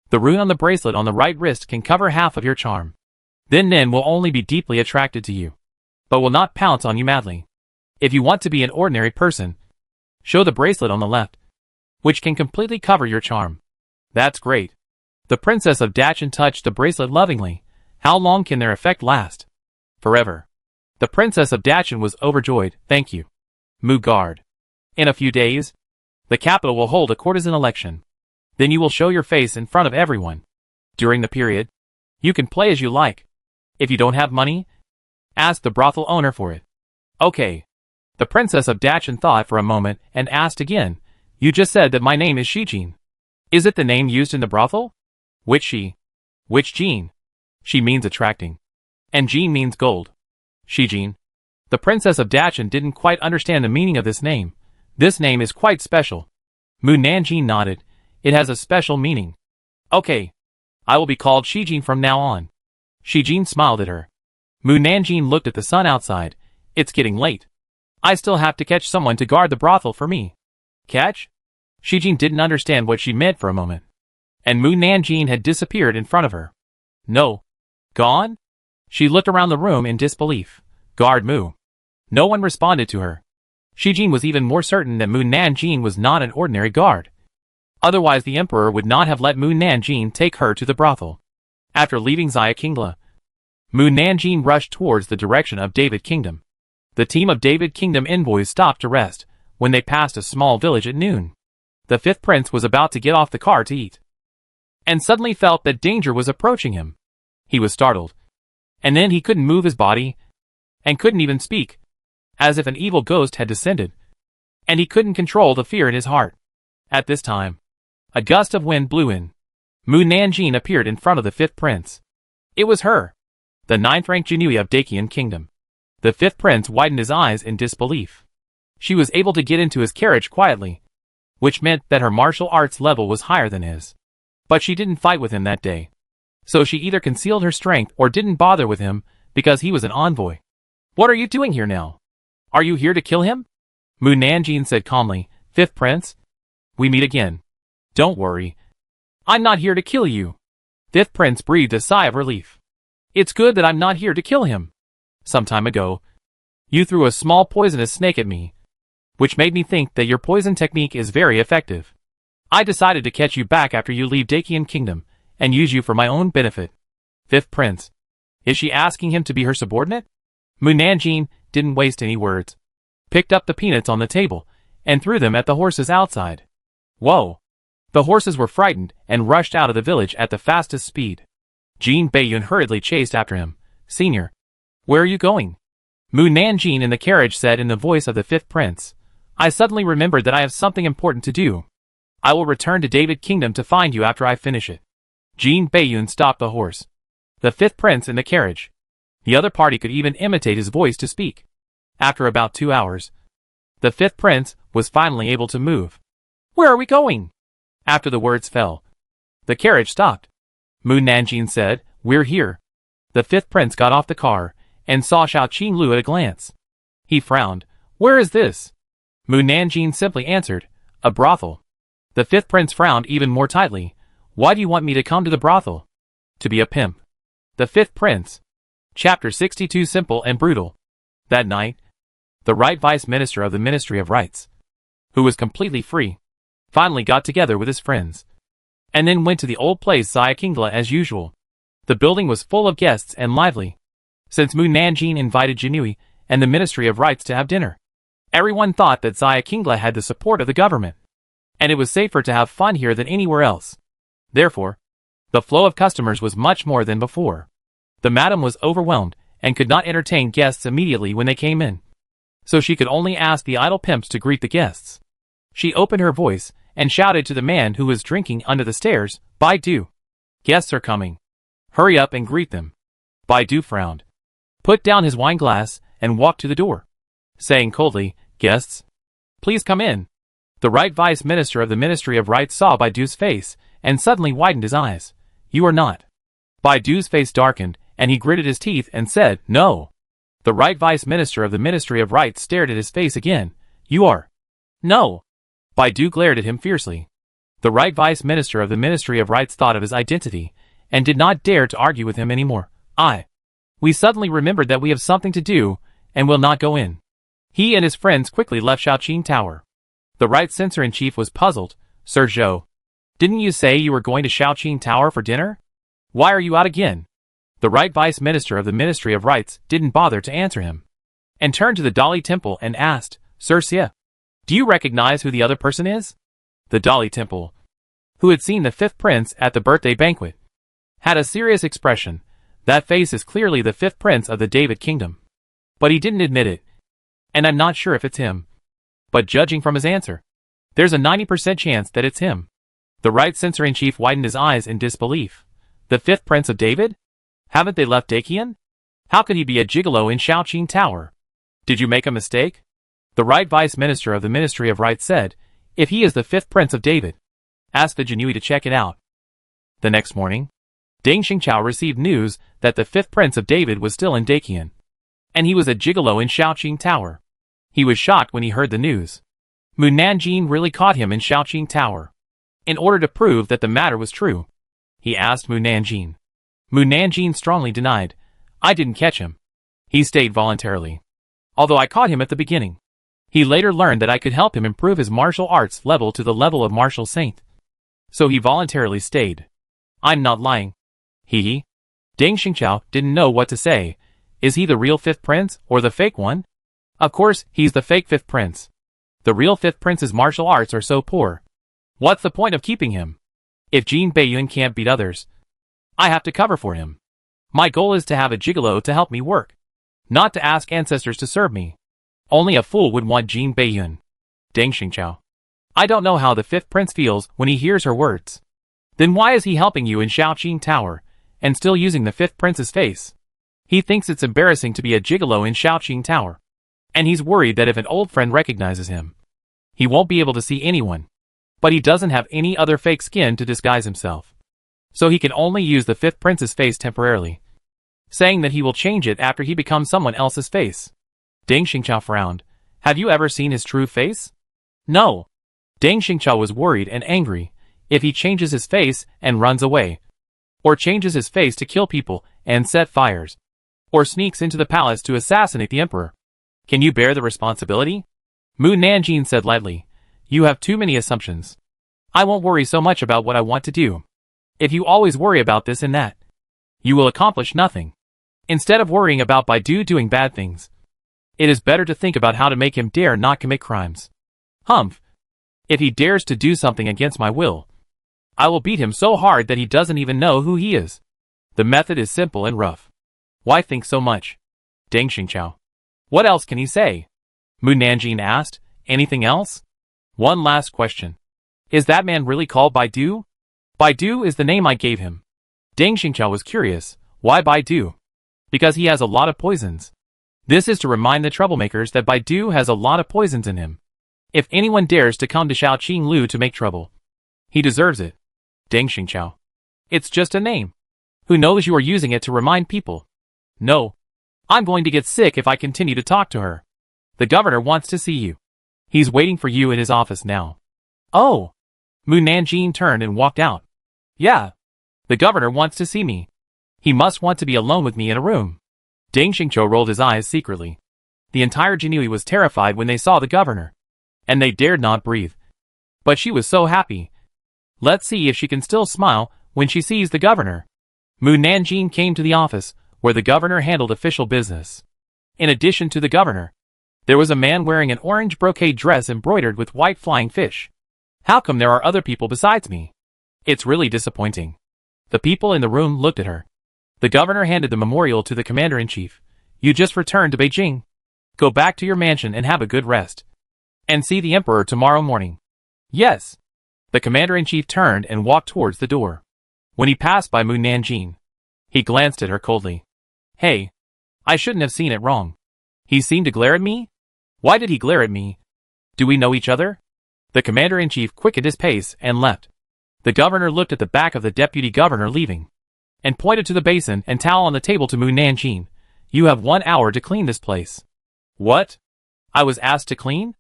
[SPEAKER 1] The rune on the bracelet on the right wrist can cover half of your charm. Then men will only be deeply attracted to you, but will not pounce on you madly. If you want to be an ordinary person, show the bracelet on the left, which can completely cover your charm." "That's great." The Princess of Dachan touched the bracelet lovingly. "How long can their effect last?" "Forever." The Princess of Dachan was overjoyed. "Thank you, Mu Guard. In a few days, the capital will hold a courtesan election. Then you will show your face in front of everyone. During the period, you can play as you like. If you don't have money, ask the brothel owner for it." "Okay." The Princess of Dachan thought for a moment and asked again, "You just said that my name is Shijin. Is it the name used in the brothel?" "Which she? Which Jean?" "She means attracting, and Jean means gold." "Shijin." The Princess of Dachan didn't quite understand the meaning of this name. "This name is quite special." Mu Nanjing nodded. "It has a special meaning." "Okay. I will be called Shijin from now on." Shijin smiled at her. Mu Nanjin looked at the sun outside. It's getting late. I still have to catch someone to guard the brothel for me. Catch? Shijin didn't understand what she meant for a moment. And Mu Nanjin had disappeared in front of her. No. Gone? She looked around the room in disbelief. Guard Mu. No one responded to her. Shijin was even more certain that Mu Nanjin was not an ordinary guard. Otherwise the emperor would not have let Mu Nanjin take her to the brothel. After leaving Xiaqingla, Mu Nanjin rushed towards the direction of David Kingdom. The team of David Kingdom envoys stopped to rest when they passed a small village at noon. The fifth prince was about to get off the car to eat, and suddenly felt that danger was approaching him. He was startled. And then he couldn't move his body, and couldn't even speak, as if an evil ghost had descended. And he couldn't control the fear in his heart. At this time, a gust of wind blew in. Mu Nanjin appeared in front of the fifth prince. It was her, the ninth-ranked Jinui of Dakian Kingdom. The fifth prince widened his eyes in disbelief. She was able to get into his carriage quietly, which meant that her martial arts level was higher than his. But she didn't fight with him that day. So she either concealed her strength or didn't bother with him because he was an envoy. What are you doing here now? Are you here to kill him? Mu Nanjin said calmly. Fifth prince? We meet again. Don't worry. I'm not here to kill you. Fifth prince breathed a sigh of relief. It's good that I'm not here to kill him. Some time ago, you threw a small poisonous snake at me, which made me think that your poison technique is very effective. I decided to catch you back after you leave Dakian Kingdom, and use you for my own benefit. Fifth prince. Is she asking him to be her subordinate? Mu Nanjin didn't waste any words. Picked up the peanuts on the table, and threw them at the horses outside. Whoa! The horses were frightened, and rushed out of the village at the fastest speed. Jin Beiyun hurriedly chased after him. Senior. Where are you going? Mu Nanjin in the carriage said in the voice of the fifth prince. I suddenly remembered that I have something important to do. I will return to David Kingdom to find you after I finish it. Jin Beiyun stopped the horse. The fifth prince in the carriage. The other party could even imitate his voice to speak. After about 2 hours, the fifth prince was finally able to move. Where are we going? After the words fell, the carriage stopped. Mu Nanjin said, We're here. The fifth prince got off the car, and saw Xiao Qinglu at a glance. He frowned. Where is this? Mu Nanjin simply answered, A brothel. The fifth prince frowned even more tightly. Why do you want me to come to the brothel? To be a pimp. The fifth prince. Chapter 62 Simple and Brutal. That night, the right vice minister of the Ministry of Rights, who was completely free, finally got together with his friends, and then went to the old place Xiaqingla as usual. The building was full of guests and lively, since Mu Nanjin invited Jinui and the Ministry of Rights to have dinner. Everyone thought that Xiaqingla had the support of the government, and it was safer to have fun here than anywhere else. Therefore, the flow of customers was much more than before. The madam was overwhelmed and could not entertain guests immediately when they came in, so she could only ask the idle pimps to greet the guests. She opened her voice and shouted to the man who was drinking under the stairs, Baidu. Guests are coming. Hurry up and greet them. Baidu frowned, put down his wine glass, and walked to the door, saying coldly, Guests, please come in. The right vice minister of the Ministry of Rights saw Baidu's face, and suddenly widened his eyes. You are not. Baidu's face darkened, and he gritted his teeth and said, No. The right vice minister of the Ministry of Rights stared at his face again. You are. No. Baidu glared at him fiercely. The right vice minister of the Ministry of Rights thought of his identity, and did not dare to argue with him anymore. We suddenly remembered that we have something to do, and will not go in. He and his friends quickly left Shaoqing Tower. The right censor-in-chief was puzzled. Sir Zhou, didn't you say you were going to Shaoqing Tower for dinner? Why are you out again? The right vice minister of the Ministry of Rights didn't bother to answer him, and turned to the Dali Temple and asked, Sir Xie, do you recognize who the other person is? The Dali Temple, who had seen the fifth prince at the birthday banquet, had a serious expression. That face is clearly the fifth prince of the David Kingdom. But he didn't admit it, and I'm not sure if it's him. But judging from his answer, there's a 90% chance that it's him. The right censor-in-chief widened his eyes in disbelief. The fifth prince of David? Haven't they left Dakian? How could he be a gigolo in Shaoqing Tower? Did you make a mistake? The right vice minister of the Ministry of Rights said, If he is the fifth prince of David, ask the Jinui to check it out. The next morning, Deng Xingqiao received news that the fifth prince of David was still in Daqian, and he was a gigolo in Shaoqing Tower. He was shocked when he heard the news. Mu Nanjing really caught him in Shaoqing Tower. In order to prove that the matter was true, he asked Mu Nanjing. Mu Nanjing strongly denied. I didn't catch him. He stayed voluntarily. Although I caught him at the beginning. He later learned that I could help him improve his martial arts level to the level of martial saint. So he voluntarily stayed. I'm not lying. Hee. Deng Xingqiao didn't know what to say. Is he the real fifth prince or the fake one? Of course, he's the fake fifth prince. The real fifth prince's martial arts are so poor. What's the point of keeping him? If Jin Beiyun can't beat others, I have to cover for him. My goal is to have a gigolo to help me work, not to ask ancestors to serve me. Only a fool would want Jin Beiyun. Deng Xingqiao. I don't know how the fifth prince feels when he hears her words. Then why is he helping you in Shaoqing Tower, and still using the fifth prince's face? He thinks it's embarrassing to be a gigolo in Shaoqing Tower. And he's worried that if an old friend recognizes him, he won't be able to see anyone. But he doesn't have any other fake skin to disguise himself. So he can only use the fifth prince's face temporarily, saying that he will change it after he becomes someone else's face. Deng Xingqiao frowned. Have you ever seen his true face? No. Deng Xingqiao was worried and angry. If he changes his face and runs away, or changes his face to kill people and set fires, or sneaks into the palace to assassinate the emperor, can you bear the responsibility? Mu Nanjing said lightly. You have too many assumptions. I won't worry so much about what I want to do. If you always worry about this and that, you will accomplish nothing. Instead of worrying about Baidu doing bad things, it is better to think about how to make him dare not commit crimes. Humph. If he dares to do something against my will, I will beat him so hard that he doesn't even know who he is. The method is simple and rough. Why think so much? Deng Xingqiao. What else can he say? Mu Nanjing asked. Anything else? One last question. Is that man really called Baidu? Baidu is the name I gave him. Deng Xingqiao was curious. Why Baidu? Because he has a lot of poisons. This is to remind the troublemakers that Baidu has a lot of poisons in him. If anyone dares to come to Shaoqing Lu to make trouble, he deserves it. Deng Xingqiao. It's just a name. Who knows you are using it to remind people? No. I'm going to get sick if I continue to talk to her. The governor wants to see you. He's waiting for you at his office now. Oh. Mu Nanjing turned and walked out. Yeah. The governor wants to see me. He must want to be alone with me in a room. Deng Xingqiao rolled his eyes secretly. The entire Jinui was terrified when they saw the governor, and they dared not breathe. But she was so happy. Let's see if she can still smile when she sees the governor. Mu Nanjing came to the office, where the governor handled official business. In addition to the governor, there was a man wearing an orange brocade dress embroidered with white flying fish. How come there are other people besides me? It's really disappointing. The people in the room looked at her. The governor handed the memorial to the commander-in-chief. You just returned to Beijing. Go back to your mansion and have a good rest. And see the emperor tomorrow morning. Yes. The commander-in-chief turned and walked towards the door. When he passed by Mu Nanjing, he glanced at her coldly. Hey. I shouldn't have seen it wrong. He seemed to glare at me? Why did he glare at me? Do we know each other? The commander-in-chief quickened his pace and left. The governor looked at the back of the deputy governor leaving, and pointed to the basin and towel on the table to Mu Nanjing. You have 1 hour to clean this place. What? I was asked to clean?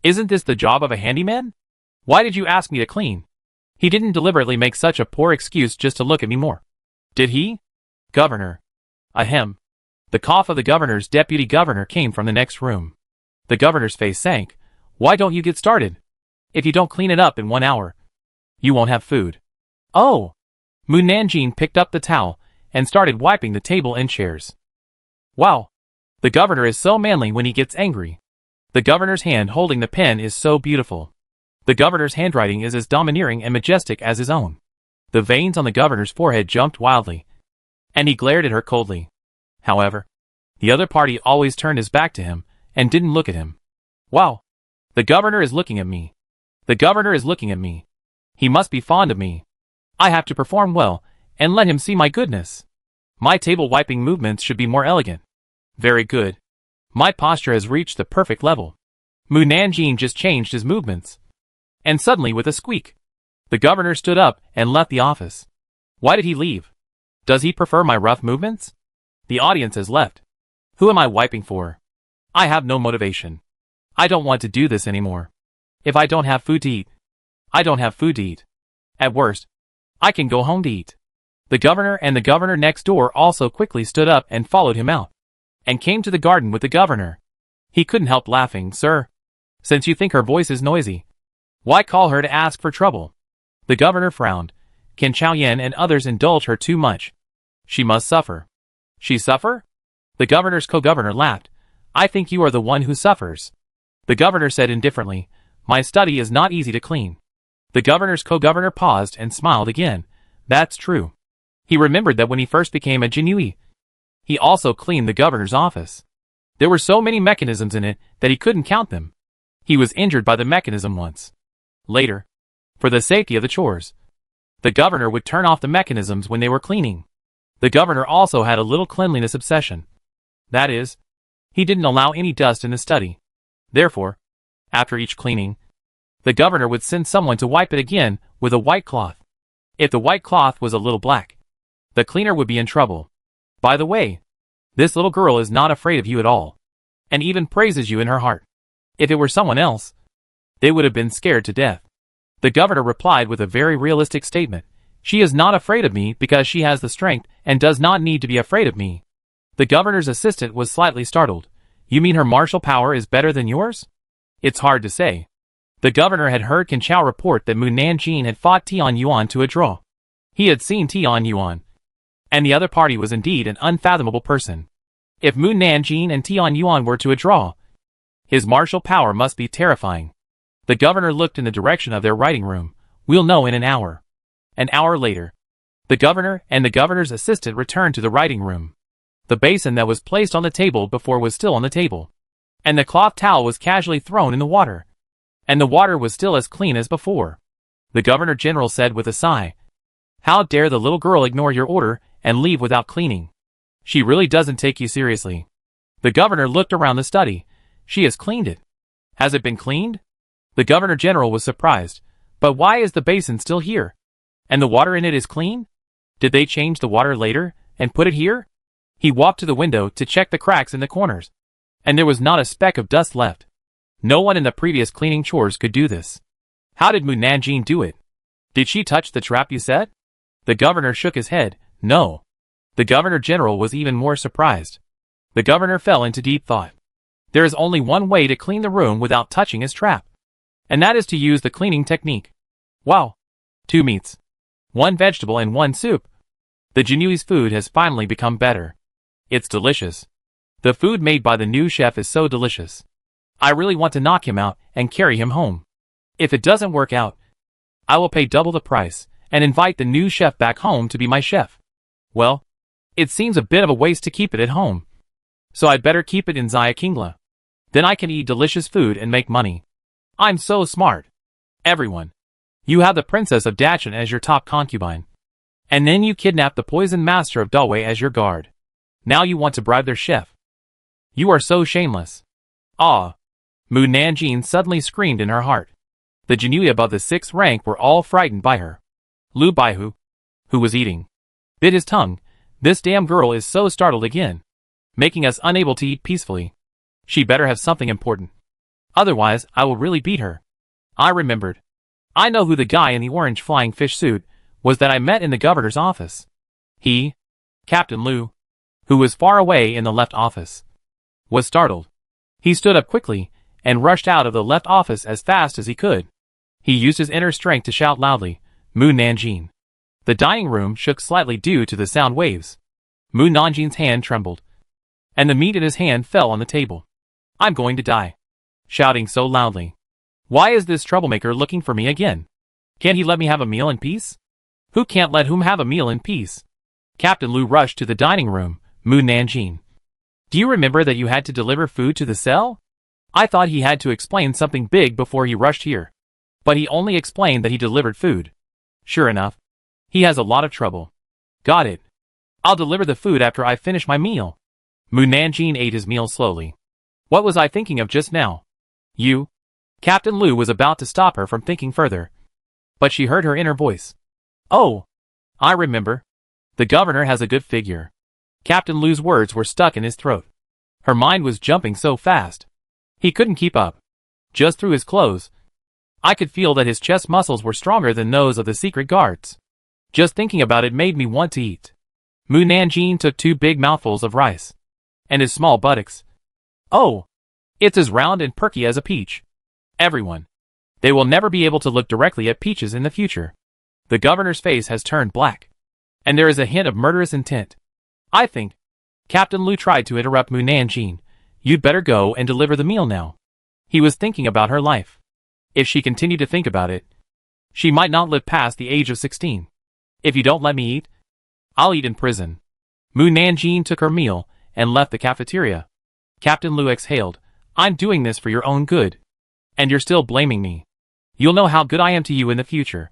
[SPEAKER 1] Isn't this the job of a handyman? Why did you ask me to clean? He didn't deliberately make such a poor excuse just to look at me more. Did he? Governor. Ahem. The cough of the governor's deputy governor came from the next room. The governor's face sank. Why don't you get started? If you don't clean it up in 1 hour, you won't have food. Oh! Mu Nanjing picked up the towel and started wiping the table and chairs. Wow! The governor is so manly when he gets angry. The governor's hand holding the pen is so beautiful. The governor's handwriting is as domineering and majestic as his own. The veins on the governor's forehead jumped wildly, and he glared at her coldly. However, the other party always turned his back to him and didn't look at him. Wow! The governor is looking at me. The governor is looking at me. He must be fond of me. I have to perform well and let him see my goodness. My table wiping movements should be more elegant. Very good. My posture has reached the perfect level. Mu Nanjing just changed his movements. And suddenly with a squeak, the governor stood up and left the office. Why did he leave? Does he prefer my rough movements? The audience has left. Who am I wiping for? I have no motivation. I don't want to do this anymore. If I don't have food to eat, I don't have food to eat. At worst, I can go home to eat. The governor and the governor next door also quickly stood up and followed him out, and came to the garden with the governor. He couldn't help laughing. Sir, since you think her voice is noisy, why call her to ask for trouble? The governor frowned. Can Chow Yen and others indulge her too much? She must suffer. She suffer? The governor's co-governor laughed. I think you are the one who suffers. The governor said indifferently, my study is not easy to clean. The governor's co-governor paused and smiled again. That's true. He remembered that when he first became a Jinui, he also cleaned the governor's office. There were so many mechanisms in it that he couldn't count them. He was injured by the mechanism once. Later, for the safety of the chores, the governor would turn off the mechanisms when they were cleaning. The governor also had a little cleanliness obsession. That is, he didn't allow any dust in the study. Therefore, after each cleaning, the governor would send someone to wipe it again with a white cloth. If the white cloth was a little black, the cleaner would be in trouble. By the way, this little girl is not afraid of you at all, and even praises you in her heart. If it were someone else, they would have been scared to death. The governor replied with a very realistic statement. She is not afraid of me because she has the strength and does not need to be afraid of me. The governor's assistant was slightly startled. You mean her martial power is better than yours? It's hard to say. The governor had heard Can Chao report that Mu Nanjing had fought Tian Yuan to a draw. He had seen Tian Yuan, and the other party was indeed an unfathomable person. If Mu Nanjing and Tian Yuan were to a draw, his martial power must be terrifying. The governor looked in the direction of their writing room. We'll know in an hour. An hour later, the governor and the governor's assistant returned to the writing room. The basin that was placed on the table before was still on the table, and the cloth towel was casually thrown in the water, and the water was still as clean as before. The governor-general said with a sigh, how dare the little girl ignore your order and leave without cleaning? She really doesn't take you seriously. The governor looked around the study. She has cleaned it. Has it been cleaned? The governor-general was surprised. But why is the basin still here? And the water in it is clean? Did they change the water later and put it here? He walked to the window to check the cracks in the corners, and there was not a speck of dust left. No one in the previous cleaning chores could do this. How did Mu Nanjing do it? Did she touch the trap you said? The governor shook his head. No. The governor-general was even more surprised. The governor fell into deep thought. There is only one way to clean the room without touching his trap, and that is to use the cleaning technique. Wow. 2 meats, 1 vegetable and 1 soup. The Jinui's food has finally become better. It's delicious. The food made by the new chef is so delicious. I really want to knock him out and carry him home. If it doesn't work out, I will pay double the price and invite the new chef back home to be my chef. Well, it seems a bit of a waste to keep it at home, so I'd better keep it in Kingla. Then I can eat delicious food and make money. I'm so smart. Everyone, you have the princess of Dachan as your top concubine, and then you kidnap the poison master of Dawei as your guard. Now you want to bribe their chef. You are so shameless. Ah! Mu Nanjing suddenly screamed in her heart. The Jinui above the 6th rank were all frightened by her. Lu Baihu, who was eating, bit his tongue. This damn girl is so startled again, making us unable to eat peacefully. She better have something important. Otherwise, I will really beat her. I remembered. I know who the guy in the orange flying fish suit was that I met in the governor's office. He, Captain Lu, who was far away in the left office, was startled. He stood up quickly and rushed out of the left office as fast as he could. He used his inner strength to shout loudly, Mu Nanjing. The dining room shook slightly due to the sound waves. Mu Nanjing's hand trembled, and the meat in his hand fell on the table. I'm going to die. Shouting so loudly. Why is this troublemaker looking for me again? Can't he let me have a meal in peace? Who can't let whom have a meal in peace? Captain Lu rushed to the dining room. Mu Nanjing, do you remember that you had to deliver food to the cell? I thought he had to explain something big before he rushed here, but he only explained that he delivered food. Sure enough, he has a lot of trouble. Got it. I'll deliver the food after I finish my meal. Mu Nanjing ate his meal slowly. What was I thinking of just now? You? Captain Lu was about to stop her from thinking further, but she heard her inner voice. Oh, I remember. The governor has a good figure. Captain Lu's words were stuck in his throat. Her mind was jumping so fast. He couldn't keep up. Just through his clothes, I could feel that his chest muscles were stronger than those of the secret guards. Just thinking about it made me want to eat. Mu Nanjing took 2 big mouthfuls of rice. And his small buttocks. Oh! It's as round and perky as a peach. Everyone. They will never be able to look directly at peaches in the future. The governor's face has turned black. And there is a hint of murderous intent. I think. Captain Lu tried to interrupt Mu Nanjing. You'd better go and deliver the meal now. He was thinking about her life. If she continued to think about it, she might not live past the age of 16. If you don't let me eat, I'll eat in prison. Mu Nanjing took her meal and left the cafeteria. Captain Lu exhaled. I'm doing this for your own good. And you're still blaming me. You'll know how good I am to you in the future.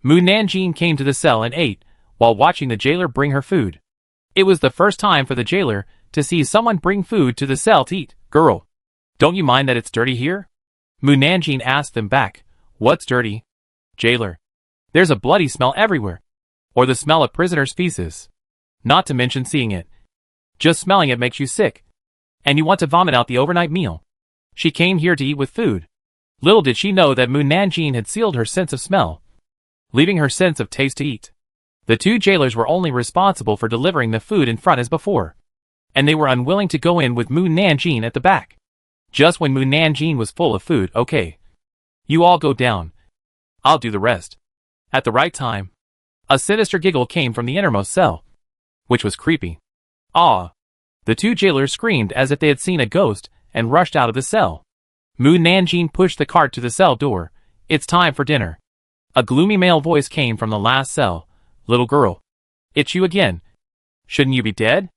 [SPEAKER 1] Mu Nanjing came to the cell and ate, while watching the jailer bring her food. It was the first time for the jailer to see someone bring food to the cell to eat. Girl, don't you mind that it's dirty here? Mu Nanjing asked them back. What's dirty? Jailer. There's a bloody smell everywhere. Or the smell of prisoners' feces. Not to mention seeing it. Just smelling it makes you sick. And you want to vomit out the overnight meal. She came here to eat with food. Little did she know that Mu Nanjing had sealed her sense of smell, leaving her sense of taste to eat. The 2 jailers were only responsible for delivering the food in front as before. And they were unwilling to go in with Mu Nanjing at the back. Just when Mu Nanjing was full of food, okay. You all go down. I'll do the rest. At the right time, a sinister giggle came from the innermost cell, which was creepy. Ah! The 2 jailers screamed as if they had seen a ghost and rushed out of the cell. Mu Nanjing pushed the cart to the cell door. It's time for dinner. A gloomy male voice came from the last cell. Little girl. It's you again. Shouldn't you be dead?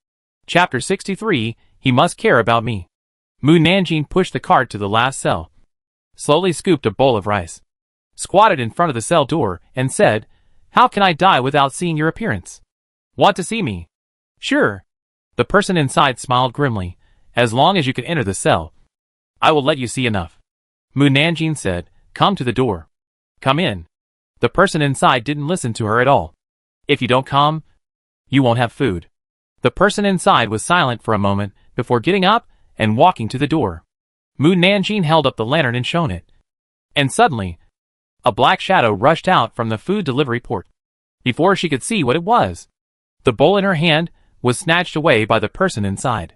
[SPEAKER 1] Chapter 63, He Must Care About Me. Mu Nanjing pushed the cart to the last cell, slowly scooped a bowl of rice, squatted in front of the cell door, and said, How can I die without seeing your appearance? Want to see me? Sure. The person inside smiled grimly. As long as you can enter the cell, I will let you see enough. Mu Nanjing said, Come to the door. Come in. The person inside didn't listen to her at all. If you don't come, you won't have food. The person inside was silent for a moment before getting up and walking to the door. Mu Nanjing held up the lantern and shone it. And suddenly, a black shadow rushed out from the food delivery port. Before she could see what it was, the bowl in her hand was snatched away by the person inside.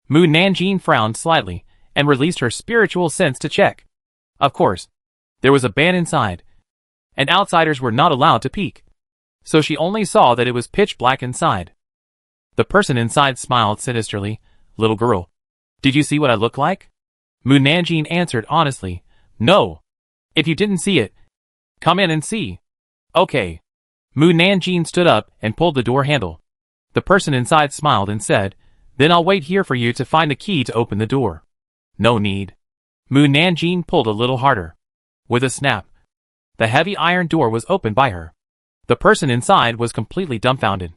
[SPEAKER 1] Mu Nanjing frowned slightly and released her spiritual sense to check. Of course, there was a ban inside, and outsiders were not allowed to peek. So she only saw that it was pitch black inside. The person inside smiled sinisterly. Little girl, did you see what I look like? Mu Nanjing answered honestly. No. If you didn't see it, come in and see. Okay. Mu Nanjing stood up and pulled the door handle. The person inside smiled and said, Then I'll wait here for you to find the key to open the door. No need. Mu Nanjing pulled a little harder. With a snap, the heavy iron door was opened by her. The person inside was completely dumbfounded.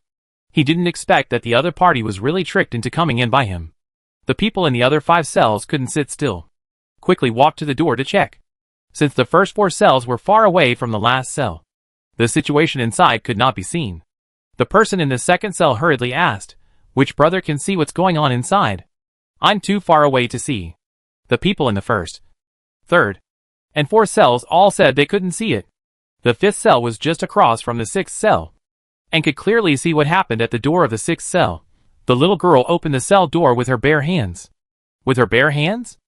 [SPEAKER 1] He didn't expect that the other party was really tricked into coming in by him. The people in the other 5 cells couldn't sit still. Quickly walked to the door to check. Since the first 4 cells were far away from the last cell, the situation inside could not be seen. The person in the second cell hurriedly asked, Which brother can see what's going on inside? I'm too far away to see. The people in the first, third, and 4th cells all said they couldn't see it. The 5th cell was just across from the 6th cell, and could clearly see what happened at the door of the 6th cell. The little girl opened the cell door with her bare hands. With her bare hands?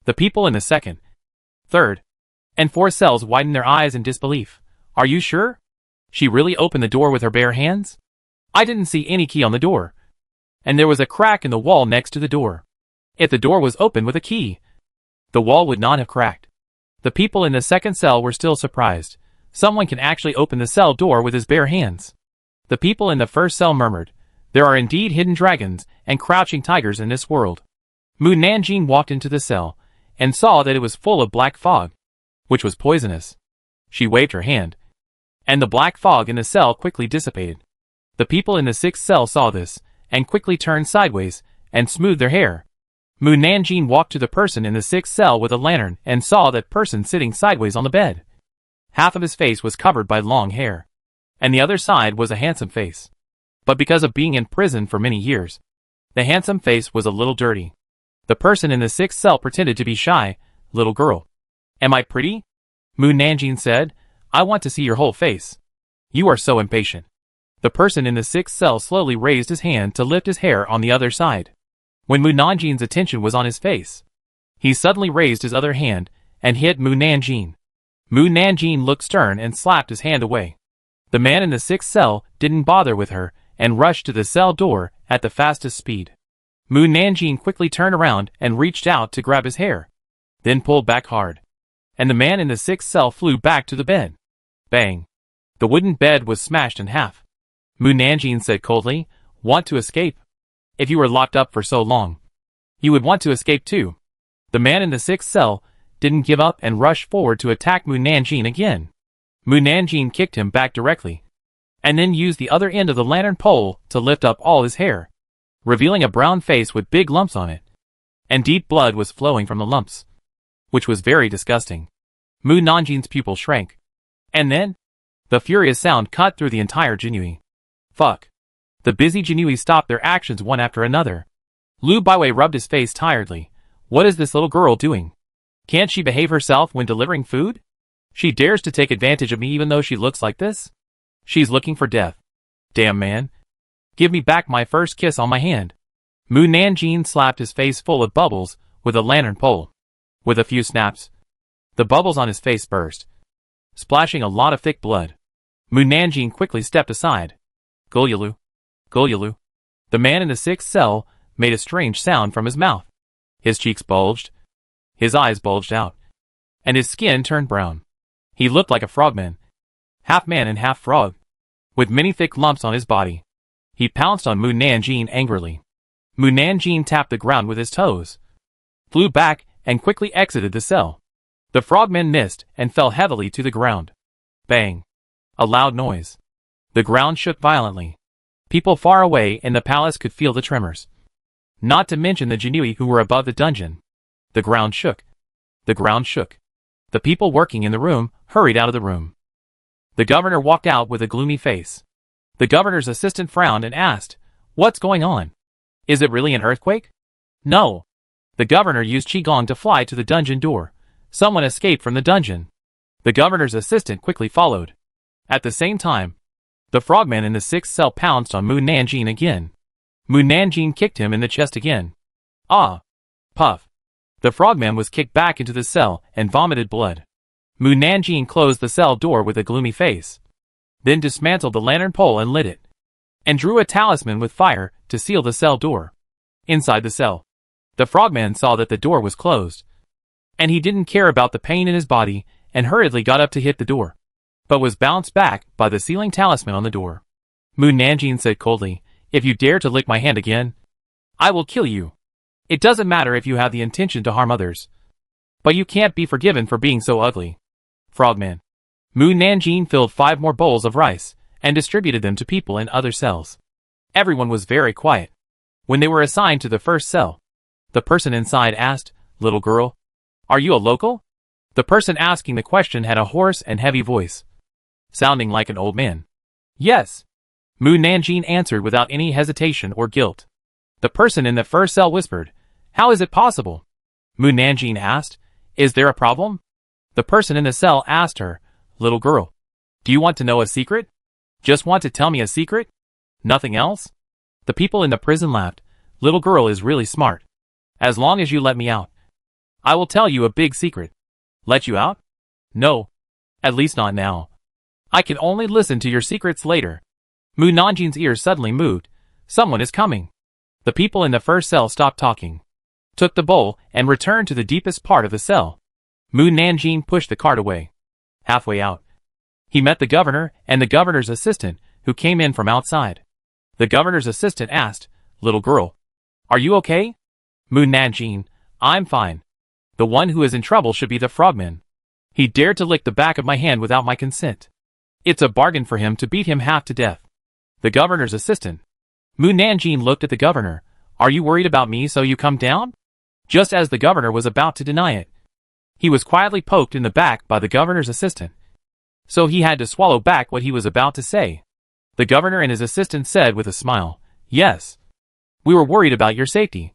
[SPEAKER 1] The people in the 2nd, 3rd, and 4th cells widened their eyes in disbelief. Are you sure? She really opened the door with her bare hands? I didn't see any key on the door. And there was a crack in the wall next to the door. If the door was opened with a key, the wall would not have cracked. The people in the 2nd cell were still surprised. Someone can actually open the cell door with his bare hands. The people in the 1st cell murmured, There are indeed hidden dragons and crouching tigers in this world. Mu Nanjing walked into the cell and saw that it was full of black fog, which was poisonous. She waved her hand, and the black fog in the cell quickly dissipated. The people in the 6th cell saw this and quickly turned sideways and smoothed their hair. Mu Nanjing walked to the person in the 6th cell with a lantern and saw that person sitting sideways on the bed. Half of his face was covered by long hair, and the other side was a handsome face. but because of being in prison for many years, the handsome face was a little dirty. The person in the sixth cell pretended to be shy. Little girl. Am I pretty? Mu Nanjing said. I want to see your whole face. You are so impatient. The person in the sixth cell slowly raised his hand to lift his hair on the other side. When Mu Nanjing's attention was on his face, he suddenly raised his other hand and hit Mu Nanjing. Mu Nanjing looked stern and slapped his hand away. The man in the sixth cell didn't bother with her and rushed to the cell door at the fastest speed. Mu Nanjing quickly turned around and reached out to grab his hair, then pulled back hard. And the man in the sixth cell flew back to the bed. Bang! The wooden bed was smashed in half. Mu Nanjing said coldly, Want to escape? If you were locked up for so long, you would want to escape too. The man in the sixth cell didn't give up and rushed forward to attack Mu Nanjing again. Mu Nanjing kicked him back directly, and then used the other end of the lantern pole to lift up all his hair, revealing a brown face with big lumps on it. And deep blood was flowing from the lumps, which was very disgusting. Mu Nanjing's pupil shrank. And then, the furious sound cut through the entire Jinui. Fuck. The busy Jinui stopped their actions one after another. Lu Baiwei rubbed his face tiredly. What is this little girl doing? Can't she behave herself when delivering food? She dares to take advantage of me even though she looks like this? She's looking for death. Damn man. Give me back my first kiss on my hand. Mu Nanjing slapped his face full of bubbles with a lantern pole. With a few snaps, the bubbles on his face burst, splashing a lot of thick blood. Mu Nanjing quickly stepped aside. Gulyalu. Gulyalu. The man in the sixth cell made a strange sound from his mouth. His cheeks bulged. His eyes bulged out. And his skin turned brown. He looked like a frogman. Half man and half frog. With many thick lumps on his body. He pounced on Mu Nanjing angrily. Mu Nanjing tapped the ground with his toes, flew back, and quickly exited the cell. The frogman missed and fell heavily to the ground. Bang! A loud noise. The ground shook violently. People far away in the palace could feel the tremors. Not to mention the Jinui who were above the dungeon. The ground shook. The ground shook. The people working in the room hurried out of the room. The governor walked out with a gloomy face. The governor's assistant frowned and asked, What's going on? Is it really an earthquake? No. The governor used Qigong to fly to the dungeon door. Someone escaped from the dungeon. The governor's assistant quickly followed. At the same time, the frogman in the sixth cell pounced on Mu Nanjing again. Mu Nanjing kicked him in the chest again. Ah! Puff! The frogman was kicked back into the cell and vomited blood. Mu Nanjing closed the cell door with a gloomy face, then dismantled the lantern pole and lit it, and drew a talisman with fire to seal the cell door. Inside the cell, the frogman saw that the door was closed, and he didn't care about the pain in his body and hurriedly got up to hit the door, but was bounced back by the sealing talisman on the door. Mu Nanjing said coldly, If you dare to lick my hand again, I will kill you. It doesn't matter if you have the intention to harm others, but you can't be forgiven for being so ugly. Frogman. Mu Nanjing filled 5 more bowls of rice and distributed them to people in other cells. Everyone was very quiet. When they were assigned to the first cell, the person inside asked, Little girl, are you a local? The person asking the question had a hoarse and heavy voice, sounding like an old man. Yes. Mu Nanjing answered without any hesitation or guilt. The person in the first cell whispered, How is it possible? Mu Nanjing asked, Is there a problem? The person in the cell asked her, Little girl, do you want to know a secret? Just want to tell me a secret? Nothing else? The people in the prison laughed. Little girl is really smart. As long as you let me out, I will tell you a big secret. Let you out? No. At least not now. I can only listen to your secrets later. Mu Nanjing's ears suddenly moved. Someone is coming. The people in the first cell stopped talking, took the bowl, and returned to the deepest part of the cell. Mu Nanjing pushed the cart away. Halfway out, he met the governor and the governor's assistant, who came in from outside. The governor's assistant asked, Little girl, are you okay? Mu Nanjing, I'm fine. The one who is in trouble should be the frogman. He dared to lick the back of my hand without my consent. It's a bargain for him to beat him half to death. The governor's assistant. Mu Nanjing looked at the governor. Are you worried about me so you come down? Just as the governor was about to deny it, he was quietly poked in the back by the governor's assistant, so he had to swallow back what he was about to say. The governor and his assistant said with a smile, "Yes. We were worried about your safety.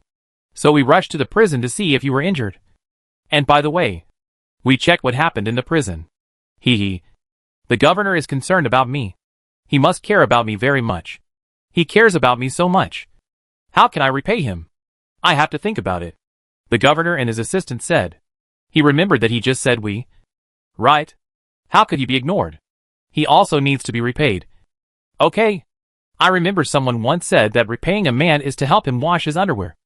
[SPEAKER 1] So we rushed to the prison to see if you were injured. And by the way, we checked what happened in the prison. Hee. The governor is concerned about me. He must care about me very much. He cares about me so much. How can I repay him? I have to think about it." The governor and his assistant said. He remembered that he just said we. Right? How could he be ignored? He also needs to be repaid. Okay. I remember someone once said that repaying a man is to help him wash his underwear.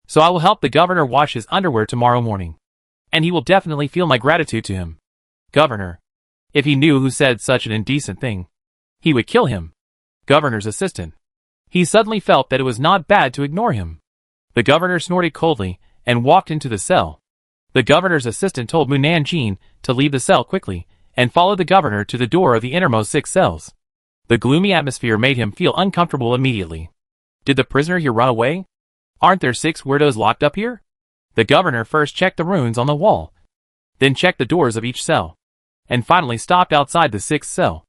[SPEAKER 1] So I will help the governor wash his underwear tomorrow morning. And he will definitely feel my gratitude to him. Governor. If he knew who said such an indecent thing, he would kill him. Governor's assistant. He suddenly felt that it was not bad to ignore him. The governor snorted coldly and walked into the cell. The governor's assistant told Munan Jean to leave the cell quickly and follow the governor to the door of the innermost 6 cells. The gloomy atmosphere made him feel uncomfortable immediately. Did the prisoner here run away? Aren't there 6 weirdos locked up here? The governor first checked the runes on the wall, then checked the doors of each cell, and finally stopped outside the 6th cell.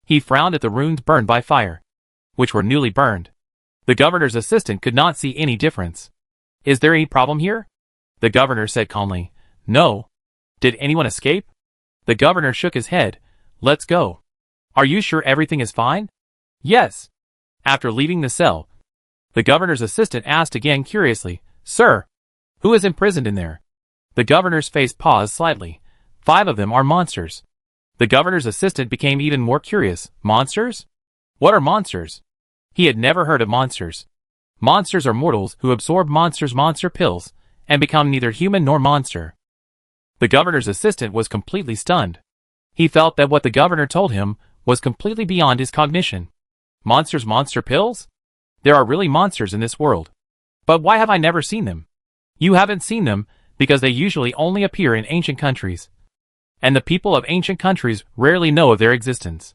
[SPEAKER 1] He frowned at the runes burned by fire, which were newly burned. The governor's assistant could not see any difference. Is there any problem here? The governor said calmly. No. Did anyone escape? The governor shook his head. Let's go. Are you sure everything is fine? Yes. After leaving the cell, the governor's assistant asked again curiously, Sir, who is imprisoned in there? The governor's face paused slightly. 5 of them are monsters. The governor's assistant became even more curious. Monsters? What are monsters? He had never heard of monsters. Monsters are mortals who absorb monsters' monster pills and become neither human nor monster. The governor's assistant was completely stunned. He felt that what the governor told him was completely beyond his cognition. Monsters' monster pills? There are really monsters in this world. But why have I never seen them? You haven't seen them because they usually only appear in ancient countries. And the people of ancient countries rarely know of their existence.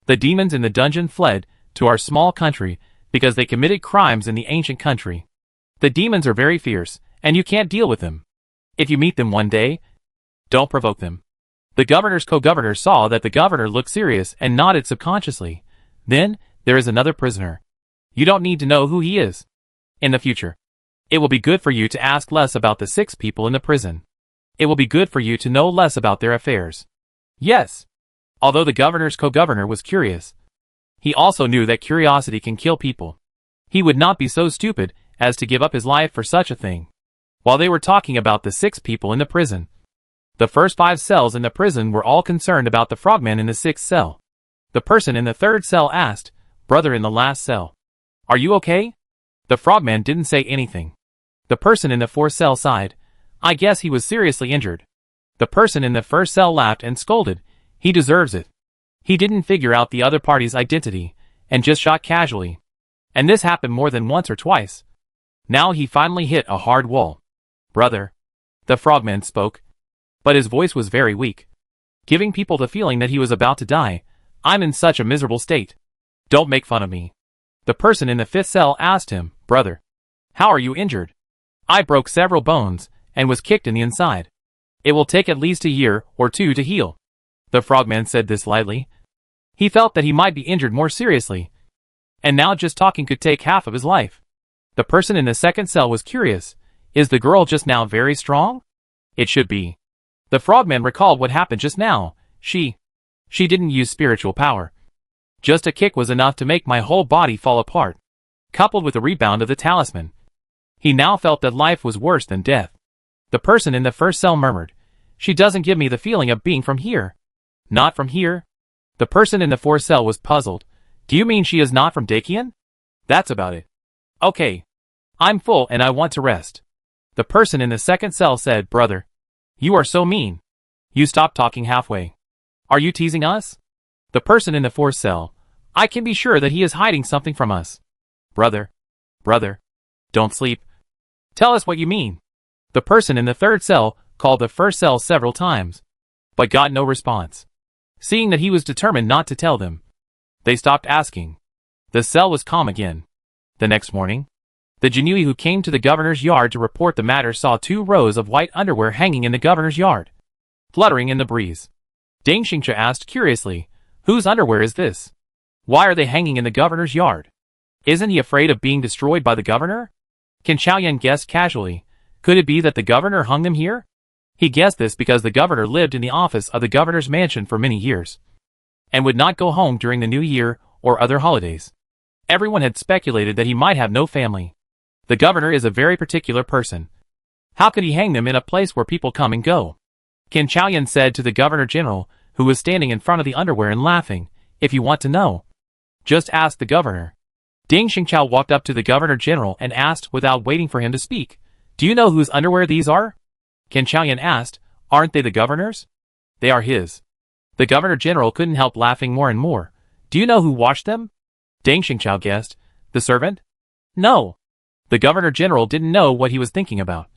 [SPEAKER 1] The demons in the dungeon fled to our small country because they committed crimes in the ancient country. The demons are very fierce, and you can't deal with them. If you meet them one day, don't provoke them. The governor's co-governor saw that the governor looked serious and nodded subconsciously. Then, there is another prisoner. You don't need to know who he is. In the future, it will be good for you to ask less about the 6 people in the prison. It will be good for you to know less about their affairs. Yes. Although the governor's co-governor was curious, he also knew that curiosity can kill people. He would not be so stupid as to give up his life for such a thing. While they were talking about the 6 people in the prison, the first 5 cells in the prison were all concerned about the frogman in the 6th cell. The person in the 3rd cell asked, Brother in the last cell, are you okay? The frogman didn't say anything. The person in the 4th cell sighed. I guess he was seriously injured. The person in the 1st cell laughed and scolded. He deserves it. He didn't figure out the other party's identity, and just shot casually. And this happened more than once or twice. Now he finally hit a hard wall. Brother. The frogman spoke. But his voice was very weak, giving people the feeling that he was about to die. I'm in such a miserable state. Don't make fun of me. The person in the 5th cell asked him, Brother, how are you injured? I broke several bones, and was kicked in the inside. It will take at least a year or 2 to heal. The frogman said this lightly. He felt that he might be injured more seriously, and now just talking could take half of his life. The person in the 2nd cell was curious. Is the girl just now very strong? It should be. The frogman recalled what happened just now. She didn't use spiritual power. Just a kick was enough to make my whole body fall apart, coupled with the rebound of the talisman. He now felt that life was worse than death. The person in the 1st cell murmured, She doesn't give me the feeling of being from here. Not from here? The person in the 4th cell was puzzled. Do you mean she is not from Dakian? That's about it. Okay. I'm full and I want to rest. The person in the 2nd cell said, Brother, you are so mean. You stopped talking halfway. Are you teasing us? The person in the 4th cell. I can be sure that he is hiding something from us. Brother. Don't sleep. Tell us what you mean. The person in the 3rd cell called the 1st cell several times, but got no response. Seeing that he was determined not to tell them, they stopped asking. The cell was calm again. The next morning, the Jinui who came to the governor's yard to report the matter saw 2 rows of white underwear hanging in the governor's yard, fluttering in the breeze. Deng Xingcha asked curiously, Whose underwear is this? Why are they hanging in the governor's yard? Isn't he afraid of being destroyed by the governor? Qin Chaoyan guessed casually. Could it be that the governor hung them here? He guessed this because the governor lived in the office of the governor's mansion for many years, and would not go home during the New Year or other holidays. Everyone had speculated that he might have no family. The governor is a very particular person. How could he hang them in a place where people come and go? Qin Chaoyan said to the governor-general, who was standing in front of the underwear and laughing, if you want to know, just ask the governor. Ding Xingqiao walked up to the governor-general and asked without waiting for him to speak, do you know whose underwear these are? Qin Chaoyan asked, aren't they the governor's? They are his. The governor-general couldn't help laughing more and more. Do you know who washed them? Ding Xingqiao guessed, the servant? No. The governor-general didn't know what he was thinking about.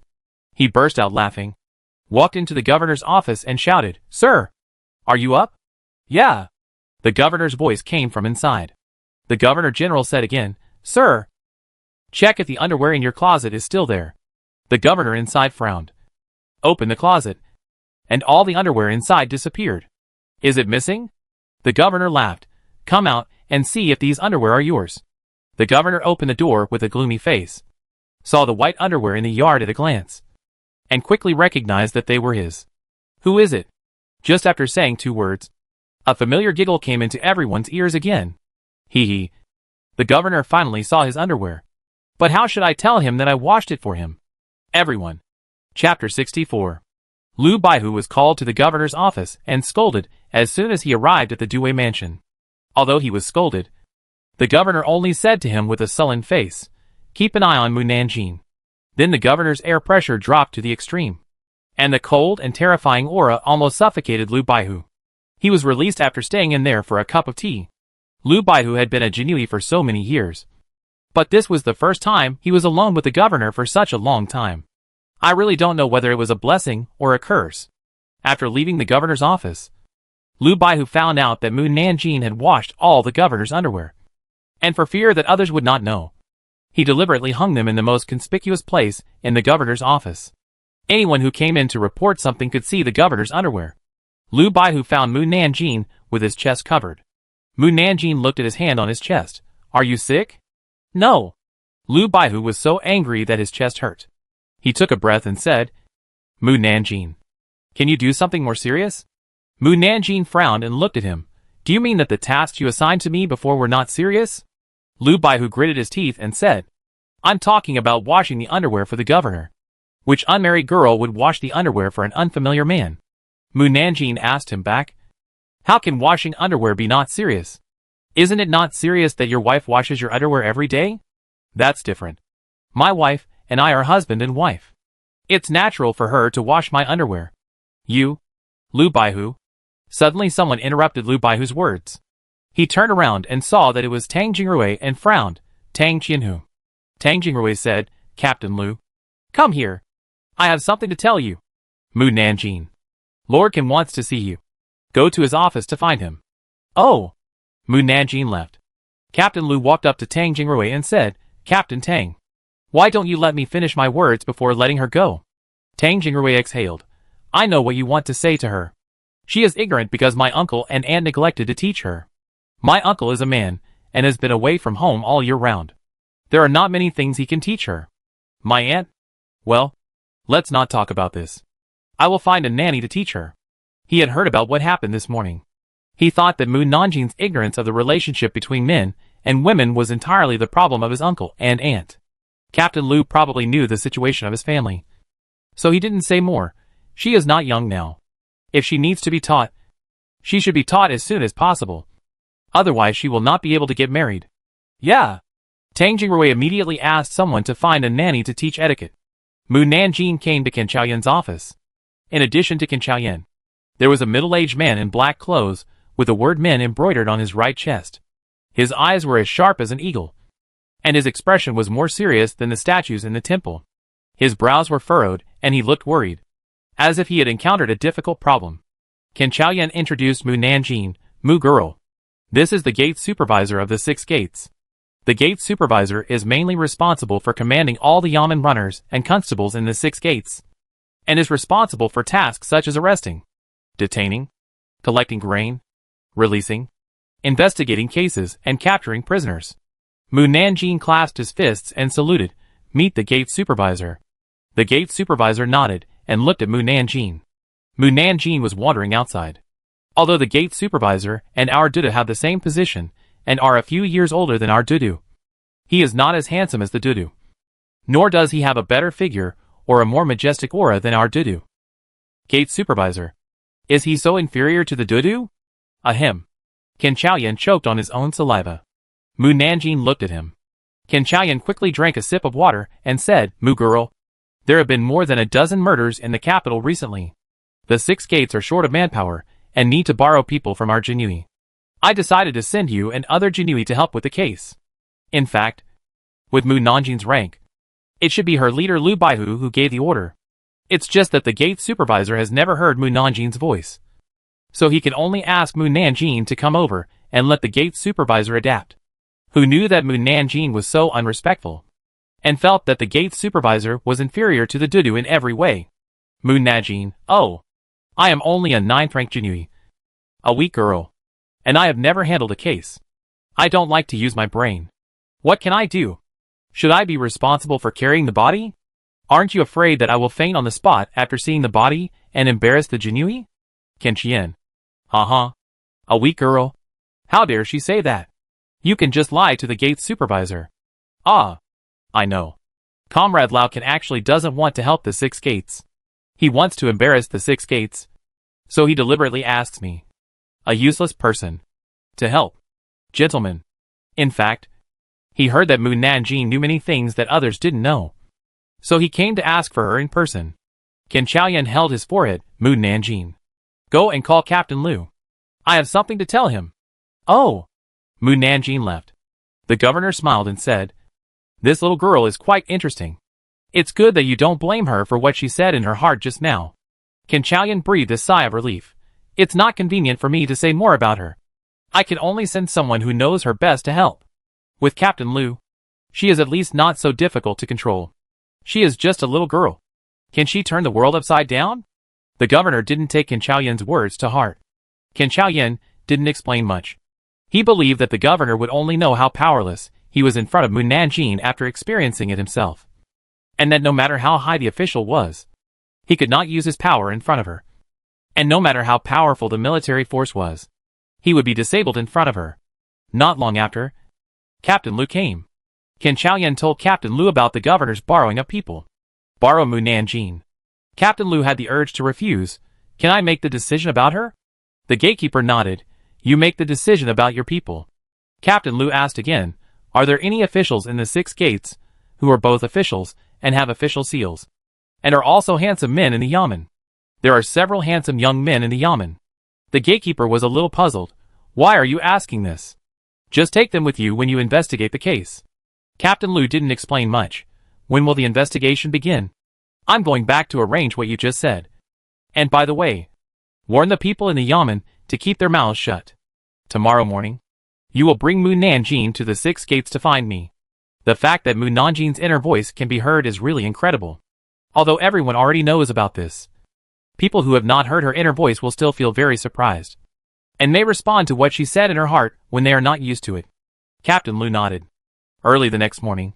[SPEAKER 1] He burst out laughing, walked into the governor's office and shouted, Sir! Are you up? Yeah. The governor's voice came from inside. The governor-general said again, Sir! Check if the underwear in your closet is still there. The governor inside frowned. Open the closet. And all the underwear inside disappeared. Is it missing? The governor laughed. Come out and see if these underwear are yours. The governor opened the door with a gloomy face, saw the white underwear in the yard at a glance, and quickly recognized that they were his. Who is it? Just after saying 2 words, a familiar giggle came into everyone's ears again. Hee hee. The governor finally saw his underwear. But how should I tell him that I washed it for him? Everyone. Chapter 64. Liu Baihu was called to the governor's office and scolded as soon as he arrived at the Due mansion. Although he was scolded, the governor only said to him with a sullen face, keep an eye on Mu Nanjing. Then the governor's air pressure dropped to the extreme, and the cold and terrifying aura almost suffocated Liu Baihu. He was released after staying in there for a cup of tea. Liu Baihu had been a Jinui for so many years, but this was the first time he was alone with the governor for such a long time. I really don't know whether it was a blessing or a curse. After leaving the governor's office, Liu Baihu found out that Mu Nanjing had washed all the governor's underwear, and for fear that others would not know, he deliberately hung them in the most conspicuous place in the governor's office. Anyone who came in to report something could see the governor's underwear. Liu Baihu found Mu Nanjing with his chest covered. Mu Nanjing looked at his hand on his chest. Are you sick? No. Liu Baihu was so angry that his chest hurt. He took a breath and said, Mu Nanjing, can you do something more serious? Mu Nanjing frowned and looked at him. Do you mean that the tasks you assigned to me before were not serious? Liu Baihu gritted his teeth and said, I'm talking about washing the underwear for the governor. Which unmarried girl would wash the underwear for an unfamiliar man? Mu Nanjing asked him back. How can washing underwear be not serious? Isn't it not serious that your wife washes your underwear every day? That's different. My wife and I are husband and wife. It's natural for her to wash my underwear. You, Liu Baihu. Suddenly someone interrupted Liu Baihu's words. He turned around and saw that it was Tang Jingrui and frowned. Tang Qianhu. Tang Jingrui said, Captain Liu, come here. I have something to tell you. Mu Nanjing. Lord Qin wants to see you. Go to his office to find him. Oh. Mu Nanjing left. Captain Liu walked up to Tang Jingrui and said, Captain Tang, why don't you let me finish my words before letting her go? Tang Jingrui exhaled. I know what you want to say to her. She is ignorant because my uncle and aunt neglected to teach her. My uncle is a man, and has been away from home all year round. There are not many things he can teach her. My aunt? Well, let's not talk about this. I will find a nanny to teach her. He had heard about what happened this morning. He thought that Mu Nanjing's ignorance of the relationship between men and women was entirely the problem of his uncle and aunt. Captain Liu probably knew the situation of his family, so he didn't say more. She is not young now. If she needs to be taught, she should be taught as soon as possible. Otherwise she will not be able to get married. Yeah. Tang Jingrui immediately asked someone to find a nanny to teach etiquette. Mu Nanjing came to Qin Chaoyan's office. In addition to Qin Chaoyan, there was a middle-aged man in black clothes with the word men embroidered on his right chest. His eyes were as sharp as an eagle, and his expression was more serious than the statues in the temple. His brows were furrowed, and he looked worried, as if he had encountered a difficult problem. Qin Chaoyan introduced Mu Nanjing, Mu girl. This is the gate supervisor of the 6 gates. The gate supervisor is mainly responsible for commanding all the yamen runners and constables in the 6 gates, and is responsible for tasks such as arresting, detaining, collecting grain, releasing, investigating cases and capturing prisoners. Mu Nanjing clasped his fists and saluted. Meet the gate supervisor. The gate supervisor nodded and looked at Mu Nanjing. Mu Nanjing was wandering outside. Although the gate supervisor and our Dudu have the same position and are a few years older than our Dudu, he is not as handsome as the Dudu. Nor does he have a better figure or a more majestic aura than our Dudu. Gate supervisor. Is he so inferior to the Dudu? Ahem. Qin Chaoyan choked on his own saliva. Mu Nanjing looked at him. Qin Chaoyan quickly drank a sip of water and said, Mu girl, there have been more than a dozen murders in the capital recently. The 6 gates are short of manpower and need to borrow people from our Jinui. I decided to send you and other Jinui to help with the case. In fact, with Mu Nanjing's rank, it should be her leader Lu Baihu who gave the order. It's just that the gate supervisor has never heard Mu Nanjing's voice. So he can only ask Mu Nanjing to come over and let the gate supervisor adapt. Who knew that Mu Nanjing was so unrespectful, and felt that the gate supervisor was inferior to the Dudu in every way. Mu Nanjing, oh, I am only a 9th rank Jinui, a weak girl, and I have never handled a case. I don't like to use my brain. What can I do? Should I be responsible for carrying the body? Aren't you afraid that I will faint on the spot after seeing the body and embarrass the Jinui? Qin Qian. A weak girl? How dare she say that? You can just lie to the gate supervisor. Ah, I know. Comrade Lao Can actually doesn't want to help the 6 gates. He wants to embarrass the 6 gates. So he deliberately asks me, a useless person, to help. Gentlemen. In fact, he heard that Mu Nanjing knew many things that others didn't know. So he came to ask for her in person. Qin Chaoyan held his forehead. Mu Nanjing. Go and call Captain Lu. I have something to tell him. Oh. Mu Nanjing left. The governor smiled and said, this little girl is quite interesting. It's good that you don't blame her for what she said in her heart just now. Qin Chaoyan breathed a sigh of relief. It's not convenient for me to say more about her. I can only send someone who knows her best to help. With Captain Lu, she is at least not so difficult to control. She is just a little girl. Can she turn the world upside down? The governor didn't take Qin Chaoyan's words to heart. Qin Chaoyan didn't explain much. He believed that the governor would only know how powerless he was in front of Mu Nanjing after experiencing it himself. And that no matter how high the official was, he could not use his power in front of her. And no matter how powerful the military force was, he would be disabled in front of her. Not long after, Captain Lu came. Qin Chaoyan told Captain Lu about the governor's borrowing of people. Borrow Mu Nanjing. Captain Lu had the urge to refuse. Can I make the decision about her? The gatekeeper nodded. You make the decision about your people. Captain Lu asked again, are there any officials in the 6 gates who are both officials and have official seals, and are also handsome men in the yamen? There are several handsome young men in the yamen. The gatekeeper was a little puzzled. Why are you asking this? Just take them with you when you investigate the case. Captain Lu didn't explain much. When will the investigation begin? I'm going back to arrange what you just said. And by the way, warn the people in the yamen to keep their mouths shut. Tomorrow morning, you will bring Mu Nanjing to the 6 gates to find me. The fact that Mu Nanjing's inner voice can be heard is really incredible. Although everyone already knows about this, people who have not heard her inner voice will still feel very surprised, and may respond to what she said in her heart when they are not used to it. Captain Lu nodded. Early the next morning,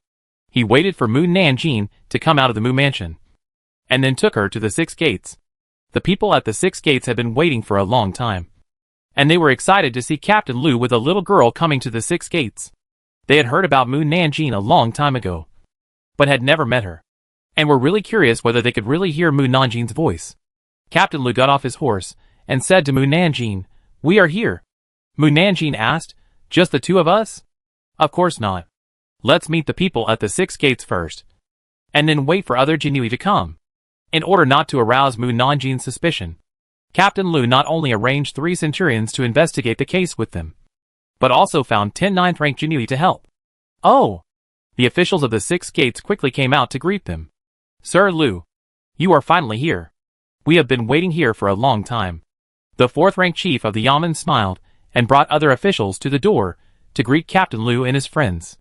[SPEAKER 1] he waited for Mu Nanjing to come out of the Mu mansion, and then took her to the 6 gates. The people at the 6 gates had been waiting for a long time, and they were excited to see Captain Lu with a little girl coming to the 6 gates. They had heard about Mu Nanjing a long time ago, but had never met her, and were really curious whether they could really hear Mu Nanjing's voice. Captain Lu got off his horse and said to Mu Nanjing, we are here. Mu Nanjing asked, just the 2 of us? Of course not. Let's meet the people at the 6 gates first, and then wait for other Jinui to come. In order not to arouse Mu Nanjing's suspicion, Captain Lu not only arranged 3 centurions to investigate the case with them, but also found 10 9th rank Jinui to help. Oh! The officials of the 6 gates quickly came out to greet them. Sir Lu, you are finally here. We have been waiting here for a long time. The 4th rank chief of the yamen smiled and brought other officials to the door to greet Captain Lu and his friends.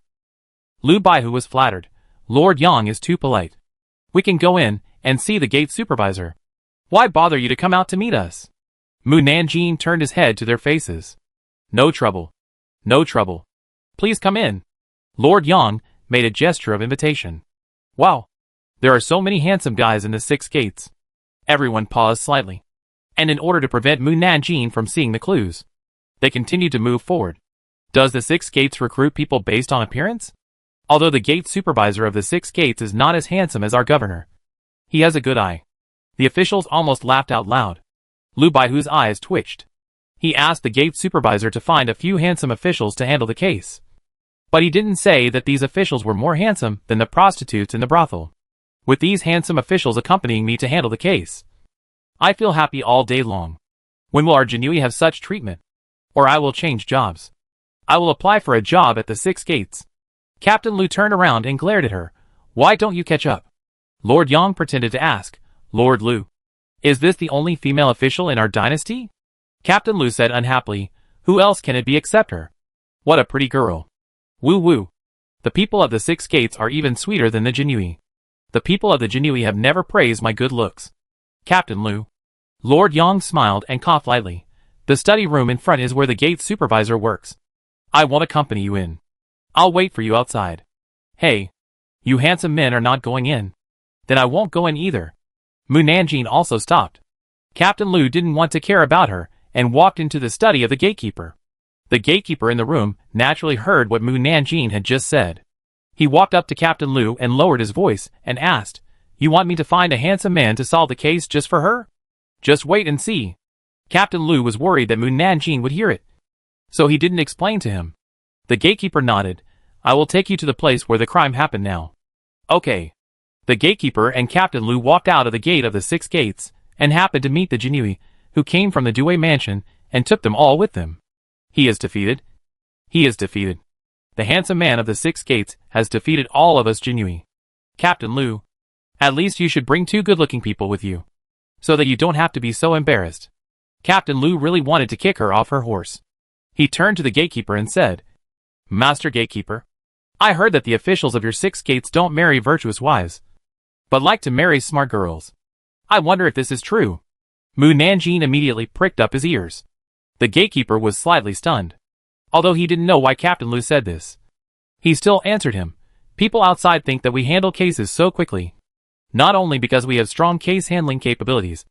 [SPEAKER 1] Lu Baihu was flattered. Lord Yang is too polite. We can go in and see the gate supervisor. Why bother you to come out to meet us? Mu Nanjing turned his head to their faces. No trouble. No trouble. Please come in. Lord Yang made a gesture of invitation. Wow. There are so many handsome guys in the 6 gates. Everyone paused slightly. And in order to prevent Mu Nanjing from seeing the clues, they continued to move forward. Does the 6 gates recruit people based on appearance? Although the gate supervisor of the 6 gates is not as handsome as our governor, he has a good eye. The officials almost laughed out loud. Lu Baihu's eyes twitched. He asked the gate supervisor to find a few handsome officials to handle the case. But he didn't say that these officials were more handsome than the prostitutes in the brothel. With these handsome officials accompanying me to handle the case, I feel happy all day long. When will our Jinui have such treatment? Or I will change jobs. I will apply for a job at the 6 gates. Captain Lu turned around and glared at her. Why don't you catch up? Lord Yang pretended to ask. Lord Lu, is this the only female official in our dynasty? Captain Lu said unhappily. Who else can it be except her? What a pretty girl. Woo woo. The people of the 6 gates are even sweeter than the Jinui. The people of the Jinui have never praised my good looks. Captain Lu. Lord Yang smiled and coughed lightly. The study room in front is where the gate supervisor works. I won't accompany you in. I'll wait for you outside. Hey. You handsome men are not going in. Then I won't go in either. Mu Nanjing also stopped. Captain Lu didn't want to care about her and walked into the study of the gatekeeper. The gatekeeper in the room naturally heard what Mu Nanjing had just said. He walked up to Captain Lu and lowered his voice and asked, You want me to find a handsome man to solve the case just for her? Just wait and see. Captain Lu was worried that Mu Nanjing would hear it, so he didn't explain to him. The gatekeeper nodded. I will take you to the place where the crime happened now. Okay. The gatekeeper and Captain Lu walked out of the gate of the 6 gates and happened to meet the Jinui, who came from the Due mansion and took them all with them. He is defeated. He is defeated. The handsome man of the 6 gates has defeated all of us Jinui. Captain Lu, at least you should bring 2 good-looking people with you, so that you don't have to be so embarrassed. Captain Lu really wanted to kick her off her horse. He turned to the gatekeeper and said, Master Gatekeeper, I heard that the officials of your 6 gates don't marry virtuous wives, but like to marry smart girls. I wonder if this is true. Mu Nanjing immediately pricked up his ears. The gatekeeper was slightly stunned. Although he didn't know why Captain Lu said this, he still answered him. People outside think that we handle cases so quickly, not only because we have strong case handling capabilities,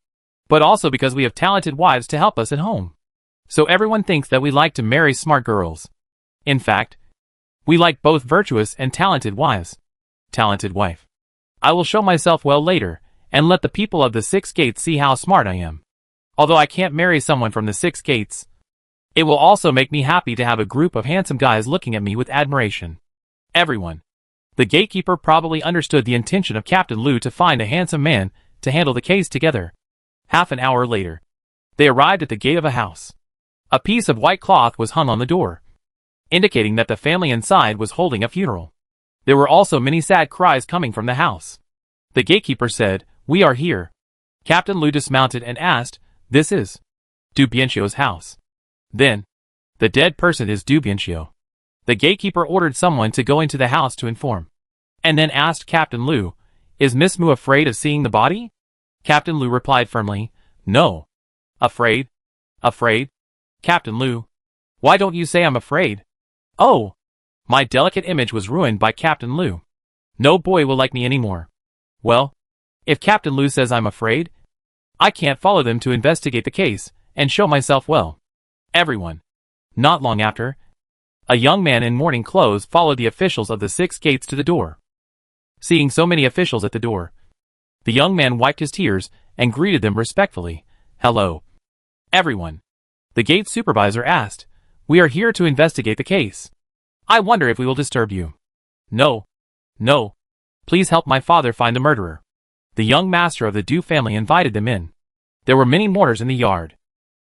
[SPEAKER 1] but also because we have talented wives to help us at home. So everyone thinks that we like to marry smart girls. In fact, we like both virtuous and talented wives. Talented wife. I will show myself well later, and let the people of the 6 gates see how smart I am. Although I can't marry someone from the 6 gates, it will also make me happy to have a group of handsome guys looking at me with admiration. Everyone. The gatekeeper probably understood the intention of Captain Lu to find a handsome man to handle the case together. Half an hour later, they arrived at the gate of a house. A piece of white cloth was hung on the door, indicating that the family inside was holding a funeral. There were also many sad cries coming from the house. The gatekeeper said, We are here. Captain Lu dismounted and asked, This is Du Bianxio's house. Then, the dead person is Du Bianxio. The gatekeeper ordered someone to go into the house to inform, and then asked Captain Lu, Is Miss Mu afraid of seeing the body? Captain Lu replied firmly, No. Afraid? Afraid? Captain Lu, why don't you say I'm afraid? Oh! My delicate image was ruined by Captain Lu. No boy will like me anymore. Well, if Captain Lu says I'm afraid, I can't follow them to investigate the case and show myself well. Everyone. Not long after, a young man in mourning clothes followed the officials of the 6 gates to the door. Seeing so many officials at the door, the young man wiped his tears and greeted them respectfully. Hello. Everyone. The gate supervisor asked, We are here to investigate the case. I wonder if we will disturb you. No. No. Please help my father find the murderer. The young master of the Du family invited them in. There were many mourners in the yard.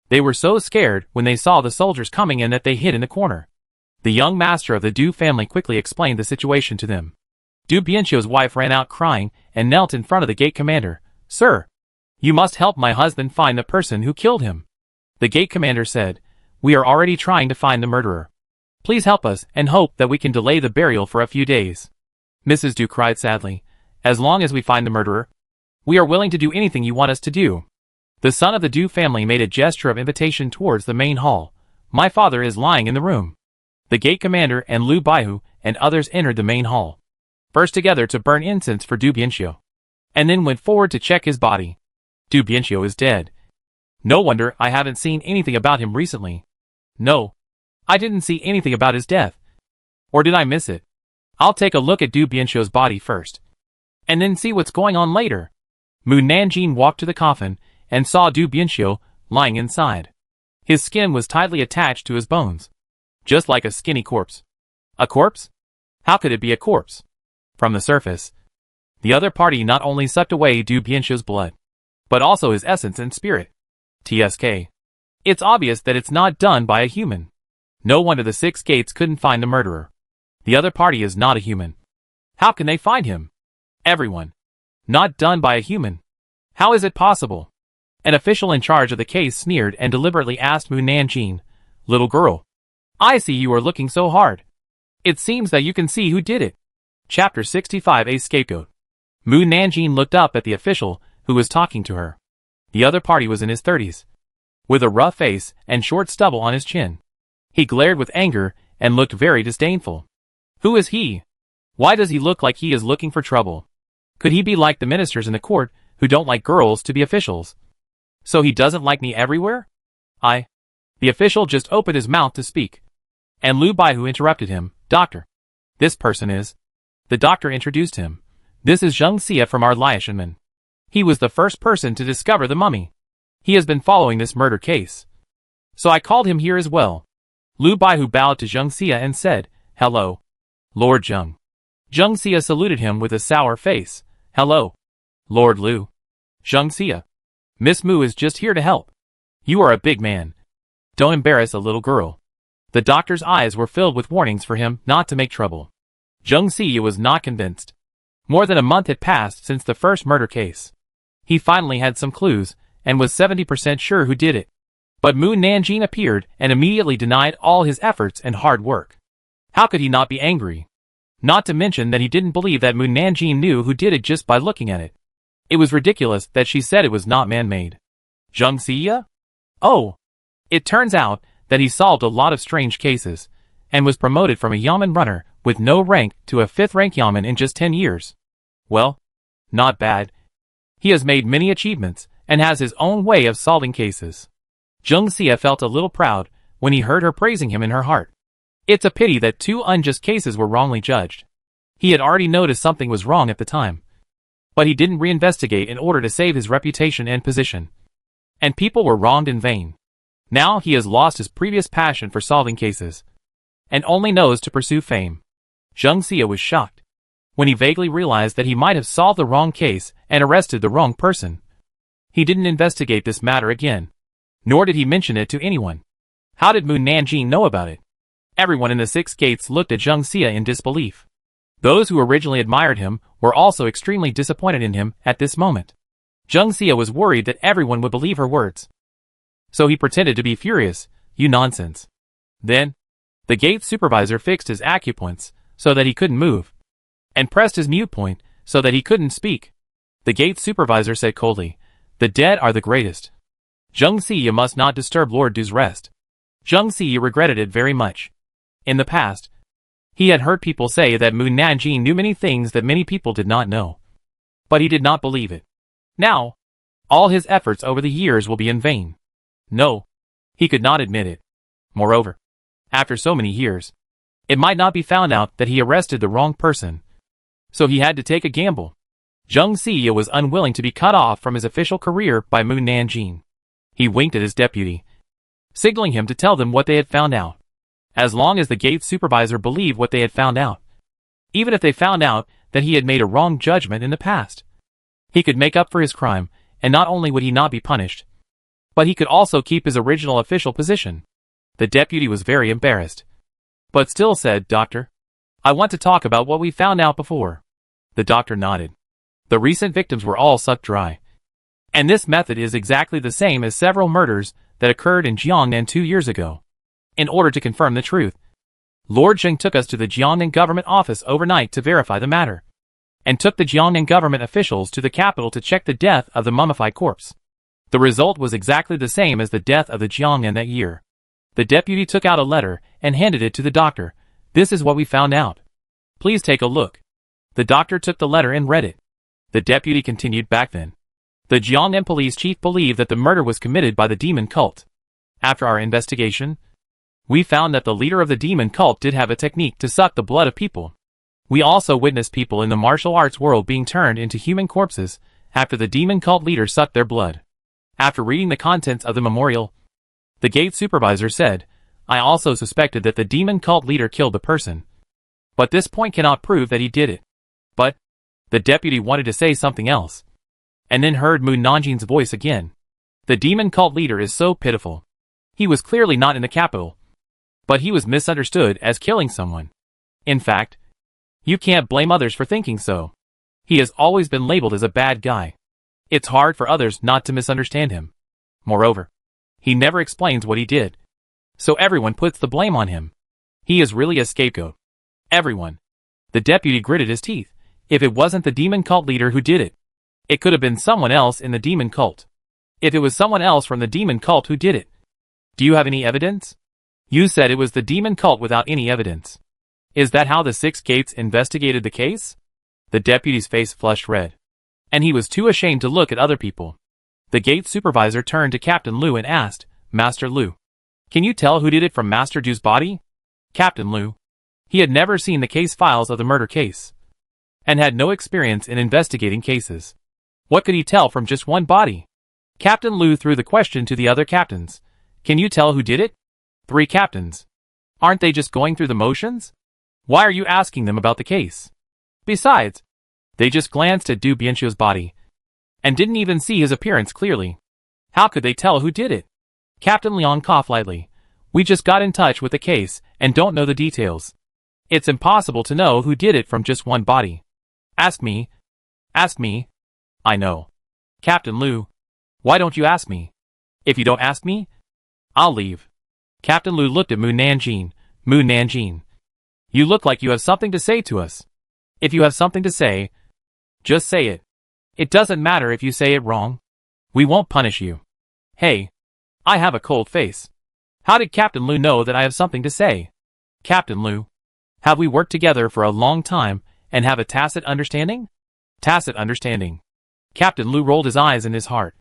[SPEAKER 1] They were so scared when they saw the soldiers coming in that they hid in the corner. The young master of the Du family quickly explained the situation to them. Du Bianxio's wife ran out crying and knelt in front of the gate commander. Sir, you must help my husband find the person who killed him. The gate commander said, We are already trying to find the murderer. Please help us and hope that we can delay the burial for a few days. Mrs. Du cried sadly, As long as we find the murderer, we are willing to do anything you want us to do. The son of the Du family made a gesture of invitation towards the main hall. My father is lying in the room. The gate commander and Lu Baihu and others entered the main hall, first together to burn incense for Du Bianxiu, and then went forward to check his body. Du Bianxiu is dead. No wonder I haven't seen anything about him recently. No, I didn't see anything about his death. Or did I miss it? I'll take a look at Du Bianxiu's body first, and then see what's going on later. Mu Nanjing walked to the coffin and saw Du Bianxiu lying inside. His skin was tightly attached to his bones, just like a skinny corpse. A corpse? How could it be a corpse? From the surface, the other party not only sucked away Du Bianxiu's blood, but also his essence and spirit. TSK. It's obvious that it's not done by a human. No wonder the 6 gates couldn't find the murderer. The other party is not a human. How can they find him? Everyone. Not done by a human. How is it possible? An official in charge of the case sneered and deliberately asked Mu Nanjing, "Little girl, I see you are looking so hard. It seems that you can see who did it." Chapter 65, A Scapegoat. Mu Nanjing looked up at the official who was talking to her. The other party was in his 30s, with a rough face and short stubble on his chin. He glared with anger and looked very disdainful. Who is he? Why does he look like he is looking for trouble? Could he be like the ministers in the court who don't like girls to be officials? So he doesn't like me everywhere? The official just opened his mouth to speak, and Lu Baihu interrupted him. "Doctor, this person is..." The doctor introduced him. "This is Zheng Xia from our Liaishanmen. He was the first person to discover the mummy. He has been following this murder case, so I called him here as well." Lu Baihu bowed to Zheng Xia and said, "Hello, Lord Zheng." Zheng Xia saluted him with a sour face. "Hello, Lord Lu." "Zheng Xia, Miss Mu is just here to help. You are a big man. Don't embarrass a little girl." The doctor's eyes were filled with warnings for him not to make trouble. Zheng Xia was not convinced. More than a month had passed since the first murder case. He finally had some clues, and was 70% sure who did it. But Mu Nanjing appeared and immediately denied all his efforts and hard work. How could he not be angry? Not to mention that he didn't believe that Mu Nanjing knew who did it just by looking at it. It was ridiculous that she said it was not man-made. Zheng Xia? Oh! It turns out that he solved a lot of strange cases, and was promoted from a yamen runner with no rank to a 5th-rank yamen in just 10 years. Well, not bad. He has made many achievements, and has his own way of solving cases. Zheng Xia felt a little proud when he heard her praising him in her heart. It's a pity that 2 unjust cases were wrongly judged. He had already noticed something was wrong at the time, but he didn't reinvestigate in order to save his reputation and position. And people were wronged in vain. Now he has lost his previous passion for solving cases, and only knows to pursue fame. Zheng Xia was shocked when he vaguely realized that he might have solved the wrong case and arrested the wrong person. He didn't investigate this matter again, nor did he mention it to anyone. How did Mu Nanjing know about it? Everyone in the 6 gates looked at Zheng Xia in disbelief. Those who originally admired him were also extremely disappointed in him at this moment. Zheng Xia was worried that everyone would believe her words, so he pretended to be furious. "You nonsense." Then, the gate supervisor fixed his acupoints so that he couldn't move, and pressed his mute point so that he couldn't speak. The gate supervisor said coldly, "The dead are the greatest. Zheng Xia must not disturb Lord Du's rest." Zheng Xia regretted it very much. In the past, he had heard people say that Mu Nanjing knew many things that many people did not know, but he did not believe it. Now, all his efforts over the years will be in vain. No, he could not admit it. Moreover, after so many years, it might not be found out that he arrested the wrong person, so he had to take a gamble. Zheng Xia was unwilling to be cut off from his official career by Mu Nanjing. He winked at his deputy, signaling him to tell them what they had found out. As long as the gate supervisor believed what they had found out, even if they found out that he had made a wrong judgment in the past, he could make up for his crime, and not only would he not be punished, but he could also keep his original official position. The deputy was very embarrassed, but still said, "Doctor, I want to talk about what we found out before." The doctor nodded. The recent victims were all sucked dry, and this method is exactly the same as several murders that occurred in Jiangnan 2 years ago. In order to confirm the truth, Lord Zheng took us to the Jiangnan government office overnight to verify the matter, and took the Jiangnan government officials to the capital to check the death of the mummified corpse. The result was exactly the same as the death of the Jiangnan that year. The deputy took out a letter and handed it to the doctor. This is what we found out. Please take a look. The doctor took the letter and read it. The deputy continued, back then, the Jiangnan police chief believed that the murder was committed by the demon cult. After our investigation, we found that the leader of the demon cult did have a technique to suck the blood of people. We also witnessed people in the martial arts world being turned into human corpses after the demon cult leader sucked their blood. After reading the contents of the memorial, the gate supervisor said, I also suspected that the demon cult leader killed the person. But this point cannot prove that he did it. But the deputy wanted to say something else, and then heard Mu Nanjin's voice again. The demon cult leader is so pitiful. He was clearly not in the capital, but he was misunderstood as killing someone. In fact, you can't blame others for thinking so. He has always been labeled as a bad guy. It's hard for others not to misunderstand him. Moreover, he never explains what he did, so everyone puts the blame on him. He is really a scapegoat. Everyone. The deputy gritted his teeth. If it wasn't the demon cult leader who did it, it could have been someone else in the demon cult. If it was someone else from the demon cult who did it, do you have any evidence? You said it was the demon cult without any evidence. Is that how the Six Gates investigated the case? The deputy's face flushed red, and he was too ashamed to look at other people. The gate supervisor turned to Captain Liu and asked, Master Liu, can you tell who did it from Master Du's body? Captain Liu. He had never seen the case files of the murder case, and had no experience in investigating cases. What could he tell from just one body? Captain Liu threw the question to the other captains. Can you tell who did it? 3 captains. Aren't they just going through the motions? Why are you asking them about the case? Besides, they just glanced at Du Bianqiu's body, and didn't even see his appearance clearly. How could they tell who did it? Captain Liang coughed lightly. We just got in touch with the case, and don't know the details. It's impossible to know who did it from just one body. Ask me. Ask me. I know. Captain Liu. Why don't you ask me? If you don't ask me, I'll leave. Captain Liu looked at Mu Nanjin. Mu Nanjin. You look like you have something to say to us. If you have something to say, just say it. It doesn't matter if you say it wrong. We won't punish you. Hey, I have a cold face. How did Captain Liu know that I have something to say? Captain Liu, have we worked together for a long time and have a tacit understanding? Tacit understanding. Captain Liu rolled his eyes in his heart.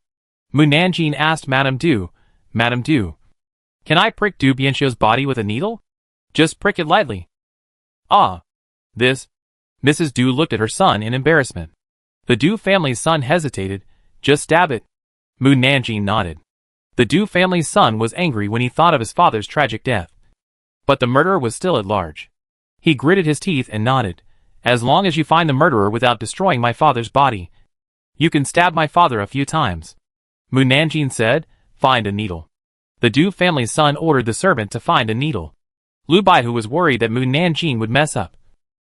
[SPEAKER 1] Mu Nanjin asked Madame Du, Madame Du, can I prick Du Bianqiu's body with a needle? Just prick it lightly. Ah. This. Mrs. Du looked at her son in embarrassment. The Du family's son hesitated. Just stab it. Mu Nanjin nodded. The Du family's son was angry when he thought of his father's tragic death. But the murderer was still at large. He gritted his teeth and nodded. As long as you find the murderer without destroying my father's body, you can stab my father a few times. Mu Nanjin said, find a needle. The Du family's son ordered the servant to find a needle. Lu Baihu was worried that Mu Nanjin would mess up,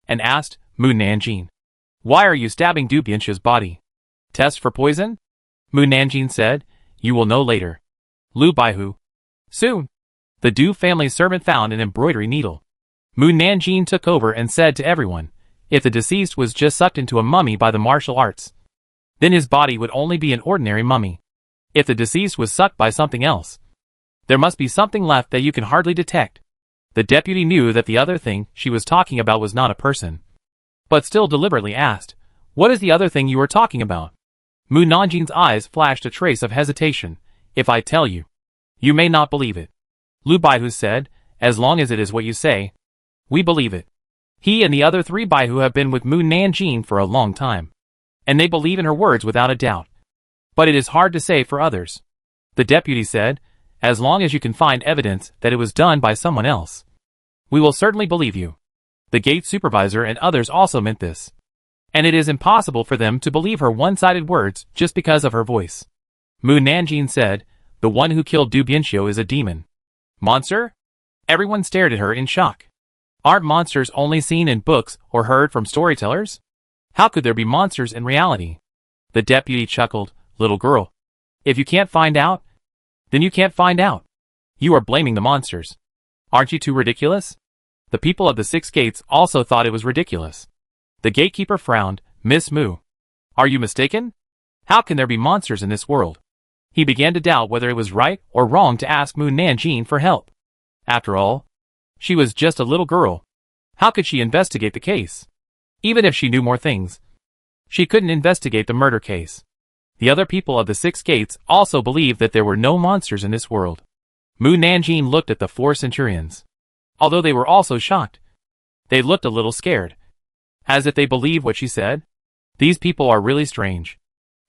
[SPEAKER 1] and asked, Mu Nanjin, why are you stabbing Du Bianqiu's body? Test for poison? Mu Nanjin said, you will know later. Lu Baihu. Soon. The Du family's servant found an embroidery needle. Mu Nanjin took over and said to everyone, if the deceased was just sucked into a mummy by the martial arts, then his body would only be an ordinary mummy. If the deceased was sucked by something else, there must be something left that you can hardly detect. The deputy knew that the other thing she was talking about was not a person, but still deliberately asked, what is the other thing you are talking about? Mu Nanjin's eyes flashed a trace of hesitation. If I tell you, you may not believe it. Lu Baihu said, as long as it is what you say, we believe it. He and the other 3 Baihu have been with Mu Nanjin for a long time, and they believe in her words without a doubt. But it is hard to say for others. The deputy said, as long as you can find evidence that it was done by someone else, we will certainly believe you. The gate supervisor and others also meant this, and it is impossible for them to believe her one-sided words just because of her voice. Mu Nanjin said, the one who killed Du Bianqiu is a demon. Monster? Everyone stared at her in shock. Aren't monsters only seen in books or heard from storytellers? How could there be monsters in reality? The deputy chuckled, little girl. If you can't find out, then you can't find out. You are blaming the monsters. Aren't you too ridiculous? The people of the 6 gates also thought it was ridiculous. The gatekeeper frowned. Miss Mu, are you mistaken? How can there be monsters in this world? He began to doubt whether it was right or wrong to ask Mu Nanjin for help. After all, she was just a little girl. How could she investigate the case? Even if she knew more things, she couldn't investigate the murder case. The other people of the 6 gates also believed that there were no monsters in this world. Mu Nanjing looked at the 4 centurions. Although they were also shocked, they looked a little scared. As if they believed what she said. These people are really strange.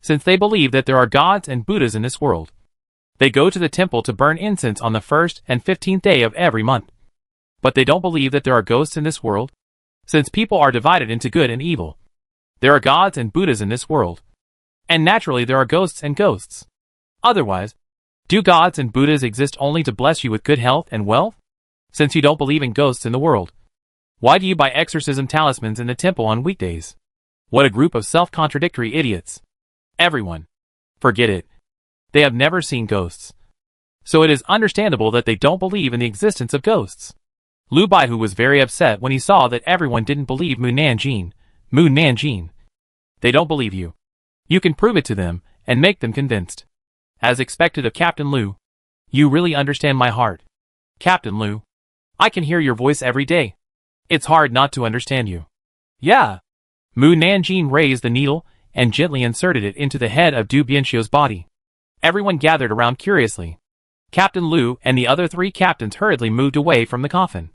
[SPEAKER 1] Since they believe that there are gods and Buddhas in this world, they go to the temple to burn incense on the 1st and 15th day of every month. But they don't believe that there are ghosts in this world. Since people are divided into good and evil, there are gods and Buddhas in this world. And naturally there are ghosts and ghosts. Otherwise, do gods and Buddhas exist only to bless you with good health and wealth? Since you don't believe in ghosts in the world, why do you buy exorcism talismans in the temple on weekdays? What a group of self-contradictory idiots. Everyone. Forget it. They have never seen ghosts. So it is understandable that they don't believe in the existence of ghosts. Lu Baihu was very upset when he saw that everyone didn't believe Mu Nanjing. Mu Nanjing. They don't believe you. You can prove it to them and make them convinced. As expected of Captain Lu. You really understand my heart. Captain Lu. I can hear your voice every day. It's hard not to understand you. Yeah. Mu Nanjing raised the needle and gently inserted it into the head of Du Bianxiu's body. Everyone gathered around curiously. Captain Lu and the other 3 captains hurriedly moved away from the coffin,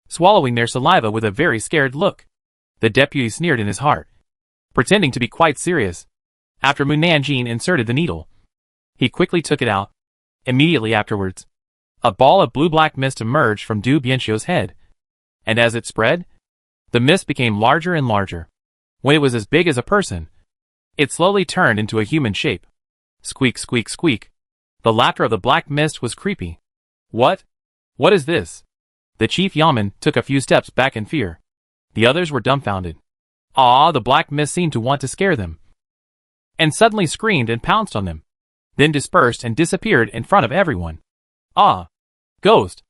[SPEAKER 1] swallowing their saliva with a very scared look. The deputy sneered in his heart, pretending to be quite serious. After Mu Nanjing inserted the needle, he quickly took it out. Immediately afterwards, a ball of blue-black mist emerged from Du Bianxiu's head, and as it spread, the mist became larger and larger. When it was as big as a person, it slowly turned into a human shape. Squeak, squeak, squeak. The laughter of the black mist was creepy. What? What is this? The chief Yaman took a few steps back in fear. The others were dumbfounded. The black mist seemed to want to scare them, and suddenly screamed and pounced on them, then dispersed and disappeared in front of everyone. Ghost.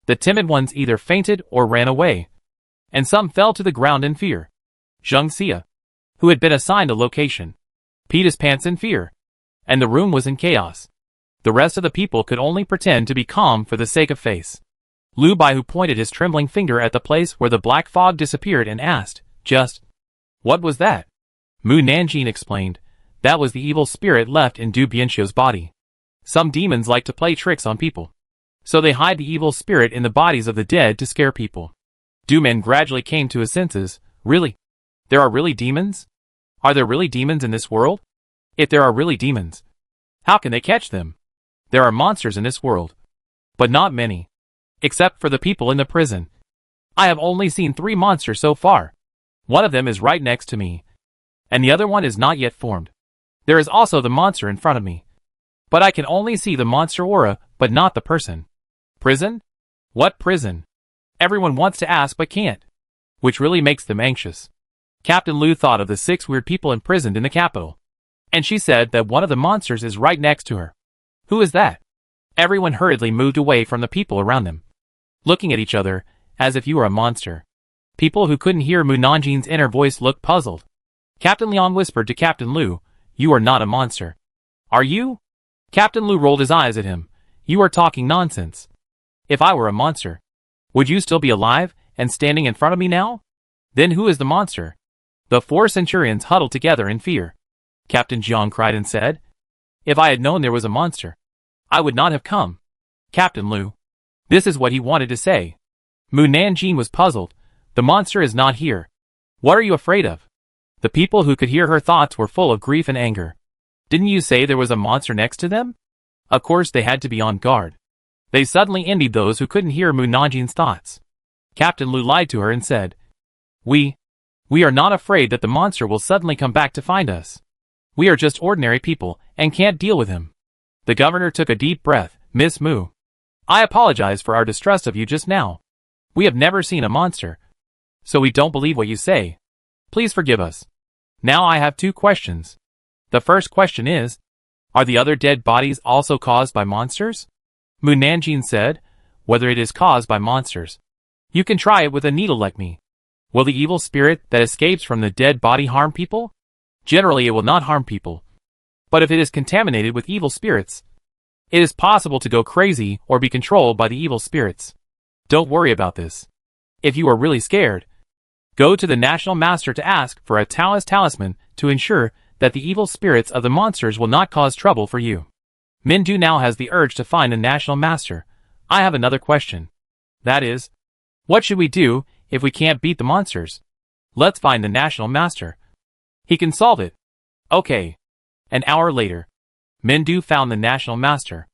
[SPEAKER 1] The timid ones either fainted or ran away, and some fell to the ground in fear. Zheng Xia, who had been assigned a location, peed his pants in fear, and the room was in chaos. The rest of the people could only pretend to be calm for the sake of face. Lu Baihu pointed his trembling finger at the place where the black fog disappeared and asked, what was that? Mu Nanjing explained, that was the evil spirit left in Du Bianxiu's body. Some demons like to play tricks on people, so they hide the evil spirit in the bodies of the dead to scare people. Du Men gradually came to his senses. Really? There are really demons? Are there really demons in this world? If there are really demons, how can they catch them? There are monsters in this world, but not many. Except for the people in the prison. I have only seen 3 monsters so far. One of them is right next to me, and the other one is not yet formed. There is also the monster in front of me, but I can only see the monster aura, but not the person. Prison? What prison? Everyone wants to ask but can't, which really makes them anxious. Captain Lu thought of the 6 weird people imprisoned in the capital, and she said that one of the monsters is right next to her. Who is that? Everyone hurriedly moved away from the people around them, looking at each other, as if you were a monster. People who couldn't hear Mu Nanjing's inner voice looked puzzled. Captain Liang whispered to Captain Lu, you are not a monster. Are you? Captain Lu rolled his eyes at him. You are talking nonsense. If I were a monster, would you still be alive and standing in front of me now? Then who is the monster? The 4 centurions huddled together in fear. Captain Jiang cried and said, if I had known there was a monster, I would not have come. Captain Lu. This is what he wanted to say. Mu Nanjing was puzzled. The monster is not here. What are you afraid of? The people who could hear her thoughts were full of grief and anger. Didn't you say there was a monster next to them? Of course they had to be on guard. They suddenly envied those who couldn't hear Mu Nanjing's thoughts. Captain Lu lied to her and said, We are not afraid that the monster will suddenly come back to find us. We are just ordinary people and can't deal with him. The governor took a deep breath. Miss Mu, I apologize for our distrust of you just now. We have never seen a monster, so we don't believe what you say. Please forgive us. Now I have 2 questions. The first question is, are the other dead bodies also caused by monsters? Mu Nanjing said, whether it is caused by monsters. You can try it with a needle like me. Will the evil spirit that escapes from the dead body harm people? Generally it will not harm people. But if it is contaminated with evil spirits, it is possible to go crazy or be controlled by the evil spirits. Don't worry about this. If you are really scared, go to the National Master to ask for a talisman to ensure that the evil spirits of the monsters will not cause trouble for you. Mindu now has the urge to find the National Master. I have another question. That is, what should we do if we can't beat the monsters? Let's find the National Master. He can solve it. Okay. An hour later, Mindu found the National Master.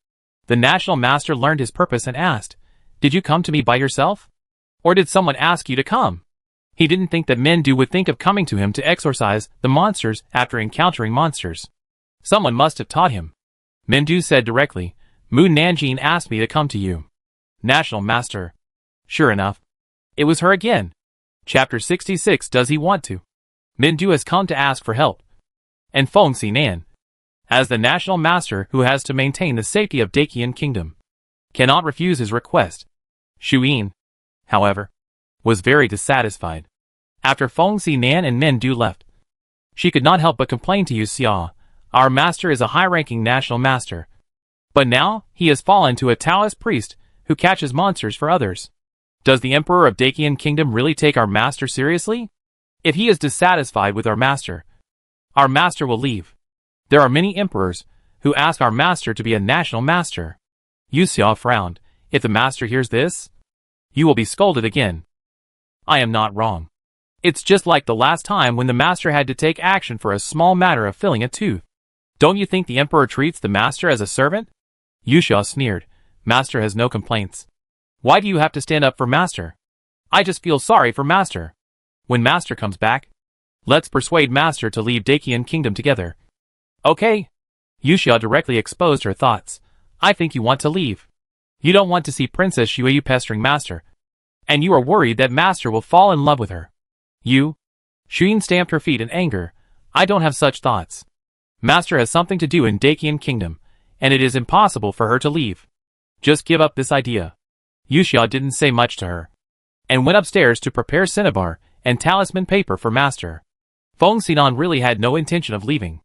[SPEAKER 1] The National Master learned his purpose and asked, "Did you come to me by yourself? Or did someone ask you to come?" He didn't think that Mindu would think of coming to him to exorcise the monsters after encountering monsters. Someone must have taught him. Mindu said directly, "Mu Nanjing asked me to come to you." National Master. Sure enough, it was her again. Chapter 66. Does he want to? Mindu has come to ask for help. And Feng Xinan, as the National Master who has to maintain the safety of Daqian Kingdom, cannot refuse his request. Shuyin, however, was very dissatisfied. After Feng Xinan and Mindu left, she could not help but complain to Yu Xia, "Our master is a high-ranking National Master. But now he has fallen to a Taoist priest who catches monsters for others. Does the Emperor of Daqian Kingdom really take our master seriously? If he is dissatisfied with our master will leave. There are many emperors who ask our master to be a national master." Yu Xia frowned. "If the master hears this, you will be scolded again." "I am not wrong. It's just like the last time when the master had to take action for a small matter of filling a tooth. Don't you think the emperor treats the master as a servant?" Yu Xia sneered. "Master has no complaints. Why do you have to stand up for master? I just feel sorry for master. When master comes back, let's persuade master to leave Daqian Kingdom together." "Okay." Yu Xia directly exposed her thoughts. "I think you want to leave. You don't want to see Princess Shuyu pestering master. And you are worried that master will fall in love with her." Shuyin stamped her feet in anger. "I don't have such thoughts. Master has something to do in Daqian Kingdom, and it is impossible for her to leave. Just give up this idea." Yu Xia didn't say much to her, and went upstairs to prepare cinnabar and talisman paper for master. Feng Xinan really had no intention of leaving.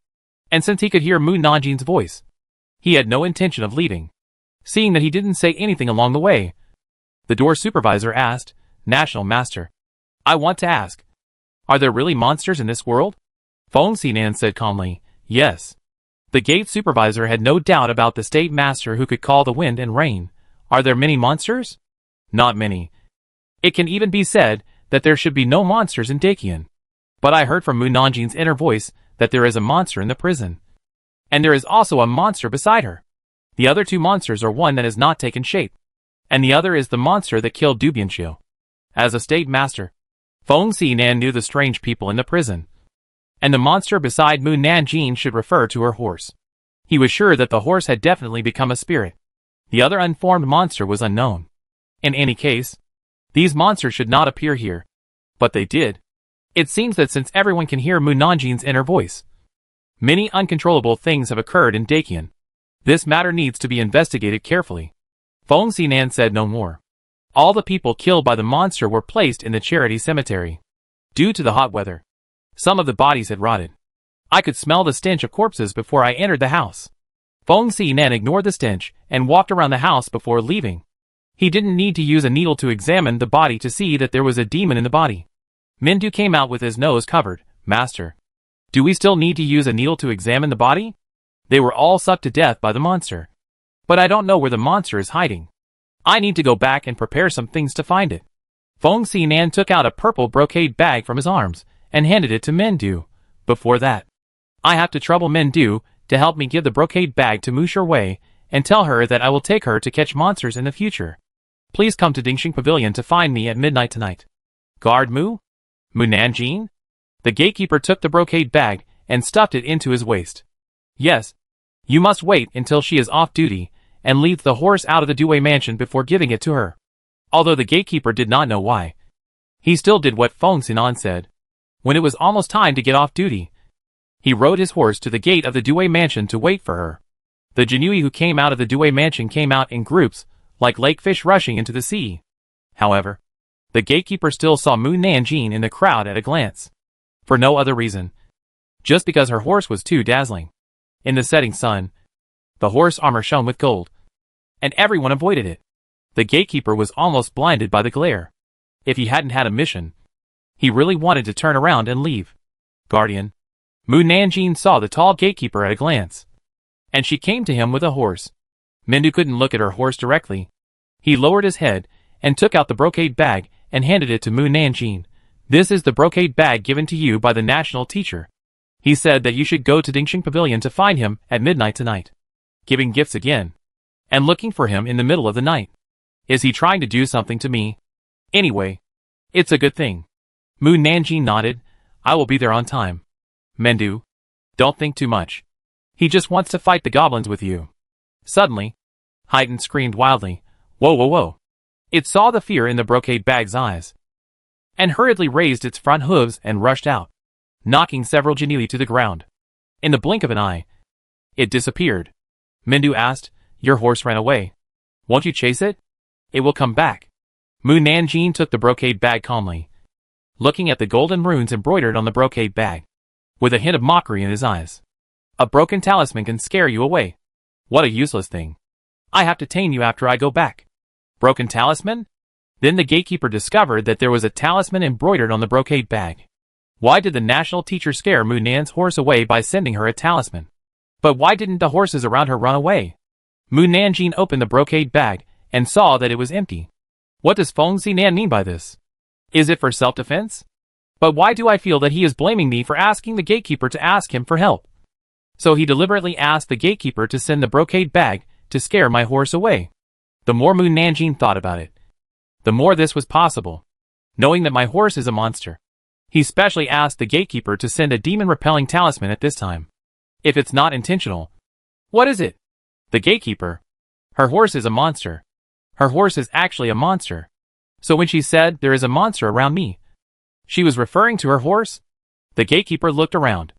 [SPEAKER 1] And since he could hear Mu Nanjing's voice, he had no intention of leaving. Seeing that he didn't say anything along the way, the door supervisor asked, "National Master, I want to ask, are there really monsters in this world?" Feng Xinan said calmly, "Yes." The gate supervisor had no doubt about the state master who could call the wind and rain. "Are there many monsters?" "Not many. It can even be said that there should be no monsters in Daqian. But I heard from Mu Nanjing's inner voice that there is a monster in the prison. And there is also a monster beside her. The other two monsters are one that has not taken shape, and the other is the monster that killed Dubianxiu." As a state master, Feng Xinan knew the strange people in the prison, and the monster beside Mu Nanjing should refer to her horse. He was sure that the horse had definitely become a spirit. The other unformed monster was unknown. In any case, these monsters should not appear here. But they did. It seems that since everyone can hear Mu Nanjing's inner voice, many uncontrollable things have occurred in Daqian. This matter needs to be investigated carefully. Feng Xinan said no more. All the people killed by the monster were placed in the charity cemetery. Due to the hot weather, some of the bodies had rotted. I could smell the stench of corpses before I entered the house. Feng Xinan ignored the stench and walked around the house before leaving. He didn't need to use a needle to examine the body to see that there was a demon in the body. Mindu came out with his nose covered. "Master, do we still need to use a needle to examine the body? They were all sucked to death by the monster. But I don't know where the monster is hiding. I need to go back and prepare some things to find it." Feng Xinan took out a purple brocade bag from his arms and handed it to Mindu. "Before that, I have to trouble Mindu to help me give the brocade bag to Mu Sherwei and tell her that I will take her to catch monsters in the future. Please come to Dingxing Pavilion to find me at midnight tonight. Guard Mu Nanjing?" The gatekeeper took the brocade bag and stuffed it into his waist. "Yes. You must wait until she is off duty and leave the horse out of the Due mansion before giving it to her." Although the gatekeeper did not know why, he still did what Feng Xinan said. When it was almost time to get off duty, he rode his horse to the gate of the Due mansion to wait for her. The Jinui who came out of the Due mansion came out in groups, like lake fish rushing into the sea. However, the gatekeeper still saw Mu Nanjing in the crowd at a glance. For no other reason. Just because her horse was too dazzling. In the setting sun, the horse armor shone with gold, and everyone avoided it. The gatekeeper was almost blinded by the glare. If he hadn't had a mission, he really wanted to turn around and leave. Guardian. Mu Nanjing saw the tall gatekeeper at a glance, and she came to him with a horse. Mindu couldn't look at her horse directly. He lowered his head and took out the brocade bag and handed it to Mu Nanjing. This is the brocade bag given to you by the national teacher. He said that you should go to Dingxing Pavilion to find him at midnight tonight. Giving gifts again. And looking for him in the middle of the night. Is he trying to do something to me? Anyway, it's a good thing. Mu Nanjing nodded. I will be there on time. Mendu, don't think too much. He just wants to fight the goblins with you. Suddenly, Haydn screamed wildly. Whoa, whoa, whoa. It saw the fear in the brocade bag's eyes, and hurriedly raised its front hooves and rushed out, knocking several genii to the ground. In the blink of an eye, it disappeared. Mindu asked, Your horse ran away. Won't you chase it? It will come back. Mu Nanjing took the brocade bag calmly, looking at the golden runes embroidered on the brocade bag, with a hint of mockery in his eyes. A broken talisman can scare you away. What a useless thing. I have to tame you after I go back. Broken talisman? Then the gatekeeper discovered that there was a talisman embroidered on the brocade bag. Why did the national teacher scare Mu Nan's horse away by sending her a talisman? But why didn't the horses around her run away? Mu Nanjing opened the brocade bag and saw that it was empty. What does Feng Xinan mean by this? Is it for self-defense? But why do I feel that he is blaming me for asking the gatekeeper to ask him for help? So he deliberately asked the gatekeeper to send the brocade bag to scare my horse away. The more Mu Nanjing thought about it, the more this was possible. Knowing that my horse is a monster, he specially asked the gatekeeper to send a demon-repelling talisman at this time. If it's not intentional, what is it? The gatekeeper. Her horse is a monster. Her horse is actually a monster. So when she said, there is a monster around me, she was referring to her horse? The gatekeeper looked around,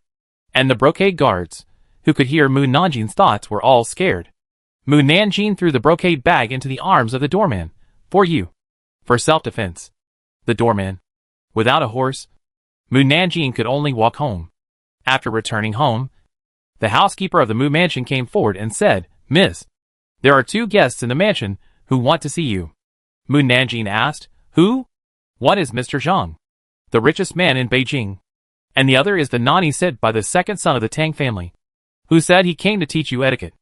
[SPEAKER 1] and the brocade guards, who could hear Mu Nanjing's thoughts, were all scared. Mu Nanjing threw the brocade bag into the arms of the doorman. For you. For self-defense. The doorman. Without a horse, Mu Nanjing could only walk home. After returning home, the housekeeper of the Mu mansion came forward and said, Miss, there are 2 guests in the mansion who want to see you. Mu Nanjing asked, Who? One is Mr. Zhang, the richest man in Beijing, and the other is the nanny sent by the second son of the Tang family, who said he came to teach you etiquette.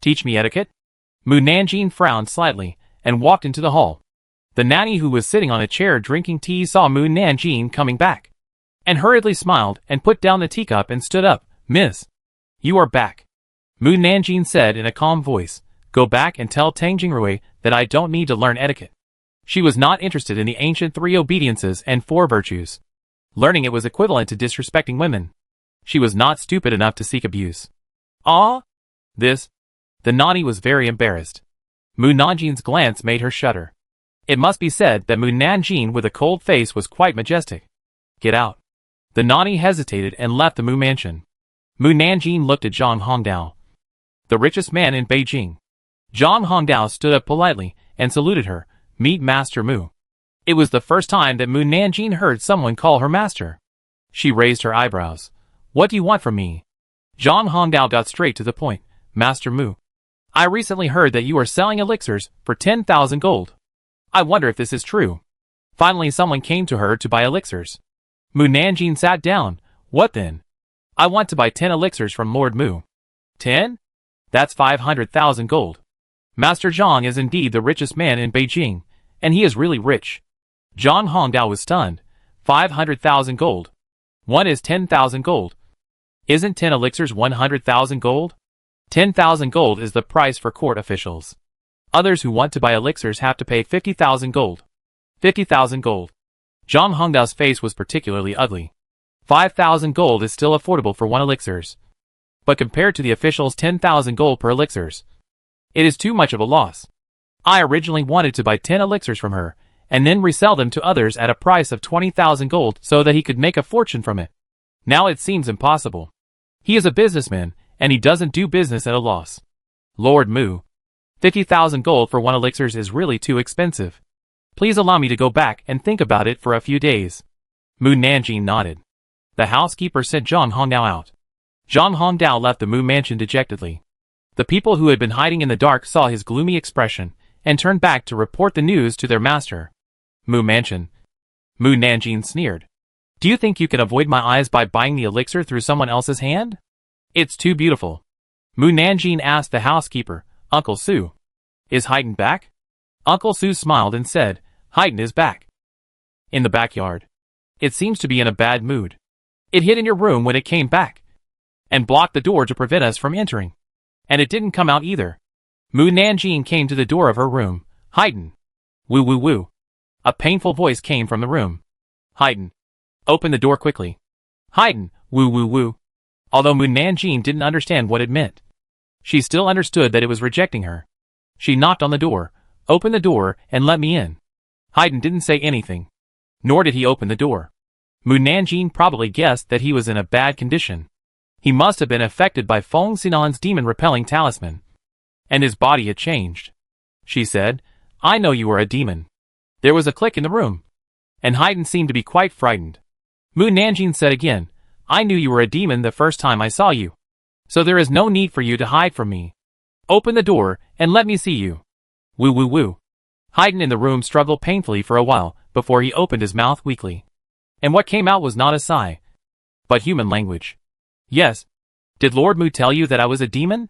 [SPEAKER 1] Teach me etiquette? Mu Nanjing frowned slightly and walked into the hall. The nanny, who was sitting on a chair drinking tea, saw Mu Nanjing coming back, and hurriedly smiled and put down the teacup and stood up. Miss, you are back. Mu Nanjing said in a calm voice, Go back and tell Tang Jingrui that I don't need to learn etiquette. She was not interested in the ancient 3 obediences and 4 virtues. Learning it was equivalent to disrespecting women. She was not stupid enough to seek abuse. Ah? This? The nanny was very embarrassed. Mu Nanjing's glance made her shudder. It must be said that Mu Nanjing with a cold face was quite majestic. Get out. The nanny hesitated and left the Mu mansion. Mu Nanjing looked at Zhang Hongdao, the richest man in Beijing. Zhang Hongdao stood up politely and saluted her. Meet Master Mu. It was the first time that Mu Nanjing heard someone call her master. She raised her eyebrows. What do you want from me? Zhang Hongdao got straight to the point. Master Mu, I recently heard that you are selling elixirs for 10,000 gold. I wonder if this is true. Finally someone came to her to buy elixirs. Mu Nanjing sat down. What then? I want to buy 10 elixirs from Lord Mu. 10? That's 500,000 gold. Master Zhang is indeed the richest man in Beijing, and he is really rich. Zhang Hongdao was stunned. 500,000 gold. One is 10,000 gold. Isn't 10 elixirs 100,000 gold? 10,000 gold is the price for court officials. Others who want to buy elixirs have to pay 50,000 gold. 50,000 gold. Zhang Hongdao's face was particularly ugly. 5,000 gold is still affordable for 1 elixirs. But compared to the officials' 10,000 gold per elixirs, it is too much of a loss. I originally wanted to buy 10 elixirs from her, and then resell them to others at a price of 20,000 gold so that he could make a fortune from it. Now it seems impossible. He is a businessman, and he doesn't do business at a loss. Lord Mu, 50,000 gold for 1 elixirs is really too expensive. Please allow me to go back and think about it for a few days. Mu Nanjing nodded. The housekeeper sent Zhang Hongdao out. Zhang Hongdao left the Mu mansion dejectedly. The people who had been hiding in the dark saw his gloomy expression and turned back to report the news to their master. Mu Mansion. Mu Nanjing sneered. Do you think you can avoid my eyes by buying the elixir through someone else's hand? It's too beautiful. Mu Nanjing asked the housekeeper, Uncle Su. Is Haydn back? Uncle Su smiled and said, Haydn is back. In the backyard. It seems to be in a bad mood. It hid in your room when it came back, and blocked the door to prevent us from entering. And it didn't come out either. Mu Nanjing came to the door of her room. Haydn. Woo woo woo. A painful voice came from the room. Haydn. Open the door quickly. Haydn. Woo woo woo. Although Mu Nanjing didn't understand what it meant, she still understood that it was rejecting her. She knocked on the door. Open the door and let me in. Haydn didn't say anything. Nor did he open the door. Mu Nanjing probably guessed that he was in a bad condition. He must have been affected by Feng Xinan's demon-repelling talisman. And his body had changed. She said, I know you are a demon. There was a click in the room. And Haydn seemed to be quite frightened. Mu Nanjing said again, I knew you were a demon the first time I saw you. So there is no need for you to hide from me. Open the door and let me see you. Woo woo woo. Haydn in the room struggled painfully for a while before he opened his mouth weakly. And what came out was not a sigh, but human language. Yes. Did Lord Mu tell you that I was a demon?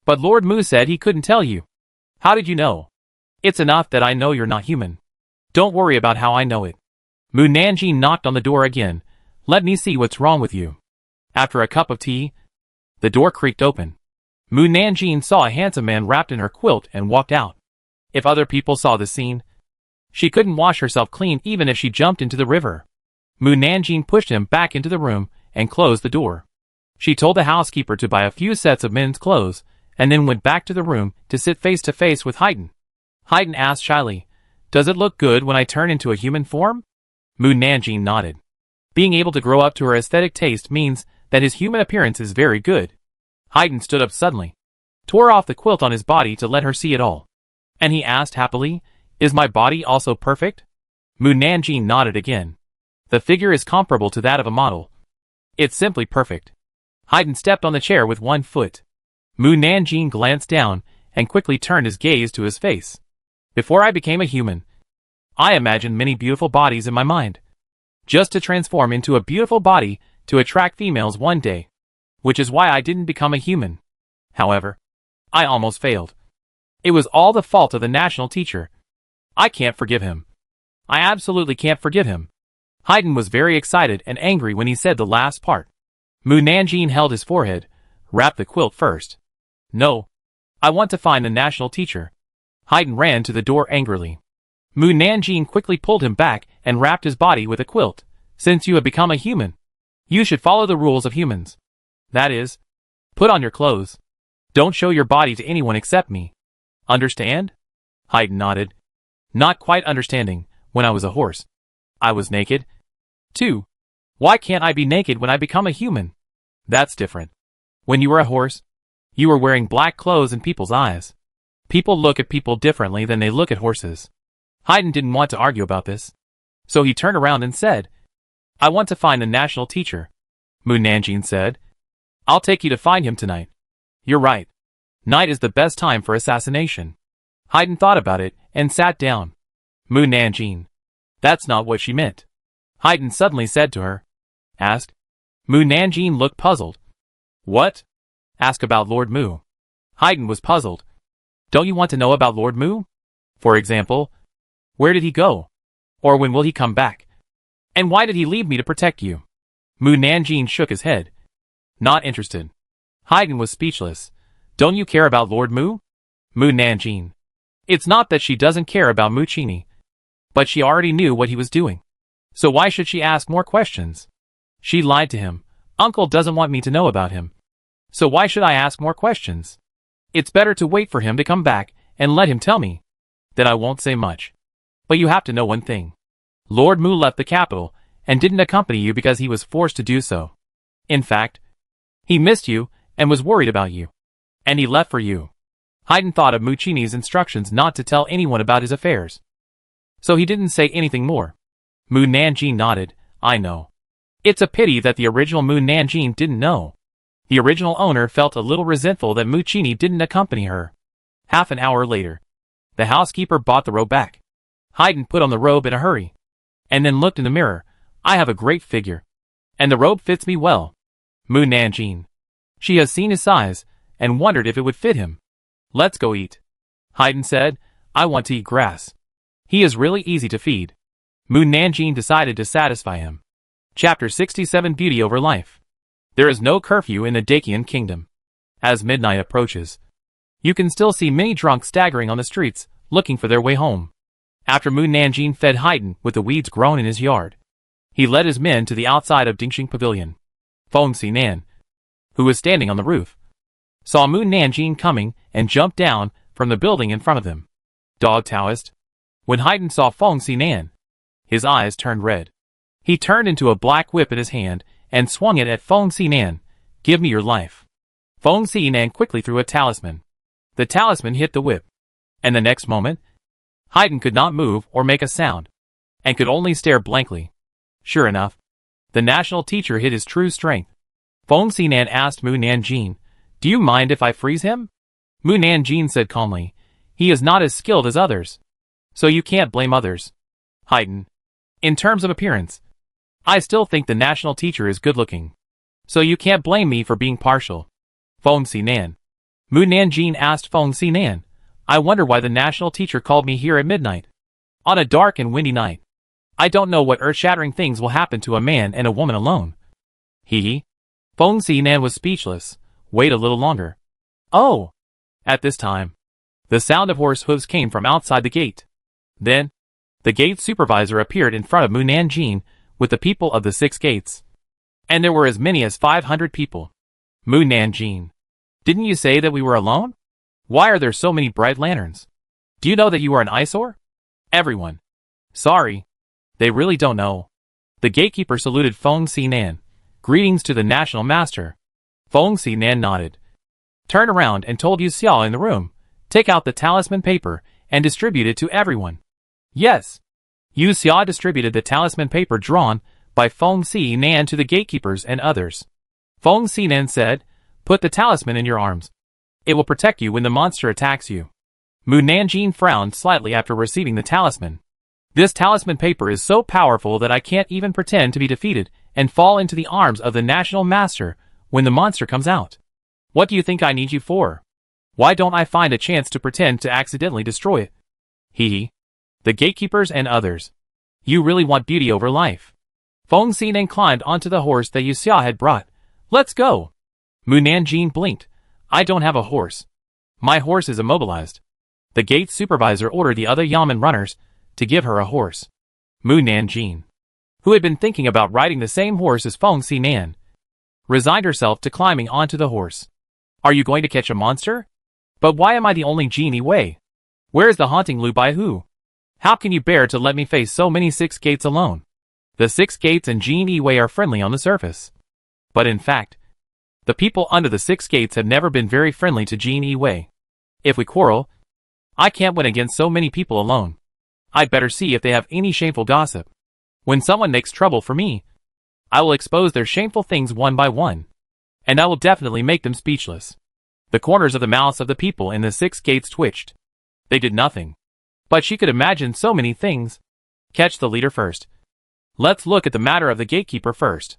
[SPEAKER 1] But Lord Mu said he couldn't tell you. How did you know? It's enough that I know you're not human. Don't worry about how I know it. Mu Nanjing knocked on the door again. Let me see what's wrong with you. After a cup of tea, the door creaked open. Mu Nanjing saw a handsome man wrapped in her quilt and walked out. If other people saw the scene, she couldn't wash herself clean even if she jumped into the river. Mu Nanjing pushed him back into the room and closed the door. She told the housekeeper to buy a few sets of men's clothes and then went back to the room to sit face to face with Haydn. Haydn asked shyly, Does it look good when I turn into a human form? Mu Nanjing nodded. Being able to grow up to her aesthetic taste means that his human appearance is very good. Haydn stood up suddenly, tore off the quilt on his body to let her see it all. And he asked happily, Is my body also perfect? Mu Nanjing nodded again. The figure is comparable to that of a model. It's simply perfect. Haydn stepped on the chair with one foot. Mu Nanjing glanced down and quickly turned his gaze to his face. Before I became a human, I imagined many beautiful bodies in my mind. Just to transform into a beautiful body to attract females one day. Which is why I didn't become a human. However, I almost failed. It was all the fault of the national teacher. I can't forgive him. I absolutely can't forgive him. Haydn was very excited and angry when he said the last part. Mu Nanjing held his forehead. Wrap the quilt first. No. I want to find the national teacher. Haydn ran to the door angrily. Mu Nanjing quickly pulled him back and wrapped his body with a quilt. Since you have become a human, you should follow the rules of humans. That is, put on your clothes. Don't show your body to anyone except me. Understand? Haydn nodded. Not quite understanding. When I was a horse, I was naked. 2. Why can't I be naked when I become a human? That's different. When you were a horse, you were wearing black clothes in people's eyes. People look at people differently than they look at horses. Haydn didn't want to argue about this. So he turned around and said, I want to find the national teacher. Mu Nanjing said, I'll take you to find him tonight. You're right. Night is the best time for assassination. Haydn thought about it and sat down. Mu Nanjing. That's not what she meant. Haydn suddenly said to her. Ask. Mu Nanjing looked puzzled. What? Ask about Lord Mu. Haydn was puzzled. Don't you want to know about Lord Mu? For example, where did he go? Or when will he come back? And why did he leave me to protect you? Mu Nanjing shook his head. Not interested. Haydn was speechless. Don't you care about Lord Mu? Mu Nanjing. It's not that she doesn't care about Mu Chini, but she already knew what he was doing. So why should she ask more questions? She lied to him. Uncle doesn't want me to know about him. So why should I ask more questions? It's better to wait for him to come back and let him tell me. Then I won't say much. But you have to know one thing. Lord Mu left the capital and didn't accompany you because he was forced to do so. In fact, he missed you and was worried about you. And he left for you. Haydn thought of Mu Chini's instructions not to tell anyone about his affairs. So he didn't say anything more. Mu Nanjing nodded. I know. It's a pity that the original Mu Nanjing didn't know. The original owner felt a little resentful that Mu Chini didn't accompany her. Half an hour later, The housekeeper bought the robe back. Haydn put on the robe in a hurry, and then looked in the mirror. I have a great figure, and the robe fits me well. Moo Nanjing. She has seen his size, and wondered if it would fit him. Let's go eat. Haydn said, I want to eat grass. He is really easy to feed. Moo Nanjing decided to satisfy him. Chapter 67 Beauty over Life. There is no curfew in the Dacian kingdom. As midnight approaches, you can still see many drunks staggering on the streets, looking for their way home. After Moo Nanjing fed Haydn with the weeds grown in his yard, he led his men to the outside of Dingxing Pavilion. Feng Xinan, who was standing on the roof, saw Moo Nanjing coming and jumped down from the building in front of them. Dog Taoist. When Haydn saw Feng Xinan, his eyes turned red. He turned into a black whip in his hand and swung it at Feng Xinan. Give me your life. Feng Xinan quickly threw a talisman. The talisman hit the whip, and the next moment, Haydn could not move or make a sound, and could only stare blankly. Sure enough, the national teacher hid his true strength. Feng Xinan asked Moo Nanjing, Do you mind if I freeze him? Moo Nanjing said calmly, He is not as skilled as others, so you can't blame others. Haydn. In terms of appearance, I still think the national teacher is good-looking, so you can't blame me for being partial. Feng Xinan. Moo Nanjing asked Feng Xinan, I wonder why the national teacher called me here at midnight, on a dark and windy night. I don't know what earth-shattering things will happen to a man and a woman alone. Hee. Feng Xinan was speechless. Wait a little longer. Oh! At this time, the sound of horse hooves came from outside the gate. Then, the gate supervisor appeared in front of Moo Nanjing with the people of the 6 gates. And there were as many as 500 people. Moo Nanjing. Didn't you say that we were alone? Why are there so many bright lanterns? Do you know that you are an eyesore? Everyone. Sorry. They really don't know. The gatekeeper saluted Feng Xinan. Greetings to the national master. Feng Xinan nodded. Turned around and told Yu Xiao in the room, take out the talisman paper and distribute it to everyone. Yes. Yu Xiao distributed the talisman paper drawn by Feng Xinan to the gatekeepers and others. Feng Xinan said, Put the talisman in your arms. It will protect you when the monster attacks you. Moo Nanjing frowned slightly after receiving the talisman. This talisman paper is so powerful that I can't even pretend to be defeated and fall into the arms of the national master when the monster comes out. What do you think I need you for? Why don't I find a chance to pretend to accidentally destroy it? Hee. The gatekeepers and others. You really want beauty over life. Feng Xinan climbed onto the horse that Yu Xia had brought. Let's go. Moo Nanjing blinked. I don't have a horse. My horse is immobilized. The gate supervisor ordered the other yamen runners to give her a horse. Moo Nanjing, who had been thinking about riding the same horse as Feng Xinan, resigned herself to climbing onto the horse. Are you going to catch a monster? But why am I the only genie Wei? Where is the haunting Lu Bai Hu? How can you bear to let me face so many 6 gates alone? The 6 gates and Genie Wei are friendly on the surface, but in fact, the people under the 6 gates have never been very friendly to Genie Wei. If we quarrel, I can't win against so many people alone. I'd better see if they have any shameful gossip. When someone makes trouble for me, I will expose their shameful things one by one, and I will definitely make them speechless. The corners of the mouths of the people in the 6 gates twitched. They did nothing, but she could imagine so many things. Catch the leader first. Let's look at the matter of the gatekeeper first.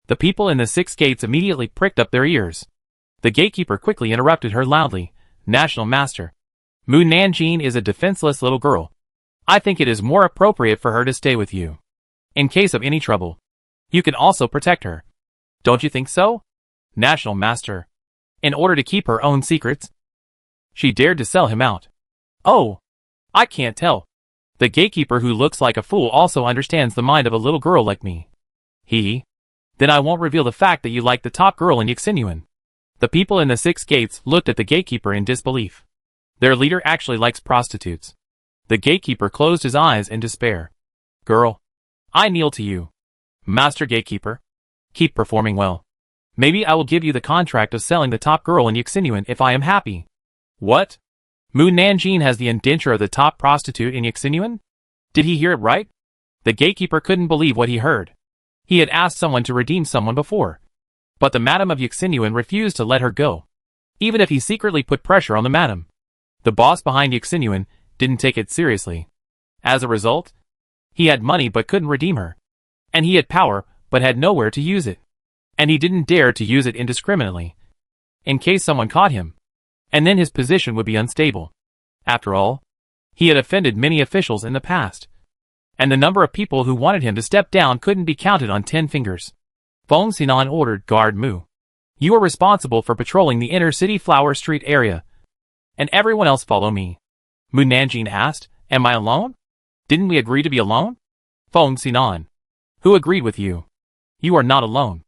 [SPEAKER 1] The people in the 6 gates immediately pricked up their ears. The gatekeeper quickly interrupted her loudly. National Master, Moo Nanjing is a defenseless little girl. I think it is more appropriate for her to stay with you. In case of any trouble, you can also protect her. Don't you think so? National Master. In order to keep her own secrets, she dared to sell him out. Oh, I can't tell. The gatekeeper who looks like a fool also understands the mind of a little girl like me. Then I won't reveal the fact that you like the top girl in Yixinyuan. The people in the 6 gates looked at the gatekeeper in disbelief. Their leader actually likes prostitutes. The gatekeeper closed his eyes in despair. Girl, I kneel to you. Master Gatekeeper, keep performing well. Maybe I will give you the contract of selling the top girl in Yixinyuan if I am happy. What? Moo Nanjing has the indenture of the top prostitute in Yixinyuan? Did he hear it right? The gatekeeper couldn't believe what he heard. He had asked someone to redeem someone before, but the Madam of Yixinyuan refused to let her go, even if he secretly put pressure on the Madam. The boss behind Yixinyuan didn't take it seriously. As a result, he had money but couldn't redeem her. And he had power but had nowhere to use it. And he didn't dare to use it indiscriminately, in case someone caught him. And then his position would be unstable. After all, he had offended many officials in the past. And the number of people who wanted him to step down couldn't be counted on 10 fingers. Feng Xinan ordered Guard Mu. You are responsible for patrolling the inner city Flower Street area. And everyone else follow me. Mu Nanjing asked, am I alone? Didn't we agree to be alone? Feng Xinan. Who agreed with you? You are not alone.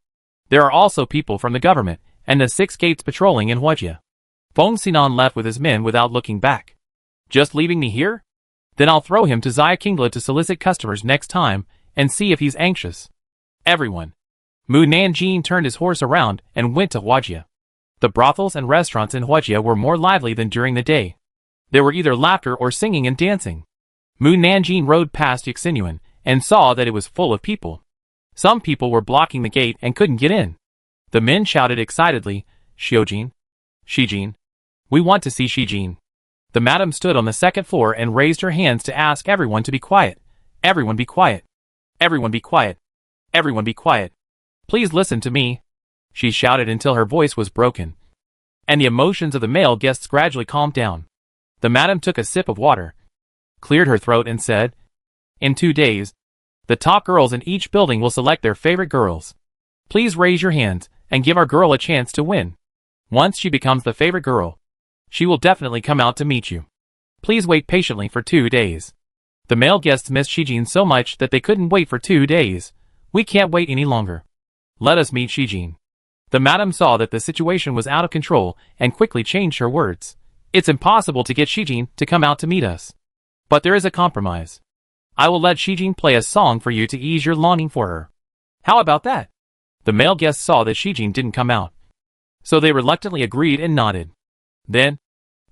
[SPEAKER 1] There are also people from the government and the 6 gates patrolling in Huojia. Feng Xinan left with his men without looking back. Just leaving me here? Then I'll throw him to Xia Qingla to solicit customers next time and see if he's anxious. Everyone. Mu Nanjing turned his horse around and went to Huojia. The brothels and restaurants in Huojia were more lively than during the day. There were either laughter or singing and dancing. Mu Nanjing rode past Yuxinyuan and saw that it was full of people. Some people were blocking the gate and couldn't get in. The men shouted excitedly, Xiujin, Shijin. We want to see Shijin. The madam stood on the second floor and raised her hands to ask everyone to be quiet. Everyone be quiet. Everyone be quiet. Everyone be quiet. Please listen to me. She shouted until her voice was broken. And the emotions of the male guests gradually calmed down. The madam took a sip of water, cleared her throat and said, in 2 days, the top girls in each building will select their favorite girls. Please raise your hands and give our girl a chance to win. Once she becomes the favorite girl, she will definitely come out to meet you. Please wait patiently for 2 days. The male guests missed Shijin so much that they couldn't wait for 2 days. We can't wait any longer. Let us meet Shijin. The madam saw that the situation was out of control and quickly changed her words. It's impossible to get Shijin to come out to meet us. But there is a compromise. I will let Shijin play a song for you to ease your longing for her. How about that? The male guests saw that Shijin didn't come out, so they reluctantly agreed and nodded. Then,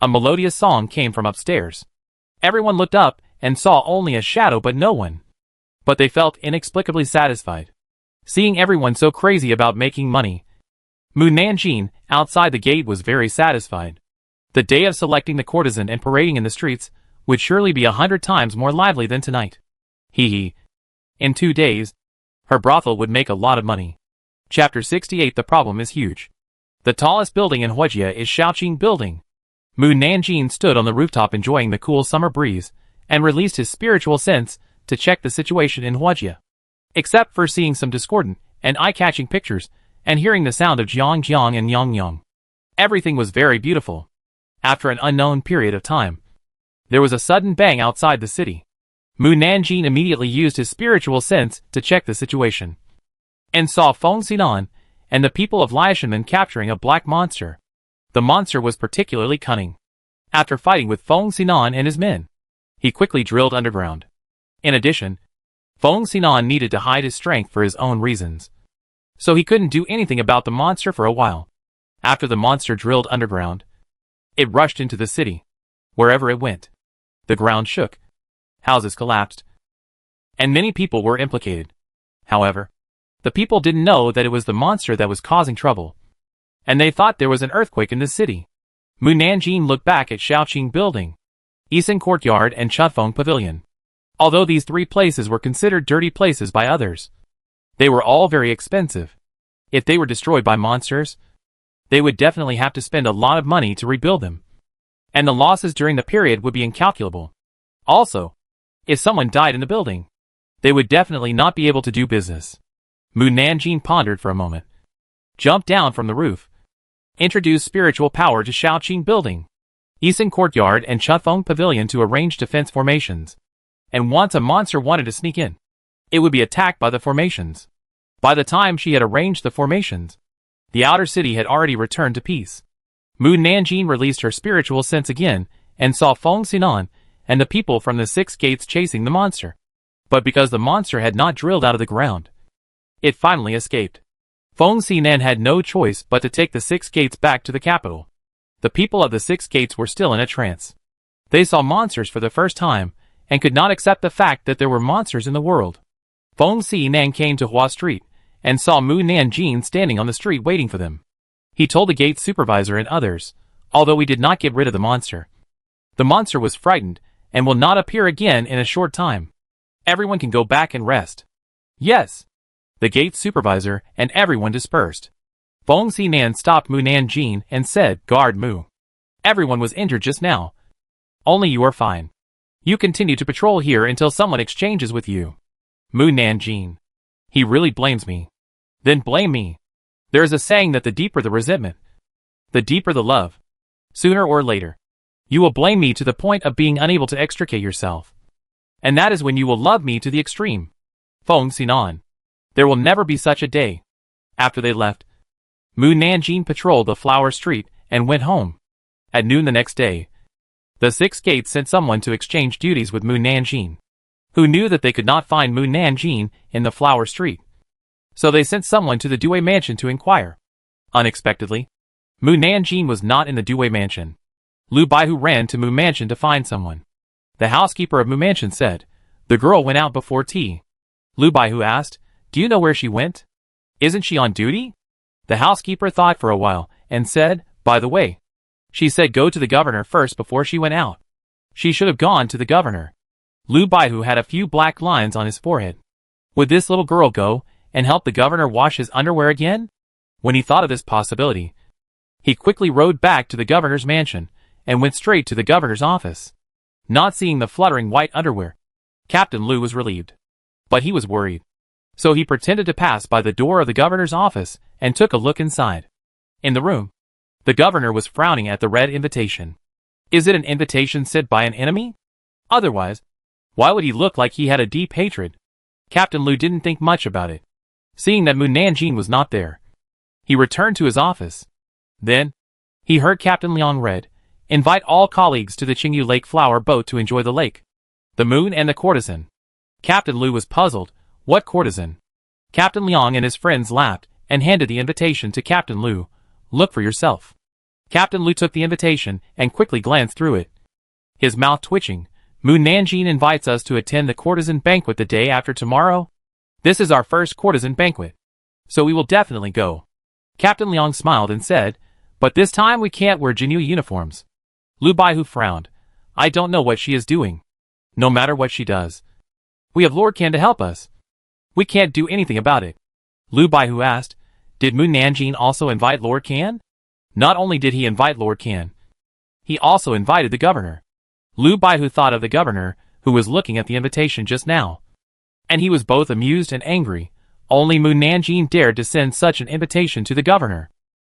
[SPEAKER 1] a melodious song came from upstairs. Everyone looked up and saw only a shadow but no one. But they felt inexplicably satisfied, seeing everyone so crazy about making money. Mu Nanjing, outside the gate, was very satisfied. The day of selecting the courtesan and parading in the streets would surely be 100 times more lively than tonight. Hee. In 2 days, her brothel would make a lot of money. Chapter 68. The problem is huge. The tallest building in Huojia is Shaoqing Building. Mu Nanjing stood on the rooftop enjoying the cool summer breeze and released his spiritual sense to check the situation in Huojia. Except for seeing some discordant and eye-catching pictures and hearing the sound of jiang jiang and yang yang. Everything was very beautiful. After an unknown period of time, there was a sudden bang outside the city. Mu Nanjing immediately used his spiritual sense to check the situation, and saw Feng Xinan and the people of Liashanmen capturing a black monster. The monster was particularly cunning. After fighting with Feng Xinan and his men, he quickly drilled underground. In addition, Feng Xinan needed to hide his strength for his own reasons, so he couldn't do anything about the monster for a while. After the monster drilled underground, it rushed into the city. Wherever it went, the ground shook, houses collapsed, and many people were implicated. However, the people didn't know that it was the monster that was causing trouble, and they thought there was an earthquake in the city. Mu Nanjing looked back at Shaoqing Building, Yisan Courtyard and Chufeng Pavilion. Although these 3 places were considered dirty places by others, they were all very expensive. If they were destroyed by monsters, they would definitely have to spend a lot of money to rebuild them, and the losses during the period would be incalculable. Also, if someone died in the building, they would definitely not be able to do business. Mu Nanjing pondered for a moment, jumped down from the roof, introduced spiritual power to Shaoqing Building, Yisan Courtyard and Chufeng Pavilion to arrange defense formations. And once a monster wanted to sneak in, it would be attacked by the formations. By the time she had arranged the formations, the outer city had already returned to peace. Mu Nanjing released her spiritual sense again and saw Feng Xinan and the people from the 6 gates chasing the monster. But because the monster had not drilled out of the ground, it finally escaped. Feng Xinan had no choice but to take the 6 gates back to the capital. The people of the 6 gates were still in a trance. They saw monsters for the first time and could not accept the fact that there were monsters in the world. Feng Xinan came to Hua Street and saw Mu Nanjing standing on the street waiting for them. He told the gate supervisor and others, although he did not get rid of the monster. The monster was frightened and will not appear again in a short time. Everyone can go back and rest. Yes. The gate supervisor and everyone dispersed. Feng Xinan stopped Mu Nanjing and said, "Guard Mu. Everyone was injured just now. Only you are fine. You continue to patrol here until someone exchanges with you." Mu Nanjing. He really blames me. Then blame me. There is a saying that the deeper the resentment, the deeper the love. Sooner or later, you will blame me to the point of being unable to extricate yourself. And that is when you will love me to the extreme. Feng Xinan. There will never be such a day. After they left, Mu Nanjing patrolled the flower street and went home. At noon the next day, the 6 gates sent someone to exchange duties with Mu Nanjing, who knew that they could not find Mu Nanjing in the flower street. So they sent someone to the Due mansion to inquire. Unexpectedly, Mu Nanjing was not in the Due mansion. Lu Baihu ran to Mu mansion to find someone. The housekeeper of Mu mansion said, "The girl went out before tea." Lu Baihu asked, "Do you know where she went? Isn't she on duty?" The housekeeper thought for a while and said, "By the way, she said go to the governor first before she went out. She should have gone to the governor." Lu Baihu had a few black lines on his forehead. Would this little girl go and help the governor wash his underwear again? When he thought of this possibility, he quickly rode back to the governor's mansion and went straight to the governor's office. Not seeing the fluttering white underwear, Captain Lu was relieved. But he was worried. So he pretended to pass by the door of the governor's office and took a look inside. In the room, the governor was frowning at the red invitation. Is it an invitation sent by an enemy? Otherwise, why would he look like he had a deep hatred? Captain Lu didn't think much about it. Seeing that Mu Nanjing was not there, he returned to his office. Then, he heard Captain Liang read, "Invite all colleagues to the Qingyu Lake flower boat to enjoy the lake. The moon and the courtesan." Captain Lu was puzzled. What courtesan? Captain Liang and his friends laughed and handed the invitation to Captain Lu. "Look for yourself." Captain Lu took the invitation and quickly glanced through it. His mouth twitching, "Mu Nanjing invites us to attend the courtesan banquet the day after tomorrow. This is our first courtesan banquet, so we will definitely go." Captain Liang smiled and said, "But this time we can't wear Jinyu uniforms." Lu Baihu frowned. "I don't know what she is doing. No matter what she does, we have Lord Kan to help us. We can't do anything about it." Lu Baihu asked, "Did Mu Nanjing also invite Lord Kan?" Not only did he invite Lord Kan, he also invited the governor. Lu Baihu thought of the governor, who was looking at the invitation just now. And he was both amused and angry. Only Mu Nanjing dared to send such an invitation to the governor.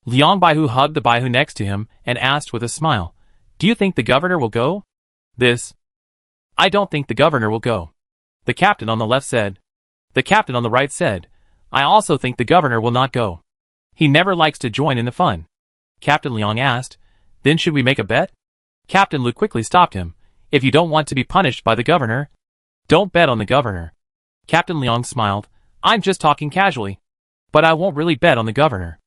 [SPEAKER 1] Liang Baihu hugged the Baihu next to him and asked with a smile, "Do you think the governor will go?" "I don't think the governor will go." The captain on the left said. The captain on the right said, "I also think the governor will not go. He never likes to join in the fun." Captain Liang asked, "Then should we make a bet?" Captain Lu quickly stopped him. "If you don't want to be punished by the governor, don't bet on the governor." Captain Liang smiled. "I'm just talking casually. But I won't really bet on the governor."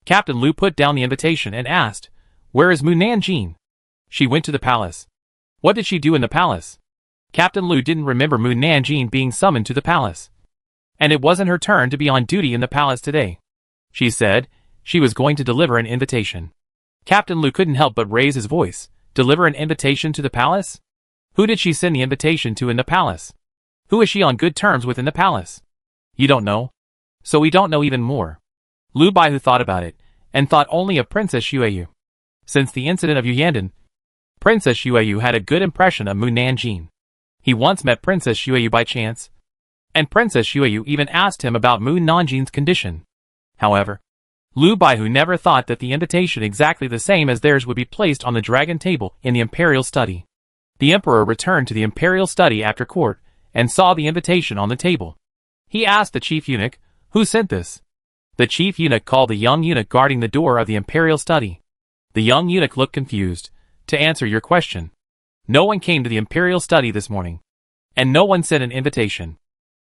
[SPEAKER 1] Captain Lu put down the invitation and asked, "Where is Mu Nanjing?" "She went to the palace." "What did she do in the palace?" Captain Lu didn't remember Mu Nanjing being summoned to the palace. And it wasn't her turn to be on duty in the palace today. She said she was going to deliver an invitation. Captain Lu couldn't help but raise his voice. Deliver an invitation to the palace? Who did she send the invitation to in the palace? Who is she on good terms with in the palace? You don't know? So we don't know even more. Lu Baihu thought about it, and thought only of Princess Xueyu. Since the incident of Yuyandan, Princess Xueyu had a good impression of Mu Nanjing. He once met Princess Xueyu by chance, and Princess Xueyu even asked him about Mu Nanjing's condition. However, Lu Baihu never thought that the invitation exactly the same as theirs would be placed on the dragon table in the imperial study. The emperor returned to the imperial study after court, and saw the invitation on the table. He asked the chief eunuch, "Who sent this?" The chief eunuch called the young eunuch guarding the door of the imperial study. The young eunuch looked confused. "To answer your question, no one came to the imperial study this morning, and no one sent an invitation."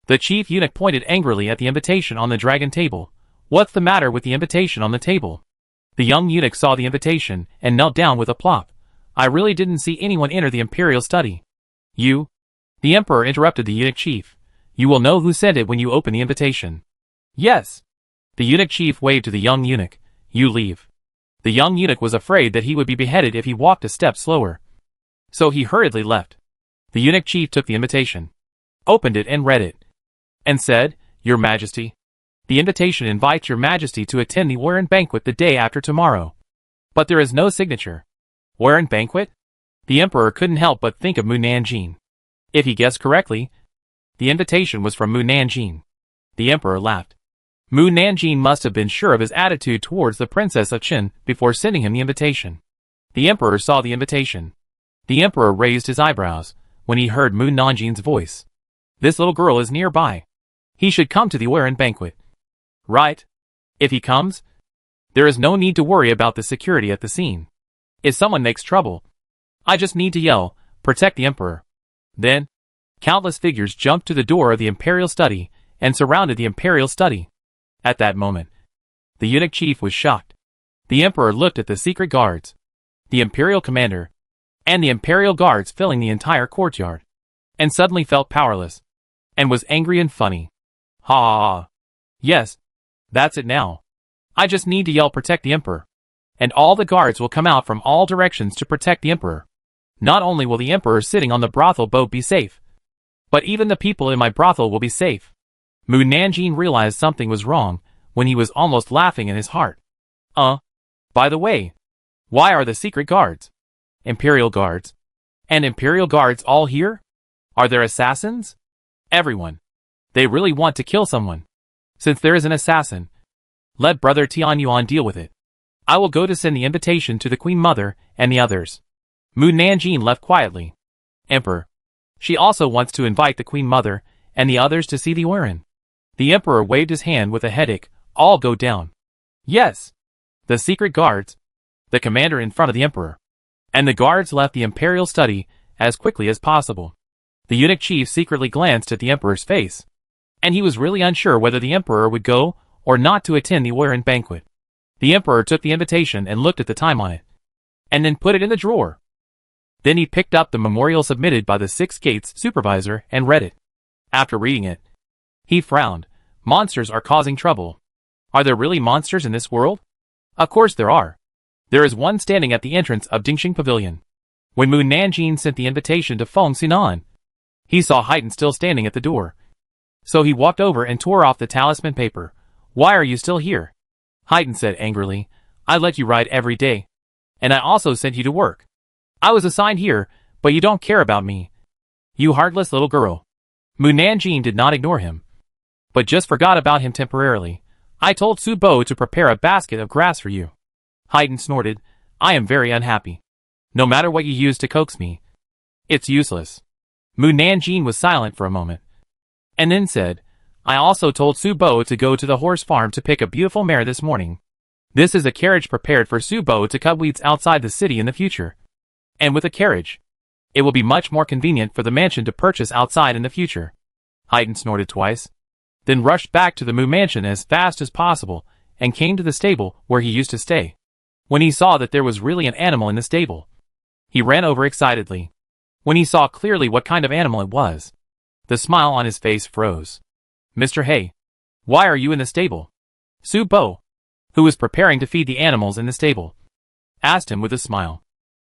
[SPEAKER 1] The chief eunuch pointed angrily at the invitation on the dragon table. "What's the matter with the invitation on the table?" The young eunuch saw the invitation and knelt down with a plop. "I really didn't see anyone enter the imperial study." "You?" The emperor interrupted the eunuch chief. "You will know who sent it when you open the invitation." "Yes." The eunuch chief waved to the young eunuch. "You leave." The young eunuch was afraid that he would be beheaded if he walked a step slower. So he hurriedly left. The eunuch chief took the invitation, opened it and read it, and said, "Your Majesty, the invitation invites your Majesty to attend the Overheard banquet the day after tomorrow. But there is no signature." Overheard banquet? The emperor couldn't help but think of Mu Nanjing. If he guessed correctly, the invitation was from Mu Nanjing. The emperor laughed. Mu Nanjing must have been sure of his attitude towards the Princess of Qin before sending him the invitation. The emperor saw the invitation. The emperor raised his eyebrows when he heard Mu Nanjing's voice. This little girl is nearby. He should come to the Overheard banquet. Right. If he comes, there is no need to worry about the security at the scene. If someone makes trouble, I just need to yell, "Protect the emperor." Then, countless figures jumped to the door of the imperial study and surrounded the imperial study. At that moment, the eunuch chief was shocked. The emperor looked at the secret guards, the imperial commander, and the imperial guards filling the entire courtyard, and suddenly felt powerless, and was angry and funny. Ha ha ha. Yes, that's it now. I just need to yell, "Protect the emperor," and all the guards will come out from all directions to protect the emperor. Not only will the emperor sitting on the brothel boat be safe, but even the people in my brothel will be safe. Mu Nanjing realized something was wrong when he was almost laughing in his heart. By the way, why are the secret guards, imperial guards, and imperial guards all here? Are there assassins? Everyone. They really want to kill someone. Since there is an assassin, let Brother Tianyuan deal with it. I will go to send the invitation to the Queen Mother and the others. Mu Nanjing left quietly. Emperor. She also wants to invite the Queen Mother and the others to see the Overheard. The emperor waved his hand with a headache. All go down. Yes. The secret guards, the commander in front of the emperor, and the guards left the imperial study as quickly as possible. The eunuch chief secretly glanced at the emperor's face, and he was really unsure whether the emperor would go or not to attend the Overheard banquet. The emperor took the invitation and looked at the time on it, and then put it in the drawer. Then he picked up the memorial submitted by the Six Gates supervisor and read it. After reading it, he frowned. Monsters are causing trouble. Are there really monsters in this world? Of course there are. There is one standing at the entrance of Dingxing Pavilion. When Mu Nanjing sent the invitation to Feng Xinan, he saw Haydn still standing at the door. So he walked over and tore off the talisman paper. "Why are you still here?" Haydn said angrily. "I let you ride every day. And I also sent you to work. I was assigned here, but you don't care about me. You heartless little girl." Mu Nanjing did not ignore him, but just forgot about him temporarily. "I told Su Bo to prepare a basket of grass for you." Haydn snorted. "I am very unhappy. No matter what you use to coax me, it's useless." Mu Nanjing was silent for a moment, and then said, "I also told Su Bo to go to the horse farm to pick a beautiful mare this morning. This is a carriage prepared for Su Bo to cut weeds outside the city in the future. And with a carriage, it will be much more convenient for the mansion to purchase outside in the future." Haydn snorted twice, then rushed back to the Mu mansion as fast as possible and came to the stable where he used to stay. When he saw that there was really an animal in the stable, he ran over excitedly. When he saw clearly what kind of animal it was, the smile on his face froze. "Mr. Hay, why are you in the stable?" Su Bo, who was preparing to feed the animals in the stable, asked him with a smile.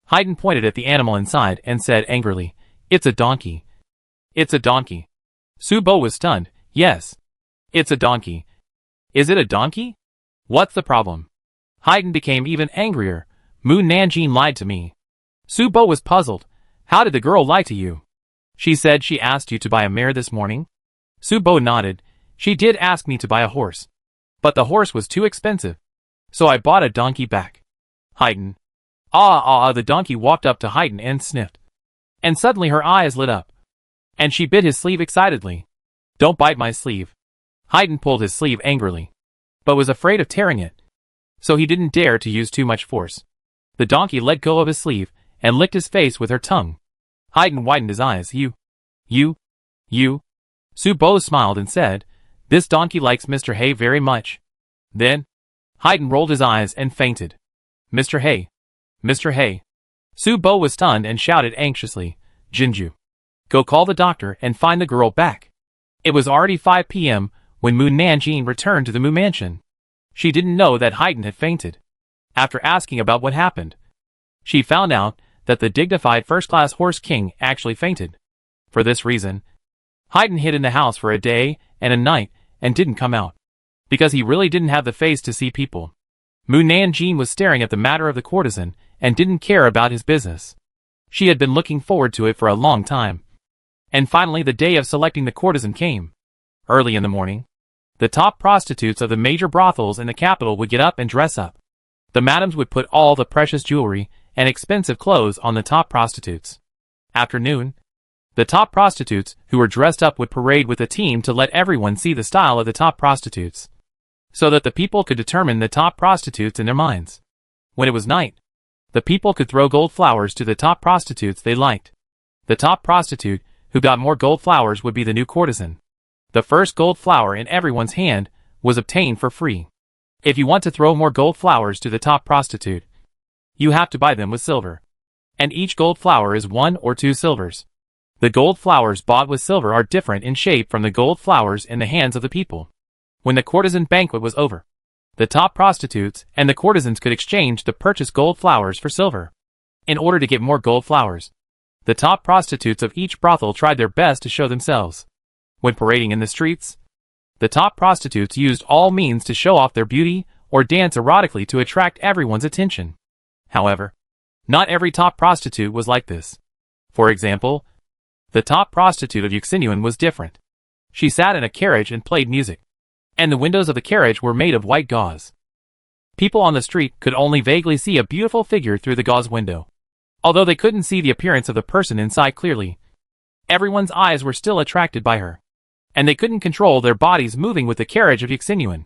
[SPEAKER 1] Haydn pointed at the animal inside and said angrily, "It's a donkey. It's a donkey." Su Bo was stunned. "Yes, it's a donkey." "Is it a donkey? What's the problem?" Haydn became even angrier. "Mu Nanjing lied to me." Su Bo was puzzled. "How did the girl lie to you?" "She said she asked you to buy a mare this morning." Su Bo nodded. "She did ask me to buy a horse, but the horse was too expensive, so I bought a donkey back." Haydn. The donkey walked up to Haydn and sniffed. And suddenly her eyes lit up, and she bit his sleeve excitedly. "Don't bite my sleeve." Haydn pulled his sleeve angrily, but was afraid of tearing it, so he didn't dare to use too much force. The donkey let go of his sleeve and licked his face with her tongue. Haydn widened his eyes. You. Su Bo smiled and said, "This donkey likes Mr. Hay very much." Then, Haydn rolled his eyes and fainted. "Mr. Hay. Mr. Hay." Su Bo was stunned and shouted anxiously, "Jinju, go call the doctor and find the girl back." It was already 5 p.m. when Mu Nanjing returned to the Mu mansion. She didn't know that Haydn had fainted. After asking about what happened, she found out that the dignified first-class horse king actually fainted. For this reason, Haydn hid in the house for a day and a night and didn't come out, because he really didn't have the face to see people. Mu Nanjing was staring at the matter of the courtesan and didn't care about his business. She had been looking forward to it for a long time. And finally the day of selecting the courtesan came. Early in the morning, the top prostitutes of the major brothels in the capital would get up and dress up. The madams would put all the precious jewelry and expensive clothes on the top prostitutes. After noon, the top prostitutes who were dressed up would parade with a team to let everyone see the style of the top prostitutes, so that the people could determine the top prostitutes in their minds. When it was night, the people could throw gold flowers to the top prostitutes they liked. The top prostitute who got more gold flowers would be the new courtesan. The first gold flower in everyone's hand was obtained for free. If you want to throw more gold flowers to the top prostitute, you have to buy them with silver. And each gold flower is 1 or 2 silvers. The gold flowers bought with silver are different in shape from the gold flowers in the hands of the people. When the courtesan banquet was over, the top prostitutes and the courtesans could exchange the purchased gold flowers for silver. In order to get more gold flowers, the top prostitutes of each brothel tried their best to show themselves. When parading in the streets, the top prostitutes used all means to show off their beauty or dance erotically to attract everyone's attention. However, not every top prostitute was like this. For example, the top prostitute of Yuxinuan was different. She sat in a carriage and played music, and the windows of the carriage were made of white gauze. People on the street could only vaguely see a beautiful figure through the gauze window. Although they couldn't see the appearance of the person inside clearly, everyone's eyes were still attracted by her, and they couldn't control their bodies moving with the carriage of Yuxinuan.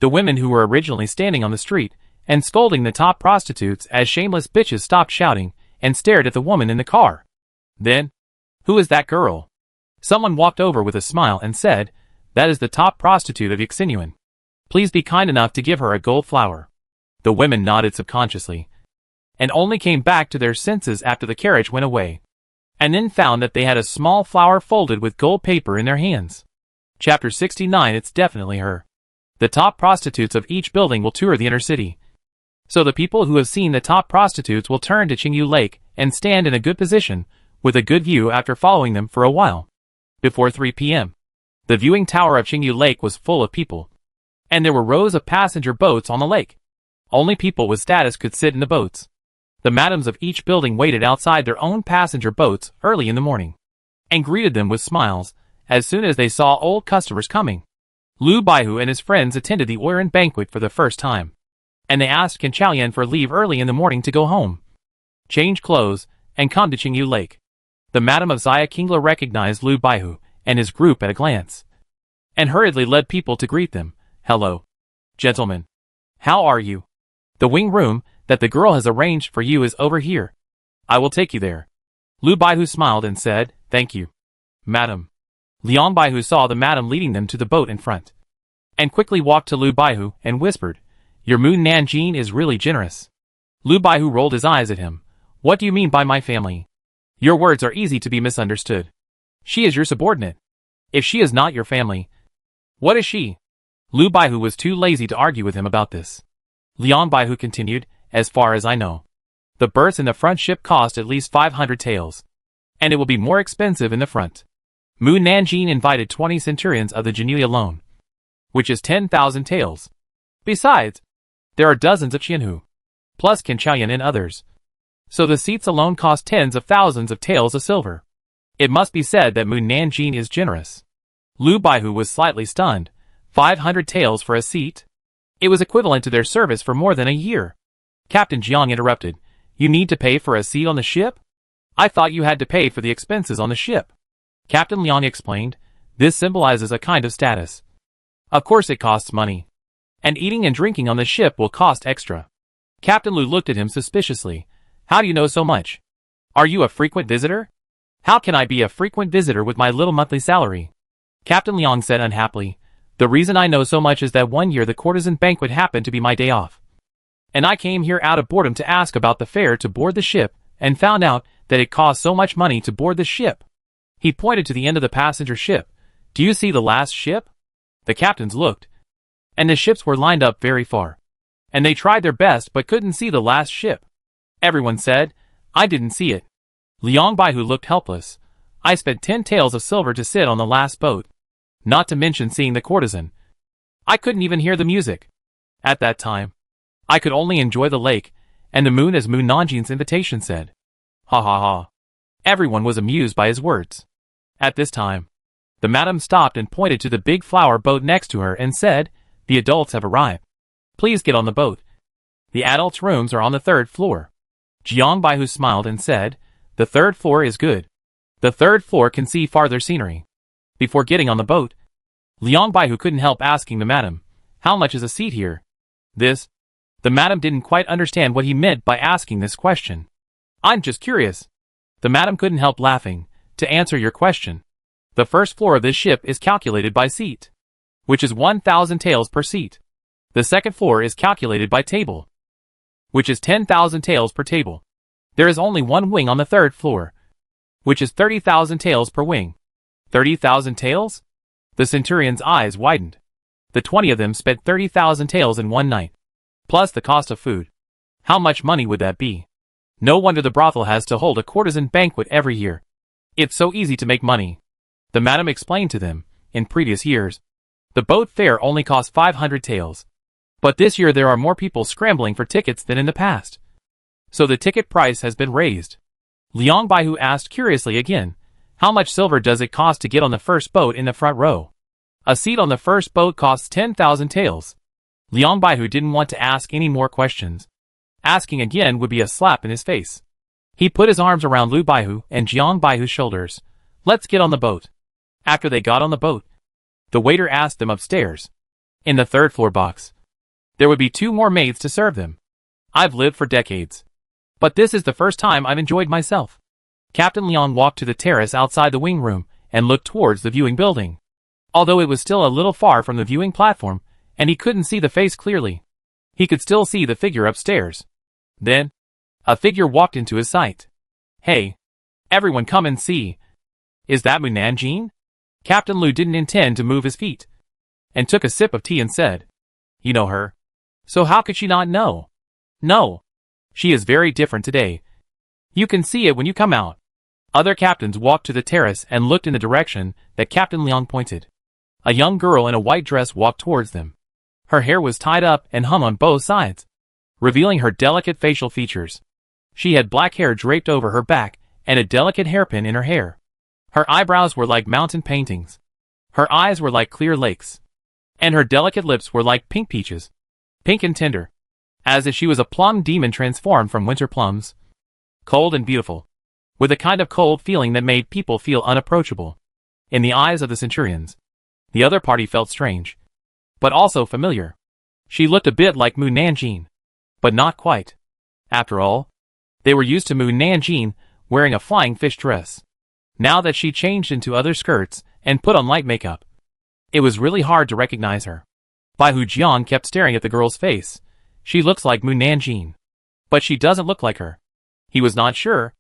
[SPEAKER 1] The women who were originally standing on the street and scolding the top prostitutes as shameless bitches stopped shouting and stared at the woman in the car. Then, "Who is that girl?" Someone walked over with a smile and said, "That is the top prostitute of Yuxinuan. Please be kind enough to give her a gold flower." The women nodded subconsciously, and only came back to their senses after the carriage went away, and then found that they had a small flower folded with gold paper in their hands. Chapter 69. It's definitely her. The top prostitutes of each building will tour the inner city. So the people who have seen the top prostitutes will turn to Qingyu Lake and stand in a good position, with a good view after following them for a while. Before 3 p.m., the viewing tower of Qingyu Lake was full of people, and there were rows of passenger boats on the lake. Only people with status could sit in the boats. The madams of each building waited outside their own passenger boats early in the morning, and greeted them with smiles as soon as they saw old customers coming. Lu Baihu and his friends attended the Oiran banquet for the first time, and they asked Qin Chaoyan for leave early in the morning to go home, change clothes, and come to Qingyu Lake. The madam of Xia Qingla recognized Lu Baihu and his group at a glance, and hurriedly led people to greet them. "Hello, gentlemen. How are you? The wing room that the girl has arranged for you is over here. I will take you there." Lu Baihu smiled and said, "Thank you, madam." Liang Baihu saw the madam leading them to the boat in front, and quickly walked to Lu Baihu and whispered, "Your Mu Nanjing is really generous." Lu Baihu rolled his eyes at him. "What do you mean by my family? Your words are easy to be misunderstood. She is your subordinate. If she is not your family, what is she?" Lu Baihu was too lazy to argue with him about this. Liang Baihu continued, "As far as I know, the berths in the front ship cost at least 500 taels, and it will be more expensive in the front. Mu Nanjing invited 20 centurions of the Genii alone, which is 10,000 taels. Besides, there are dozens of Qianhu, plus Qin Chaoyan and others. So the seats alone cost tens of thousands of taels of silver. It must be said that Mu Nanjing is generous." Lu Baihu was slightly stunned. 500 taels for a seat? It was equivalent to their service for more than a year. Captain Jiang interrupted. "You need to pay for a seat on the ship? I thought you had to pay for the expenses on the ship." Captain Liang explained, "This symbolizes a kind of status. Of course it costs money, and eating and drinking on the ship will cost extra." Captain Lu looked at him suspiciously. "How do you know so much? Are you a frequent visitor?" "How can I be a frequent visitor with my little monthly salary?" Captain Liang said unhappily, "The reason I know so much is that one year the courtesan banquet happened to be my day off, and I came here out of boredom to ask about the fare to board the ship, and found out that it cost so much money to board the ship." He pointed to the end of the passenger ship. "Do you see the last ship?" The captains looked, and the ships were lined up very far, and they tried their best but couldn't see the last ship. Everyone said, "I didn't see it." Liang Baihu looked helpless. I spent 10 taels of silver to sit on the last boat. Not to mention seeing the courtesan. I couldn't even hear the music. At that time, I could only enjoy the lake, and the moon as Moon Nanjin's invitation said. Ha ha ha. Everyone was amused by his words. At this time, the madam stopped and pointed to the big flower boat next to her and said, "The adults have arrived. Please get on the boat. The adults' rooms are on the 3rd floor." Jiang Baihu smiled and said, "The 3rd floor is good. The 3rd floor can see farther scenery." Before getting on the boat, Liang Baihu couldn't help asking the madam, "How much is a seat here?" The madam didn't quite understand what he meant by asking this question. "I'm just curious." The madam couldn't help laughing. "To answer your question, the 1st floor of this ship is calculated by seat, which is 1,000 taels per seat. The 2nd floor is calculated by table, which is 10,000 taels per table. There is only one wing on the 3rd floor, which is 30,000 taels per wing." 30,000 taels? The centurion's eyes widened. The 20 of them spent 30,000 taels in one night, plus the cost of food. How much money would that be? No wonder the brothel has to hold a courtesan banquet every year. It's so easy to make money. The madam explained to them, in previous years, the boat fare only cost 500 taels. But this year there are more people scrambling for tickets than in the past. So the ticket price has been raised. Liang Baihu asked curiously again, "How much silver does it cost to get on the first boat in the front row?" "A seat on the first boat costs 10,000 taels." Liang Baihu didn't want to ask any more questions. Asking again would be a slap in his face. He put his arms around Lu Baihu and Jiang Baihu's shoulders. "Let's get on the boat." After they got on the boat, the waiter asked them upstairs, in the 3rd floor box. There would be 2 more maids to serve them. I've lived for decades, but this is the first time I've enjoyed myself. Captain Liang walked to the terrace outside the wing room and looked towards the viewing building. Although it was still a little far from the viewing platform, and he couldn't see the face clearly, he could still see the figure upstairs. Then, a figure walked into his sight. "Hey, everyone come and see. Is that Moon Nanjin?" Captain Lu didn't intend to move his feet, and took a sip of tea and said, "You know her. So how could she not know?" "No. She is very different today. You can see it when you come out." Other captains walked to the terrace and looked in the direction that Captain Liang pointed. A young girl in a white dress walked towards them. Her hair was tied up and hung on both sides, revealing her delicate facial features. She had black hair draped over her back and a delicate hairpin in her hair. Her eyebrows were like mountain paintings. Her eyes were like clear lakes. And her delicate lips were like pink peaches, pink and tender, as if she was a plum demon transformed from winter plums. Cold and beautiful, with a kind of cold feeling that made people feel unapproachable. In the eyes of the centurions, the other party felt strange, but also familiar. She looked a bit like Moon Nanjin, but not quite. After all, they were used to Moon Nanjin wearing a flying fish dress. Now that she changed into other skirts and put on light makeup, it was really hard to recognize her. Baihu Jiang kept staring at the girl's face. "She looks like Moon Nanjin, but she doesn't look like her." He was not sure.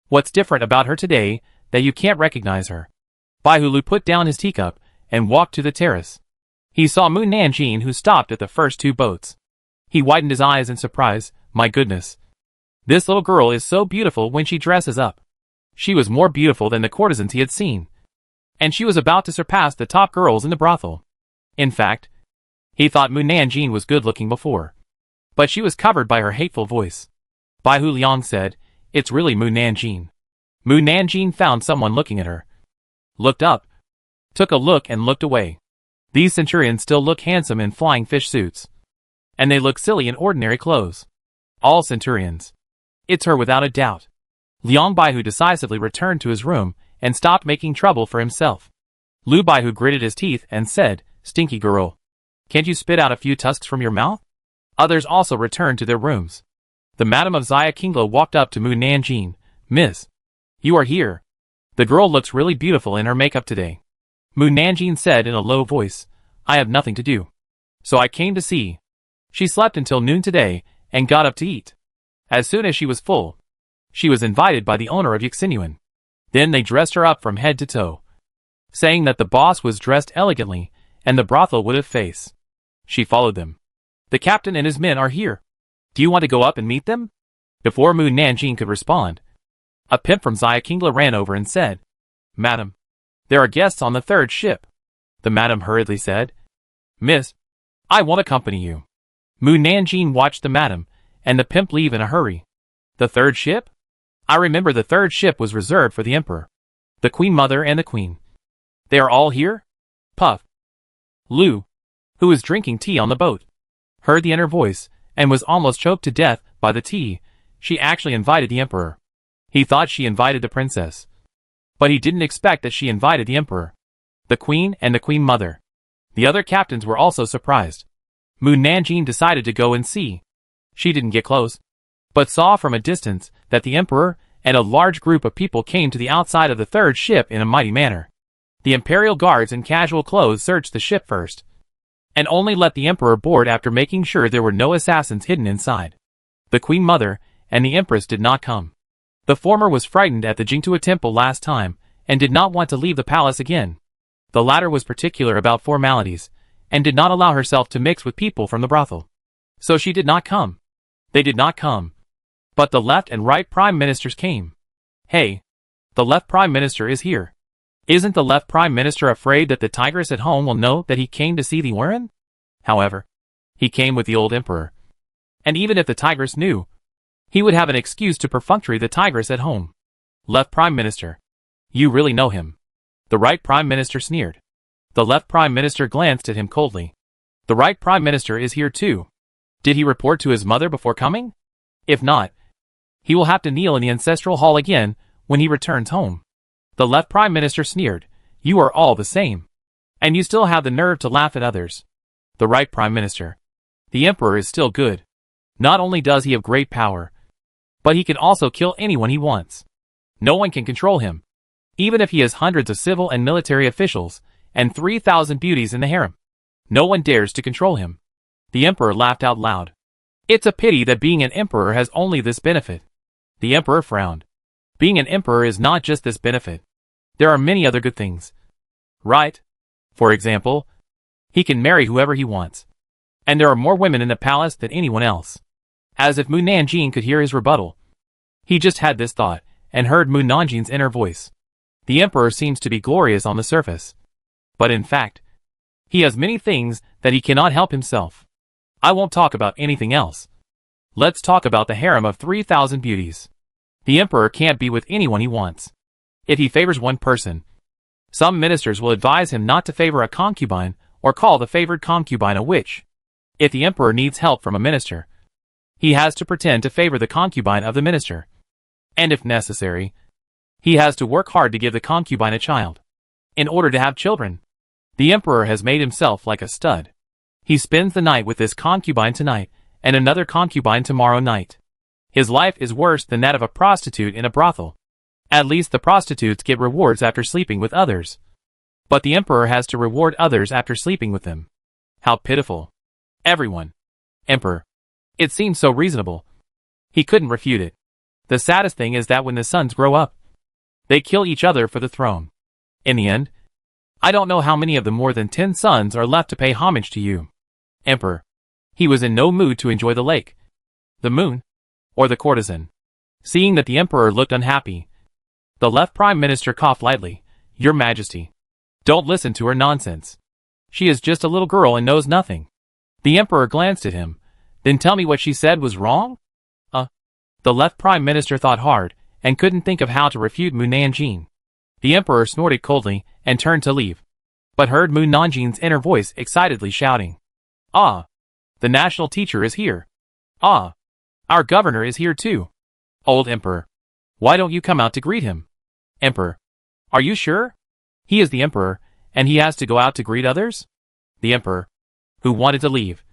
[SPEAKER 1] "What's different about her today that you can't recognize her?" Baihu Lu put down his teacup and walked to the terrace. He saw Moon Nanjin, who stopped at the first 2 boats. He widened his eyes in surprise. "My goodness. This little girl is so beautiful when she dresses up." She was more beautiful than the courtesans he had seen, and she was about to surpass the top girls in the brothel. In fact, he thought Moon Nanjin was good-looking before, but she was covered by her hateful voice. Baihu Liang said, "It's really Moon Nanjin." Moon Nanjin found someone looking at her, looked up, took a look and looked away. These centurions still look handsome in flying fish suits, and they look silly in ordinary clothes. All centurions. It's her without a doubt. Liang Baihu decisively returned to his room and stopped making trouble for himself. Lu Baihu gritted his teeth and said, "Stinky girl. Can't you spit out a few tusks from your mouth?" Others also returned to their rooms. The madam of Xia Qinglo walked up to Moon Nanjin. "Miss, you are here. The girl looks really beautiful in her makeup today." Moon Nanjin said in a low voice, "I have nothing to do, so I came to see." She slept until noon today and got up to eat. As soon as she was full, she was invited by the owner of Yuxinuan. Then they dressed her up from head to toe, saying that the boss was dressed elegantly and the brothel would have face. She followed them. "The captain and his men are here. Do you want to go up and meet them?" Before Moon Nanjin could respond, a pimp from Xia Qingla ran over and said, Madam, there are guests on the third ship, the madam hurriedly said. Miss, I won't accompany you. Mu Nanjing watched the madam and the pimp leave in a hurry. The third ship? I remember the third ship was reserved for the emperor, the queen mother and the queen. They are all here? Puff. Lu, who was drinking tea on the boat, heard the inner voice and was almost choked to death by the tea. She actually invited the emperor. He thought she invited the princess, but he didn't expect that she invited the emperor, the queen and the queen mother. The other captains were also surprised. Mu Nanjing decided to go and see. She didn't get close, but saw from a distance that the emperor and a large group of people came to the outside of the third ship in a mighty manner. The imperial guards in casual clothes searched the ship first, and only let the emperor board after making sure there were no assassins hidden inside. The queen mother and the empress did not come. The former was frightened at the Jingtua temple last time and did not want to leave the palace again. The latter was particular about formalities and did not allow herself to mix with people from the brothel. So she did not come. They did not come. But the left and right prime ministers came. Hey, the left prime minister is here. Isn't the left prime minister afraid that the tigress at home will know that he came to see the Warren? However, he came with the old emperor. And even if the tigress knew, he would have an excuse to perfunctory the tigress at home. Left prime minister. You really know him. The right prime minister sneered. The left prime minister glanced at him coldly. The right prime minister is here too. Did he report to his mother before coming? If not, he will have to kneel in the ancestral hall again when he returns home. The left prime minister sneered. You are all the same. And you still have the nerve to laugh at others. The right prime minister. The emperor is still good. Not only does he have great power, but he can also kill anyone he wants. No one can control him. Even if he has hundreds of civil and military officials and 3,000 beauties in the harem, no one dares to control him. The emperor laughed out loud. It's a pity that being an emperor has only this benefit. The emperor frowned. Being an emperor is not just this benefit. There are many other good things. Right? For example, he can marry whoever he wants. And there are more women in the palace than anyone else. As if Mu Nanjing could hear his rebuttal. He just had this thought, and heard Mu Nanjing's inner voice. The emperor seems to be glorious on the surface. But in fact, he has many things that he cannot help himself. I won't talk about anything else. Let's talk about the harem of 3,000 beauties. The emperor can't be with anyone he wants. If he favors one person, some ministers will advise him not to favor a concubine or call the favored concubine a witch. If the emperor needs help from a minister, he has to pretend to favor the concubine of the minister. And if necessary, he has to work hard to give the concubine a child. In order to have children, the emperor has made himself like a stud. He spends the night with this concubine tonight and another concubine tomorrow night. His life is worse than that of a prostitute in a brothel. At least the prostitutes get rewards after sleeping with others. But the emperor has to reward others after sleeping with them. How pitiful. Everyone. Emperor. It seems so reasonable. He couldn't refute it. The saddest thing is that when the sons grow up, they kill each other for the throne. In the end, I don't know how many of the more than 10 sons are left to pay homage to you. Emperor. He was in no mood to enjoy the lake, the moon, or the courtesan. Seeing that the emperor looked unhappy, the left prime minister coughed lightly. Your Majesty, don't listen to her nonsense. She is just a little girl and knows nothing. The emperor glanced at him. Then tell me what she said was wrong? The left prime minister thought hard and couldn't think of how to refute Mu Nanjing. The emperor snorted coldly and turned to leave, but heard Mu Nanjing's inner voice excitedly shouting. Ah! The national teacher is here. Ah! Our governor is here too. Old emperor. Why don't you come out to greet him? Emperor. Are you sure? He is the emperor, and he has to go out to greet others? The emperor, who wanted to leave,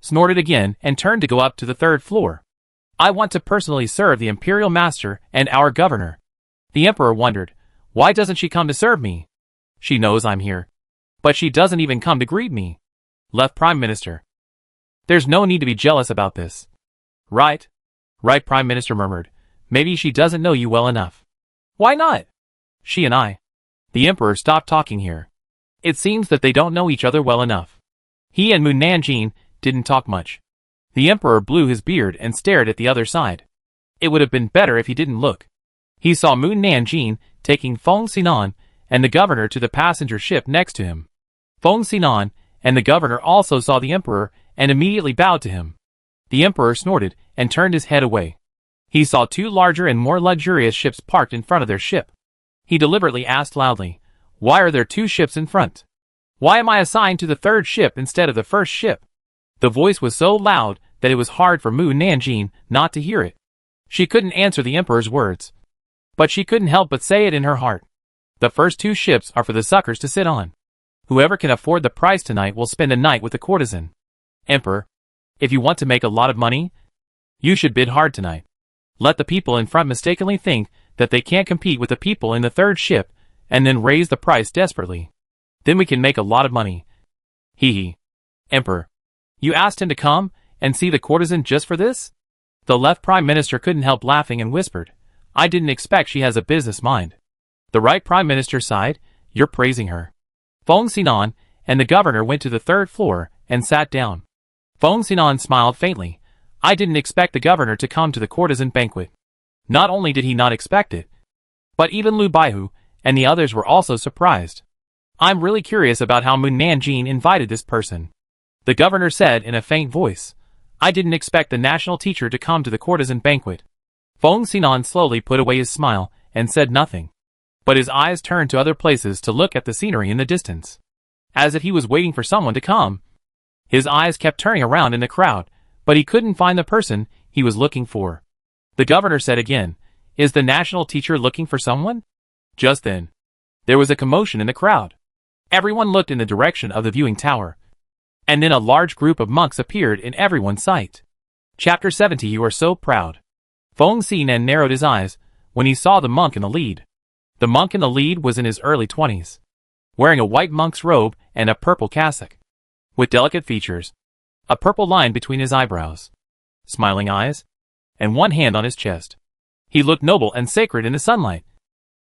[SPEAKER 1] snorted again and turned to go up to the 3rd floor. I want to personally serve the imperial master and our governor. The emperor wondered, why doesn't she come to serve me? She knows I'm here, but she doesn't even come to greet me. Left prime minister. There's no need to be jealous about this. Right? Right prime minister murmured. Maybe she doesn't know you well enough. Why not? She and I. The emperor stopped talking here. It seems that they don't know each other well enough. He and Mu Nanjing didn't talk much. The emperor blew his beard and stared at the other side. It would have been better if he didn't look. He saw Mu Nanjing taking Feng Xinan and the governor to the passenger ship next to him. Feng Xinan and the governor also saw the emperor and immediately bowed to him. The emperor snorted and turned his head away. He saw two larger and more luxurious ships parked in front of their ship. He deliberately asked loudly, "Why are there two ships in front? Why am I assigned to the third ship instead of the first ship?" The voice was so loud that it was hard for Mu Nanjing not to hear it. She couldn't answer the emperor's words, but she couldn't help but say it in her heart. The first two ships are for the suckers to sit on. Whoever can afford the price tonight will spend a night with the courtesan. Emperor, if you want to make a lot of money, you should bid hard tonight. Let the people in front mistakenly think that they can't compete with the people in the third ship, and then raise the price desperately. Then we can make a lot of money. Hee hee. Emperor, you asked him to come and see the courtesan just for this? The left prime minister couldn't help laughing and whispered, "I didn't expect she has a business mind." The right prime minister sighed, "You're praising her." Feng Xinan and the governor went to the third floor and sat down. Feng Xinan smiled faintly. "I didn't expect the governor to come to the courtesan banquet." Not only did he not expect it, but even Lu Baihu and the others were also surprised. "I'm really curious about how Mu Nanjing invited this person," the governor said in a faint voice. "I didn't expect the national teacher to come to the courtesan banquet." Feng Xinan slowly put away his smile and said nothing, but his eyes turned to other places to look at the scenery in the distance, as if he was waiting for someone to come. His eyes kept turning around in the crowd, but he couldn't find the person he was looking for. The governor said again, "Is the national teacher looking for someone?" Just then, there was a commotion in the crowd. Everyone looked in the direction of the viewing tower, and then a large group of monks appeared in everyone's sight. Chapter 70. You are so proud. Feng Xinan narrowed his eyes when he saw the monk in the lead. The monk in the lead was in his early 20s, wearing a white monk's robe and a purple cassock, with delicate features, a purple line between his eyebrows, smiling eyes, and one hand on his chest. He looked noble and sacred in the sunlight,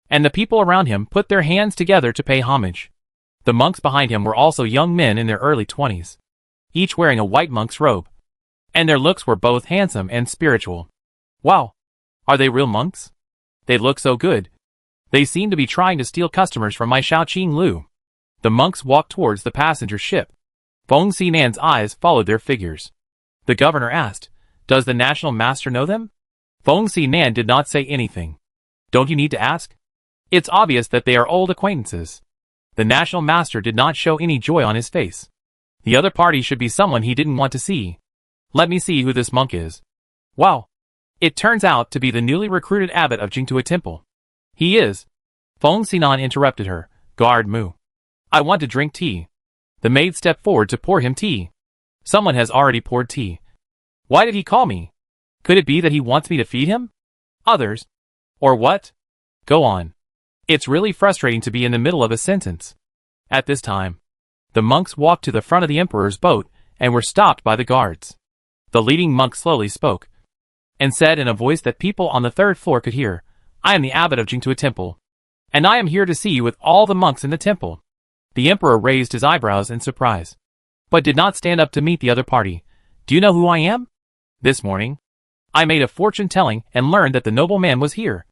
[SPEAKER 1] and the people around him put their hands together to pay homage. The monks behind him were also young men in their early 20s, each wearing a white monk's robe, and their looks were both handsome and spiritual. Wow! Are they real monks? They look so good. They seem to be trying to steal customers from my Shaoqing Lu. The monks walked towards the passenger ship. Feng Xinan's eyes followed their figures. The governor asked, "Does the national master know them?" Feng Xinan did not say anything. "Don't you need to ask? It's obvious that they are old acquaintances." The national master did not show any joy on his face. The other party should be someone he didn't want to see. "Let me see who this monk is." Wow! It turns out to be the newly recruited abbot of Jingtua Temple. "He is." Feng Xinan interrupted her. "Guard Mu. I want to drink tea." The maid stepped forward to pour him tea. "Someone has already poured tea. Why did he call me? Could it be that he wants me to feed him? Others? Or what? Go on." It's really frustrating to be in the middle of a sentence. At this time, the monks walked to the front of the emperor's boat and were stopped by the guards. The leading monk slowly spoke and said in a voice that people on the third floor could hear, "I am the abbot of Jingtua Temple, and I am here to see you with all the monks in the temple." The emperor raised his eyebrows in surprise, but did not stand up to meet the other party. "Do you know who I am? This morning, I made a fortune telling and learned that the nobleman was here.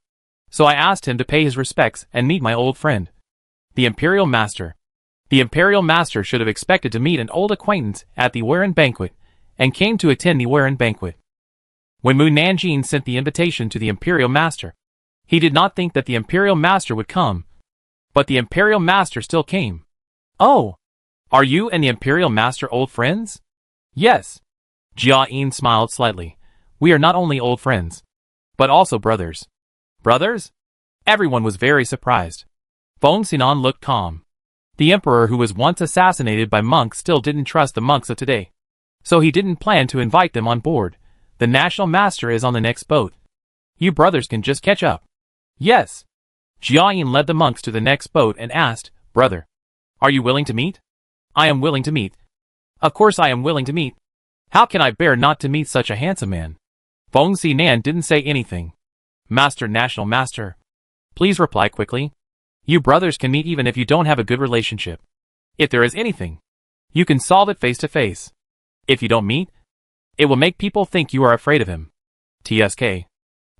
[SPEAKER 1] So I asked him to pay his respects and meet my old friend, the Imperial Master." The Imperial Master should have expected to meet an old acquaintance at the Wearan banquet, and came to attend the Wearan banquet. When Mu Nanjing sent the invitation to the Imperial Master, he did not think that the Imperial Master would come, but the Imperial Master still came. "Oh, are you and the Imperial Master old friends?" "Yes." Jia Yin smiled slightly. "We are not only old friends, but also brothers." "Brothers?" Everyone was very surprised. Feng Xinan looked calm. The emperor who was once assassinated by monks still didn't trust the monks of today, so he didn't plan to invite them on board. "The national master is on the next boat. You brothers can just catch up." "Yes." Jia Yin led the monks to the next boat and asked, "Brother, are you willing to meet?" "I am willing to meet. Of course I am willing to meet. How can I bear not to meet such a handsome man?" Feng Xinan didn't say anything. "Master, national master, please reply quickly. You brothers can meet even if you don't have a good relationship. If there is anything, you can solve it face to face. If you don't meet, it will make people think you are afraid of him. TSK.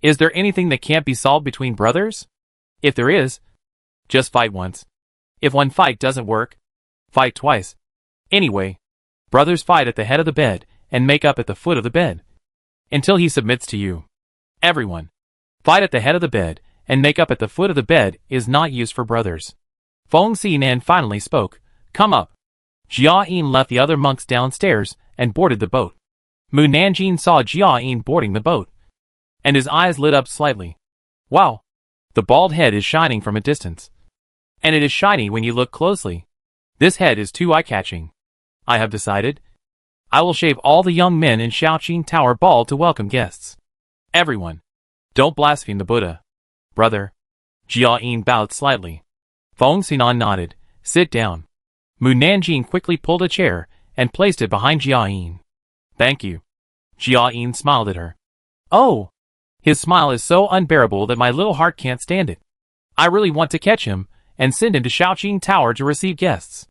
[SPEAKER 1] Is there anything that can't be solved between brothers? If there is, just fight once. If one fight doesn't work, fight twice. Anyway, brothers fight at the head of the bed and make up at the foot of the bed. Until he submits to you. Everyone. Fight at the head of the bed and make up at the foot of the bed is not used for brothers. Feng Xinan finally spoke. Come up. Jia Yin left the other monks downstairs and boarded the boat. Mu Nanjing saw Jia Yin boarding the boat, and his eyes lit up slightly. Wow. The bald head is shining from a distance. And it is shiny when you look closely. This head is too eye-catching. I have decided. I will shave all the young men in Shaoqing Tower bald to welcome guests. Everyone. Don't blaspheme the Buddha. Brother. Jia Yin bowed slightly. Feng Xinan nodded. Sit down. Mu Nanjing quickly pulled a chair and placed it behind Jia Yin. Thank you. Jia Yin smiled at her. Oh! His smile is so unbearable that my little heart can't stand it. I really want to catch him and send him to Shaoqing Tower to receive guests.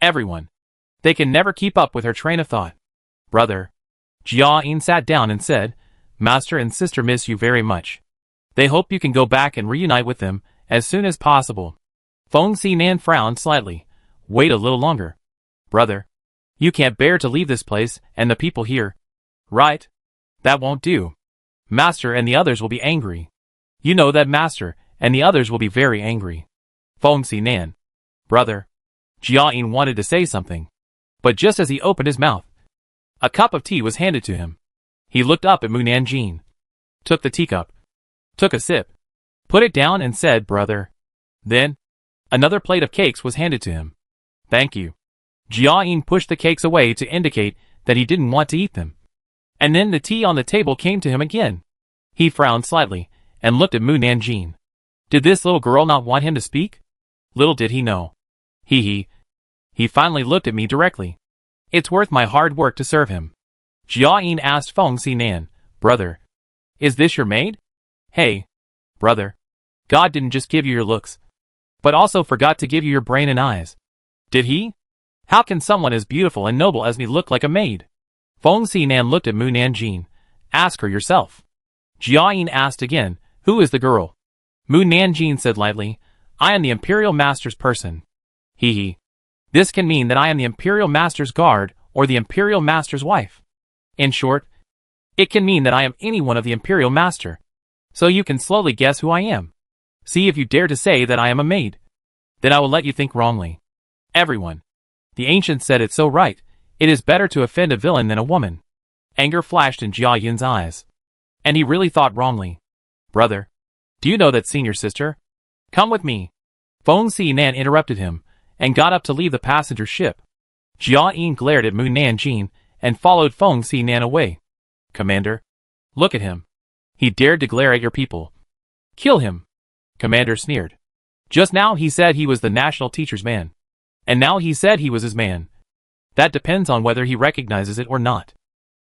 [SPEAKER 1] Everyone. They can never keep up with her train of thought. Brother. Jia Yin sat down and said, Master and sister miss you very much. They hope you can go back and reunite with them as soon as possible. Feng Xinan frowned slightly. Wait a little longer. Brother. You can't bear to leave this place and the people here. Right? That won't do. Master and the others will be angry. You know that Master and the others will be very angry. Feng Xinan. Brother. Jia Yin wanted to say something. But just as he opened his mouth, a cup of tea was handed to him. He looked up at Mu Nanjing, took the teacup, took a sip, put it down and said, Brother. Then, another plate of cakes was handed to him. Thank you. Jia Yin pushed the cakes away to indicate that he didn't want to eat them. And then the tea on the table came to him again. He frowned slightly and looked at Mu Nanjing. Did this little girl not want him to speak? Little did he know. He finally looked at me directly. It's worth my hard work to serve him. Jia Yin asked Feng Xinan, Brother. Is this your maid? Hey. Brother. God didn't just give you your looks, but also forgot to give you your brain and eyes. Did he? How can someone as beautiful and noble as me look like a maid? Feng Xinan looked at Mu Nanjing. Ask her yourself. Jia Yin asked again, Who is the girl? Mu Nanjing said lightly, I am the Imperial Master's person. This can mean that I am the Imperial Master's guard or the Imperial Master's wife. In short, it can mean that I am any one of the Imperial Master. So you can slowly guess who I am. See if you dare to say that I am a maid. Then I will let you think wrongly. Everyone. The ancients said it so right. It is better to offend a villain than a woman. Anger flashed in Jia Yin's eyes. And he really thought wrongly. Brother. Do you know that senior sister? Come with me. Feng Xinan interrupted him and got up to leave the passenger ship. Jia Yin glared at Mu Nanjing and followed Feng Xinan away. Commander. Look at him. He dared to glare at your people. Kill him. Commander sneered. Just now he said he was the national teacher's man. And now he said he was his man. That depends on whether he recognizes it or not.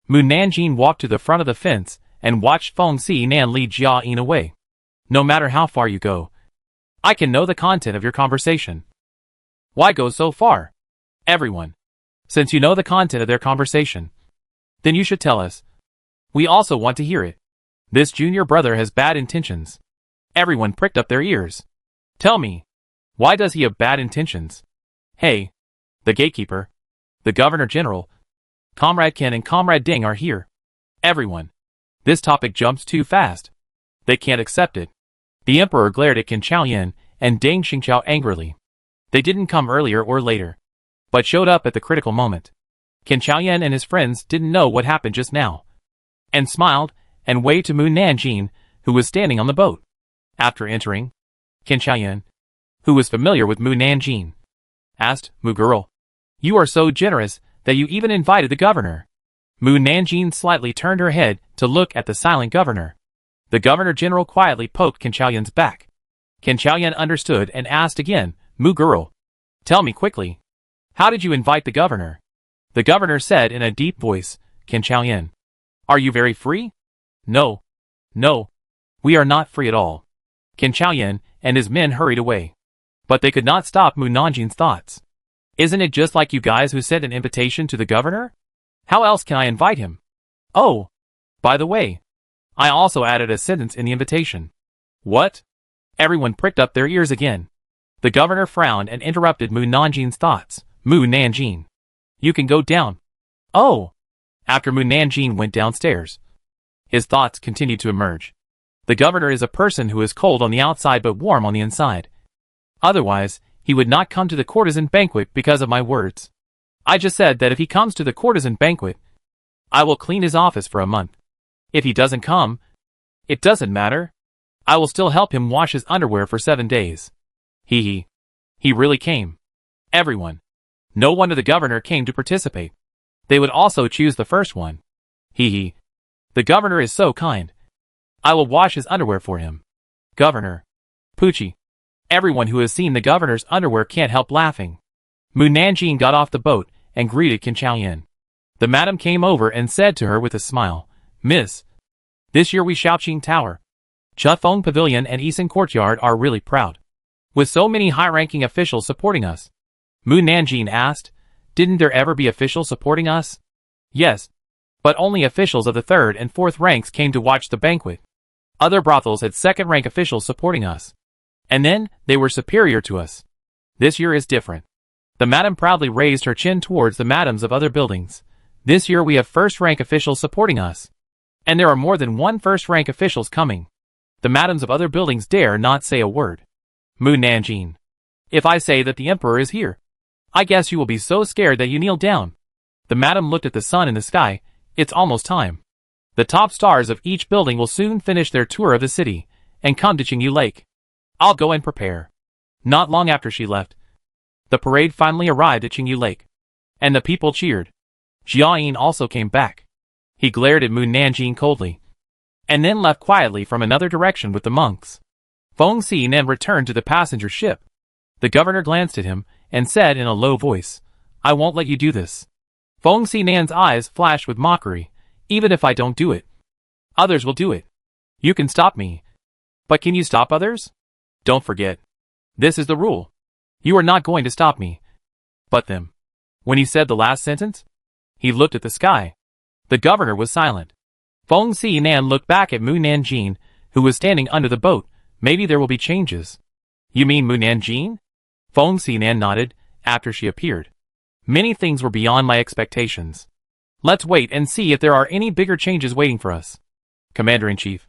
[SPEAKER 1] Mu Nanjing walked to the front of the fence and watched Feng Xinan lead Jia Yin away. No matter how far you go, I can know the content of your conversation. Why go so far? Everyone. Since you know the content of their conversation, then you should tell us. We also want to hear it. This junior brother has bad intentions. Everyone pricked up their ears. Tell me, why does he have bad intentions? Hey, the gatekeeper, the Governor General, Comrade Ken and Comrade Ding are here. Everyone. This topic jumps too fast. They can't accept it. The Emperor glared at Qin Chaoyan and Deng Xingqiao angrily. They didn't come earlier or later, but showed up at the critical moment. Qin Chaoyan and his friends didn't know what happened just now, and smiled and waved to Mu Nanjing, who was standing on the boat. After entering, Qin Chaoyan, who was familiar with Mu Nanjing, asked, Mu girl, you are so generous that you even invited the governor. Mu Nanjing slightly turned her head to look at the silent governor. The Governor General quietly poked Qin Chaoyan's back. Qin Chaoyan understood and asked again, Mu girl, tell me quickly, how did you invite the governor? The governor said in a deep voice, Qin Chaoyan, are you very free? No. We are not free at all. Qin Chaoyan and his men hurried away. But they could not stop Mu Nanjing's thoughts. Isn't it just like you guys who sent an invitation to the governor? How else can I invite him? Oh, by the way, I also added a sentence in the invitation. What? Everyone pricked up their ears again. The governor frowned and interrupted Mu Nanjin's thoughts. Mu Nanjin. You can go down. Oh! After Mu Nanjin went downstairs, his thoughts continued to emerge. The governor is a person who is cold on the outside but warm on the inside. Otherwise, he would not come to the courtesan banquet because of my words. I just said that if he comes to the courtesan banquet, I will clean his office for a month. If he doesn't come, it doesn't matter. I will still help him wash his underwear for 7 days. He really came. Everyone. No wonder the governor came to participate. They would also choose the first one. The governor is so kind. I will wash his underwear for him. Governor. Poochie. Everyone who has seen the governor's underwear can't help laughing. Mu Nanjin got off the boat and greeted Qin Chaoyan. The madam came over and said to her with a smile, Miss, this year we Shaoqing Tower, Chufeng Pavilion and Eason Courtyard are really proud. With so many high-ranking officials supporting us. Mu Nanjin asked, didn't there ever be officials supporting us? Yes. But only officials of the 3rd and 4th ranks came to watch the banquet. Other brothels had 2nd-rank officials supporting us. And then, they were superior to us. This year is different. The madam proudly raised her chin towards the madams of other buildings. This year we have 1st-rank officials supporting us. And there are more than 1 1st-rank officials coming. The madams of other buildings dare not say a word. Mu Nanjin. If I say that the emperor is here, I guess you will be so scared that you kneel down. The madam looked at the sun in the sky. It's almost time. The top stars of each building will soon finish their tour of the city and come to Qingyu Lake. I'll go and prepare. Not long after she left, the parade finally arrived at Qingyu Lake. And the people cheered. Jiayin also came back. He glared at Mu Nanjin coldly. And then left quietly from another direction with the monks. Feng Xinan returned to the passenger ship. The governor glanced at him and said in a low voice, I won't let you do this. Feng Xinan's eyes flashed with mockery. Even if I don't do it, others will do it. You can stop me. But can you stop others? Don't forget. This is the rule. You are not going to stop me. But them. When he said the last sentence, he looked at the sky. The governor was silent. Feng Xinan looked back at Mu Nanjin, who was standing under the boat. Maybe there will be changes. You mean Mu Nanjin? Feng Xinan nodded, after she appeared. Many things were beyond my expectations. Let's wait and see if there are any bigger changes waiting for us. Commander-in-Chief.